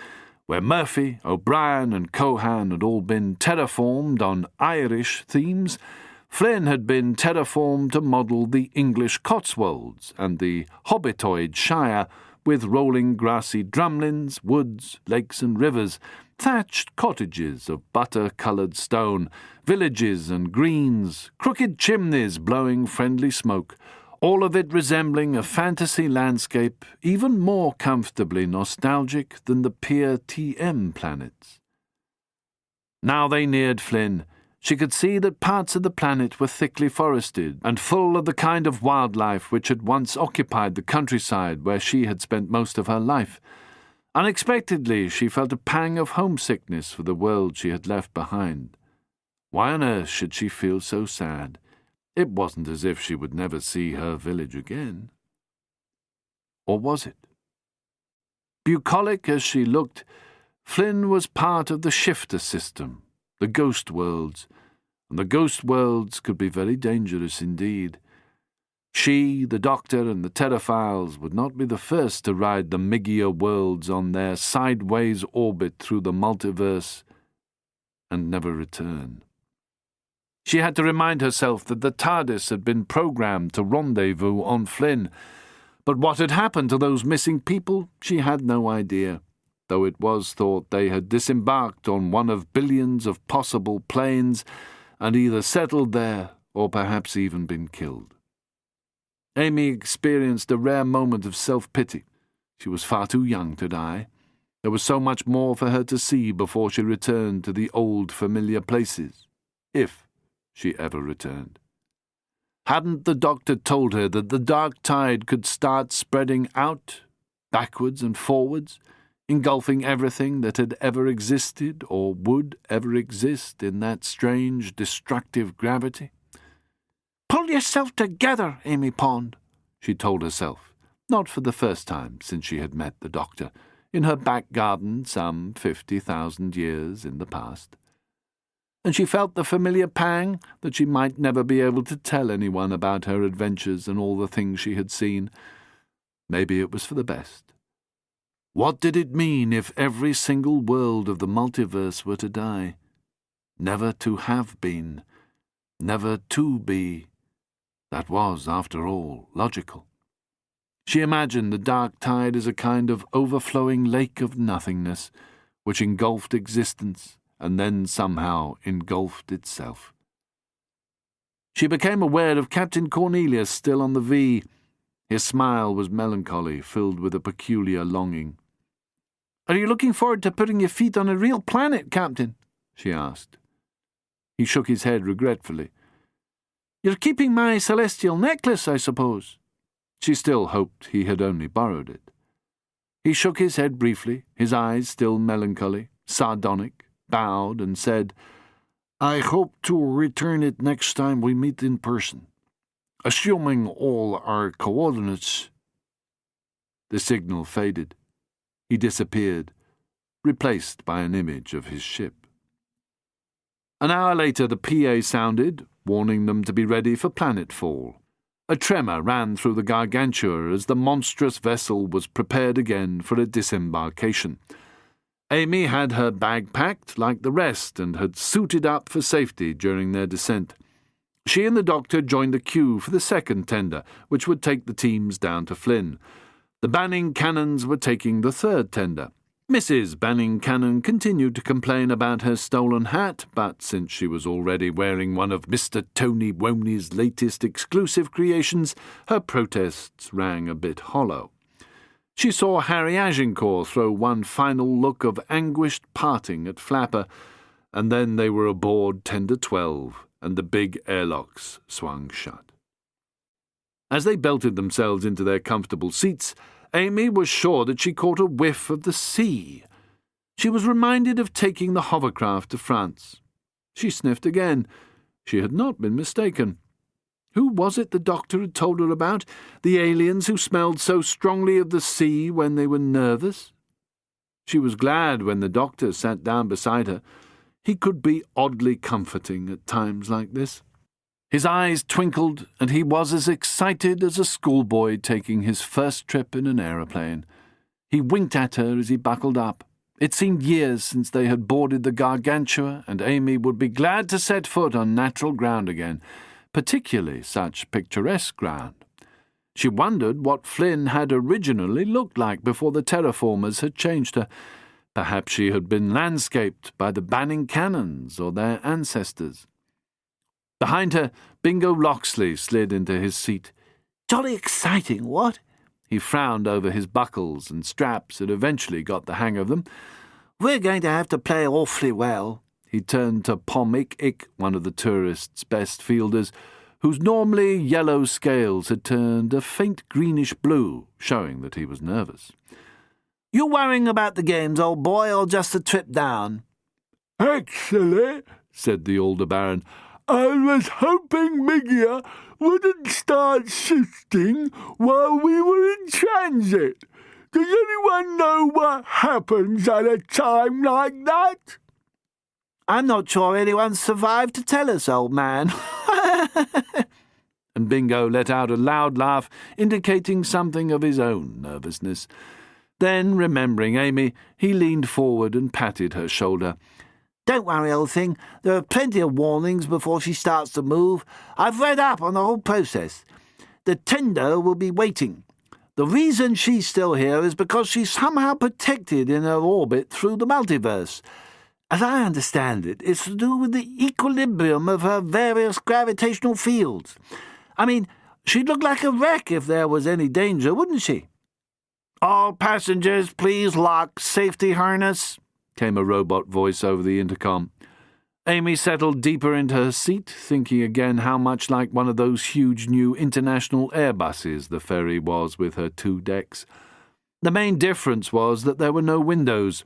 where Murphy, O'Brien and Cohan had all been terraformed on Irish themes. Flynn had been terraformed to model the English Cotswolds and the Hobbitoid Shire, with rolling grassy drumlins, woods, lakes and rivers, thatched cottages of butter-coloured stone, villages and greens, crooked chimneys blowing friendly smoke, all of it resembling a fantasy landscape even more comfortably nostalgic than the Pier TM planets. Now they neared Flynn. She could see that parts of the planet were thickly forested and full of the kind of wildlife which had once occupied the countryside where she had spent most of her life. Unexpectedly, she felt a pang of homesickness for the world she had left behind. Why on earth should she feel so sad? It wasn't as if she would never see her village again. Or was it? Bucolic as she looked, Flynn was part of the shifter system, the ghost worlds, and the ghost worlds could be very dangerous indeed. She, the Doctor, and the Terraphiles would not be the first to ride the Migia worlds on their sideways orbit through the multiverse and never return. She had to remind herself that the TARDIS had been programmed to rendezvous on Flynn, but what had happened to those missing people she had no idea, though it was thought they had disembarked on one of billions of possible planes and either settled there or perhaps even been killed. Amy experienced a rare moment of self-pity. She was far too young to die. There was so much more for her to see before she returned to the old familiar places, if she ever returned. Hadn't the Doctor told her that the dark tide could start spreading out, backwards and forwards, engulfing everything that had ever existed or would ever exist in that strange, destructive gravity? "Pull yourself together, Amy Pond," she told herself, not for the first time since she had met the Doctor, in her back garden some 50,000 years in the past. And she felt the familiar pang that she might never be able to tell anyone about her adventures and all the things she had seen. Maybe it was for the best. What did it mean if every single world of the multiverse were to die? Never to have been, never to be. That was, after all, logical. She imagined the dark tide as a kind of overflowing lake of nothingness, which engulfed existence and then somehow engulfed itself. She became aware of Captain Cornelius still on the V. His smile was melancholy, filled with a peculiar longing. "Are you looking forward to putting your feet on a real planet, Captain?" she asked. He shook his head regretfully. "You're keeping my celestial necklace, I suppose?" She still hoped he had only borrowed it. He shook his head briefly, his eyes still melancholy, sardonic, bowed and said, "I hope to return it next time we meet in person, assuming all our coordinates." The signal faded. He disappeared, replaced by an image of his ship. An hour later the PA sounded, warning them to be ready for planetfall. A tremor ran through the Gargantua as the monstrous vessel was prepared again for a disembarkation. Amy had her bag packed like the rest and had suited up for safety during their descent. She and the Doctor joined the queue for the second tender, which would take the teams down to Flynn. The Banning Cannons were taking the third tender. Mrs. Banning Cannon continued to complain about her stolen hat, but since she was already wearing one of Mr. Tony Woney's latest exclusive creations, her protests rang a bit hollow. She saw Harry Agincourt throw one final look of anguished parting at Flapper, and then they were aboard Tender 12, and the big airlocks swung shut. As they belted themselves into their comfortable seats, Amy was sure that she caught a whiff of the sea. She was reminded of taking the hovercraft to France. She sniffed again. She had not been mistaken. Who was it the doctor had told her about? The aliens who smelled so strongly of the sea when they were nervous? She was glad when the doctor sat down beside her. He could be oddly comforting at times like this. His eyes twinkled, and he was as excited as a schoolboy taking his first trip in an aeroplane. He winked at her as he buckled up. It seemed years since they had boarded the Gargantua, and Amy would be glad to set foot on natural ground again, particularly such picturesque ground. She wondered what Flynn had originally looked like before the terraformers had changed her. Perhaps she had been landscaped by the Banning Cannons or their ancestors. Behind her, Bingo Loxley slid into his seat. Jolly exciting, what? He frowned over his buckles and straps and eventually got the hang of them. We're going to have to play awfully well. He turned to Pom Ik, one of the tourists' best fielders, whose normally yellow scales had turned a faint greenish blue, showing that he was nervous. You worrying about the games, old boy, or just the trip down? Actually, said the older Baron, I was hoping Miggia wouldn't start shifting while we were in transit. Does anyone know what happens at a time like that? I'm not sure anyone's survived to tell us, old man. And Bingo let out a loud laugh, indicating something of his own nervousness. Then, remembering Amy, he leaned forward and patted her shoulder. Don't worry, old thing. There are plenty of warnings before she starts to move. I've read up on the whole process. The tender will be waiting. The reason she's still here is because she's somehow protected in her orbit through the multiverse. As I understand it, it's to do with the equilibrium of her various gravitational fields. I mean, she'd look like a wreck if there was any danger, wouldn't she? All passengers, please lock safety harness, came a robot voice over the intercom. Amy settled deeper into her seat, thinking again how much like one of those huge new international Airbuses the ferry was with her 2 decks. The main difference was that there were no windows.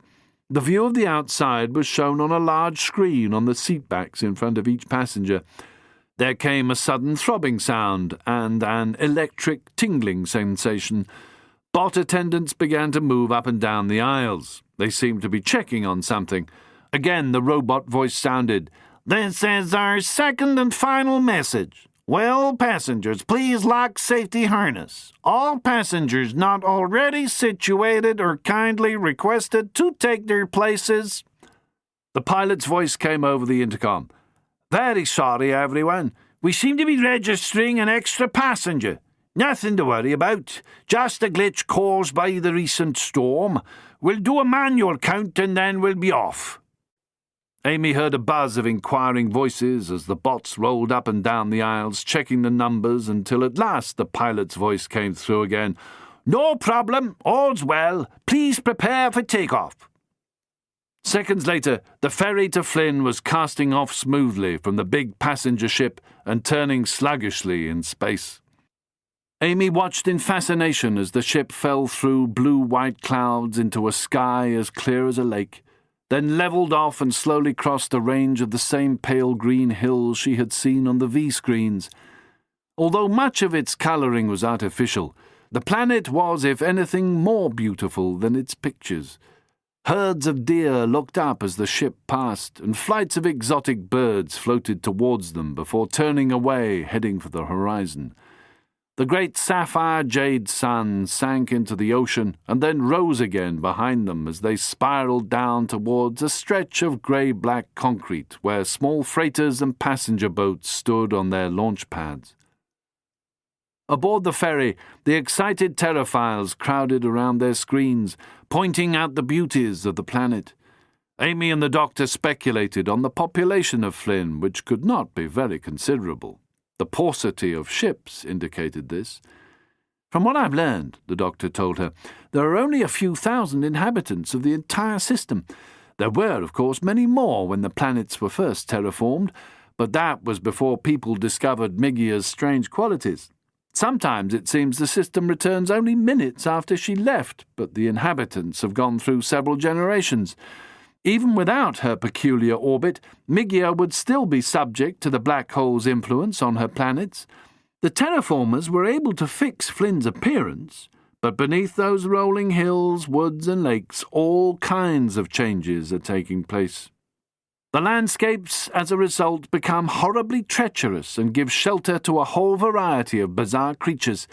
The view of the outside was shown on a large screen on the seatbacks in front of each passenger. There came a sudden throbbing sound and an electric tingling sensation. Bot attendants began to move up and down the aisles. They seemed to be checking on something. Again the robot voice sounded. This is our second and final message. Well, passengers, please lock safety harness. All passengers not already situated are kindly requested to take their places. The pilot's voice came over the intercom. Very sorry, everyone. We seem to be registering an extra passenger. Nothing to worry about. Just a glitch caused by the recent storm. We'll do a manual count and then we'll be off. Amy heard a buzz of inquiring voices as the bots rolled up and down the aisles, checking the numbers, until at last the pilot's voice came through again. No problem. All's well. Please prepare for takeoff. Seconds later, the ferry to Flynn was casting off smoothly from the big passenger ship and turning sluggishly in space. Amy watched in fascination as the ship fell through blue-white clouds into a sky as clear as a lake, then levelled off and slowly crossed a range of the same pale green hills she had seen on the V-screens. Although much of its colouring was artificial, the planet was, if anything, more beautiful than its pictures. Herds of deer looked up as the ship passed, and flights of exotic birds floated towards them before turning away, heading for the horizon. The great sapphire jade sun sank into the ocean and then rose again behind them as they spiraled down towards a stretch of grey-black concrete where small freighters and passenger boats stood on their launch pads. Aboard the ferry, the excited terraphiles crowded around their screens, pointing out the beauties of the planet. Amy and the doctor speculated on the population of Flynn, which could not be very considerable. The paucity of ships indicated this. From what I've learned, the doctor told her, there are only a few thousand inhabitants of the entire system. There were, of course, many more when the planets were first terraformed, but that was before people discovered Miggia's strange qualities. Sometimes it seems the system returns only minutes after she left, but the inhabitants have gone through several generations. Even without her peculiar orbit, Migia would still be subject to the black hole's influence on her planets. The terraformers were able to fix Flynn's appearance, but beneath those rolling hills, woods and lakes, all kinds of changes are taking place. The landscapes, as a result, become horribly treacherous and give shelter to a whole variety of bizarre creatures.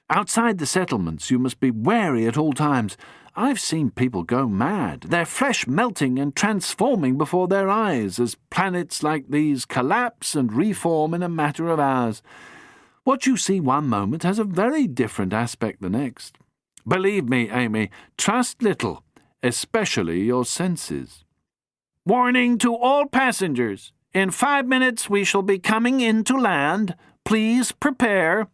Outside the settlements, you must be wary at all times. I've seen people go mad, their flesh melting and transforming before their eyes as planets like these collapse and reform in a matter of hours. What you see one moment has a very different aspect the next. Believe me, Amy, trust little, especially your senses. Warning to all passengers. In 5 minutes we shall be coming in to land. Please prepare.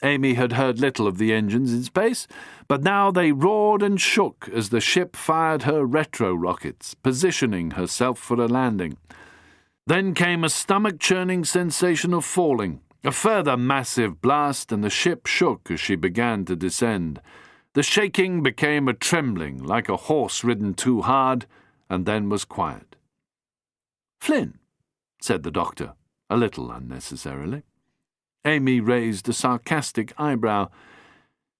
Amy had heard little of the engines in space, but now they roared and shook as the ship fired her retro-rockets, positioning herself for a landing. Then came a stomach-churning sensation of falling, a further massive blast, and the ship shook as she began to descend. The shaking became a trembling, like a horse ridden too hard, and then was quiet. "Flynn," said the doctor, a little unnecessarily. Amy raised a sarcastic eyebrow.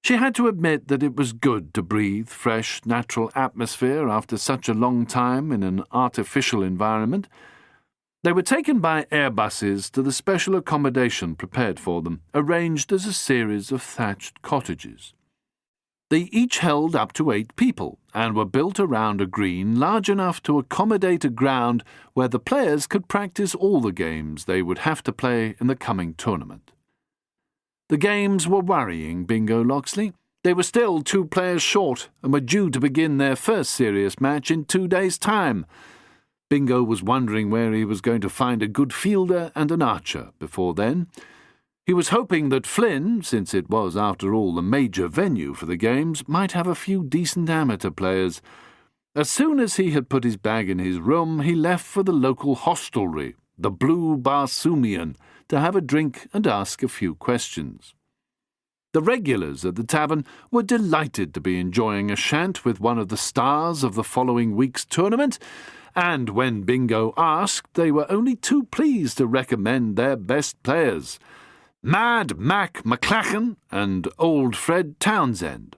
She had to admit that it was good to breathe fresh, natural atmosphere after such a long time in an artificial environment. They were taken by airbuses to the special accommodation prepared for them, arranged as a series of thatched cottages. They each held up to 8 people and were built around a green large enough to accommodate a ground where the players could practice all the games they would have to play in the coming tournament. The games were worrying Bingo Loxley. They were still 2 players short and were due to begin their first serious match in 2 days' time. Bingo was wondering where he was going to find a good fielder and an archer before then. He was hoping that Flynn, since it was after all the major venue for the games, might have a few decent amateur players. As soon as he had put his bag in his room, he left for the local hostelry, the Blue Barsoomian, to have a drink and ask a few questions. The regulars at the tavern were delighted to be enjoying a shant with one of the stars of the following week's tournament, and when Bingo asked, they were only too pleased to recommend their best players, Mad Mac McClachan and Old Fred Townsend.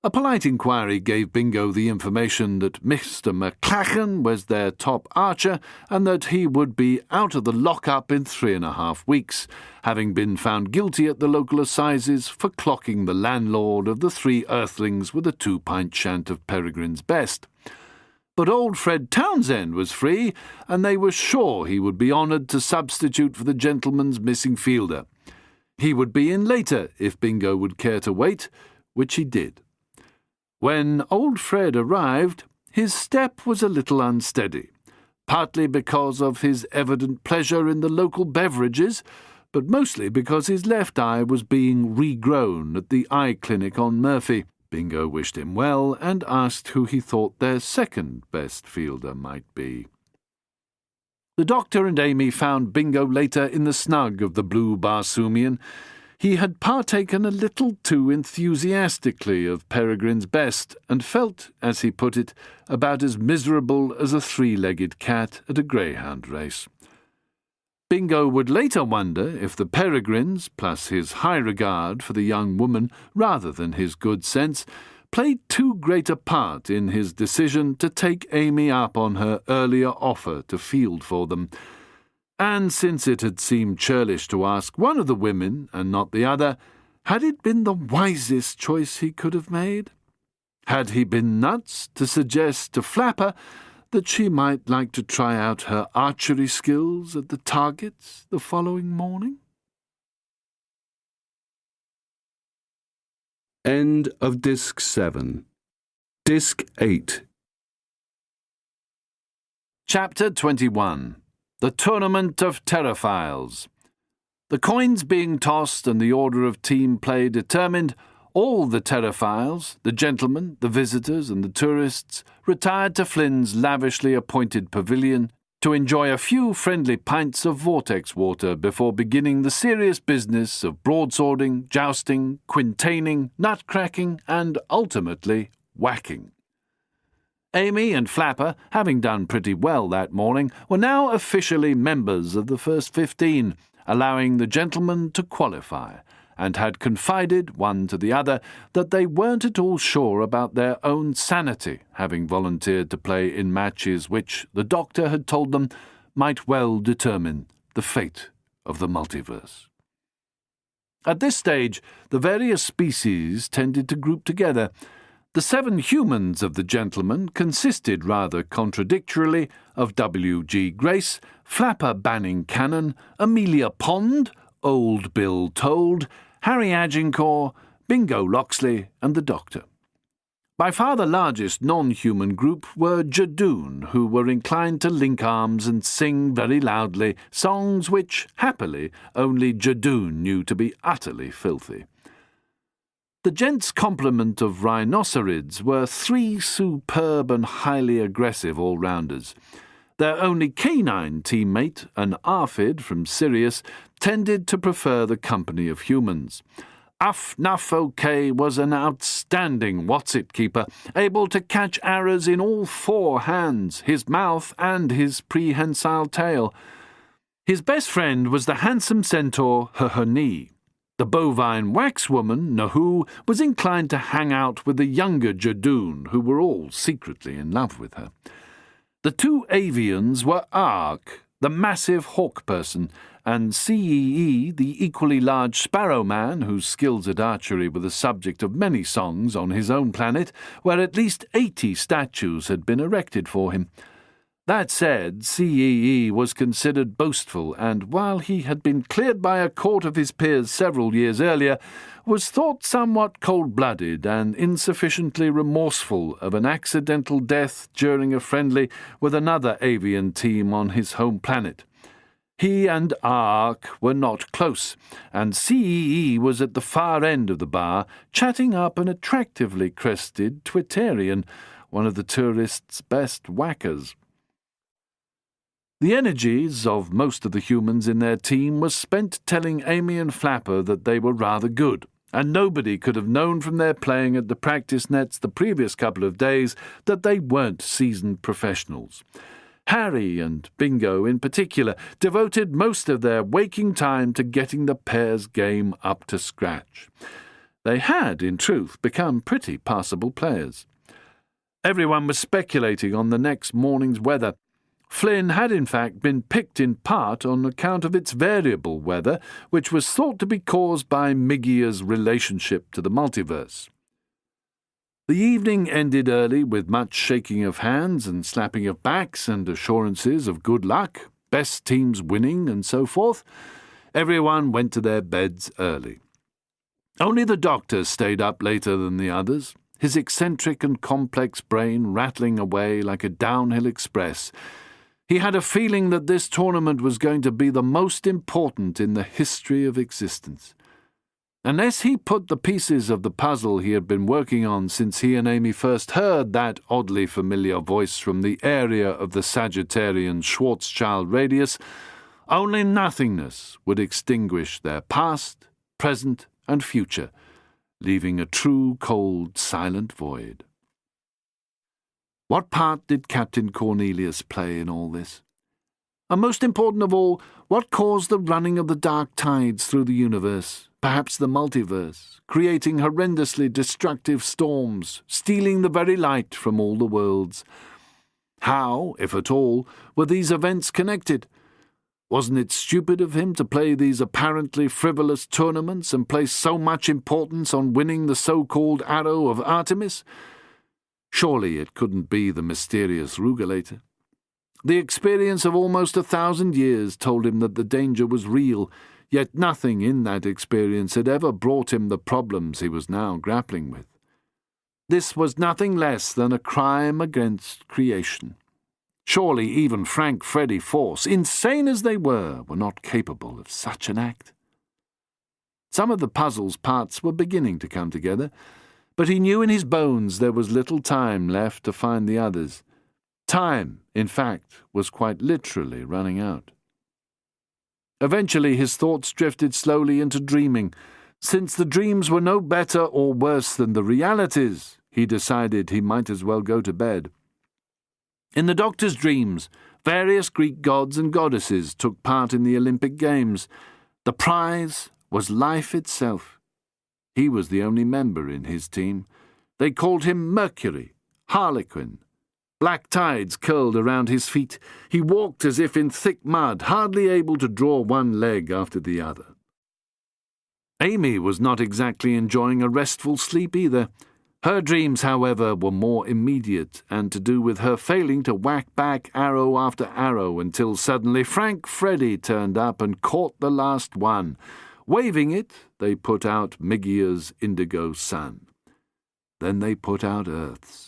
A polite inquiry gave Bingo the information that Mr. McClachan was their top archer and that he would be out of the lock-up in 3.5 weeks, having been found guilty at the local assizes for clocking the landlord of the 3 earthlings with a 2-pint shant of Peregrine's Best. But old Fred Townsend was free, and they were sure he would be honoured to substitute for the gentleman's missing fielder. He would be in later if Bingo would care to wait, which he did. When old Fred arrived, his step was a little unsteady, partly because of his evident pleasure in the local beverages, but mostly because his left eye was being regrown at the eye clinic on Murphy. Bingo wished him well and asked who he thought their second-best fielder might be. The doctor and Amy found Bingo later in the snug of the Blue Barsoomian. He had partaken a little too enthusiastically of Peregrine's Best and felt, as he put it, about as miserable as a 3-legged cat at a greyhound race. Bingo would later wonder if the Peregrines, plus his high regard for the young woman rather than his good sense, played too great a part in his decision to take Amy up on her earlier offer to field for them. And since it had seemed churlish to ask one of the women and not the other, had it been the wisest choice he could have made? Had he been nuts to suggest to Flapper that she might like to try out her archery skills at the targets the following morning? End of Disc 7. Disc 8. Chapter 21. The Tournament of Terraphiles. The coins being tossed and the order of team play determined, all the Terraphiles, the gentlemen, the visitors, and the tourists, retired to Flynn's lavishly appointed pavilion to enjoy a few friendly pints of vortex water before beginning the serious business of broadswording, jousting, quintaining, nut-cracking, and ultimately whacking. Amy and Flapper, having done pretty well that morning, were now officially members of the first 15, allowing the gentlemen to qualify, and had confided, one to the other, that they weren't at all sure about their own sanity, having volunteered to play in matches which, the doctor had told them, might well determine the fate of the multiverse. At this stage, the various species tended to group together. The 7 humans of the gentlemen consisted rather contradictorily of W.G. Grace, Flapper Banning Cannon, Amelia Pond, Old Bill Told, Harry Agincourt, Bingo Loxley, and the Doctor. By far the largest non-human group were Jadoon, who were inclined to link arms and sing very loudly songs which, happily, only Jadoon knew to be utterly filthy. The gents' complement of rhinocerids were 3 superb and highly aggressive all-rounders. Their only canine teammate, an aphid from Sirius, tended to prefer the company of humans. Nuff-OK was an outstanding what's-it-keeper, able to catch arrows in all 4 hands, his mouth and his prehensile tail. His best friend was the handsome centaur Hahani. The bovine waxwoman, Nahoo, was inclined to hang out with the younger Jadoon, who were all secretly in love with her. The 2 avians were Ark, the massive hawk person, and Cee, the equally large sparrow man, whose skills at archery were the subject of many songs on his own planet, where at least 80 statues had been erected for him. That said, Cee was considered boastful, and while he had been cleared by a court of his peers several years earlier, was thought somewhat cold-blooded and insufficiently remorseful of an accidental death during a friendly with another avian team on his home planet. He and Ark were not close, and Cee was at the far end of the bar, chatting up an attractively crested Twittarian, one of the tourists' best whackers. The energies of most of the humans in their team was spent telling Amy and Flapper that they were rather good, and nobody could have known from their playing at the practice nets the previous couple of days that they weren't seasoned professionals. Harry and Bingo, in particular, devoted most of their waking time to getting the pair's game up to scratch. They had, in truth, become pretty passable players. Everyone was speculating on the next morning's weather. Flynn had in fact been picked in part on account of its variable weather, which was thought to be caused by Migia's relationship to the multiverse. The evening ended early with much shaking of hands and slapping of backs and assurances of good luck, best teams winning, and so forth. Everyone went to their beds early. Only the Doctor stayed up later than the others, his eccentric and complex brain rattling away like a downhill express. He had a feeling that this tournament was going to be the most important in the history of existence. Unless he put the pieces of the puzzle he had been working on since he and Amy first heard that oddly familiar voice from the area of the Sagittarian Schwarzschild radius, only nothingness would extinguish their past, present, and future, leaving a true, cold, silent void. What part did Captain Cornelius play in all this? And most important of all, what caused the running of the dark tides through the universe, perhaps the multiverse, creating horrendously destructive storms, stealing the very light from all the worlds? How, if at all, were these events connected? Wasn't it stupid of him to play these apparently frivolous tournaments and place so much importance on winning the so-called Arrow of Artemis? Surely it couldn't be the mysterious Rugulator. The experience of almost 1,000 years told him that the danger was real, yet nothing in that experience had ever brought him the problems he was now grappling with. This was nothing less than a crime against creation. Surely even Frank Freddy Force, insane as they were not capable of such an act. Some of the puzzle's parts were beginning to come together, but he knew in his bones there was little time left to find the others. Time, in fact, was quite literally running out. Eventually his thoughts drifted slowly into dreaming. Since the dreams were no better or worse than the realities, he decided he might as well go to bed. In the doctor's dreams, various Greek gods and goddesses took part in the Olympic Games. The prize was life itself. He was the only member in his team. They called him Mercury, Harlequin. Black tides curled around his feet. He walked as if in thick mud, hardly able to draw one leg after the other. Amy was not exactly enjoying a restful sleep either. Her dreams, however, were more immediate and to do with her failing to whack back arrow after arrow until suddenly Frank Freddy turned up and caught the last one. Waving it, they put out Migia's indigo sun. Then they put out Earth's.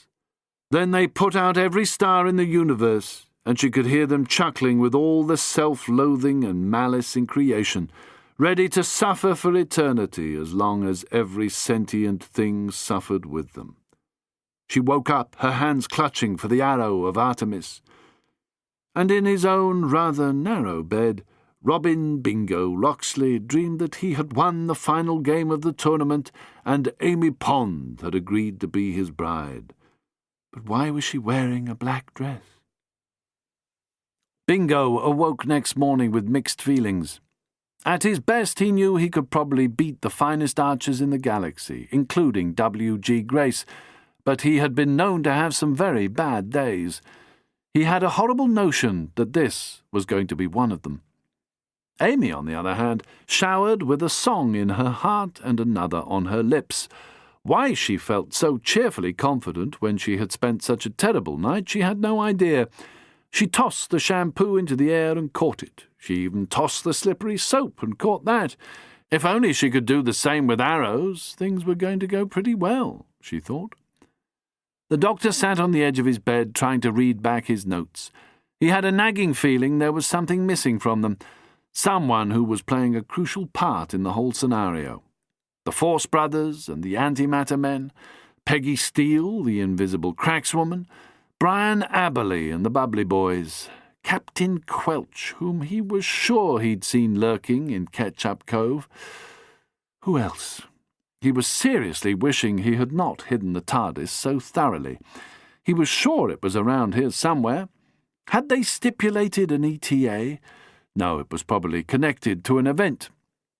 Then they put out every star in the universe, and she could hear them chuckling with all the self-loathing and malice in creation, ready to suffer for eternity as long as every sentient thing suffered with them. She woke up, her hands clutching for the arrow of Artemis. And in his own rather narrow bed, Robin Bingo Loxley dreamed that he had won the final game of the tournament and Amy Pond had agreed to be his bride. But why was she wearing a black dress? Bingo awoke next morning with mixed feelings. At his best, he knew he could probably beat the finest archers in the galaxy, including W.G. Grace, but he had been known to have some very bad days. He had a horrible notion that this was going to be one of them. Amy, on the other hand, showered with a song in her heart and another on her lips. Why she felt so cheerfully confident when she had spent such a terrible night, she had no idea. She tossed the shampoo into the air and caught it. She even tossed the slippery soap and caught that. If only she could do the same with arrows, things were going to go pretty well, she thought. The doctor sat on the edge of his bed trying to read back his notes. He had a nagging feeling there was something missing from them, someone who was playing a crucial part in the whole scenario. The Force Brothers and the Antimatter Men, Peggy Steele, the Invisible Crackswoman, Brian Aberley and the Bubbly Boys, Captain Quelch, whom he was sure he'd seen lurking in Ketchup Cove. Who else? He was seriously wishing he had not hidden the TARDIS so thoroughly. He was sure it was around here somewhere. Had they stipulated an ETA? No, it was probably connected to an event.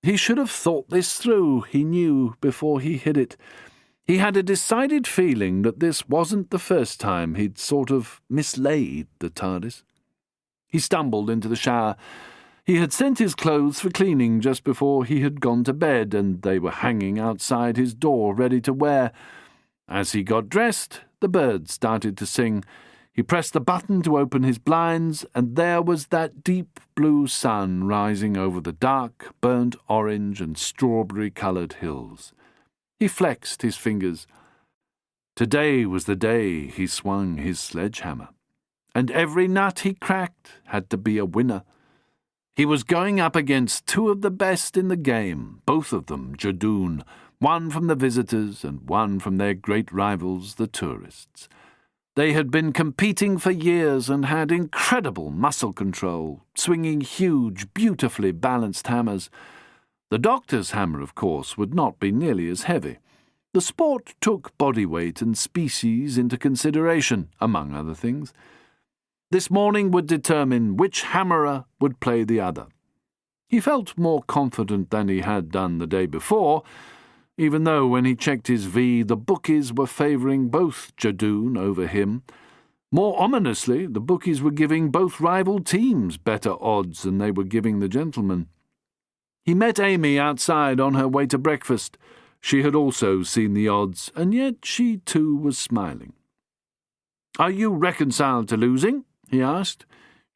He should have thought this through, he knew, before he hid it. He had a decided feeling that this wasn't the first time he'd sort of mislaid the TARDIS. He stumbled into the shower. He had sent his clothes for cleaning just before he had gone to bed, and they were hanging outside his door ready to wear. As he got dressed, the birds started to sing. He pressed the button to open his blinds, and there was that deep blue sun rising over the dark, burnt orange and strawberry-coloured hills. He flexed his fingers. Today was the day he swung his sledgehammer, and every nut he cracked had to be a winner. He was going up against two of the best in the game, both of them Jadoon, one from the visitors and one from their great rivals, the tourists. They had been competing for years and had incredible muscle control, swinging huge, beautifully balanced hammers. The doctor's hammer, of course, would not be nearly as heavy. The sport took body weight and species into consideration, among other things. This morning would determine which hammerer would play the other. He felt more confident than he had done the day before, even though when he checked his V, the bookies were favouring both Jadoon over him. More ominously, the bookies were giving both rival teams better odds than they were giving the gentlemen. He met Amy outside on her way to breakfast. She had also seen the odds, and yet she too was smiling. "Are you reconciled to losing?" he asked.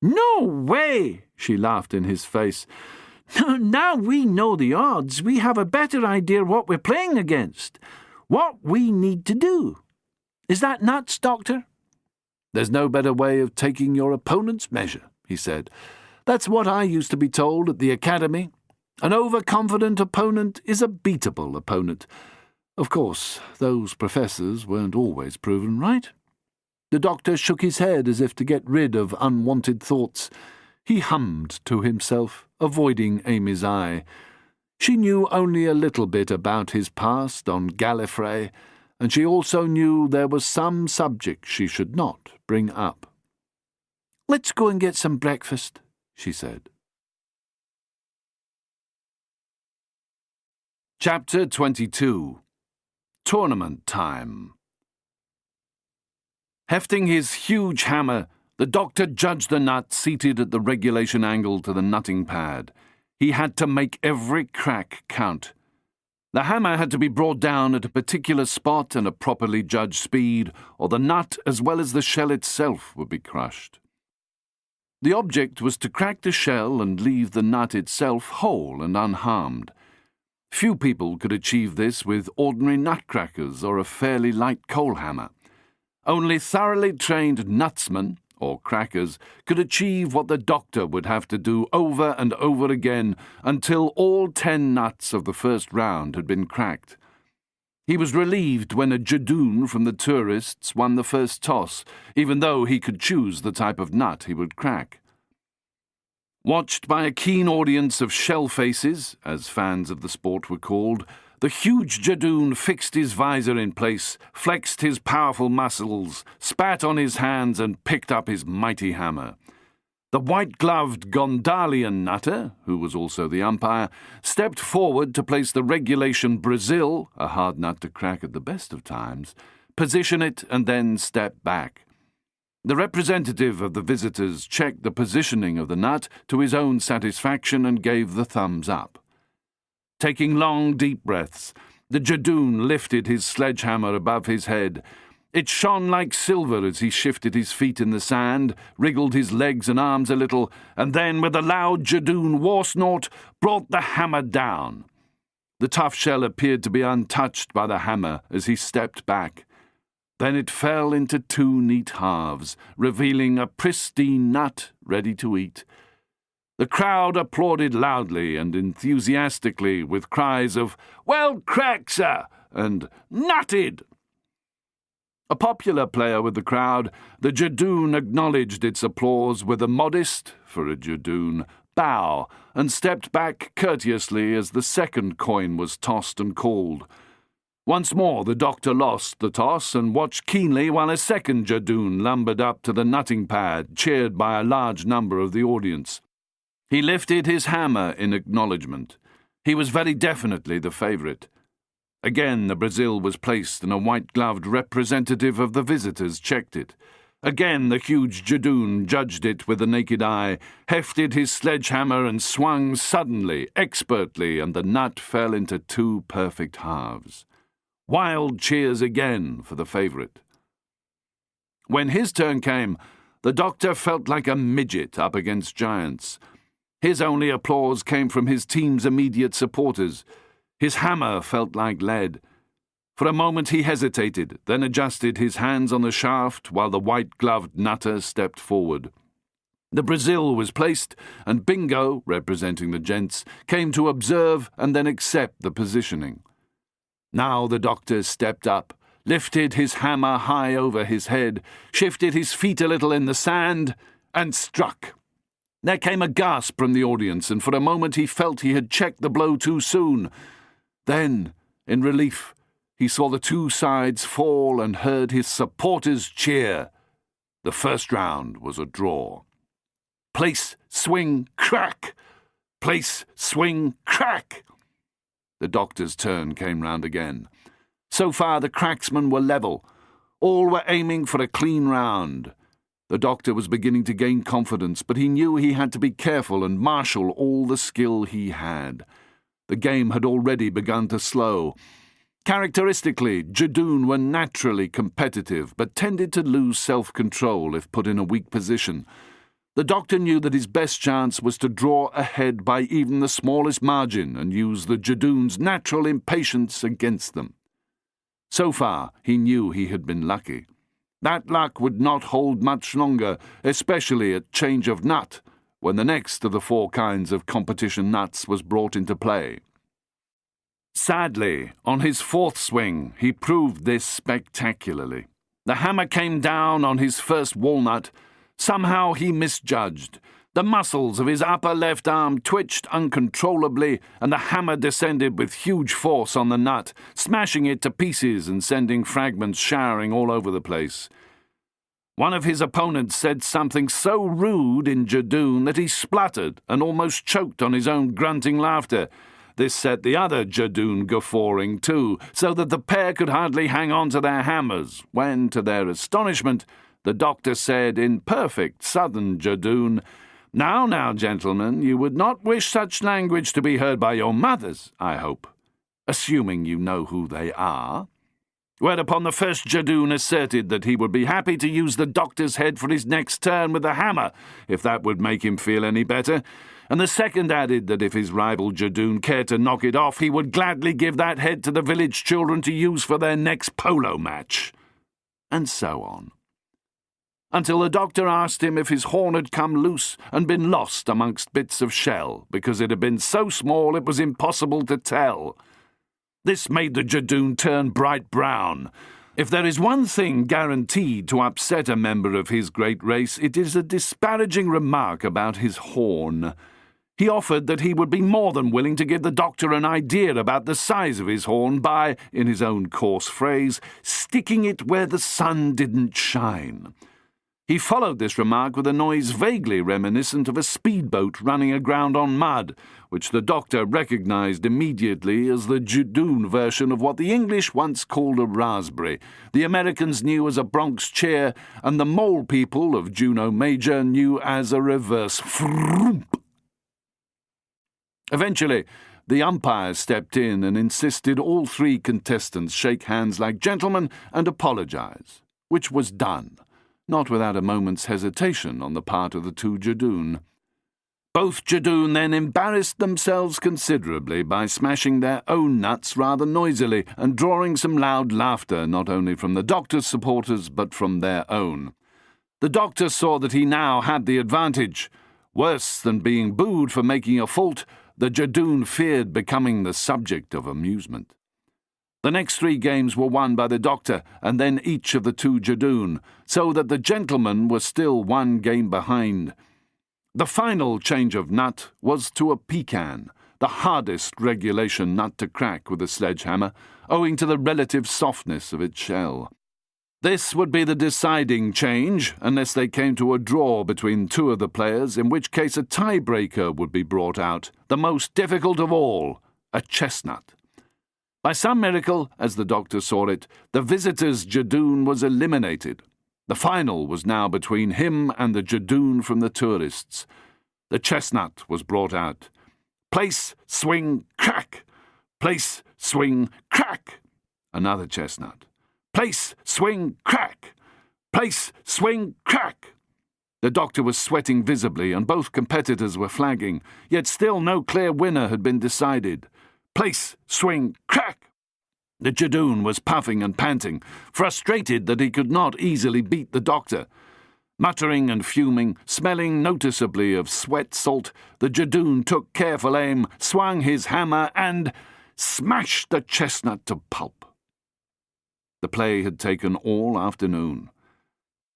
"No way!" she laughed in his face. "Now we know the odds, we have a better idea what we're playing against, what we need to do. Is that nuts, Doctor?" "There's no better way of taking your opponent's measure," he said. "That's what I used to be told at the academy. An overconfident opponent is a beatable opponent. Of course, those professors weren't always proven right." The doctor shook his head as if to get rid of unwanted thoughts. He hummed to himself, avoiding Amy's eye. She knew only a little bit about his past on Gallifrey, and she also knew there was some subject she should not bring up. "Let's go and get some breakfast," she said. Chapter 22. Tournament Time. Hefting his huge hammer, the doctor judged the nut seated at the regulation angle to the nutting pad. He had to make every crack count. The hammer had to be brought down at a particular spot and a properly judged speed, or the nut as well as the shell itself would be crushed. The object was to crack the shell and leave the nut itself whole and unharmed. Few people could achieve this with ordinary nutcrackers or a fairly light coal hammer. Only thoroughly trained nutsmen, or crackers, could achieve what the doctor would have to do over and over again until all 10 nuts of the first round had been cracked. He was relieved when a jadoon from the tourists won the first toss, even though he could choose the type of nut he would crack. Watched by a keen audience of shell faces, as fans of the sport were called, the huge jadoon fixed his visor in place, flexed his powerful muscles, spat on his hands, and picked up his mighty hammer. The white-gloved Gondalian nutter, who was also the umpire, stepped forward to place the regulation Brazil, a hard nut to crack at the best of times, position it, and then step back. The representative of the visitors checked the positioning of the nut to his own satisfaction and gave the thumbs up. Taking long, deep breaths, the jadoon lifted his sledgehammer above his head. It shone like silver as he shifted his feet in the sand, wriggled his legs and arms a little, and then, with a loud jadoon war snort, brought the hammer down. The tough shell appeared to be untouched by the hammer as he stepped back. Then it fell into 2 neat halves, revealing a pristine nut ready to eat. The crowd applauded loudly and enthusiastically with cries of, "Well cracked, sir!" and "Nutted!" A popular player with the crowd, the jadoon acknowledged its applause with a modest, for a jadoon, bow and stepped back courteously as the second coin was tossed and called. Once more the doctor lost the toss and watched keenly while a second jadoon lumbered up to the nutting pad, cheered by a large number of the audience. He lifted his hammer in acknowledgement. He was very definitely the favourite. Again the Brazil was placed and a white-gloved representative of the visitors checked it. Again the huge jadoon judged it with the naked eye, hefted his sledgehammer and swung suddenly, expertly, and the nut fell into 2 perfect halves. Wild cheers again for the favourite. When his turn came, the doctor felt like a midget up against giants. His only applause came from his team's immediate supporters. His hammer felt like lead. For a moment he hesitated, then adjusted his hands on the shaft while the white-gloved nutter stepped forward. The Brazil was placed, and Bingo, representing the gents, came to observe and then accept the positioning. Now the doctor stepped up, lifted his hammer high over his head, shifted his feet a little in the sand, and struck. There came a gasp from the audience, and for a moment he felt he had checked the blow too soon. Then, in relief, he saw the 2 sides fall and heard his supporters cheer. The first round was a draw. Place, swing, crack! Place, swing, crack! The doctor's turn came round again. So far the cracksmen were level. All were aiming for a clean round. The doctor was beginning to gain confidence, but he knew he had to be careful and marshal all the skill he had. The game had already begun to slow. Characteristically, jadoon were naturally competitive, but tended to lose self-control if put in a weak position. The doctor knew that his best chance was to draw ahead by even the smallest margin and use the jadoon's natural impatience against them. So far, he knew he had been lucky. That luck would not hold much longer, especially at change of nut, when the next of the 4 kinds of competition nuts was brought into play. Sadly, on his 4th swing, he proved this spectacularly. The hammer came down on his first walnut. Somehow he misjudged. The muscles of his upper left arm twitched uncontrollably, and the hammer descended with huge force on the nut, smashing it to pieces and sending fragments showering all over the place. One of his opponents said something so rude in Jadoon that he spluttered and almost choked on his own grunting laughter. This set the other Jadoon guffawing too, so that the pair could hardly hang on to their hammers, when, to their astonishment, the doctor said in perfect southern Jadoon, "Now, gentlemen, you would not wish such language to be heard by your mothers, I hope, assuming you know who they are." Whereupon the first Jadoon asserted that he would be happy to use the doctor's head for his next turn with the hammer, if that would make him feel any better, and the second added that if his rival Jadoon cared to knock it off, he would gladly give that head to the village children to use for their next polo match. And so on. Until the doctor asked him if his horn had come loose and been lost amongst bits of shell, because it had been so small it was impossible to tell. This made the Jadoon turn bright brown. If there is one thing guaranteed to upset a member of his great race, it is a disparaging remark about his horn. He offered that he would be more than willing to give the doctor an idea about the size of his horn by, in his own coarse phrase, sticking it where the sun didn't shine. He followed this remark with a noise vaguely reminiscent of a speedboat running aground on mud, which the doctor recognized immediately as the Jadoon version of what the English once called a raspberry, the Americans knew as a Bronx cheer, and the mole people of Juneau Major knew as a reverse froomp. Eventually, the umpire stepped in and insisted all three contestants shake hands like gentlemen and apologize, which was done, not without a moment's hesitation on the part of the two Jadoon. Both Jadoon then embarrassed themselves considerably by smashing their own nuts rather noisily and drawing some loud laughter not only from the doctor's supporters but from their own. The doctor saw that he now had the advantage. Worse than being booed for making a fault, the Jadoon feared becoming the subject of amusement. The next 3 games were won by the doctor and then each of the 2 Jadoon, so that the gentlemen were still 1 game behind. The final change of nut was to a pecan, the hardest regulation nut to crack with a sledgehammer, owing to the relative softness of its shell. This would be the deciding change, unless they came to a draw between 2 of the players, in which case a tiebreaker would be brought out, the most difficult of all, a chestnut. By some miracle, as the doctor saw it, the visitor's Jadoon was eliminated. The final was now between him and the Jadoon from the tourists. The chestnut was brought out. Place, swing, crack! Place, swing, crack! Another chestnut. Place, swing, crack! Place, swing, crack! The doctor was sweating visibly, and both competitors were flagging, yet still no clear winner had been decided. Place, swing, crack! The Jadoon was puffing and panting, frustrated that he could not easily beat the doctor. Muttering and fuming, smelling noticeably of sweat salt, the Jadoon took careful aim, swung his hammer, and smashed the chestnut to pulp. The play had taken all afternoon.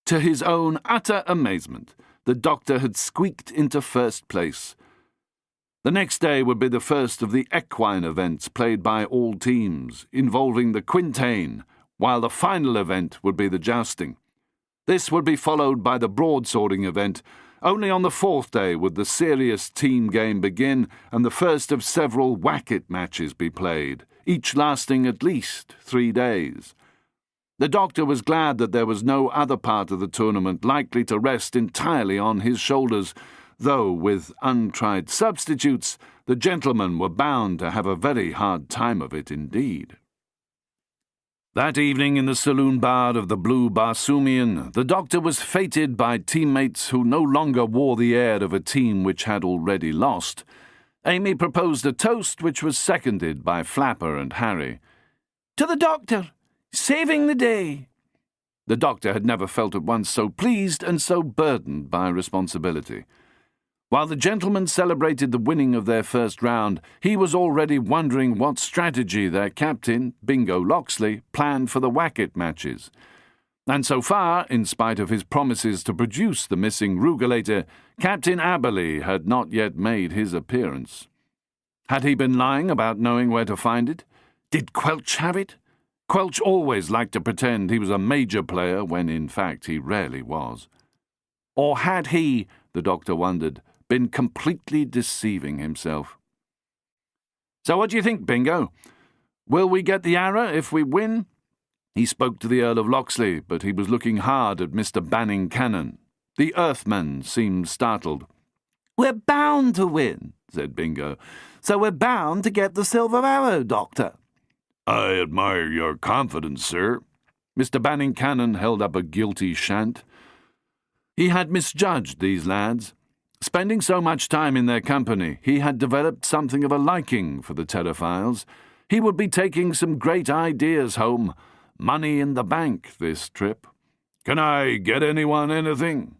To his own utter amazement, the doctor had squeaked into first place. The next day would be the first of the equine events played by all teams, involving the quintain, while the final event would be the jousting. This would be followed by the broadswording event. Only on the 4th day would the serious team game begin, and the first of several whack-it matches be played, each lasting at least 3 days. The doctor was glad that there was no other part of the tournament likely to rest entirely on his shoulders, though with untried substitutes, the gentlemen were bound to have a very hard time of it indeed. That evening in the saloon bar of the Blue Barsoomian, the doctor was feted by teammates who no longer wore the air of a team which had already lost. Amy proposed a toast which was seconded by Flapper and Harry. "To the doctor! Saving the day!" The doctor had never felt at once so pleased and so burdened by responsibility. While the gentlemen celebrated the winning of their first round, he was already wondering what strategy their captain, Bingo Loxley, planned for the whack-it matches. And so far, in spite of his promises to produce the missing rugulator, Captain Aberley had not yet made his appearance. Had he been lying about knowing where to find it? Did Quelch have it? Quelch always liked to pretend he was a major player when in fact he rarely was. Or had he, the doctor wondered, been completely deceiving himself? So what do you think, Bingo? Will we get the arrow if we win? He spoke to the Earl of Locksley, but he was looking hard at Mr. Banning Cannon. The Earthman seemed startled. We're bound to win, said Bingo. So we're bound to get the silver arrow, Doctor. I admire your confidence, sir. Mr. Banning Cannon held up a guilty shant. He had misjudged these lads. Spending so much time in their company, he had developed something of a liking for the Terraphiles. He would be taking some great ideas home. Money in the bank this trip. Can I get anyone anything?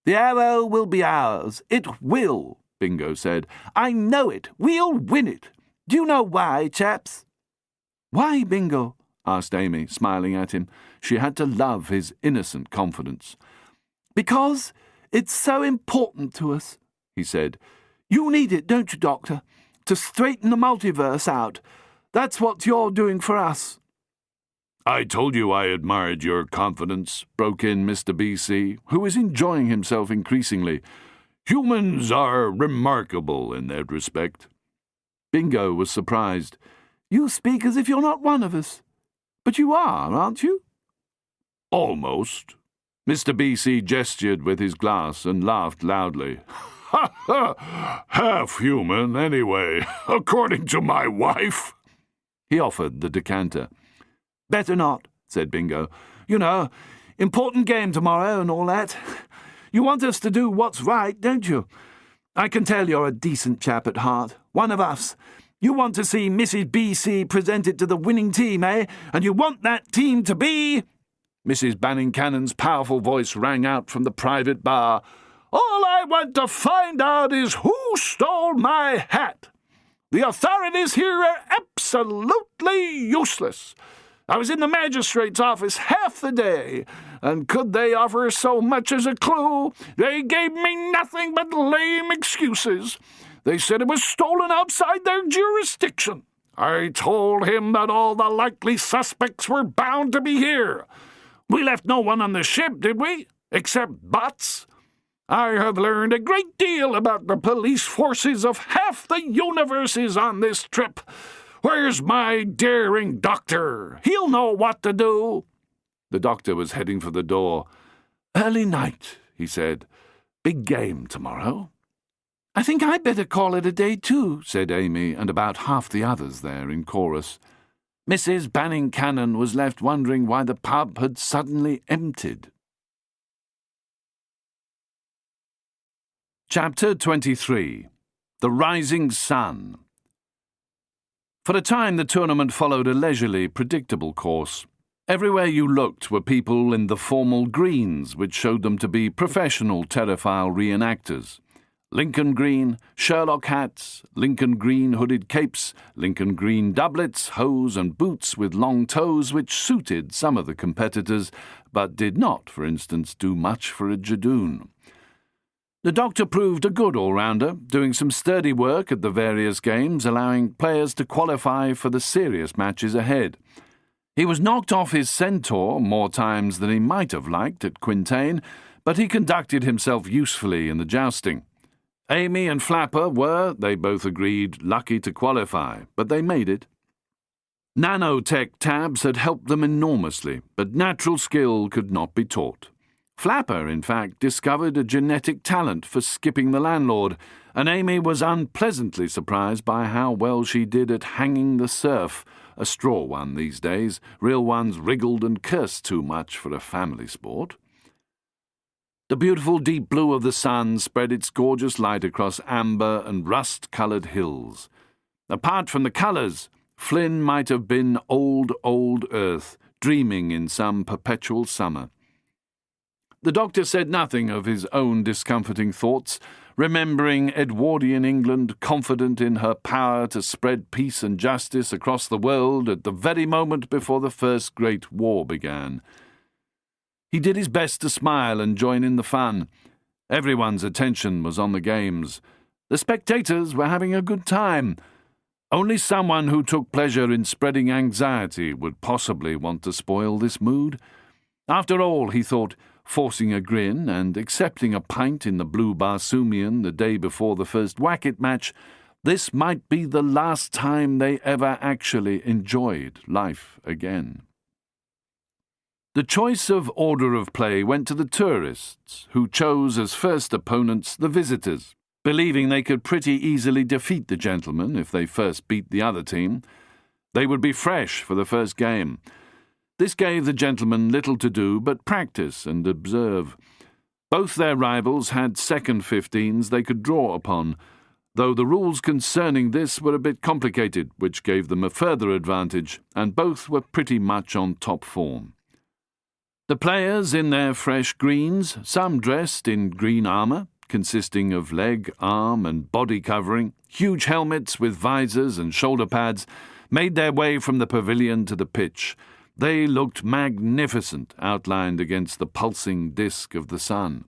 The arrow will be ours. It will, Bingo said. I know it. We'll win it. Do you know why, chaps? Why, Bingo? Asked Amy, smiling at him. She had to love his innocent confidence. Because it's so important to us, he said. You need it, don't you, Doctor? To straighten the multiverse out. That's what you're doing for us. I told you I admired your confidence, broke in Mr. B.C., who was enjoying himself increasingly. Humans are remarkable in that respect. Bingo was surprised. You speak as if you're not one of us. But you are, aren't you? Almost. Mr. B.C. gestured with his glass and laughed loudly. Ha ha! Half human, anyway, according to my wife. He offered the decanter. Better not, said Bingo. You know, important game tomorrow and all that. You want us to do what's right, don't you? I can tell you're a decent chap at heart. One of us. You want to see Mrs. B.C. presented to the winning team, eh? And you want that team to be... Mrs. Banning Cannon's powerful voice rang out from the private bar. All I want to find out is who stole my hat. The authorities here are absolutely useless. I was in the magistrate's office half the day, and could they offer so much as a clue? They gave me nothing but lame excuses. They said it was stolen outside their jurisdiction. I told him that all the likely suspects were bound to be here. We left no one on the ship, did we? Except bots. I have learned a great deal about the police forces of half the universes on this trip. Where's my daring doctor? He'll know what to do. The doctor was heading for the door. Early night, he said. Big game tomorrow. I think I'd better call it a day too, said Amy and about half the others there in chorus. Mrs. Banning Cannon was left wondering why the pub had suddenly emptied. Chapter 23. The Rising Sun. For a time the tournament followed a leisurely, predictable course. Everywhere you looked were people in the formal greens, which showed them to be professional Terraphile reenactors. Lincoln green, Sherlock hats, Lincoln green hooded capes, Lincoln green doublets, hose and boots with long toes which suited some of the competitors, but did not, for instance, do much for a jadoon. The doctor proved a good all-rounder, doing some sturdy work at the various games, allowing players to qualify for the serious matches ahead. He was knocked off his centaur more times than he might have liked at Quintain, but he conducted himself usefully in the jousting. Amy and Flapper were, they both agreed, lucky to qualify, but they made it. Nanotech tabs had helped them enormously, but natural skill could not be taught. Flapper, in fact, discovered a genetic talent for skipping the landlord, and Amy was unpleasantly surprised by how well she did at hanging the surf, a straw one these days. Real ones wriggled and cursed too much for a family sport. The beautiful deep blue of the sun spread its gorgeous light across amber and rust-coloured hills. Apart from the colours, Flynn might have been old Earth, dreaming in some perpetual summer. The doctor said nothing of his own discomforting thoughts, remembering Edwardian England confident in her power to spread peace and justice across the world at the very moment before the First Great War began. He did his best to smile and join in the fun. Everyone's attention was on the games. The spectators were having a good time. Only someone who took pleasure in spreading anxiety would possibly want to spoil this mood. After all, he thought, forcing a grin and accepting a pint in the Blue Barsoomian the day before the first whack-it match, this might be the last time they ever actually enjoyed life again. The choice of order of play went to the tourists, who chose as first opponents the visitors, believing they could pretty easily defeat the gentlemen if they first beat the other team. They would be fresh for the first game. This gave the gentlemen little to do but practice and observe. Both their rivals had second 15s they could draw upon, though the rules concerning this were a bit complicated, which gave them a further advantage, and both were pretty much on top form. The players in their fresh greens, some dressed in green armour, consisting of leg, arm and body covering, huge helmets with visors and shoulder pads, made their way from the pavilion to the pitch. They looked magnificent, outlined against the pulsing disk of the sun.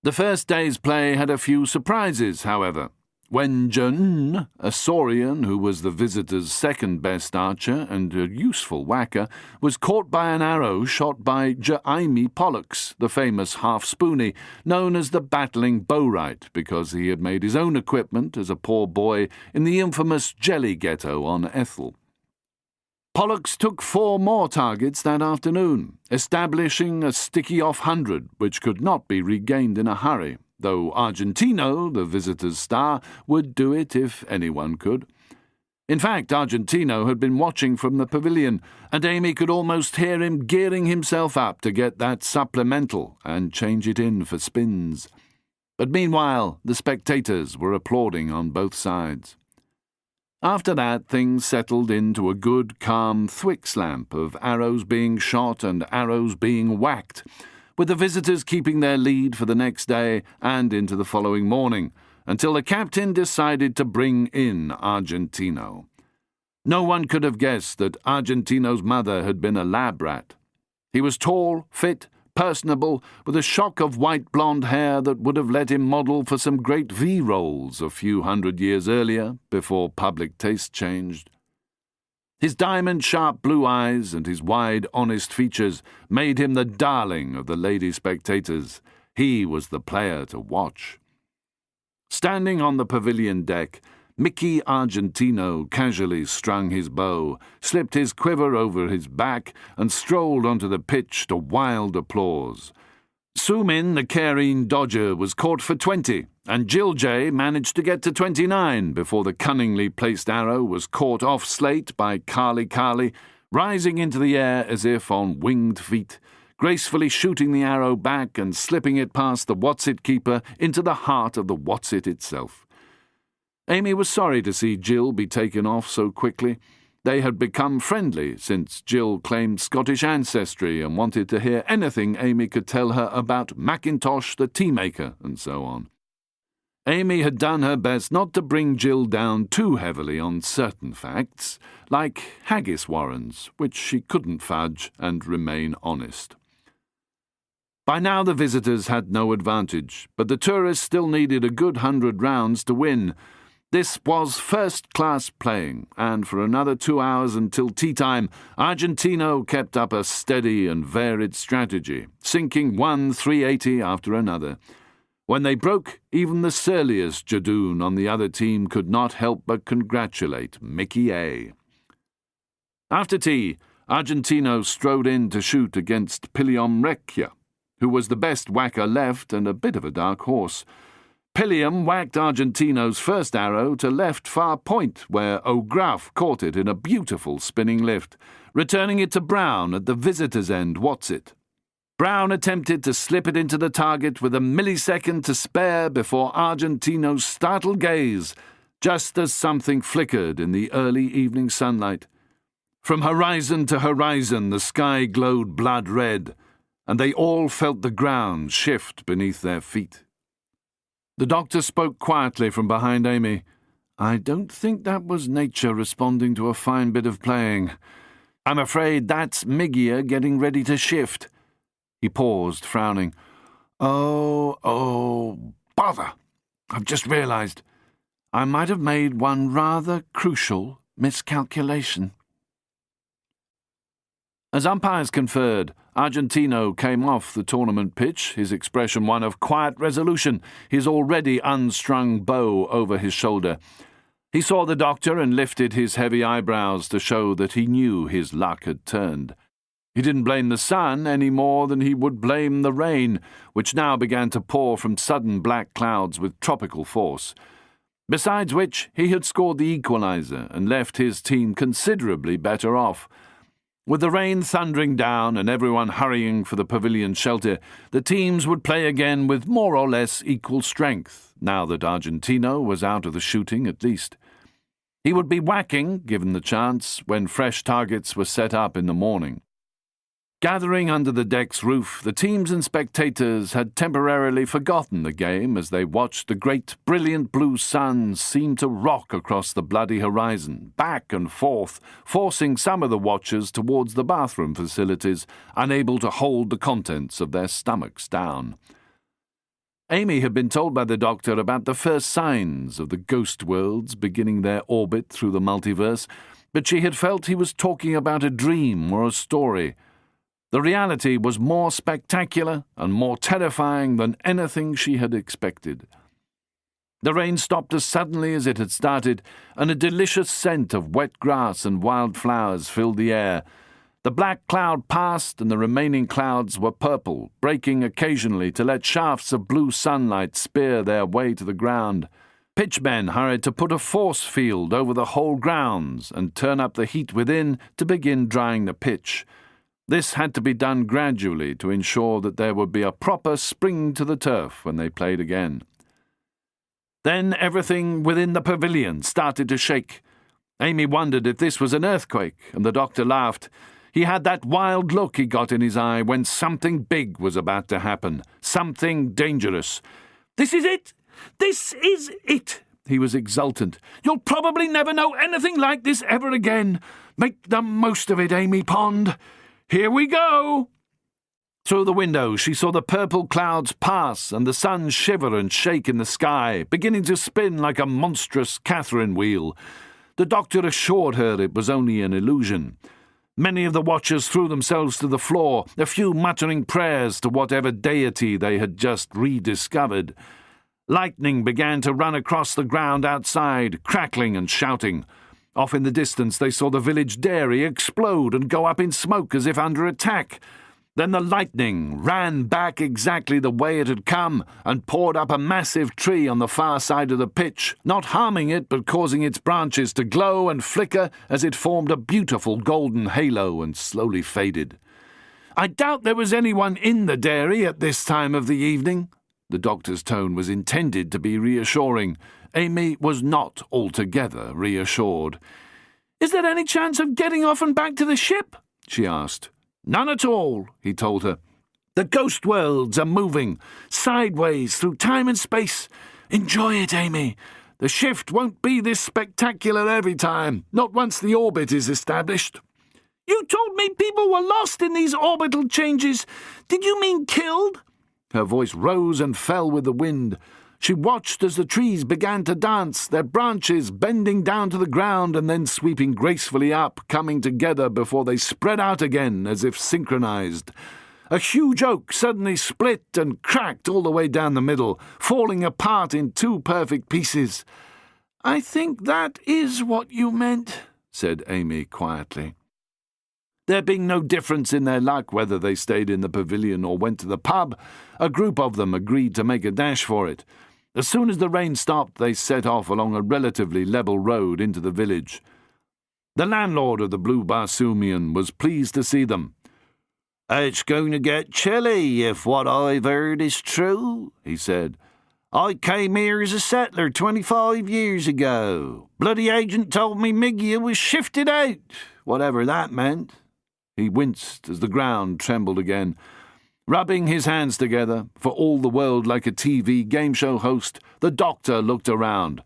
The first day's play had a few surprises, however. When Jun, a Saurian who was the visitors' second-best archer and a useful whacker, was caught by an arrow shot by Jaime Pollux, the famous half-spoonie, known as the battling bowwright because he had made his own equipment as a poor boy in the infamous Jelly Ghetto on Ethel. Pollux took 4 more targets that afternoon, establishing a sticky-off 100 which could not be regained in a hurry, though Argentino, the visitors' star, would do it if anyone could. In fact, Argentino had been watching from the pavilion, and Amy could almost hear him gearing himself up to get that supplemental and change it in for spins. But meanwhile, the spectators were applauding on both sides. After that, things settled into a good, calm thwick-slamp of arrows being shot and arrows being whacked, with the visitors keeping their lead for the next day and into the following morning, until the captain decided to bring in Argentino. No one could have guessed that Argentino's mother had been a lab rat. He was tall, fit, personable, with a shock of white blonde hair that would have let him model for some great V-rolls a few 100 years earlier, before public taste changed. His diamond-sharp blue eyes and his wide, honest features made him the darling of the lady spectators. He was the player to watch. Standing on the pavilion deck, Mickey Argentino casually strung his bow, slipped his quiver over his back, and strolled onto the pitch to wild applause. Sumin, the Careen dodger, was caught for 20, and Jill J managed to get to 29 before the cunningly placed arrow was caught off slate by Carly Carly, rising into the air as if on winged feet, gracefully shooting the arrow back and slipping it past the What's-It keeper into the heart of the What's-It itself. Amy was sorry to see Jill be taken off so quickly. They had become friendly since Jill claimed Scottish ancestry and wanted to hear anything Amy could tell her about Macintosh the tea-maker and so on. Amy had done her best not to bring Jill down too heavily on certain facts, like haggis warrens, which she couldn't fudge and remain honest. By now the visitors had no advantage, but the tourists still needed a good 100 rounds to win. This was first-class playing, and for another 2 hours until tea-time, Argentino kept up a steady and varied strategy, sinking one 380 after another. When they broke, even the surliest Jadoon on the other team could not help but congratulate Mickey A. After tea, Argentino strode in to shoot against Pilium Recchia, who was the best whacker left and a bit of a dark horse. Pilium whacked Argentino's first arrow to left far point, where O'Gruff caught it in a beautiful spinning lift, returning it to Brown at the visitor's end What's-It. Brown attempted to slip it into the target with a millisecond to spare before Argentino's startled gaze, just as something flickered in the early evening sunlight. From horizon to horizon the sky glowed blood red, and they all felt the ground shift beneath their feet. The doctor spoke quietly from behind Amy. "I don't think that was nature responding to a fine bit of playing. I'm afraid that's Migia getting ready to shift. He paused, frowning. Oh, bother. I've just realised. I might have made one rather crucial miscalculation. As umpires conferred, Argentino came off the tournament pitch, his expression one of quiet resolution, his already unstrung bow over his shoulder. He saw the doctor and lifted his heavy eyebrows to show that he knew his luck had turned. He didn't blame the sun any more than he would blame the rain, which now began to pour from sudden black clouds with tropical force. Besides which, he had scored the equaliser and left his team considerably better off. With the rain thundering down and everyone hurrying for the pavilion shelter, the teams would play again with more or less equal strength, now that Argentino was out of the shooting at least. He would be whacking, given the chance, when fresh targets were set up in the morning. Gathering under the deck's roof, the teams and spectators had temporarily forgotten the game as they watched the great, brilliant blue sun seem to rock across the bloody horizon, back and forth, forcing some of the watchers towards the bathroom facilities, unable to hold the contents of their stomachs down. Amy had been told by the doctor about the first signs of the ghost worlds beginning their orbit through the multiverse, but she had felt he was talking about a dream or a story. The reality was more spectacular and more terrifying than anything she had expected. The rain stopped as suddenly as it had started, and a delicious scent of wet grass and wild flowers filled the air. The black cloud passed, and the remaining clouds were purple, breaking occasionally to let shafts of blue sunlight spear their way to the ground. Pitchmen hurried to put a force field over the whole grounds and turn up the heat within to begin drying the pitch. This had to be done gradually to ensure that there would be a proper spring to the turf when they played again. Then everything within the pavilion started to shake. Amy wondered if this was an earthquake, and the doctor laughed. He had that wild look he got in his eye when something big was about to happen, something dangerous. "This is it! This is it!" He was exultant. "You'll probably never know anything like this ever again. Make the most of it, Amy Pond. Here we go!" Through the window she saw the purple clouds pass and the sun shiver and shake in the sky, beginning to spin like a monstrous Catherine wheel. The doctor assured her it was only an illusion. Many of the watchers threw themselves to the floor, a few muttering prayers to whatever deity they had just rediscovered. Lightning began to run across the ground outside, crackling and shouting. Off in the distance they saw the village dairy explode and go up in smoke as if under attack. Then the lightning ran back exactly the way it had come and poured up a massive tree on the far side of the pitch, not harming it but causing its branches to glow and flicker as it formed a beautiful golden halo and slowly faded. "I doubt there was anyone in the dairy at this time of the evening." The doctor's tone was intended to be reassuring. Amy was not altogether reassured. "Is there any chance of getting off and back to the ship?" she asked. "None at all," he told her. "The ghost worlds are moving, sideways through time and space. Enjoy it, Amy. The shift won't be this spectacular every time, not once the orbit is established." "You told me people were lost in these orbital changes. Did you mean killed?" Her voice rose and fell with the wind. She watched as the trees began to dance, their branches bending down to the ground and then sweeping gracefully up, coming together before they spread out again as if synchronized. A huge oak suddenly split and cracked all the way down the middle, falling apart in two perfect pieces. "I think that is what you meant," said Amy quietly. There being no difference in their luck whether they stayed in the pavilion or went to the pub, a group of them agreed to make a dash for it. As soon as the rain stopped, they set off along a relatively level road into the village. The landlord of the Blue Barsoomian was pleased to see them. "It's going to get chilly, if what I've heard is true," he said. "I came here as a settler 25 years ago. Bloody agent told me Migia was shifted out, whatever that meant." He winced as the ground trembled again. Rubbing his hands together, for all the world like a TV game show host, the doctor looked around.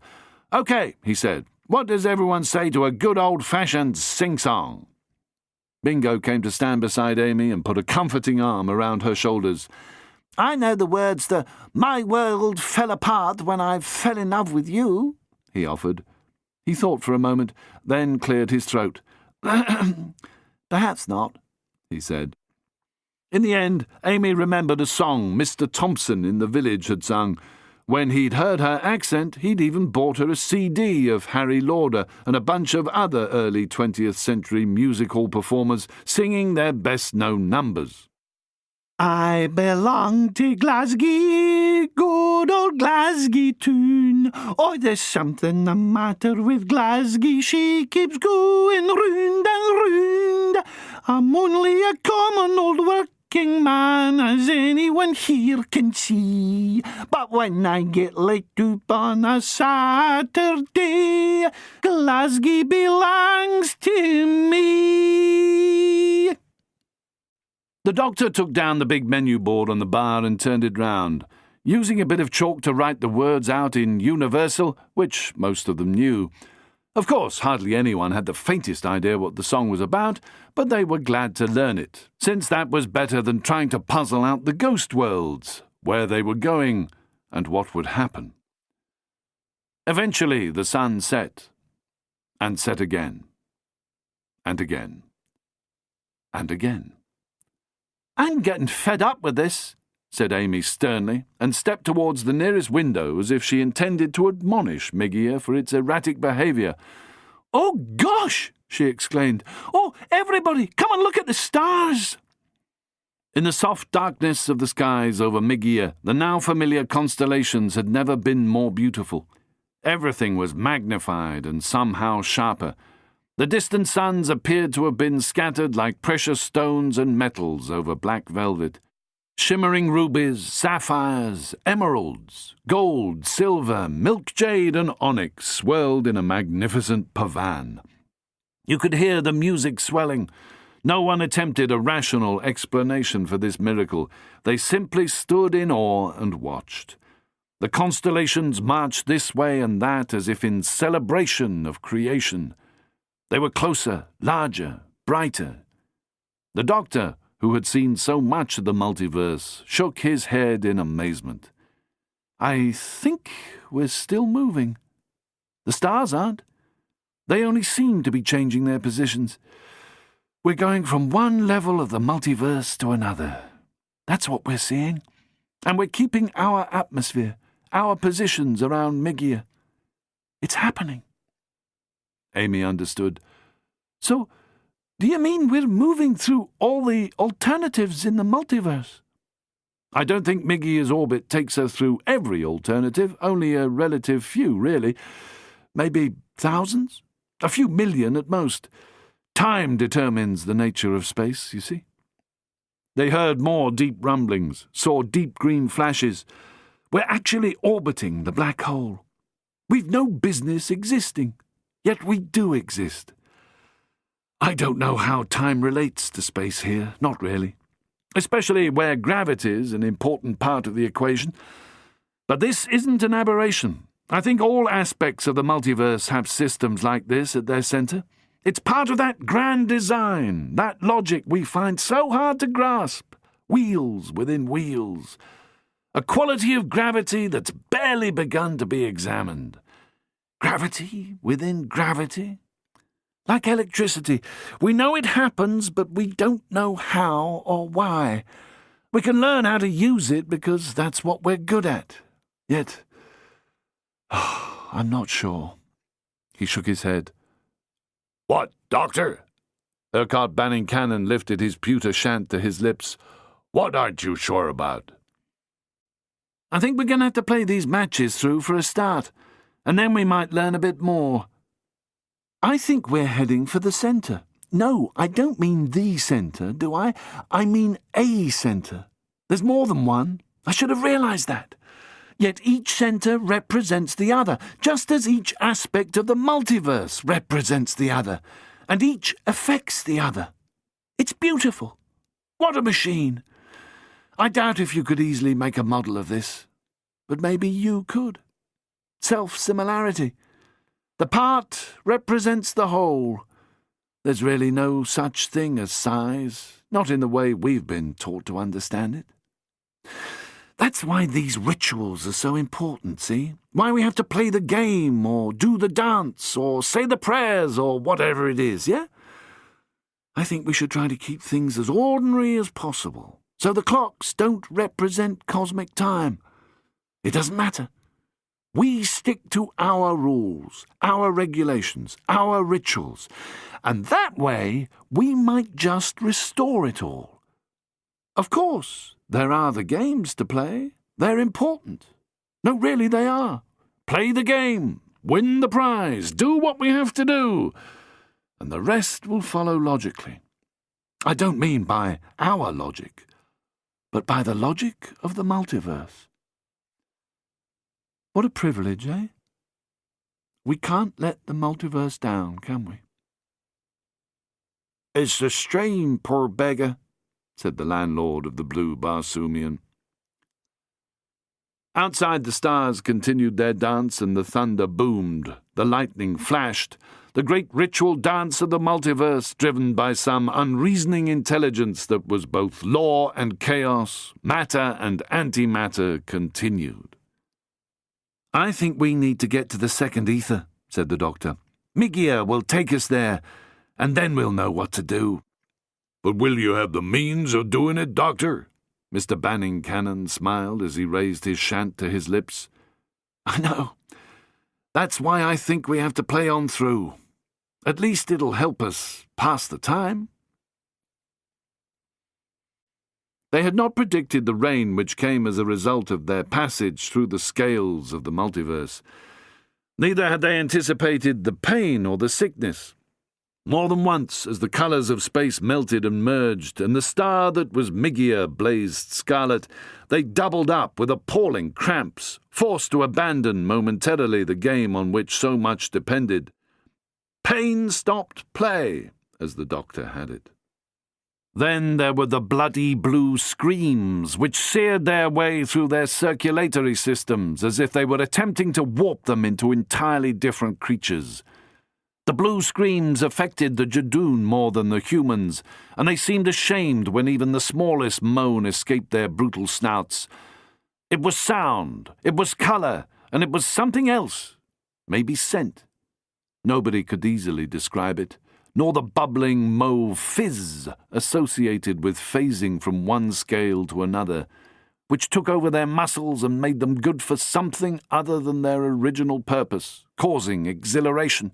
"Okay," he said, "what does everyone say to a good old-fashioned sing-song?" Bingo came to stand beside Amy and put a comforting arm around her shoulders. I know the words to "My world fell apart when I fell in love with you," he offered. He thought for a moment, then cleared his throat. Perhaps not, he said. In the end, Amy remembered a song Mr. Thompson in the village had sung. When he'd heard her accent, he'd even bought her a CD of Harry Lauder and a bunch of other early 20th century music hall performers singing their best-known numbers. I belong to Glasgow, good old Glasgow town. Oh, there's something the matter with Glasgow, she keeps going round and round. I'm only a common old working man, as anyone here can see. But when I get let up on a Saturday, Glasgow belongs to me. The doctor took down the big menu board on the bar and turned it round, using a bit of chalk to write the words out in Universal, which most of them knew. Of course, hardly anyone had the faintest idea what the song was about, but they were glad to learn it, since that was better than trying to puzzle out the ghost worlds, where they were going, and what would happen. Eventually the sun set, and set again, and again, and again. I'm getting fed up with this, said Amy sternly, and stepped towards the nearest window as if she intended to admonish Miggia for its erratic behaviour. "Oh, gosh!" she exclaimed. "Oh, everybody, come and look at the stars!" In the soft darkness of the skies over Miggia, the now familiar constellations had never been more beautiful. Everything was magnified and somehow sharper. The distant suns appeared to have been scattered like precious stones and metals over black velvet. Shimmering rubies, sapphires, emeralds, gold, silver, milk jade and onyx swirled in a magnificent pavan. You could hear the music swelling. No one attempted a rational explanation for this miracle. They simply stood in awe and watched. The constellations marched this way and that as if in celebration of creation. They were closer, larger, brighter. The doctor, who had seen so much of the multiverse, shook his head in amazement. "I think we're still moving. The stars aren't. They only seem to be changing their positions. We're going from one level of the multiverse to another. That's what we're seeing. And we're keeping our atmosphere, our positions around Miggia. It's happening." Amy understood. "So, do you mean we're moving through all the alternatives in the multiverse?" "I don't think Miggia's orbit takes her through every alternative, only a relative few, really. Maybe thousands? A few million at most. Time determines the nature of space, you see." They heard more deep rumblings, saw deep green flashes. "We're actually orbiting the black hole. We've no business existing. Yet we do exist. I don't know how time relates to space here, not really. Especially where gravity's an important part of the equation. But this isn't an aberration. I think all aspects of the multiverse have systems like this at their centre. It's part of that grand design, that logic we find so hard to grasp. Wheels within wheels. A quality of gravity that's barely begun to be examined. Gravity within gravity? Like electricity, we know it happens, but we don't know how or why. We can learn how to use it because that's what we're good at. Yet, I'm not sure." He shook his head. "What, Doctor?" Urquhart Banning Cannon lifted his pewter shant to his lips. "What aren't you sure about?" "I think we're going to have to play these matches through for a start. And then we might learn a bit more. I think we're heading for the centre. No, I don't mean the centre, do I? I mean a centre. There's more than one. I should have realised that. Yet each centre represents the other, just as each aspect of the multiverse represents the other, and each affects the other. It's beautiful. What a machine! I doubt if you could easily make a model of this, but maybe you could. Self-similarity. The part represents the whole. There's really no such thing as size, not in the way we've been taught to understand it. That's why these rituals are so important, see? Why we have to play the game, or do the dance, or say the prayers, or whatever it is, yeah? I think we should try to keep things as ordinary as possible, so the clocks don't represent cosmic time. It doesn't matter. We stick to our rules, our regulations, our rituals, and that way we might just restore it all. Of course, there are the games to play. They're important. No, really, they are. Play the game, win the prize, do what we have to do, and the rest will follow logically. I don't mean by our logic, but by the logic of the multiverse. What a privilege, eh? We can't let the multiverse down, can we? It's a strain, poor beggar, said the landlord of the Blue Barsoomian. Outside, the stars continued their dance, and the thunder boomed, the lightning flashed, the great ritual dance of the multiverse, driven by some unreasoning intelligence that was both law and chaos, matter and antimatter, continued. I think we need to get to the second ether, said the doctor. Migia will take us there, and then we'll know what to do. But will you have the means of doing it, Doctor? Mr. Banning Cannon smiled as he raised his shant to his lips. I know. That's why I think we have to play on through. At least it'll help us pass the time. They had not predicted the rain which came as a result of their passage through the scales of the multiverse. Neither had they anticipated the pain or the sickness. More than once, as the colours of space melted and merged, and the star that was Migia blazed scarlet, they doubled up with appalling cramps, forced to abandon momentarily the game on which so much depended. Pain stopped play, as the doctor had it. Then there were the bloody blue screams, which seared their way through their circulatory systems as if they were attempting to warp them into entirely different creatures. The blue screams affected the Jadoon more than the humans, and they seemed ashamed when even the smallest moan escaped their brutal snouts. It was sound, it was colour, and it was something else, maybe scent. Nobody could easily describe it, nor the bubbling mauve fizz associated with phasing from one scale to another, which took over their muscles and made them good for something other than their original purpose, causing exhilaration.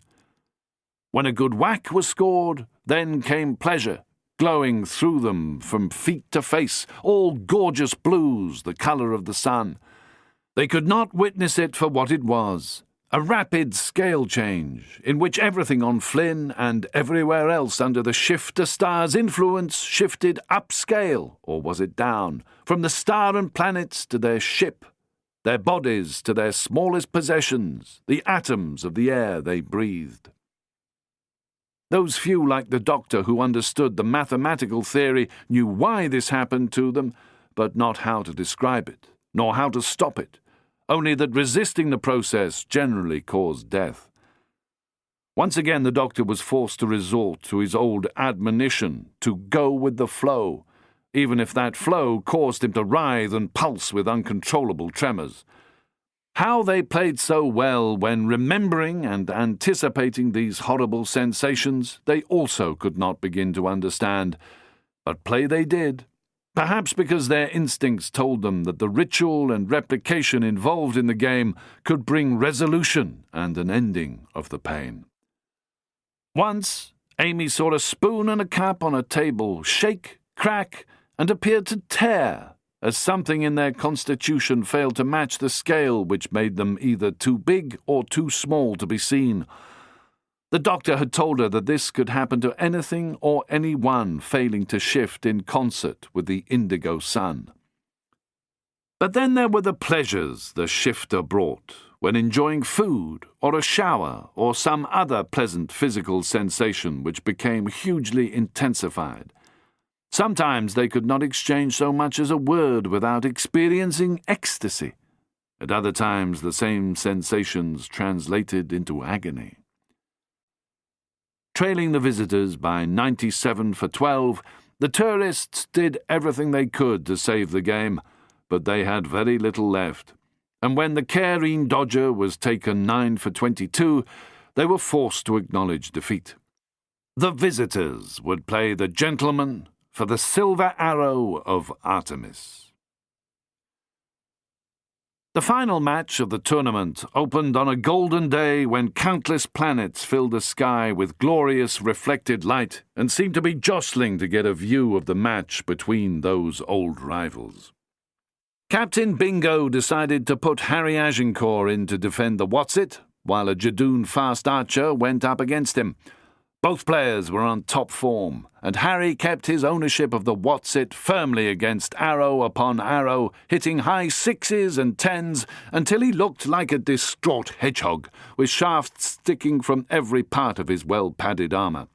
When a good whack was scored, then came pleasure, glowing through them from feet to face, all gorgeous blues, the colour of the sun. They could not witness it for what it was, a rapid scale change, in which everything on Flynn and everywhere else under the Shifter Star's influence shifted upscale, or was it down, from the star and planets to their ship, their bodies to their smallest possessions, the atoms of the air they breathed. Those few like the doctor who understood the mathematical theory knew why this happened to them, but not how to describe it, nor how to stop it, only that resisting the process generally caused death. Once again the doctor was forced to resort to his old admonition to go with the flow, even if that flow caused him to writhe and pulse with uncontrollable tremors. How they played so well when, remembering and anticipating these horrible sensations, they also could not begin to understand. But play they did, perhaps because their instincts told them that the ritual and replication involved in the game could bring resolution and an ending of the pain. Once, Amy saw a spoon and a cup on a table shake, crack, and appear to tear, as something in their constitution failed to match the scale which made them either too big or too small to be seen. The doctor had told her that this could happen to anything or anyone failing to shift in concert with the indigo sun. But then there were the pleasures the shifter brought, when enjoying food or a shower or some other pleasant physical sensation which became hugely intensified. Sometimes they could not exchange so much as a word without experiencing ecstasy. At other times the same sensations translated into agony. trailing the visitors by 97 for 12, the tourists did everything they could to save the game, but they had very little left. And when the Careen Dodger was taken 9 for 22, they were forced to acknowledge defeat. The visitors would play the gentlemen for the Silver Arrow of Artemis. The final match of the tournament opened on a golden day when countless planets filled the sky with glorious reflected light and seemed to be jostling to get a view of the match between those old rivals. Captain Bingo decided to put Harry Agincourt in to defend the Whatsit, while a Jadoon fast archer went up against him. Both players were on top form, and Harry kept his ownership of the Whatsit firmly against arrow upon arrow, hitting high 6s and 10s until he looked like a distraught hedgehog, with shafts sticking from every part of his well-padded armour.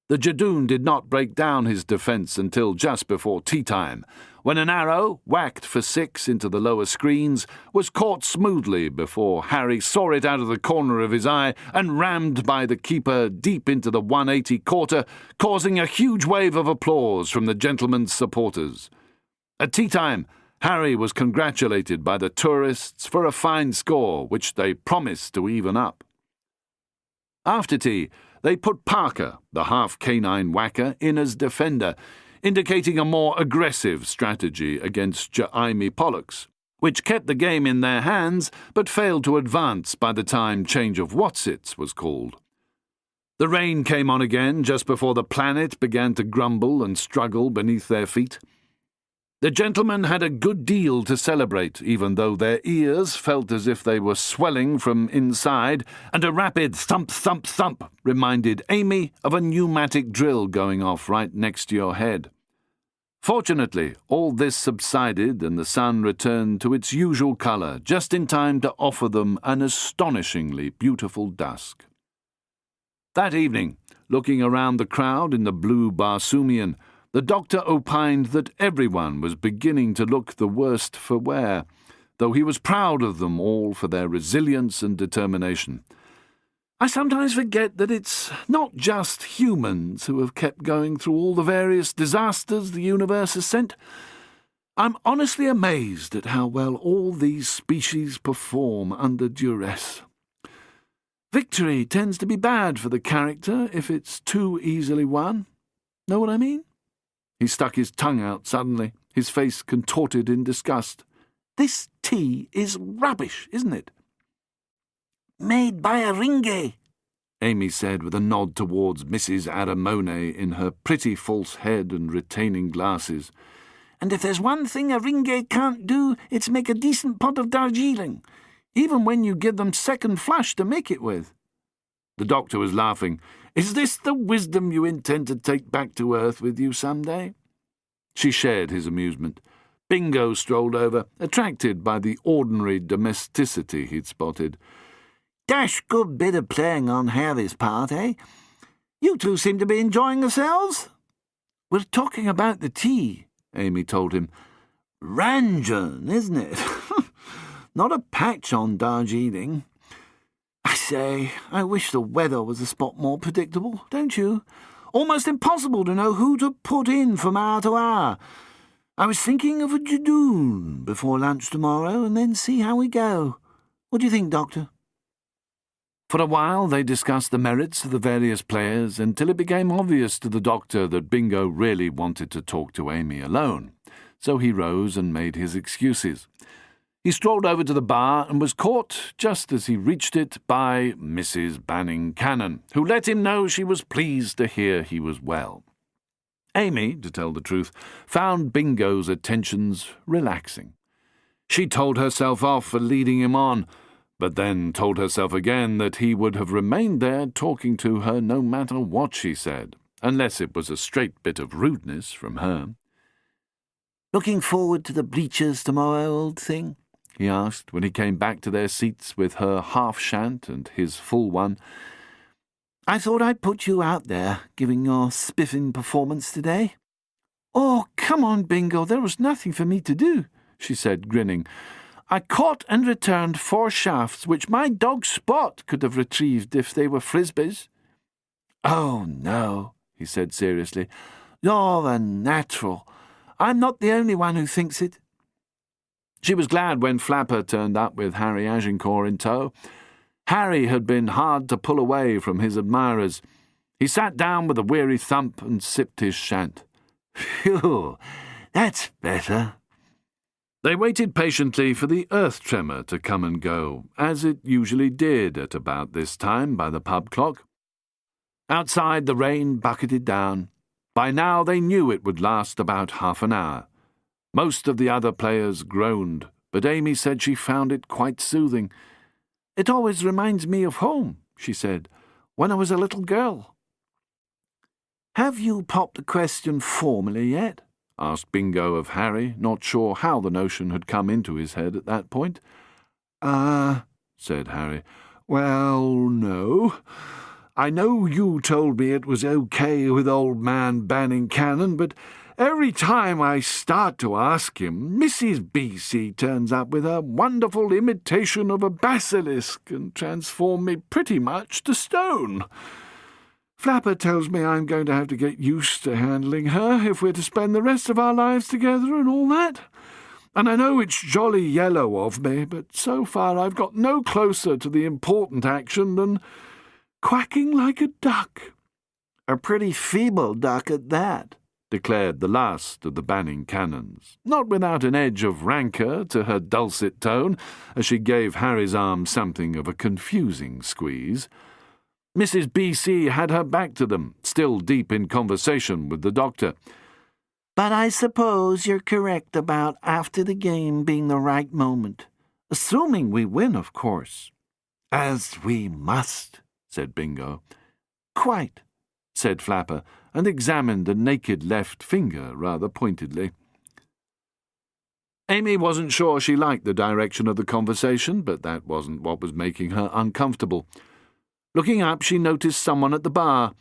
The Jadoon did not break down his defence until just before tea time, when an arrow, whacked for 6 into the lower screens, was caught smoothly before Harry saw it out of the corner of his eye and rammed by the keeper deep into the 180 quarter, causing a huge wave of applause from the gentlemen's supporters. At tea time, Harry was congratulated by the tourists for a fine score, which they promised to even up. After tea, they put Parker, the half-canine whacker, in as defender, indicating a more aggressive strategy against Jaime Pollux, which kept the game in their hands but failed to advance by the time change of Whatsits was called. The rain came on again just before the planet began to grumble and struggle beneath their feet. The gentlemen had a good deal to celebrate, even though their ears felt as if they were swelling from inside, and a rapid thump, thump, thump reminded Amy of a pneumatic drill going off right next to your head. Fortunately, all this subsided and the sun returned to its usual colour, just in time to offer them an astonishingly beautiful dusk. That evening, looking around the crowd in the blue Barsoomian, the doctor opined that everyone was beginning to look the worst for wear, though he was proud of them all for their resilience and determination. I sometimes forget that it's not just humans who have kept going through all the various disasters the universe has sent. I'm honestly amazed at how well all these species perform under duress. Victory tends to be bad for the character if it's too easily won. Know what I mean? He stuck his tongue out suddenly, his face contorted in disgust. This tea is rubbish, isn't it? Made by a ringe, Amy said with a nod towards Mrs. Aramone in her pretty false head and retaining glasses. And if there's one thing a ringe can't do, it's make a decent pot of Darjeeling, even when you give them second flush to make it with. The doctor was laughing. Is this the wisdom you intend to take back to Earth with you someday? She shared his amusement. Bingo strolled over, attracted by the ordinary domesticity he'd spotted. Dash good bit of playing on Harry's part, eh? You two seem to be enjoying yourselves. We're talking about the tea, Amy told him. Ranjan, isn't it? Not a patch on Darjeeling. I say, I wish the weather was a spot more predictable, don't you? Almost impossible to know who to put in from hour to hour. I was thinking of a Jadoon before lunch tomorrow, and then see how we go. What do you think, Doctor? For a while they discussed the merits of the various players until it became obvious to the doctor that Bingo really wanted to talk to Amy alone, so he rose and made his excuses. He strolled over to the bar and was caught, just as he reached it, by Mrs. Banning Cannon, who let him know she was pleased to hear he was well. Amy, to tell the truth, found Bingo's attentions relaxing. She told herself off for leading him on, but then told herself again that he would have remained there talking to her no matter what she said, unless it was a straight bit of rudeness from her. Looking forward to the bleachers tomorrow, old thing? He asked when he came back to their seats with her half-shant and his full one. I thought I'd put you out there, giving your spiffing performance today. Oh, come on, Bingo, there was nothing for me to do, she said, grinning. I caught and returned 4 shafts which my dog Spot could have retrieved if they were frisbees. "Oh, no," he said seriously. "You're a natural. I'm not the only one who thinks it." She was glad when Flapper turned up with Harry Agincourt in tow. Harry had been hard to pull away from his admirers. He sat down with a weary thump and sipped his shant. "Phew, that's better." They waited patiently for the earth tremor to come and go, as it usually did at about this time by the pub clock. Outside, the rain bucketed down. By now they knew it would last about half an hour. Most of the other players groaned, but Amy said she found it quite soothing. "It always reminds me of home," she said, "when I was a little girl." "Have you popped the question formally yet?" asked Bingo of Harry, not sure how the notion had come into his head at that point. Said Harry. "Well, no. I know you told me it was okay with old man Banning Cannon, but every time I start to ask him, Mrs. B.C. turns up with her wonderful imitation of a basilisk and transforms me pretty much to stone. Flapper tells me I'm going to have to get used to handling her if we're to spend the rest of our lives together and all that. And I know it's jolly yellow of me, but so far I've got no closer to the important action than quacking like a duck." "A pretty feeble duck at that," declared the last of the Banning Cannons, not without an edge of rancour to her dulcet tone, as she gave Harry's arm something of a confusing squeeze. Mrs. B.C. had her back to them, still deep in conversation with the doctor. "But I suppose you're correct about after the game being the right moment. Assuming we win, of course." "As we must," said Bingo. "Quite," said Flapper, and examined a naked left finger rather pointedly. Amy wasn't sure she liked the direction of the conversation, but that wasn't what was making her uncomfortable. Looking up, she noticed someone at the bar.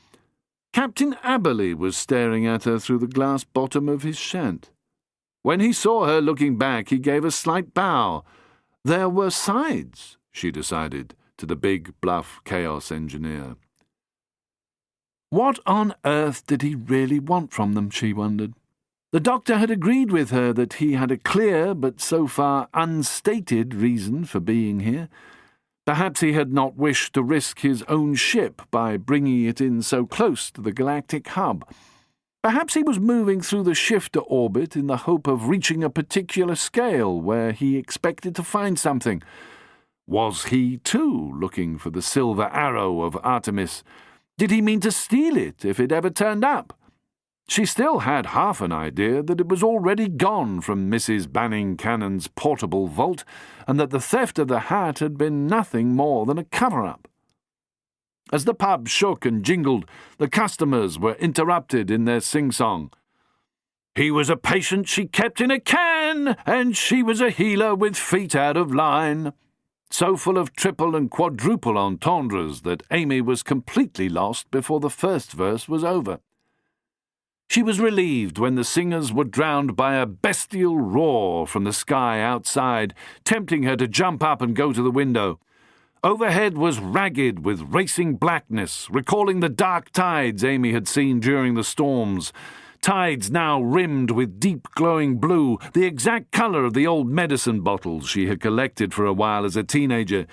Captain Aberley was staring at her through the glass bottom of his shant. When he saw her looking back, he gave a slight bow. There were sides, she decided, to the big, bluff chaos engineer. What on earth did he really want from them, she wondered. The doctor had agreed with her that he had a clear but so far unstated reason for being here. Perhaps he had not wished to risk his own ship by bringing it in so close to the galactic hub. Perhaps he was moving through the shifter orbit in the hope of reaching a particular scale where he expected to find something. Was he, too, looking for the silver arrow of Artemis? Did he mean to steal it if it ever turned up? She still had half an idea that it was already gone from Mrs. Banning Cannon's portable vault, and that the theft of the hat had been nothing more than a cover-up. As the pub shook and jingled, the customers were interrupted in their sing-song. He was a patient she kept in a can, and she was a healer with feet out of line. So full of triple and quadruple entendres that Amy was completely lost before the first verse was over. She was relieved when the singers were drowned by a bestial roar from the sky outside, tempting her to jump up and go to the window. Overhead was ragged with racing blackness, recalling the dark tides Amy had seen during the storms. Tides now rimmed with deep glowing blue, the exact colour of the old medicine bottles she had collected for a while as a teenager.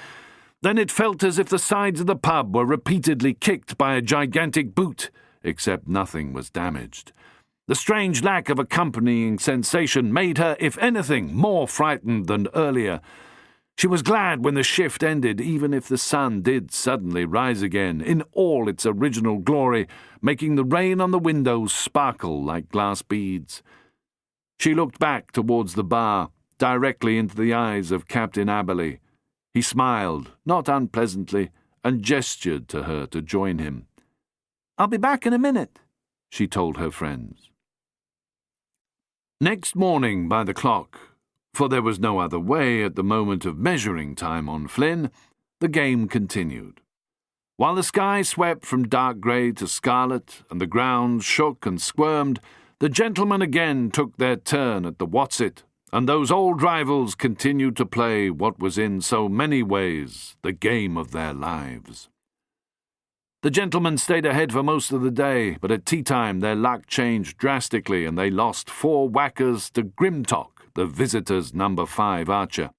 Then it felt as if the sides of the pub were repeatedly kicked by a gigantic boot, except nothing was damaged. The strange lack of accompanying sensation made her, if anything, more frightened than earlier. She was glad when the shift ended, even if the sun did suddenly rise again, in all its original glory, making the rain on the windows sparkle like glass beads. She looked back towards the bar, directly into the eyes of Captain Aberley. He smiled, not unpleasantly, and gestured to her to join him. "I'll be back in a minute," she told her friends. Next morning by the clock, for there was no other way at the moment of measuring time on Flynn, the game continued. While the sky swept from dark grey to scarlet and the ground shook and squirmed, the gentlemen again took their turn at the what's-it, and those old rivals continued to play what was in so many ways the game of their lives. The gentlemen stayed ahead for most of the day, but at tea time their luck changed drastically and they lost 4 whackers to Grimtock, the visitors' number 5 archer.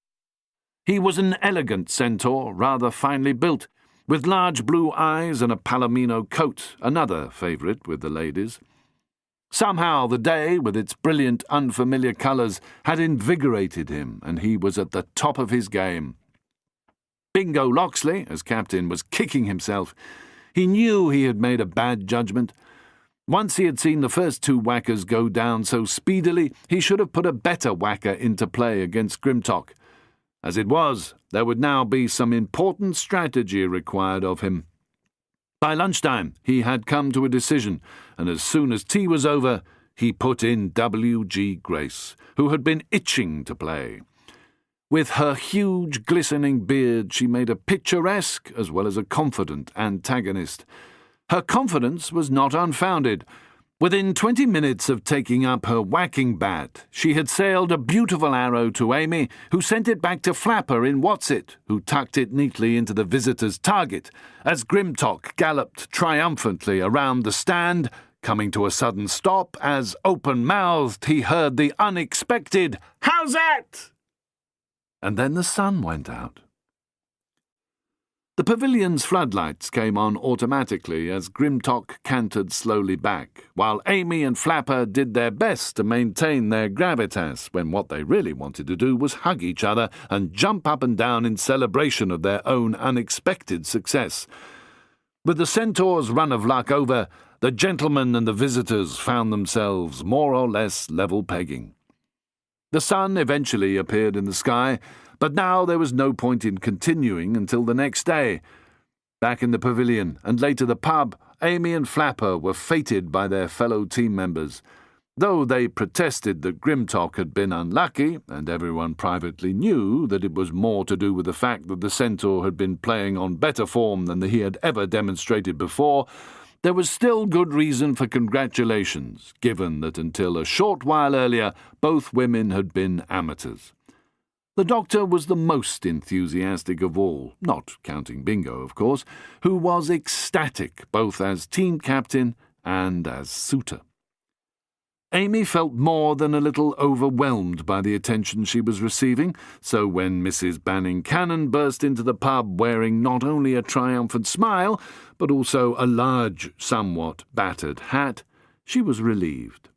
He was an elegant centaur, rather finely built, with large blue eyes and a palomino coat, another favourite with the ladies. Somehow the day, with its brilliant, unfamiliar colours, had invigorated him, and he was at the top of his game. Bingo Loxley, as captain, was kicking himself. He knew he had made a bad judgment. Once he had seen the first 2 whackers go down so speedily, he should have put a better whacker into play against Grimtock. As it was, there would now be some important strategy required of him. By lunchtime, he had come to a decision, and as soon as tea was over, he put in W.G. Grace, who had been itching to play. With her huge, glistening beard, she made a picturesque as well as a confident antagonist. Her confidence was not unfounded. Within 20 minutes of taking up her whacking bat, she had sailed a beautiful arrow to Amy, who sent it back to Flapper in Whatsit, who tucked it neatly into the visitor's target, as Grimtock galloped triumphantly around the stand, coming to a sudden stop as, open-mouthed, he heard the unexpected, "How's that?" And then the sun went out. The pavilion's floodlights came on automatically as Grimtock cantered slowly back, while Amy and Flapper did their best to maintain their gravitas when what they really wanted to do was hug each other and jump up and down in celebration of their own unexpected success. With the centaur's run of luck over, the gentlemen and the visitors found themselves more or less level pegging. The sun eventually appeared in the sky, but now there was no point in continuing until the next day. Back in the pavilion, and later the pub, Amy and Flapper were feted by their fellow team members. Though they protested that Grimtock had been unlucky, and everyone privately knew that it was more to do with the fact that the centaur had been playing on better form than he had ever demonstrated before, there was still good reason for congratulations, given that until a short while earlier both women had been amateurs. The doctor was the most enthusiastic of all, not counting Bingo, of course, who was ecstatic both as team captain and as suitor. Amy felt more than a little overwhelmed by the attention she was receiving, so when Mrs. Banning Cannon burst into the pub wearing not only a triumphant smile, but also a large, somewhat battered hat, she was relieved.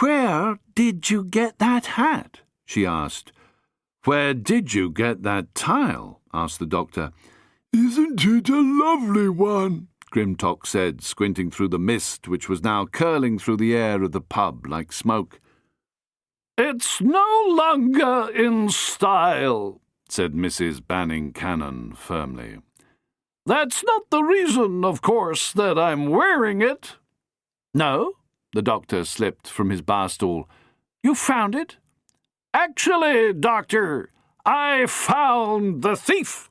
"Where did you get that hat?" she asked. "Where did you get that tile?" asked the doctor. "Isn't it a lovely one?" Grimtock said, squinting through the mist which was now curling through the air of the pub like smoke. "It's no longer in style," said Mrs. Banning Cannon firmly. "That's not the reason, of course, that I'm wearing it." "No?" The doctor slipped from his bar stool. "You found it?" "Actually, Doctor, I found the thief."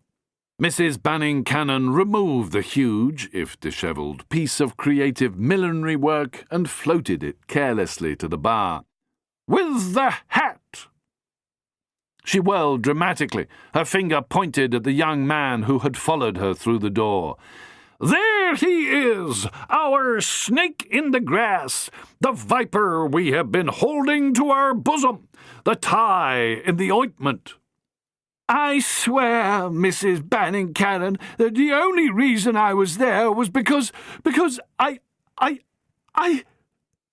Mrs. Banning Cannon removed the huge, if dishevelled, piece of creative millinery work and floated it carelessly to the bar. "With the hat." She whirled dramatically, her finger pointed at the young man who had followed her through the door. "There he is, our snake in the grass, the viper we have been holding to our bosom, the tie in the ointment." "I swear, Mrs. Banning Cannon, that the only reason I was there was because I...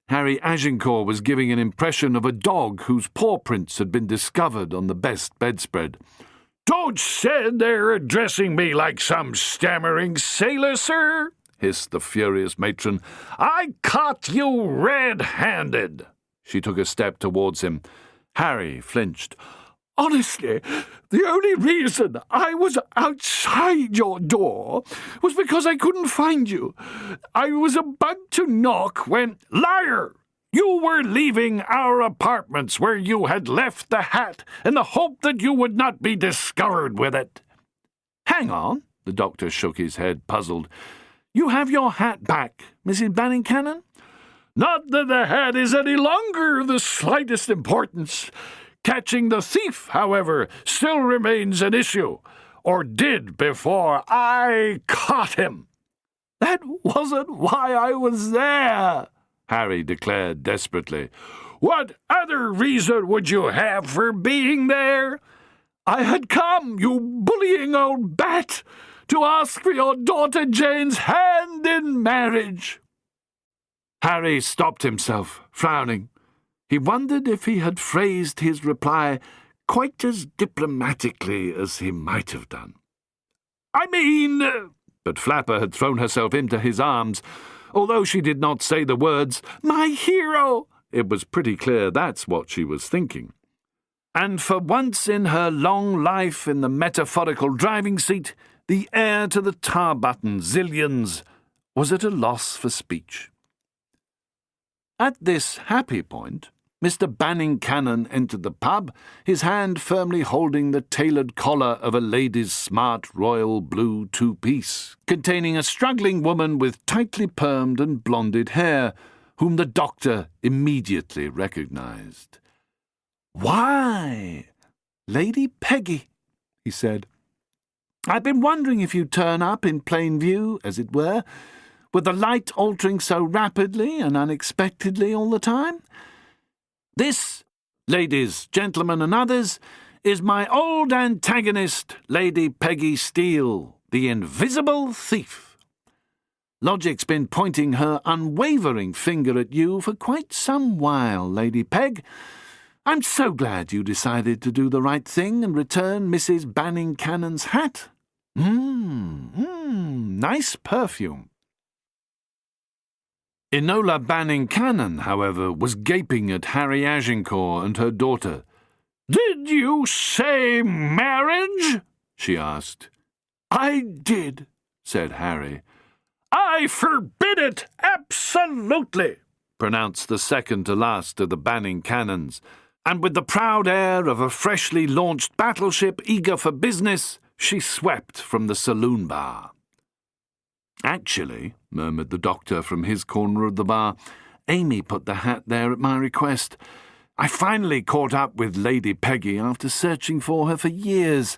Harry Agincourt was giving an impression of a dog whose paw prints had been discovered on the best bedspread. "Don't say they're addressing me like some stammering sailor, sir," hissed the furious matron. "I caught you red-handed." She took a step towards him. Harry flinched. "Honestly, the only reason I was outside your door was because I couldn't find you. I was about to knock when—" "Liar! You were leaving our apartments where you had left the hat in the hope that you would not be discovered with it." "Hang on," the doctor shook his head, puzzled. "You have your hat back, Mrs. Banning Cannon?" "Not that the hat is any longer the slightest importance. Catching the thief, however, still remains an issue. or did before I caught him. That wasn't why I was there, Harry declared desperately. What other reason would you have for being there? I had come, you bullying old bat, to ask for your daughter Jane's hand in marriage. Harry stopped himself, frowning. He wondered if he had phrased his reply quite as diplomatically as he might have done. I mean... But Flapper had thrown herself into his arms. Although she did not say the words, "My hero," it was pretty clear that's what she was thinking. And for once in her long life in the metaphorical driving seat, the heir to the tar-button zillions was at a loss for speech. At this happy point, Mr. Banning Cannon entered the pub, his hand firmly holding the tailored collar of a lady's smart royal blue two-piece, containing a struggling woman with tightly permed and blonded hair, whom the doctor immediately recognized. "Why, Lady Peggy," he said. "I've been wondering if you'd turn up in plain view, as it were, with the light altering so rapidly and unexpectedly all the time. This, ladies, gentlemen, and others, is my old antagonist, Lady Peggy Steele, the invisible thief. Logic's been pointing her unwavering finger at you for quite some while, Lady Peg. I'm so glad you decided to do the right thing and return Mrs. Banning Cannon's hat. Nice perfume." Enola Banning Cannon, however, was gaping at Harry Agincourt and her daughter. "Did you say marriage?" she asked. "I did," said Harry. "I forbid it, absolutely," pronounced the second to last of the Banning Cannons, and with the proud air of a freshly launched battleship eager for business, she swept from the saloon bar. "Actually," murmured the doctor from his corner of the bar, "Amy put the hat there at my request. I finally caught up with Lady Peggy after searching for her for years.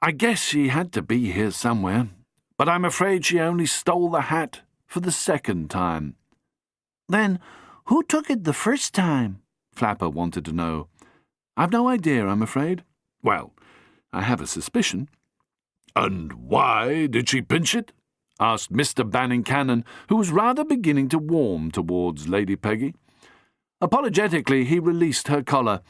I guess she had to be here somewhere, but I'm afraid she only stole the hat for the second time." "Then who took it the first time?" Flapper wanted to know. "I've no idea, I'm afraid. Well, I have a suspicion." "And why did she pinch it?" asked Mr. Banning Cannon, who was rather beginning to warm towards Lady Peggy. Apologetically, he released her collar.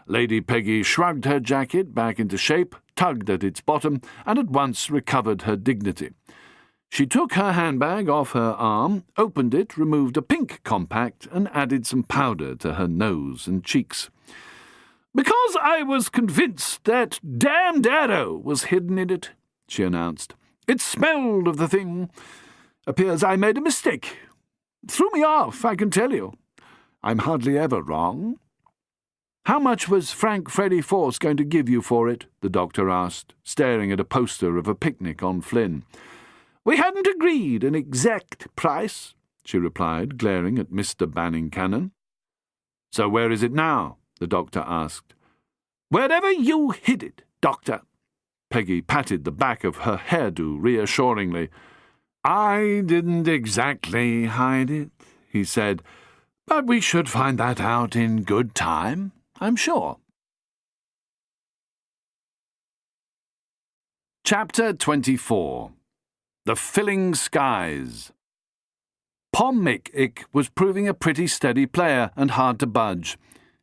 Lady Peggy shrugged her jacket back into shape, tugged at its bottom, and at once recovered her dignity. She took her handbag off her arm, opened it, removed a pink compact, and added some powder to her nose and cheeks. "Because I was convinced that damned arrow was hidden in it," she announced. "It smelled of the thing. Appears I made a mistake. Threw me off, I can tell you. I'm hardly ever wrong." "How much was Frank Freddy Force going to give you for it?" the doctor asked, staring at a poster of a picnic on Flynn. "We hadn't agreed an exact price," she replied, glaring at Mr. Banning Cannon. "So where is it now?" the doctor asked. "Wherever you hid it, Doctor." Peggy patted the back of her hairdo reassuringly. "I didn't exactly hide it," he said, "but we should find that out in good time, I'm sure." Chapter 24. The Filling Skies. Pom Mick was proving a pretty steady player and hard to budge.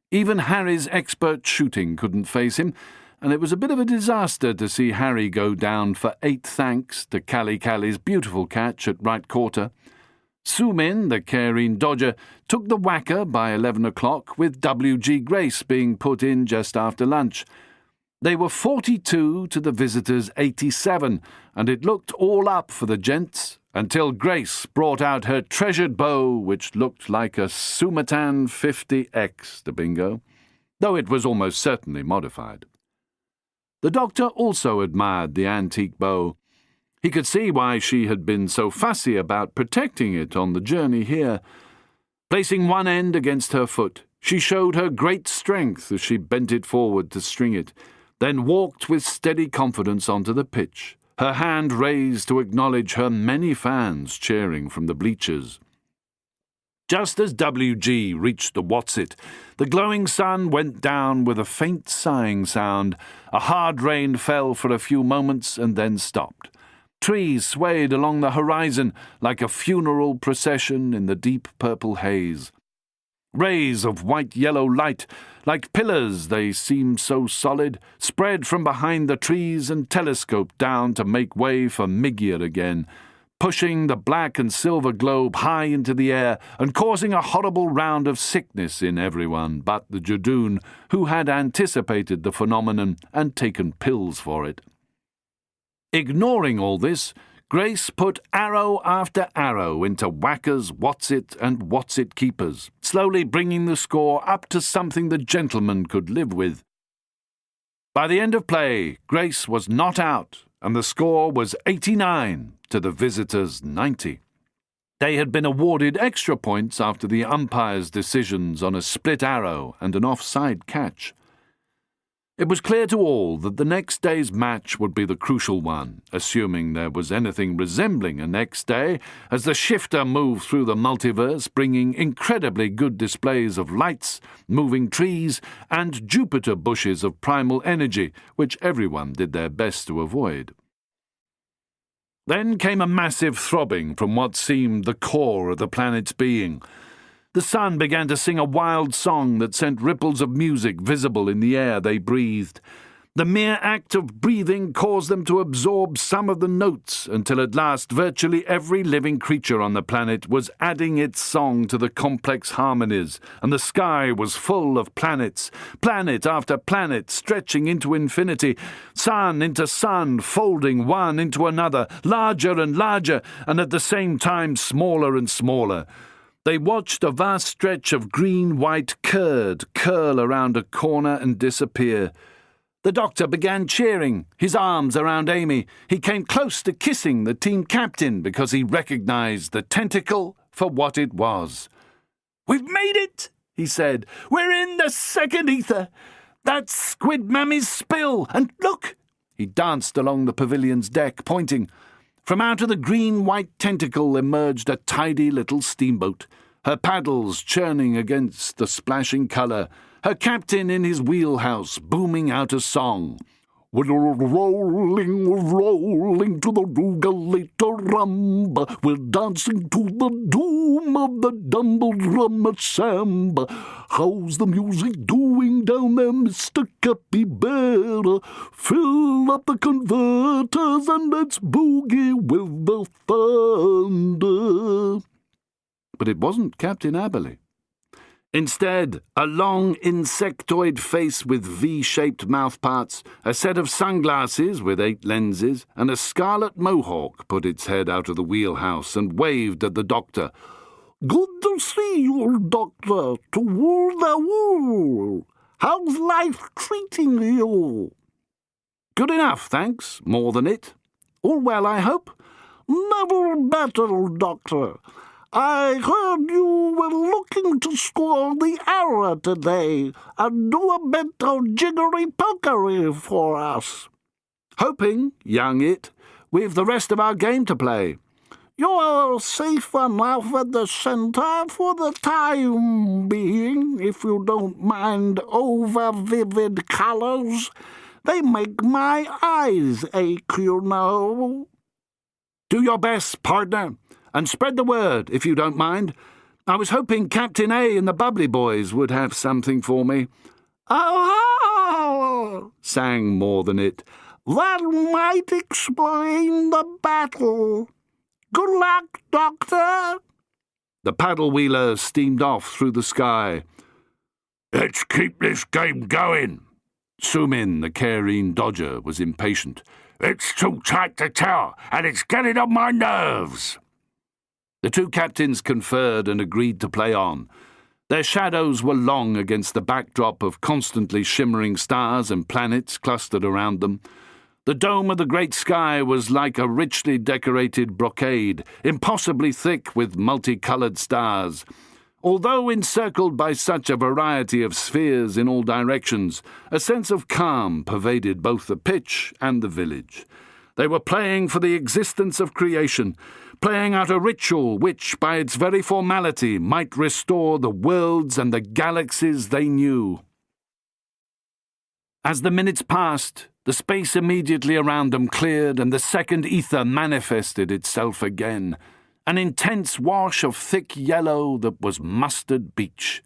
Even Harry's expert shooting couldn't face him, and it was a bit of a disaster to see Harry go down for 8 thanks to Cally's beautiful catch at right quarter. Sumin, the Careen dodger, took the whacker by 11 o'clock, with W.G. Grace being put in just after lunch. They were 42 to the visitors' 87, and it looked all up for the gents until Grace brought out her treasured bow, which looked like a Sumatan 50X to Bingo, though it was almost certainly modified. The doctor also admired the antique bow. He could see why she had been so fussy about protecting it on the journey here. Placing one end against her foot, she showed her great strength as she bent it forward to string it. then walked with steady confidence onto the pitch, her hand raised to acknowledge her many fans cheering from the bleachers. Just as WG reached the What's-It, the glowing sun went down with a faint sighing sound. A hard rain fell for a few moments and then stopped. Trees swayed along the horizon like a funeral procession in the deep purple haze. Rays of white-yellow light, like pillars they seemed so solid, spread from behind the trees and telescoped down to make way for Migyr again, pushing the black and silver globe high into the air and causing a horrible round of sickness in everyone but the Judoon, who had anticipated the phenomenon and taken pills for it. Ignoring all this, Grace put arrow after arrow into whackers, What's-It, and What's-It keepers, slowly bringing the score up to something the gentleman could live with. By the end of play, Grace was not out, and the score was 89 to the visitors' 90. They had been awarded extra points after the umpire's decisions on a split arrow and an offside catch. It was clear to all that the next day's match would be the crucial one, assuming there was anything resembling a next day, as the shifter moved through the multiverse, bringing incredibly good displays of lights, moving trees, and Jupiter bushes of primal energy, which everyone did their best to avoid. Then came a massive throbbing from what seemed the core of the planet's being. The sun began to sing a wild song that sent ripples of music visible in the air they breathed. The mere act of breathing caused them to absorb some of the notes until at last virtually every living creature on the planet was adding its song to the complex harmonies, and the sky was full of planets, planet after planet stretching into infinity, sun into sun, folding one into another, larger and larger, and at the same time smaller and smaller. They watched a vast stretch of green-white curd curl around a corner and disappear. The doctor began cheering, his arms around Amy. He came close to kissing the team captain because he recognized the tentacle for what it was. "We've made it," he said. "We're in the second ether. That's Squid Mammy's spill. And look!" He danced along the pavilion's deck, pointing. From out of the green-white tentacle emerged a tidy little steamboat, her paddles churning against the splashing colour, her captain in his wheelhouse booming out a song. "We're rolling, rolling to the Rugalator-rumba. We're dancing to the doom of the Dumble-Drummer-Samba. How's the music doing down there, Mr. Capybara? Fill up the converters and let's boogie with the thunder." But it wasn't Captain Aberley. Instead, a long insectoid face with V-shaped mouthparts, a set of sunglasses with 8 lenses, and a scarlet mohawk put its head out of the wheelhouse and waved at the doctor. "Good to see you, Doctor. Toward-a-woo. How's life treating you?" "Good enough, thanks. More than it. All well, I hope?" "Never better, Doctor. I heard you were looking to score the error today and do a bit of jiggery-pokery for us." "Hoping, young it. We've the rest of our game to play." "You're safe enough at the centre for the time being, if you don't mind over-vivid colours. They make my eyes ache, you know." "Do your best, partner. And spread the word, if you don't mind. I was hoping Captain A and the Bubbly Boys would have something for me." "Oh!" sang More Than It. "That might explain the battle. Good luck, Doctor." The paddle-wheeler steamed off through the sky. "Let's keep this game going." Sumin, the Careen Dodger, was impatient. "It's too tight to tell, and it's getting on my nerves." The two captains conferred and agreed to play on. Their shadows were long against the backdrop of constantly shimmering stars and planets clustered around them. The dome of the great sky was like a richly decorated brocade, impossibly thick with multicoloured stars. Although encircled by such a variety of spheres in all directions, a sense of calm pervaded both the pitch and the village. They were playing for the existence of creation, playing out a ritual which, by its very formality, might restore the worlds and the galaxies they knew. As the minutes passed, the space immediately around them cleared and the second ether manifested itself again, an intense wash of thick yellow that was mustard beach.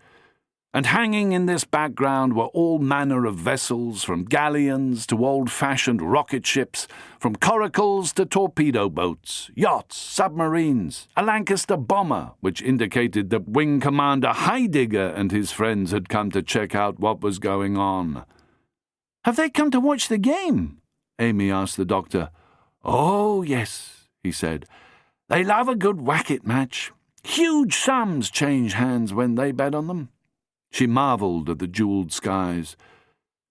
And hanging in this background were all manner of vessels, from galleons to old-fashioned rocket ships, from coracles to torpedo boats, yachts, submarines, a Lancaster bomber, which indicated that Wing Commander Heidegger and his friends had come to check out what was going on. "Have they come to watch the game?" Amy asked the doctor. "Oh, yes," he said. "They love a good whack-it match. Huge sums change hands when they bet on them." She marvelled at the jewelled skies.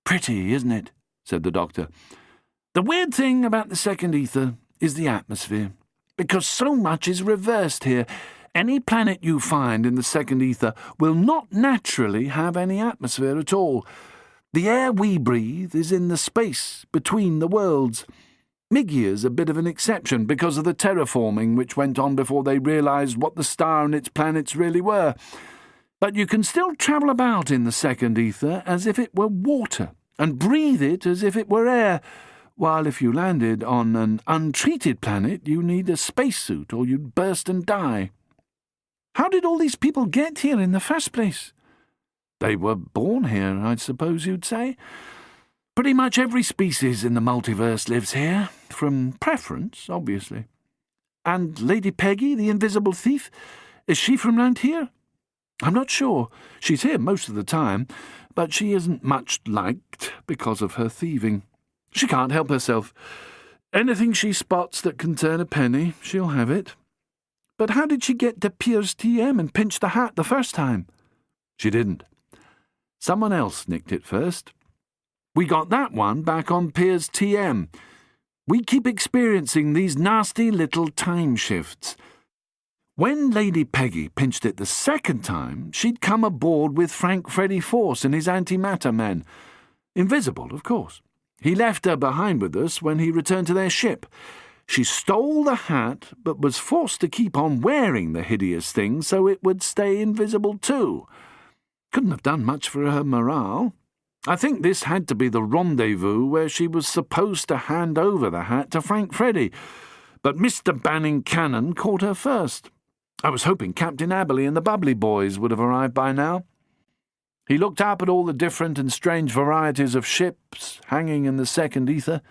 "Pretty, isn't it?" said the doctor. "The weird thing about the second ether is the atmosphere, because so much is reversed here. Any planet you find in the second ether will not naturally have any atmosphere at all. The air we breathe is in the space between the worlds. Migier's a bit of an exception because of the terraforming which went on before they realised what the star and its planets really were. But you can still travel about in the second ether as if it were water, and breathe it as if it were air, while if you landed on an untreated planet you need a spacesuit or you'd burst and die." "How did all these people get here in the first place?" "They were born here, I suppose you'd say. Pretty much every species in the multiverse lives here, from preference, obviously." "And Lady Peggy, the invisible thief, is she from round here?" "I'm not sure. She's here most of the time, but she isn't much liked because of her thieving. She can't help herself. Anything she spots that can turn a penny, she'll have it." "But how did she get to Piers TM and pinch the hat the first time?" "She didn't. Someone else nicked it first. We got that one back on Piers TM. We keep experiencing these nasty little time shifts. When Lady Peggy pinched it the second time, she'd come aboard with Frank Freddy Force and his antimatter men. Invisible, of course. He left her behind with us when he returned to their ship. She stole the hat, but was forced to keep on wearing the hideous thing so it would stay invisible too. Couldn't have done much for her morale. I think this had to be the rendezvous where she was supposed to hand over the hat to Frank Freddy, but Mr. Banning Cannon caught her first. I was hoping Captain Aberley and the Bubbly Boys would have arrived by now." He looked up at all the different and strange varieties of ships hanging in the second ether.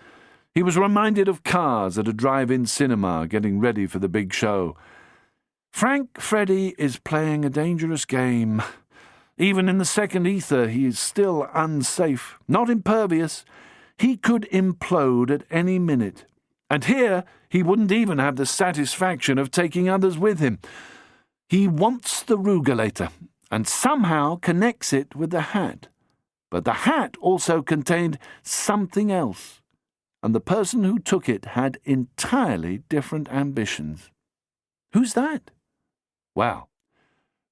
He was reminded of cars at a drive-in cinema getting ready for the big show. "Frank Freddy is playing a dangerous game. Even in the second ether he is still unsafe, not impervious. He could implode at any minute. And here he wouldn't even have the satisfaction of taking others with him. He wants the Rugulator, and somehow connects it with the hat. But the hat also contained something else, and the person who took it had entirely different ambitions." "Who's that?" "Well,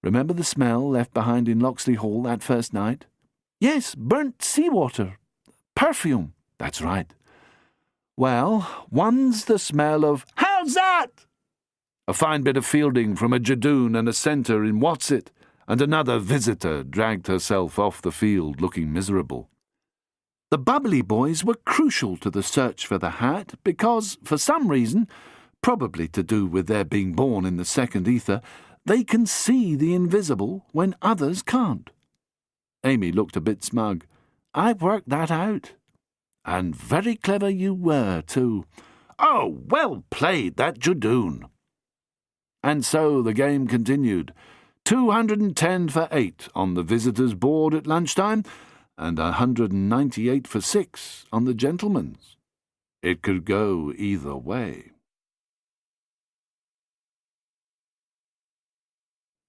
remember the smell left behind in Loxley Hall that first night?" "Yes, burnt seawater. Perfume." "That's right. Well, one's the smell of—" "How's that?" A fine bit of fielding from a Jadoon and a centre in Whatsit, and another visitor dragged herself off the field looking miserable. The Bubbly Boys were crucial to the search for the hat because, for some reason, probably to do with their being born in the second ether, they can see the invisible when others can't. Amy looked a bit smug. "I've worked that out." "And very clever you were, too." "Oh, well played, that Jadoon." And so the game continued. 210 for 8 on the visitors' board at lunchtime, and 198 for 6 on the gentlemen's. It could go either way.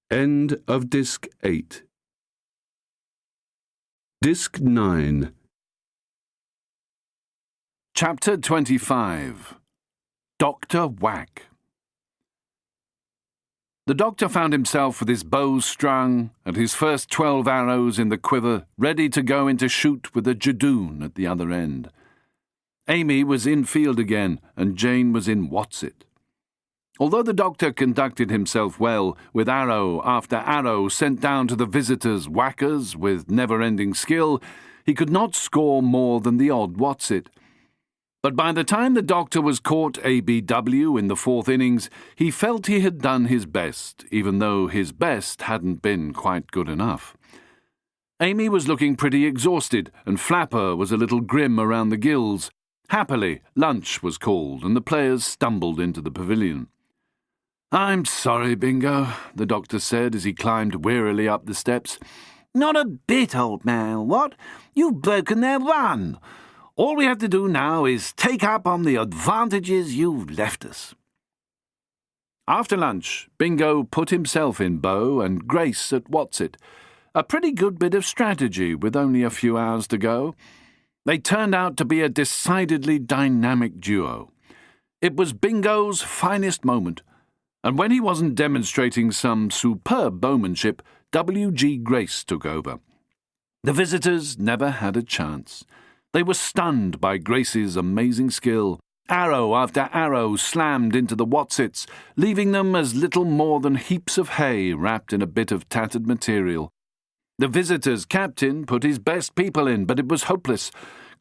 End of Disc 8. Disc 9. Chapter 25. Dr. Whack. The doctor found himself with his bow strung and his first 12 arrows in the quiver, ready to go into shoot with a jadoon at the other end. Amy was in field again, and Jane was in what's-it. Although the doctor conducted himself well, with arrow after arrow sent down to the visitors' whackers with never-ending skill, he could not score more than the odd what's-it. But by the time the doctor was caught ABW in the 4th innings, he felt he had done his best, even though his best hadn't been quite good enough. Amy was looking pretty exhausted, and Flapper was a little grim around the gills. Happily, lunch was called, and the players stumbled into the pavilion. "I'm sorry, Bingo," the doctor said as he climbed wearily up the steps. "Not a bit, old man, what? You've broken their run. All we have to do now is take up on the advantages you've left us." After lunch, Bingo put himself in bow and Grace at what's-it. A pretty good bit of strategy with only a few hours to go. They turned out to be a decidedly dynamic duo. It was Bingo's finest moment, and when he wasn't demonstrating some superb bowmanship, W.G. Grace took over. The visitors never had a chance. They were stunned by Grace's amazing skill. Arrow after arrow slammed into the whatsits, leaving them as little more than heaps of hay wrapped in a bit of tattered material. The visitors' captain put his best people in, but it was hopeless.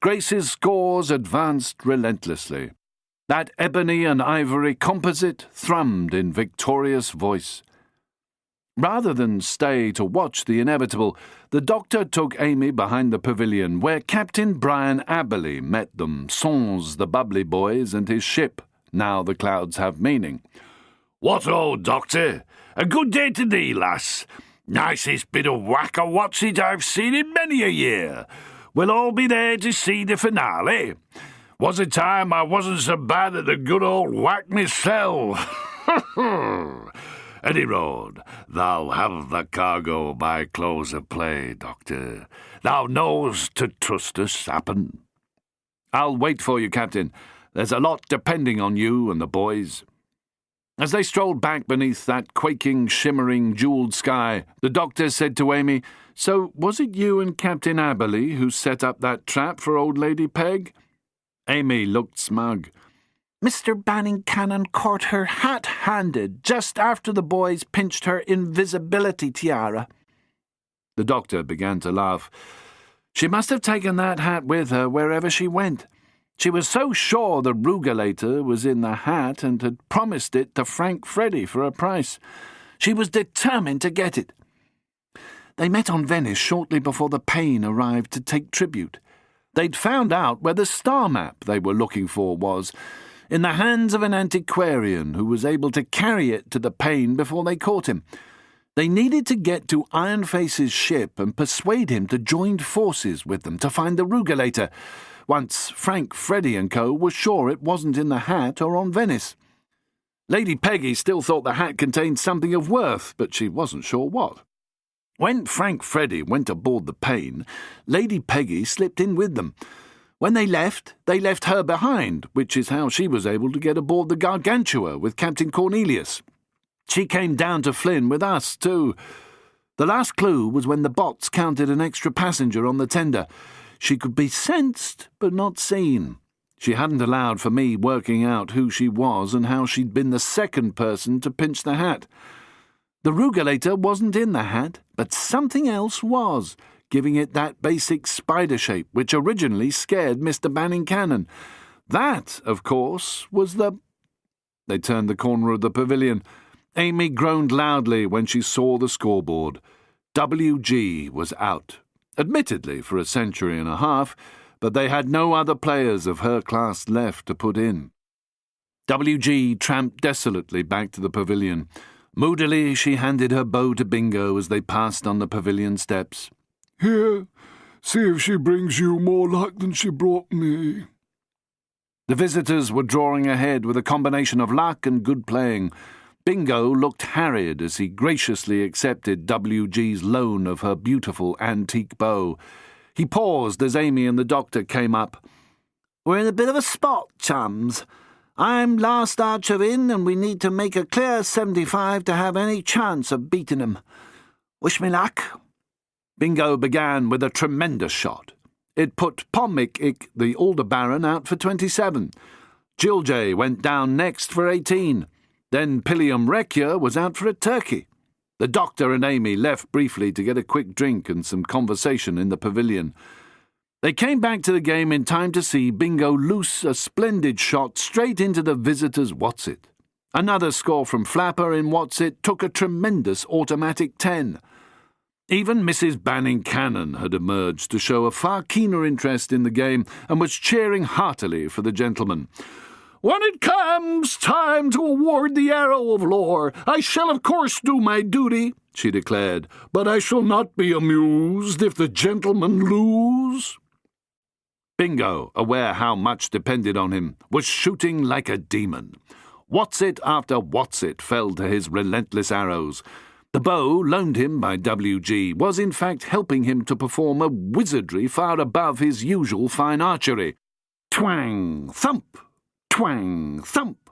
Grace's scores advanced relentlessly. That ebony and ivory composite thrummed in victorious voice. Rather than stay to watch the inevitable, the doctor took Amy behind the pavilion, where Captain Brian Aberley met them, sans the bubbly boys and his ship, now the clouds have meaning. "What ho, Doctor? A good day today, lass. Nicest bit of whacker what's-it I've seen in many a year. We'll all be there to see the finale. Was a time I wasn't so bad at the good old whack myself. Any road, thou have the cargo by close of play, Doctor. Thou knows to trust us, happen." "I'll wait for you, Captain. There's a lot depending on you and the boys." As they strolled back beneath that quaking, shimmering, jewelled sky, the doctor said to Amy, "So was it you and Captain Aberley who set up that trap for old Lady Peg?" Amy looked smug. "Mr. Banning-Cannon caught her hat-handed just after the boys pinched her invisibility tiara." The doctor began to laugh. "She must have taken that hat with her wherever she went. She was so sure the rugulator was in the hat and had promised it to Frank Freddy for a price. She was determined to get it." They met on Venice shortly before the Pain arrived to take tribute. They'd found out where the star map they were looking for was, in the hands of an antiquarian who was able to carry it to the Pain before they caught him. They needed to get to Ironface's ship and persuade him to join forces with them to find the rugulator, once Frank, Freddy and co. were sure it wasn't in the hat or on Venice. Lady Peggy still thought the hat contained something of worth, but she wasn't sure what. When Frank Freddy went aboard the Pain, Lady Peggy slipped in with them. When they left her behind, which is how she was able to get aboard the Gargantua with Captain Cornelius. She came down to Flynn with us, too. The last clue was when the bots counted an extra passenger on the tender. She could be sensed, but not seen. She hadn't allowed for me working out who she was and how she'd been the second person to pinch the hat. The rugulator wasn't in the hat, but something else was, giving it that basic spider shape which originally scared Mr. Banning-Cannon. That, of course, was the... They turned the corner of the pavilion. Amy groaned loudly when she saw the scoreboard. WG was out. Admittedly for a century and a half, but they had no other players of her class left to put in. WG tramped desolately back to the pavilion. Moodily she handed her bow to Bingo as they passed on the pavilion steps. "Here, see if she brings you more luck than she brought me." The visitors were drawing ahead with a combination of luck and good playing. Bingo looked harried as he graciously accepted WG's loan of her beautiful antique bow. He paused as Amy and the doctor came up. "We're in a bit of a spot, chums. I'm last archer in, and we need to make a clear 75 to have any chance of beating him. Wish me luck." Bingo began with a tremendous shot. It put Pommick the Aldebaran out for 27. Jiljay went down next for 18. Then Pilium Recchia was out for a turkey. The doctor and Amy left briefly to get a quick drink and some conversation in the pavilion. They came back to the game in time to see Bingo loose a splendid shot straight into the visitors' What's-It. Another score from Flapper in What's-It took a tremendous automatic 10. Even Mrs. Banning Cannon had emerged to show a far keener interest in the game and was cheering heartily for the gentleman. "When it comes time to award the Arrow of Lore, I shall of course do my duty," she declared, "but I shall not be amused if the gentlemen lose." Bingo, aware how much depended on him, was shooting like a demon. What's-It after What's-It fell to his relentless arrows. The bow, loaned him by WG, was in fact helping him to perform a wizardry far above his usual fine archery. Twang, thump, twang, thump.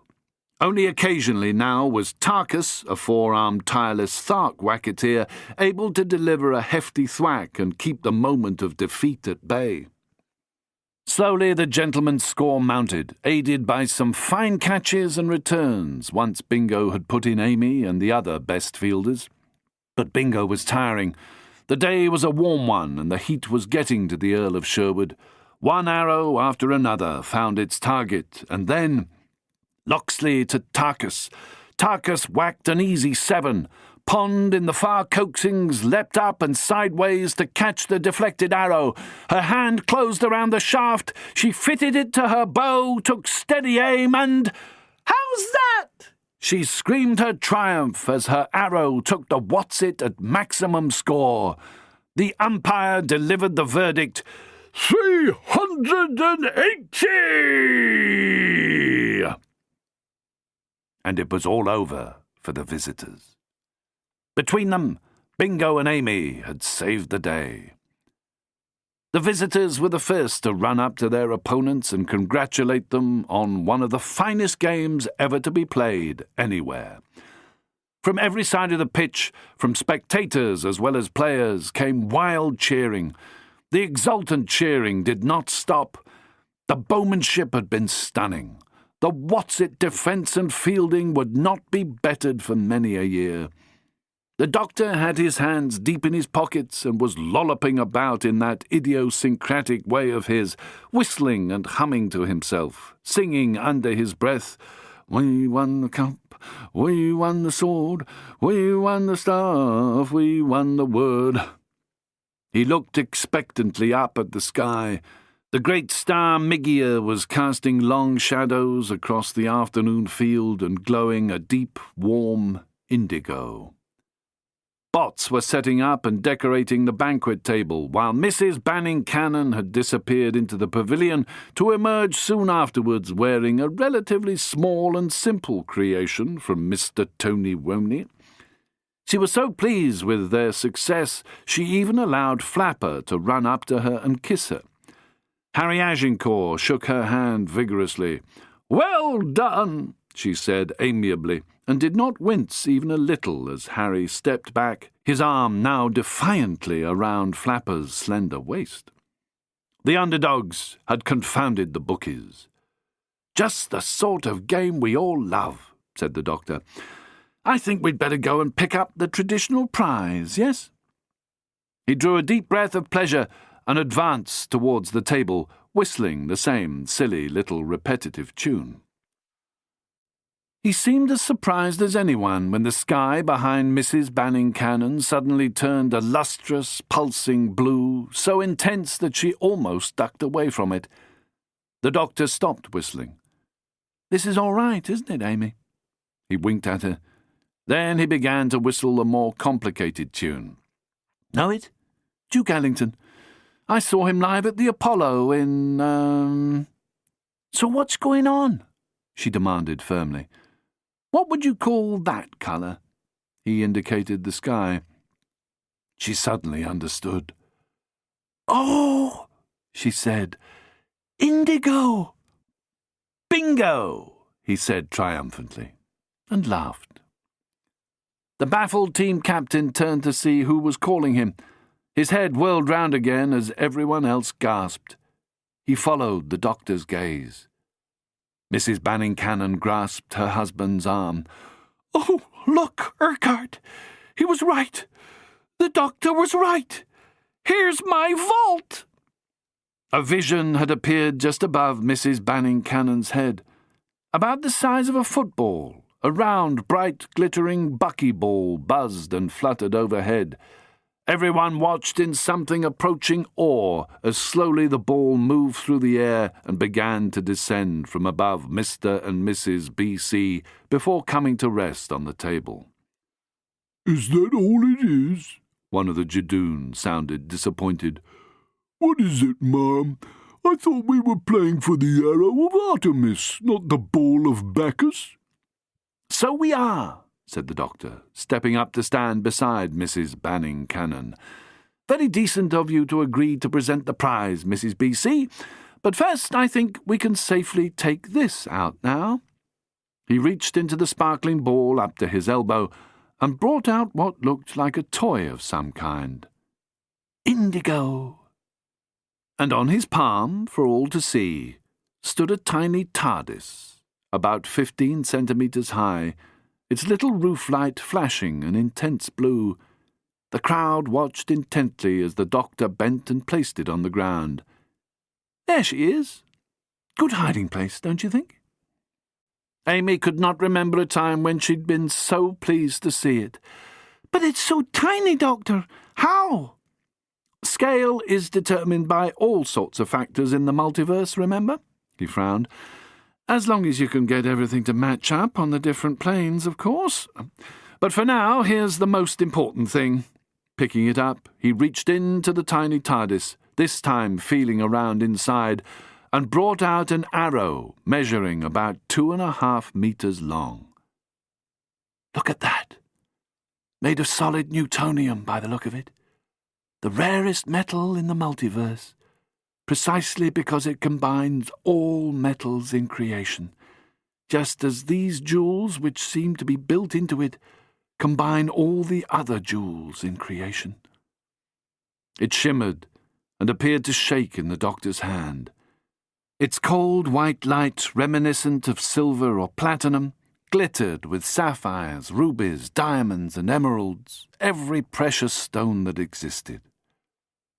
Only occasionally now was Tarkus, a four-armed tireless Thark wacketeer, able to deliver a hefty thwack and keep the moment of defeat at bay. Slowly the gentleman's score mounted, aided by some fine catches and returns once Bingo had put in Amy and the other best fielders. But Bingo was tiring. The day was a warm one and the heat was getting to the Earl of Sherwood. One arrow after another found its target, and then Loxley to Tarkus. Tarkus whacked an easy 7. Pond in the far coaxings leapt up and sideways to catch the deflected arrow. Her hand closed around the shaft. She fitted it to her bow, took steady aim, and "How's that?" she screamed her triumph as her arrow took the What's-It at maximum score. The umpire delivered the verdict, 380! And it was all over for the visitors. Between them, Bingo and Amy had saved the day. The visitors were the first to run up to their opponents and congratulate them on one of the finest games ever to be played anywhere. From every side of the pitch, from spectators as well as players, came wild cheering. The exultant cheering did not stop. The bowmanship had been stunning. The What's-It defence and fielding would not be bettered for many a year. The doctor had his hands deep in his pockets and was lolloping about in that idiosyncratic way of his, whistling and humming to himself, singing under his breath, "We won the cup, we won the sword, we won the staff, we won the word." He looked expectantly up at the sky. The great star Migia was casting long shadows across the afternoon field and glowing a deep, warm indigo. Bots were setting up and decorating the banquet table, while Mrs. Banning Cannon had disappeared into the pavilion to emerge soon afterwards wearing a relatively small and simple creation from Mr. Tony Woney. She was so pleased with their success, she even allowed Flapper to run up to her and kiss her. Harry Agincourt shook her hand vigorously. "Well done," she said amiably, and did not wince even a little as Harry stepped back, his arm now defiantly around Flapper's slender waist. The underdogs had confounded the bookies. "Just the sort of game we all love," said the doctor. "I think we'd better go and pick up the traditional prize, yes?" He drew a deep breath of pleasure and advanced towards the table, whistling the same silly little repetitive tune. He seemed as surprised as anyone when the sky behind Mrs. Banning Cannon suddenly turned a lustrous, pulsing blue, so intense that she almost ducked away from it. The doctor stopped whistling. "This is all right, isn't it, Amy?" He winked at her. Then he began to whistle a more complicated tune. "Know it? Duke Ellington. I saw him live at the Apollo in, So what's going on?" she demanded firmly. "What would you call that colour?" He indicated the sky. She suddenly understood. "Oh," she said, "indigo." "Bingo!" he said triumphantly, and laughed. The baffled team captain turned to see who was calling him. His head whirled round again as everyone else gasped. He followed the doctor's gaze. Mrs. Banning-Cannon grasped her husband's arm. "Oh, look, Urquhart! He was right! The doctor was right! Here's my vault!" A vision had appeared just above Mrs. Banning-Cannon's head. About the size of a football, a round, bright, glittering buckyball buzzed and fluttered overhead. Everyone watched in something approaching awe as slowly the ball moved through the air and began to descend from above Mr. and Mrs. B.C. before coming to rest on the table. "Is that all it is?" One of the Jadoon sounded disappointed. "What is it, ma'am? I thought we were playing for the arrow of Artemis, not the ball of Bacchus." "So we are," said the doctor, stepping up to stand beside Mrs. Banning-Cannon. "Very decent of you to agree to present the prize, Mrs. B.C., but first I think we can safely take this out now." He reached into the sparkling ball up to his elbow and brought out what looked like a toy of some kind. Indigo. And on his palm, for all to see, stood a tiny TARDIS, about 15 centimetres high, its little roof light flashing an intense blue. The crowd watched intently as the doctor bent and placed it on the ground. "There she is. Good hiding place, don't you think?" Amy could not remember a time when she'd been so pleased to see it. "But it's so tiny, Doctor. How?" "Scale is determined by all sorts of factors in the multiverse, remember?" He frowned. "As long as you can get everything to match up on the different planes, of course. But for now, here's the most important thing." Picking it up, he reached into the tiny TARDIS, this time feeling around inside, and brought out an arrow measuring about 2.5 meters long. "Look at that. Made of solid newtonium, by the look of it. The rarest metal in the multiverse, precisely because it combines all metals in creation, just as these jewels, which seem to be built into it, combine all the other jewels in creation." It shimmered and appeared to shake in the doctor's hand. Its cold white light, reminiscent of silver or platinum, glittered with sapphires, rubies, diamonds, and emeralds, every precious stone that existed.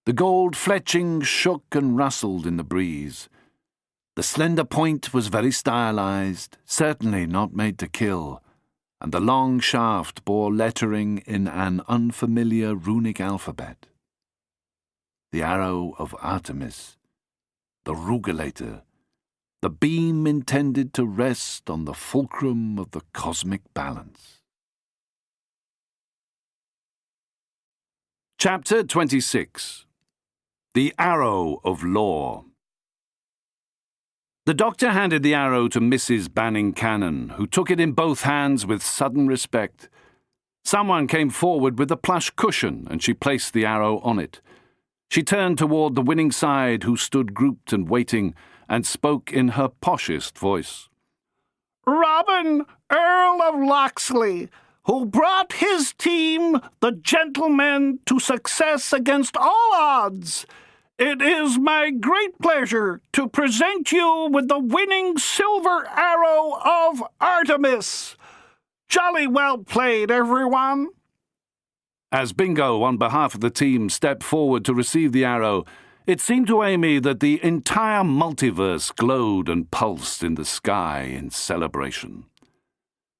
The gold fletching shook and rustled in the breeze. The slender point was very stylized, certainly not made to kill, and the long shaft bore lettering in an unfamiliar runic alphabet. The arrow of Artemis, the Rugulator, the beam intended to rest on the fulcrum of the cosmic balance. Chapter 26. The Arrow of Law. The doctor handed the arrow to Mrs. Banning-Cannon, who took it in both hands with sudden respect. Someone came forward with a plush cushion, and she placed the arrow on it. She turned toward the winning side, who stood grouped and waiting, and spoke in her poshest voice. "Robin, Earl of Locksley, who brought his team, the Gentlemen, to success against all odds. It is my great pleasure to present you with the winning silver arrow of Artemis. Jolly well played, everyone." As Bingo, on behalf of the team, stepped forward to receive the arrow, it seemed to Amy that the entire multiverse glowed and pulsed in the sky in celebration.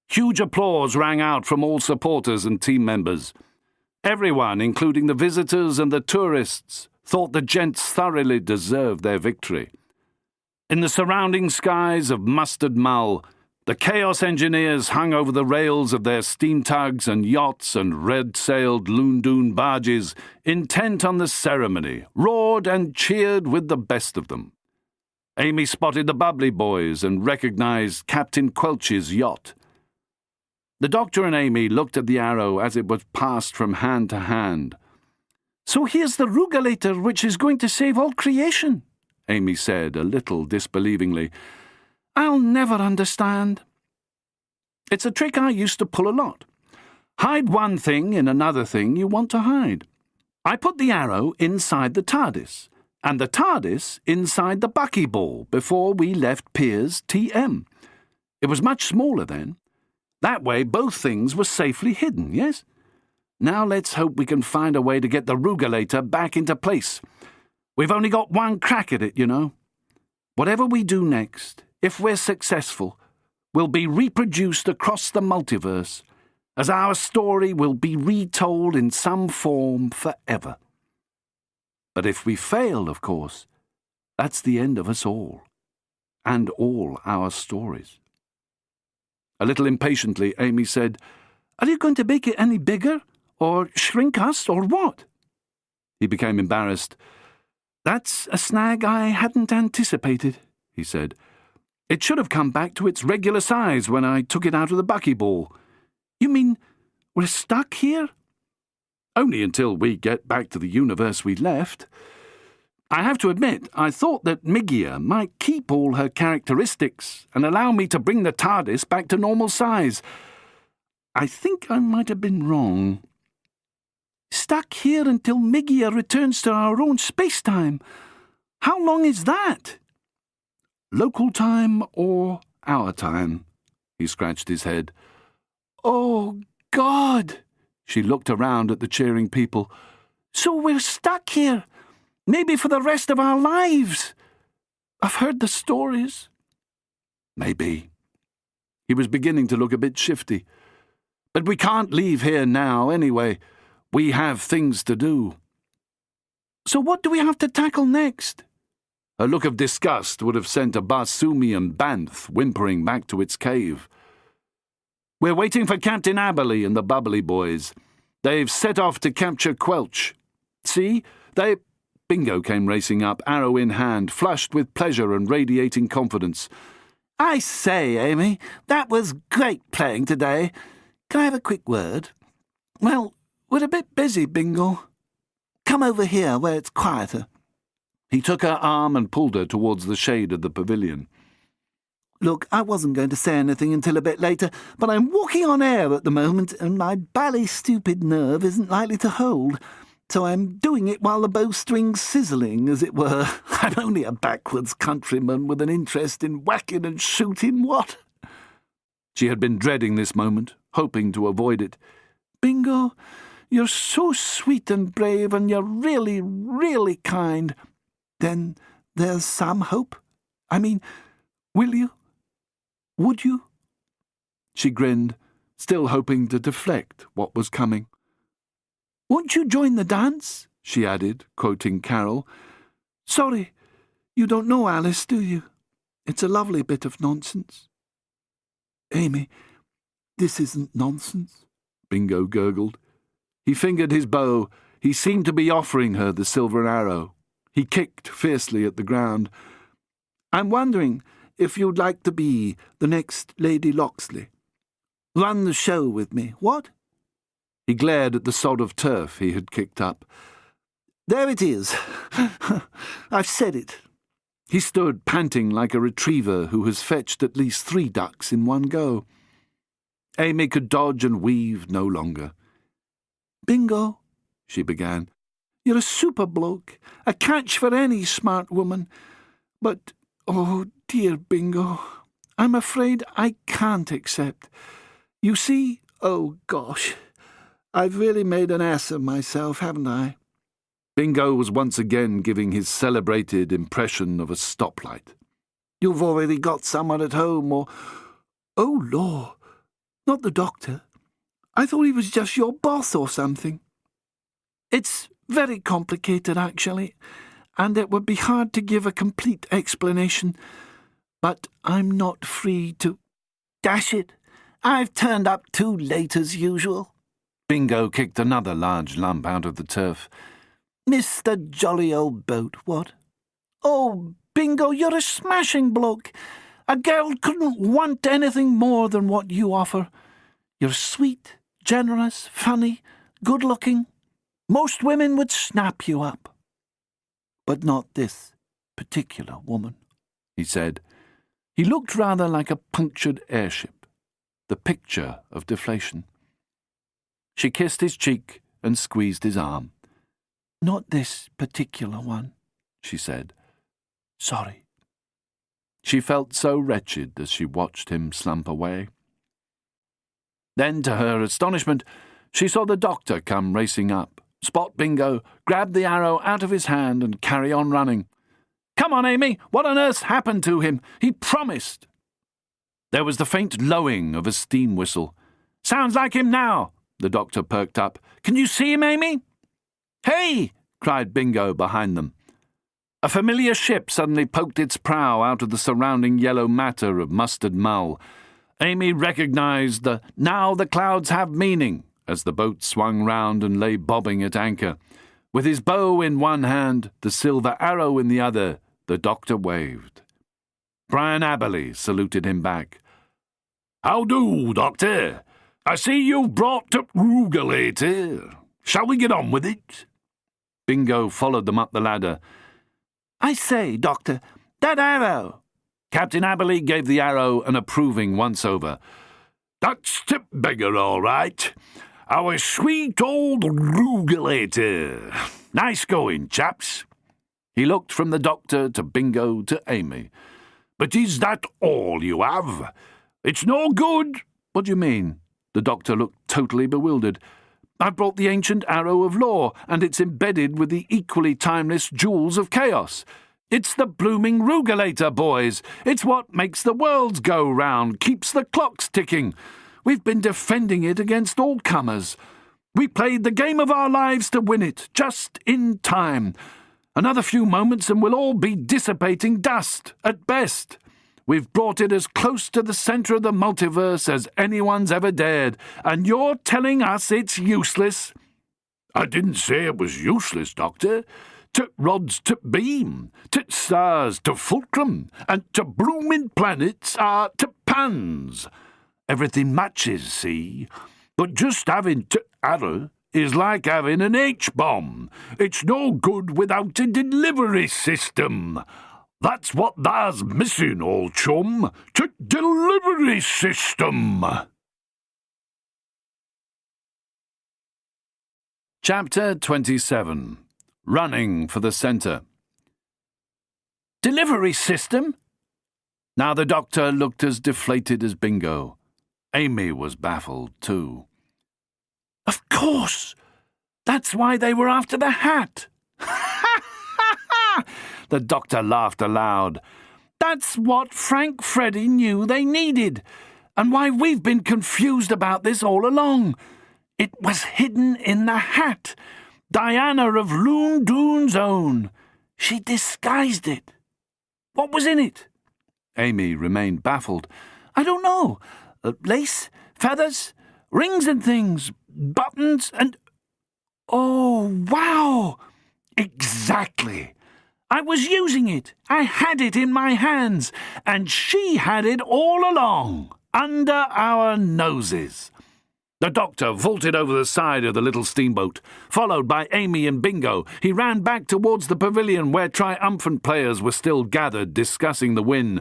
Huge applause rang out from all supporters and team members. Everyone, including the visitors and the tourists, thought the gents thoroughly deserved their victory. In the surrounding skies of mustard mull, the Chaos Engineers hung over the rails of their steam tugs and yachts and red-sailed Loondoon barges, intent on the ceremony, roared and cheered with the best of them. Amy spotted the Bubbly Boys and recognized Captain Quelch's yacht. The doctor and Amy looked at the arrow as it was passed from hand to hand. "So here's the Rugulator, which is going to save all creation," Amy said, a little disbelievingly. I'll never understand. It's a trick I used to pull a lot. Hide one thing in another thing you want to hide. I put the arrow inside the TARDIS, and the TARDIS inside the buckyball before we left Piers TM. It was much smaller then. That way both things were safely hidden, yes? Now let's hope we can find a way to get the Rugulator back into place. We've only got one crack at it, you know. Whatever we do next, if we're successful, will be reproduced across the multiverse, as our story will be retold in some form forever. But if we fail, of course, that's the end of us all, and all our stories. A little impatiently, Amy said, "Are you going to make it any bigger, or shrink us, or what?" He became embarrassed. "That's a snag I hadn't anticipated," he said. "It should have come back to its regular size when I took it out of the buckyball. You mean we're stuck here?" "Only until we get back to the universe we left. I have to admit, I thought that Migia might keep all her characteristics and allow me to bring the TARDIS back to normal size. I think I might have been wrong." "Stuck here until Migia returns to our own space-time. How long is that?" "Local time or our time?" He scratched his head. "Oh, God!" She looked around at the cheering people. "So we're stuck here, maybe for the rest of our lives. I've heard the stories." "Maybe." He was beginning to look a bit shifty. "But we can't leave here now, anyway. We have things to do." "So what do we have to tackle next?" A look of disgust would have sent a Barsoomian banth whimpering back to its cave. "We're waiting for Captain Aberley and the Bubbly Boys. They've set off to capture Quelch. See, they—" Bingo came racing up, arrow in hand, flushed with pleasure and radiating confidence. "I say, Amy, that was great playing today. Can I have a quick word?" "Well, we're a bit busy, Bingo. Come over here where it's quieter." He took her arm and pulled her towards the shade of the pavilion. "Look, I wasn't going to say anything until a bit later, but I'm walking on air at the moment, and my bally stupid nerve isn't likely to hold, so I'm doing it while the bowstring's sizzling, as it were. I'm only a backwards countryman with an interest in whacking and shooting, what?" She had been dreading this moment, hoping to avoid it. "Bingo, you're so sweet and brave, and you're really, really kind. Then there's some hope? I mean, will you? Would you?" She grinned, still hoping to deflect what was coming. "Won't you join the dance?" she added, quoting Carol. "Sorry, you don't know Alice, do you? It's a lovely bit of nonsense." "Amy, this isn't nonsense," Bingo gurgled. He fingered his bow. He seemed to be offering her the silver arrow. He kicked fiercely at the ground. "I'm wondering if you'd like to be the next Lady Loxley. Run the show with me, what?" He glared at the sod of turf he had kicked up. "There it is. I've said it." He stood panting like a retriever who has fetched at least 3 ducks in one go. Amy could dodge and weave no longer. "Bingo," she began, "you're a super bloke, a catch for any smart woman. But, oh dear, Bingo, I'm afraid I can't accept. You see, oh gosh, I've really made an ass of myself, haven't I?" Bingo was once again giving his celebrated impression of a stoplight. "You've already got someone at home, or—" "Oh, law, not the doctor. I thought he was just your boss or something." "It's very complicated, actually, and it would be hard to give a complete explanation. But I'm not free to—" "Dash it, I've turned up too late as usual." Bingo kicked another large lump out of the turf. "Missed the jolly old boat, what?" "Oh, Bingo, you're a smashing bloke. A girl couldn't want anything more than what you offer. You're sweet, generous, funny, good-looking. Most women would snap you up. But not this particular woman," he said. He looked rather like a punctured airship, the picture of deflation. She kissed his cheek and squeezed his arm. "Not this particular one," she said. "Sorry." She felt so wretched as she watched him slump away. Then, to her astonishment, she saw the doctor come racing up, spot Bingo, grab the arrow out of his hand and carry on running. "Come on, Amy, what on earth's happened to him? He promised." There was the faint lowing of a steam whistle. "Sounds like him now." The doctor perked up. "Can you see him, Amy?" "Hey!" cried Bingo behind them. A familiar ship suddenly poked its prow out of the surrounding yellow matter of mustard mull. Amy recognized the "now the clouds have meaning" as the boat swung round and lay bobbing at anchor. With his bow in one hand, the silver arrow in the other, the doctor waved. Brian Aberley saluted him back. "How do, Doctor? I see you've brought up Rugalator. Shall we get on with it?" Bingo followed them up the ladder. "I say, Doctor, that arrow." Captain Aberley gave the arrow an approving once-over. "That's Tip Beggar, all right. Our sweet old Rugalator. Nice going, chaps." He looked from the doctor to Bingo to Amy. "But is that all you have? It's no good." "What do you mean?" The doctor looked totally bewildered. "I brought the ancient arrow of law, and it's embedded with the equally timeless jewels of chaos. It's the blooming Rugalator, boys. It's what makes the worlds go round, keeps the clocks ticking. We've been defending it against all comers. We played the game of our lives to win it, just in time. Another few moments and we'll all be dissipating dust, at best. We've brought it as close to the centre of the multiverse as anyone's ever dared, and you're telling us it's useless?" "I didn't say it was useless, Doctor. To rods to beam, to stars to fulcrum, and to bloomin' planets are to pans. Everything matches, see? But just having to arrow is like having an H-bomb. It's no good without a delivery system. That's what thar's missing, old chum. To delivery system." Chapter 27. Running for the centre. "Delivery system?" Now the doctor looked as deflated as Bingo. Amy was baffled too. "Of course! That's why they were after the hat!" The doctor laughed aloud. "That's what Frank Freddy knew they needed, and why we've been confused about this all along. It was hidden in the hat. Diana of Loondoon's own. She disguised it. What was in it?" Amy remained baffled. "I don't know. Lace, feathers, rings and things, buttons and—" "Oh, wow! Exactly! I was using it. I had it in my hands, and she had it all along, under our noses." The doctor vaulted over the side of the little steamboat. Followed by Amy and Bingo, he ran back towards the pavilion where triumphant players were still gathered discussing the win.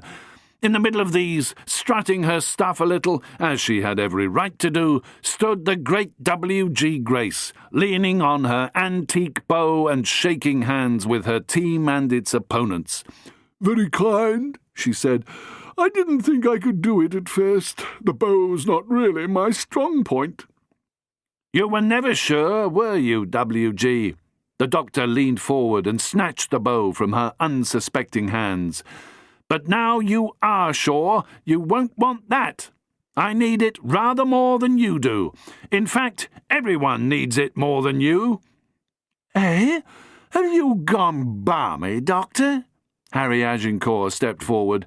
In the middle of these, strutting her stuff a little, as she had every right to do, stood the great W.G. Grace, leaning on her antique bow and shaking hands with her team and its opponents. "Very kind," she said. "I didn't think I could do it at first. The bow's not really my strong point." "You were never sure, were you, W.G.? The doctor leaned forward and snatched the bow from her unsuspecting hands. "But now you are sure, you won't want that. I need it rather more than you do. In fact, everyone needs it more than you." "Eh? Have you gone balmy, Doctor?" Harry Agincourt stepped forward,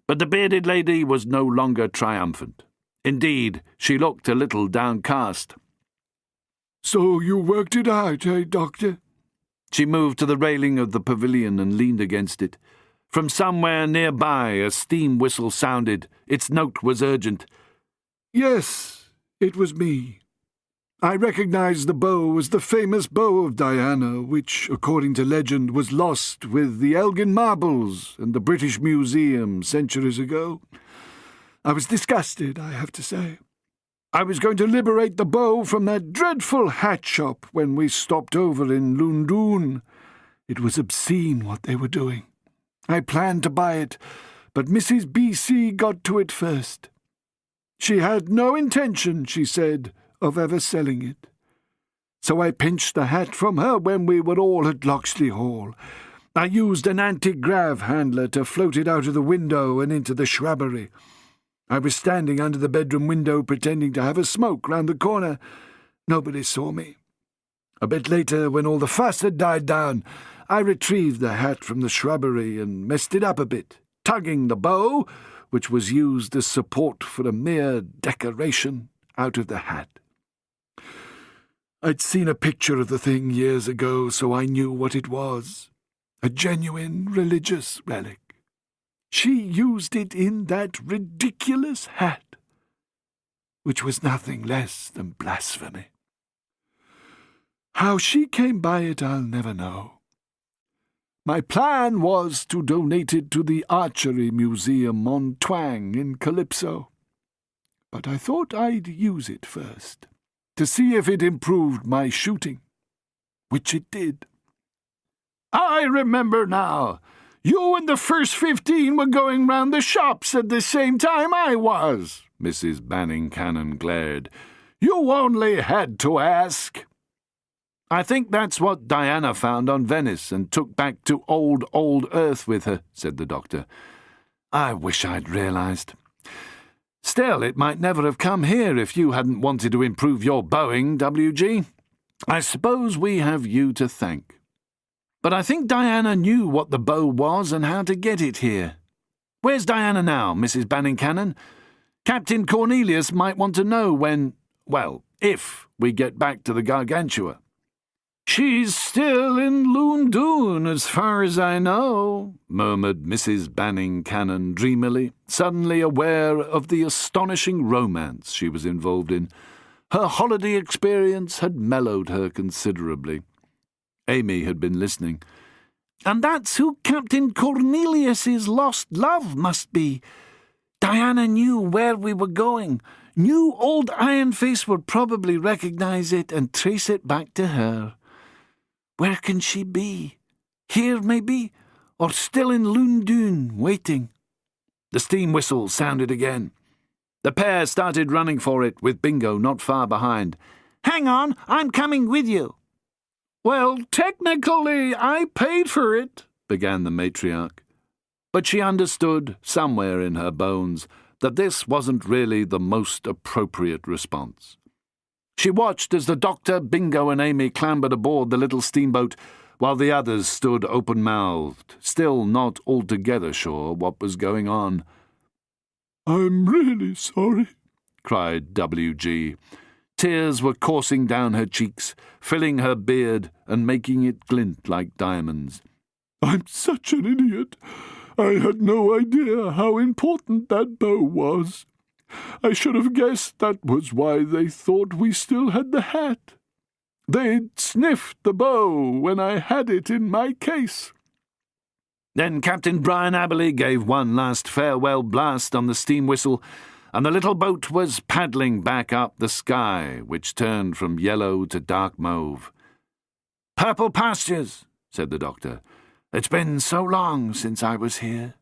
but the bearded lady was no longer triumphant. Indeed, she looked a little downcast. "So you worked it out, eh, Doctor?" She moved to the railing of the pavilion and leaned against it. From somewhere nearby a steam whistle sounded. Its note was urgent. "Yes, it was me." I recognized the bow as the famous bow of Diana, which, according to legend, was lost with the Elgin marbles in the British Museum centuries ago. I was disgusted, I have to say. I was going to liberate the bow from that dreadful hat shop when we stopped over in Lundoon. It was obscene what they were doing. I planned to buy it, but Mrs. B.C. got to it first. She had no intention, she said, of ever selling it. So I pinched the hat from her when we were all at Loxley Hall. I used an anti-grav handler to float it out of the window and into the shrubbery. I was standing under the bedroom window pretending to have a smoke round the corner. Nobody saw me. A bit later, when all the fuss had died down, I retrieved the hat from the shrubbery and messed it up a bit, tugging the bow, which was used as support for a mere decoration, out of the hat. I'd seen a picture of the thing years ago, so I knew what it was. A genuine religious relic. She used it in that ridiculous hat, which was nothing less than blasphemy. How she came by it, I'll never know. My plan was to donate it to the Archery Museum on Twang in Calypso. But I thought I'd use it first, to see if it improved my shooting, which it did. I remember now. You and the first 15 were going round the shops at the same time I was. Mrs. Banning Cannon glared. You only had to ask. I think that's what Diana found on Venice and took back to old Earth with her, said the doctor. I wish I'd realized. Still, it might never have come here if you hadn't wanted to improve your bowing, W.G. I suppose we have you to thank. But I think Diana knew what the bow was and how to get it here. Where's Diana now, Mrs. Banning Cannon? Captain Cornelius might want to know when, well, if we get back to the Gargantua. She's still in Lundoon, as far as I know, murmured Mrs. Banning Cannon dreamily, suddenly aware of the astonishing romance she was involved in. Her holiday experience had mellowed her considerably. Amy had been listening. And that's who Captain Cornelius's lost love must be. Diana knew where we were going, knew old Ironface would probably recognize it and trace it back to her. Where can she be? Here, maybe? Or still in Lundoon, waiting? The steam whistle sounded again. The pair started running for it, with Bingo not far behind. Hang on, I'm coming with you. Well, technically, I paid for it, began the matriarch. But she understood, somewhere in her bones, that this wasn't really the most appropriate response. She watched as the doctor, Bingo and Amy clambered aboard the little steamboat, while the others stood open-mouthed, still not altogether sure what was going on. "I'm really sorry," cried W.G. Tears were coursing down her cheeks, filling her beard and making it glint like diamonds. "I'm such an idiot. I had no idea how important that bow was. I should have guessed that was why they thought we still had the hat. They'd sniffed the bow when I had it in my case." Then Captain Brian Aberley gave one last farewell blast on the steam whistle, and the little boat was paddling back up the sky, which turned from yellow to dark mauve. "Purple pastures," said the doctor. "It's been so long since I was here."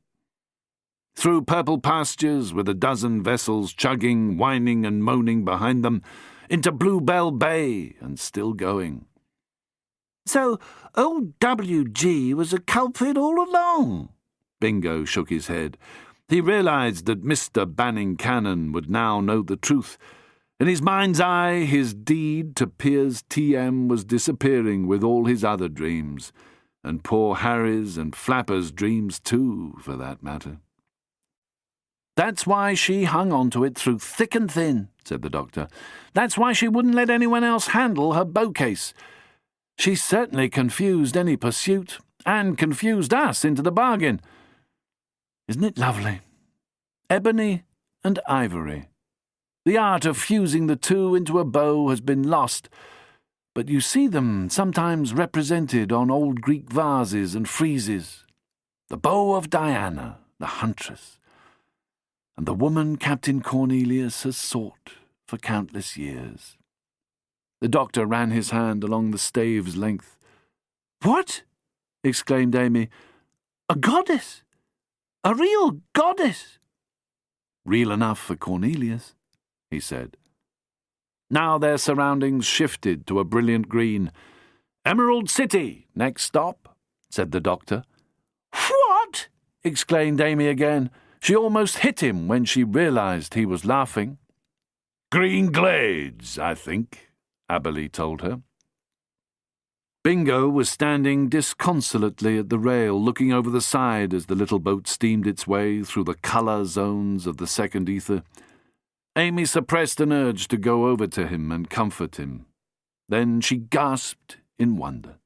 Through purple pastures, with a dozen vessels chugging, whining and moaning behind them, into Bluebell Bay, and still going. "So old W.G. was a culprit all along?" Bingo shook his head. He realized that Mr. Banning Cannon would now know the truth. In his mind's eye, his deed to Piers T.M. was disappearing with all his other dreams, and poor Harry's and Flapper's dreams too, for that matter. "That's why she hung on to it through thick and thin," said the doctor. "That's why she wouldn't let anyone else handle her bow case. She certainly confused any pursuit, and confused us into the bargain. Isn't it lovely? Ebony and ivory. The art of fusing the two into a bow has been lost, but you see them sometimes represented on old Greek vases and friezes. The bow of Diana, the huntress, and the woman Captain Cornelius has sought for countless years. The doctor ran his hand along the stave's length. "What?" exclaimed Amy. "A goddess? A real goddess?" "Real enough for Cornelius," he said. Now their surroundings shifted to a brilliant green. "Emerald City, next stop," said the doctor. "What?" exclaimed Amy again. She almost hit him when she realized he was laughing. "Green Glades, I think," Aberley told her. Bingo was standing disconsolately at the rail, looking over the side as the little boat steamed its way through the colour zones of the second ether. Amy suppressed an urge to go over to him and comfort him. Then she gasped in wonder.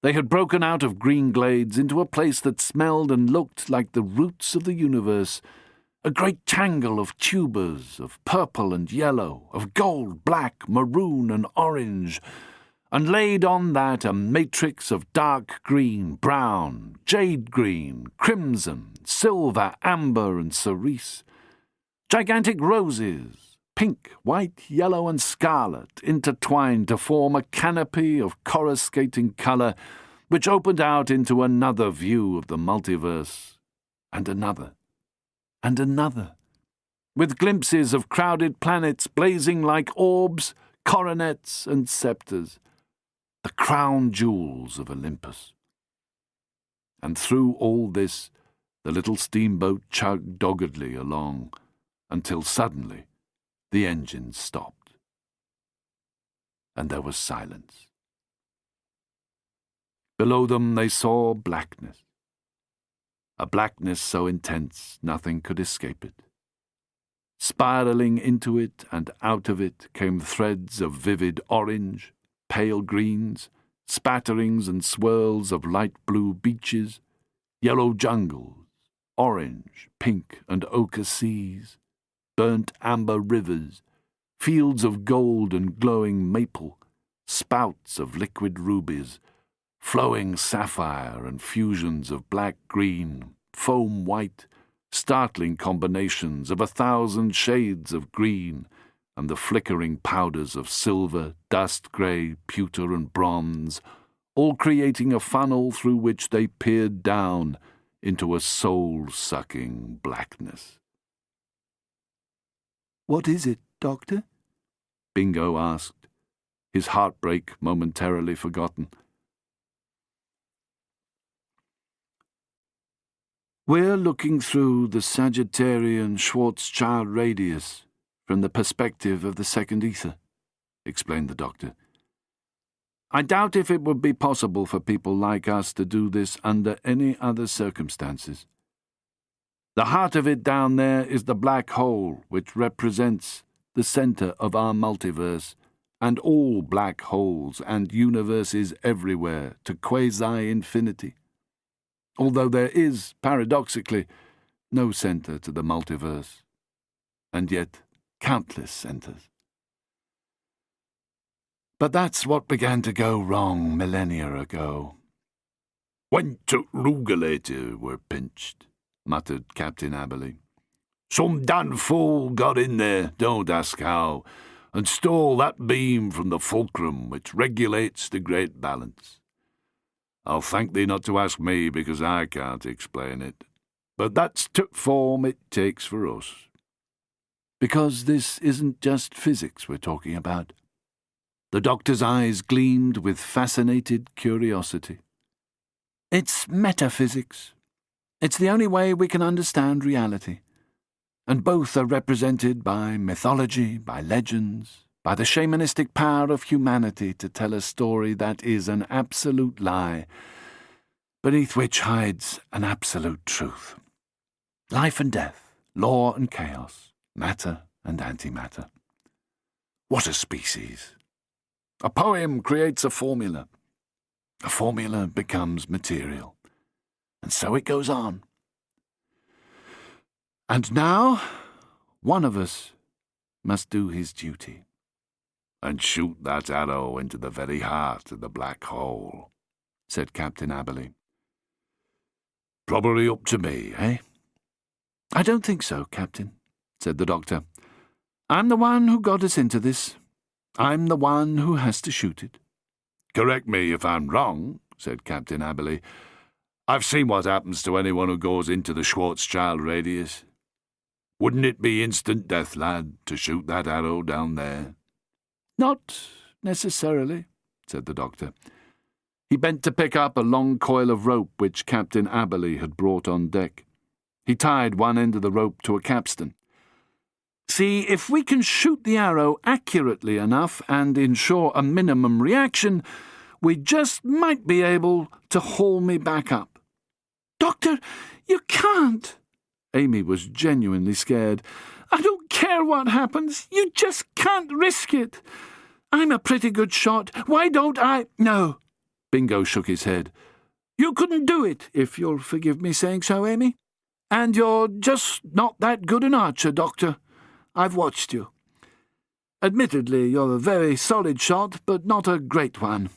They had broken out of Green Glades into a place that smelled and looked like the roots of the universe, a great tangle of tubers, of purple and yellow, of gold, black, maroon and orange, and laid on that a matrix of dark green, brown, jade green, crimson, silver, amber and cerise. Gigantic roses, pink, white, yellow and scarlet, intertwined to form a canopy of coruscating colour which opened out into another view of the multiverse, and another, with glimpses of crowded planets blazing like orbs, coronets and sceptres, the crown jewels of Olympus. And through all this, the little steamboat chugged doggedly along, until suddenly the engines stopped. And there was silence. Below them they saw blackness, a blackness so intense nothing could escape it. Spiralling into it and out of it came threads of vivid orange, pale greens, spatterings and swirls of light blue beaches, yellow jungles, orange, pink and ochre seas, burnt amber rivers, fields of gold and glowing maple, spouts of liquid rubies, flowing sapphire and fusions of black-green, foam-white, startling combinations of 1,000 shades of green, and the flickering powders of silver, dust-grey, pewter and bronze, all creating a funnel through which they peered down into a soul-sucking blackness. "What is it, Doctor?" Bingo asked, his heartbreak momentarily forgotten. "We're looking through the Sagittarian Schwarzschild radius from the perspective of the second ether," explained the doctor. "I doubt if it would be possible for people like us to do this under any other circumstances. The heart of it down there is the black hole, which represents the centre of our multiverse, and all black holes and universes everywhere to quasi-infinity, although there is, paradoxically, no centre to the multiverse, and yet countless centres. But that's what began to go wrong millennia ago." "When Lugalater were pinched," muttered Captain Aberley. "Some damned fool got in there, don't ask how, and stole that beam from the fulcrum which regulates the great balance. I'll thank thee not to ask me, because I can't explain it. But that's t' form it takes for us." "Because this isn't just physics we're talking about." The doctor's eyes gleamed with fascinated curiosity. "It's metaphysics. It's the only way we can understand reality. And both are represented by mythology, by legends, by the shamanistic power of humanity to tell a story that is an absolute lie, beneath which hides an absolute truth. Life and death, law and chaos, matter and antimatter. What a species! A poem creates a formula. A formula becomes material. And so it goes on. And now, one of us must do his duty. And shoot that arrow into the very heart of the black hole, said Captain Aberley. Probably up to me, eh? I don't think so, Captain, said the doctor. I'm the one who got us into this. I'm the one who has to shoot it. Correct me if I'm wrong, said Captain Aberley. I've seen what happens to anyone who goes into the Schwarzschild radius. Wouldn't it be instant death, lad, to shoot that arrow down there? Not necessarily, said the doctor. He bent to pick up a long coil of rope which Captain Aberley had brought on deck. He tied one end of the rope to a capstan. See, if we can shoot the arrow accurately enough and ensure a minimum reaction, we just might be able to haul me back up. Doctor, you can't. Amy was genuinely scared. I don't care what happens. You just can't risk it. I'm a pretty good shot. Why don't I? No. Bingo shook his head. You couldn't do it, if you'll forgive me saying so, Amy. And you're just not that good an archer, Doctor. I've watched you. Admittedly, you're a very solid shot, but not a great one.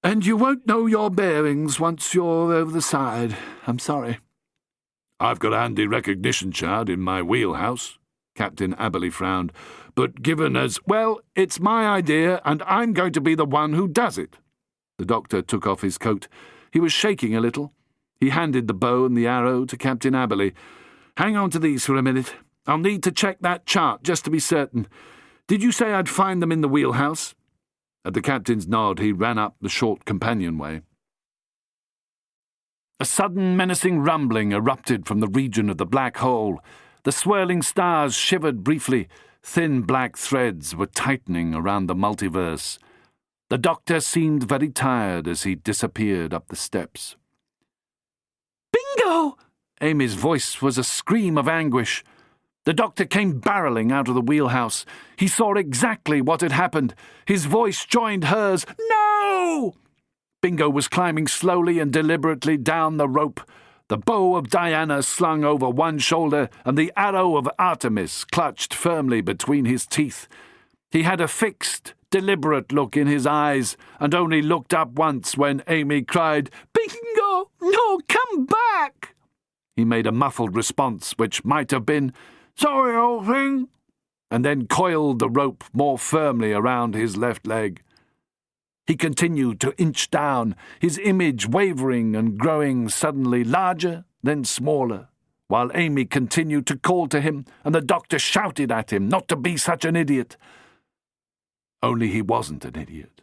And you won't know your bearings once you're over the side. I'm sorry. I've got a handy recognition chart in my wheelhouse, Captain Aberley frowned, but given as, well, it's my idea, and I'm going to be the one who does it. The doctor took off his coat. He was shaking a little. He handed the bow and the arrow to Captain Aberley. Hang on to these for a minute. I'll need to check that chart, just to be certain. Did you say I'd find them in the wheelhouse? At the captain's nod, he ran up the short companionway. A sudden menacing rumbling erupted from the region of the black hole. The swirling stars shivered briefly. Thin black threads were tightening around the multiverse. The doctor seemed very tired as he disappeared up the steps. Bingo! Amy's voice was a scream of anguish. The doctor came barreling out of the wheelhouse. He saw exactly what had happened. His voice joined hers. No! Bingo was climbing slowly and deliberately down the rope. The bow of Diana slung over one shoulder and the arrow of Artemis clutched firmly between his teeth. He had a fixed, deliberate look in his eyes and only looked up once when Amy cried, Bingo! No, come back! He made a muffled response which might have been, Sorry, old thing, and then coiled the rope more firmly around his left leg. He continued to inch down, his image wavering and growing suddenly larger, then smaller, while Amy continued to call to him, and the doctor shouted at him not to be such an idiot. Only he wasn't an idiot,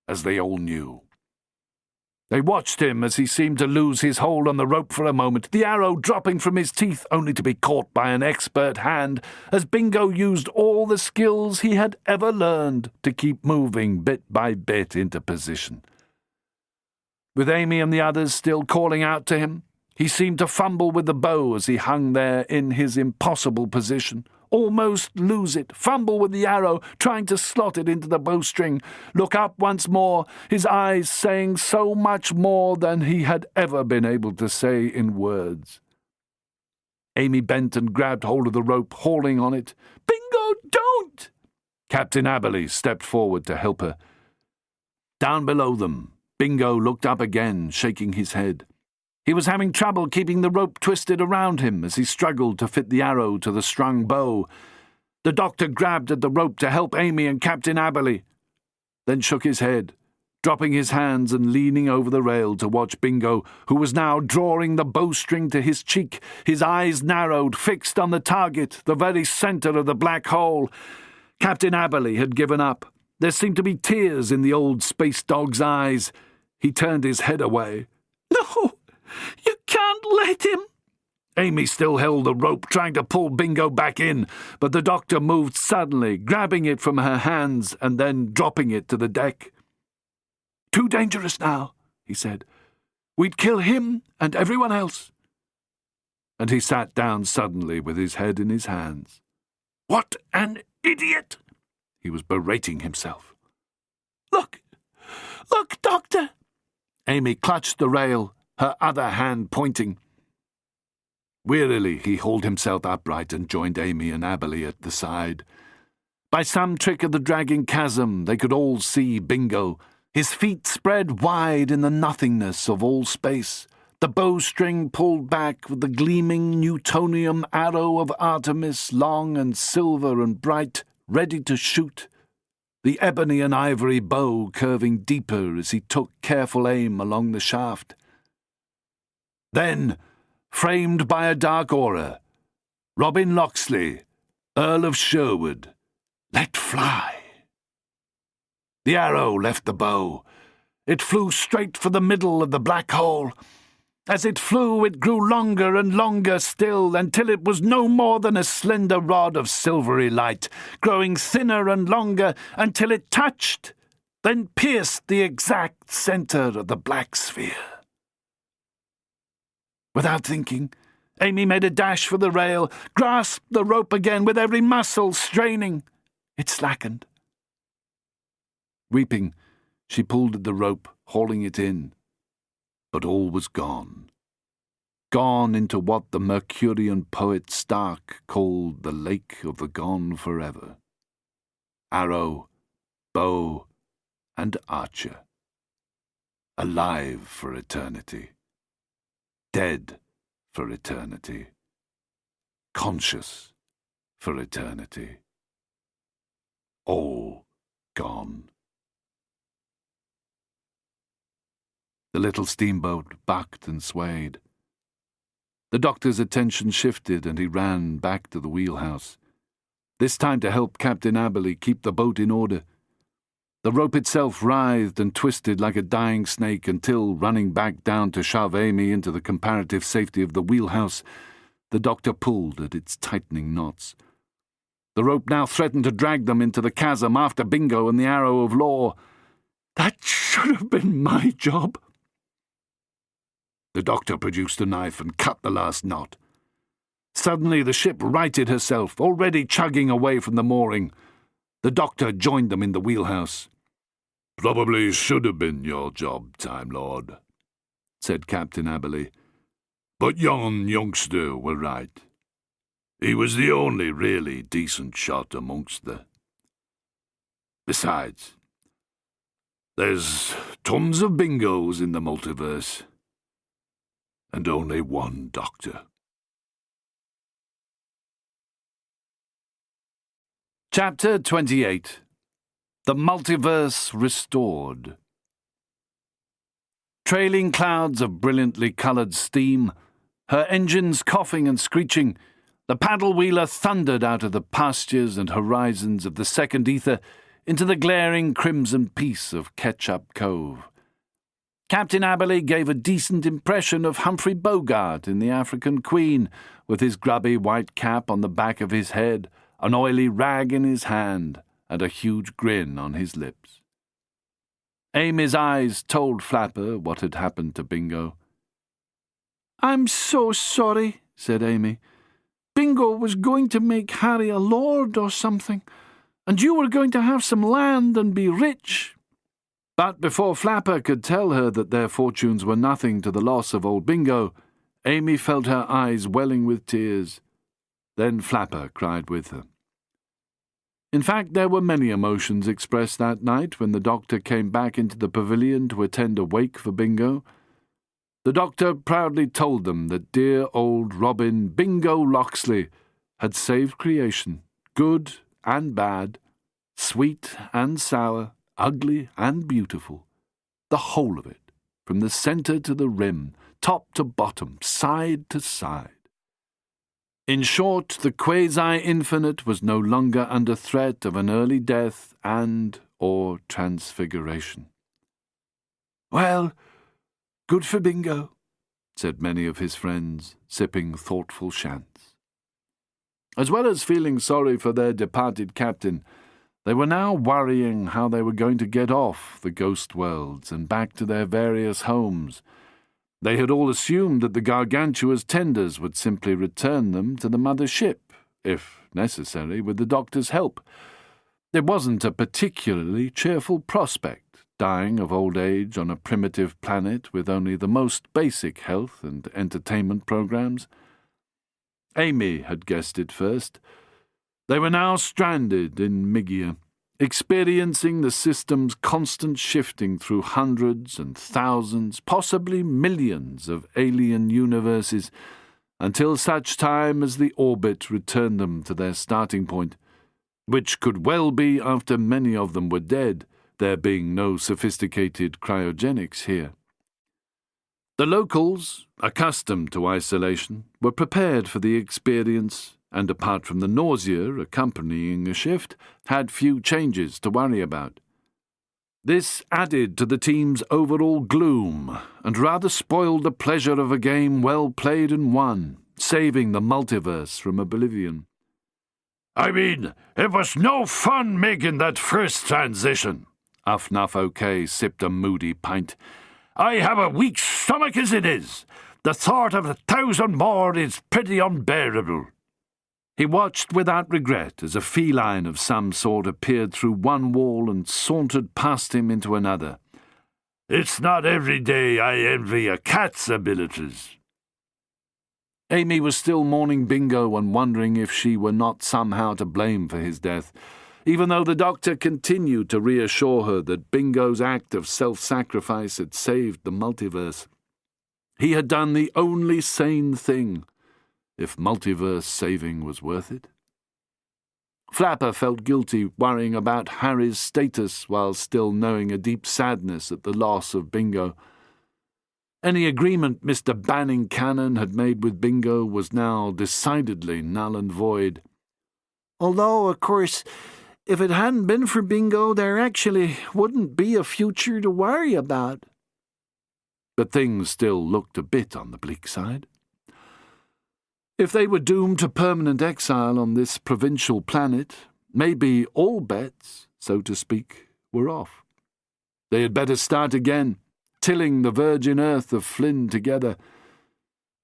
as they all knew. They watched him as he seemed to lose his hold on the rope for a moment, the arrow dropping from his teeth only to be caught by an expert hand, as Bingo used all the skills he had ever learned to keep moving bit by bit into position. With Amy and the others still calling out to him, he seemed to fumble with the bow as he hung there in his impossible position, almost lose it, fumble with the arrow, trying to slot it into the bowstring, look up once more, his eyes saying so much more than he had ever been able to say in words. Amy bent and grabbed hold of the rope, hauling on it. Bingo, don't! Captain Aberley stepped forward to help her. Down below them, Bingo looked up again, shaking his head. He was having trouble keeping the rope twisted around him as he struggled to fit the arrow to the strung bow. The doctor grabbed at the rope to help Amy and Captain Aberley, then shook his head, dropping his hands and leaning over the rail to watch Bingo, who was now drawing the bowstring to his cheek, his eyes narrowed, fixed on the target, the very centre of the black hole. Captain Aberley had given up. There seemed to be tears in the old space dog's eyes. He turned his head away. No! You can't let him! Amy still held the rope, trying to pull Bingo back in, but the doctor moved suddenly, grabbing it from her hands and then dropping it to the deck. Too dangerous now, he said. We'd kill him and everyone else. And he sat down suddenly with his head in his hands. What an idiot! He was berating himself. Look, Doctor! Amy clutched the rail, her other hand pointing. Wearily he hauled himself upright and joined Amy and Aberley at the side. By some trick of the dragging chasm, they could all see Bingo, his feet spread wide in the nothingness of all space, the bowstring pulled back with the gleaming Newtonium arrow of Artemis, long and silver and bright, ready to shoot, the ebony and ivory bow curving deeper as he took careful aim along the shaft. Then, framed by a dark aura, Robin Locksley, Earl of Sherwood, let fly. The arrow left the bow. It flew straight for the middle of the black hole. As it flew, it grew longer and longer still, until it was no more than a slender rod of silvery light, growing thinner and longer until it touched, then pierced the exact centre of the black sphere. Without thinking, Amy made a dash for the rail, grasped the rope again with every muscle straining. It slackened. Weeping, she pulled at the rope, hauling it in. But all was gone. Gone into what the Mercurian poet Stark called the Lake of the Gone Forever. Arrow, bow, and archer. Alive for eternity. Dead for eternity. Conscious for eternity. All gone. The little steamboat bucked and swayed. The doctor's attention shifted and he ran back to the wheelhouse, this time to help Captain Aberley keep the boat in order. The rope itself writhed and twisted like a dying snake until, running back down to shove Amy into the comparative safety of the wheelhouse, the doctor pulled at its tightening knots. The rope now threatened to drag them into the chasm after Bingo and the Arrow of Law. That should have been my job. The doctor produced a knife and cut the last knot. Suddenly the ship righted herself, already chugging away from the mooring. The doctor joined them in the wheelhouse. "Probably should have been your job, Time Lord," said Captain Aberley. "But yon youngster were right. He was the only really decent shot amongst the... Besides, there's tons of Bingos in the multiverse, and only one doctor." Chapter 28. The Multiverse Restored. Trailing clouds of brilliantly coloured steam, her engines coughing and screeching, the paddle-wheeler thundered out of the pastures and horizons of the second ether into the glaring crimson peace of Ketchup Cove. Captain Aberley gave a decent impression of Humphrey Bogart in The African Queen, with his grubby white cap on the back of his head, an oily rag in his hand, and a huge grin on his lips. Amy's eyes told Flapper what had happened to Bingo. "I'm so sorry," said Amy. "Bingo was going to make Harry a lord or something, and you were going to have some land and be rich." But before Flapper could tell her that their fortunes were nothing to the loss of old Bingo, Amy felt her eyes welling with tears. Then Flapper cried with her. In fact, there were many emotions expressed that night when the doctor came back into the pavilion to attend a wake for Bingo. The doctor proudly told them that dear old Robin Bingo Locksley had saved creation, good and bad, sweet and sour, ugly and beautiful, the whole of it, from the centre to the rim, top to bottom, side to side. In short, the quasi-infinite was no longer under threat of an early death and/or transfiguration. "Well, good for Bingo," said many of his friends, sipping thoughtful shants. As well as feeling sorry for their departed captain, they were now worrying how they were going to get off the ghost worlds and back to their various homes. They had all assumed that the Gargantua's tenders would simply return them to the mother ship, if necessary, with the doctor's help. It wasn't a particularly cheerful prospect, dying of old age on a primitive planet with only the most basic health and entertainment programs. Amy had guessed it first. They were now stranded in Migia, experiencing the system's constant shifting through hundreds and thousands, possibly millions of alien universes, until such time as the orbit returned them to their starting point, which could well be after many of them were dead, there being no sophisticated cryogenics here. The locals, accustomed to isolation, were prepared for the experience, and apart from the nausea accompanying a shift, had few changes to worry about. This added to the team's overall gloom, and rather spoiled the pleasure of a game well played and won, saving the multiverse from oblivion. I mean, it was no fun making that first transition. Afnaf OK sipped a moody pint. I have a weak stomach as it is. The thought of 1,000 more is pretty unbearable. He watched without regret as a feline of some sort appeared through one wall and sauntered past him into another. It's not every day I envy a cat's abilities. Amy was still mourning Bingo and wondering if she were not somehow to blame for his death, even though the doctor continued to reassure her that Bingo's act of self-sacrifice had saved the multiverse. He had done the only sane thing, if multiverse saving was worth it. Flapper felt guilty worrying about Harry's status while still knowing a deep sadness at the loss of Bingo. Any agreement Mr. Banning Cannon had made with Bingo was now decidedly null and void. Although, of course, if it hadn't been for Bingo, there actually wouldn't be a future to worry about. But things still looked a bit on the bleak side. If they were doomed to permanent exile on this provincial planet, maybe all bets, so to speak, were off. They had better start again, tilling the virgin earth of Flynn together.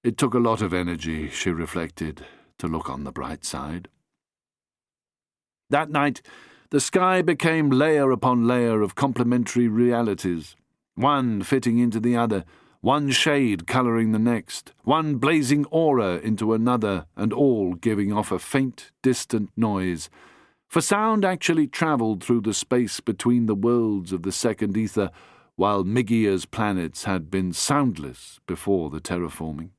It took a lot of energy, she reflected, to look on the bright side. That night, the sky became layer upon layer of complementary realities, one fitting into the other, one shade colouring the next, one blazing aura into another, and all giving off a faint, distant noise. For sound actually travelled through the space between the worlds of the second ether, while Migia's planets had been soundless before the terraforming.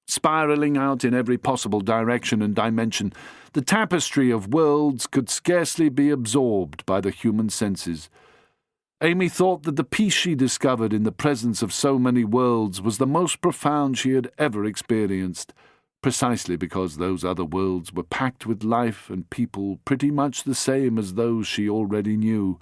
Spiralling out in every possible direction and dimension, the tapestry of worlds could scarcely be absorbed by the human senses. Amy thought that the peace she discovered in the presence of so many worlds was the most profound she had ever experienced, precisely because those other worlds were packed with life and people pretty much the same as those she already knew.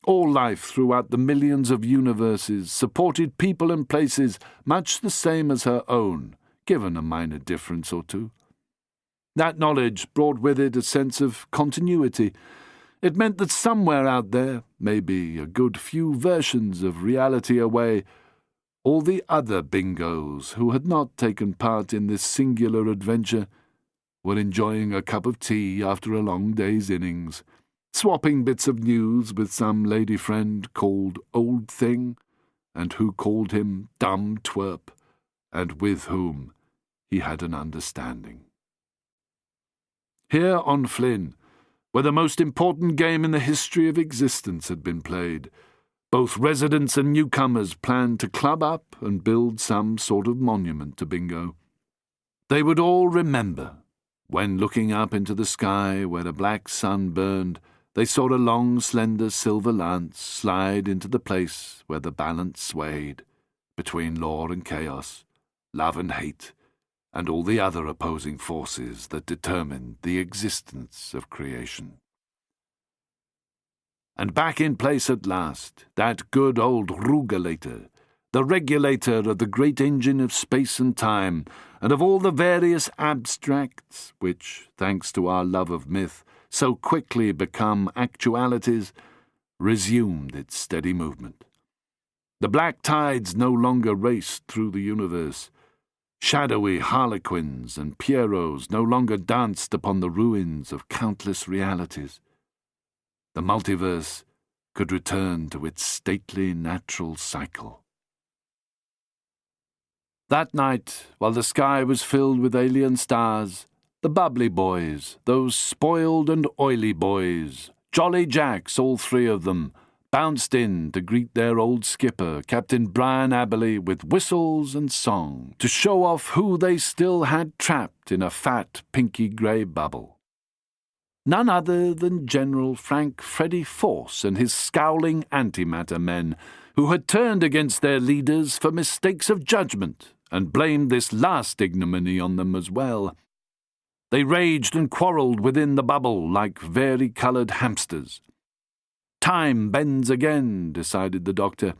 All life throughout the millions of universes supported people and places much the same as her own, given a minor difference or two. That knowledge brought with it a sense of continuity. It meant that somewhere out there, maybe a good few versions of reality away, all the other Bingos who had not taken part in this singular adventure were enjoying a cup of tea after a long day's innings, swapping bits of news with some lady friend called Old Thing, and who called him Dumb Twerp, and with whom he had an understanding. Here on Flynn, where the most important game in the history of existence had been played, both residents and newcomers planned to club up and build some sort of monument to Bingo. They would all remember when, looking up into the sky where a black sun burned, they saw a long, slender silver lance slide into the place where the balance swayed between law and chaos, love and hate, and all the other opposing forces that determined the existence of creation. And back in place at last, that good old Rugulator, the regulator of the great engine of space and time, and of all the various abstracts which, thanks to our love of myth, so quickly become actualities, resumed its steady movement. The black tides no longer raced through the universe. Shadowy harlequins and pierrots no longer danced upon the ruins of countless realities. The multiverse could return to its stately natural cycle. That night, while the sky was filled with alien stars, the bubbly boys, those spoiled and oily boys, Jolly Jacks, all three of them, bounced in to greet their old skipper, Captain Brian Aberley, with whistles and song, to show off who they still had trapped in a fat, pinky grey bubble. None other than General Frank Freddy Force and his scowling antimatter men, who had turned against their leaders for mistakes of judgment and blamed this last ignominy on them as well. They raged and quarrelled within the bubble like vari-coloured hamsters. Time bends again, decided the Doctor.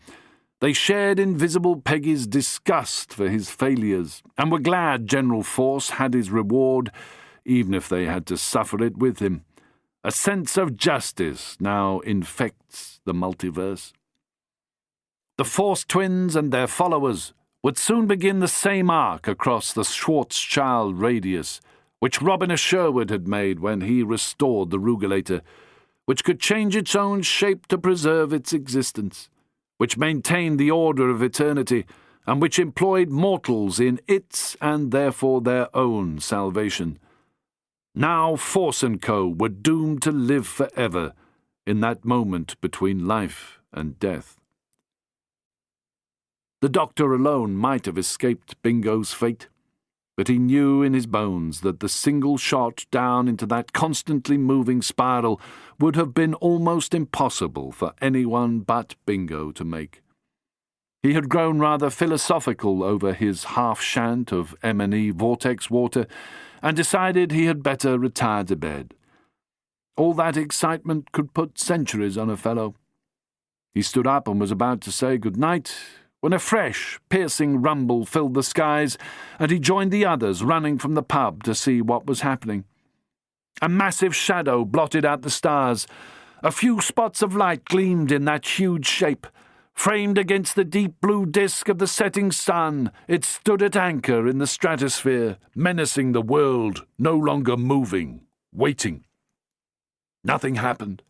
They shared Invisible Peggy's disgust for his failures, and were glad General Force had his reward, even if they had to suffer it with him. A sense of justice now infects the multiverse. The Force twins and their followers would soon begin the same arc across the Schwarzschild radius, which Robin Sherwood had made when he restored the Rugulator, which could change its own shape to preserve its existence, which maintained the order of eternity, and which employed mortals in its and therefore their own salvation. Now Force & Co. were doomed to live forever in that moment between life and death. The Doctor alone might have escaped Bingo's fate, but he knew in his bones that the single shot down into that constantly moving spiral would have been almost impossible for anyone but Bingo to make. He had grown rather philosophical over his half-shant of M&E vortex water, and decided he had better retire to bed. All that excitement could put centuries on a fellow. He stood up and was about to say good night, when a fresh, piercing rumble filled the skies, and he joined the others running from the pub to see what was happening. A massive shadow blotted out the stars. A few spots of light gleamed in that huge shape. Framed against the deep blue disk of the setting sun, it stood at anchor in the stratosphere, menacing the world, no longer moving, waiting. Nothing happened.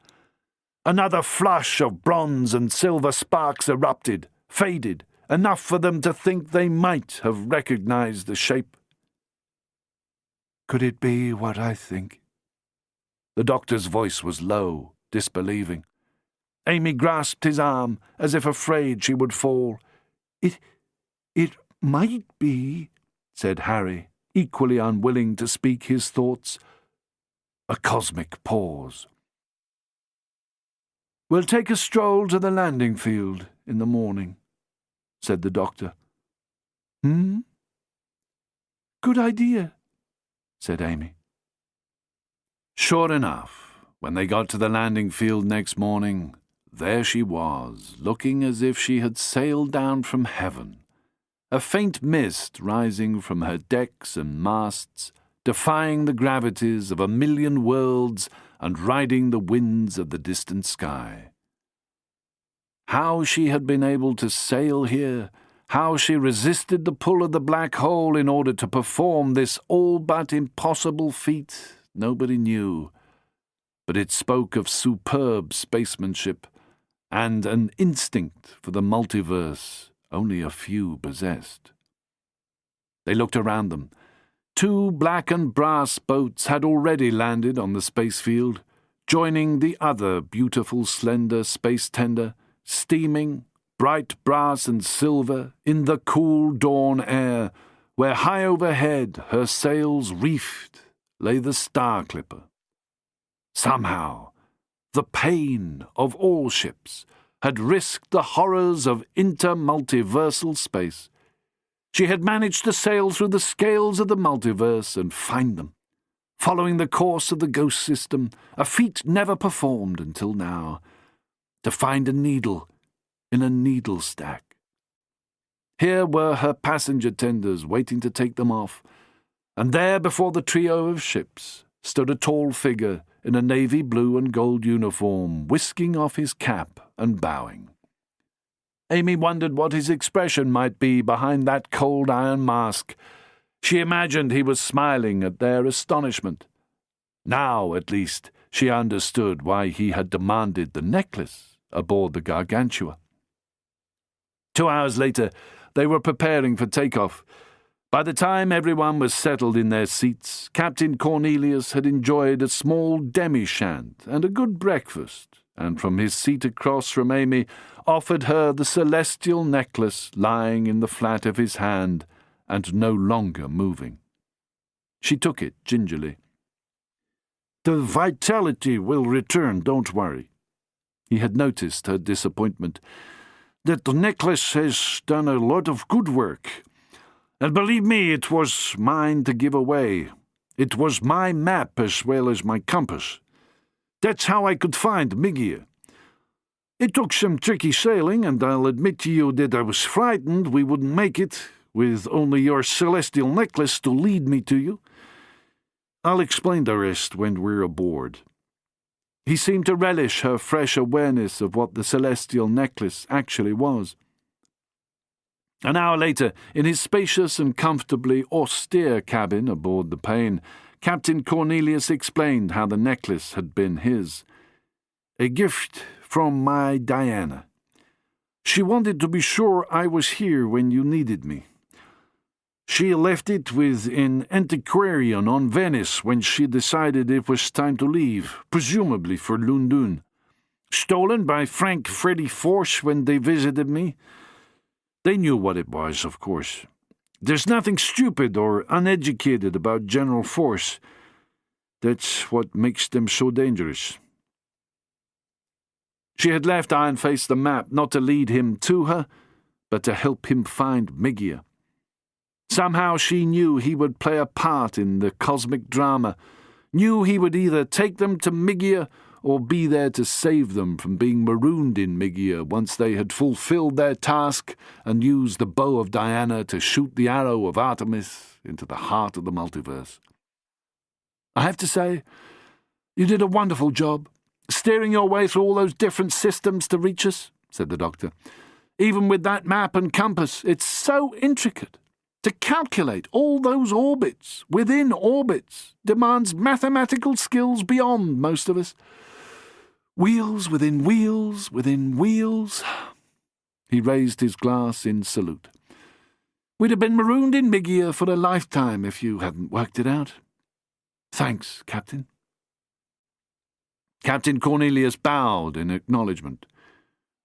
Another flush of bronze and silver sparks erupted, faded, enough for them to think they might have recognized the shape. Could it be what I think? The Doctor's voice was low, disbelieving. Amy grasped his arm, as if afraid she would fall. It might be, said Harry, equally unwilling to speak his thoughts. A cosmic pause. "We'll take a stroll to the landing field in the morning," said the Doctor. Good idea, said Amy. Sure enough, when they got to the landing field next morning, there she was, looking as if she had sailed down from heaven, a faint mist rising from her decks and masts, defying the gravities of 1,000,000 worlds and riding the winds of the distant sky. How she had been able to sail here, how she resisted the pull of the black hole in order to perform this all but impossible feat, nobody knew, but it spoke of superb spacemanship and an instinct for the multiverse only a few possessed. They looked around them. 2 black and brass boats had already landed on the space field, joining the other beautiful slender space tender, steaming, bright brass and silver, in the cool dawn air, where high overhead, her sails reefed, lay the Star Clipper. Somehow, the pain of all ships had risked the horrors of intermultiversal space. She had managed to sail through the scales of the multiverse and find them, following the course of the ghost system, a feat never performed until now, to find a needle in a needle stack. Here were her passenger tenders waiting to take them off, and there before the trio of ships stood a tall figure in a navy blue and gold uniform, whisking off his cap and bowing. Amy wondered what his expression might be behind that cold iron mask. She imagined he was smiling at their astonishment. Now, at least, she understood why he had demanded the necklace aboard the Gargantua. 2 hours later, They were preparing for takeoff. By the time everyone was settled in their seats, Captain Cornelius had enjoyed a small demi-shant and a good breakfast, and from his seat across from Amy offered her the celestial necklace lying in the flat of his hand and no longer moving. She took it gingerly. "The vitality will return, don't worry." He had noticed her disappointment. "That necklace has done a lot of good work. And believe me, it was mine to give away. It was my map as well as my compass. That's how I could find Migia. It took some tricky sailing, and I'll admit to you that I was frightened we wouldn't make it, with only your celestial necklace to lead me to you. I'll explain the rest when we're aboard." He seemed to relish her fresh awareness of what the celestial necklace actually was. An hour later, in his spacious and comfortably austere cabin aboard the Pain, Captain Cornelius explained how the necklace had been his. "A gift from my Diana. She wanted to be sure I was here when you needed me. She left it with an antiquarian on Venice when she decided it was time to leave, presumably for Lundun. Stolen by Frank Freddy Force when they visited me. They knew what it was, of course. There's nothing stupid or uneducated about General Force. That's what makes them so dangerous." She had left Ironface the map not to lead him to her, but to help him find Migia. Somehow she knew he would play a part in the cosmic drama, knew he would either take them to Migia or be there to save them from being marooned in Migia once they had fulfilled their task and used the bow of Diana to shoot the arrow of Artemis into the heart of the multiverse. "I have to say, you did a wonderful job, steering your way through all those different systems to reach us," said the doctor. "Even with that map and compass, it's so intricate. To calculate all those orbits within orbits demands mathematical skills beyond most of us. Wheels within wheels within wheels." He raised his glass in salute. "We'd have been marooned in Migia for a lifetime if you hadn't worked it out. Thanks, Captain." Captain Cornelius bowed in acknowledgement.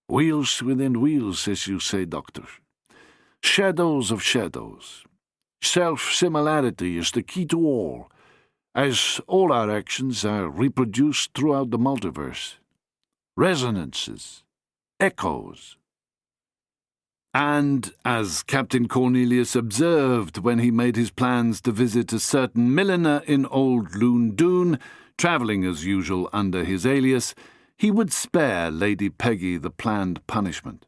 "Wheels within wheels, as you say, Doctor. Shadows of shadows. Self-similarity is the key to all, as all our actions are reproduced throughout the multiverse. Resonances, echoes." And, as Captain Cornelius observed when he made his plans to visit a certain milliner in Old Lundun, travelling as usual under his alias, he would spare Lady Peggy the planned punishment.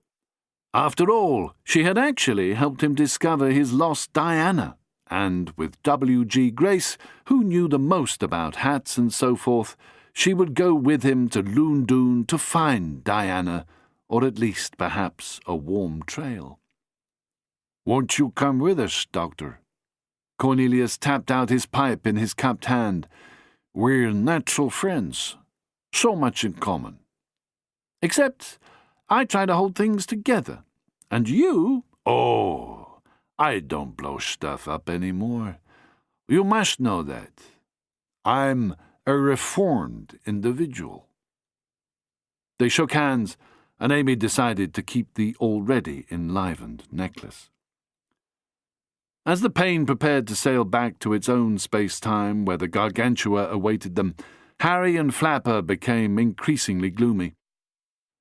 After all, she had actually helped him discover his lost Diana, and with W.G. Grace, who knew the most about hats and so forth, she would go with him to Lundun to find Diana, or at least perhaps a warm trail. "Won't you come with us, Doctor?" Cornelius tapped out his pipe in his cupped hand. "We're natural friends. So much in common. Except I try to hold things together. And you—" "Oh, I don't blow stuff up anymore. You must know that. I'm a reformed individual." They shook hands, and Amy decided to keep the already enlivened necklace. As the Pain prepared to sail back to its own space-time where the Gargantua awaited them, Harry and Flapper became increasingly gloomy.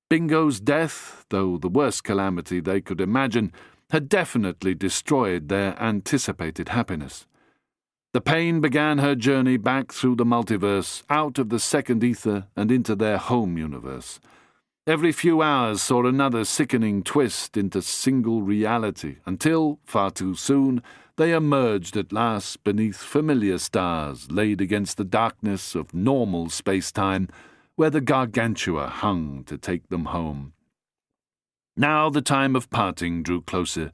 Bingo's death, though the worst calamity they could imagine, had definitely destroyed their anticipated happiness. The Pain began her journey back through the multiverse, out of the second ether and into their home universe. Every few hours saw another sickening twist into single reality, until, far too soon, they emerged at last beneath familiar stars laid against the darkness of normal space-time, where the Gargantua hung to take them home. Now the time of parting drew closer.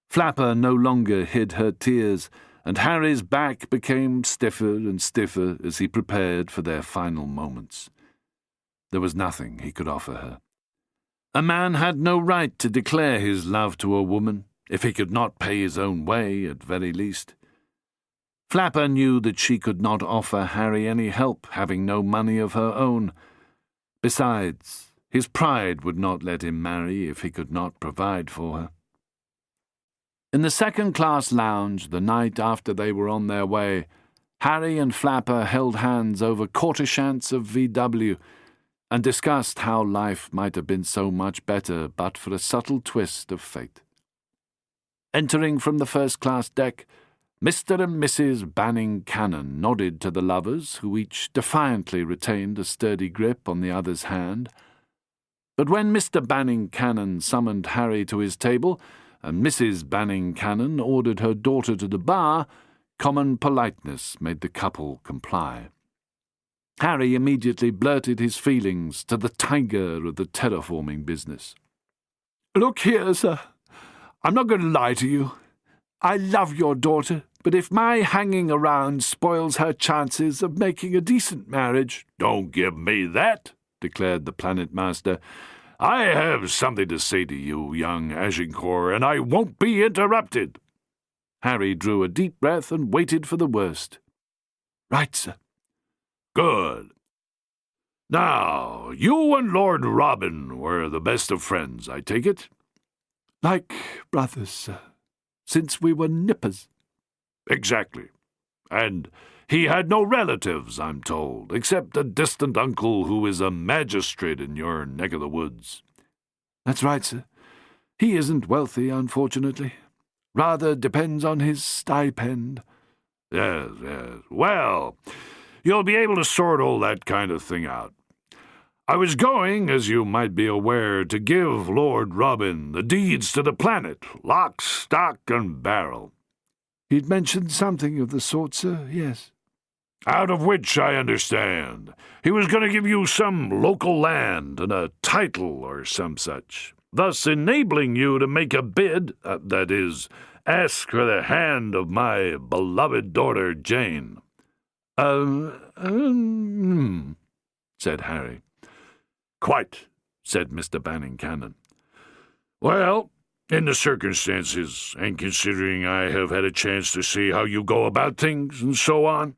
Flapper no longer hid her tears, and Harry's back became stiffer and stiffer as he prepared for their final moments. There was nothing he could offer her. A man had no right to declare his love to a woman, if he could not pay his own way, at very least. Flapper knew that she could not offer Harry any help, having no money of her own. Besides, his pride would not let him marry if he could not provide for her. In the second-class lounge, the night after they were on their way, Harry and Flapper held hands over quarter-shants of VW and discussed how life might have been so much better but for a subtle twist of fate. Entering from the first-class deck, Mr. and Mrs. Banning Cannon nodded to the lovers, who each defiantly retained a sturdy grip on the other's hand. But when Mr. Banning Cannon summoned Harry to his table, and Mrs. Banning Cannon ordered her daughter to the bar, common politeness made the couple comply. Harry immediately blurted his feelings to the tiger of the terraforming business. "Look here, sir. I'm not going to lie to you. I love your daughter, but if my hanging around spoils her chances of making a decent marriage—" "Don't give me that," declared the Planet Master. "I have something to say to you, young Agincourt, and I won't be interrupted." Harry drew a deep breath and waited for the worst. "Right, sir." "Good. Now, you and Lord Robin were the best of friends, I take it?" "Like brothers, sir, since we were nippers." "Exactly. And he had no relatives, I'm told, except a distant uncle who is a magistrate in your neck of the woods." "That's right, sir. He isn't wealthy, unfortunately. Rather depends on his stipend." Yes. Well, you'll be able to sort all that kind of thing out. I was going, as you might be aware, to give Lord Robin the deeds to the planet, lock, stock, and barrel." "He'd mentioned something of the sort, sir, yes." "Out of which I understand. He was going to give you some local land and a title or some such, thus enabling you to make a bid, that is, ask for the hand of my beloved daughter Jane." Said Harry. "Quite," said Mr. Banning Cannon. "Well, in the circumstances, and considering I have had a chance to see how you go about things and so on,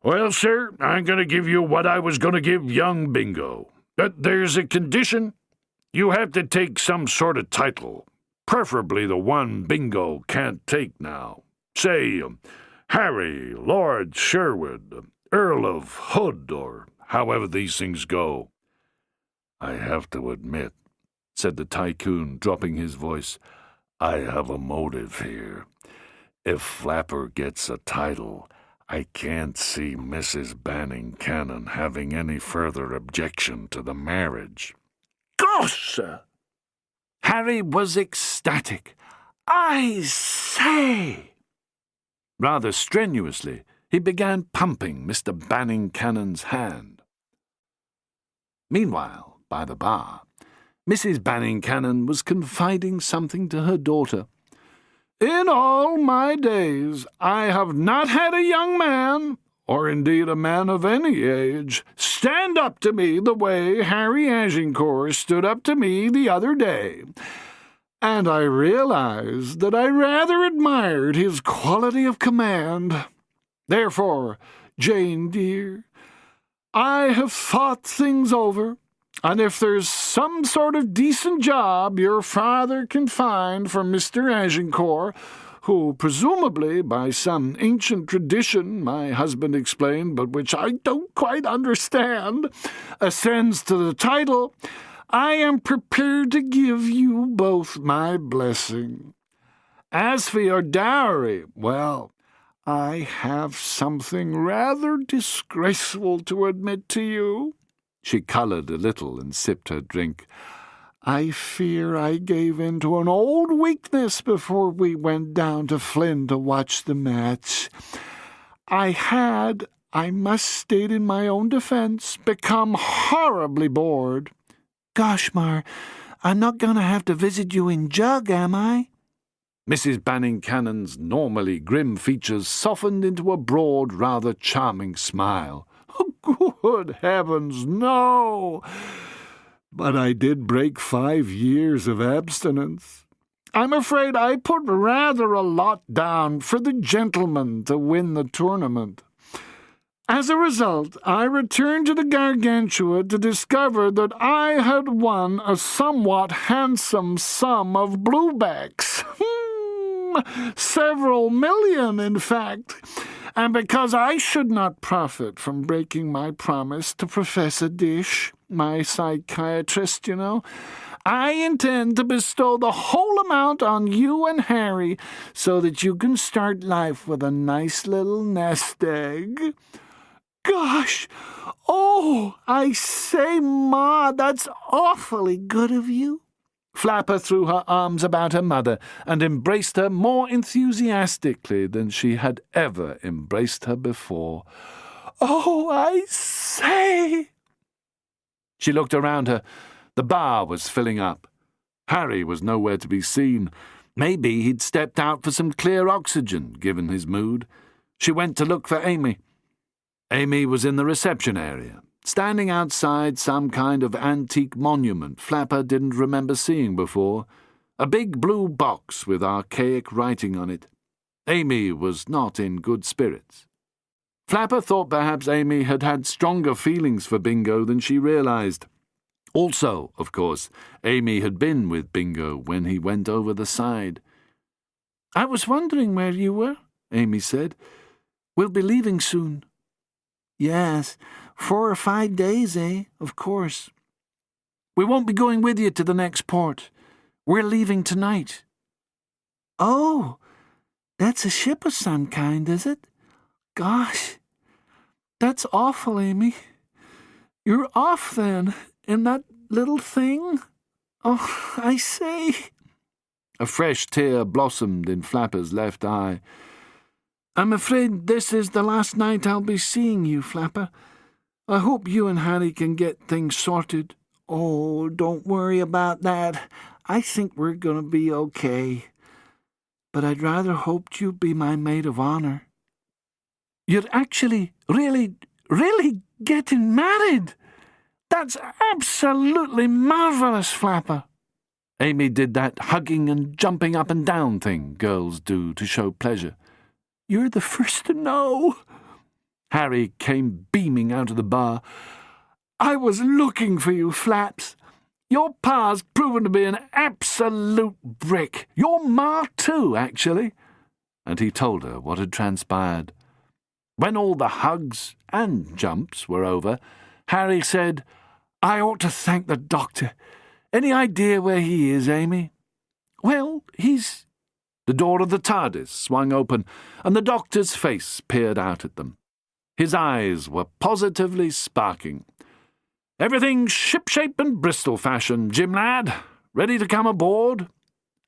well, sir, I'm going to give you what I was going to give young Bingo. But there's a condition. You have to take some sort of title, preferably the one Bingo can't take now. Say, Harry, Lord Sherwood, Earl of Hood, or however these things go." "I have to admit," said the tycoon, dropping his voice, "I have a motive here. If Flapper gets a title, I can't see Mrs. Banning Cannon having any further objection to the marriage." "Gosh, sir!" Harry was ecstatic. "I say!" Rather strenuously, he began pumping Mr. Banning Cannon's hand. Meanwhile, by the bar, Mrs. Banning Cannon was confiding something to her daughter. "In all my days, I have not had a young man, or indeed a man of any age, stand up to me the way Harry Agincourt stood up to me the other day. And I realized that I rather admired his quality of command. Therefore, Jane dear, I have thought things over, and if there's some sort of decent job your father can find for Mr. Agincourt, who presumably, by some ancient tradition my husband explained, but which I don't quite understand, ascends to the title, I am prepared to give you both my blessing. As for your dowry, well, I have something rather disgraceful to admit to you." She coloured a little and sipped her drink. "I fear I gave in to an old weakness before we went down to Flynn to watch the match. I must state in my own defence, become horribly bored." "Gosh, Mar, I'm not going to have to visit you in Jug, am I?" Mrs. Banning Cannon's normally grim features softened into a broad, rather charming smile. "Good heavens, no! But I did break 5 years of abstinence. I'm afraid I put rather a lot down for the gentleman to win the tournament. As a result, I returned to the Gargantua to discover that I had won a somewhat handsome sum of bluebacks. Several million, in fact. And because I should not profit from breaking my promise to Professor Dish, my psychiatrist, I intend to bestow the whole amount on you and Harry so that you can start life with a nice little nest egg. Gosh! Oh, I say, Ma, that's awfully good of you. Flapper threw her arms about her mother and embraced her more enthusiastically than she had ever embraced her before. Oh, I say! She looked around her. The bar was filling up. Harry was nowhere to be seen. Maybe he'd stepped out for some clear oxygen, given his mood. She went to look for Amy. Amy was in the reception area, standing outside some kind of antique monument Flapper didn't remember seeing before, a big blue box with archaic writing on it. Amy was not in good spirits. Flapper thought perhaps Amy had had stronger feelings for Bingo than she realized. Also, of course, Amy had been with Bingo when he went over the side. "I was wondering where you were," Amy said. "We'll be leaving soon." "Yes, 4 or 5 days, eh? Of course." "We won't be going with you to the next port. We're leaving tonight." "Oh, that's a ship of some kind, is it? Gosh, that's awful, Amy. You're off, then, in that little thing? Oh, I say." A fresh tear blossomed in Flapper's left eye. "I'm afraid this is the last night I'll be seeing you, Flapper. I hope you and Harry can get things sorted." "Oh, don't worry about that. I think we're going to be okay. But I'd rather hoped you'd be my maid of honor." "You're actually, really getting married? That's absolutely marvelous, Flapper." Amy did that hugging and jumping up and down thing girls do to show pleasure. "You're the first to know." Harry came beaming out of the bar. "I was looking for you, Flaps. Your pa's proven to be an absolute brick. Your ma, too, actually." And he told her what had transpired. When all the hugs and jumps were over, Harry said, "I ought to thank the doctor. Any idea where he is, Amy?" "Well, he's—" The door of the TARDIS swung open, and the doctor's face peered out at them. His eyes were positively sparking. "Everything shipshape and Bristol fashion, Jim lad. Ready to come aboard?"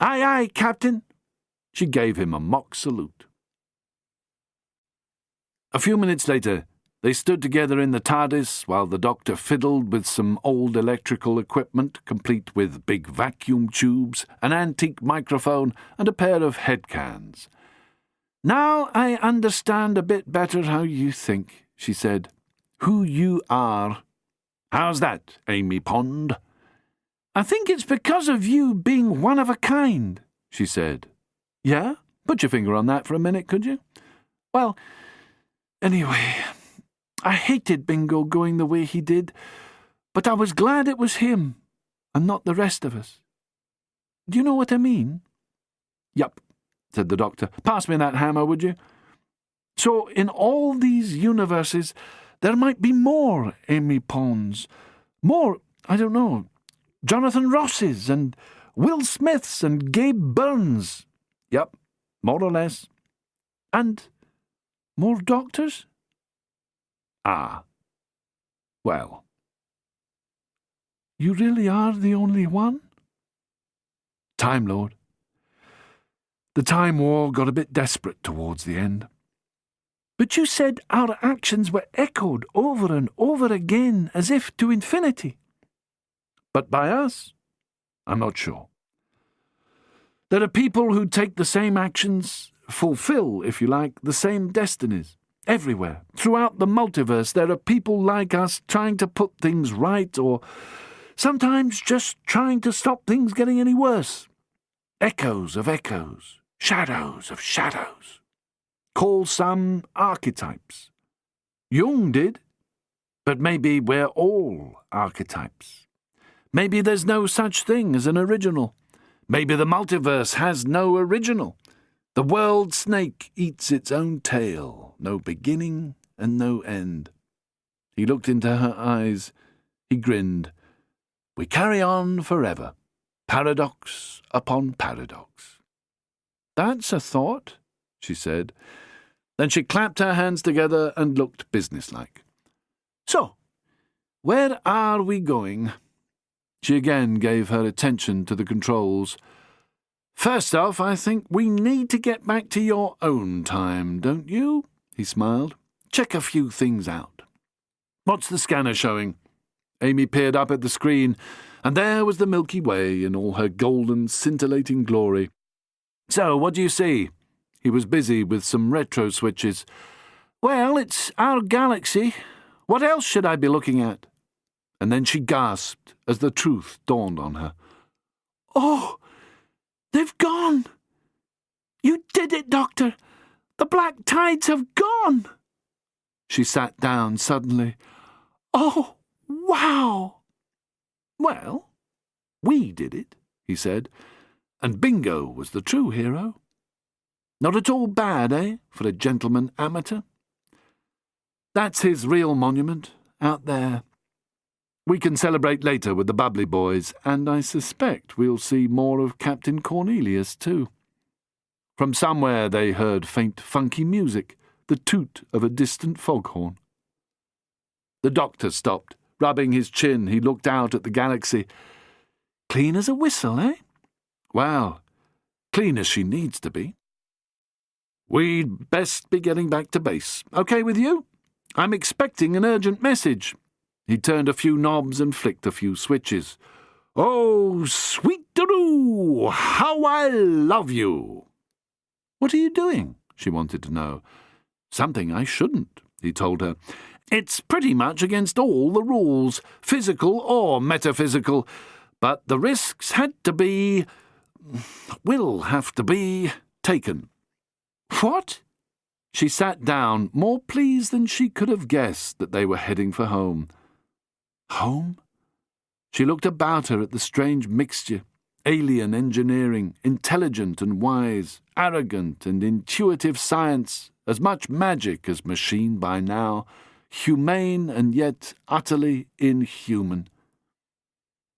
"Aye, aye, Captain." She gave him a mock salute. A few minutes later, they stood together in the TARDIS while the doctor fiddled with some old electrical equipment, complete with big vacuum tubes, an antique microphone, and a pair of head cans. "Now I understand a bit better how you think," she said. "Who you are." "How's that, Amy Pond?" "I think it's because of you being one of a kind," she said. "Yeah? Put your finger on that for a minute, could you?" "Well, anyway, I hated Bingo going the way he did, but I was glad it was him, and not the rest of us. Do you know what I mean?" "Yup," said the doctor. "Pass me that hammer, would you?" "So in all these universes, there might be more Amy Ponds. More, I don't know, Jonathan Rosses and Will Smiths and Gabe Burns." "Yup, more or less." "And more doctors?" "Ah. Well." "You really are the only one?" Time Lord. The Time War got a bit desperate towards the end. "But you said our actions were echoed over and over again, as if to infinity." "But by us? I'm not sure. There are people who take the same actions, fulfill, if you like, the same destinies. Everywhere, throughout the multiverse, there are people like us trying to put things right, or sometimes just trying to stop things getting any worse. echoes of echoes, shadows of shadows. Call some archetypes. Jung did, but maybe we're all archetypes. Maybe there's no such thing as an original. Maybe the multiverse has no original. The world snake eats its own tail, no beginning and no end. He looked into her eyes. He grinned. We carry on forever, paradox upon paradox. That's a thought, she said. Then she clapped her hands together and looked businesslike. So, where are we going? She again gave her attention to the controls. First off, I think we need to get back to your own time, don't you? He smiled. Check a few things out. What's the scanner showing? Amy peered up at the screen, and there was the Milky Way in all her golden, scintillating glory. So, what do you see? He was busy with some retro switches. Well, it's our galaxy. What else should I be looking at? And then she gasped as the truth dawned on her. Oh, they've gone! You did it, Doctor! The black tides have gone! She sat down suddenly. Oh, wow! Well, we did it, he said, and Bingo was the true hero. Not at all bad, eh, for a gentleman amateur? That's his real monument, out there. We can celebrate later with the Bubbly Boys, and I suspect we'll see more of Captain Cornelius, too. From somewhere they heard faint, funky music, the toot of a distant foghorn. The doctor stopped. Rubbing his chin, he looked out at the galaxy. Clean as a whistle, eh? Well, clean as she needs to be. We'd best be getting back to base. Okay with you? I'm expecting an urgent message. He turned a few knobs and flicked a few switches. Oh, sweet-a-doo! How I love you! What are you doing? She wanted to know. Something I shouldn't, he told her. It's pretty much against all the rules, physical or metaphysical, but the risks will have to be taken. What? She sat down, more pleased than she could have guessed that they were heading for home. Home? She looked about her at the strange mixture, alien engineering, intelligent and wise, arrogant and intuitive science, as much magic as machine by now, humane and yet utterly inhuman.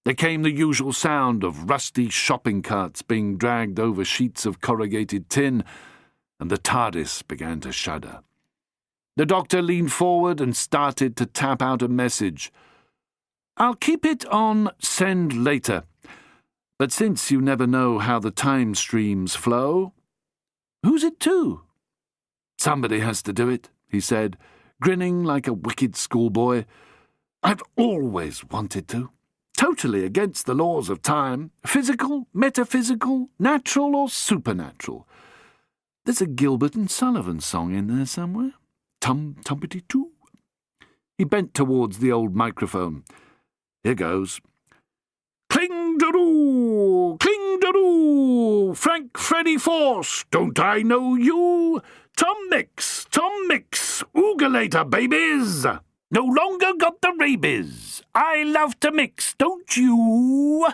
There came the usual sound of rusty shopping carts being dragged over sheets of corrugated tin, and the TARDIS began to shudder. The doctor leaned forward and started to tap out a message. I'll keep it on send later, but since you never know how the time streams flow... Who's it to? Somebody has to do it, he said, grinning like a wicked schoolboy. I've always wanted to. Totally against the laws of time, physical, metaphysical, natural or supernatural. There's a Gilbert and Sullivan song in there somewhere. Tum-tumpity-too. He bent towards the old microphone. Here goes. Cling-da-doo! Cling-da-doo! Frank Freddy Force, don't I know you? Tom Mix, oogalator babies! No longer got the rabies. I love to mix, don't you?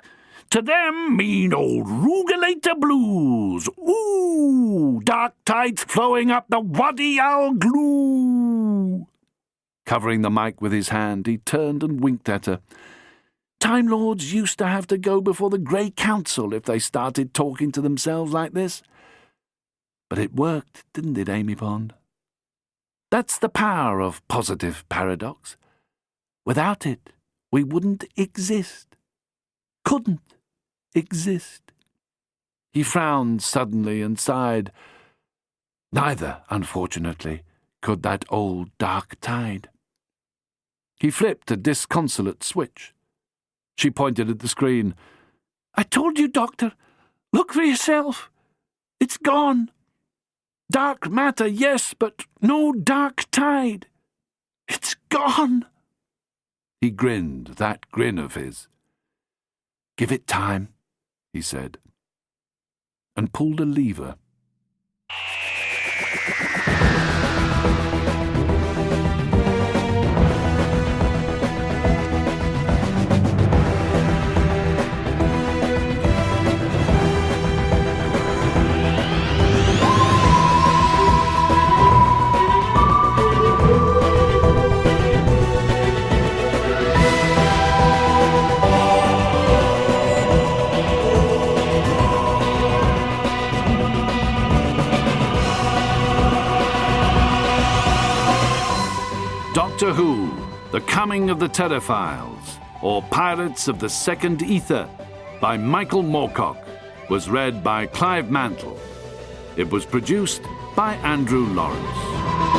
To them mean old roogalator blues. Ooh, dark tides flowing up the Wadi al-Glue. Covering the mic with his hand, he turned and winked at her. Time Lords used to have to go before the Grey Council if they started talking to themselves like this. But it worked, didn't it, Amy Pond? That's the power of positive paradox. Without it, we wouldn't exist. Couldn't exist. He frowned suddenly and sighed. Neither, unfortunately, could that old dark tide. He flipped a disconsolate switch. She pointed at the screen. I told you, Doctor. Look for yourself. It's gone. Dark matter, yes, but no dark tide. It's gone. He grinned, that grin of his. Give it time, he said. and pulled a lever. Doctor Who, The Coming of the Terraphiles, or Pirates of the Second Ether, by Michael Moorcock, was read by Clive Mantle. It was produced by Andrew Lawrence.